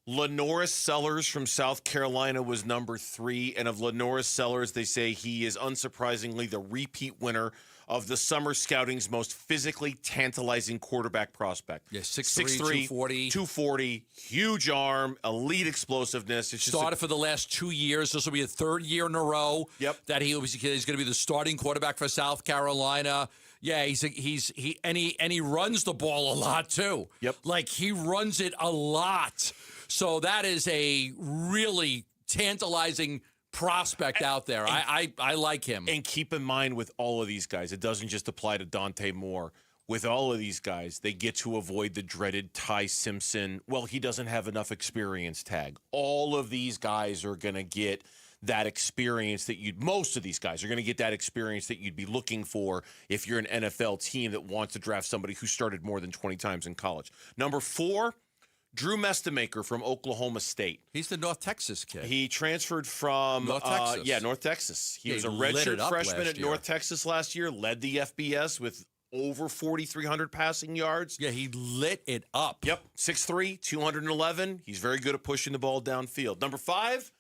Lenoris Sellers from South Carolina was number 3. And of Lenoris Sellers, they say he is unsurprisingly the repeat winner of the summer scouting's most physically tantalizing quarterback prospect. Yeah, 6'3", 240. 240, huge arm, elite explosiveness. It's just Started for the last 2 years. This will be a third year in a row that he's going to be the starting quarterback for South Carolina. Yeah, he runs the ball a lot too. Yep. Like he runs it a lot. So that is a really tantalizing prospect out there. I like him. And keep in mind with all of these guys, it doesn't just apply to Dante Moore. With all of these guys, they get to avoid the dreaded Ty Simpson. Well, he doesn't have enough experience tag. All of these guys are going to get that experience most of these guys are going to get that experience that you'd be looking for if you're an NFL team that wants to draft somebody who started more than 20 times in college. Number 4, Drew Mestemaker from Oklahoma State. He's the North Texas kid. He transferred from North Texas. North Texas. He was a lit it redshirt up freshman last at year. North Texas last year, led the FBS with over 4,300 passing yards. Yeah, he lit it up. Yep, 6'3", 211. He's very good at pushing the ball downfield. Number 5,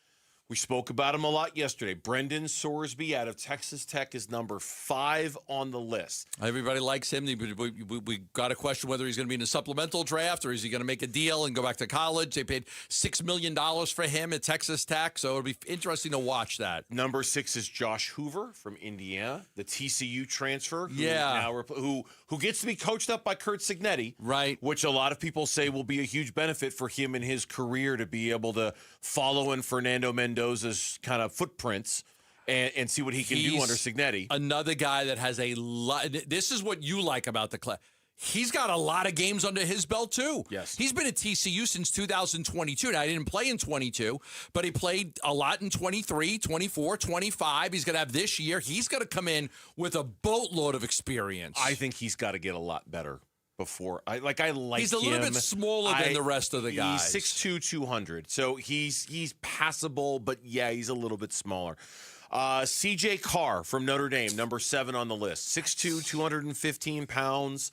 we spoke about him a lot yesterday. Brendan Sorsby out of Texas Tech is number 5 on the list. Everybody likes him. We got a question whether he's going to be in a supplemental draft or is he going to make a deal and go back to college. They paid $6 million for him at Texas Tech, so it'll be interesting to watch that. Number 6 is Josh Hoover from Indiana, the TCU transfer. Who gets to be coached up by Kurt Cignetti. Right. Which a lot of people say will be a huge benefit for him in his career to be able to follow in Fernando Mendoza's kind of footprints and see what he can do under Cignetti. Another guy that has a lot. This is what you like about the class. He's got a lot of games under his belt, too. Yes. He's been at TCU since 2022. Now, he didn't play in 22, but he played a lot in 23, 24, 25. He's going to have this year. He's going to come in with a boatload of experience. I think he's got to get a lot better before. I like He's a little bit smaller than the rest of the guys. He's 6'2", 200. So he's passable, but yeah, he's a little bit smaller. C.J. Carr from Notre Dame, number 7 on the list. 6'2", 215 pounds.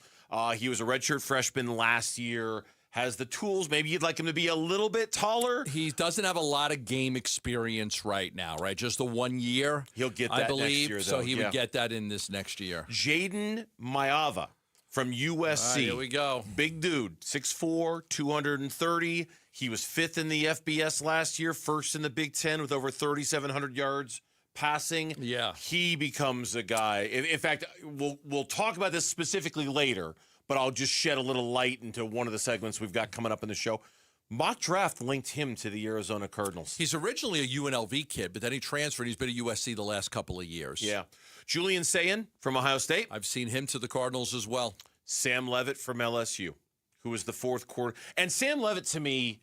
He was a redshirt freshman last year. Has the tools. Maybe you'd like him to be a little bit taller. He doesn't have a lot of game experience right now, right? Just the 1 year. He'll get that I believe, next year, though. so he would get that in this next year. Jaden Maiava from USC. Here we go. Big dude, 6'4", 230. He was 5th in the FBS last year, 1st in the Big Ten with over 3,700 yards passing. Yeah. He becomes a guy. In fact, we'll talk about this specifically later, but I'll just shed a little light into one of the segments we've got coming up in the show. Mock draft linked him to the Arizona Cardinals. He's originally a UNLV kid, but then he transferred. He's been at USC the last couple of years. Yeah. Julian Sayin from Ohio State. I've seen him to the Cardinals as well. Sam Levitt from LSU, who was the 4th quarter. And Sam Levitt, to me,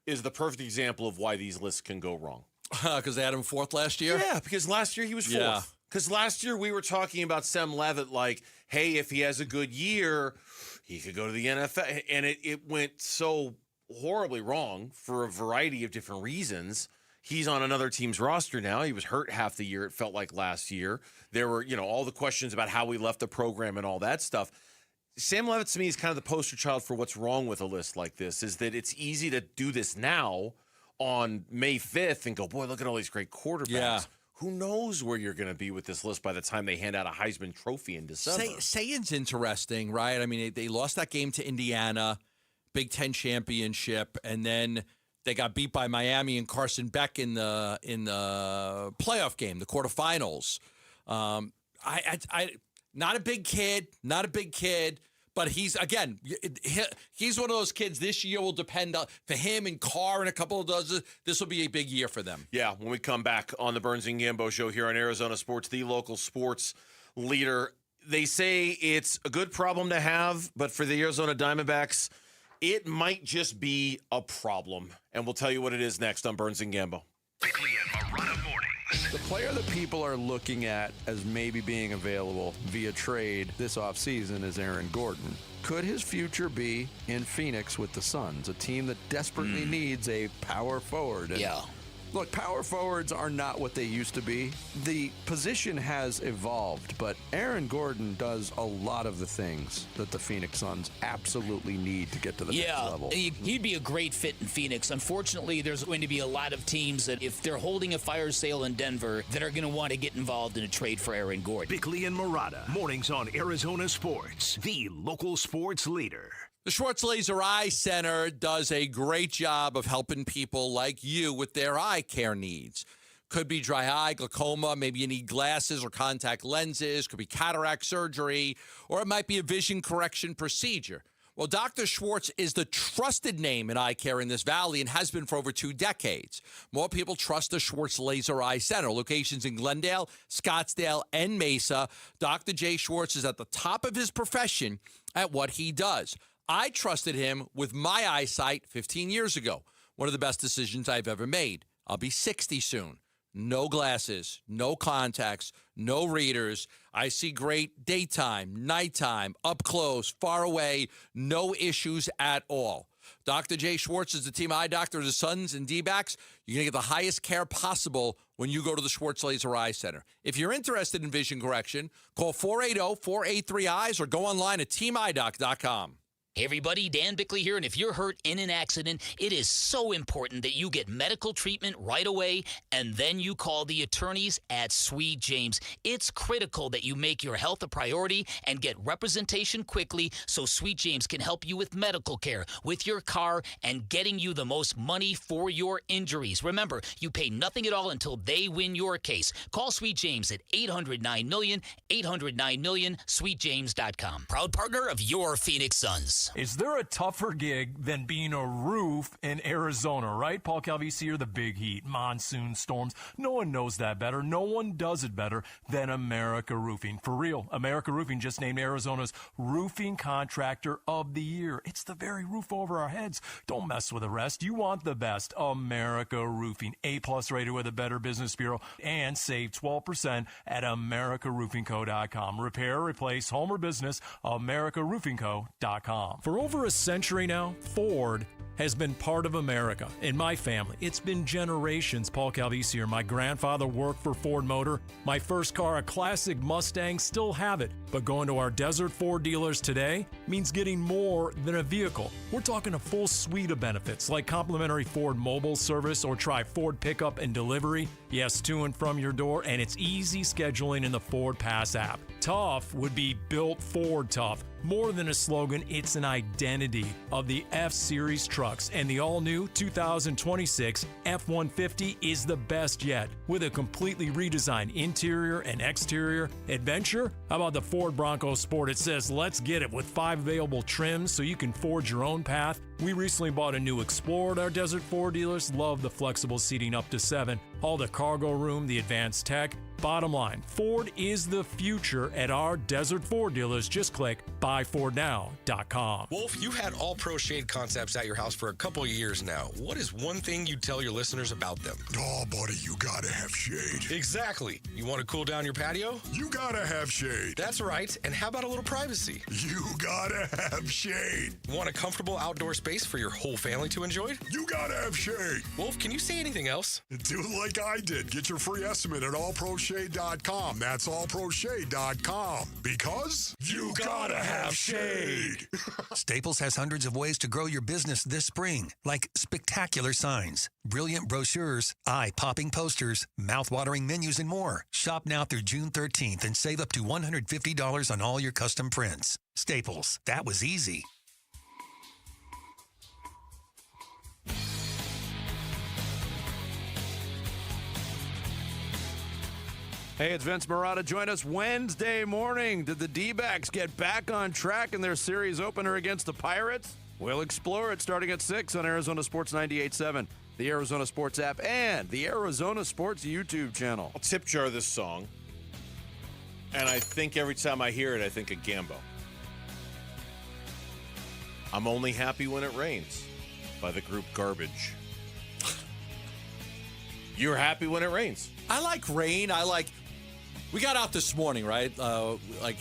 is the perfect example of why these lists can go wrong. Because they had him 4th last year? Yeah, because last year he was 4th. Yeah. Because last year we were talking about Sam Levitt like, hey, if he has a good year, he could go to the NFL. And it went so horribly wrong for a variety of different reasons. He's on another team's roster now. He was hurt half the year, it felt like last year. There were, all the questions about how we left the program and all that stuff. Sam Levitt, to me, is kind of the poster child for what's wrong with a list like this, is that it's easy to do this now on May 5th and go, boy, look at all these great quarterbacks. Yeah. Who knows where you're going to be with this list by the time they hand out a Heisman Trophy in December? Sayin's interesting, right? I mean, they lost that game to Indiana, Big Ten championship, and then they got beat by Miami and Carson Beck in the playoff game, the quarterfinals. Not a big kid, but he's one of those kids. This year will depend on for him and Carr and a couple of others. This will be a big year for them. Yeah, when we come back on the Burns and Gambo show here on Arizona Sports, the local sports leader. They say it's a good problem to have, but for the Arizona Diamondbacks, it might just be a problem. And we'll tell you what it is next on Burns and Gambo. Bickley and Morana mornings. The player that people are looking at as maybe being available via trade this offseason is Aaron Gordon. Could his future be in Phoenix with the Suns, a team that desperately needs a power forward? And Look, power forwards are not what they used to be. The position has evolved, but Aaron Gordon does a lot of the things that the Phoenix Suns absolutely need to get to the next level. He'd be a great fit in Phoenix. Unfortunately, there's going to be a lot of teams that, if they're holding a fire sale in Denver, that are going to want to get involved in a trade for Aaron Gordon. Bickley and Murata, mornings on Arizona Sports, the local sports leader. The Schwartz Laser Eye Center does a great job of helping people like you with their eye care needs. Could be dry eye, glaucoma, maybe you need glasses or contact lenses, could be cataract surgery, or it might be a vision correction procedure. Well, Dr. Schwartz is the trusted name in eye care in this valley and has been for over 2 decades. More people trust the Schwartz Laser Eye Center. Locations in Glendale, Scottsdale, and Mesa. Dr. J. Schwartz is at the top of his profession at what he does. I trusted him with my eyesight 15 years ago. One of the best decisions I've ever made. I'll be 60 soon. No glasses, no contacts, no readers. I see great daytime, nighttime, up close, far away, no issues at all. Dr. J. Schwartz is the team eye doctor of the Suns and D-backs. You're going to get the highest care possible when you go to the Schwartz Laser Eye Center. If you're interested in vision correction, call 480-483-EYES or go online at teamidoc.com. Hey everybody, Dan Bickley here, and if you're hurt in an accident, it is so important that you get medical treatment right away, and then you call the attorneys at Sweet James. It's critical that you make your health a priority and get representation quickly so Sweet James can help you with medical care, with your car, and getting you the most money for your injuries. Remember, you pay nothing at all until they win your case. Call Sweet James at 800-9-MILLION, 800-9-MILLION, sweetjames.com. Proud partner of your Phoenix Suns. Is there a tougher gig than being a roof in Arizona, right? Paul Calvisi, the big heat, monsoon storms. No one knows that better. No one does it better than America Roofing. For real, America Roofing just named Arizona's Roofing Contractor of the Year. It's the very roof over our heads. Don't mess with the rest. You want the best. America Roofing. A+ rated with a Better Business Bureau, and save 12% at AmericaRoofingCo.com. Repair, replace, home or business, AmericaRoofingCo.com. For over a century now, Ford has been part of America. In my family, it's been generations. Paul Calvisi here. My grandfather worked for Ford Motor. My first car, a classic Mustang, still have it. But going to our Desert Ford dealers today means getting more than a vehicle. We're talking a full suite of benefits like complimentary Ford mobile service, or try Ford pickup and delivery. Yes, to and from your door, and it's easy scheduling in the Ford Pass app. Tough would be built Ford tough. More than a slogan, it's an identity of the F-Series trucks, and the all-new 2026 F-150 is the best yet. With a completely redesigned interior and exterior adventure, how about the Ford Bronco Sport? It says, let's get it, with 5 available trims so you can forge your own path. We recently bought a new Explorer at our Desert Ford dealers. Love the flexible seating up to 7. All the cargo room, the advanced tech. Bottom line, Ford is the future at our Desert Ford dealers. Just click buyfordnow.com. Wolf, you've had All Pro Shade concepts at your house for a couple of years now. What is one thing you'd tell your listeners about them? Oh, buddy, you gotta have shade. Exactly. You want to cool down your patio? You gotta have shade. That's right. And how about a little privacy? You gotta have shade. Want a comfortable outdoor space for your whole family to enjoy? You gotta have shade. Wolf, can you say anything else? Do like I did. Get your free estimate at allproshade.com. That's allproshade.com. Because you gotta have shade. Staples has hundreds of ways to grow your business this spring, like spectacular signs, brilliant brochures, eye-popping posters, mouth-watering menus, and more. Shop now through June 13th and save up to $150 on all your custom prints. Staples, that was easy. Hey, it's Vince Marotta. Join us Wednesday morning. Did the D-backs get back on track in their series opener against the Pirates? We'll explore it starting at 6 on Arizona Sports 98.7, the Arizona Sports app, and the Arizona Sports YouTube channel. I'll tip jar this song, and I think every time I hear it, I think of Gambo. I'm Only Happy When It Rains by the group Garbage. You're happy when it rains. I like rain. We got out this morning, right?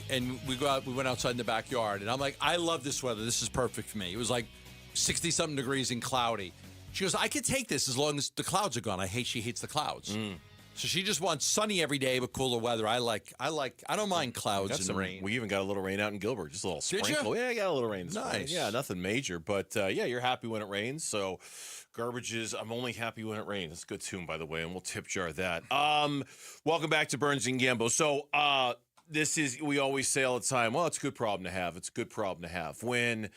And we went outside in the backyard, and I'm like, I love this weather. This is perfect for me. It was like 60-something degrees and cloudy. She goes, I could take this as long as the clouds are gone. She hates the clouds. So she just wants sunny every day but cooler weather. I don't mind clouds and rain. We even got a little rain out in Gilbert, just a little Did sprinkle. you? Yeah, I got a little rain this morning. Nice. Yeah, nothing major, but yeah, you're happy when it rains. So garbage is, I'm only happy when it rains. It's a good tune, by the way, and we'll tip jar that. Welcome back to Burns and Gambo. So this is, we always say all the time, well, it's a good problem to have. It's a good problem to have. When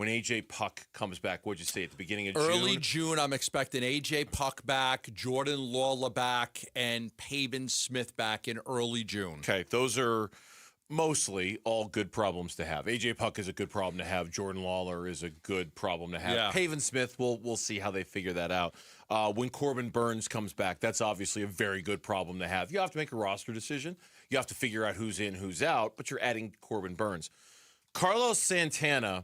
AJ Puck comes back, what'd you say at the beginning of June? Early June, I'm expecting AJ Puck back, Jordan Lawler back, and Pavin Smith back in early June. Okay, those are mostly all good problems to have. AJ Puck is a good problem to have. Jordan Lawler is a good problem to have. Yeah. Pavin Smith, we'll see how they figure that out. When Corbin Burns comes back, that's obviously a very good problem to have. You have to make a roster decision. You have to figure out who's in, who's out, but you're adding Corbin Burns. Carlos Santana,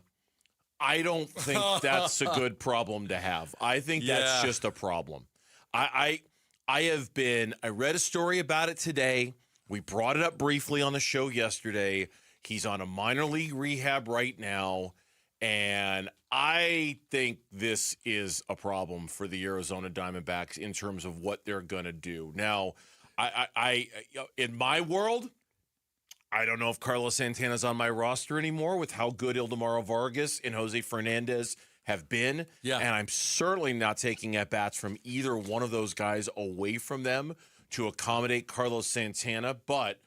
I don't think that's a good problem to have. I think that's just a problem. I read a story about it today. We brought it up briefly on the show yesterday. He's on a minor league rehab right now, and I think this is a problem for the Arizona Diamondbacks in terms of what they're going to do. Now, I in my world, I don't know if Carlos Santana's on my roster anymore with how good Ildemaro Vargas and Jose Fernandez have been. Yeah. And I'm certainly not taking at-bats from either one of those guys away from them to accommodate Carlos Santana. But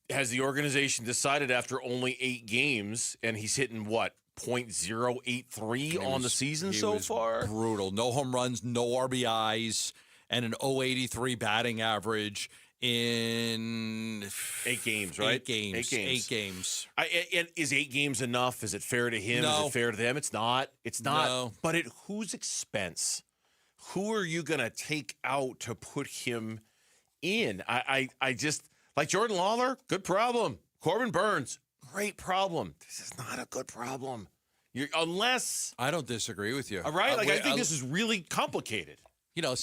has the organization decided after only 8 games, and he's hitting, what, .083 on the season so far? Brutal. No home runs, no RBIs, and an .083 batting average in 8 games, right? 8 games. 8 games. And is 8 games enough? Is it fair to him? No. Is it fair to them? It's not. It's not. No. But at whose expense? Who are you going to take out to put him in? I just, like Jordan Lawler, good problem. Corbin Burns, great problem. This is not a good problem. Unless. I don't disagree with you. All right? I think this is really complicated. You know,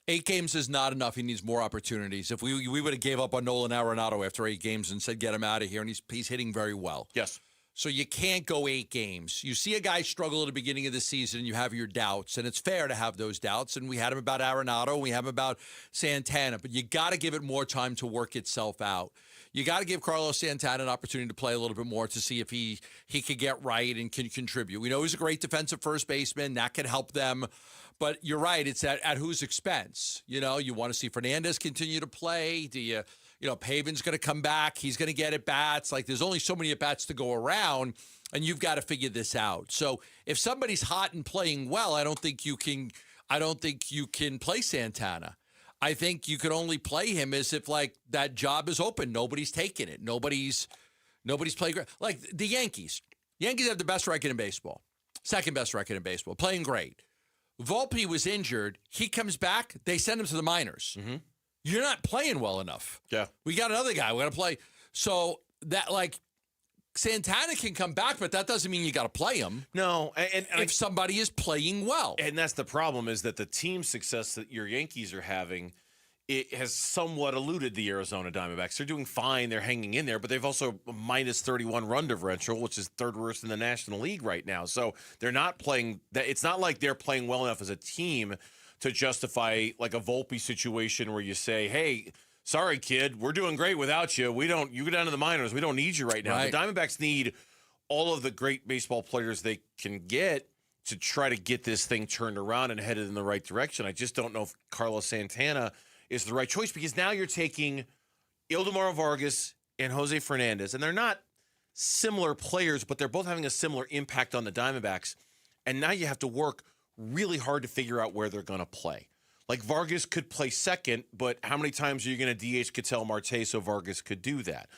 8 games is not enough. He needs more opportunities. If we would have gave up on Nolan Arenado after 8 games and said, get him out of here, and he's hitting very well. Yes. So you can't go 8 games. You see a guy struggle at the beginning of the season, and you have your doubts, and it's fair to have those doubts. And we had him about Arenado, and we have him about Santana. But you got to give it more time to work itself out. You got to give Carlos Santana an opportunity to play a little bit more to see if he could get right and can contribute. We know he's a great defensive first baseman. That could help them. But you're right. It's at whose expense? You know, you want to see Fernandez continue to play. Do you know, Pavin's going to come back. He's going to get at bats. Like, there's only so many at bats to go around, and you've got to figure this out. So if somebody's hot and playing well, I don't think you can play Santana. I think you could only play him as if, like, that job is open. Nobody's taking it. Nobody's playing great. Like the Yankees. Yankees have the best record in baseball. Second best record in baseball. Playing great. Volpe was injured. He comes back. They send him to the minors. Mm-hmm. You're not playing well enough. Yeah. We got another guy. We got to play. So that, like, Santana can come back, but that doesn't mean you got to play him. No. And if somebody is playing well. And that's the problem, is that the team success that your Yankees are having, it has somewhat eluded the Arizona Diamondbacks. They're doing fine. They're hanging in there, but they've also a minus 31 run differential, which is 3rd worst in the National League right now. So they're not playing that. It's not like they're playing well enough as a team to justify like a Volpe situation where you say, hey, sorry, kid, we're doing great without you. You go down to the minors. We don't need you right now. Right. The Diamondbacks need all of the great baseball players they can get to try to get this thing turned around and headed in the right direction. I just don't know if Carlos Santana is the right choice, because now you're taking Ildemaro Vargas and Jose Fernandez, and they're not similar players, but they're both having a similar impact on the Diamondbacks. And now you have to work really hard to figure out where they're going to play. Like, Vargas could play second, but how many times are you going to DH Ketel Marte so Vargas could do that?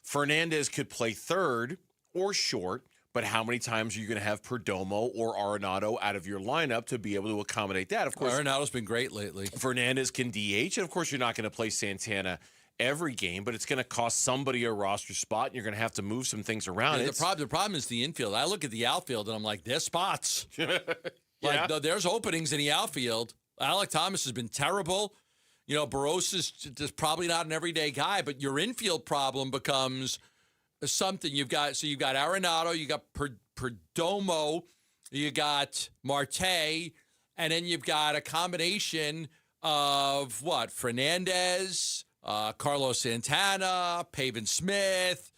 Fernandez could play third or short, but how many times are you going to have Perdomo or Arenado out of your lineup to be able to accommodate that? Of course, Arenado's been great lately. Fernandez can DH, and of course, you're not going to play Santana every game, but it's going to cost somebody a roster spot, and you're going to have to move some things around. Yeah, the problem is the infield. I look at the outfield, and I'm like, there's spots. Yeah. There's openings in the outfield. Alec Thomas has been terrible. You know, Barros is just probably not an everyday guy, but your infield problem becomes something. You've got Arenado, you got Perdomo, You got Marte, and then you've got a combination of what? Fernandez, Carlos Santana, Pavin Smith,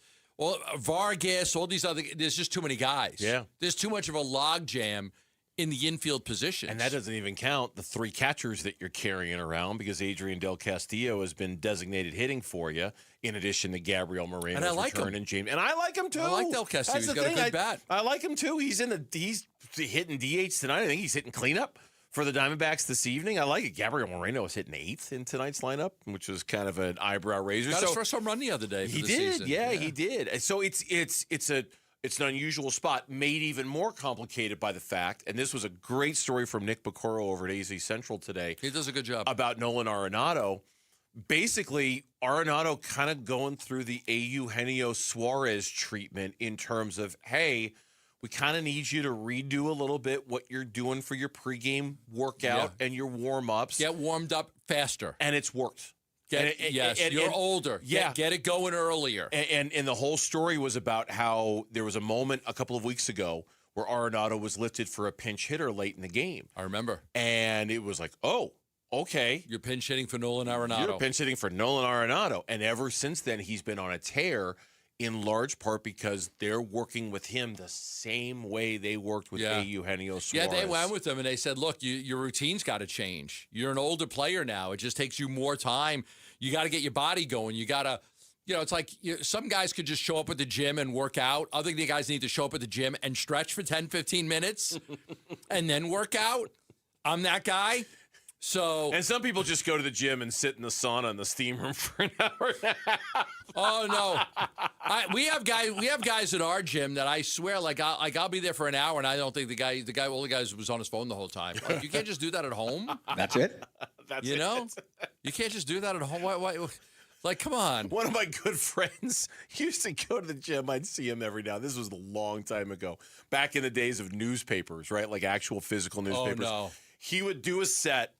Vargas, all these other. There's just too many guys. Yeah. There's too much of a logjam in the infield positions. And that doesn't even count the 3 catchers that you're carrying around because Adrian Del Castillo has been designated hitting for you, in addition to Gabriel Moreno's and I like return him. And James. And I like him, too. I like Del Castillo. He's got a good bat. I like him, too. He's hitting DH tonight. I think he's hitting cleanup for the Diamondbacks this evening. I like it. Gabriel Moreno was hitting 8th in tonight's lineup, which was kind of an eyebrow raiser. Got his first home run the other day for he the did. season. Yeah, he did. And so it's an unusual spot, made even more complicated by the fact, and this was a great story from Nick Bacoro over at AZ Central today. He does a good job. About Nolan Arenado. Basically, Arenado kind of going through the Eugenio Suarez treatment in terms of, hey, we kind of need you to redo a little bit what you're doing for your pregame workout and your warm-ups. Get warmed up faster. And it's worked. You're older. Yeah. Get it going earlier. And the whole story was about how there was a moment a couple of weeks ago where Arenado was lifted for a pinch hitter late in the game. I remember. And it was like, oh, okay. You're pinch hitting for Nolan Arenado. You're pinch hitting for Nolan Arenado. And ever since then, he's been on a tear, in large part because they're working with him the same way they worked with Eugenio Suarez. Yeah, they went with him and they said, look, your routine's got to change. You're an older player now. It just takes you more time. You got to get your body going. You got to, it's like some guys could just show up at the gym and work out. Other guys need to show up at the gym and stretch for 10, 15 minutes and then work out. I'm that guy. And some people just go to the gym and sit in the sauna in the steam room for an hour and a half. Oh no, we have guys at our gym that I swear, I'll be there for an hour and I don't think the guy was on his phone the whole time. Like, you can't just do that at home. That's it. You can't just do that at home. Why? Like, come on. One of my good friends used to go to the gym. I'd see him every now. This was a long time ago, back in the days of newspapers, right? Like actual physical newspapers. Oh no. He would do a set.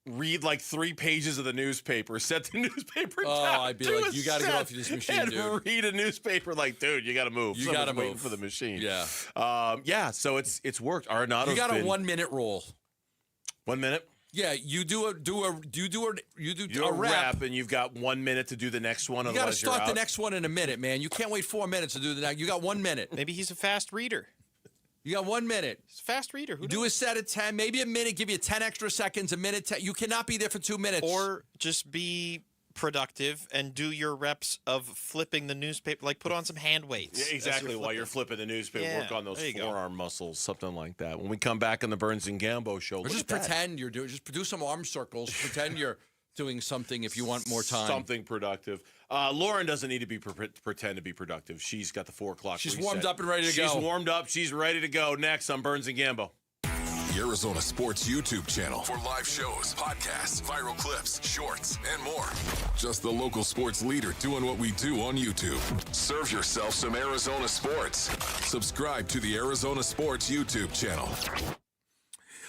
Read like 3 pages of the newspaper, set the newspaper down. Oh, I'd be like, you got to get off this machine, and dude. Read a newspaper, like, dude, you got to move. You got to waiting move for the machine. Yeah. So it's worked. Arenado's you got a 1 minute rule. 1 minute. Yeah, you do a rep, and you've got 1 minute to do the next one. You got to start the next one in a minute, man. You can't wait 4 minutes to do the next. You got 1 minute. Maybe he's a fast reader. You got 1 minute. He's a fast reader. Do a set of 10, maybe a minute, give you 10 extra seconds, a minute. You cannot be there for 2 minutes. Or just be productive and do your reps of flipping the newspaper, like put on some hand weights. Yeah, exactly. While you're flipping the newspaper, work on those forearm forearm muscles, something like that. When we come back on the Burns and Gambo show, or just pretend you're doing, just do some arm circles, pretend you're doing something if you want more time. Something productive. Lauren doesn't need to be pretend to be productive. She's got the 4 o'clock She's reset. warmed up and ready to go. She's warmed up. She's ready to go. Next on Burns and Gambo. The Arizona Sports YouTube channel for live shows, podcasts, viral clips, shorts, and more. Just the local sports leader doing what we do on YouTube. Serve yourself some Arizona sports. Subscribe to the Arizona Sports YouTube channel.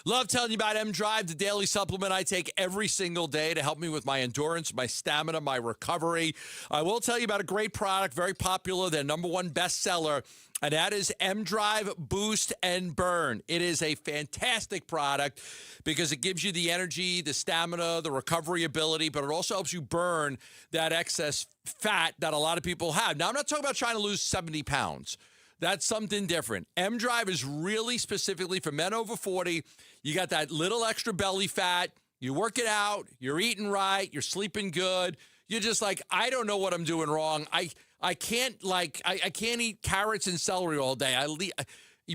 Love telling you about M-Drive, the daily supplement I take every single day to help me with my endurance, my stamina, my recovery. I will tell you about a great product, very popular, their #1 bestseller, and that is M-Drive Boost and Burn. It is a fantastic product because it gives you the energy, the stamina, the recovery ability, but it also helps you burn that excess fat that a lot of people have. Now, I'm not talking about trying to lose 70 pounds. That's something different. M-Drive is really specifically for men over 40. You got that little extra belly fat. You work it out. You're eating right. You're sleeping good. You're just like, I don't know what I'm doing wrong. I can't eat carrots and celery all day.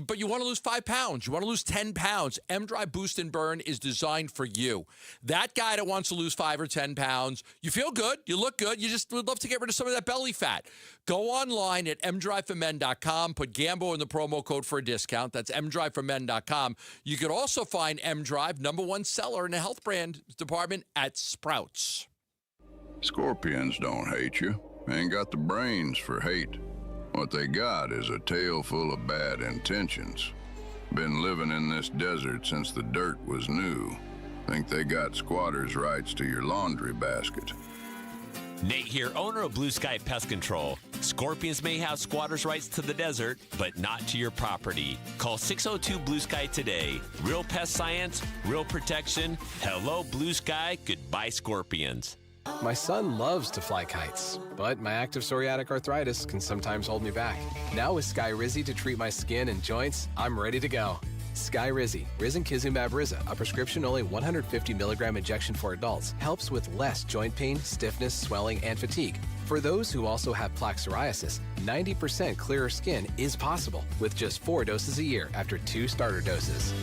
But you want to lose 5 pounds. You want to lose 10 pounds. M-Drive Boost and Burn is designed for you. That guy that wants to lose 5 or 10 pounds, you feel good. You look good. You just would love to get rid of some of that belly fat. Go online at mdriveformen.com. Put Gambo in the promo code for a discount. That's mdriveformen.com. You could also find M-Drive, #1 seller in the health brand department at Sprouts. Scorpions don't hate you. Ain't got the brains for hate. What they got is a tail full of bad intentions. Been living in this desert since the dirt was new. Think they got squatters' rights to your laundry basket. Nate here, owner of Blue Sky Pest Control. Scorpions may have squatters' rights to the desert, but not to your property. Call 602 Blue Sky today. Real pest science, real protection. Hello, Blue Sky. Goodbye, scorpions. My son loves to fly kites, but my active psoriatic arthritis can sometimes hold me back. Now with Skyrizi to treat my skin and joints, I'm ready to go. Skyrizi, risankizumab Riza, a prescription-only 150 milligram injection for adults, helps with less joint pain, stiffness, swelling, and fatigue. For those who also have plaque psoriasis, 90% clearer skin is possible with just 4 doses a year after 2 starter doses.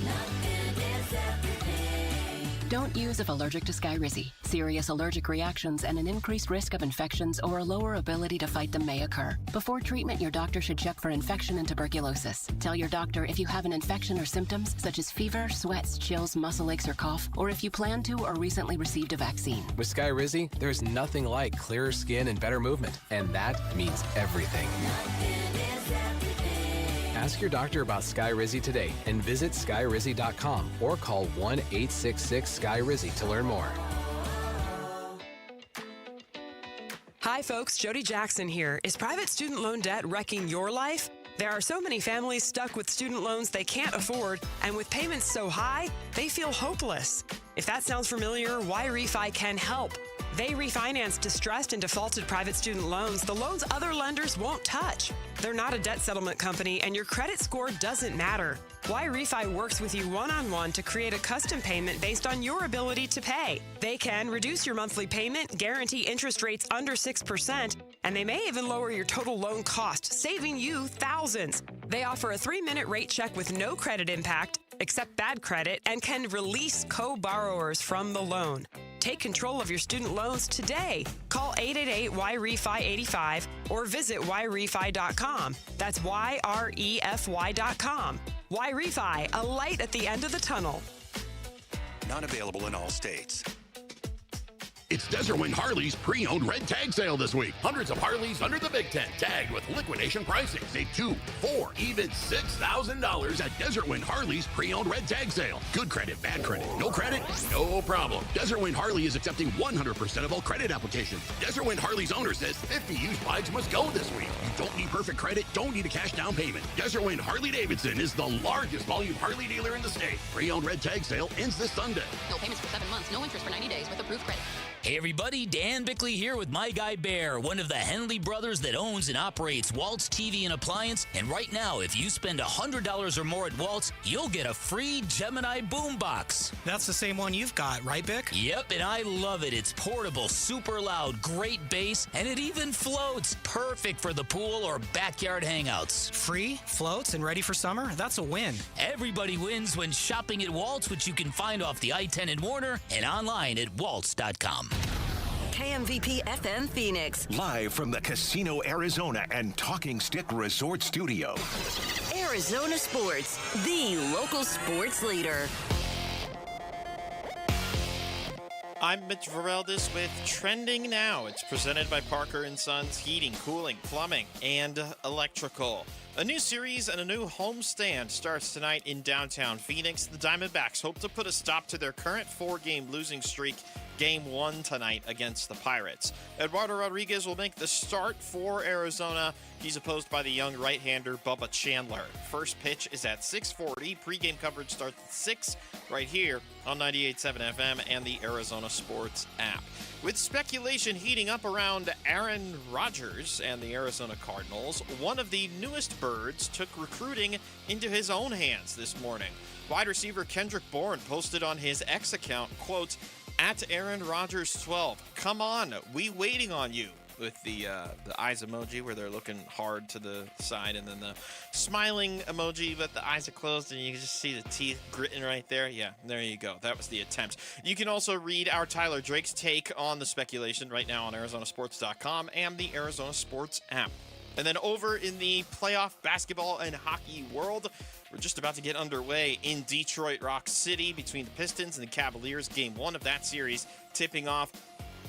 Don't use if allergic to Skyrizi. Serious allergic reactions and an increased risk of infections or a lower ability to fight them may occur. Before treatment, your doctor should check for infection and tuberculosis. Tell your doctor if you have an infection or symptoms such as fever, sweats, chills, muscle aches, or cough, or if you plan to or recently received a vaccine. With Skyrizi, there's nothing like clearer skin and better movement, and that means everything. Ask your doctor about Skyrizi today and visit skyrizi.com or call 1-866-SKY-RIZI to learn more. Hi folks, Jody Jackson here. Is private student loan debt wrecking your life? There are so many families stuck with student loans they can't afford, and with payments so high, they feel hopeless. If that sounds familiar, Y-Refi can help. They refinance distressed and defaulted private student loans, the loans other lenders won't touch. They're not a debt settlement company, and your credit score doesn't matter. Y-Refi works with you one-on-one to create a custom payment based on your ability to pay. They can reduce your monthly payment, guarantee interest rates under 6%, and they may even lower your total loan cost, saving you thousands. They offer a 3-minute rate check with no credit impact, accept bad credit, and can release co-borrowers from the loan. Take control of your student loans today. Call 888-YREFI-85 or visit YREFI.com. That's YREFY.com. Y-Refi, a light at the end of the tunnel. Not available in all states. It's Desert Wind Harley's pre-owned red tag sale this week. Hundreds of Harleys under the Big Tent, tagged with liquidation pricing. Save $2,000, $4,000, even $6,000 at Desert Wind Harley's pre-owned red tag sale. Good credit, bad credit, no credit, no problem. Desert Wind Harley is accepting 100% of all credit applications. Desert Wind Harley's owner says 50 used bikes must go this week. You don't need perfect credit, don't need a cash down payment. Desert Wind Harley-Davidson is the largest volume Harley dealer in the state. Pre-owned red tag sale ends this Sunday. No payments for 7 months, no interest for 90 days with approved credit. Hey everybody, Dan Bickley here with My Guy Bear, one of the Henley brothers that owns and operates Waltz TV and Appliance. And right now, if you spend $100 or more at Waltz, you'll get a free Gemini boombox. That's the same one you've got, right, Bick? Yep, and I love it. It's portable, super loud, great bass, and it even floats. Perfect for the pool or backyard hangouts. Free, floats, and ready for summer? That's a win. Everybody wins when shopping at Waltz, which you can find off the I-10 in Warner and online at waltz.com. KMVP FM Phoenix. Live from the Casino Arizona and Talking Stick Resort Studio. Arizona Sports, the local sports leader. I'm Mitch Vareldis with Trending Now. It's presented by Parker & Sons Heating, Cooling, Plumbing, and Electrical. A new series and a new homestand starts tonight in downtown Phoenix. The Diamondbacks hope to put a stop to their current 4-game losing streak. Game 1 tonight against the Pirates. Eduardo Rodriguez will make the start for Arizona. He's opposed by the young right-hander Bubba Chandler. First pitch is at 6:40. Pre-game coverage starts at 6 right here on 98.7 FM and the Arizona Sports app. With speculation heating up around Aaron Rodgers and the Arizona Cardinals, one of the newest birds took recruiting into his own hands this morning. Wide receiver Kendrick Bourne posted on his X account, quote, "At Aaron Rodgers 12, come on, we waiting on you," with the eyes emoji where they're looking hard to the side, and then the smiling emoji, but the eyes are closed and you can just see the teeth gritting right there. Yeah, there you go. That was the attempt. You can also read our Tyler Drake's take on the speculation right now on ArizonaSports.com and the Arizona Sports app. And then over in the playoff basketball and hockey world, we're just about to get underway in Detroit Rock City between the Pistons and the Cavaliers. Game 1 of that series tipping off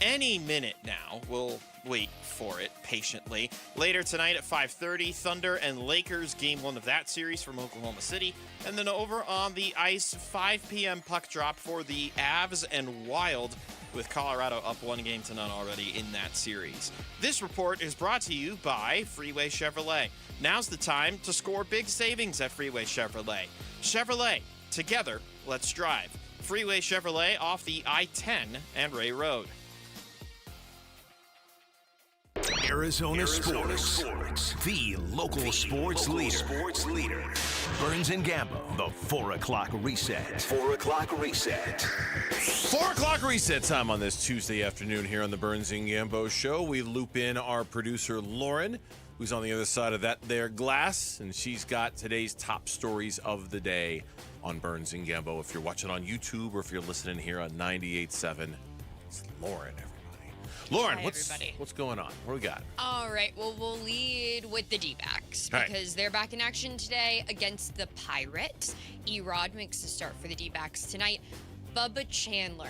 any minute now. We'll wait for it patiently. Later tonight at 5:30, Thunder and Lakers, Game 1 of that series from Oklahoma City. And then over on the ice, 5 p.m. puck drop for the Avs and Wild with Colorado up 1-0 already in that series. This report is brought to you by Freeway Chevrolet. Now's the time to score big savings at Freeway Chevrolet. Chevrolet, together, let's drive. Freeway Chevrolet off the I-10 and Ray Road. Arizona Sports, the local sports leader. Burns and Gambo, the 4 o'clock reset. 4 o'clock reset. 4 o'clock reset time on this Tuesday afternoon here on the Burns and Gambo Show. We loop in our producer, Lauren, who's on the other side of that there glass, and she's got today's top stories of the day on Burns and Gambo. If you're watching on YouTube or if you're listening here on 98.7, it's Lauren, everybody. Lauren, Hi, what's going on? What do we got? All right, well, we'll lead with the D-backs All right. because they're back in action today against the Pirates. E-Rod makes the start for the D-backs tonight. Bubba Chandler.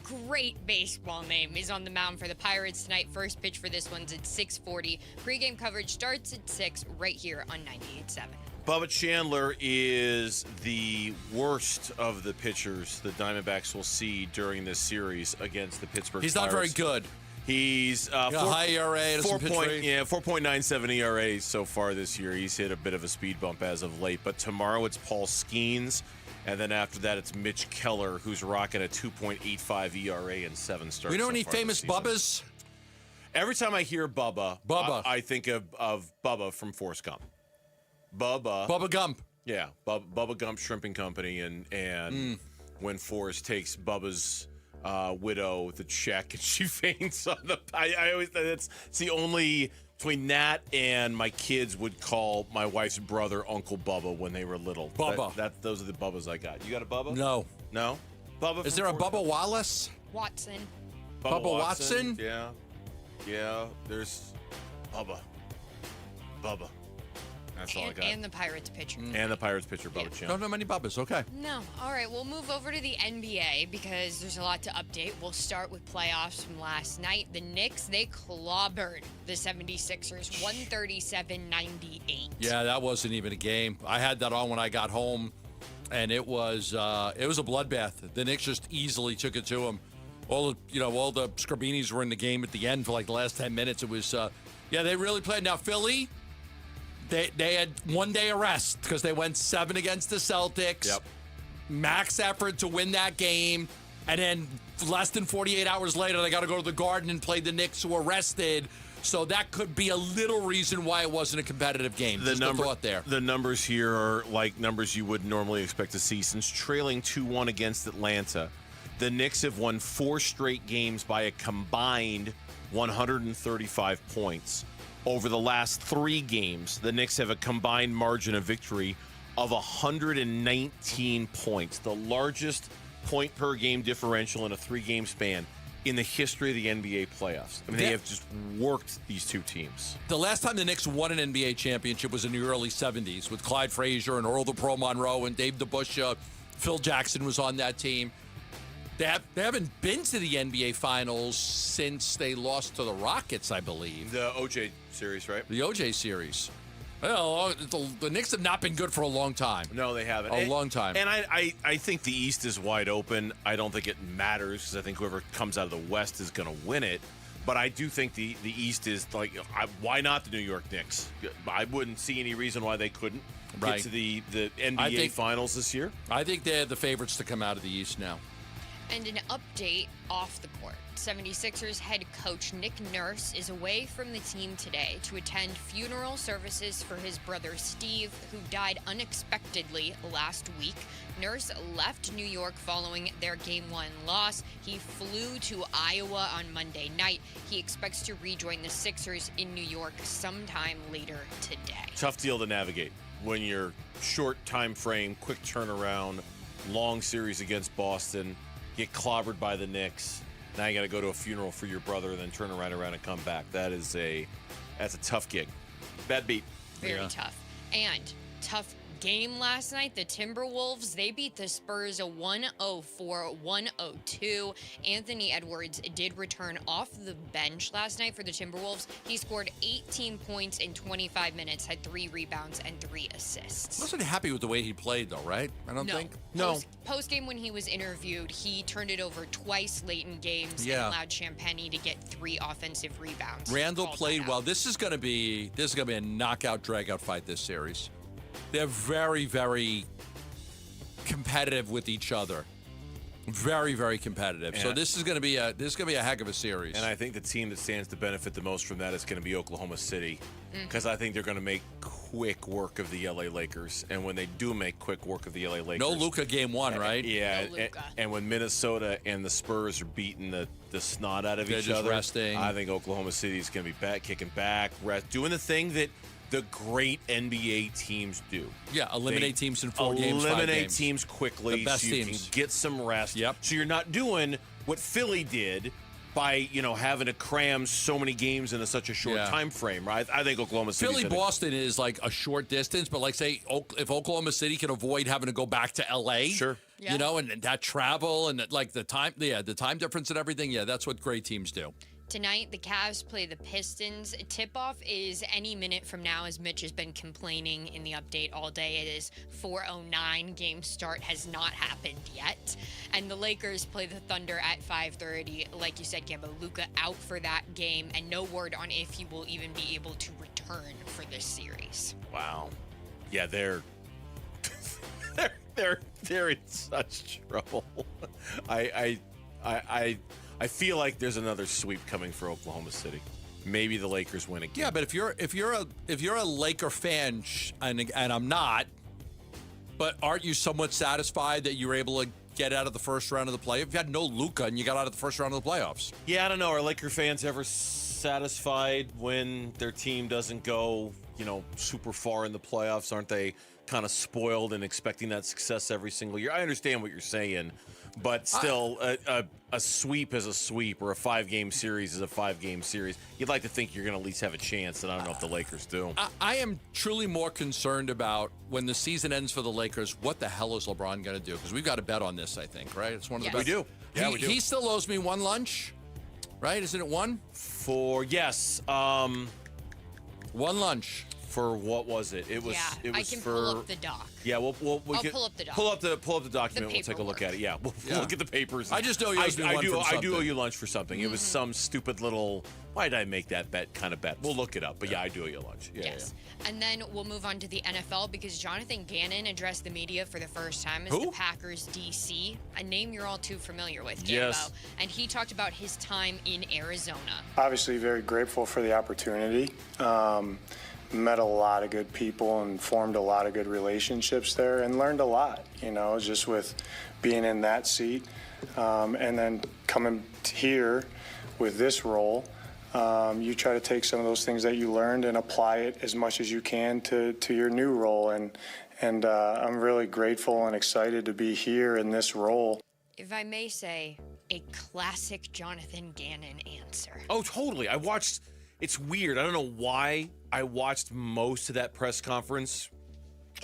Great baseball name is on the mound for the Pirates tonight. First pitch for this one's at 6:40. Pre-game coverage starts at 6 right here on 98.7. Bubba Chandler is the worst of the pitchers the Diamondbacks will see during this series against the Pittsburgh He's Pirates. not very good. He's high ERA, doesn't pitch great. 4.97 ERA so far this year. He's hit a bit of a speed bump as of late. But tomorrow it's Paul Skeens, and then after that it's Mitch Keller, who's rocking a 2.85 ERA in 7 starts. We know so any far this famous season. Bubbas? Every time I hear Bubba, I think of Bubba from Forrest Gump. Bubba Gump. Yeah, Bubba Gump Shrimping Company, and when Forrest takes Bubba's widow the check and she faints on the. I always it's the only between that and my kids would call my wife's brother Uncle Bubba when they were little. Bubba. Those are the Bubbas I got. You got a Bubba? No. Bubba. Is there a Bubba Wallace? Watson. Bubba Watson? Yeah. There's Bubba. That's all I got. And the Pirates pitcher. And the Pirates pitcher, Bubba Chandler. Don't know many Bubbas. Okay. No. All right, we'll move over to the NBA because there's a lot to update. We'll start with playoffs from last night. The Knicks, they clobbered the 76ers 137-98. Yeah, that wasn't even a game. I had that on when I got home, and it was a bloodbath. The Knicks just easily took it to them. All the Scarbinis were in the game at the end for like the last 10 minutes. It was, they really played. Now, Philly, they had 1 day of rest because they went 7 against the Celtics. Yep. Max effort to win that game. And then less than 48 hours later, they got to go to the Garden and play the Knicks, who were rested. So that could be a little reason why it wasn't a competitive game. Just a thought there. The numbers here are like numbers you would normally expect to see. Since trailing 2-1 against Atlanta, the Knicks have won 4 straight games by a combined 135 points. Over the last 3 games, the Knicks have a combined margin of victory of 119 points, the largest point-per-game differential in a 3-game span in the history of the NBA playoffs. I mean, they have just worked these two teams. The last time the Knicks won an NBA championship was in the early 70s with Clyde Frazier and Earl the Pro Monroe and Dave DeBusschere. Phil Jackson was on that team. They haven't been to the NBA Finals since they lost to the Rockets, I believe. The OJ series, right? The OJ series. Well, the Knicks have not been good for a long time. No, they haven't. A long time. And I think the East is wide open. I don't think it matters because I think whoever comes out of the West is going to win it. But I do think the East is like, why not the New York Knicks? I wouldn't see any reason why they couldn't get to the NBA Finals this year. I think they're the favorites to come out of the East now. And an update off the court. 76ers head coach Nick Nurse is away from the team today to attend funeral services for his brother Steve, who died unexpectedly last week. Nurse left New York following their Game 1 loss. He flew to Iowa on Monday night. He expects to rejoin the Sixers in New York sometime later today. Tough deal to navigate when you're short time frame, quick turnaround, long series against Boston. Get clobbered by the Knicks. Now you got to go to a funeral for your brother and then turn right around and come back. That's a tough gig. Bad beat. Very tough. And tough game last night. The Timberwolves, they beat the Spurs a 104-102. Anthony Edwards did return off the bench last night for the Timberwolves. He scored 18 points in 25 minutes, had 3 rebounds and 3 assists. Wasn't happy with the way he played, though, right? I don't think. No. Post-game when he was interviewed, he turned it over twice late in games and allowed Champagny to get 3 offensive rebounds. Randall played well. This is going to be a knockout, drag-out fight this series. They're very, very competitive with each other. Very, very competitive. So this is going to be a heck of a series. And I think the team that stands to benefit the most from that is going to be Oklahoma City, because I think they're going to make quick work of the LA Lakers. And when they do make quick work of the LA Lakers, no Luka game 1, right? Yeah. And when Minnesota and the Spurs are beating the snot out of each other, resting. I think Oklahoma City is going to be back, kicking back, doing the thing that the great NBA teams do. Yeah, eliminate teams in 4 games, 5 games. Eliminate teams quickly, the best so you teams. can get some rest. Yep. So you're not doing what Philly did by, having to cram so many games into such a short time frame, right? I think Oklahoma City. Boston is like a short distance, but like say if Oklahoma City can avoid having to go back to LA, sure. And that travel and like the time difference and everything, that's what great teams do. Tonight, the Cavs play the Pistons. Tip-off is any minute from now, as Mitch has been complaining in the update all day. It is 4:09. Game start has not happened yet. And the Lakers play the Thunder at 5:30. Like you said, Gambo, Luka out for that game, and no word on if he will even be able to return for this series. Wow. Yeah, they're in such trouble. I feel like there's another sweep coming for Oklahoma City. Maybe the Lakers win again. Yeah, but if you're a Laker fan, and I'm not, but aren't you somewhat satisfied that you were able to get out of the first round of the playoffs? You had no Luka and you got out of the first round of the playoffs. Yeah, I don't know. Are Laker fans ever satisfied when their team doesn't go, super far in the playoffs? Aren't they kind of spoiled and expecting that success every single year? I understand what you're saying. But still, a sweep is a sweep, or a 5-game series is a 5-game series. You'd like to think you're going to at least have a chance, and I don't know if the Lakers do. I am truly more concerned about when the season ends for the Lakers, what the hell is LeBron going to do? Because we've got to bet on this, I think, right? It's one of the best. We do. Yeah, we do. He still owes me 1 lunch, right? Isn't it 1? Yes. 1 lunch. For what was it? It was. Yeah, it was I can for, pull up the doc. Yeah, we I'll can pull up the doc. Pull up the document. We'll take a look at it. Yeah, we'll look at the papers. I just know you owe me one from I do something. owe you lunch for something. It was some stupid little. Why did I make that kind of bet? We'll look it up. But I do owe you lunch. Yeah, yes. Yeah. And then we'll move on to the NFL because Jonathan Gannon addressed the media for the first time as the Packers DC, a name you're all too familiar with, Gambo. Yes. And he talked about his time in Arizona. Obviously very grateful for the opportunity. Met a lot of good people and formed a lot of good relationships there and learned a lot, just with being in that seat. And then coming here with this role, you try to take some of those things that you learned and apply it as much as you can to your new role. And I'm really grateful and excited to be here in this role. If I may say, a classic Jonathan Gannon answer. Oh, totally. It's weird. I don't know why I watched most of that press conference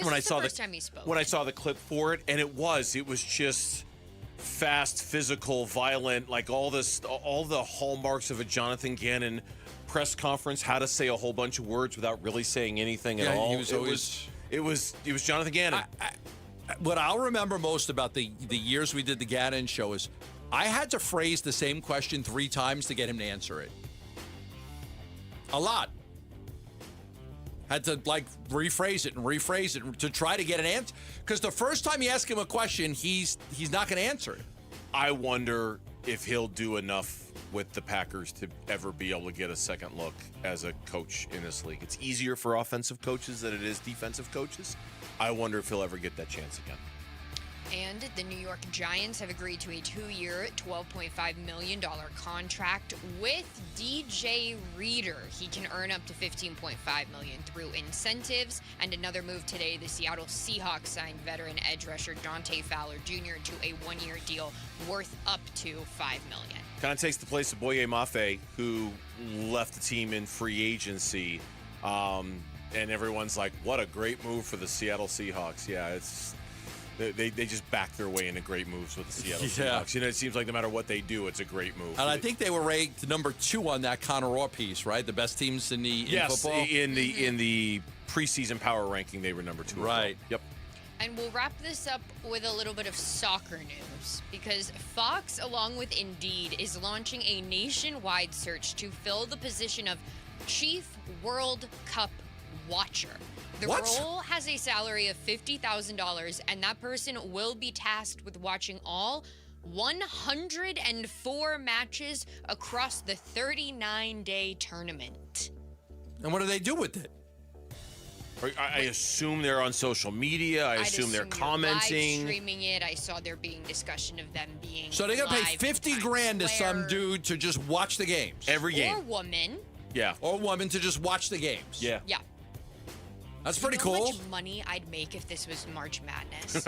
when I saw the first time he spoke. When I saw the clip for it, and it was just fast, physical, violent, like all the hallmarks of a Jonathan Gannon press conference. How to say a whole bunch of words without really saying anything at all. It was Jonathan Gannon. What I'll remember most about the years we did the Gannon show is I had to phrase the same question 3 times to get him to answer it. A lot. Had to rephrase it to try to get an answer. Because the first time you ask him a question, he's not going to answer it. I wonder if he'll do enough with the Packers to ever be able to get a second look as a coach in this league. It's easier for offensive coaches than it is defensive coaches. I wonder if he'll ever get that chance again. And the New York Giants have agreed to a 2-year, $12.5 million contract with DJ Reader. He can earn up to $15.5 million through incentives. And another move today, the Seattle Seahawks signed veteran edge rusher Dante Fowler Jr. to a 1-year deal worth up to $5 million. Kind of takes the place of Boye Mafe, who left the team in free agency. and everyone's like, what a great move for the Seattle Seahawks. Yeah, it's they just back their way into great moves with the Seattle Seahawks. You know, it seems like no matter what they do, it's a great move. And I think they were ranked number 2 on that Connor Orr piece, right? The best teams in football. In the preseason power ranking, they were number 2. Right. Yep. And we'll wrap this up with a little bit of soccer news, because Fox, along with Indeed, is launching a nationwide search to fill the position of Chief World Cup Watcher. The role has a salary of $50,000, and that person will be tasked with watching all 104 matches across the 39-day tournament. And what do they do with it? I assume they're on social media. I assume they're commenting. Live streaming it. I saw there being discussion of them being. So they're going to pay $50,000 to some dude to just watch the games. Every game. Or woman. Yeah. Or woman to just watch the games. Yeah. Yeah. That's pretty cool. cool. How much money I'd make if this was March Madness?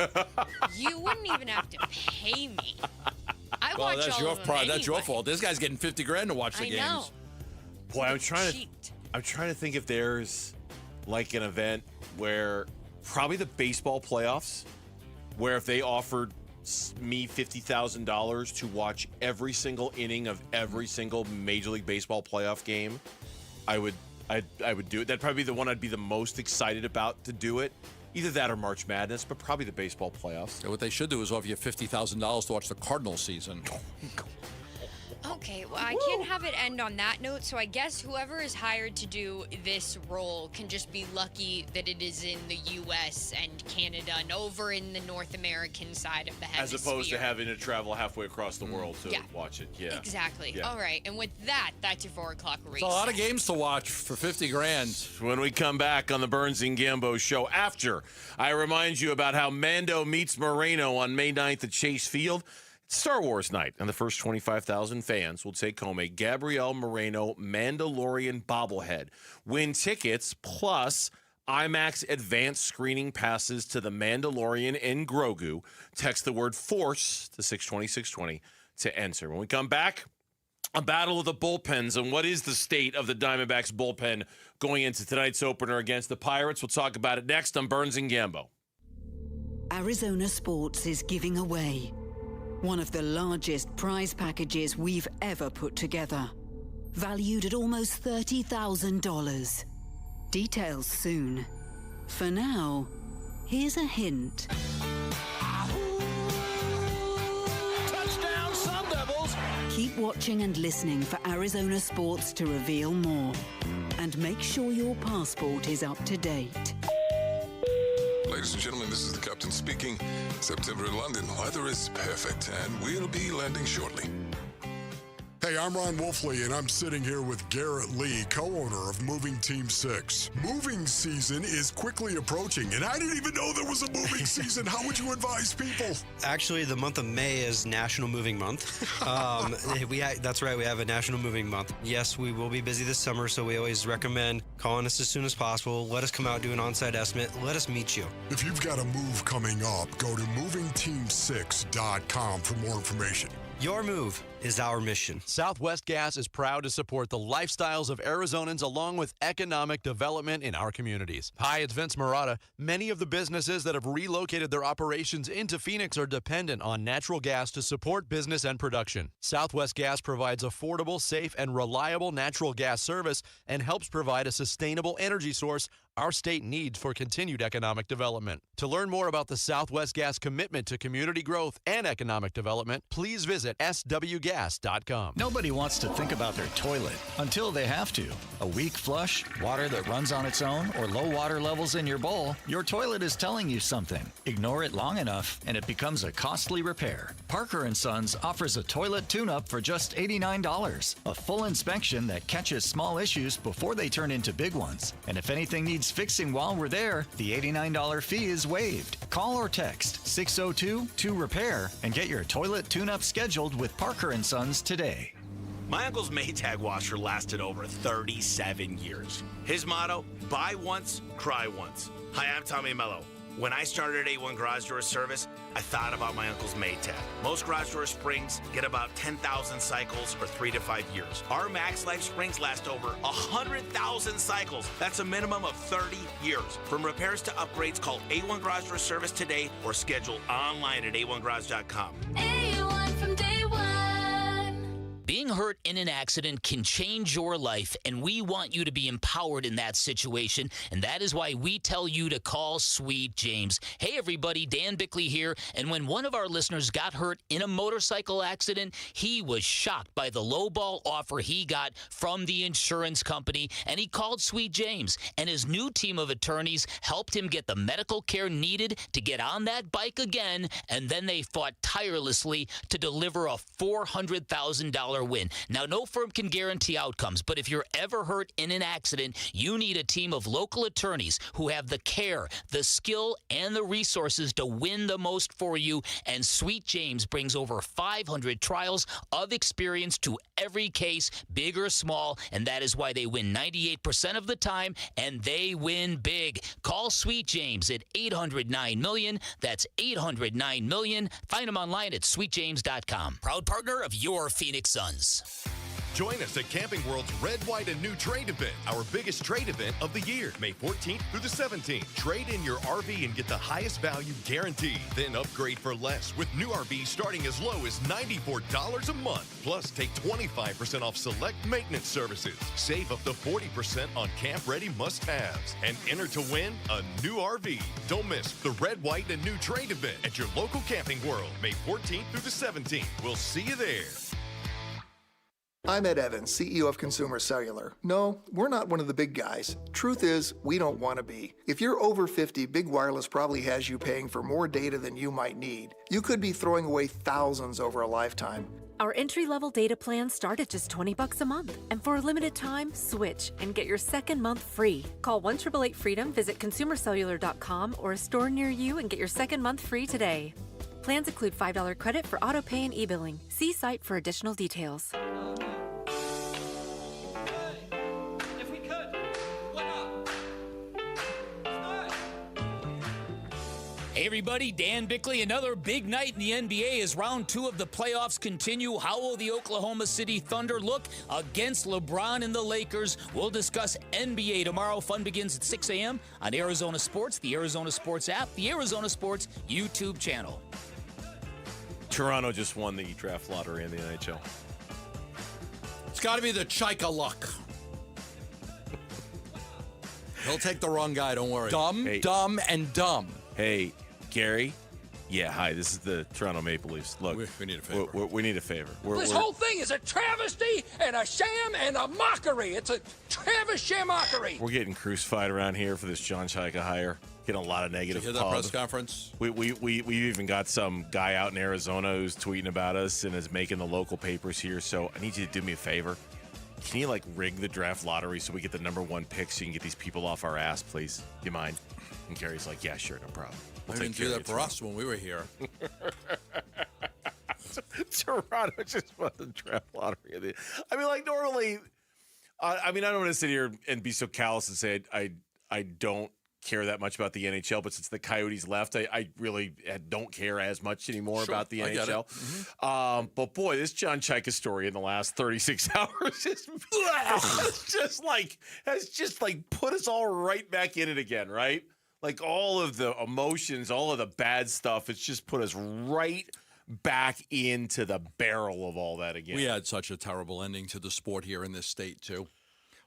You wouldn't even have to pay me. I watch that's all your of them problem. anyway. That's your fault. This guy's getting $50,000 to watch the games. Know. Boy, I'm trying to think if there's like an event where probably the baseball playoffs, where if they offered me $50,000 to watch every single inning of every single Major League Baseball playoff game, I would do it. That'd probably be the one I'd be the most excited about to do it. Either that or March Madness, but probably the baseball playoffs. Yeah, what they should do is offer you $50,000 to watch the Cardinals season. Okay, well, I can't have it end on that note, so I guess whoever is hired to do this role can just be lucky that it is in the U.S. and Canada and over in the North American side of the hemisphere. As opposed to having to travel halfway across the world to watch it. Yeah. Exactly. Yeah. All right, and with that, that's your 4 o'clock race. It's a lot of games to watch for $50,000. When we come back on the Burns and Gambo show, after I remind you about how Mando meets Moreno on May 9th at Chase Field. Star Wars night, and the first 25,000 fans will take home a Gabriel Moreno Mandalorian bobblehead. Win tickets plus IMAX advanced screening passes to The Mandalorian and Grogu. Text the word FORCE to 620-620 to enter. When we come back, a battle of the bullpens, and what is the state of the Diamondbacks bullpen going into tonight's opener against the Pirates? We'll talk about it next on Burns and Gambo. Arizona Sports is giving away one of the largest prize packages we've ever put together, valued at almost $30,000. Details soon. For now, here's a hint. Touchdown, Sun Devils! Keep watching and listening for Arizona Sports to reveal more. And make sure your passport is up to date. Ladies and gentlemen, this is the captain speaking. September in London, weather is perfect, and we'll be landing shortly. Hey, I'm Ron Wolfley, and I'm sitting here with Garrett Lee, co-owner of Moving Team 6. Moving season is quickly approaching, and I didn't even know there was a moving season. How would you advise people? Actually, the month of May is National Moving Month. That's right, we have a National Moving Month. Yes, we will be busy this summer, so we always recommend calling us as soon as possible. Let us come out, do an on-site estimate. Let us meet you. If you've got a move coming up, go to movingteam6.com for more information. Your move is our mission. Southwest Gas is proud to support the lifestyles of Arizonans along with economic development in our communities. Hi, it's Vince Marotta. Many of the businesses that have relocated their operations into Phoenix are dependent on natural gas to support business and production. Southwest Gas provides affordable, safe, and reliable natural gas service and helps provide a sustainable energy source our state needs for continued economic development. To learn more about the Southwest Gas commitment to community growth and economic development, please visit swgas.com. Nobody wants to think about their toilet until they have to. A weak flush, water that runs on its own, or low water levels in your bowl, your toilet is telling you something. Ignore it long enough, and it becomes a costly repair. Parker & Sons offers a toilet tune-up for just $89. A full inspection that catches small issues before they turn into big ones. And if anything needs fixing while we're there, the $89 fee is waived. Call or text 602-2REPAIR and get your toilet tune-up scheduled with Parker & Sons today. My uncle's Maytag washer lasted over 37 years. His motto, buy once, cry once. Hi, I'm Tommy Mello. When I started at A1 Garage Door Service, I thought about my uncle's Maytag. Most garage door springs get about 10,000 cycles for 3 to 5 years. Our Max Life springs last over 100,000 cycles. That's a minimum of 30 years. From repairs to upgrades, call A1 Garage Door Service today or schedule online at a1garage.com. A1 from day one. Being hurt in an accident can change your life, and we want you to be empowered in that situation, and that is why we tell you to call Sweet James. Hey, everybody, Dan Bickley here, and when one of our listeners got hurt in a motorcycle accident, he was shocked by the lowball offer he got from the insurance company, and he called Sweet James, and his new team of attorneys helped him get the medical care needed to get on that bike again, and then they fought tirelessly to deliver a $400,000 win. Now, no firm can guarantee outcomes, but if you're ever hurt in an accident, you need a team of local attorneys who have the care, the skill, and the resources to win the most for you. And Sweet James brings over 500 trials of experience to every case, big or small, and that is why they win 98% of the time, and they win big. Call Sweet James at 800-9-MILLION. That's 800-9-MILLION. Find them online at sweetjames.com. Proud partner of your Phoenix Suns. Join us at Camping World's Red, White, and New Trade Event, our biggest trade event of the year, May 14th through the 17th. Trade in your RV and get the highest value guaranteed. Then upgrade for less with new RVs starting as low as $94 a month. Plus, take 25% off select maintenance services. Save up to 40% on camp-ready must-haves. And enter to win a new RV. Don't miss the Red, White, and New Trade Event at your local Camping World, May 14th through the 17th. We'll see you there. I'm Ed Evans, CEO of Consumer Cellular. No, we're not one of the big guys. Truth is, we don't want to be. If you're over 50, Big Wireless probably has you paying for more data than you might need. You could be throwing away thousands over a lifetime. Our entry-level data plans start at just $20 a month. And for a limited time, switch and get your second month free. Call 1-888-FREEDOM, visit consumercellular.com or a store near you and get your second month free today. Plans include $5 credit for auto pay and e-billing. See site for additional details. Hey everybody, Dan Bickley. Another big night in the NBA as round 2 of the playoffs continue. How will the Oklahoma City Thunder look against LeBron and the Lakers? We'll discuss NBA tomorrow. Fun begins at 6 a.m. on Arizona Sports, the Arizona Sports app, the Arizona Sports YouTube channel. Toronto just won the draft lottery in the NHL. It's got to be the Chaika luck. He'll take the wrong guy, don't worry. Dumb, and dumb. Hey, Gary. Yeah, hi. This is the Toronto Maple Leafs. Look, we need a favor. We need a favor. This whole thing is a travesty and a sham and a mockery. It's a mockery. We're getting crucified around here for this John Chaika hire. Getting a lot of negative. Did you hear that press conference? We even got some guy out in Arizona who's tweeting about us and is making the local papers here. So I need you to do me a favor. Can you rig the draft lottery so we get the number 1 pick so you can get these people off our ass, please? You mind? And Gary's like, yeah, sure, no problem. They didn't do that for us when we were here. Toronto just won the draft lottery. I mean, normally, I don't want to sit here and be so callous and say I don't care that much about the NHL, but since the Coyotes left, I really don't care as much anymore about the NHL. Mm-hmm. But boy, this John Chaika story in the last 36 hours has just put us all right back in it again, right? All of the emotions, all of the bad stuff, it's just put us right back into the barrel of all that again. We had such a terrible ending to the sport here in this state, too.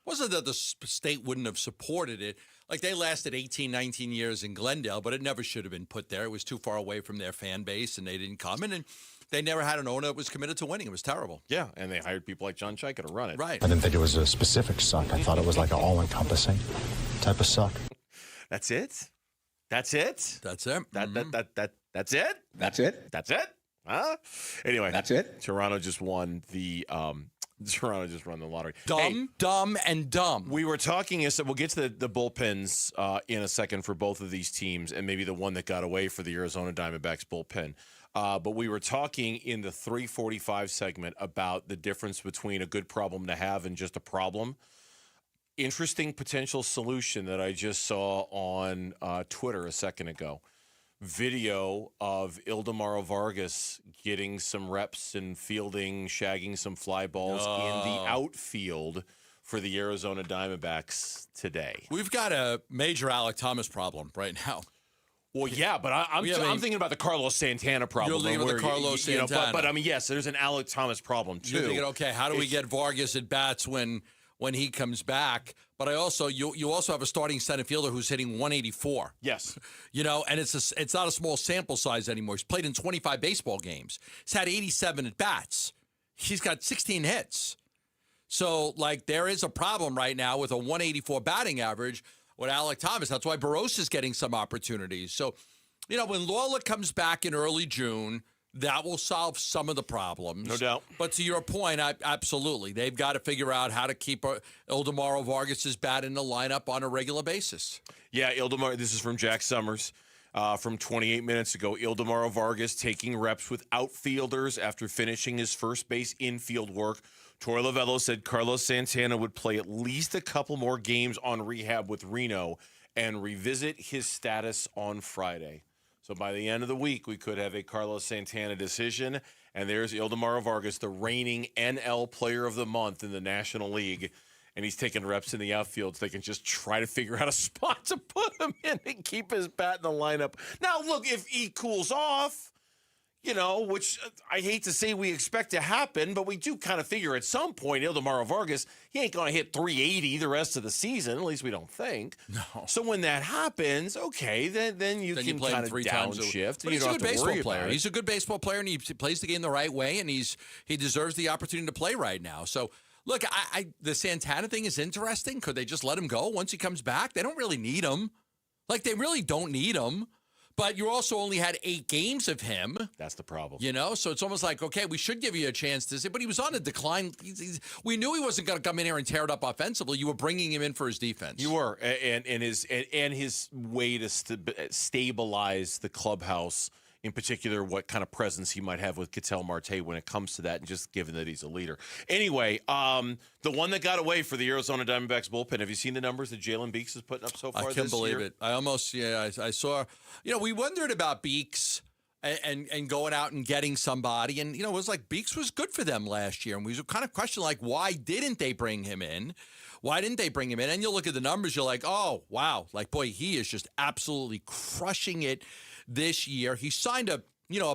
Wasn't that the state wouldn't have supported it? They lasted 18, 19 years in Glendale, but it never should have been put there. It was too far away from their fan base, and they didn't come in. And they never had an owner that was committed to winning. It was terrible. Yeah, and they hired people like John Chaika to run it. Right. I didn't think it was a specific suck. I thought it was an all-encompassing type of suck. That's it? That's it? That's it. That's it? That's it? That's it? Huh? Anyway. That's it? Toronto just won the Toronto just won the lottery. Dumb, and dumb. We were talking, so we'll get to the bullpens in a second for both of these teams, and maybe the one that got away for the Arizona Diamondbacks bullpen. But we were talking in the 345 segment about the difference between a good problem to have and just a problem. interesting potential solution that I just saw on Twitter a second ago. Video of Ildemaro Vargas getting some reps and fielding, shagging some fly balls in the outfield for the Arizona Diamondbacks today. We've got a major Alek Thomas problem right now. Well, yeah, but I'm thinking about the Carlos Santana problem. You're thinking about the Carlos Santana. But I mean, yes, there's an Alek Thomas problem too. You're thinking, okay, how do we get Vargas at bats when he comes back? But you also have a starting center fielder who's hitting 184. Yes, and it's not a small sample size anymore. He's played in 25 baseball games. He's had 87 at bats. He's got 16 hits. So there is a problem right now with a 184 batting average with Alek Thomas. That's why Barros is getting some opportunities. So, when Lawler comes back in early June, that will solve some of the problems. No doubt. But to your point, absolutely. They've got to figure out how to keep Ildemaro Vargas' bat in the lineup on a regular basis. Yeah, Ildemaro, this is from Jack Summers from 28 minutes ago. Ildemaro Vargas taking reps with outfielders after finishing his first base infield work. Torey Lovello said Carlos Santana would play at least a couple more games on rehab with Reno and revisit his status on Friday. So by the end of the week, we could have a Carlos Santana decision. And there's Ildemaro Vargas, the reigning NL Player of the Month in the National League. And he's taking reps in the outfield so they can just try to figure out a spot to put him in and keep his bat in the lineup. Now, look, if he cools off, which I hate to say we expect to happen, but we do kind of figure at some point, Ildemaro Vargas, he ain't going to hit 380 the rest of the season. At least we don't think. No. So when that happens, okay, then you can kind of downshift. But he's a good baseball player. He's a good baseball player, and he plays the game the right way, and he deserves the opportunity to play right now. So, look, the Santana thing is interesting. Could they just let him go once he comes back? They don't really need him. They really don't need him. But you also only had 8 games of him. That's the problem. So it's almost like, okay, we should give you a chance to see. But he was on a decline. We knew he wasn't going to come in here and tear it up offensively. You were bringing him in for his defense. You were. And his way to stabilize the clubhouse, in particular, what kind of presence he might have with Ketel Marte when it comes to that, and just given that he's a leader. Anyway, the one that got away for the Arizona Diamondbacks bullpen, have you seen the numbers that Jalen Beeks is putting up so far this year? I can't believe it. I almost, I saw, we wondered about Beeks and going out and getting somebody. And, it was like Beeks was good for them last year. And we kind of questioned, why didn't they bring him in? Why didn't they bring him in? And you look at the numbers, you're like, oh, wow. Boy, he is just absolutely crushing it this year. He signed a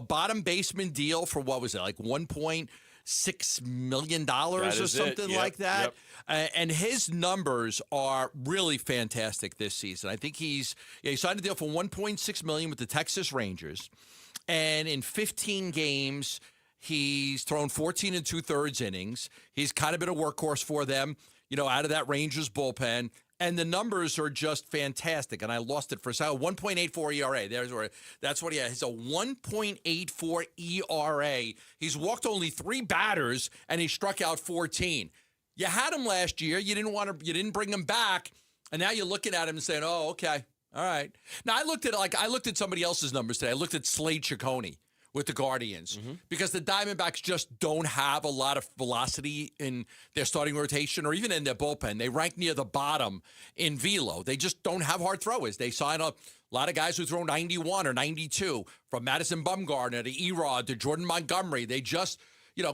bottom baseman deal for what was it, $1.6 million or something like that. Yep. And his numbers are really fantastic this season. I think he signed a deal for $1.6 million with the Texas Rangers. And in 15 games, he's thrown 14 2/3 innings. He's kind of been a workhorse for them, out of that Rangers bullpen. And the numbers are just fantastic. And I lost it for a second. 1.84 ERA. That's what he has. He's a 1.84 ERA. He's walked only 3 batters, and he struck out 14. You had him last year. You didn't bring him back. And now you're looking at him and saying, oh, okay. All right. Now I looked at somebody else's numbers today. I looked at Slade Ciccone with the Guardians because the Diamondbacks just don't have a lot of velocity in their starting rotation or even in their bullpen. They rank near the bottom in velo. They just don't have hard throwers. They sign up a lot of guys who throw 91 or 92, from Madison Bumgarner to Erod to Jordan Montgomery. They just,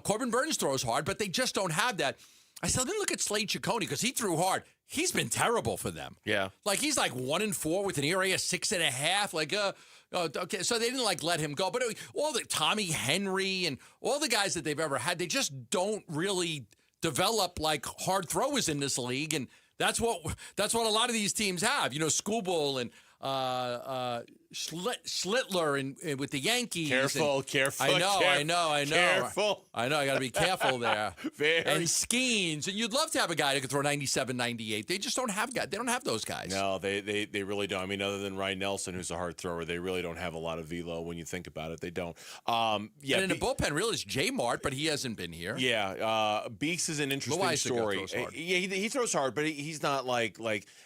Corbin Burns throws hard, but they just don't have that. I said, let me look at Slade Ciccone because he threw hard. He's been terrible for them. Yeah. He's 1-4 with an ERA of 6.5. Okay, so they didn't let him go. But all the Tommy Henry and all the guys that they've ever had, they just don't really develop hard throwers in this league. And that's what a lot of these teams have. Schoolbowl and Schlittler and with the Yankees. Careful. I know. Careful. I know. I got to be careful there. Very. And Skeens. And you'd love to have a guy that could throw 97, 98. They just don't have guys. They don't have those guys. No, they really don't. I mean, other than Ryan Nelson, who's a hard thrower, they really don't have a lot of velo when you think about it. They don't. And in the bullpen, really, is J Mart, but he hasn't been here. Yeah. Beeks is an interesting story. Yeah, he throws hard, but he's not like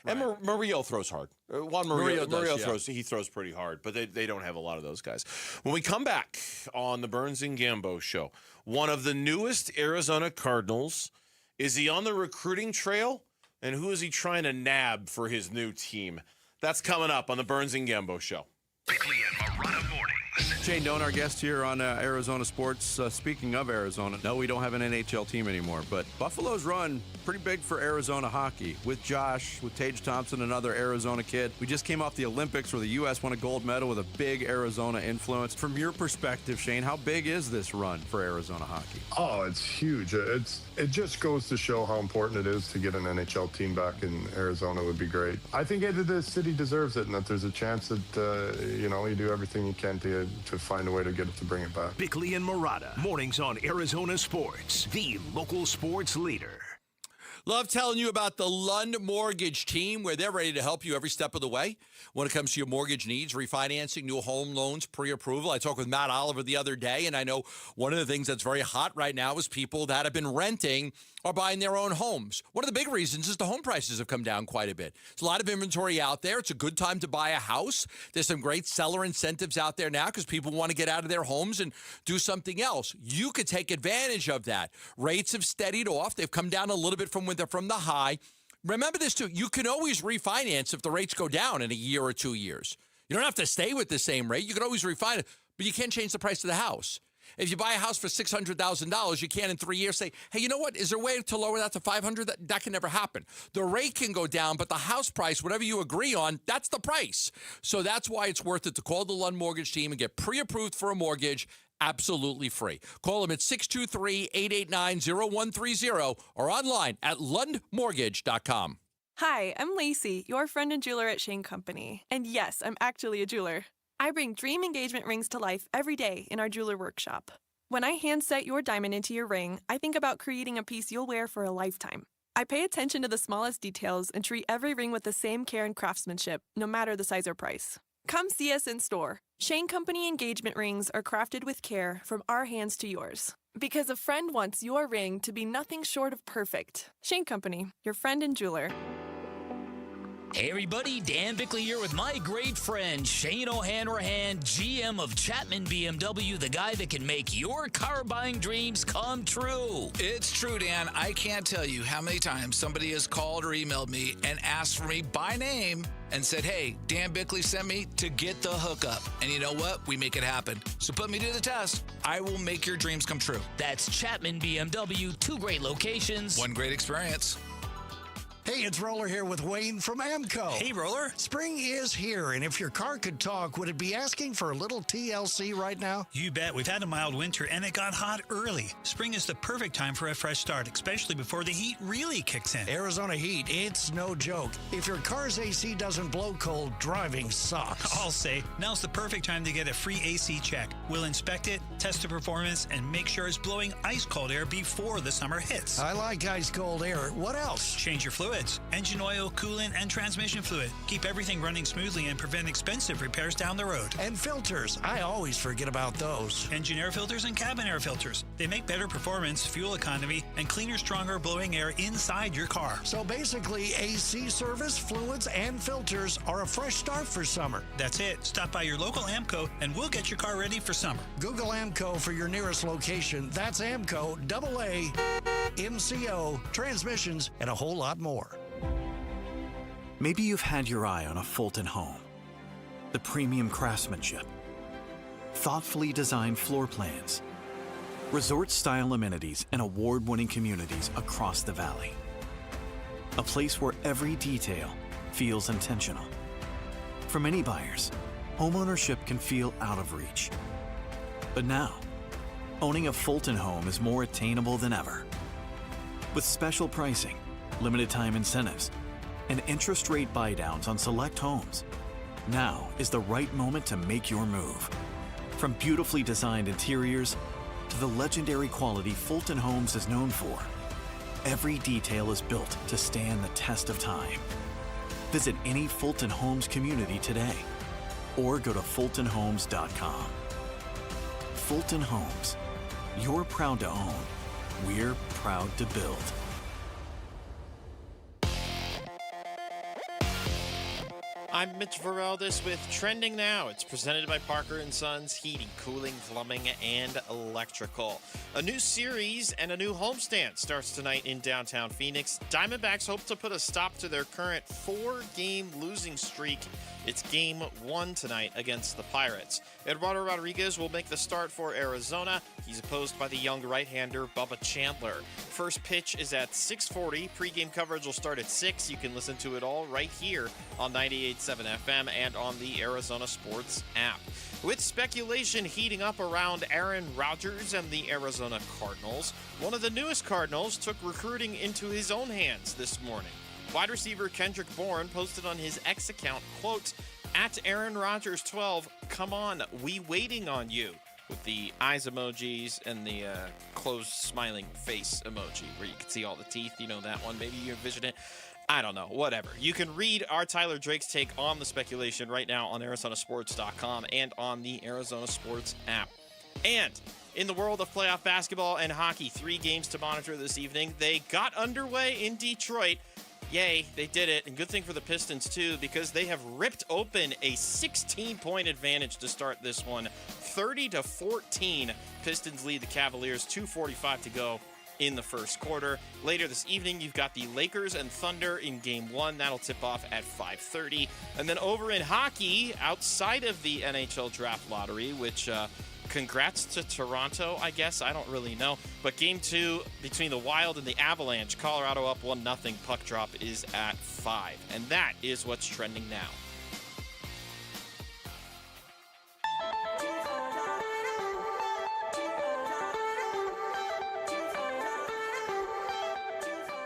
and Murillo throws hard. Juan Murillo throws pretty hard, but they don't have a lot of those guys. When we come back on the Burns and Gambo show, one of the newest Arizona Cardinals, is he on the recruiting trail and who is he trying to nab for his new team? That's coming up on the Burns and Gambo Show. Bickley and Marotta mornings. Shane Doan, our guest here on Arizona Sports. Speaking of Arizona, no, we don't have an NHL team anymore, but Buffalo's run pretty big for Arizona hockey with Josh, with Tage Thompson, another Arizona kid. We just came off the Olympics where the U.S. won a gold medal with a big Arizona influence. From your perspective, Shane, how big is this run for Arizona hockey? Oh, it's huge. It just goes to show how important it is to get an NHL team back in Arizona would be great. I think the city deserves it, and that there's a chance that, you do everything you can to find a way to get it to bring it back. Bickley and Marotta, mornings on Arizona Sports, the local sports leader. Love telling you about the Lund Mortgage team, where they're ready to help you every step of the way when it comes to your mortgage needs, refinancing, new home loans, pre-approval. I talked with Matt Oliver the other day, and I know one of the things that's very hot right now is people that have been renting or buying their own homes. One of the big reasons is the home prices have come down quite a bit. There's a lot of inventory out there. It's a good time to buy a house. There's some great seller incentives out there now because people want to get out of their homes and do something else. You could take advantage of that. Rates have steadied off. They've come down a little bit from the high. Remember this, too. You can always refinance if the rates go down in a year or 2 years. You don't have to stay with the same rate. You can always refinance, but you can't change the price of the house. If you buy a house for $600,000, you can in 3 years say, hey, you know what? Is there a way to lower that to $500,000? That can never happen. The rate can go down, but the house price, whatever you agree on, that's the price. So that's why it's worth it to call the Lund Mortgage team and get pre-approved for a mortgage absolutely free. Call them at 623-889-0130 or online at lundmortgage.com. Hi, I'm Lacey, your friend and jeweler at Shane Company. And yes, I'm actually a jeweler. I bring dream engagement rings to life every day in our jeweler workshop. When I hand set your diamond into your ring, I think about creating a piece you'll wear for a lifetime. I pay attention to the smallest details and treat every ring with the same care and craftsmanship, no matter the size or price. Come see us in store. Shane Company engagement rings are crafted with care from our hands to yours. Because a friend wants your ring to be nothing short of perfect. Shane Company, your friend and jeweler. Hey everybody, Dan Bickley here with my great friend Shane O'Hanrahan, GM of Chapman BMW, the guy that can make your car buying dreams come true. It's true, Dan. I can't tell you how many times somebody has called or emailed me and asked for me by name and said, hey, Dan Bickley sent me to get the hookup. And you know what? We make it happen. So put me to the test. I will make your dreams come true. That's Chapman BMW, 2 great locations. 1 great experience. Hey, it's Roller here with Wayne from AMCO. Hey, Roller. Spring is here, and if your car could talk, would it be asking for a little TLC right now? You bet. We've had a mild winter, and it got hot early. Spring is the perfect time for a fresh start, especially before the heat really kicks in. Arizona heat, it's no joke. If your car's AC doesn't blow cold, driving sucks. I'll say, now's the perfect time to get a free AC check. We'll inspect it, test the performance, and make sure it's blowing ice-cold air before the summer hits. I like ice-cold air. What else? Change your fluid. Engine oil, coolant, and transmission fluid. Keep everything running smoothly and prevent expensive repairs down the road. And filters. I always forget about those. Engine air filters and cabin air filters. They make better performance, fuel economy, and cleaner, stronger blowing air inside your car. So basically, AC service, fluids, and filters are a fresh start for summer. That's it. Stop by your local AMCO and we'll get your car ready for summer. Google AMCO for your nearest location. That's AMCO, AA, MCO, transmissions, and a whole lot more. Maybe you've had your eye on a Fulton home. The premium craftsmanship, thoughtfully designed floor plans, resort-style amenities, and award-winning communities across the valley. A place where every detail feels intentional. For many buyers, homeownership can feel out of reach. But now, owning a Fulton home is more attainable than ever. With special pricing, limited time incentives, and interest rate buydowns on select homes, now is the right moment to make your move. From beautifully designed interiors to the legendary quality Fulton Homes is known for, every detail is built to stand the test of time. Visit any Fulton Homes community today or go to fultonhomes.com. Fulton Homes. You're proud to own. We're proud to build. I'm Mitch Varaldis with Trending Now. It's presented by Parker & Sons Heating, Cooling, Plumbing, and Electrical. A new series and a new homestand starts tonight in downtown Phoenix. Diamondbacks hope to put a stop to their current 4-game losing streak. It's Game 1 tonight against the Pirates. Eduardo Rodriguez will make the start for Arizona. He's opposed by the young right-hander Bubba Chandler. First pitch is at 6:40. Pre-game coverage will start at 6. You can listen to it all right here on 98.7 FM and on the Arizona Sports app. With speculation heating up around Aaron Rodgers and the Arizona Cardinals, one of the newest Cardinals took recruiting into his own hands this morning. Wide receiver Kendrick Bourne posted on his X account, quote, "At Aaron Rodgers 12, come on, we waiting on you," with the eyes emojis and the closed smiling face emoji where you can see all the teeth. You know that one. Maybe you envision it. I don't know. Whatever. You can read our Tyler Drake's take on the speculation right now on ArizonaSports.com and on the Arizona Sports app. And in the world of playoff basketball and hockey, 3 games to monitor this evening. They got underway in Detroit. Yay, they did it. And good thing for the Pistons, too, because they have ripped open a 16-point advantage to start this one. 30-14. Pistons lead the Cavaliers, 2:45 to go in the first quarter. Later this evening, you've got the Lakers and Thunder in Game 1. That'll tip off at 5:30. And then over in hockey, outside of the NHL Draft Lottery, which... congrats to Toronto, I guess. I don't really know. But Game 2 between the Wild and the Avalanche, Colorado up 1-0. Puck drop is at 5. And that is what's trending now.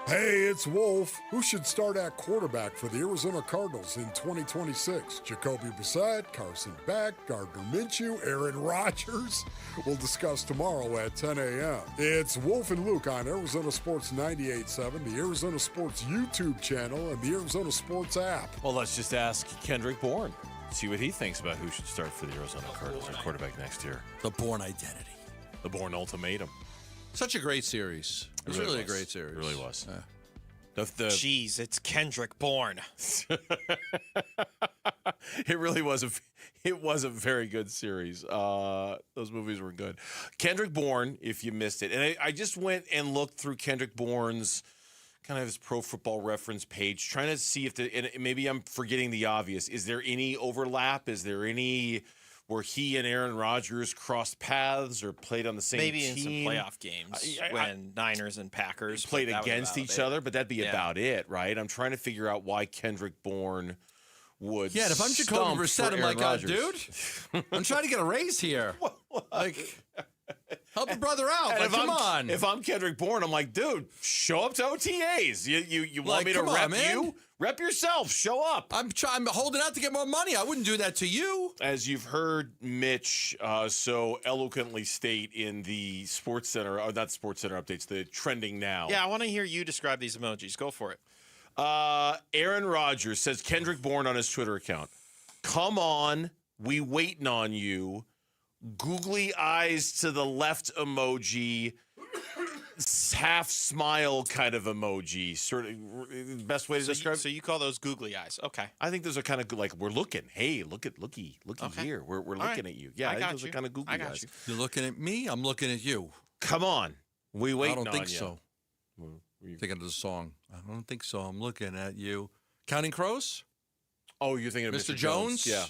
Hey, it's Wolf. Who should start at quarterback for the Arizona Cardinals in 2026? Jacoby Brissett, Carson Beck, Gardner Minshew, Aaron Rodgers? We'll discuss tomorrow at 10 a.m. It's Wolf and Luke on Arizona Sports 98.7, the Arizona Sports YouTube channel, and the Arizona Sports app. Well, let's just ask Kendrick Bourne. See what he thinks about who should start for the Arizona Cardinals at quarterback next year. The Bourne identity. The Bourne ultimatum. Such a great series. It was really a great series. It really was. Jeez, it's Kendrick Bourne. It really was a very good series. Those movies were good. Kendrick Bourne, if you missed it. And I just went and looked through Kendrick Bourne's kind of his Pro Football Reference page, trying to see if and maybe I'm forgetting the obvious. Is there any overlap? Is there any where he and Aaron Rodgers crossed paths or played on the same team? Maybe in some playoff games when Niners and Packers played against each other, but that'd be about it, right? I'm trying to figure out why Kendrick Bourne would. Yeah, and if I'm Jacoby Brissett, I'm like, dude, I'm trying to get a raise here. Like, help a brother out. Like, come on. If I'm Kendrick Bourne, I'm like, dude, show up to OTAs. You want me to come rep on, man. you? Rep yourself. Show up. I'm holding out to get more money. I wouldn't do that to you. As you've heard Mitch so eloquently state in the Sports Center, or not Sports Center updates, the Trending Now. Yeah, I want to hear you describe these emojis. Go for it. Aaron Rodgers says Kendrick Bourne on his Twitter account. Come on, we waiting on you. Googly eyes to the left emoji. Half smile kind of emoji, sort of best way to describe. So you call those googly eyes? Okay. I think those are kind of like we're looking. Hey, looky okay. Here. We're looking at you. Yeah, I think those are kind of googly eyes. You're looking at me. I'm looking at you. Come on, we waiting on you. I don't think so. You're thinking of the song. I don't think so. I'm looking at you. Counting Crows. Oh, you're thinking of Mr. Jones? Yeah.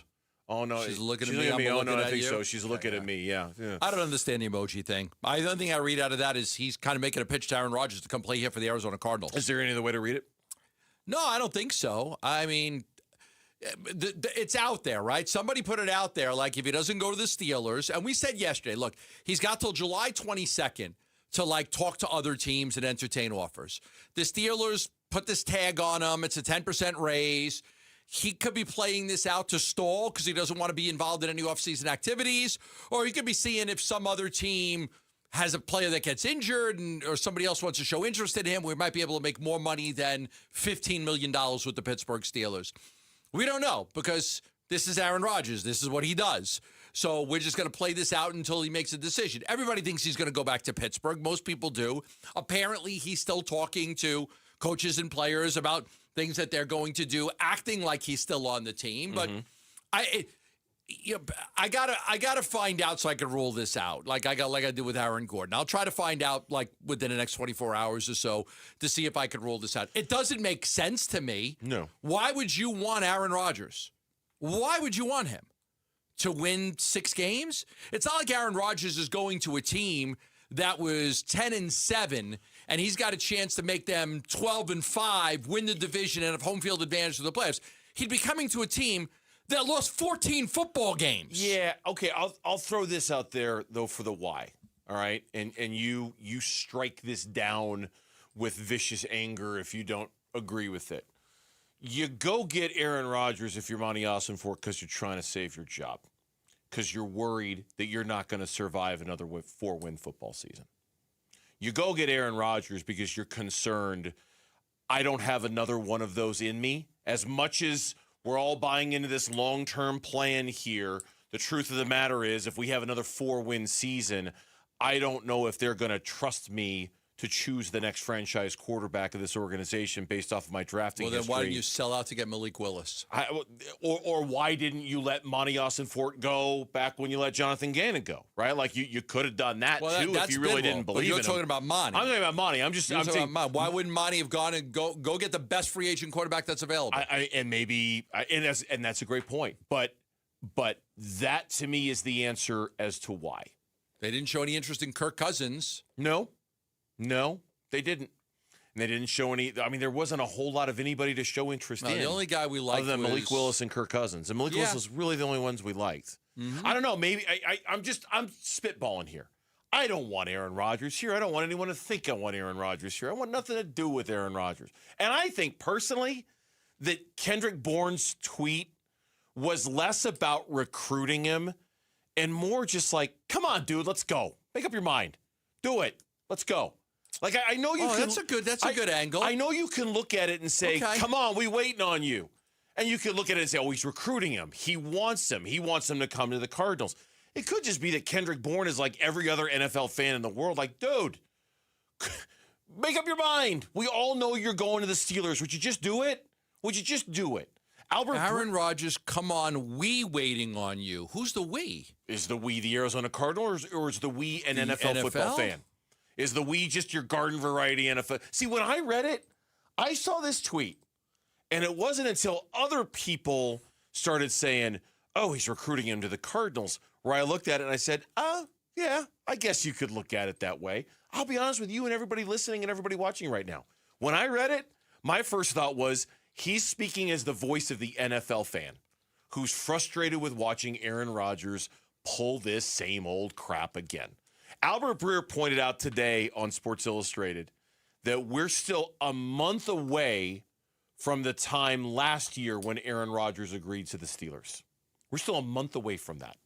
Oh, no. She's looking at me. I'm Oh, no, I at think you. so. She's looking at me. Yeah. I don't understand the emoji thing. The only thing I read out of that is he's kind of making a pitch to Aaron Rodgers to come play here for the Arizona Cardinals. Is there any other way to read it? No, I don't think so. I mean, it's out there, right? Somebody put it out there, like if he doesn't go to the Steelers, and we said yesterday, look, he's got till July 22nd to like talk to other teams and entertain offers. The Steelers put this tag on him. It's a 10% raise. He could be playing this out to stall because he doesn't want to be involved in any offseason activities, or he could be seeing if some other team has a player that gets injured or somebody else wants to show interest in him. We might be able to make more money than $15 million with the Pittsburgh Steelers. We don't know because this is Aaron Rodgers. This is what he does. So we're just going to play this out until he makes a decision. Everybody thinks he's going to go back to Pittsburgh. Most people do. Apparently, he's still talking to coaches and players about things that they're going to do, acting like he's still on the team. But I gotta find out so I can rule this out. Like I did with Aaron Gordon. I'll try to find out like within the next 24 hours or so to see if I could rule this out. It doesn't make sense to me. No. Why would you want Aaron Rodgers? Why would you want him? To win 6 games? It's not like Aaron Rodgers is going to a team that was 10-7, and he's got a chance to make them 12-5, win the division, and have home field advantage to the playoffs. He'd be coming to a team that lost 14 football games. Yeah, okay, I'll throw this out there, though, for the why, all right? And you strike this down with vicious anger if you don't agree with it. You go get Aaron Rodgers if you're Monty Ossenfort because you're trying to save your job, because you're worried that you're not going to survive another 4-win football season. You go get Aaron Rodgers because you're concerned, I don't have another one of those in me. As much as we're all buying into this long-term plan here, the truth of the matter is if we have another 4-win season, I don't know if they're going to trust me to choose the next franchise quarterback of this organization based off of my drafting history. Well, then why didn't you sell out to get Malik Willis? Or why didn't you let Monty Ossenfort go back when you let Jonathan Gannon go, right? Like, you could have done that, too, if you really didn't believe in him. You're talking about Monty. I'm talking about Monty. I'm talking about Monty. Why wouldn't Monty have gone and go get the best free agent quarterback that's available? And that's a great point. But that, to me, is the answer as to why. They didn't show any interest in Kirk Cousins. No, they didn't. And they didn't show any. I mean, there wasn't a whole lot of anybody to show interest in. The only guy we liked other than was Malik Willis and Kirk Cousins. And Malik Willis was really the only ones we liked. Mm-hmm. I don't know. Maybe I'm spitballing here. I don't want Aaron Rodgers here. I don't want anyone to think I want Aaron Rodgers here. I want nothing to do with Aaron Rodgers. And I think personally that Kendrick Bourne's tweet was less about recruiting him and more just like, come on, dude, let's go. Make up your mind. Do it. Let's go. Like, I know you can. That's a good angle. I know you can look at it and say, come on, we waiting on you. And you can look at it and say, oh, he's recruiting him. He wants him. He wants him to come to the Cardinals. It could just be that Kendrick Bourne is like every other NFL fan in the world. Like, dude, make up your mind. We all know you're going to the Steelers. Would you just do it? Would you just do it? Aaron Rodgers, come on, we waiting on you. Who's the we? Is the we the Arizona Cardinals or is the we an NFL football fan? Is the we just your garden variety NFL? See, when I read it, I saw this tweet, and it wasn't until other people started saying, oh, he's recruiting him to the Cardinals, where I looked at it and I said, oh, yeah, I guess you could look at it that way. I'll be honest with you and everybody listening and everybody watching right now. When I read it, my first thought was he's speaking as the voice of the NFL fan who's frustrated with watching Aaron Rodgers pull this same old crap again. Albert Breer pointed out today on Sports Illustrated that we're still a month away from the time last year when Aaron Rodgers agreed to the Steelers. We're still a month away from that.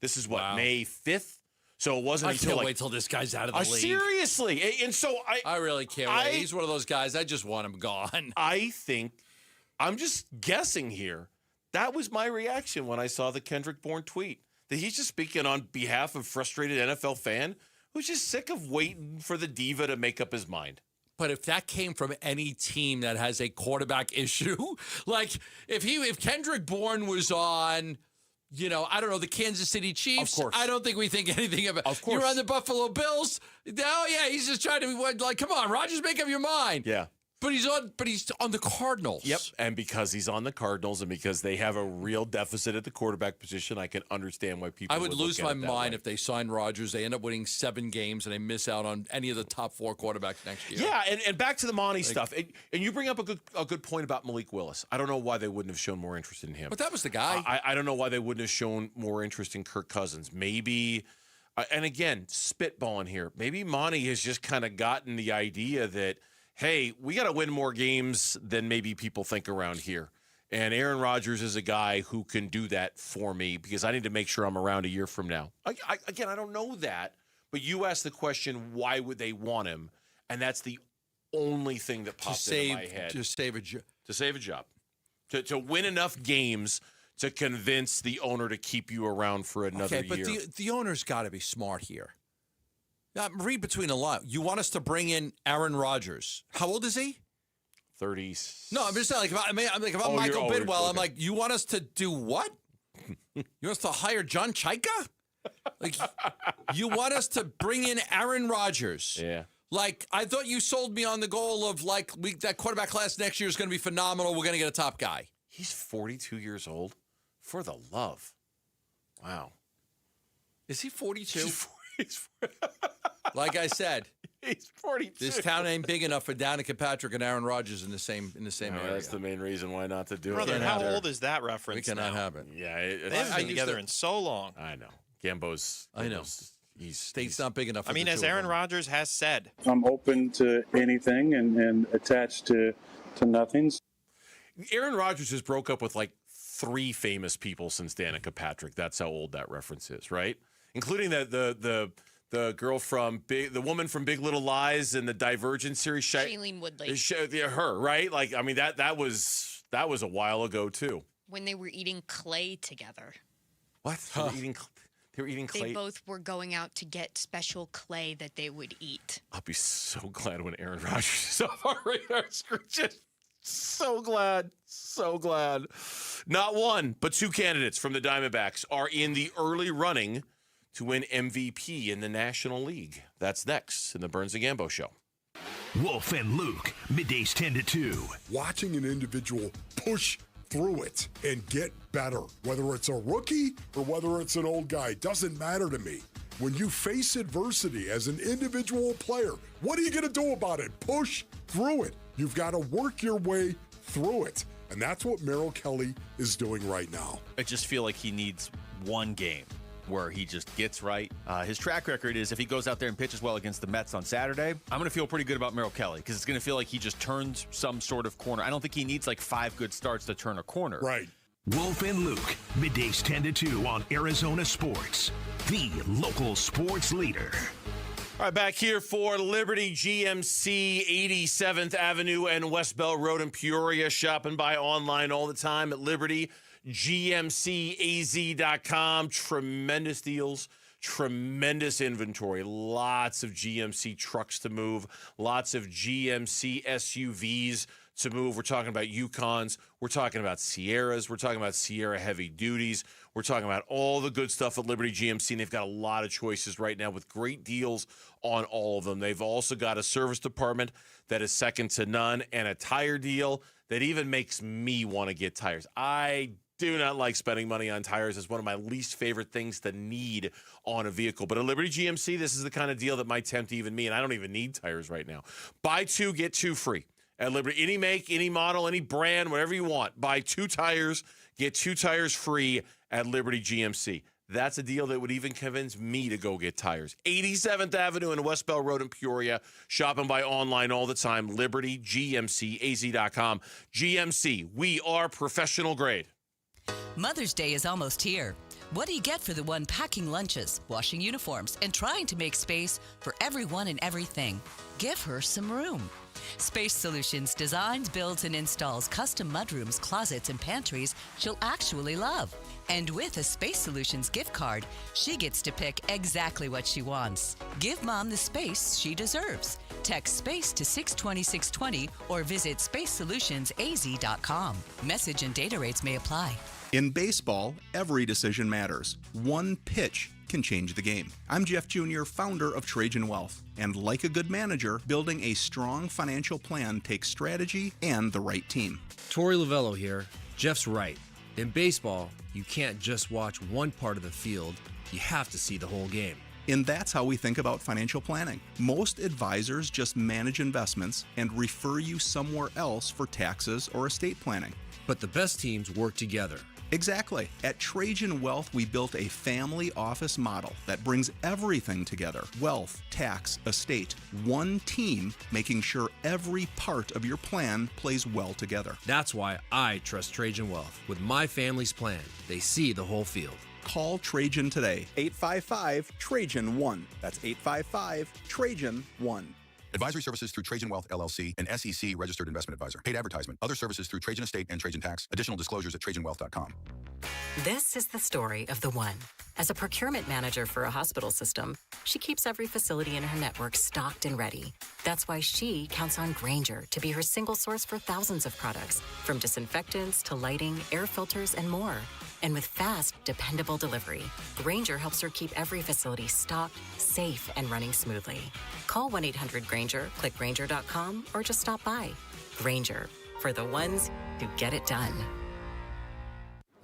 This is what, May 5th? So it wasn't until I can't wait till this guy's out of the league. Seriously. And so I really can't wait. He's one of those guys, I just want him gone. I think, I'm just guessing here, that was my reaction when I saw the Kendrick Bourne tweet. That he's just speaking on behalf of frustrated NFL fan who's just sick of waiting for the diva to make up his mind. But if that came from any team that has a quarterback issue, like if Kendrick Bourne was on, I don't know, the Kansas City Chiefs, of course. I don't think we think anything of it. Of course. You're on the Buffalo Bills. Oh yeah, he's just trying to like, come on, Rodgers, make up your mind. Yeah. But he's on the Cardinals. Yep, and because he's on the Cardinals and because they have a real deficit at the quarterback position, I can understand why people I would lose my mind way. if they sign Rodgers, they end up winning 7 games, and they miss out on any of the top 4 quarterbacks next year. Yeah, and back to the Monty stuff. And you bring up a good point about Malik Willis. I don't know why they wouldn't have shown more interest in him. But that was the guy. I don't know why they wouldn't have shown more interest in Kirk Cousins. Maybe, and again, spitballing here, maybe Monty has just kind of gotten the idea that, hey, we got to win more games than maybe people think around here. And Aaron Rodgers is a guy who can do that for me because I need to make sure I'm around a year from now. Again, I don't know that, but you asked the question, why would they want him? And that's the only thing that popped into my head. To save a job. To save a job. To win enough games to convince the owner to keep you around for another year. Okay, but the owner's got to be smart here. Read between the lines. You want us to bring in Aaron Rodgers. How old is he? 30. No, I'm just saying, if I'm Michael Bidwell, I'm like, you want us to do what? You want us to hire John Chaika? Like, you want us to bring in Aaron Rodgers? Yeah. Like, I thought you sold me on the goal of, that quarterback class next year is going to be phenomenal. We're going to get a top guy. He's 42 years old. For the love. Wow. Is he 42? Like I said, he's 42. This town ain't big enough for Danica Patrick and Aaron Rodgers in the same area. That's the main reason why not to do Brother, it. how old is that reference? We cannot have it. Yeah, they haven't been together in so long. I know. Gambo's. I know. State's not big enough. I mean, as Aaron Rodgers has said, I'm open to anything and attached to nothing. Aaron Rodgers just broke up with 3 famous people since Danica Patrick. That's how old that reference is, right? Including the girl from the woman from Big Little Lies and the Divergent series, Shailene Woodley. Her, right? That was a while ago too. When they were eating clay together. What? They were eating clay. They both were going out to get special clay that they would eat. I'll be so glad when Aaron Rodgers is off our radar screen. Just so glad. So glad. Not one, but 2 candidates from the Diamondbacks are in the early running to win MVP in the National League. That's next in the Burns and Gambo Show. Wolf and Luke, middays 10 to 2. Watching an individual push through it and get better, whether it's a rookie or whether it's an old guy, doesn't matter to me. When you face adversity as an individual player, what are you going to do about it? Push through it. You've got to work your way through it. And that's what Merrill Kelly is doing right now. I just feel like he needs one game where he just gets right. His track record is if he goes out there and pitches well against the Mets on Saturday, I'm going to feel pretty good about Merrill Kelly because it's going to feel like he just turns some sort of corner. I don't think he needs 5 good starts to turn a corner. Right. Wolf and Luke, middays 10 to 2 on Arizona Sports, the local sports leader. All right, back here for Liberty GMC, 87th Avenue and West Bell Road in Peoria. Shop and buy online all the time at LibertyGMCAZ.com. Tremendous deals, tremendous inventory. Lots of GMC trucks to move, lots of GMC SUVs to move. We're talking about Yukons. We're talking about Sierras. We're talking about Sierra heavy duties. We're talking about all the good stuff at Liberty GMC, and they've got a lot of choices right now with great deals on all of them. They've also got a service department that is second to none and a tire deal that even makes me want to get tires. I do not like spending money on tires. It's one of my least favorite things to need on a vehicle. But at Liberty GMC, this is the kind of deal that might tempt even me, and I don't even need tires right now. Buy 2, get 2 free. At Liberty, any make, any model, any brand, whatever you want. Buy 2 tires, get 2 tires free at Liberty GMC. That's a deal that would even convince me to go get tires. 87th Avenue and West Bell Road in Peoria. Shop and buy online all the time. LibertyGMCAZ.com. GMC, we are professional grade. Mother's Day is almost here. What do you get for the one packing lunches, washing uniforms, and trying to make space for everyone and everything? Give her some room. Space Solutions designs, builds, and installs custom mudrooms, closets, and pantries she'll actually love. And with a Space Solutions gift card, she gets to pick exactly what she wants. Give Mom the space she deserves. Text SPACE to 620-620 or visit spacesolutionsaz.com. Message and data rates may apply. In baseball, every decision matters. One pitch can change the game. I'm Jeff Jr., founder of Trajan Wealth. And like a good manager, building a strong financial plan takes strategy and the right team. Torey Lavello here. Jeff's right. In baseball, you can't just watch one part of the field. You have to see the whole game. And that's how we think about financial planning. Most advisors just manage investments and refer you somewhere else for taxes or estate planning. But the best teams work together. Exactly. At Trajan Wealth, we built a family office model that brings everything together. Wealth, tax, estate. One team making sure every part of your plan plays well together. That's why I trust Trajan Wealth. With my family's plan, they see the whole field. Call Trajan today. 855-TRAJAN-1. That's 855-TRAJAN-1. Advisory services through Trajan Wealth, LLC, an SEC registered investment advisor. Paid advertisement. Other services through Trajan Estate and Trajan Tax. Additional disclosures at TrajanWealth.com. This is the story of the one. As a procurement manager for a hospital system, she keeps every facility in her network stocked and ready. That's why she counts on Grainger to be her single source for thousands of products, from disinfectants to lighting, air filters, and more. And with fast, dependable delivery, Grainger helps her keep every facility stocked, safe, and running smoothly. Call 1-800-GRAINGER, click Grainger.com, or just stop by. Grainger, for the ones who get it done.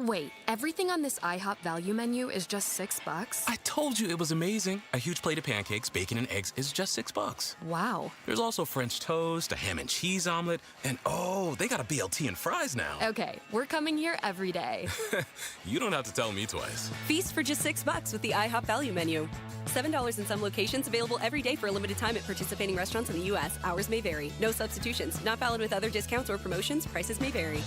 Wait, everything on this IHOP value menu is just $6? I told you it was amazing. A huge plate of pancakes, bacon, and eggs is just $6. Wow. There's also French toast, a ham and cheese omelet, and oh, they got a BLT and fries now. Okay, we're coming here every day. You don't have to tell me twice. Feast for just $6 with the IHOP value menu. $7 in some locations, available every day for a limited time at participating restaurants in the U.S. Hours may vary. No substitutions. Not valid with other discounts or promotions. Prices may vary.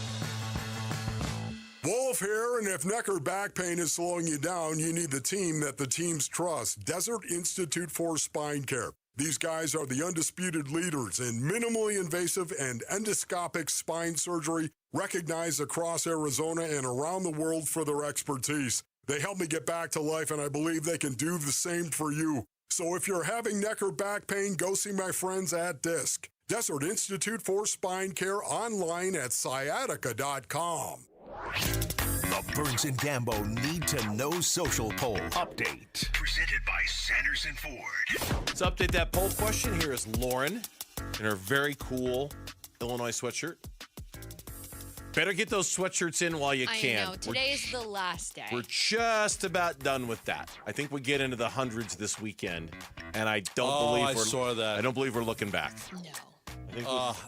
Wolf here, and if neck or back pain is slowing you down, you need the team that the teams trust, Desert Institute for Spine Care. These guys are the undisputed leaders in minimally invasive and endoscopic spine surgery, recognized across Arizona and around the world for their expertise. They helped me get back to life, and I believe they can do the same for you. So if you're having neck or back pain, go see my friends at DISC. Desert Institute for Spine Care, online at sciatica.com. The Burns and Gambo Need to Know Social Poll Update. Presented by Sanderson Ford. Let's update that poll question. Here is Lauren in her very cool Illinois sweatshirt. Better get those sweatshirts in while you can. I know. Today is the last day. We're just about done with that. I think we get into the hundreds this weekend, and I saw that. I don't believe we're looking back. No.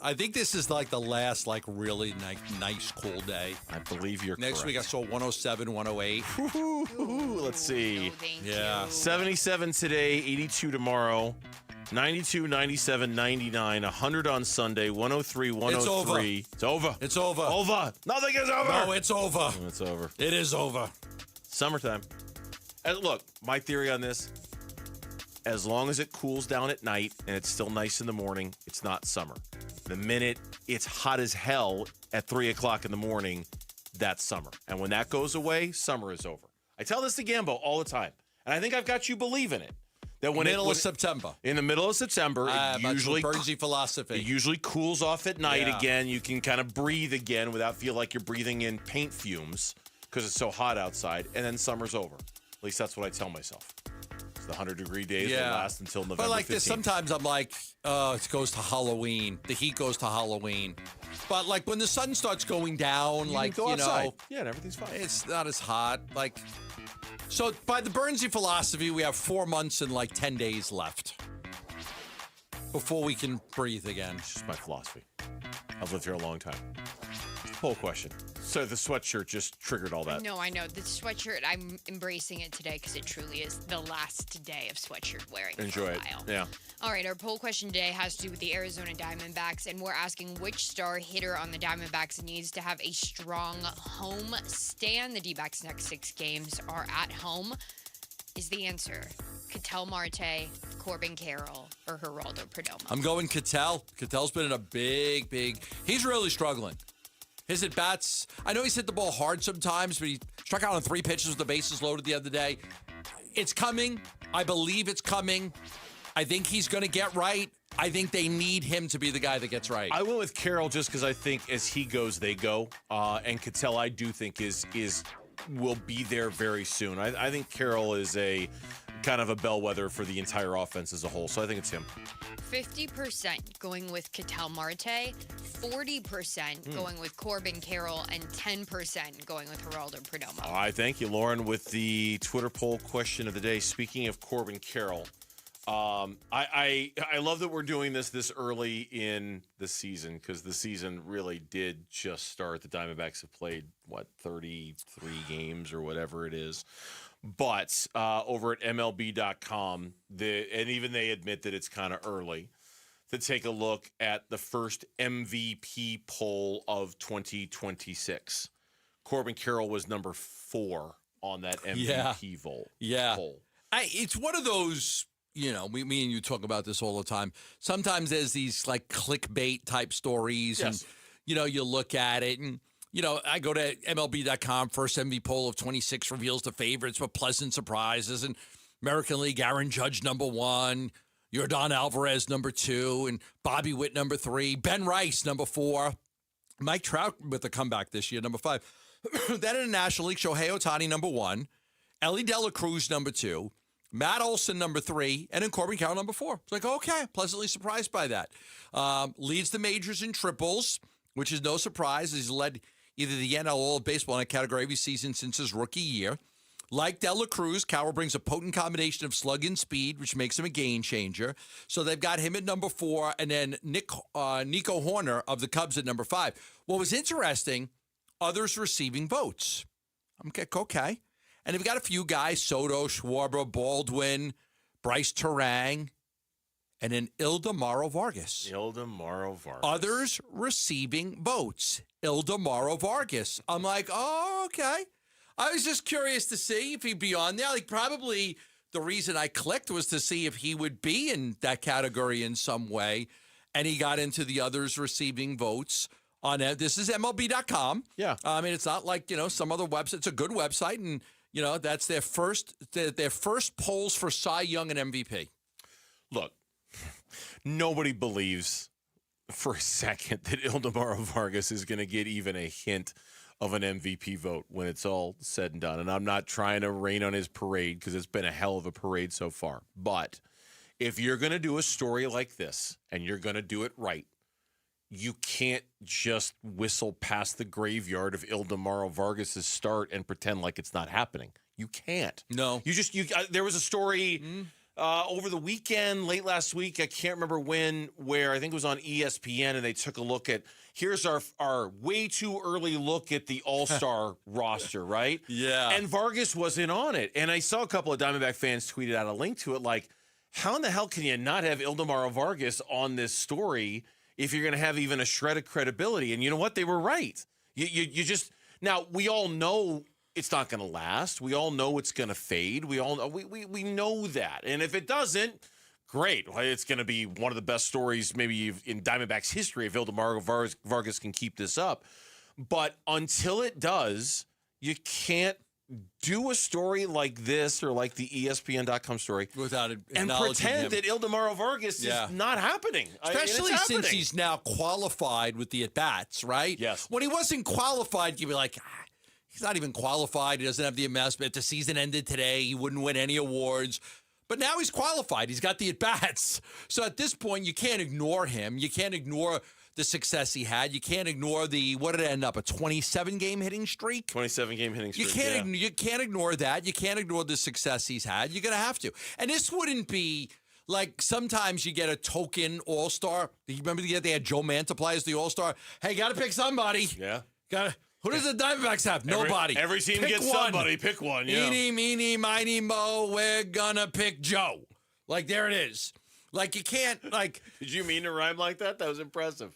I think this is like the last really nice cool day. I believe you're Next correct. week I saw 107, 108. Let's see. Yeah. 77 today, 82 tomorrow, 92, 97, 99, 100 on Sunday, 103, 103. It's over. It's over. Over. Nothing is over. No, it's over. It's over. It is over. Summertime. And look, my theory on this, as long as it cools down at night and it's still nice in the morning, it's not summer. The minute it's hot as hell at 3 o'clock in the morning, that's summer. And when that goes away, summer is over. I tell this to Gambo all the time, and I think I've got you believing it. That when middle of September. In the middle of September, it usually Burnsy philosophy. It usually cools off at night again. You can kind of breathe again without feel like you're breathing in paint fumes because it's so hot outside, and then summer's over. At least that's what I tell myself. The 100-degree days will last until November 15th. But like this, sometimes I'm like, it goes to Halloween. The heat goes to Halloween. But like when the sun starts going down, you know, yeah, and everything's fine. It's not as hot. Like, so by the Burnsy philosophy, we have 4 months and 10 days left before we can breathe again. It's just my philosophy. I've lived here a long time. Poll question. So the sweatshirt just triggered all that. No, I know. The sweatshirt, I'm embracing it today because it truly is the last day of sweatshirt wearing Enjoy for a it. while. Yeah. All right, our poll question today has to do with the Arizona Diamondbacks, and we're asking which star hitter on the Diamondbacks needs to have a strong home stand. The D-backs' next 6 games are at home. Is the answer Ketel Marte, Corbin Carroll, or Geraldo Perdomo? I'm going Ketel. Ketel's been in a big, he's really struggling. His at-bats, I know he's hit the ball hard sometimes, but he struck out on 3 pitches with the bases loaded the other day. It's coming. I believe it's coming. I think he's going to get right. I think they need him to be the guy that gets right. I went with Carroll just because I think as he goes, they go. And Ketel, I do think will be there very soon. I think Carroll is a kind of a bellwether for the entire offense as a whole, so I think it's him. 50% going with Ketel Marte, 40% going with Corbin Carroll, and 10% going with Geraldo Perdomo. All right, thank you, Lauren, with the Twitter poll question of the day. Speaking of Corbin Carroll, I love that we're doing this early in the season because the season really did just start. The Diamondbacks have played, 33 games or whatever it is. But over at MLB.com, and even they admit that it's kind of early, to take a look at the first MVP poll of 2026. Corbin Carroll was number 4 on that MVP poll. It's one of those me and you talk about this all the time. Sometimes there's these like clickbait type stories, and you look at it, and I go to MLB.com. First MVP poll of 26 reveals the favorites, but pleasant surprises. And American League, Aaron Judge @1, Yordan Alvarez #2, and Bobby Witt #3, Ben Rice #4, Mike Trout with the comeback this year #5. Then in the National League, Shohei Ohtani #1, Ellie De La Cruz #2, Matt Olson #3, and then Corbin Carroll #4. It's like, okay, pleasantly surprised by that. Leads the majors in triples, which is no surprise. He's led either the NL or baseball in a category every season since his rookie year. Like De La Cruz, Carroll brings a potent combination of slug and speed, which makes him a game changer. So they've got him at #4, and then Nico Horner of the Cubs at #5. What was interesting, others receiving votes. Okay. And they've got a few guys, Soto, Schwarber, Baldwin, Bryce Terang, and then Ildemaro Vargas. Others receiving votes. Ildemaro Vargas. I'm like, oh, okay. I was just curious to see if he'd be on there. Like, probably the reason I clicked was to see if he would be in that category in some way. And he got into the others receiving votes on it. This is MLB.com. Yeah. I mean, it's not like, some other website. It's a good website. And, that's their first polls for Cy Young and MVP. Look, nobody believes for a second that Ildemaro Vargas is going to get even a hint of an MVP vote when it's all said and done. And I'm not trying to rain on his parade because it's been a hell of a parade so far. But if you're going to do a story like this and you're going to do it right, you can't just whistle past the graveyard of Ildemaro Vargas' start and pretend like it's not happening. You can't. No. There was a story over the weekend, late last week, I can't remember when, where I think it was on ESPN, and they took a look at, here's our way too early look at the All-Star roster, right? Yeah. And Vargas wasn't on it. And I saw a couple of Diamondback fans tweeted out a link to it like, how in the hell can you not have Ildemaro Vargas on this story if you're going to have even a shred of credibility? And you know what? They were right. You just now we all know it's not going to last. We all know it's going to fade. We all know we know that. And if it doesn't, great. Well, it's going to be one of the best stories maybe in Diamondbacks history if Ildemaro Vargas can keep this up. But until it does, you can't do a story like this or like the ESPN.com story without and pretend that Ildemaro Vargas is not happening. Especially since he's now qualified with the at-bats, right? Yes. When he wasn't qualified, you'd be like, he's not even qualified. He doesn't have the MS. But if the season ended today, he wouldn't win any awards. But now he's qualified. He's got the at-bats. So at this point, you can't ignore him. You can't ignore the success he had. You can't ignore what did it end up, a 27-game hitting streak? 27-game hitting streak, You can't ignore that. You can't ignore the success he's had. You're going to have to. And this wouldn't be like sometimes you get a token all-star. You remember they had Joe Mantiply as the all-star? Hey, got to pick somebody. Yeah. Who does the Diamondbacks have? Nobody. Every team gets somebody. Pick one. Yeah. Eeny, meeny, miny, mo, we're going to pick Joe. Like, there it is. Like, you can't, like... Did you mean to rhyme like that? That was impressive.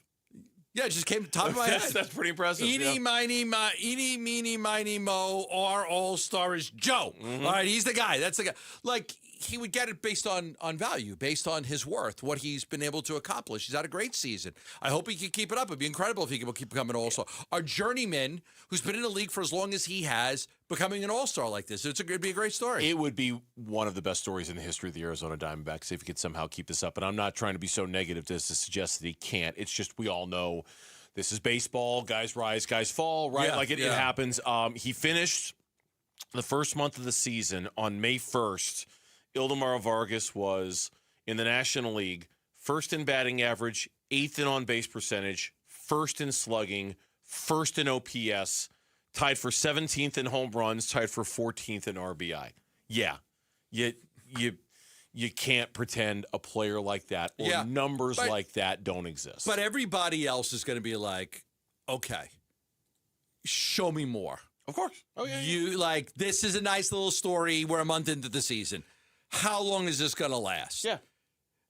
Yeah, it just came to the top of my head. That's pretty impressive. Eeny, meeny, miny, mo, our all-star is Joe. Mm-hmm. All right, he's the guy. That's the guy. Like, he would get it based on value, based on his worth, what he's been able to accomplish. He's had a great season. I hope he can keep it up. It'd be incredible if he could keep becoming an all-star. Our journeyman, who's been in the league for as long as he has, becoming an all-star like this. It'd be a great story. It would be one of the best stories in the history of the Arizona Diamondbacks if he could somehow keep this up. And I'm not trying to be so negative to suggest that he can't. It's just we all know this is baseball. Guys rise, guys fall, right? Yeah, it happens. He finished the first month of the season on May 1st. Ildemaro Vargas was in the National League, first in batting average, 8th in on-base percentage, first in slugging, first in OPS, tied for 17th in home runs, tied for 14th in RBI. Yeah, you can't pretend a player like that or numbers like that don't exist. But everybody else is going to be like, okay, show me more. Of course. Oh, yeah. This is a nice little story. We're a month into the season. How long is this going to last? Yeah.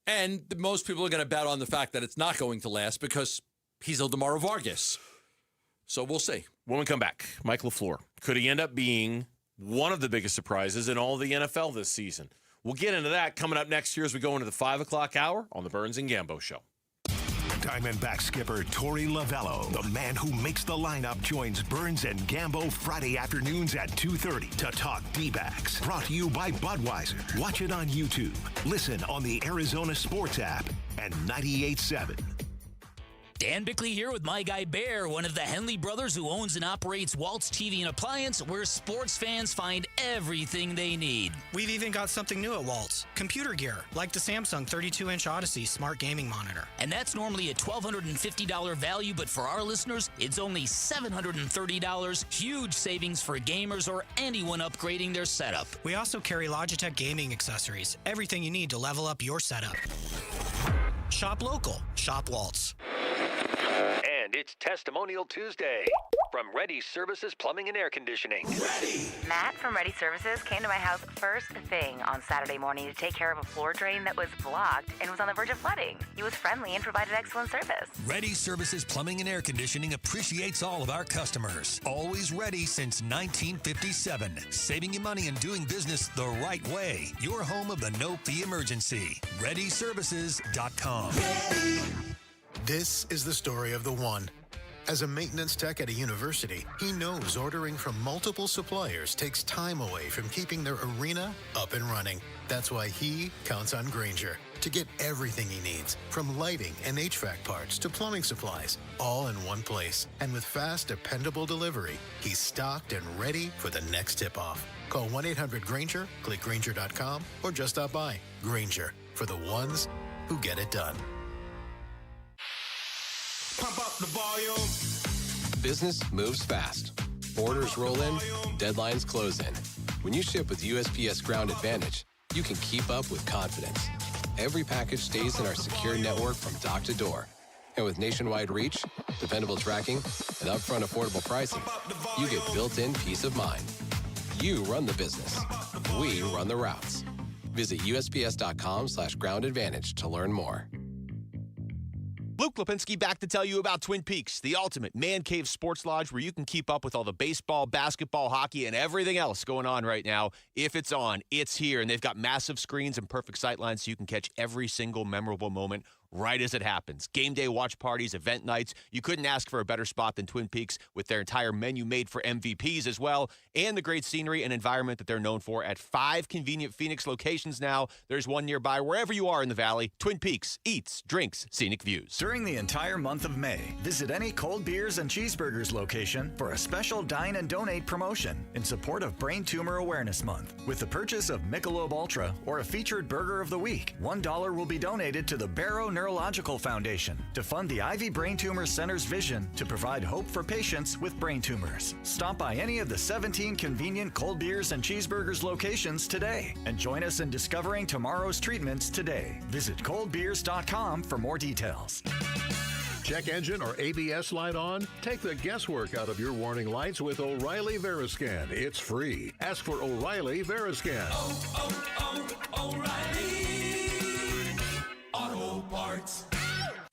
And most people are going to bet on the fact that it's not going to last because he's Ildemaro Vargas. So we'll see. When we come back, Mike LaFleur, could he end up being one of the biggest surprises in all of the NFL this season? We'll get into that coming up next year as we go into the 5 o'clock hour on the Burns and Gambo Show. Diamondback skipper Torey Lovello, the man who makes the lineup, joins Burns and Gambo Friday afternoons at 2:30 to talk D-backs. Brought to you by Budweiser. Watch it on YouTube. Listen on the Arizona Sports app and 98.7. Dan Bickley here with my guy Bear, one of the Henley brothers who owns and operates Waltz TV and Appliance, where sports fans find everything they need. We've even got something new at Waltz. Computer gear, like the Samsung 32-inch Odyssey smart gaming monitor. And that's normally a $1,250 value, but for our listeners, it's only $730. Huge savings for gamers or anyone upgrading their setup. We also carry Logitech gaming accessories. Everything you need to level up your setup. Shop local. Shop Waltz. And it's Testimonial Tuesday from Ready Services Plumbing and Air Conditioning. Matt from Ready Services came to my house first thing on Saturday morning to take care of a floor drain that was blocked and was on the verge of flooding. He was friendly and provided excellent service. Ready Services Plumbing and Air Conditioning appreciates all of our customers. Always ready since 1957. Saving you money and doing business the right way. Your home of the no-fee emergency. ReadyServices.com. This is the story of the one. As a maintenance tech at a university, he knows ordering from multiple suppliers takes time away from keeping their arena up and running. That's why he counts on Grainger to get everything he needs, from lighting and HVAC parts to plumbing supplies, all in one place. And with fast, dependable delivery, he's stocked and ready for the next tip-off. Call 1-800-GRAINGER, click Grainger.com, or just stop by. Grainger, for the ones who get it done. Pump up the volume. Business moves fast. Orders roll in, deadlines close in. When you ship with USPS Ground Advantage, you can keep up with confidence. Every package stays in our secure network from dock to door. And with nationwide reach, dependable tracking, and upfront affordable pricing, you get built-in peace of mind. You run the business. We run the routes. Visit USPS.com/Ground Advantage to learn more. Luke Lipinski back to tell you about Twin Peaks, the ultimate man cave sports lodge where you can keep up with all the baseball, basketball, hockey, and everything else going on right now. If it's on, it's here. And they've got massive screens and perfect sightlines so you can catch every single memorable moment right as it happens. Game day watch parties, event nights. You couldn't ask for a better spot than Twin Peaks with their entire menu made for MVPs as well, and the great scenery and environment that they're known for at 5 convenient Phoenix locations now. There's one nearby wherever you are in the valley. Twin Peaks, eats, drinks, scenic views. During the entire month of May, visit any Cold Beers and Cheeseburgers location for a special Dine and Donate promotion in support of Brain Tumor Awareness Month. With the purchase of Michelob Ultra or a featured Burger of the Week, $1 will be donated to the Barrow Neurological Foundation to fund the Ivy Brain Tumor Center's vision to provide hope for patients with brain tumors. Stop by any of the 17 convenient Cold Beers and Cheeseburgers locations today and join us in discovering tomorrow's treatments today. Visit coldbeers.com for more details. Check engine or ABS light on? Take the guesswork out of your warning lights with O'Reilly Veriscan. It's free. Ask for O'Reilly Veriscan. O'Reilly Auto Parts.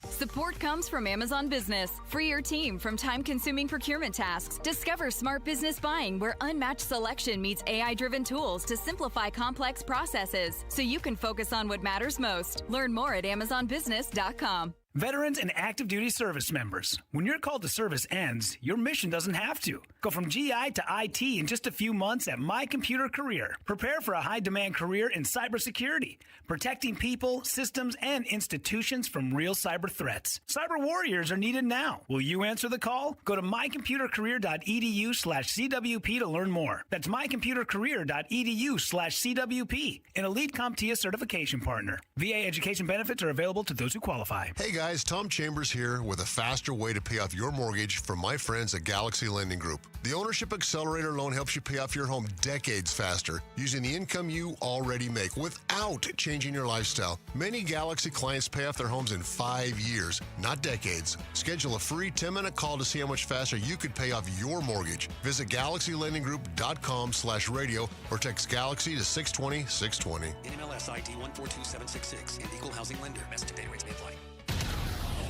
Support comes from Amazon Business. Free your team from time-consuming procurement tasks. Discover smart business buying where unmatched selection meets AI-driven tools to simplify complex processes so you can focus on what matters most. Learn more at amazonbusiness.com. Veterans and active duty service members, when your call to service ends, your mission doesn't have to. Go from GI to IT in just a few months at My Computer Career. Prepare for a high-demand career in cybersecurity, protecting people, systems, and institutions from real cyber threats. Cyber warriors are needed now. Will you answer the call? Go to mycomputercareer.edu/CWP to learn more. That's mycomputercareer.edu/CWP, an elite CompTIA certification partner. VA education benefits are available to those who qualify. Hey guys, Tom Chambers here with a faster way to pay off your mortgage from my friends at Galaxy Lending Group. The Ownership Accelerator loan helps you pay off your home decades faster using the income you already make without changing your lifestyle. Many Galaxy clients pay off their homes in 5 years, not decades. Schedule a free 10-minute call to see how much faster you could pay off your mortgage. Visit GalaxyLendingGroup.com/radio or text Galaxy to 620-620. NMLS ID 142766 and Equal Housing Lender. Message data rates may apply.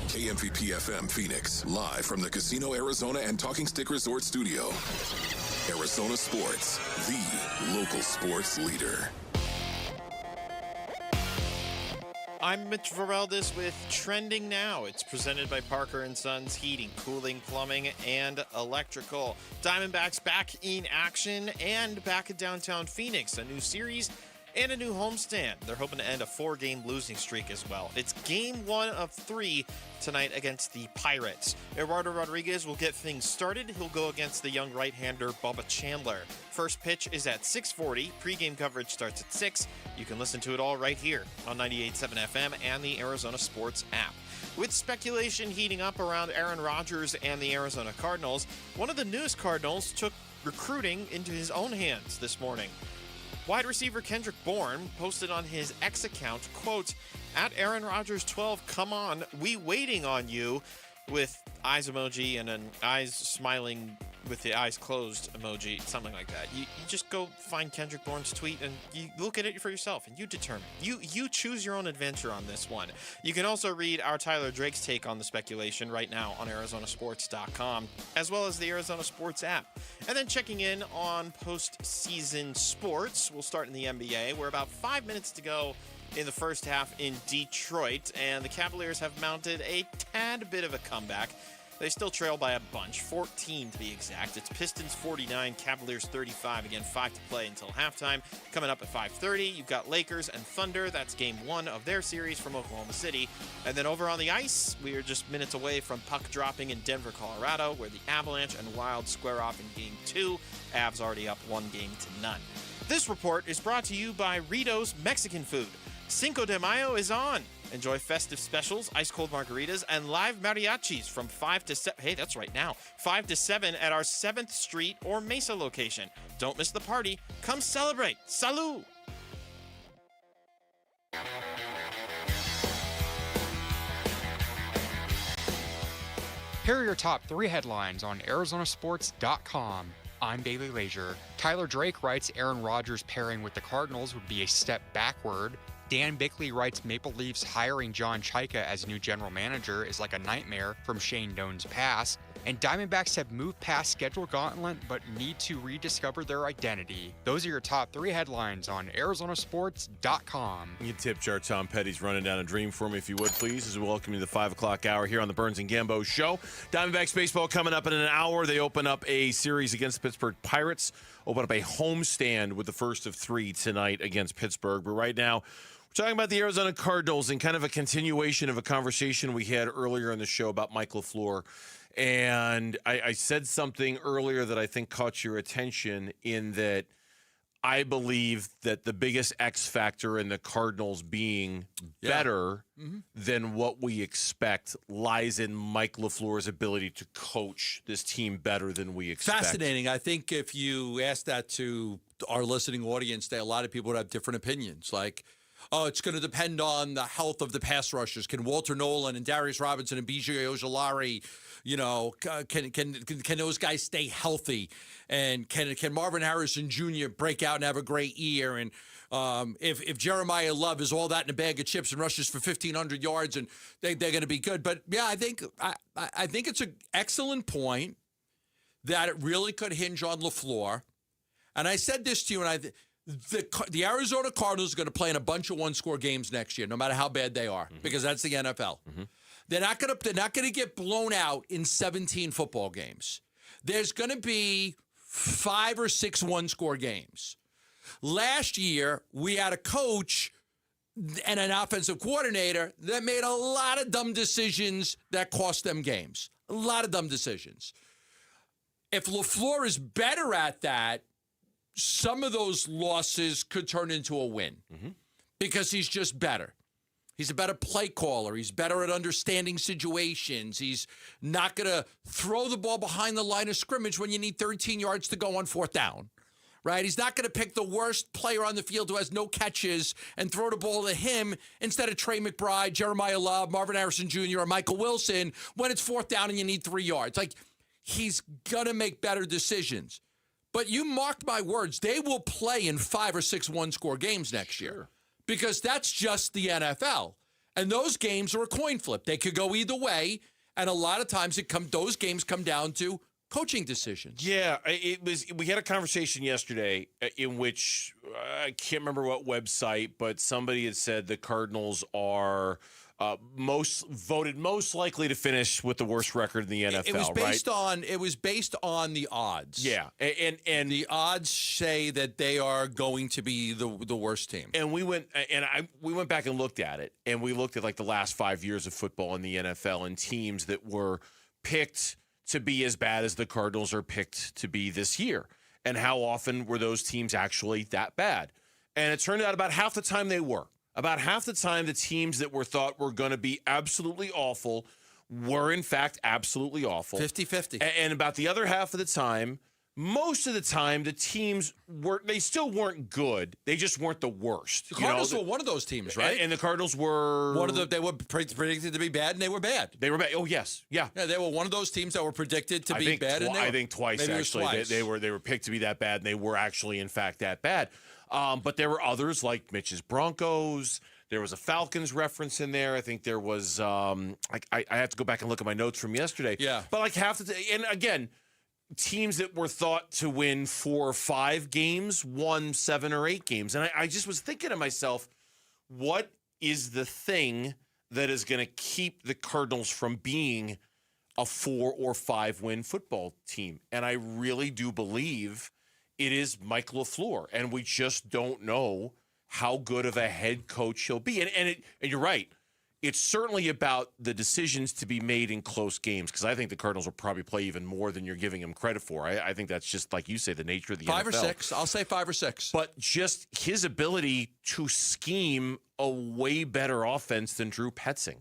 KMVP FM Phoenix, live from the Casino Arizona and Talking Stick Resort Studio. Arizona Sports, the local sports leader. I'm Mitch Vareldes with Trending Now. It's presented by Parker & Sons Heating, Cooling, Plumbing, and Electrical. Diamondbacks back in action and back at downtown Phoenix. A new series and a new homestand. They're hoping to end a 4-game losing streak as well. It's game 1 of 3 tonight against the Pirates. Eduardo Rodriguez will get things started. He'll go against the young right-hander Bubba Chandler. First pitch is at 6:40. Pre-game coverage starts at 6. You can listen to it all right here on 98.7 FM and the Arizona Sports app. With speculation heating up around Aaron Rodgers and the Arizona Cardinals, one of the newest Cardinals took recruiting into his own hands this morning. Wide receiver Kendrick Bourne posted on his X account, quote, "At Aaron Rodgers 12, come on, we waiting on you," with eyes emoji and an eyes smiling with the eyes closed emoji, something like that. You just go find Kendrick Bourne's tweet and you look at it for yourself and you determine. You choose your own adventure on this one. You can also read our Tyler Drake's take on the speculation right now on ArizonaSports.com, as well as the Arizona Sports app. And then checking in on postseason sports. We'll start in the NBA. We're about 5 minutes to go in the first half in Detroit, and the Cavaliers have mounted a tad bit of a comeback. They still trail by a bunch, 14 to be exact. It's Pistons 49, Cavaliers 35. Again, 5 to play until halftime. Coming up at 5:30, you've got Lakers and Thunder. That's game 1 of their series from Oklahoma City. And then over on the ice, we are just minutes away from puck dropping in Denver, Colorado, where the Avalanche and Wild square off in game 2. Avs already up 1-0. This report is brought to you by Rito's Mexican Food. Cinco de Mayo is on. Enjoy festive specials, ice-cold margaritas, and live mariachis from 5 to 7. Hey, that's right now. 5 to 7 at our 7th Street or Mesa location. Don't miss the party. Come celebrate. Salud! Here are your top 3 headlines on ArizonaSports.com. I'm Bailey Leisure. Tyler Drake writes Aaron Rodgers pairing with the Cardinals would be a step backward. Dan Bickley writes Maple Leafs hiring John Chaika as new general manager is like a nightmare from Shane Doan's past. And Diamondbacks have moved past schedule gauntlet but need to rediscover their identity. Those are your top 3 headlines on ArizonaSports.com. You tip jar Tom Petty's running down a dream for me, if you would, please, as we welcome you to the 5 o'clock hour here on the Burns and Gambo Show. Diamondbacks baseball coming up in an hour. They open up a series against the Pittsburgh Pirates, open up a homestand with the first of 3 tonight against Pittsburgh. But right now, we're talking about the Arizona Cardinals and kind of a continuation of a conversation we had earlier in the show about Mike LaFleur. And I said something earlier that I think caught your attention, in that I believe that the biggest X factor in the Cardinals being better than what we expect lies in Mike LaFleur's ability to coach this team better than we expect. Fascinating. I think if you ask that to our listening audience, a lot of people would have different opinions. Like, oh, it's going to depend on the health of the pass rushers. Can Walter Nolan and Darius Robinson and B.J. Ojolari, can those guys stay healthy? And can Marvin Harrison Jr. break out and have a great year? And if Jeremiah Love is all that in a bag of chips and rushes for 1,500 yards, and they're going to be good. But yeah, I think it's an excellent point that it really could hinge on LaFleur. And I said this to you, and the Arizona Cardinals are going to play in a bunch of one-score games next year, no matter how bad they are, because that's the NFL. They're not going to get blown out in 17 football games. There's going to be 5 or 6 one-score games. Last year, we had a coach and an offensive coordinator that made a lot of dumb decisions that cost them games. A lot of dumb decisions. If LaFleur is better at that, some of those losses could turn into a win because he's just better. He's a better play caller. He's better at understanding situations. He's not going to throw the ball behind the line of scrimmage when you need 13 yards to go on 4th down, right? He's not going to pick the worst player on the field who has no catches and throw the ball to him instead of Trey McBride, Jeremiah Love, Marvin Harrison Jr., or Michael Wilson when it's 4th down and you need 3 yards. Like, he's going to make better decisions. But you marked my words, they will play in 5 or 6 one-score games next year because that's just the NFL. And those games are a coin flip. They could go either way, and a lot of times those games come down to coaching decisions. Yeah, it was. We had a conversation yesterday in which I can't remember what website, but somebody had said the Cardinals are voted most likely to finish with the worst record in the NFL. It was based on the odds. Yeah, and the odds say that they are going to be the worst team. And we went back and looked at it, and we looked at like the last 5 years of football in the NFL and teams that were picked to be as bad as the Cardinals are picked to be this year, and how often were those teams actually that bad? And it turned out about half the time they were. About half the time, the teams that were thought were going to be absolutely awful were, in fact, absolutely awful. 50-50. And about the other half of the time, most of the time, the teams they still weren't good. They just weren't the worst. The Cardinals were one of those teams, right? And the Cardinals were they were predicted to be bad, and they were bad. They were bad. Oh, yes. Yeah. Yeah, they were one of those teams that were predicted to be bad. I think twice, maybe actually. Twice. They were picked to be that bad, and they were actually, in fact, that bad. But there were others like Mitch's Broncos. There was a Falcons reference in there. I think there was I have to go back and look at my notes from yesterday. Yeah. But like half the and again, teams that were thought to win 4 or 5 games won 7 or 8 games. And I just was thinking to myself, what is the thing that is going to keep the Cardinals from being a 4 or 5 win football team? And I really do believe it is Mike LaFleur, and we just don't know how good of a head coach he'll be. And you're right. It's certainly about the decisions to be made in close games, because I think the Cardinals will probably play even more than you're giving them credit for. I think that's just, like you say, the nature of the NFL. 5 or 6. I'll say 5 or 6. But just his ability to scheme a way better offense than Drew Petzing.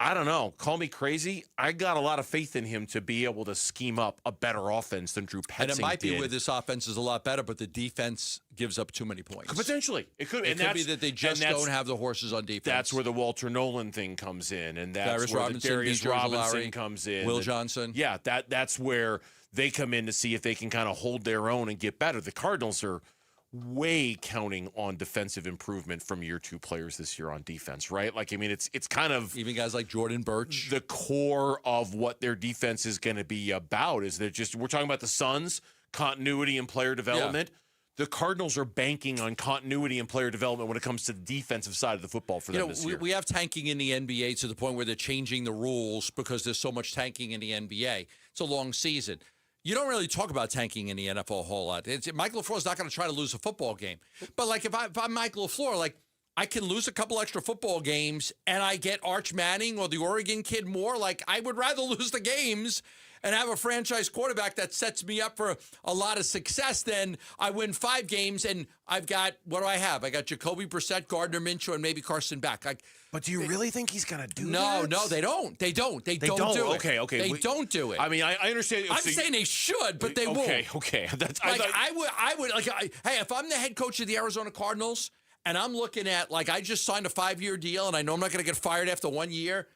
I don't know. Call me crazy. I got a lot of faith in him to be able to scheme up a better offense than Drew Petzing did. And it might be where this offense is a lot better, but the defense gives up too many points. Potentially. It could be that they just don't have the horses on defense. That's where the Walter Nolan thing comes in, and that's Darius where Robinson, the Darius Robinson Lowry, comes in. Will Johnson. Yeah, that's where they come in to see if they can kind of hold their own and get better. The Cardinals are way counting on defensive improvement from year 2 players this year on defense, right? Like, I mean, it's kind of even guys like Jordan Birch. The core of what their defense is going to be about is we're talking about the Suns, continuity and player development. Yeah. The Cardinals are banking on continuity and player development when it comes to the defensive side of the football for them this year. We have tanking in the NBA to the point where they're changing the rules because there's so much tanking in the NBA. It's a long season. You don't really talk about tanking in the NFL a whole lot. Mike LaFleur's not going to try to lose a football game. But, like, if I'm Mike LaFleur, like, I can lose a couple extra football games and I get Arch Manning or the Oregon kid more. Like, I would rather lose the games and have a franchise quarterback that sets me up for a lot of success than I win 5 games and I've got, what do I have? I got Jacoby Brissett, Gardner Minshew, and maybe Carson Beck. But do you really think he's going to do that? No, they don't. They don't do it. Okay. They don't do it. I mean, I understand. I'm saying they should, but they won't. Okay. I would, hey, if I'm the head coach of the Arizona Cardinals and I'm looking at, like, I just signed a 5-year deal and I know I'm not going to get fired after 1 year,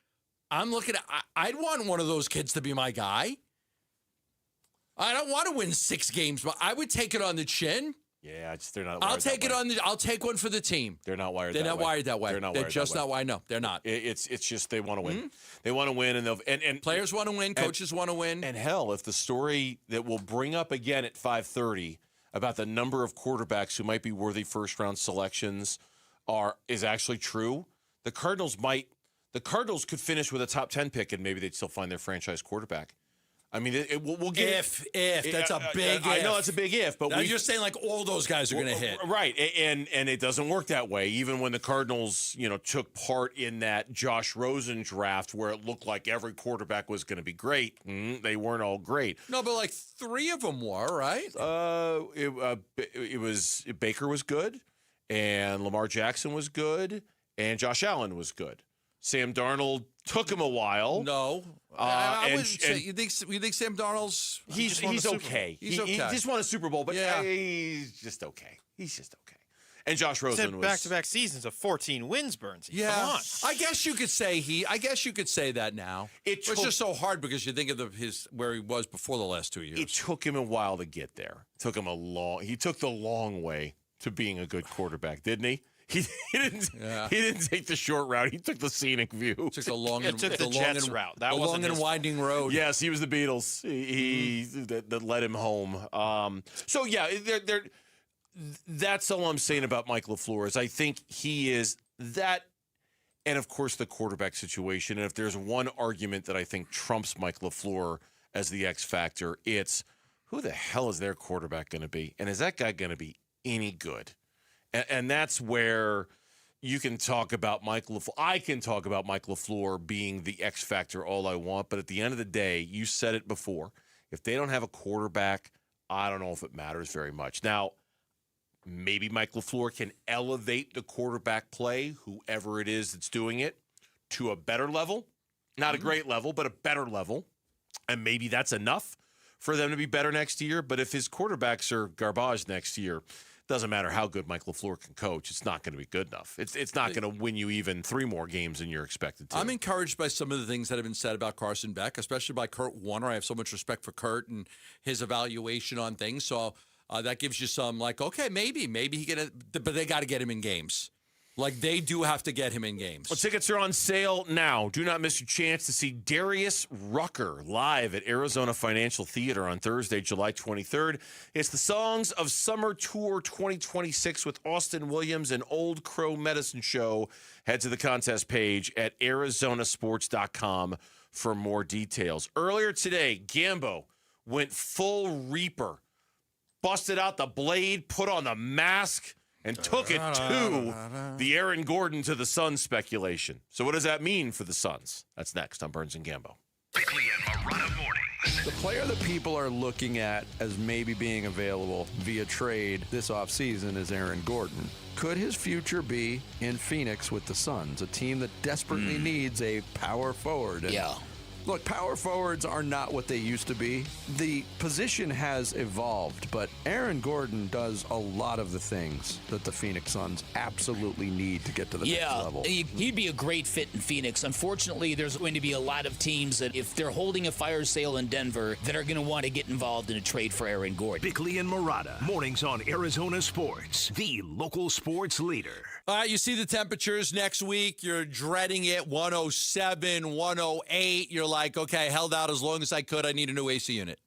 I'm looking at, I'd want one of those kids to be my guy. I don't want to win 6 games, but I would take it on the chin. Yeah, they're not. I'll take one for the team. They're not wired. They're not wired that way. They're not. They're just not wired. No, they're not. It's just they want to win. Mm-hmm. They want to win, and players want to win. Coaches want to win. And hell, if the story that we'll bring up again at 5:30 about the number of quarterbacks who might be worthy first-round selections is actually true, the Cardinals could finish with a top 10 pick, and maybe they'd still find their franchise quarterback. I mean, we'll get if that's a big if. I know it's a big if, but you're saying like all those guys are going to hit, right? And it doesn't work that way. Even when the Cardinals, took part in that Josh Rosen draft, where it looked like every quarterback was going to be great, they weren't all great. No, but like 3 of them were, right? It was Baker was good, and Lamar Jackson was good, and Josh Allen was good. Sam Darnold took him a while. No, I wouldn't say. You think Sam Darnold's? He's okay. He just won a Super Bowl, but he's just okay. He's just okay. And Josh Rosen was back-to-back seasons of 14 wins, Burns. Yeah, come on. I guess you could say that now. It's just so hard because you think of where he was before the last 2 years. It took him a while to get there. He took the long way to being a good quarterback, didn't he? He didn't take the short route. He took the scenic view. Took the long route. That was long and winding road. Yes, he was the Beatles. That led him home. So yeah, that's all I'm saying about Mike LaFleur is I think he is that, and of course the quarterback situation. And if there's one argument that I think trumps Mike LaFleur as the X factor, it's who the hell is their quarterback going to be, and is that guy going to be any good? And that's where you can talk about Mike LaFleur. I can talk about Mike LaFleur being the X factor all I want, but at the end of the day, you said it before. If they don't have a quarterback, I don't know if it matters very much. Now, maybe Mike LaFleur can elevate the quarterback play, whoever it is that's doing it, to a better level. Not a great level, but a better level. And maybe that's enough for them to be better next year. But if his quarterbacks are garbage next year, doesn't matter how good Mike LaFleur can coach. It's not going to be good enough. It's not going to win you even 3 more games than you're expected to. I'm encouraged by some of the things that have been said about Carson Beck, especially by Kurt Warner. I have so much respect for Kurt and his evaluation on things. So that gives you some like, okay, maybe he can, but they got to get him in games. Like, they do have to get him in games. Well, tickets are on sale now. Do not miss your chance to see Darius Rucker live at Arizona Financial Theater on Thursday, July 23rd. It's the Songs of Summer Tour 2026 with Austin Williams and Old Crow Medicine Show. Head to the contest page at arizonasports.com for more details. Earlier today, Gambo went full Reaper, busted out the blade, put on the mask, and took it to the Aaron Gordon to the Suns speculation. So what does that mean for the Suns? That's next on Burns and Gambo. Bickley and Marotta mornings. The player that people are looking at as maybe being available via trade this offseason is Aaron Gordon. Could his future be in Phoenix with the Suns, a team that desperately needs a power forward? And look, power forwards are not what they used to be. The position has evolved, but Aaron Gordon does a lot of the things that the Phoenix Suns absolutely need to get to the next level. He'd be a great fit in Phoenix. Unfortunately, there's going to be a lot of teams that, if they're holding a fire sale in Denver, that are going to want to get involved in a trade for Aaron Gordon. Bickley and Marotta, mornings on Arizona Sports, the local sports leader. All right, you see the temperatures next week. You're dreading it, 107, 108. You're like, okay, held out as long as I could. I need a new AC unit.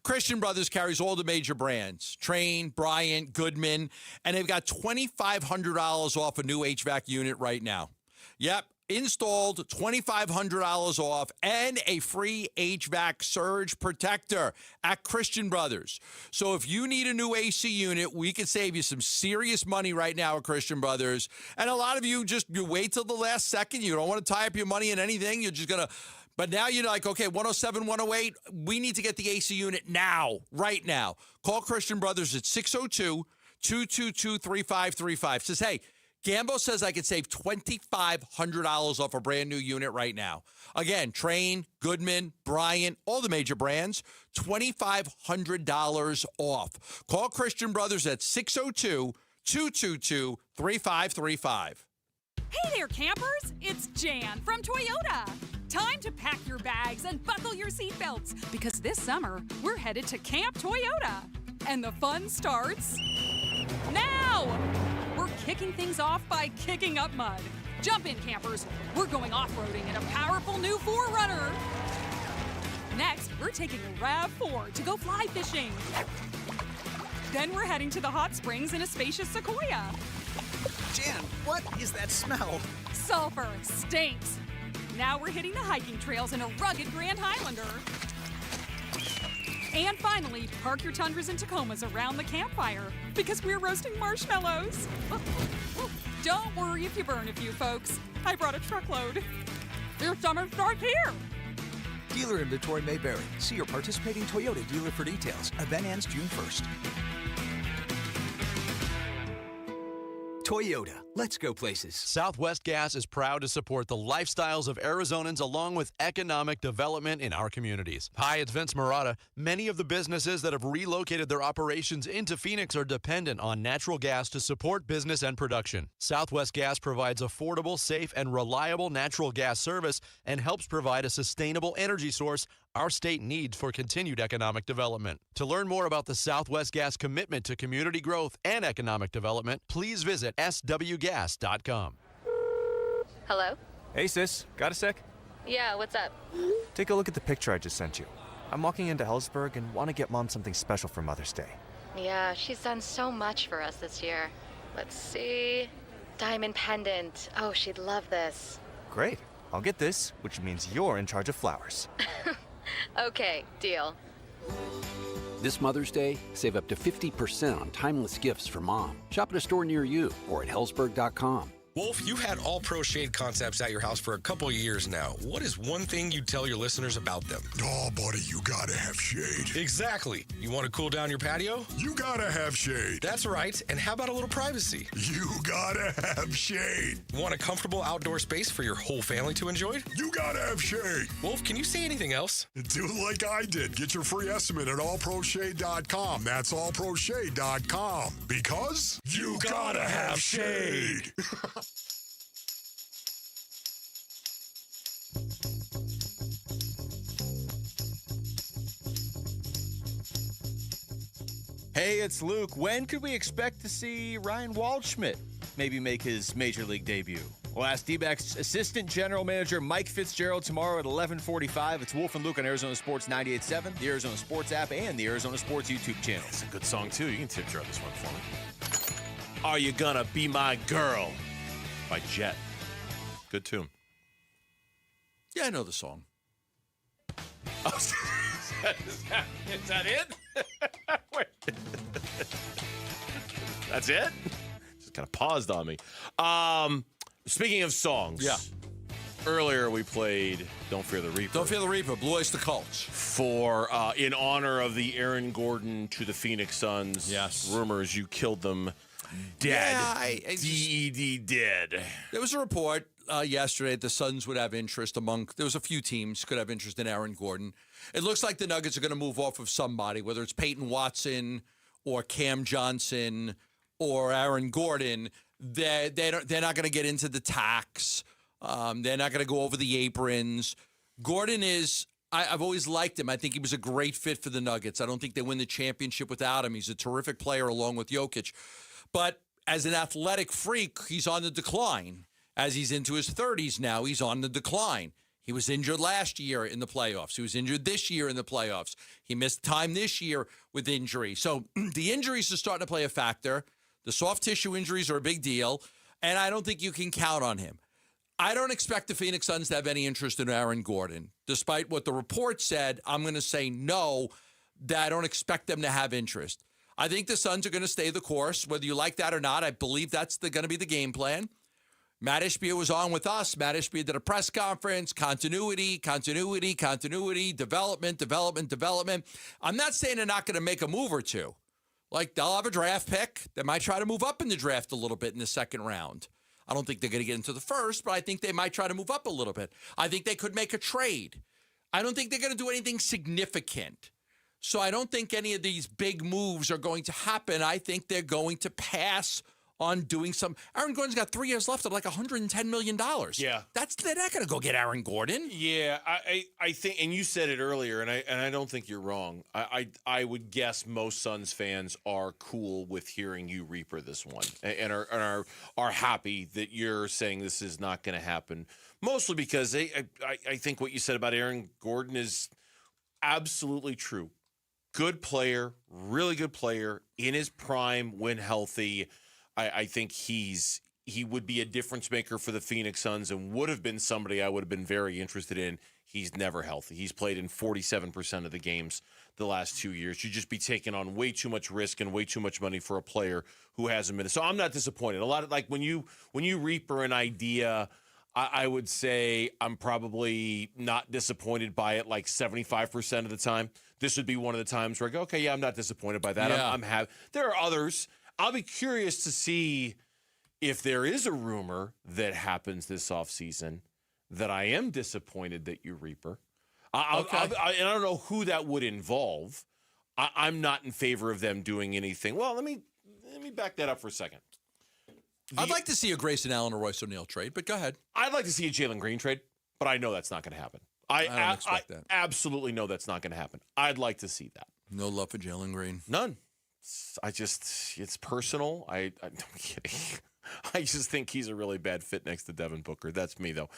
Christian Brothers carries all the major brands, Train, Bryant, Goodman, and they've got $2,500 off a new HVAC unit right now. Yep, installed, $2,500 off, and a free HVAC surge protector at Christian Brothers. So if you need a new AC unit, we can save you some serious money right now at Christian Brothers. And a lot of you wait till the last second. You don't want to tie up your money in anything. You're just going to... But now you're like, okay, 107, 108, we need to get the AC unit now, right now. Call Christian Brothers at 602-222-3535. Says, hey, Gambo says I could save $2,500 off a brand new unit right now. Again, Train, Goodman, Bryant, all the major brands, $2,500 off. Call Christian Brothers at 602-222-3535. Hey there, campers! It's Jan from Toyota. Time to pack your bags and buckle your seatbelts, because this summer we're headed to Camp Toyota. And the fun starts now! We're kicking things off by kicking up mud. Jump in, campers. We're going off-roading in a powerful new 4Runner. Next, we're taking a RAV4 to go fly fishing. Then we're heading to the hot springs in a spacious Sequoia. Jan, what is that smell? Sulfur stinks. Now we're hitting the hiking trails in a rugged Grand Highlander. And finally, park your Tundras and Tacomas around the campfire, because we're roasting marshmallows. Don't worry if you burn a few, folks. I brought a truckload. Your summer starts here. Dealer inventory may vary. See your participating Toyota dealer for details. Event ends June 1st. Toyota, let's go places. Southwest Gas is proud to support the lifestyles of Arizonans along with economic development in our communities. Hi, it's Vince Marotta. Many of the businesses that have relocated their operations into Phoenix are dependent on natural gas to support business and production. Southwest Gas provides affordable, safe, and reliable natural gas service and helps provide a sustainable energy source our state needs for continued economic development. To learn more about the Southwest Gas commitment to community growth and economic development, please visit swgas.com. Hello? Hey, sis. Got a sec? Yeah, what's up? Take a look at the picture I just sent you. I'm walking into Hellsburg and want to get Mom something special for Mother's Day. Yeah, she's done so much for us this year. Let's see. Diamond pendant. Oh, she'd love this. Great. I'll get this, which means you're in charge of flowers. Okay, deal. This Mother's Day, save up to 50% on timeless gifts for Mom. Shop at a store near you or at hellsburg.com. Wolf, you've had All Pro Shade concepts at your house for a couple of years now. What is one thing you'd tell your listeners about them? Oh, buddy, you gotta have shade. Exactly. You want to cool down your patio? You gotta have shade. That's right. And how about a little privacy? You gotta have shade. Want a comfortable outdoor space for your whole family to enjoy? You gotta have shade. Wolf, can you say anything else? Do like I did. Get your free estimate at allproshade.com. That's allproshade.com. Because you gotta have shade. Hey, it's Luke. When could we expect to see Ryan Waldschmidt maybe make his Major League debut? We'll ask D-backs Assistant General Manager Mike Fitzgerald tomorrow at 11:45. It's Wolf and Luke on Arizona Sports 98.7, the Arizona Sports app, and the Arizona Sports YouTube channel. It's a good song, too. You can tip jar this one for me. Are You Gonna Be My Girl by Jet. Good tune. Yeah, I know the song. Oh, is that it? Wait. That's it? Just kind of paused on me. Speaking of songs. Yeah. Earlier we played Don't Fear the Reaper. Don't Fear the Reaper, Blue Oyster Cult. For, in honor of the Aaron Gordon to the Phoenix Suns. Yes. Rumors you killed them dead. Yeah, D-E-D dead. There was a report yesterday that the Suns would have interest there was a few teams could have interest in Aaron Gordon. It looks like the Nuggets are going to move off of somebody, whether it's Peyton Watson or Cam Johnson or Aaron Gordon. They're not going to get into the tax. They're not going to go over the aprons. Gordon is, I've always liked him. I think he was a great fit for the Nuggets. I don't think they win the championship without him. He's a terrific player along with Jokic. But as an athletic freak, he's on the decline. As he's into his 30s now, he's on the decline. He was injured last year in the playoffs. He was injured this year in the playoffs. He missed time this year with injury. So the injuries are starting to play a factor. The soft tissue injuries are a big deal, and I don't think you can count on him. I don't expect the Phoenix Suns to have any interest in Aaron Gordon. Despite what the report said, I'm going to say no, that I don't expect them to have interest. I think the Suns are going to stay the course, whether you like that or not. I believe that's going to be the game plan. Matt Ishbia was on with us. Matt Ishbia did a press conference, continuity, development. I'm not saying they're not going to make a move or two. Like, they'll have a draft pick. They might try to move up in the draft a little bit in the second round. I don't think they're going to get into the first, but I think they might try to move up a little bit. I think they could make a trade. I don't think they're going to do anything significant. So I don't think any of these big moves are going to happen. I think they're going to pass on doing some. Aaron Gordon's got 3 years left of like $110 million. Yeah. They're not going to go get Aaron Gordon. Yeah, I think, and you said it earlier, and I don't think you're wrong. I would guess most Suns fans are cool with hearing you Reaper this one, and are happy that you're saying this is not going to happen. Mostly because I think what you said about Aaron Gordon is absolutely true. Good player, really good player, in his prime when healthy. I think he would be a difference maker for the Phoenix Suns and would have been somebody I would have been very interested in. He's never healthy. He's played in 47% of the games the last 2 years. You'd just be taking on way too much risk and way too much money for a player who hasn't been. So I'm not disappointed. A lot of, like, when you Reaper an idea, I would say I'm probably not disappointed by it like 75% of the time. This would be one of the times where I go, okay, yeah, I'm not disappointed by that. Yeah. I'm happy. There are others. I'll be curious to see if there is a rumor that happens this offseason that I am disappointed that you Reaper. And I don't know who that would involve. I'm not in favor of them doing anything. Well, let me back that up for a second. I'd like to see a Grayson Allen or Royce O'Neal trade, but go ahead. I'd like to see a Jalen Green trade, but I know that's not going to happen. I don't expect that. Absolutely know that's not going to happen. I'd like to see that. No love for Jalen Green. None. It's personal. I'm kidding. I just think he's a really bad fit next to Devin Booker. That's me, though.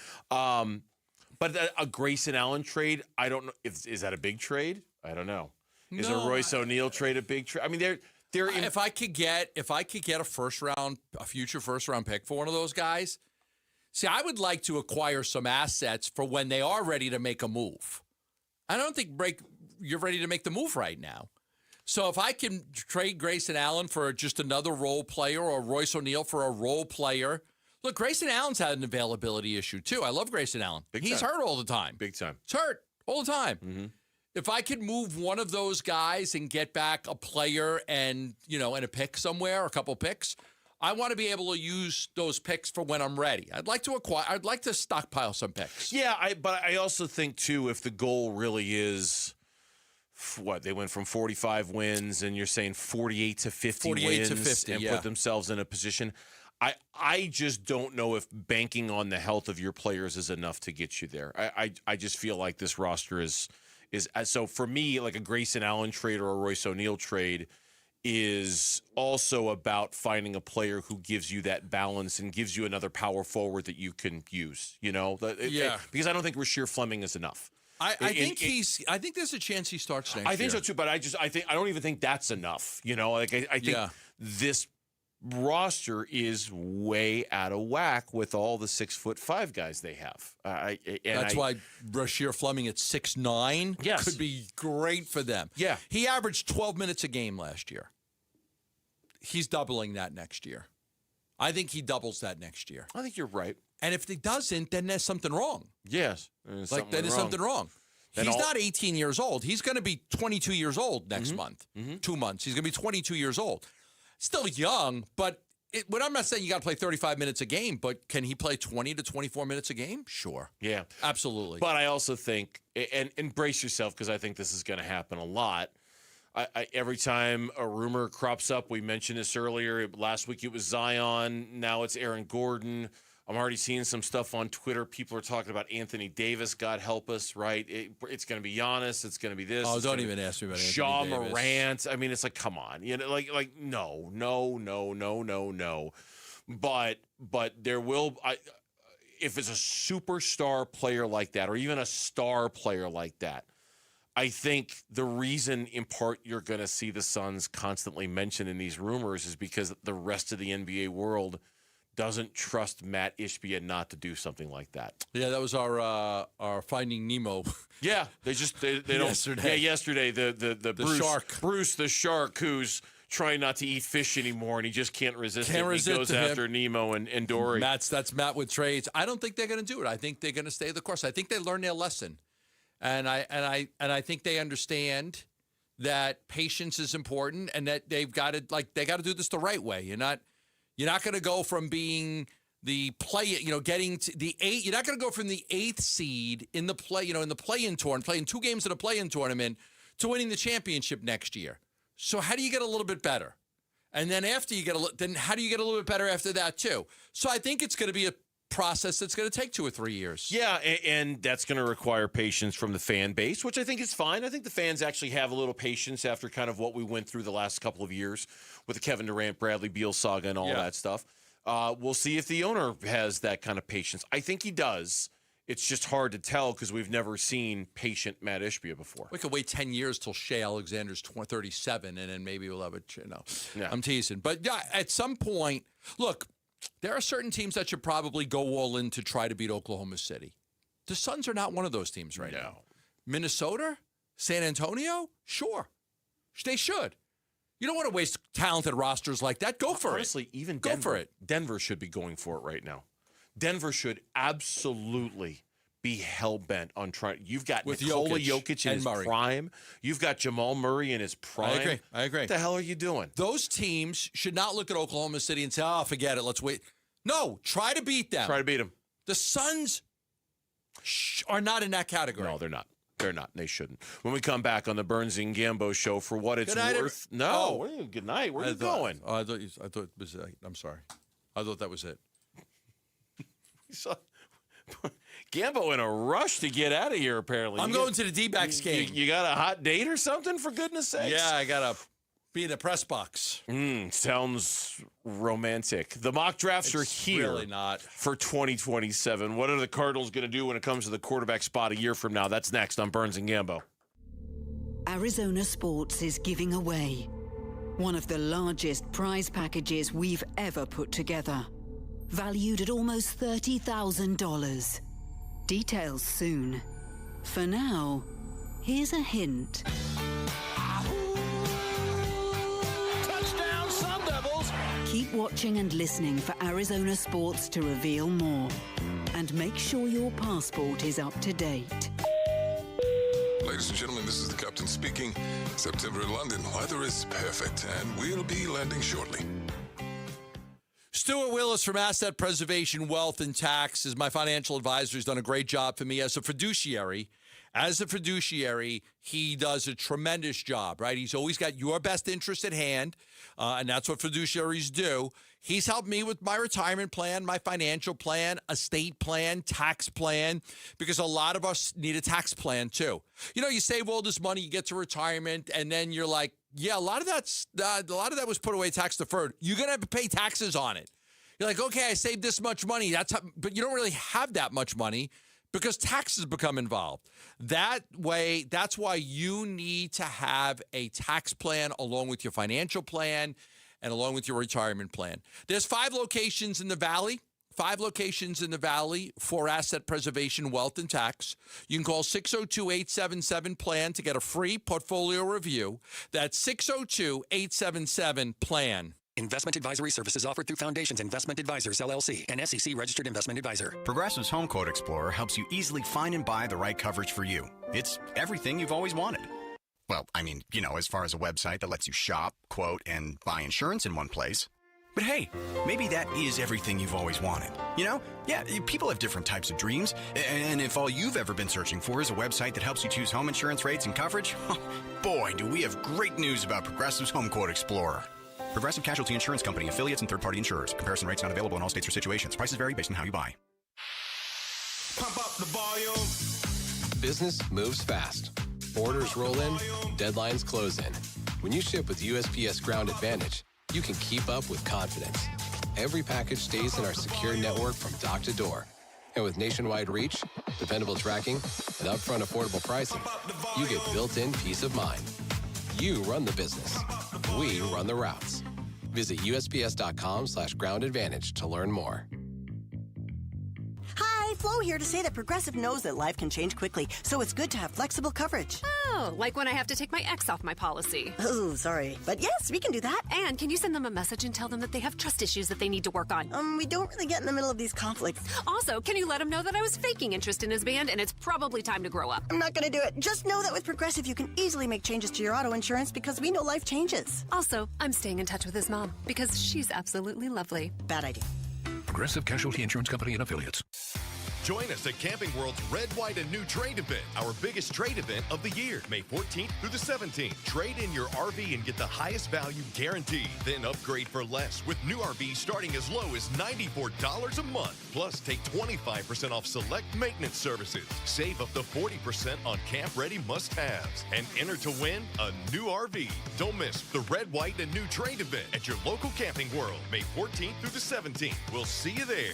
But a Grayson Allen trade, I don't know. Is that a big trade? I don't know. Is a Royce O'Neal trade a big trade? I mean, they're if I could get a future first round pick for one of those guys. See, I would like to acquire some assets for when they are ready to make a move. I don't think you're ready to make the move right now. So if I can trade Grayson Allen for just another role player or Royce O'Neal for a role player. Look, Grayson Allen's had an availability issue, too. I love Grayson Allen. He's hurt all the time. Big time. He's hurt all the time. Mm-hmm. If I could move one of those guys and get back a player and a pick somewhere, a couple picks, I want to be able to use those picks for when I'm ready. I'd like to stockpile some picks. Yeah, but I also think, too, if the goal really is, they went from 45 wins and you're saying 48 to 50 wins 50, and put themselves in a position. I just don't know if banking on the health of your players is enough to get you there. I just feel like this roster is so for me, like a Grayson Allen trade or a Royce O'Neal trade is also about finding a player who gives you that balance and gives you another power forward that you can use, because I don't think Rasheer Fleming is enough. I think there's a chance he starts next year. I think so too, but I don't even think that's enough. I think this roster is way out of whack with all the 6'5" guys they have. That's why Rasheer Fleming at 6'9" could be great for them. Yeah. He averaged 12 minutes a game last year. He's doubling that next year. I think he doubles that next year. I think you're right. And if he doesn't, then there's something wrong. Yes. There's something wrong. He's not 18 years old. He's going to be 22 years old next month. 2 months. He's going to be 22 years old. Still young, but I'm not saying you got to play 35 minutes a game, but can he play 20 to 24 minutes a game? Sure. Yeah. Absolutely. But I also think, and embrace yourself because I think this is going to happen a lot. Every time a rumor crops up, we mentioned this earlier. Last week it was Zion. Now it's Aaron Gordon. I'm already seeing some stuff on Twitter. People are talking about Anthony Davis. God help us, right? It's going to be Giannis. It's going to be this. Oh, don't even ask me about Anthony Shaw Davis. Morant. I mean, it's like, come on. No. But there will. If it's a superstar player like that, or even a star player like that, I think the reason, in part, you're going to see the Suns constantly mentioned in these rumors is because the rest of the NBA world doesn't trust Matt Ishbia not to do something like that. Yeah, that was our Finding Nemo. Yeah, they don't. Yesterday. Yeah, yesterday the shark. Bruce the shark, who's trying not to eat fish anymore, and he just can't resist it. He goes after Nemo and Dory. That's Matt with trades. I don't think they're going to do it. I think they're going to stay the course. I think they learned their lesson, and I think they understand that patience is important, and that they got to do this the right way. You're not going to go from being the getting to the 8. You're not going to go from the 8th seed in the in the play-in tournament, playing 2 games in a play-in tournament, to winning the championship next year. So how do you get a little bit better? And then after you then how do you get a little bit better after that too? So I think it's going to be a process that's going to take 2 or 3 years. Yeah, and that's going to require patience from the fan base, which I think is fine. I think the fans actually have a little patience after kind of what we went through the last couple of years with the Kevin Durant, Bradley Beal saga and all that stuff. We'll see if the owner has that kind of patience. I think he does. It's just hard to tell because we've never seen patient Matt Ishbia before. We could wait 10 years till Shea Alexander's 37, and then maybe we'll have I'm teasing. But yeah, at some point, look, there are certain teams that should probably go all in to try to beat Oklahoma City. The Suns are not one of those teams right now. Minnesota? San Antonio? Sure. They should. You don't want to waste talented rosters like that. Go for it. Honestly, even Go for it. Denver should be going for it right now. Denver should absolutely be hell-bent on trying. You've got Nikola Jokic in his prime. You've got Jamal Murray in his prime. I agree. What the hell are you doing? Those teams should not look at Oklahoma City and say, oh, forget it. Let's wait. No, try to beat them. Try to beat them. The Suns are not in that category. No, they're not. They're not. They shouldn't. When we come back on the Burns and Gambo show, for what it's worth. Good night. Where are you going? I thought it was. I'm sorry. I thought that was it. Gambo in a rush to get out of here, apparently. I'm going to the D-backs game. You got a hot date or something, for goodness sakes? Yeah, I got to be in the press box. Sounds romantic. The mock drafts are here. Really not. For 2027. What are the Cardinals going to do when it comes to the quarterback spot a year from now? That's next on Burns and Gambo. Arizona Sports is giving away one of the largest prize packages we've ever put together, valued at almost $30,000. Details soon. For now, here's a hint. Touchdown, Sun Devils! Keep watching and listening for Arizona Sports to reveal more. And make sure your passport is up to date. Ladies and gentlemen, this is the captain speaking. September in London, weather is perfect, and we'll be landing shortly. Stuart Willis from Asset Preservation, Wealth, and Tax is my financial advisor. He's done a great job for me as a fiduciary. As a fiduciary, he does a tremendous job, right? He's always got your best interest at hand, and that's what fiduciaries do. He's helped me with my retirement plan, my financial plan, estate plan, tax plan, because a lot of us need a tax plan too. You know, you save all this money, you get to retirement, and then you're like, yeah, a lot of that was put away tax deferred. You're gonna have to pay taxes on it. You're like, okay, I saved this much money. But you don't really have that much money because taxes become involved. That way, that's why you need to have a tax plan along with your financial plan and along with your retirement plan. There's 5 locations in the Valley. 5 locations in the Valley for Asset Preservation, Wealth, and Tax. You can call 602-877-PLAN to get a free portfolio review. That's 602-877-PLAN. Investment advisory services offered through Foundations Investment Advisors, LLC, an SEC-registered investment advisor. Progressive's Home Quote Explorer helps you easily find and buy the right coverage for you. It's everything you've always wanted. Well, I mean, you know, as far as a website that lets you shop, quote, and buy insurance in one place. But hey, maybe that is everything you've always wanted. You know? Yeah, people have different types of dreams. And if all you've ever been searching for is a website that helps you choose home insurance rates and coverage, boy, do we have great news about Progressive's Home Quote Explorer. Progressive Casualty Insurance Company, affiliates, and third-party insurers. Comparison rates not available in all states or situations. Prices vary based on how you buy. Pump up the volume. Business moves fast. Orders roll in, deadlines close in. When you ship with USPS Ground Advantage, you can keep up with confidence. Every package stays in our secure network from dock to door. And with nationwide reach, dependable tracking, and upfront affordable pricing, you get built-in peace of mind. You run the business. We run the routes. Visit USPS.com/Ground Advantage to learn more. Hi, Flo here to say that Progressive knows that life can change quickly, so it's good to have flexible coverage. Oh, like when I have to take my ex off my policy. Oh, sorry. But yes, we can do that. And can you send them a message and tell them that they have trust issues that they need to work on? We don't really get in the middle of these conflicts. Also, can you let them know that I was faking interest in his band and it's probably time to grow up? I'm not going to do it. Just know that with Progressive, you can easily make changes to your auto insurance because we know life changes. Also, I'm staying in touch with his mom because she's absolutely lovely. Bad idea. Progressive Casualty Insurance Company and Affiliates. Join us at Camping World's Red, White, and New Trade event, our biggest trade event of the year, May 14th through the 17th. Trade in your RV and get the highest value guaranteed. Then upgrade for less with new RVs starting as low as $94 a month. Plus, take 25% off select maintenance services. Save up to 40% on camp-ready must-haves. And enter to win a new RV. Don't miss the Red, White, and New Trade event at your local Camping World, May 14th through the 17th. We'll see you there.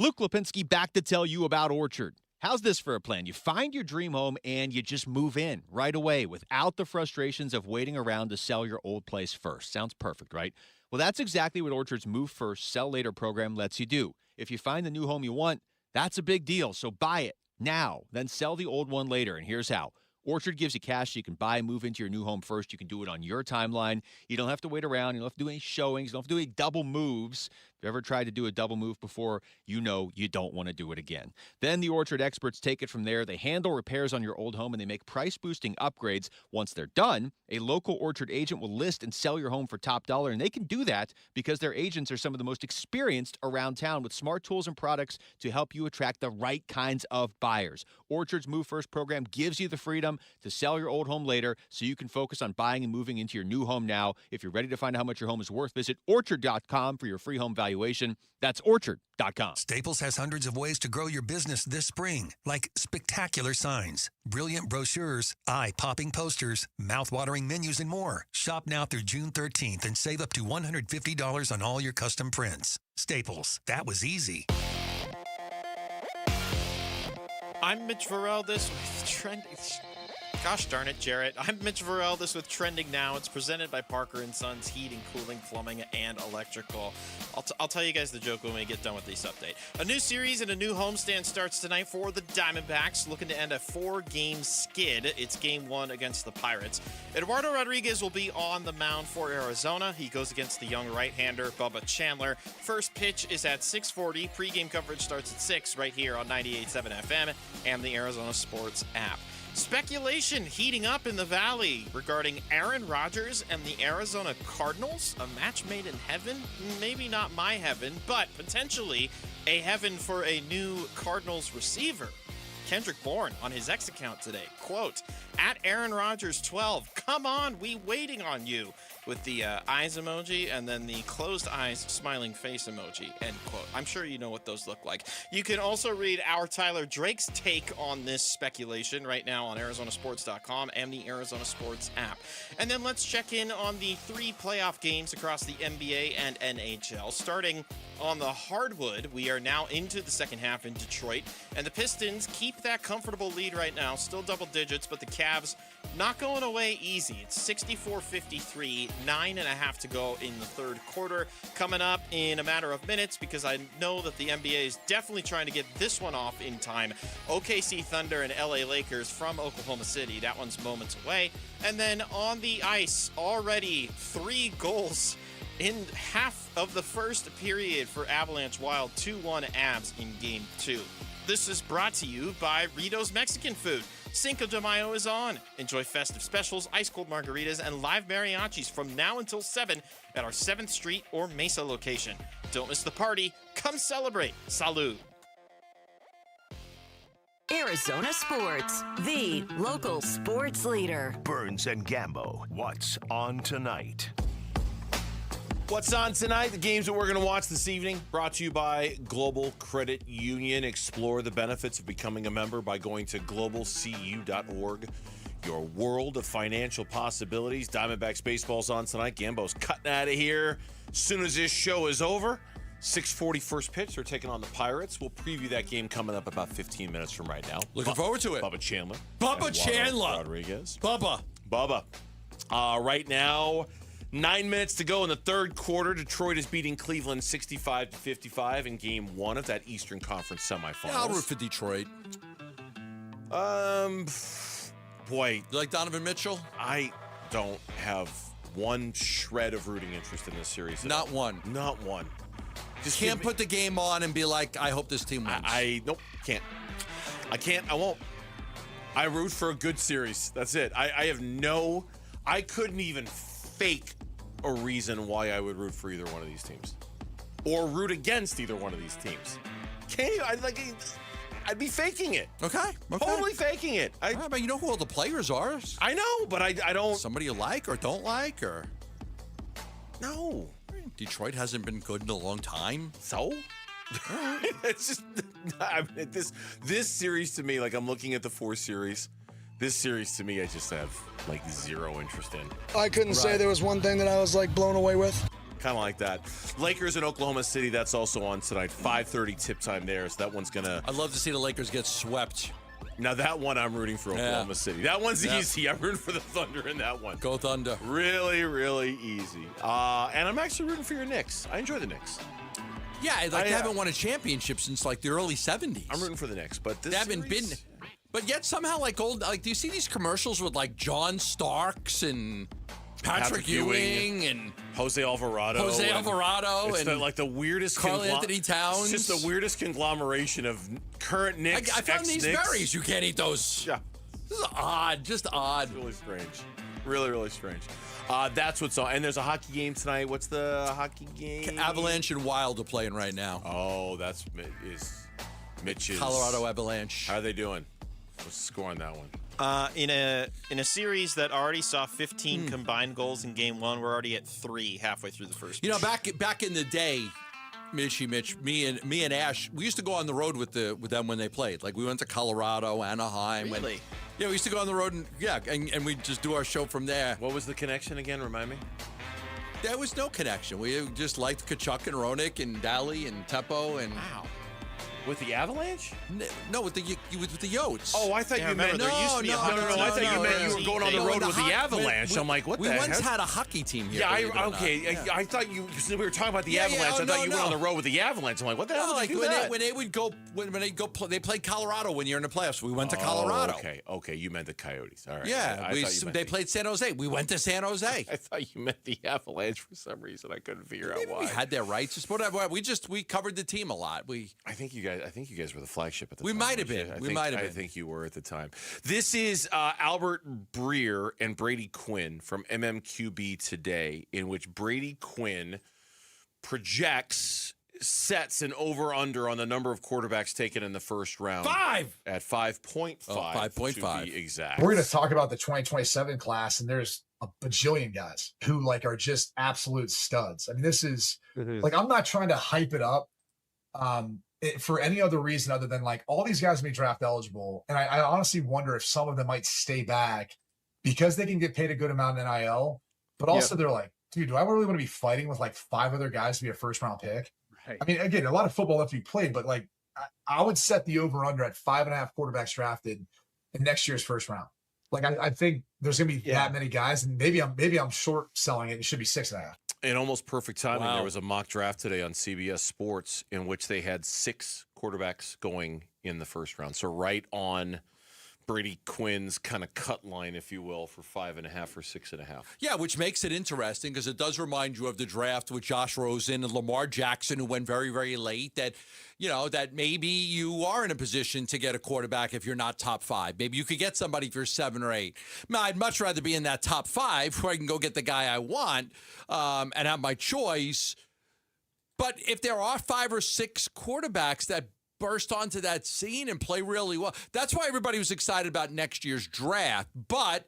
Luke Lipinski back to tell you about Orchard. How's this for a plan? You find your dream home and you just move in right away without the frustrations of waiting around to sell your old place first. Sounds perfect, right? Well, that's exactly what Orchard's Move First, Sell Later program lets you do. If you find the new home you want, that's a big deal. So buy it now, then sell the old one later. And here's how. Orchard gives you cash so you can buy and move into your new home first. You can do it on your timeline. You don't have to wait around. You don't have to do any showings. You don't have to do any double moves. If you ever tried to do a double move before, you know you don't want to do it again. Then the Orchard experts take it from there. They handle repairs on your old home, and they make price-boosting upgrades. Once they're done, a local Orchard agent will list and sell your home for top dollar, and they can do that because their agents are some of the most experienced around town with smart tools and products to help you attract the right kinds of buyers. Orchard's Move First program gives you the freedom freedom to sell your old home later so you can focus on buying and moving into your new home now. If you're ready to find out how much your home is worth, visit Orchard.com for your free home valuation. That's Orchard.com. Staples has hundreds of ways to grow your business this spring, like spectacular signs, brilliant brochures, eye-popping posters, mouth-watering menus, and more. Shop now through June 13th and save up to $150 on all your custom prints. Staples, that was easy. I'm Mitch Varel. This with Trending. Gosh darn it, Jarrett. I'm Mitch Varel. This with Trending Now. It's presented by Parker & Sons Heating, Cooling, Plumbing, and Electrical. I'll tell you guys the joke when we get done with this update. A new series and a new homestand starts tonight for the Diamondbacks, looking to end a 4-game skid. It's Game 1 against the Pirates. Eduardo Rodriguez will be on the mound for Arizona. He goes against the young right-hander, Bubba Chandler. First pitch is at 6:40. Pre-game coverage starts at 6 right here on 98.7 FM and the Arizona Sports app. Speculation heating up in the Valley regarding Aaron Rodgers and the Arizona Cardinals. A match made in heaven? Maybe not my heaven, but potentially a heaven for a new Cardinals receiver. Kendrick Bourne on his X account today, quote, at Aaron Rodgers 12, come on, we waiting on you, with the eyes emoji and then the closed eyes smiling face emoji, end quote. I'm sure you know what those look like. You can also read our Tyler Drake's take on this speculation right now on ArizonaSports.com and the Arizona Sports app. And then let's check in on the 3 playoff games across the NBA and NHL. Starting on the hardwood, we are now into the second half in Detroit, and the Pistons keep that comfortable lead right now, still double digits, but the Cavs not going away easy. It's 64-53, 9.5 to go in the third quarter. Coming up in a matter of minutes, because I know that the NBA is definitely trying to get this one off in time. OKC Thunder and LA Lakers from Oklahoma City. That one's moments away. And then on the ice, already 3 goals in half of the first period for Avalanche Wild. 2-1 Avs in Game 2. This is brought to you by Rito's Mexican Food. Cinco de Mayo is on. Enjoy festive specials, ice-cold margaritas, and live mariachis from now until 7 at our 7th Street or Mesa location. Don't miss the party. Come celebrate. Salud. Arizona Sports, the local sports leader. Burns and Gambo, what's on tonight? What's on tonight? The games that we're going to watch this evening, brought to you by Global Credit Union. Explore the benefits of becoming a member by going to globalcu.org. Your world of financial possibilities. Diamondbacks baseball's on tonight. Gambo's cutting out of here as soon as this show is over. 6:40 first pitch. They're taking on the Pirates. We'll preview that game coming up about 15 minutes from right now. Looking forward to it. Bubba Chandler. Bubba Chandler. Rodriguez. Bubba. Right now, 9 minutes to go in the third quarter. Detroit is beating Cleveland 65-55 in Game 1 of that Eastern Conference semifinals. Yeah, I'll root for Detroit. Boy. You like Donovan Mitchell? I don't have one shred of rooting interest in this series. Not one. Not one. Just can't put the game on and be like, I hope this team wins. Nope, can't. I can't. I won't. I root for a good series. That's it. I couldn't even fake a reason why I would root for either one of these teams, or root against either one of these teams. I'd be faking it. Okay. Totally faking it. But you know who all the players are. I know, but I don't. Somebody you like or don't like, or no. Detroit hasn't been good in a long time. So. It's just this series to me, like I'm looking at the 4 series. This series to me, I just have like zero interest in. I couldn't say there was one thing that I was like blown away with. Kind of like that. Lakers in Oklahoma City, that's also on tonight. 5:30 tip time there, so that one's gonna. I'd love to see the Lakers get swept. Now that one I'm rooting for Oklahoma City. That one's easy. I'm rooting for the Thunder in that one. Go Thunder. Really, really easy. And I'm actually rooting for your Knicks. I enjoy the Knicks. Yeah, they haven't won a championship since like the early 70s. I'm rooting for the Knicks, but they haven't been. But yet somehow do you see these commercials with like John Starks and Patrick Ewing and Jose Alvarado? It's the weirdest. Carl Anthony Towns. It's just the weirdest conglomeration of current Knicks. I found these berries. You can't eat those. Yeah. This is odd. Just odd. It's really strange. Really, really strange. That's what's on. And there's a hockey game tonight. What's the hockey game? Avalanche and Wild are playing right now. Oh, Mitch's. Colorado Avalanche. How are they doing? What's the score on that one? In a series that already saw 15 combined goals in game one, we're already at 3 halfway through the first. You know, back in the day, Mitch, me and Ash, we used to go on the road with them when they played. Like we went to Colorado, Anaheim. Really? Yeah, we used to go on the road and we'd just do our show from there. What was the connection again? Remind me. There was no connection. We just liked Kachuk and Roenick and Daly and Teppo and. Wow. With the Avalanche? No, with the Yotes. Oh, I thought you meant there used to be a hockey team. I thought you meant you were going on the road with the Avalanche. I'm like, what the heck? We once had a hockey team here. Yeah, okay. I thought since we were talking about the Avalanche, I thought you went on the road with the Avalanche. I'm like, what the hell? Like when they would go when they go they played Colorado one year in the playoffs. We went to Colorado. Okay, you meant the Coyotes. All right. Yeah, they played San Jose. We went to San Jose. I thought you meant the Avalanche for some reason. I couldn't figure out why. We had their rights. Just whatever. We covered the team a lot. I think you guys were the flagship at the time. We might have been. I think you were at the time. This is Albert Breer and Brady Quinn from MMQB Today, in which Brady Quinn sets an over-under on the number of quarterbacks taken in the first round. 5! At 5.5. 5.5. To be exact. We're going to talk about the 2027 class, and there's a bajillion guys who are just absolute studs. I mean, this is I'm not trying to hype it up. For any other reason other than all these guys may be draft eligible. And I honestly wonder if some of them might stay back because they can get paid a good amount in NIL, but also they're like, dude, do I really want to be fighting with 5 other guys to be a first round pick? Right. I mean, again, a lot of football left to be played, but I would set the over under at 5.5 quarterbacks drafted in next year's first round. I think there's going to be that many guys, and maybe I'm short selling it. It should be 6.5. In almost perfect timing, there was a mock draft today on CBS Sports in which they had 6 quarterbacks going in the first round. So right on Brady Quinn's kind of cut line, if you will, for 5.5 or 6.5. Yeah, which makes it interesting because it does remind you of the draft with Josh Rosen and Lamar Jackson, who went very, very late. That maybe you are in a position to get a quarterback if you're not top 5. Maybe you could get somebody if you're 7 or 8. I'd much rather be in that top 5 where I can go get the guy I want and have my choice. But if there are 5 or 6 quarterbacks that burst onto that scene and play really well, that's why everybody was excited about next year's draft. But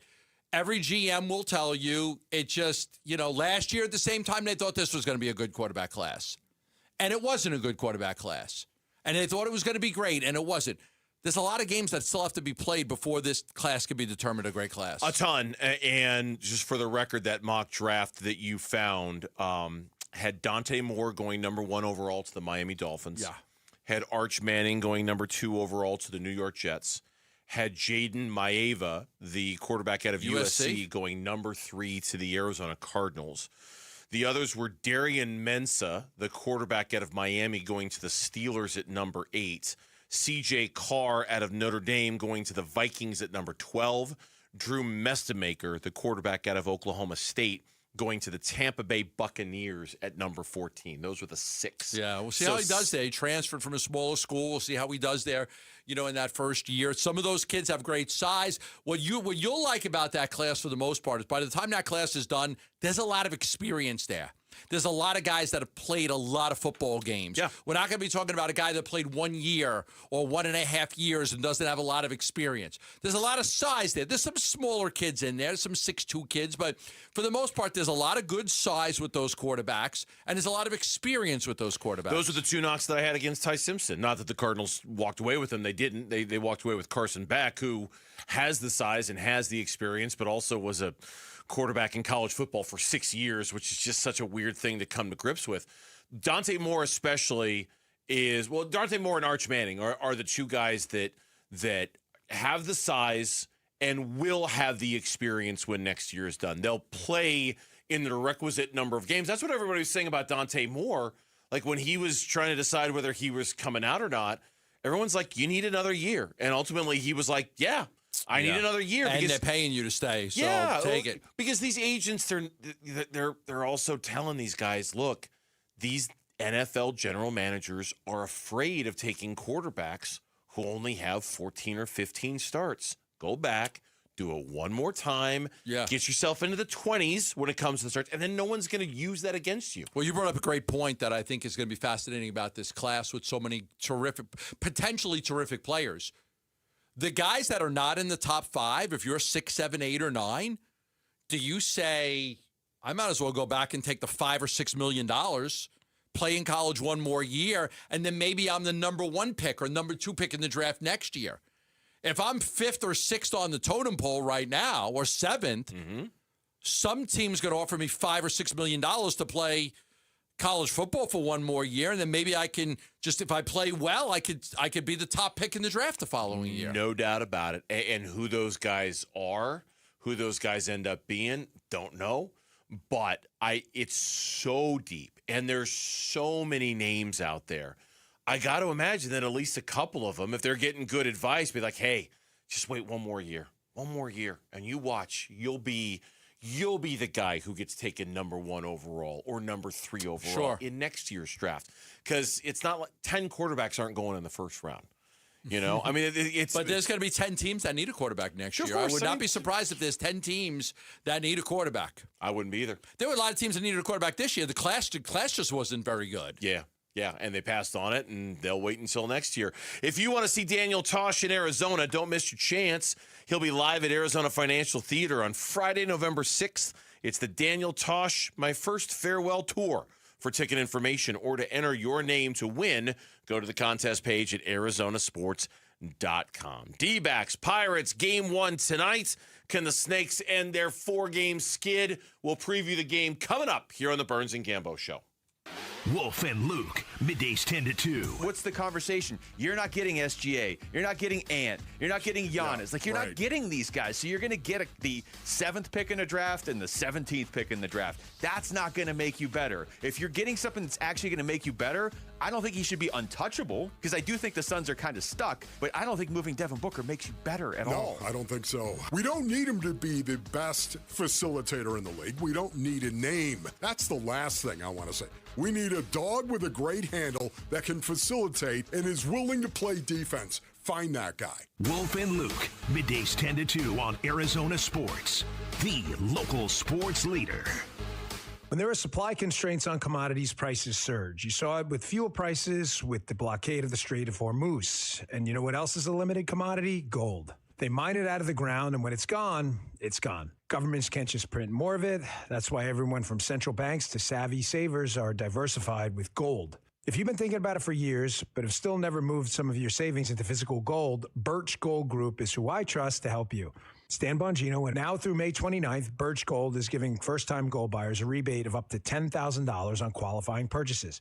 every GM will tell you it just, last year at the same time they thought this was going to be a good quarterback class. And it wasn't a good quarterback class. And they thought it was going to be great, and it wasn't. There's a lot of games that still have to be played before this class can be determined a great class. A ton. And just for the record, that mock draft that you found had Dante Moore going number 1 overall to the Miami Dolphins. Yeah. Had Arch Manning going number 2 overall to the New York Jets. Had Jaden Maeva, the quarterback out of USC, going number 3 to the Arizona Cardinals. The others were Darian Mensah, the quarterback out of Miami, going to the Steelers at number 8. C.J. Carr out of Notre Dame going to the Vikings at number 12. Drew Mestemaker, the quarterback out of Oklahoma State, going to the Tampa Bay Buccaneers at number 14. Those were the 6. Yeah, we'll see how he does there. He transferred from a smaller school. We'll see how he does there, in that first year. Some of those kids have great size. What you'll like about that class for the most part is by the time that class is done, there's a lot of experience there. There's a lot of guys that have played a lot of football games. Yeah. We're not going to be talking about a guy that played 1 year or 1.5 years and doesn't have a lot of experience. There's a lot of size there. There's some smaller kids in there, there's some 6'2" kids, but for the most part, there's a lot of good size with those quarterbacks, and there's a lot of experience with those quarterbacks. Those are the 2 knocks that I had against Ty Simpson. Not that the Cardinals walked away with him. They didn't. They walked away with Carson Beck, who has the size and has the experience, but also was a quarterback in college football for 6 years, which is just such a weird thing to come to grips with. Dante Moore especially Dante Moore and Arch Manning are the 2 guys that have the size and will have the experience when next year is done. They'll play in the requisite number of games. That's what everybody was saying about Dante Moore. Like when he was trying to decide whether he was coming out or not, everyone's like, you need another year. And ultimately he was like, yeah, I need another year. And they're paying you to stay, so take it. Because these agents, they're also telling these guys, look, these NFL general managers are afraid of taking quarterbacks who only have 14 or 15 starts. Go back, do it one more time, get yourself into the 20s when it comes to the starts, and then no one's going to use that against you. Well, you brought up a great point that I think is going to be fascinating about this class with so many potentially terrific players. The guys that are not in the top 5, if you're 6, 7, 8, or 9, do you say, I might as well go back and take the $5 or $6 million, play in college one more year, and then maybe I'm the number 1 pick or number 2 pick in the draft next year? If I'm 5th or 6th on the totem pole right now, or 7th, some team's going to offer me $5 or $6 million to play college football for one more year, and then maybe I can just, if I play well, I could be the top pick in the draft the following year. No doubt about it. And who those guys are, who those guys end up being, don't know. But it's so deep, and there's so many names out there. I got to imagine that at least a couple of them, if they're getting good advice, be like, hey, just wait one more year, and you watch, you'll be the guy who gets taken number 1 overall or number 3 overall in next year's draft. Because it's not like 10 quarterbacks aren't going in the first round. You know, I mean, but there's going to be 10 teams that need a quarterback next year. I would not be surprised if there's 10 teams that need a quarterback. I wouldn't be either. There were a lot of teams that needed a quarterback this year. The class just wasn't very good. Yeah, and they passed on it, and they'll wait until next year. If you want to see Daniel Tosh in Arizona, don't miss your chance. He'll be live at Arizona Financial Theater on Friday, November 6th. It's the Daniel Tosh My First Farewell Tour. For ticket information or to enter your name to win, go to the contest page at arizonasports.com. D-backs, Pirates, Game 1 tonight. Can the Snakes end their 4-game skid? We'll preview the game coming up here on the Burns and Gambo Show. Wolf and Luke, middays 10 to 2. What's the conversation? You're not getting SGA. You're not getting Ant. You're not getting Giannis. You're not getting these guys. So you're going to get the 7th pick in the draft and the 17th pick in the draft. That's not going to make you better. If you're getting something that's actually going to make you better, I don't think he should be untouchable, because I do think the Suns are kind of stuck, but I don't think moving Devin Booker makes you better at all. No, I don't think so. We don't need him to be the best facilitator in the league. We don't need a name. That's the last thing I want to say. We need a dog with a great handle that can facilitate and is willing to play defense. Find that guy. Wolf and Luke, middays 10 to 2 on Arizona Sports, the local sports leader. When there are supply constraints on commodities, prices surge. You saw it with fuel prices, with the blockade of the Strait of Hormuz. And you know what else is a limited commodity? Gold. They mine it out of the ground, and when it's gone, it's gone. Governments can't just print more of it. That's why everyone from central banks to savvy savers are diversified with gold. If you've been thinking about it for years, but have still never moved some of your savings into physical gold, Birch Gold Group is who I trust to help you. Stan Bongino, and now through May 29th, Birch Gold is giving first-time gold buyers a rebate of up to $10,000 on qualifying purchases.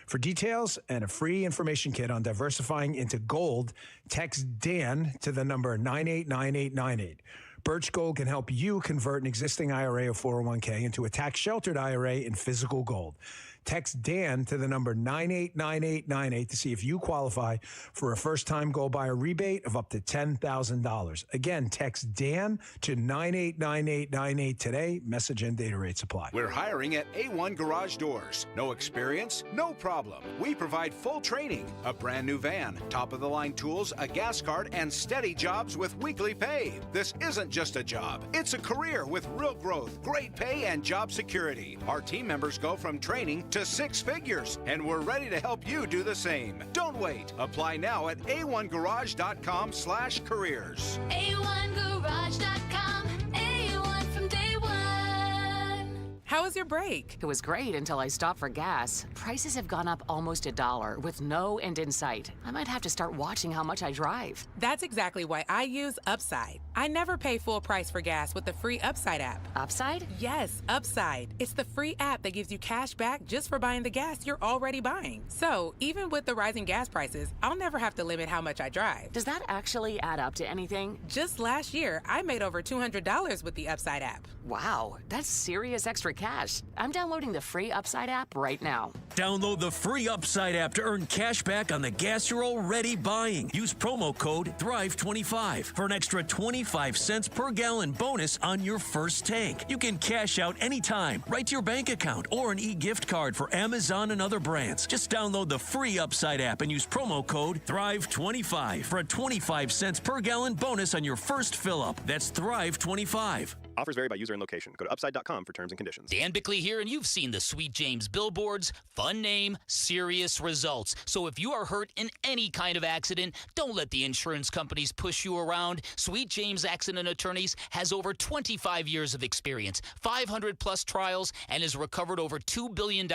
For details and a free information kit on diversifying into gold, text Dan to the number 989898. Birch Gold can help you convert an existing IRA or 401k into a tax-sheltered IRA in physical gold. Text Dan to the number 989898 to see if you qualify for a first-time gold buyer rebate of up to $10,000. Again, text Dan to 989898 today. Message and data rates apply. We're hiring at A1 Garage Doors. No experience? No problem. We provide full training, a brand new van, top-of-the-line tools, a gas card, and steady jobs with weekly pay. This isn't just a job. It's a career with real growth, great pay, and job security. Our team members go from training to 6 figures, and we're ready to help you do the same. Don't wait. Apply now at a1garage.com/careers. A1garage.com. A1 from day one. How was your break? It was great until I stopped for gas. Prices have gone up almost $1 with no end in sight. I might have to start watching how much I drive. That's exactly why I use Upside. I never pay full price for gas with the free Upside app. Upside? Yes, Upside. It's the free app that gives you cash back just for buying the gas you're already buying. So, even with the rising gas prices, I'll never have to limit how much I drive. Does that actually add up to anything? Just last year, I made over $200 with the Upside app. Wow, that's serious extra cash. I'm downloading the free Upside app right now. Download the free Upside app to earn cash back on the gas you're already buying. Use promo code THRIVE25 for an extra 25 cents per gallon bonus on your first tank. You can cash out anytime, right to your bank account, or an e-gift card for Amazon and other brands. Just download the free Upside app and use promo code THRIVE25 for a 25 cents per gallon bonus on your first fill-up. That's THRIVE25. Offers vary by user and location. Go to upside.com for terms and conditions. Dan Bickley here, and you've seen the Sweet James billboards. Fun name, serious results. So if you are hurt in any kind of accident, don't let the insurance companies push you around. Sweet James Accident Attorneys has over 25 years of experience, 500-plus trials, and has recovered over $2 billion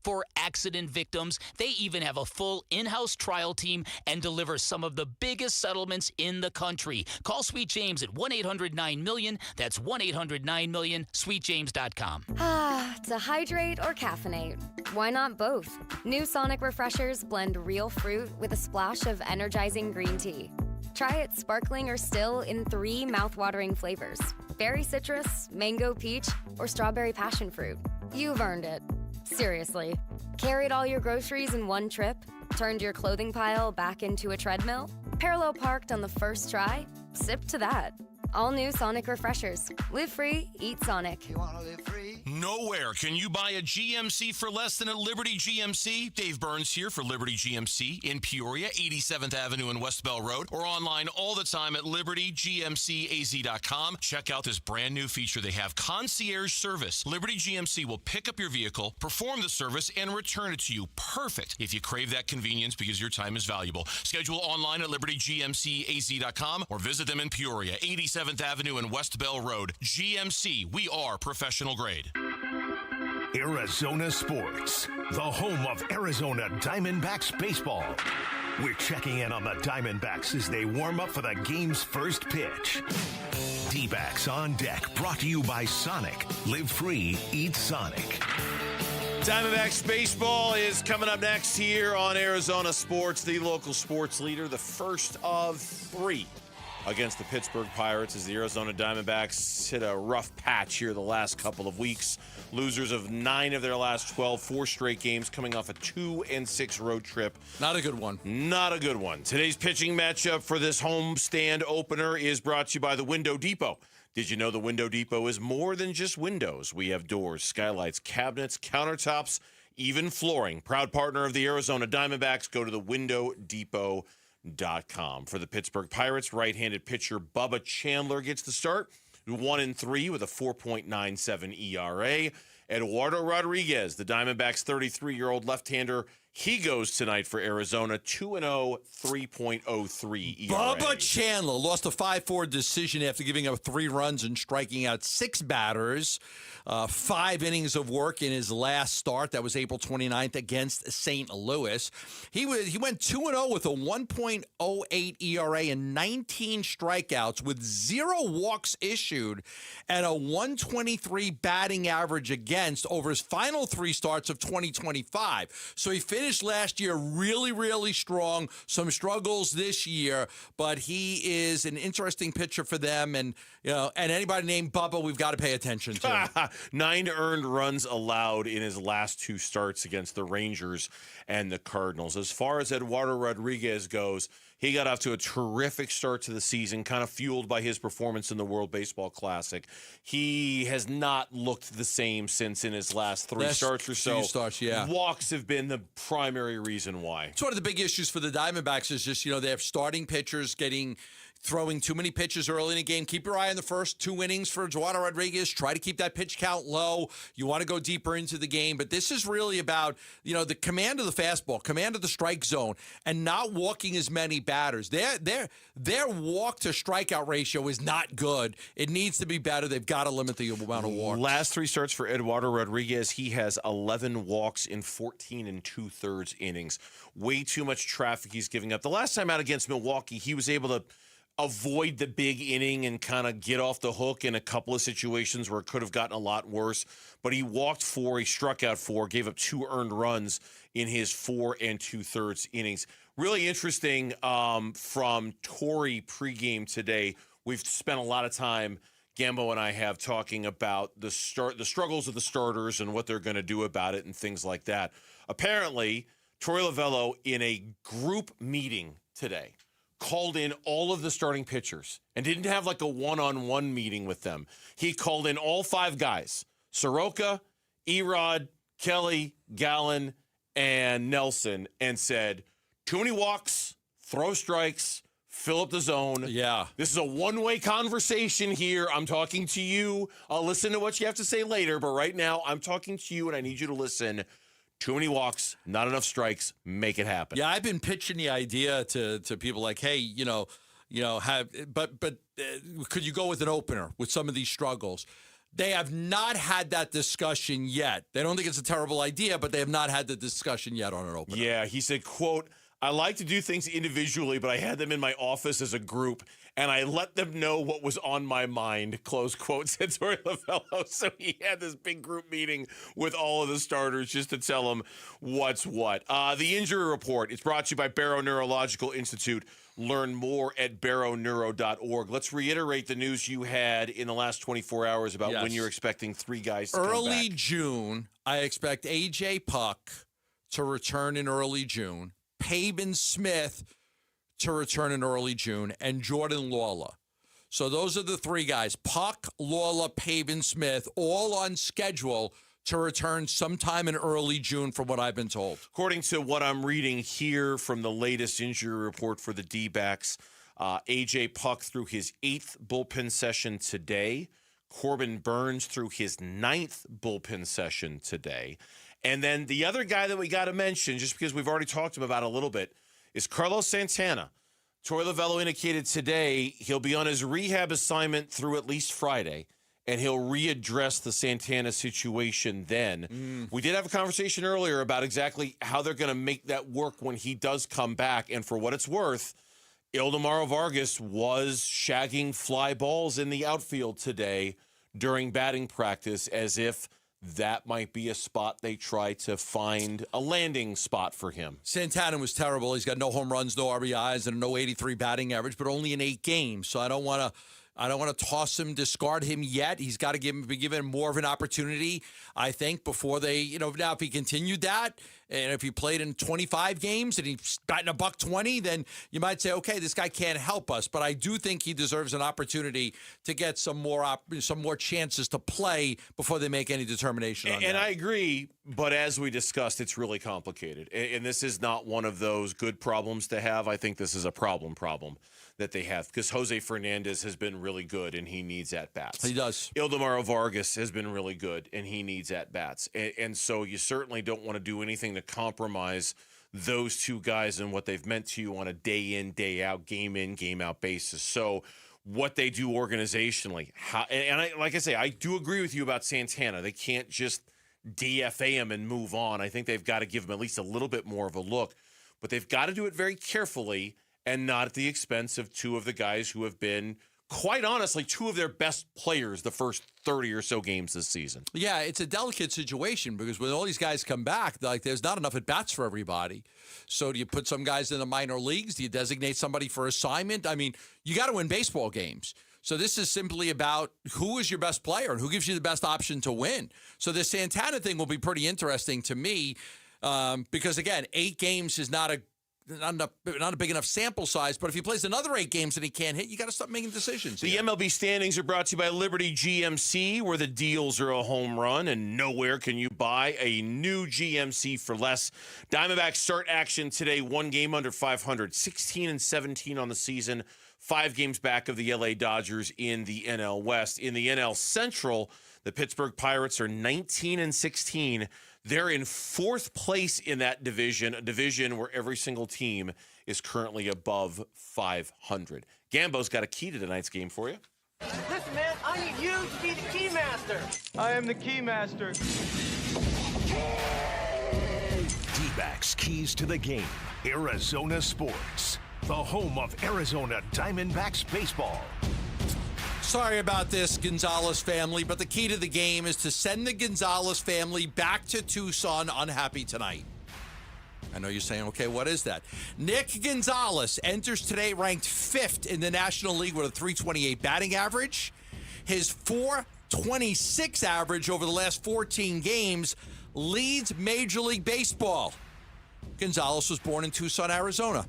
for accident victims. They even have a full in-house trial team and deliver some of the biggest settlements in the country. Call Sweet James at 1-800-9-MILLION. That's 1-800-9-MILLION, sweetjames.com. To hydrate or caffeinate? Why not both? New Sonic Refreshers blend real fruit with a splash of energizing green tea. Try it sparkling or still in 3 mouth-watering flavors: berry citrus, mango peach, or strawberry passion fruit. You've earned it. Seriously. Carried all your groceries in one trip? Turned your clothing pile back into a treadmill? Parallel parked on the first try? Sip to that. All new Sonic Refreshers. Live free, eat Sonic. You wanna live free? Nowhere can you buy a GMC for less than at Liberty GMC. Dave Burns here for Liberty GMC in Peoria, 87th Avenue and West Bell Road, or online all the time at libertygmcaz.com. Check out this brand new feature they have, concierge service. Liberty GMC will pick up your vehicle, perform the service, and return it to you. Perfect if you crave that convenience because your time is valuable. Schedule online at libertygmcaz.com or visit them in Peoria, 87th Avenue and West Bell Road. GMC, we are professional grade. Arizona Sports, the home of Arizona Diamondbacks baseball. We're checking in on the Diamondbacks as they warm up for the game's first pitch. D-backs on deck, brought to you by Sonic. Live free, eat Sonic. Diamondbacks baseball is coming up next here on Arizona Sports, the local sports leader, the first of 3 against the Pittsburgh Pirates as the Arizona Diamondbacks hit a rough patch here the last couple of weeks. Losers of 9 of their last 12, 4 straight games, coming off a 2-6 road trip. Not a good one. Not a good one. Today's pitching matchup for this homestand opener is brought to you by the Window Depot. Did you know the Window Depot is more than just windows? We have doors, skylights, cabinets, countertops, even flooring. Proud partner of the Arizona Diamondbacks. Go to the windowdepot.com. For the Pittsburgh Pirates, right-handed pitcher Bubba Chandler gets the start, 1-3 with a 4.97 ERA. Eduardo Rodriguez, the Diamondbacks' 33-year-old left-hander, he goes tonight for Arizona, 2-0, 3.03 ERA. Bubba Chandler lost a 5-4 decision after giving up 3 runs and striking out 6 batters. 5 innings of work in his last start. That was April 29th against St. Louis. He went 2-0 with a 1.08 ERA and 19 strikeouts with 0 walks issued and a 123 batting average against over his final 3 starts of 2025. So he finished last year really, really strong. Some struggles this year, but he is an interesting pitcher for them. And anybody named Bubba, we've got to pay attention to. 9 earned runs allowed in his last 2 starts against the Rangers and the Cardinals. As far as Eduardo Rodriguez goes, he got off to a terrific start to the season, kind of fueled by his performance in the World Baseball Classic. He has not looked the same since in his last 3 starts or so. Walks have been the primary reason why. It's one of the big issues for the Diamondbacks is just, they have starting pitchers throwing too many pitches early in the game. Keep your eye on the first 2 innings for Eduardo Rodriguez. Try to keep that pitch count low. You want to go deeper into the game. But this is really about, the command of the fastball, command of the strike zone, and not walking as many batters. Their walk to strikeout ratio is not good. It needs to be better. They've got to limit the amount of walks. Last 3 starts for Eduardo Rodriguez, he has 11 walks in 14 2/3 innings. Way too much traffic he's giving up. The last time out against Milwaukee, he was able to avoid the big inning and kind of get off the hook in a couple of situations where it could have gotten a lot worse. But he walked 4, he struck out 4, gave up 2 earned runs in his 4 2/3 innings. Really interesting from Torrey pregame today. We've spent a lot of time, Gambo and I have, talking about the struggles of the starters and what they're going to do about it and things like that. Apparently, Torey Lovullo, in a group meeting today, called in all of the starting pitchers and didn't have like a one-on-one meeting with them. He called in all 5 guys, Soroka, Erod, Kelly, Gallen, and Nelson, and said, too many walks, throw strikes, Fill up the zone. Yeah. This is a one-way conversation here. I'm talking to you. I'll listen to what you have to say later, but right now I'm talking to you, and I need you to listen. Too many walks, not enough strikes. Make it happen. Yeah, I've been pitching the idea to people like, hey, but could you go with an opener with some of these struggles? They have not had that discussion yet. They don't think it's a terrible idea, but they have not had the discussion yet on an opener. Yeah, he said, quote, I like to do things individually, but I had them in my office as a group, and I let them know what was on my mind, close quote, said Torey Lovello. So he had this big group meeting with all of the starters just to tell them what's what. The injury report is brought to you by Barrow Neurological Institute. Learn more at barrowneuro.org. Let's reiterate the news you had in the last 24 hours about when you're expecting three guys to come back. Early June, I expect A.J. Puck to return in early June, Pavin Smith to return in early June, and Jordan Lawler. So those are the three guys, Puck, Lawler, Pavin Smith, all on schedule to return sometime in early June from what I've been told. According to what I'm reading here from the latest injury report for the D-backs, A.J. Puck through his 8th bullpen session today, Corbin Burns through his 9th bullpen session today. And then the other guy that we got to mention, just because we've already talked about it a little bit, is Carlos Santana. Torey Lovello indicated today he'll be on his rehab assignment through at least Friday, and he'll readdress the Santana situation then. We did have a conversation earlier about exactly how they're going to make that work when he does come back, and for what it's worth, Ildemaro Vargas was shagging fly balls in the outfield today during batting practice as if that might be a spot they try to find a landing spot for him. Santana was terrible. He's got no home runs, no RBIs, and a no 83 batting average, but only in 8 games. So I don't want to toss him, discard him yet. He's got to be given more of an opportunity, I think, before they, now if he continued that, and if he played in 25 games and he's batting $120, then you might say, okay, this guy can't help us. But I do think he deserves an opportunity to get some more chances to play before they make any determination on that. And I agree, but as we discussed, it's really complicated. And this is not one of those good problems to have. I think this is a problem that they have, because Jose Fernandez has been really good and he needs at-bats. He does. Ildemaro Vargas has been really good and he needs at-bats. And so you certainly don't want to do anything to compromise those two guys and what they've meant to you on a day in, day out, game in, game out basis. So what they do organizationally, like I say, I do agree with you about Santana. They can't just DFA him and move on. I think they've got to give him at least a little bit more of a look, but they've got to do it very carefully and not at the expense of two of the guys who have been, quite honestly, two of their best players the first 30 or so games this season. Yeah, it's a delicate situation because when all these guys come back, there's not enough at-bats for everybody. So do you put some guys in the minor leagues? Do you designate somebody for assignment? I mean, you got to win baseball games. So this is simply about who is your best player and who gives you the best option to win. So the Santana thing will be pretty interesting to me because, again, 8 games is not a big enough sample size, but if he plays another 8 games and he can't hit, you got to start making decisions. The MLB standings are brought to you by Liberty GMC, where the deals are a home run, and nowhere can you buy a new GMC for less. Diamondbacks start action today, 1 game under 500, 16-17 on the season, 5 games back of the LA Dodgers in the NL West. In the NL Central, the Pittsburgh Pirates are 19-16. They're in 4th place in that division, a division where every single team is currently above 500. Gambo's got a key to tonight's game for you. Listen, man, I need you to be the key master. I am the key master. D-backs keys to the game. Arizona Sports, the home of Arizona Diamondbacks baseball. Sorry about this, Gonzalez family, but the key to the game is to send the Gonzalez family back to Tucson unhappy tonight. I know you're saying, okay, what is that? Nick Gonzalez enters today ranked 5th in the National League with a .328 batting average. His .426 average over the last 14 games leads Major League Baseball. Gonzalez was born in Tucson, Arizona.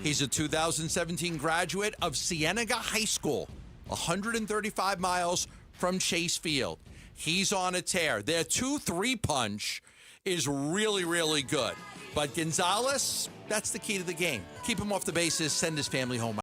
He's a 2017 graduate of Cienega High School, 135 miles from Chase Field. He's on a tear. Their 2-3 punch is really, really good. But Gonzalez, that's the key to the game. Keep him off the bases, send his family home.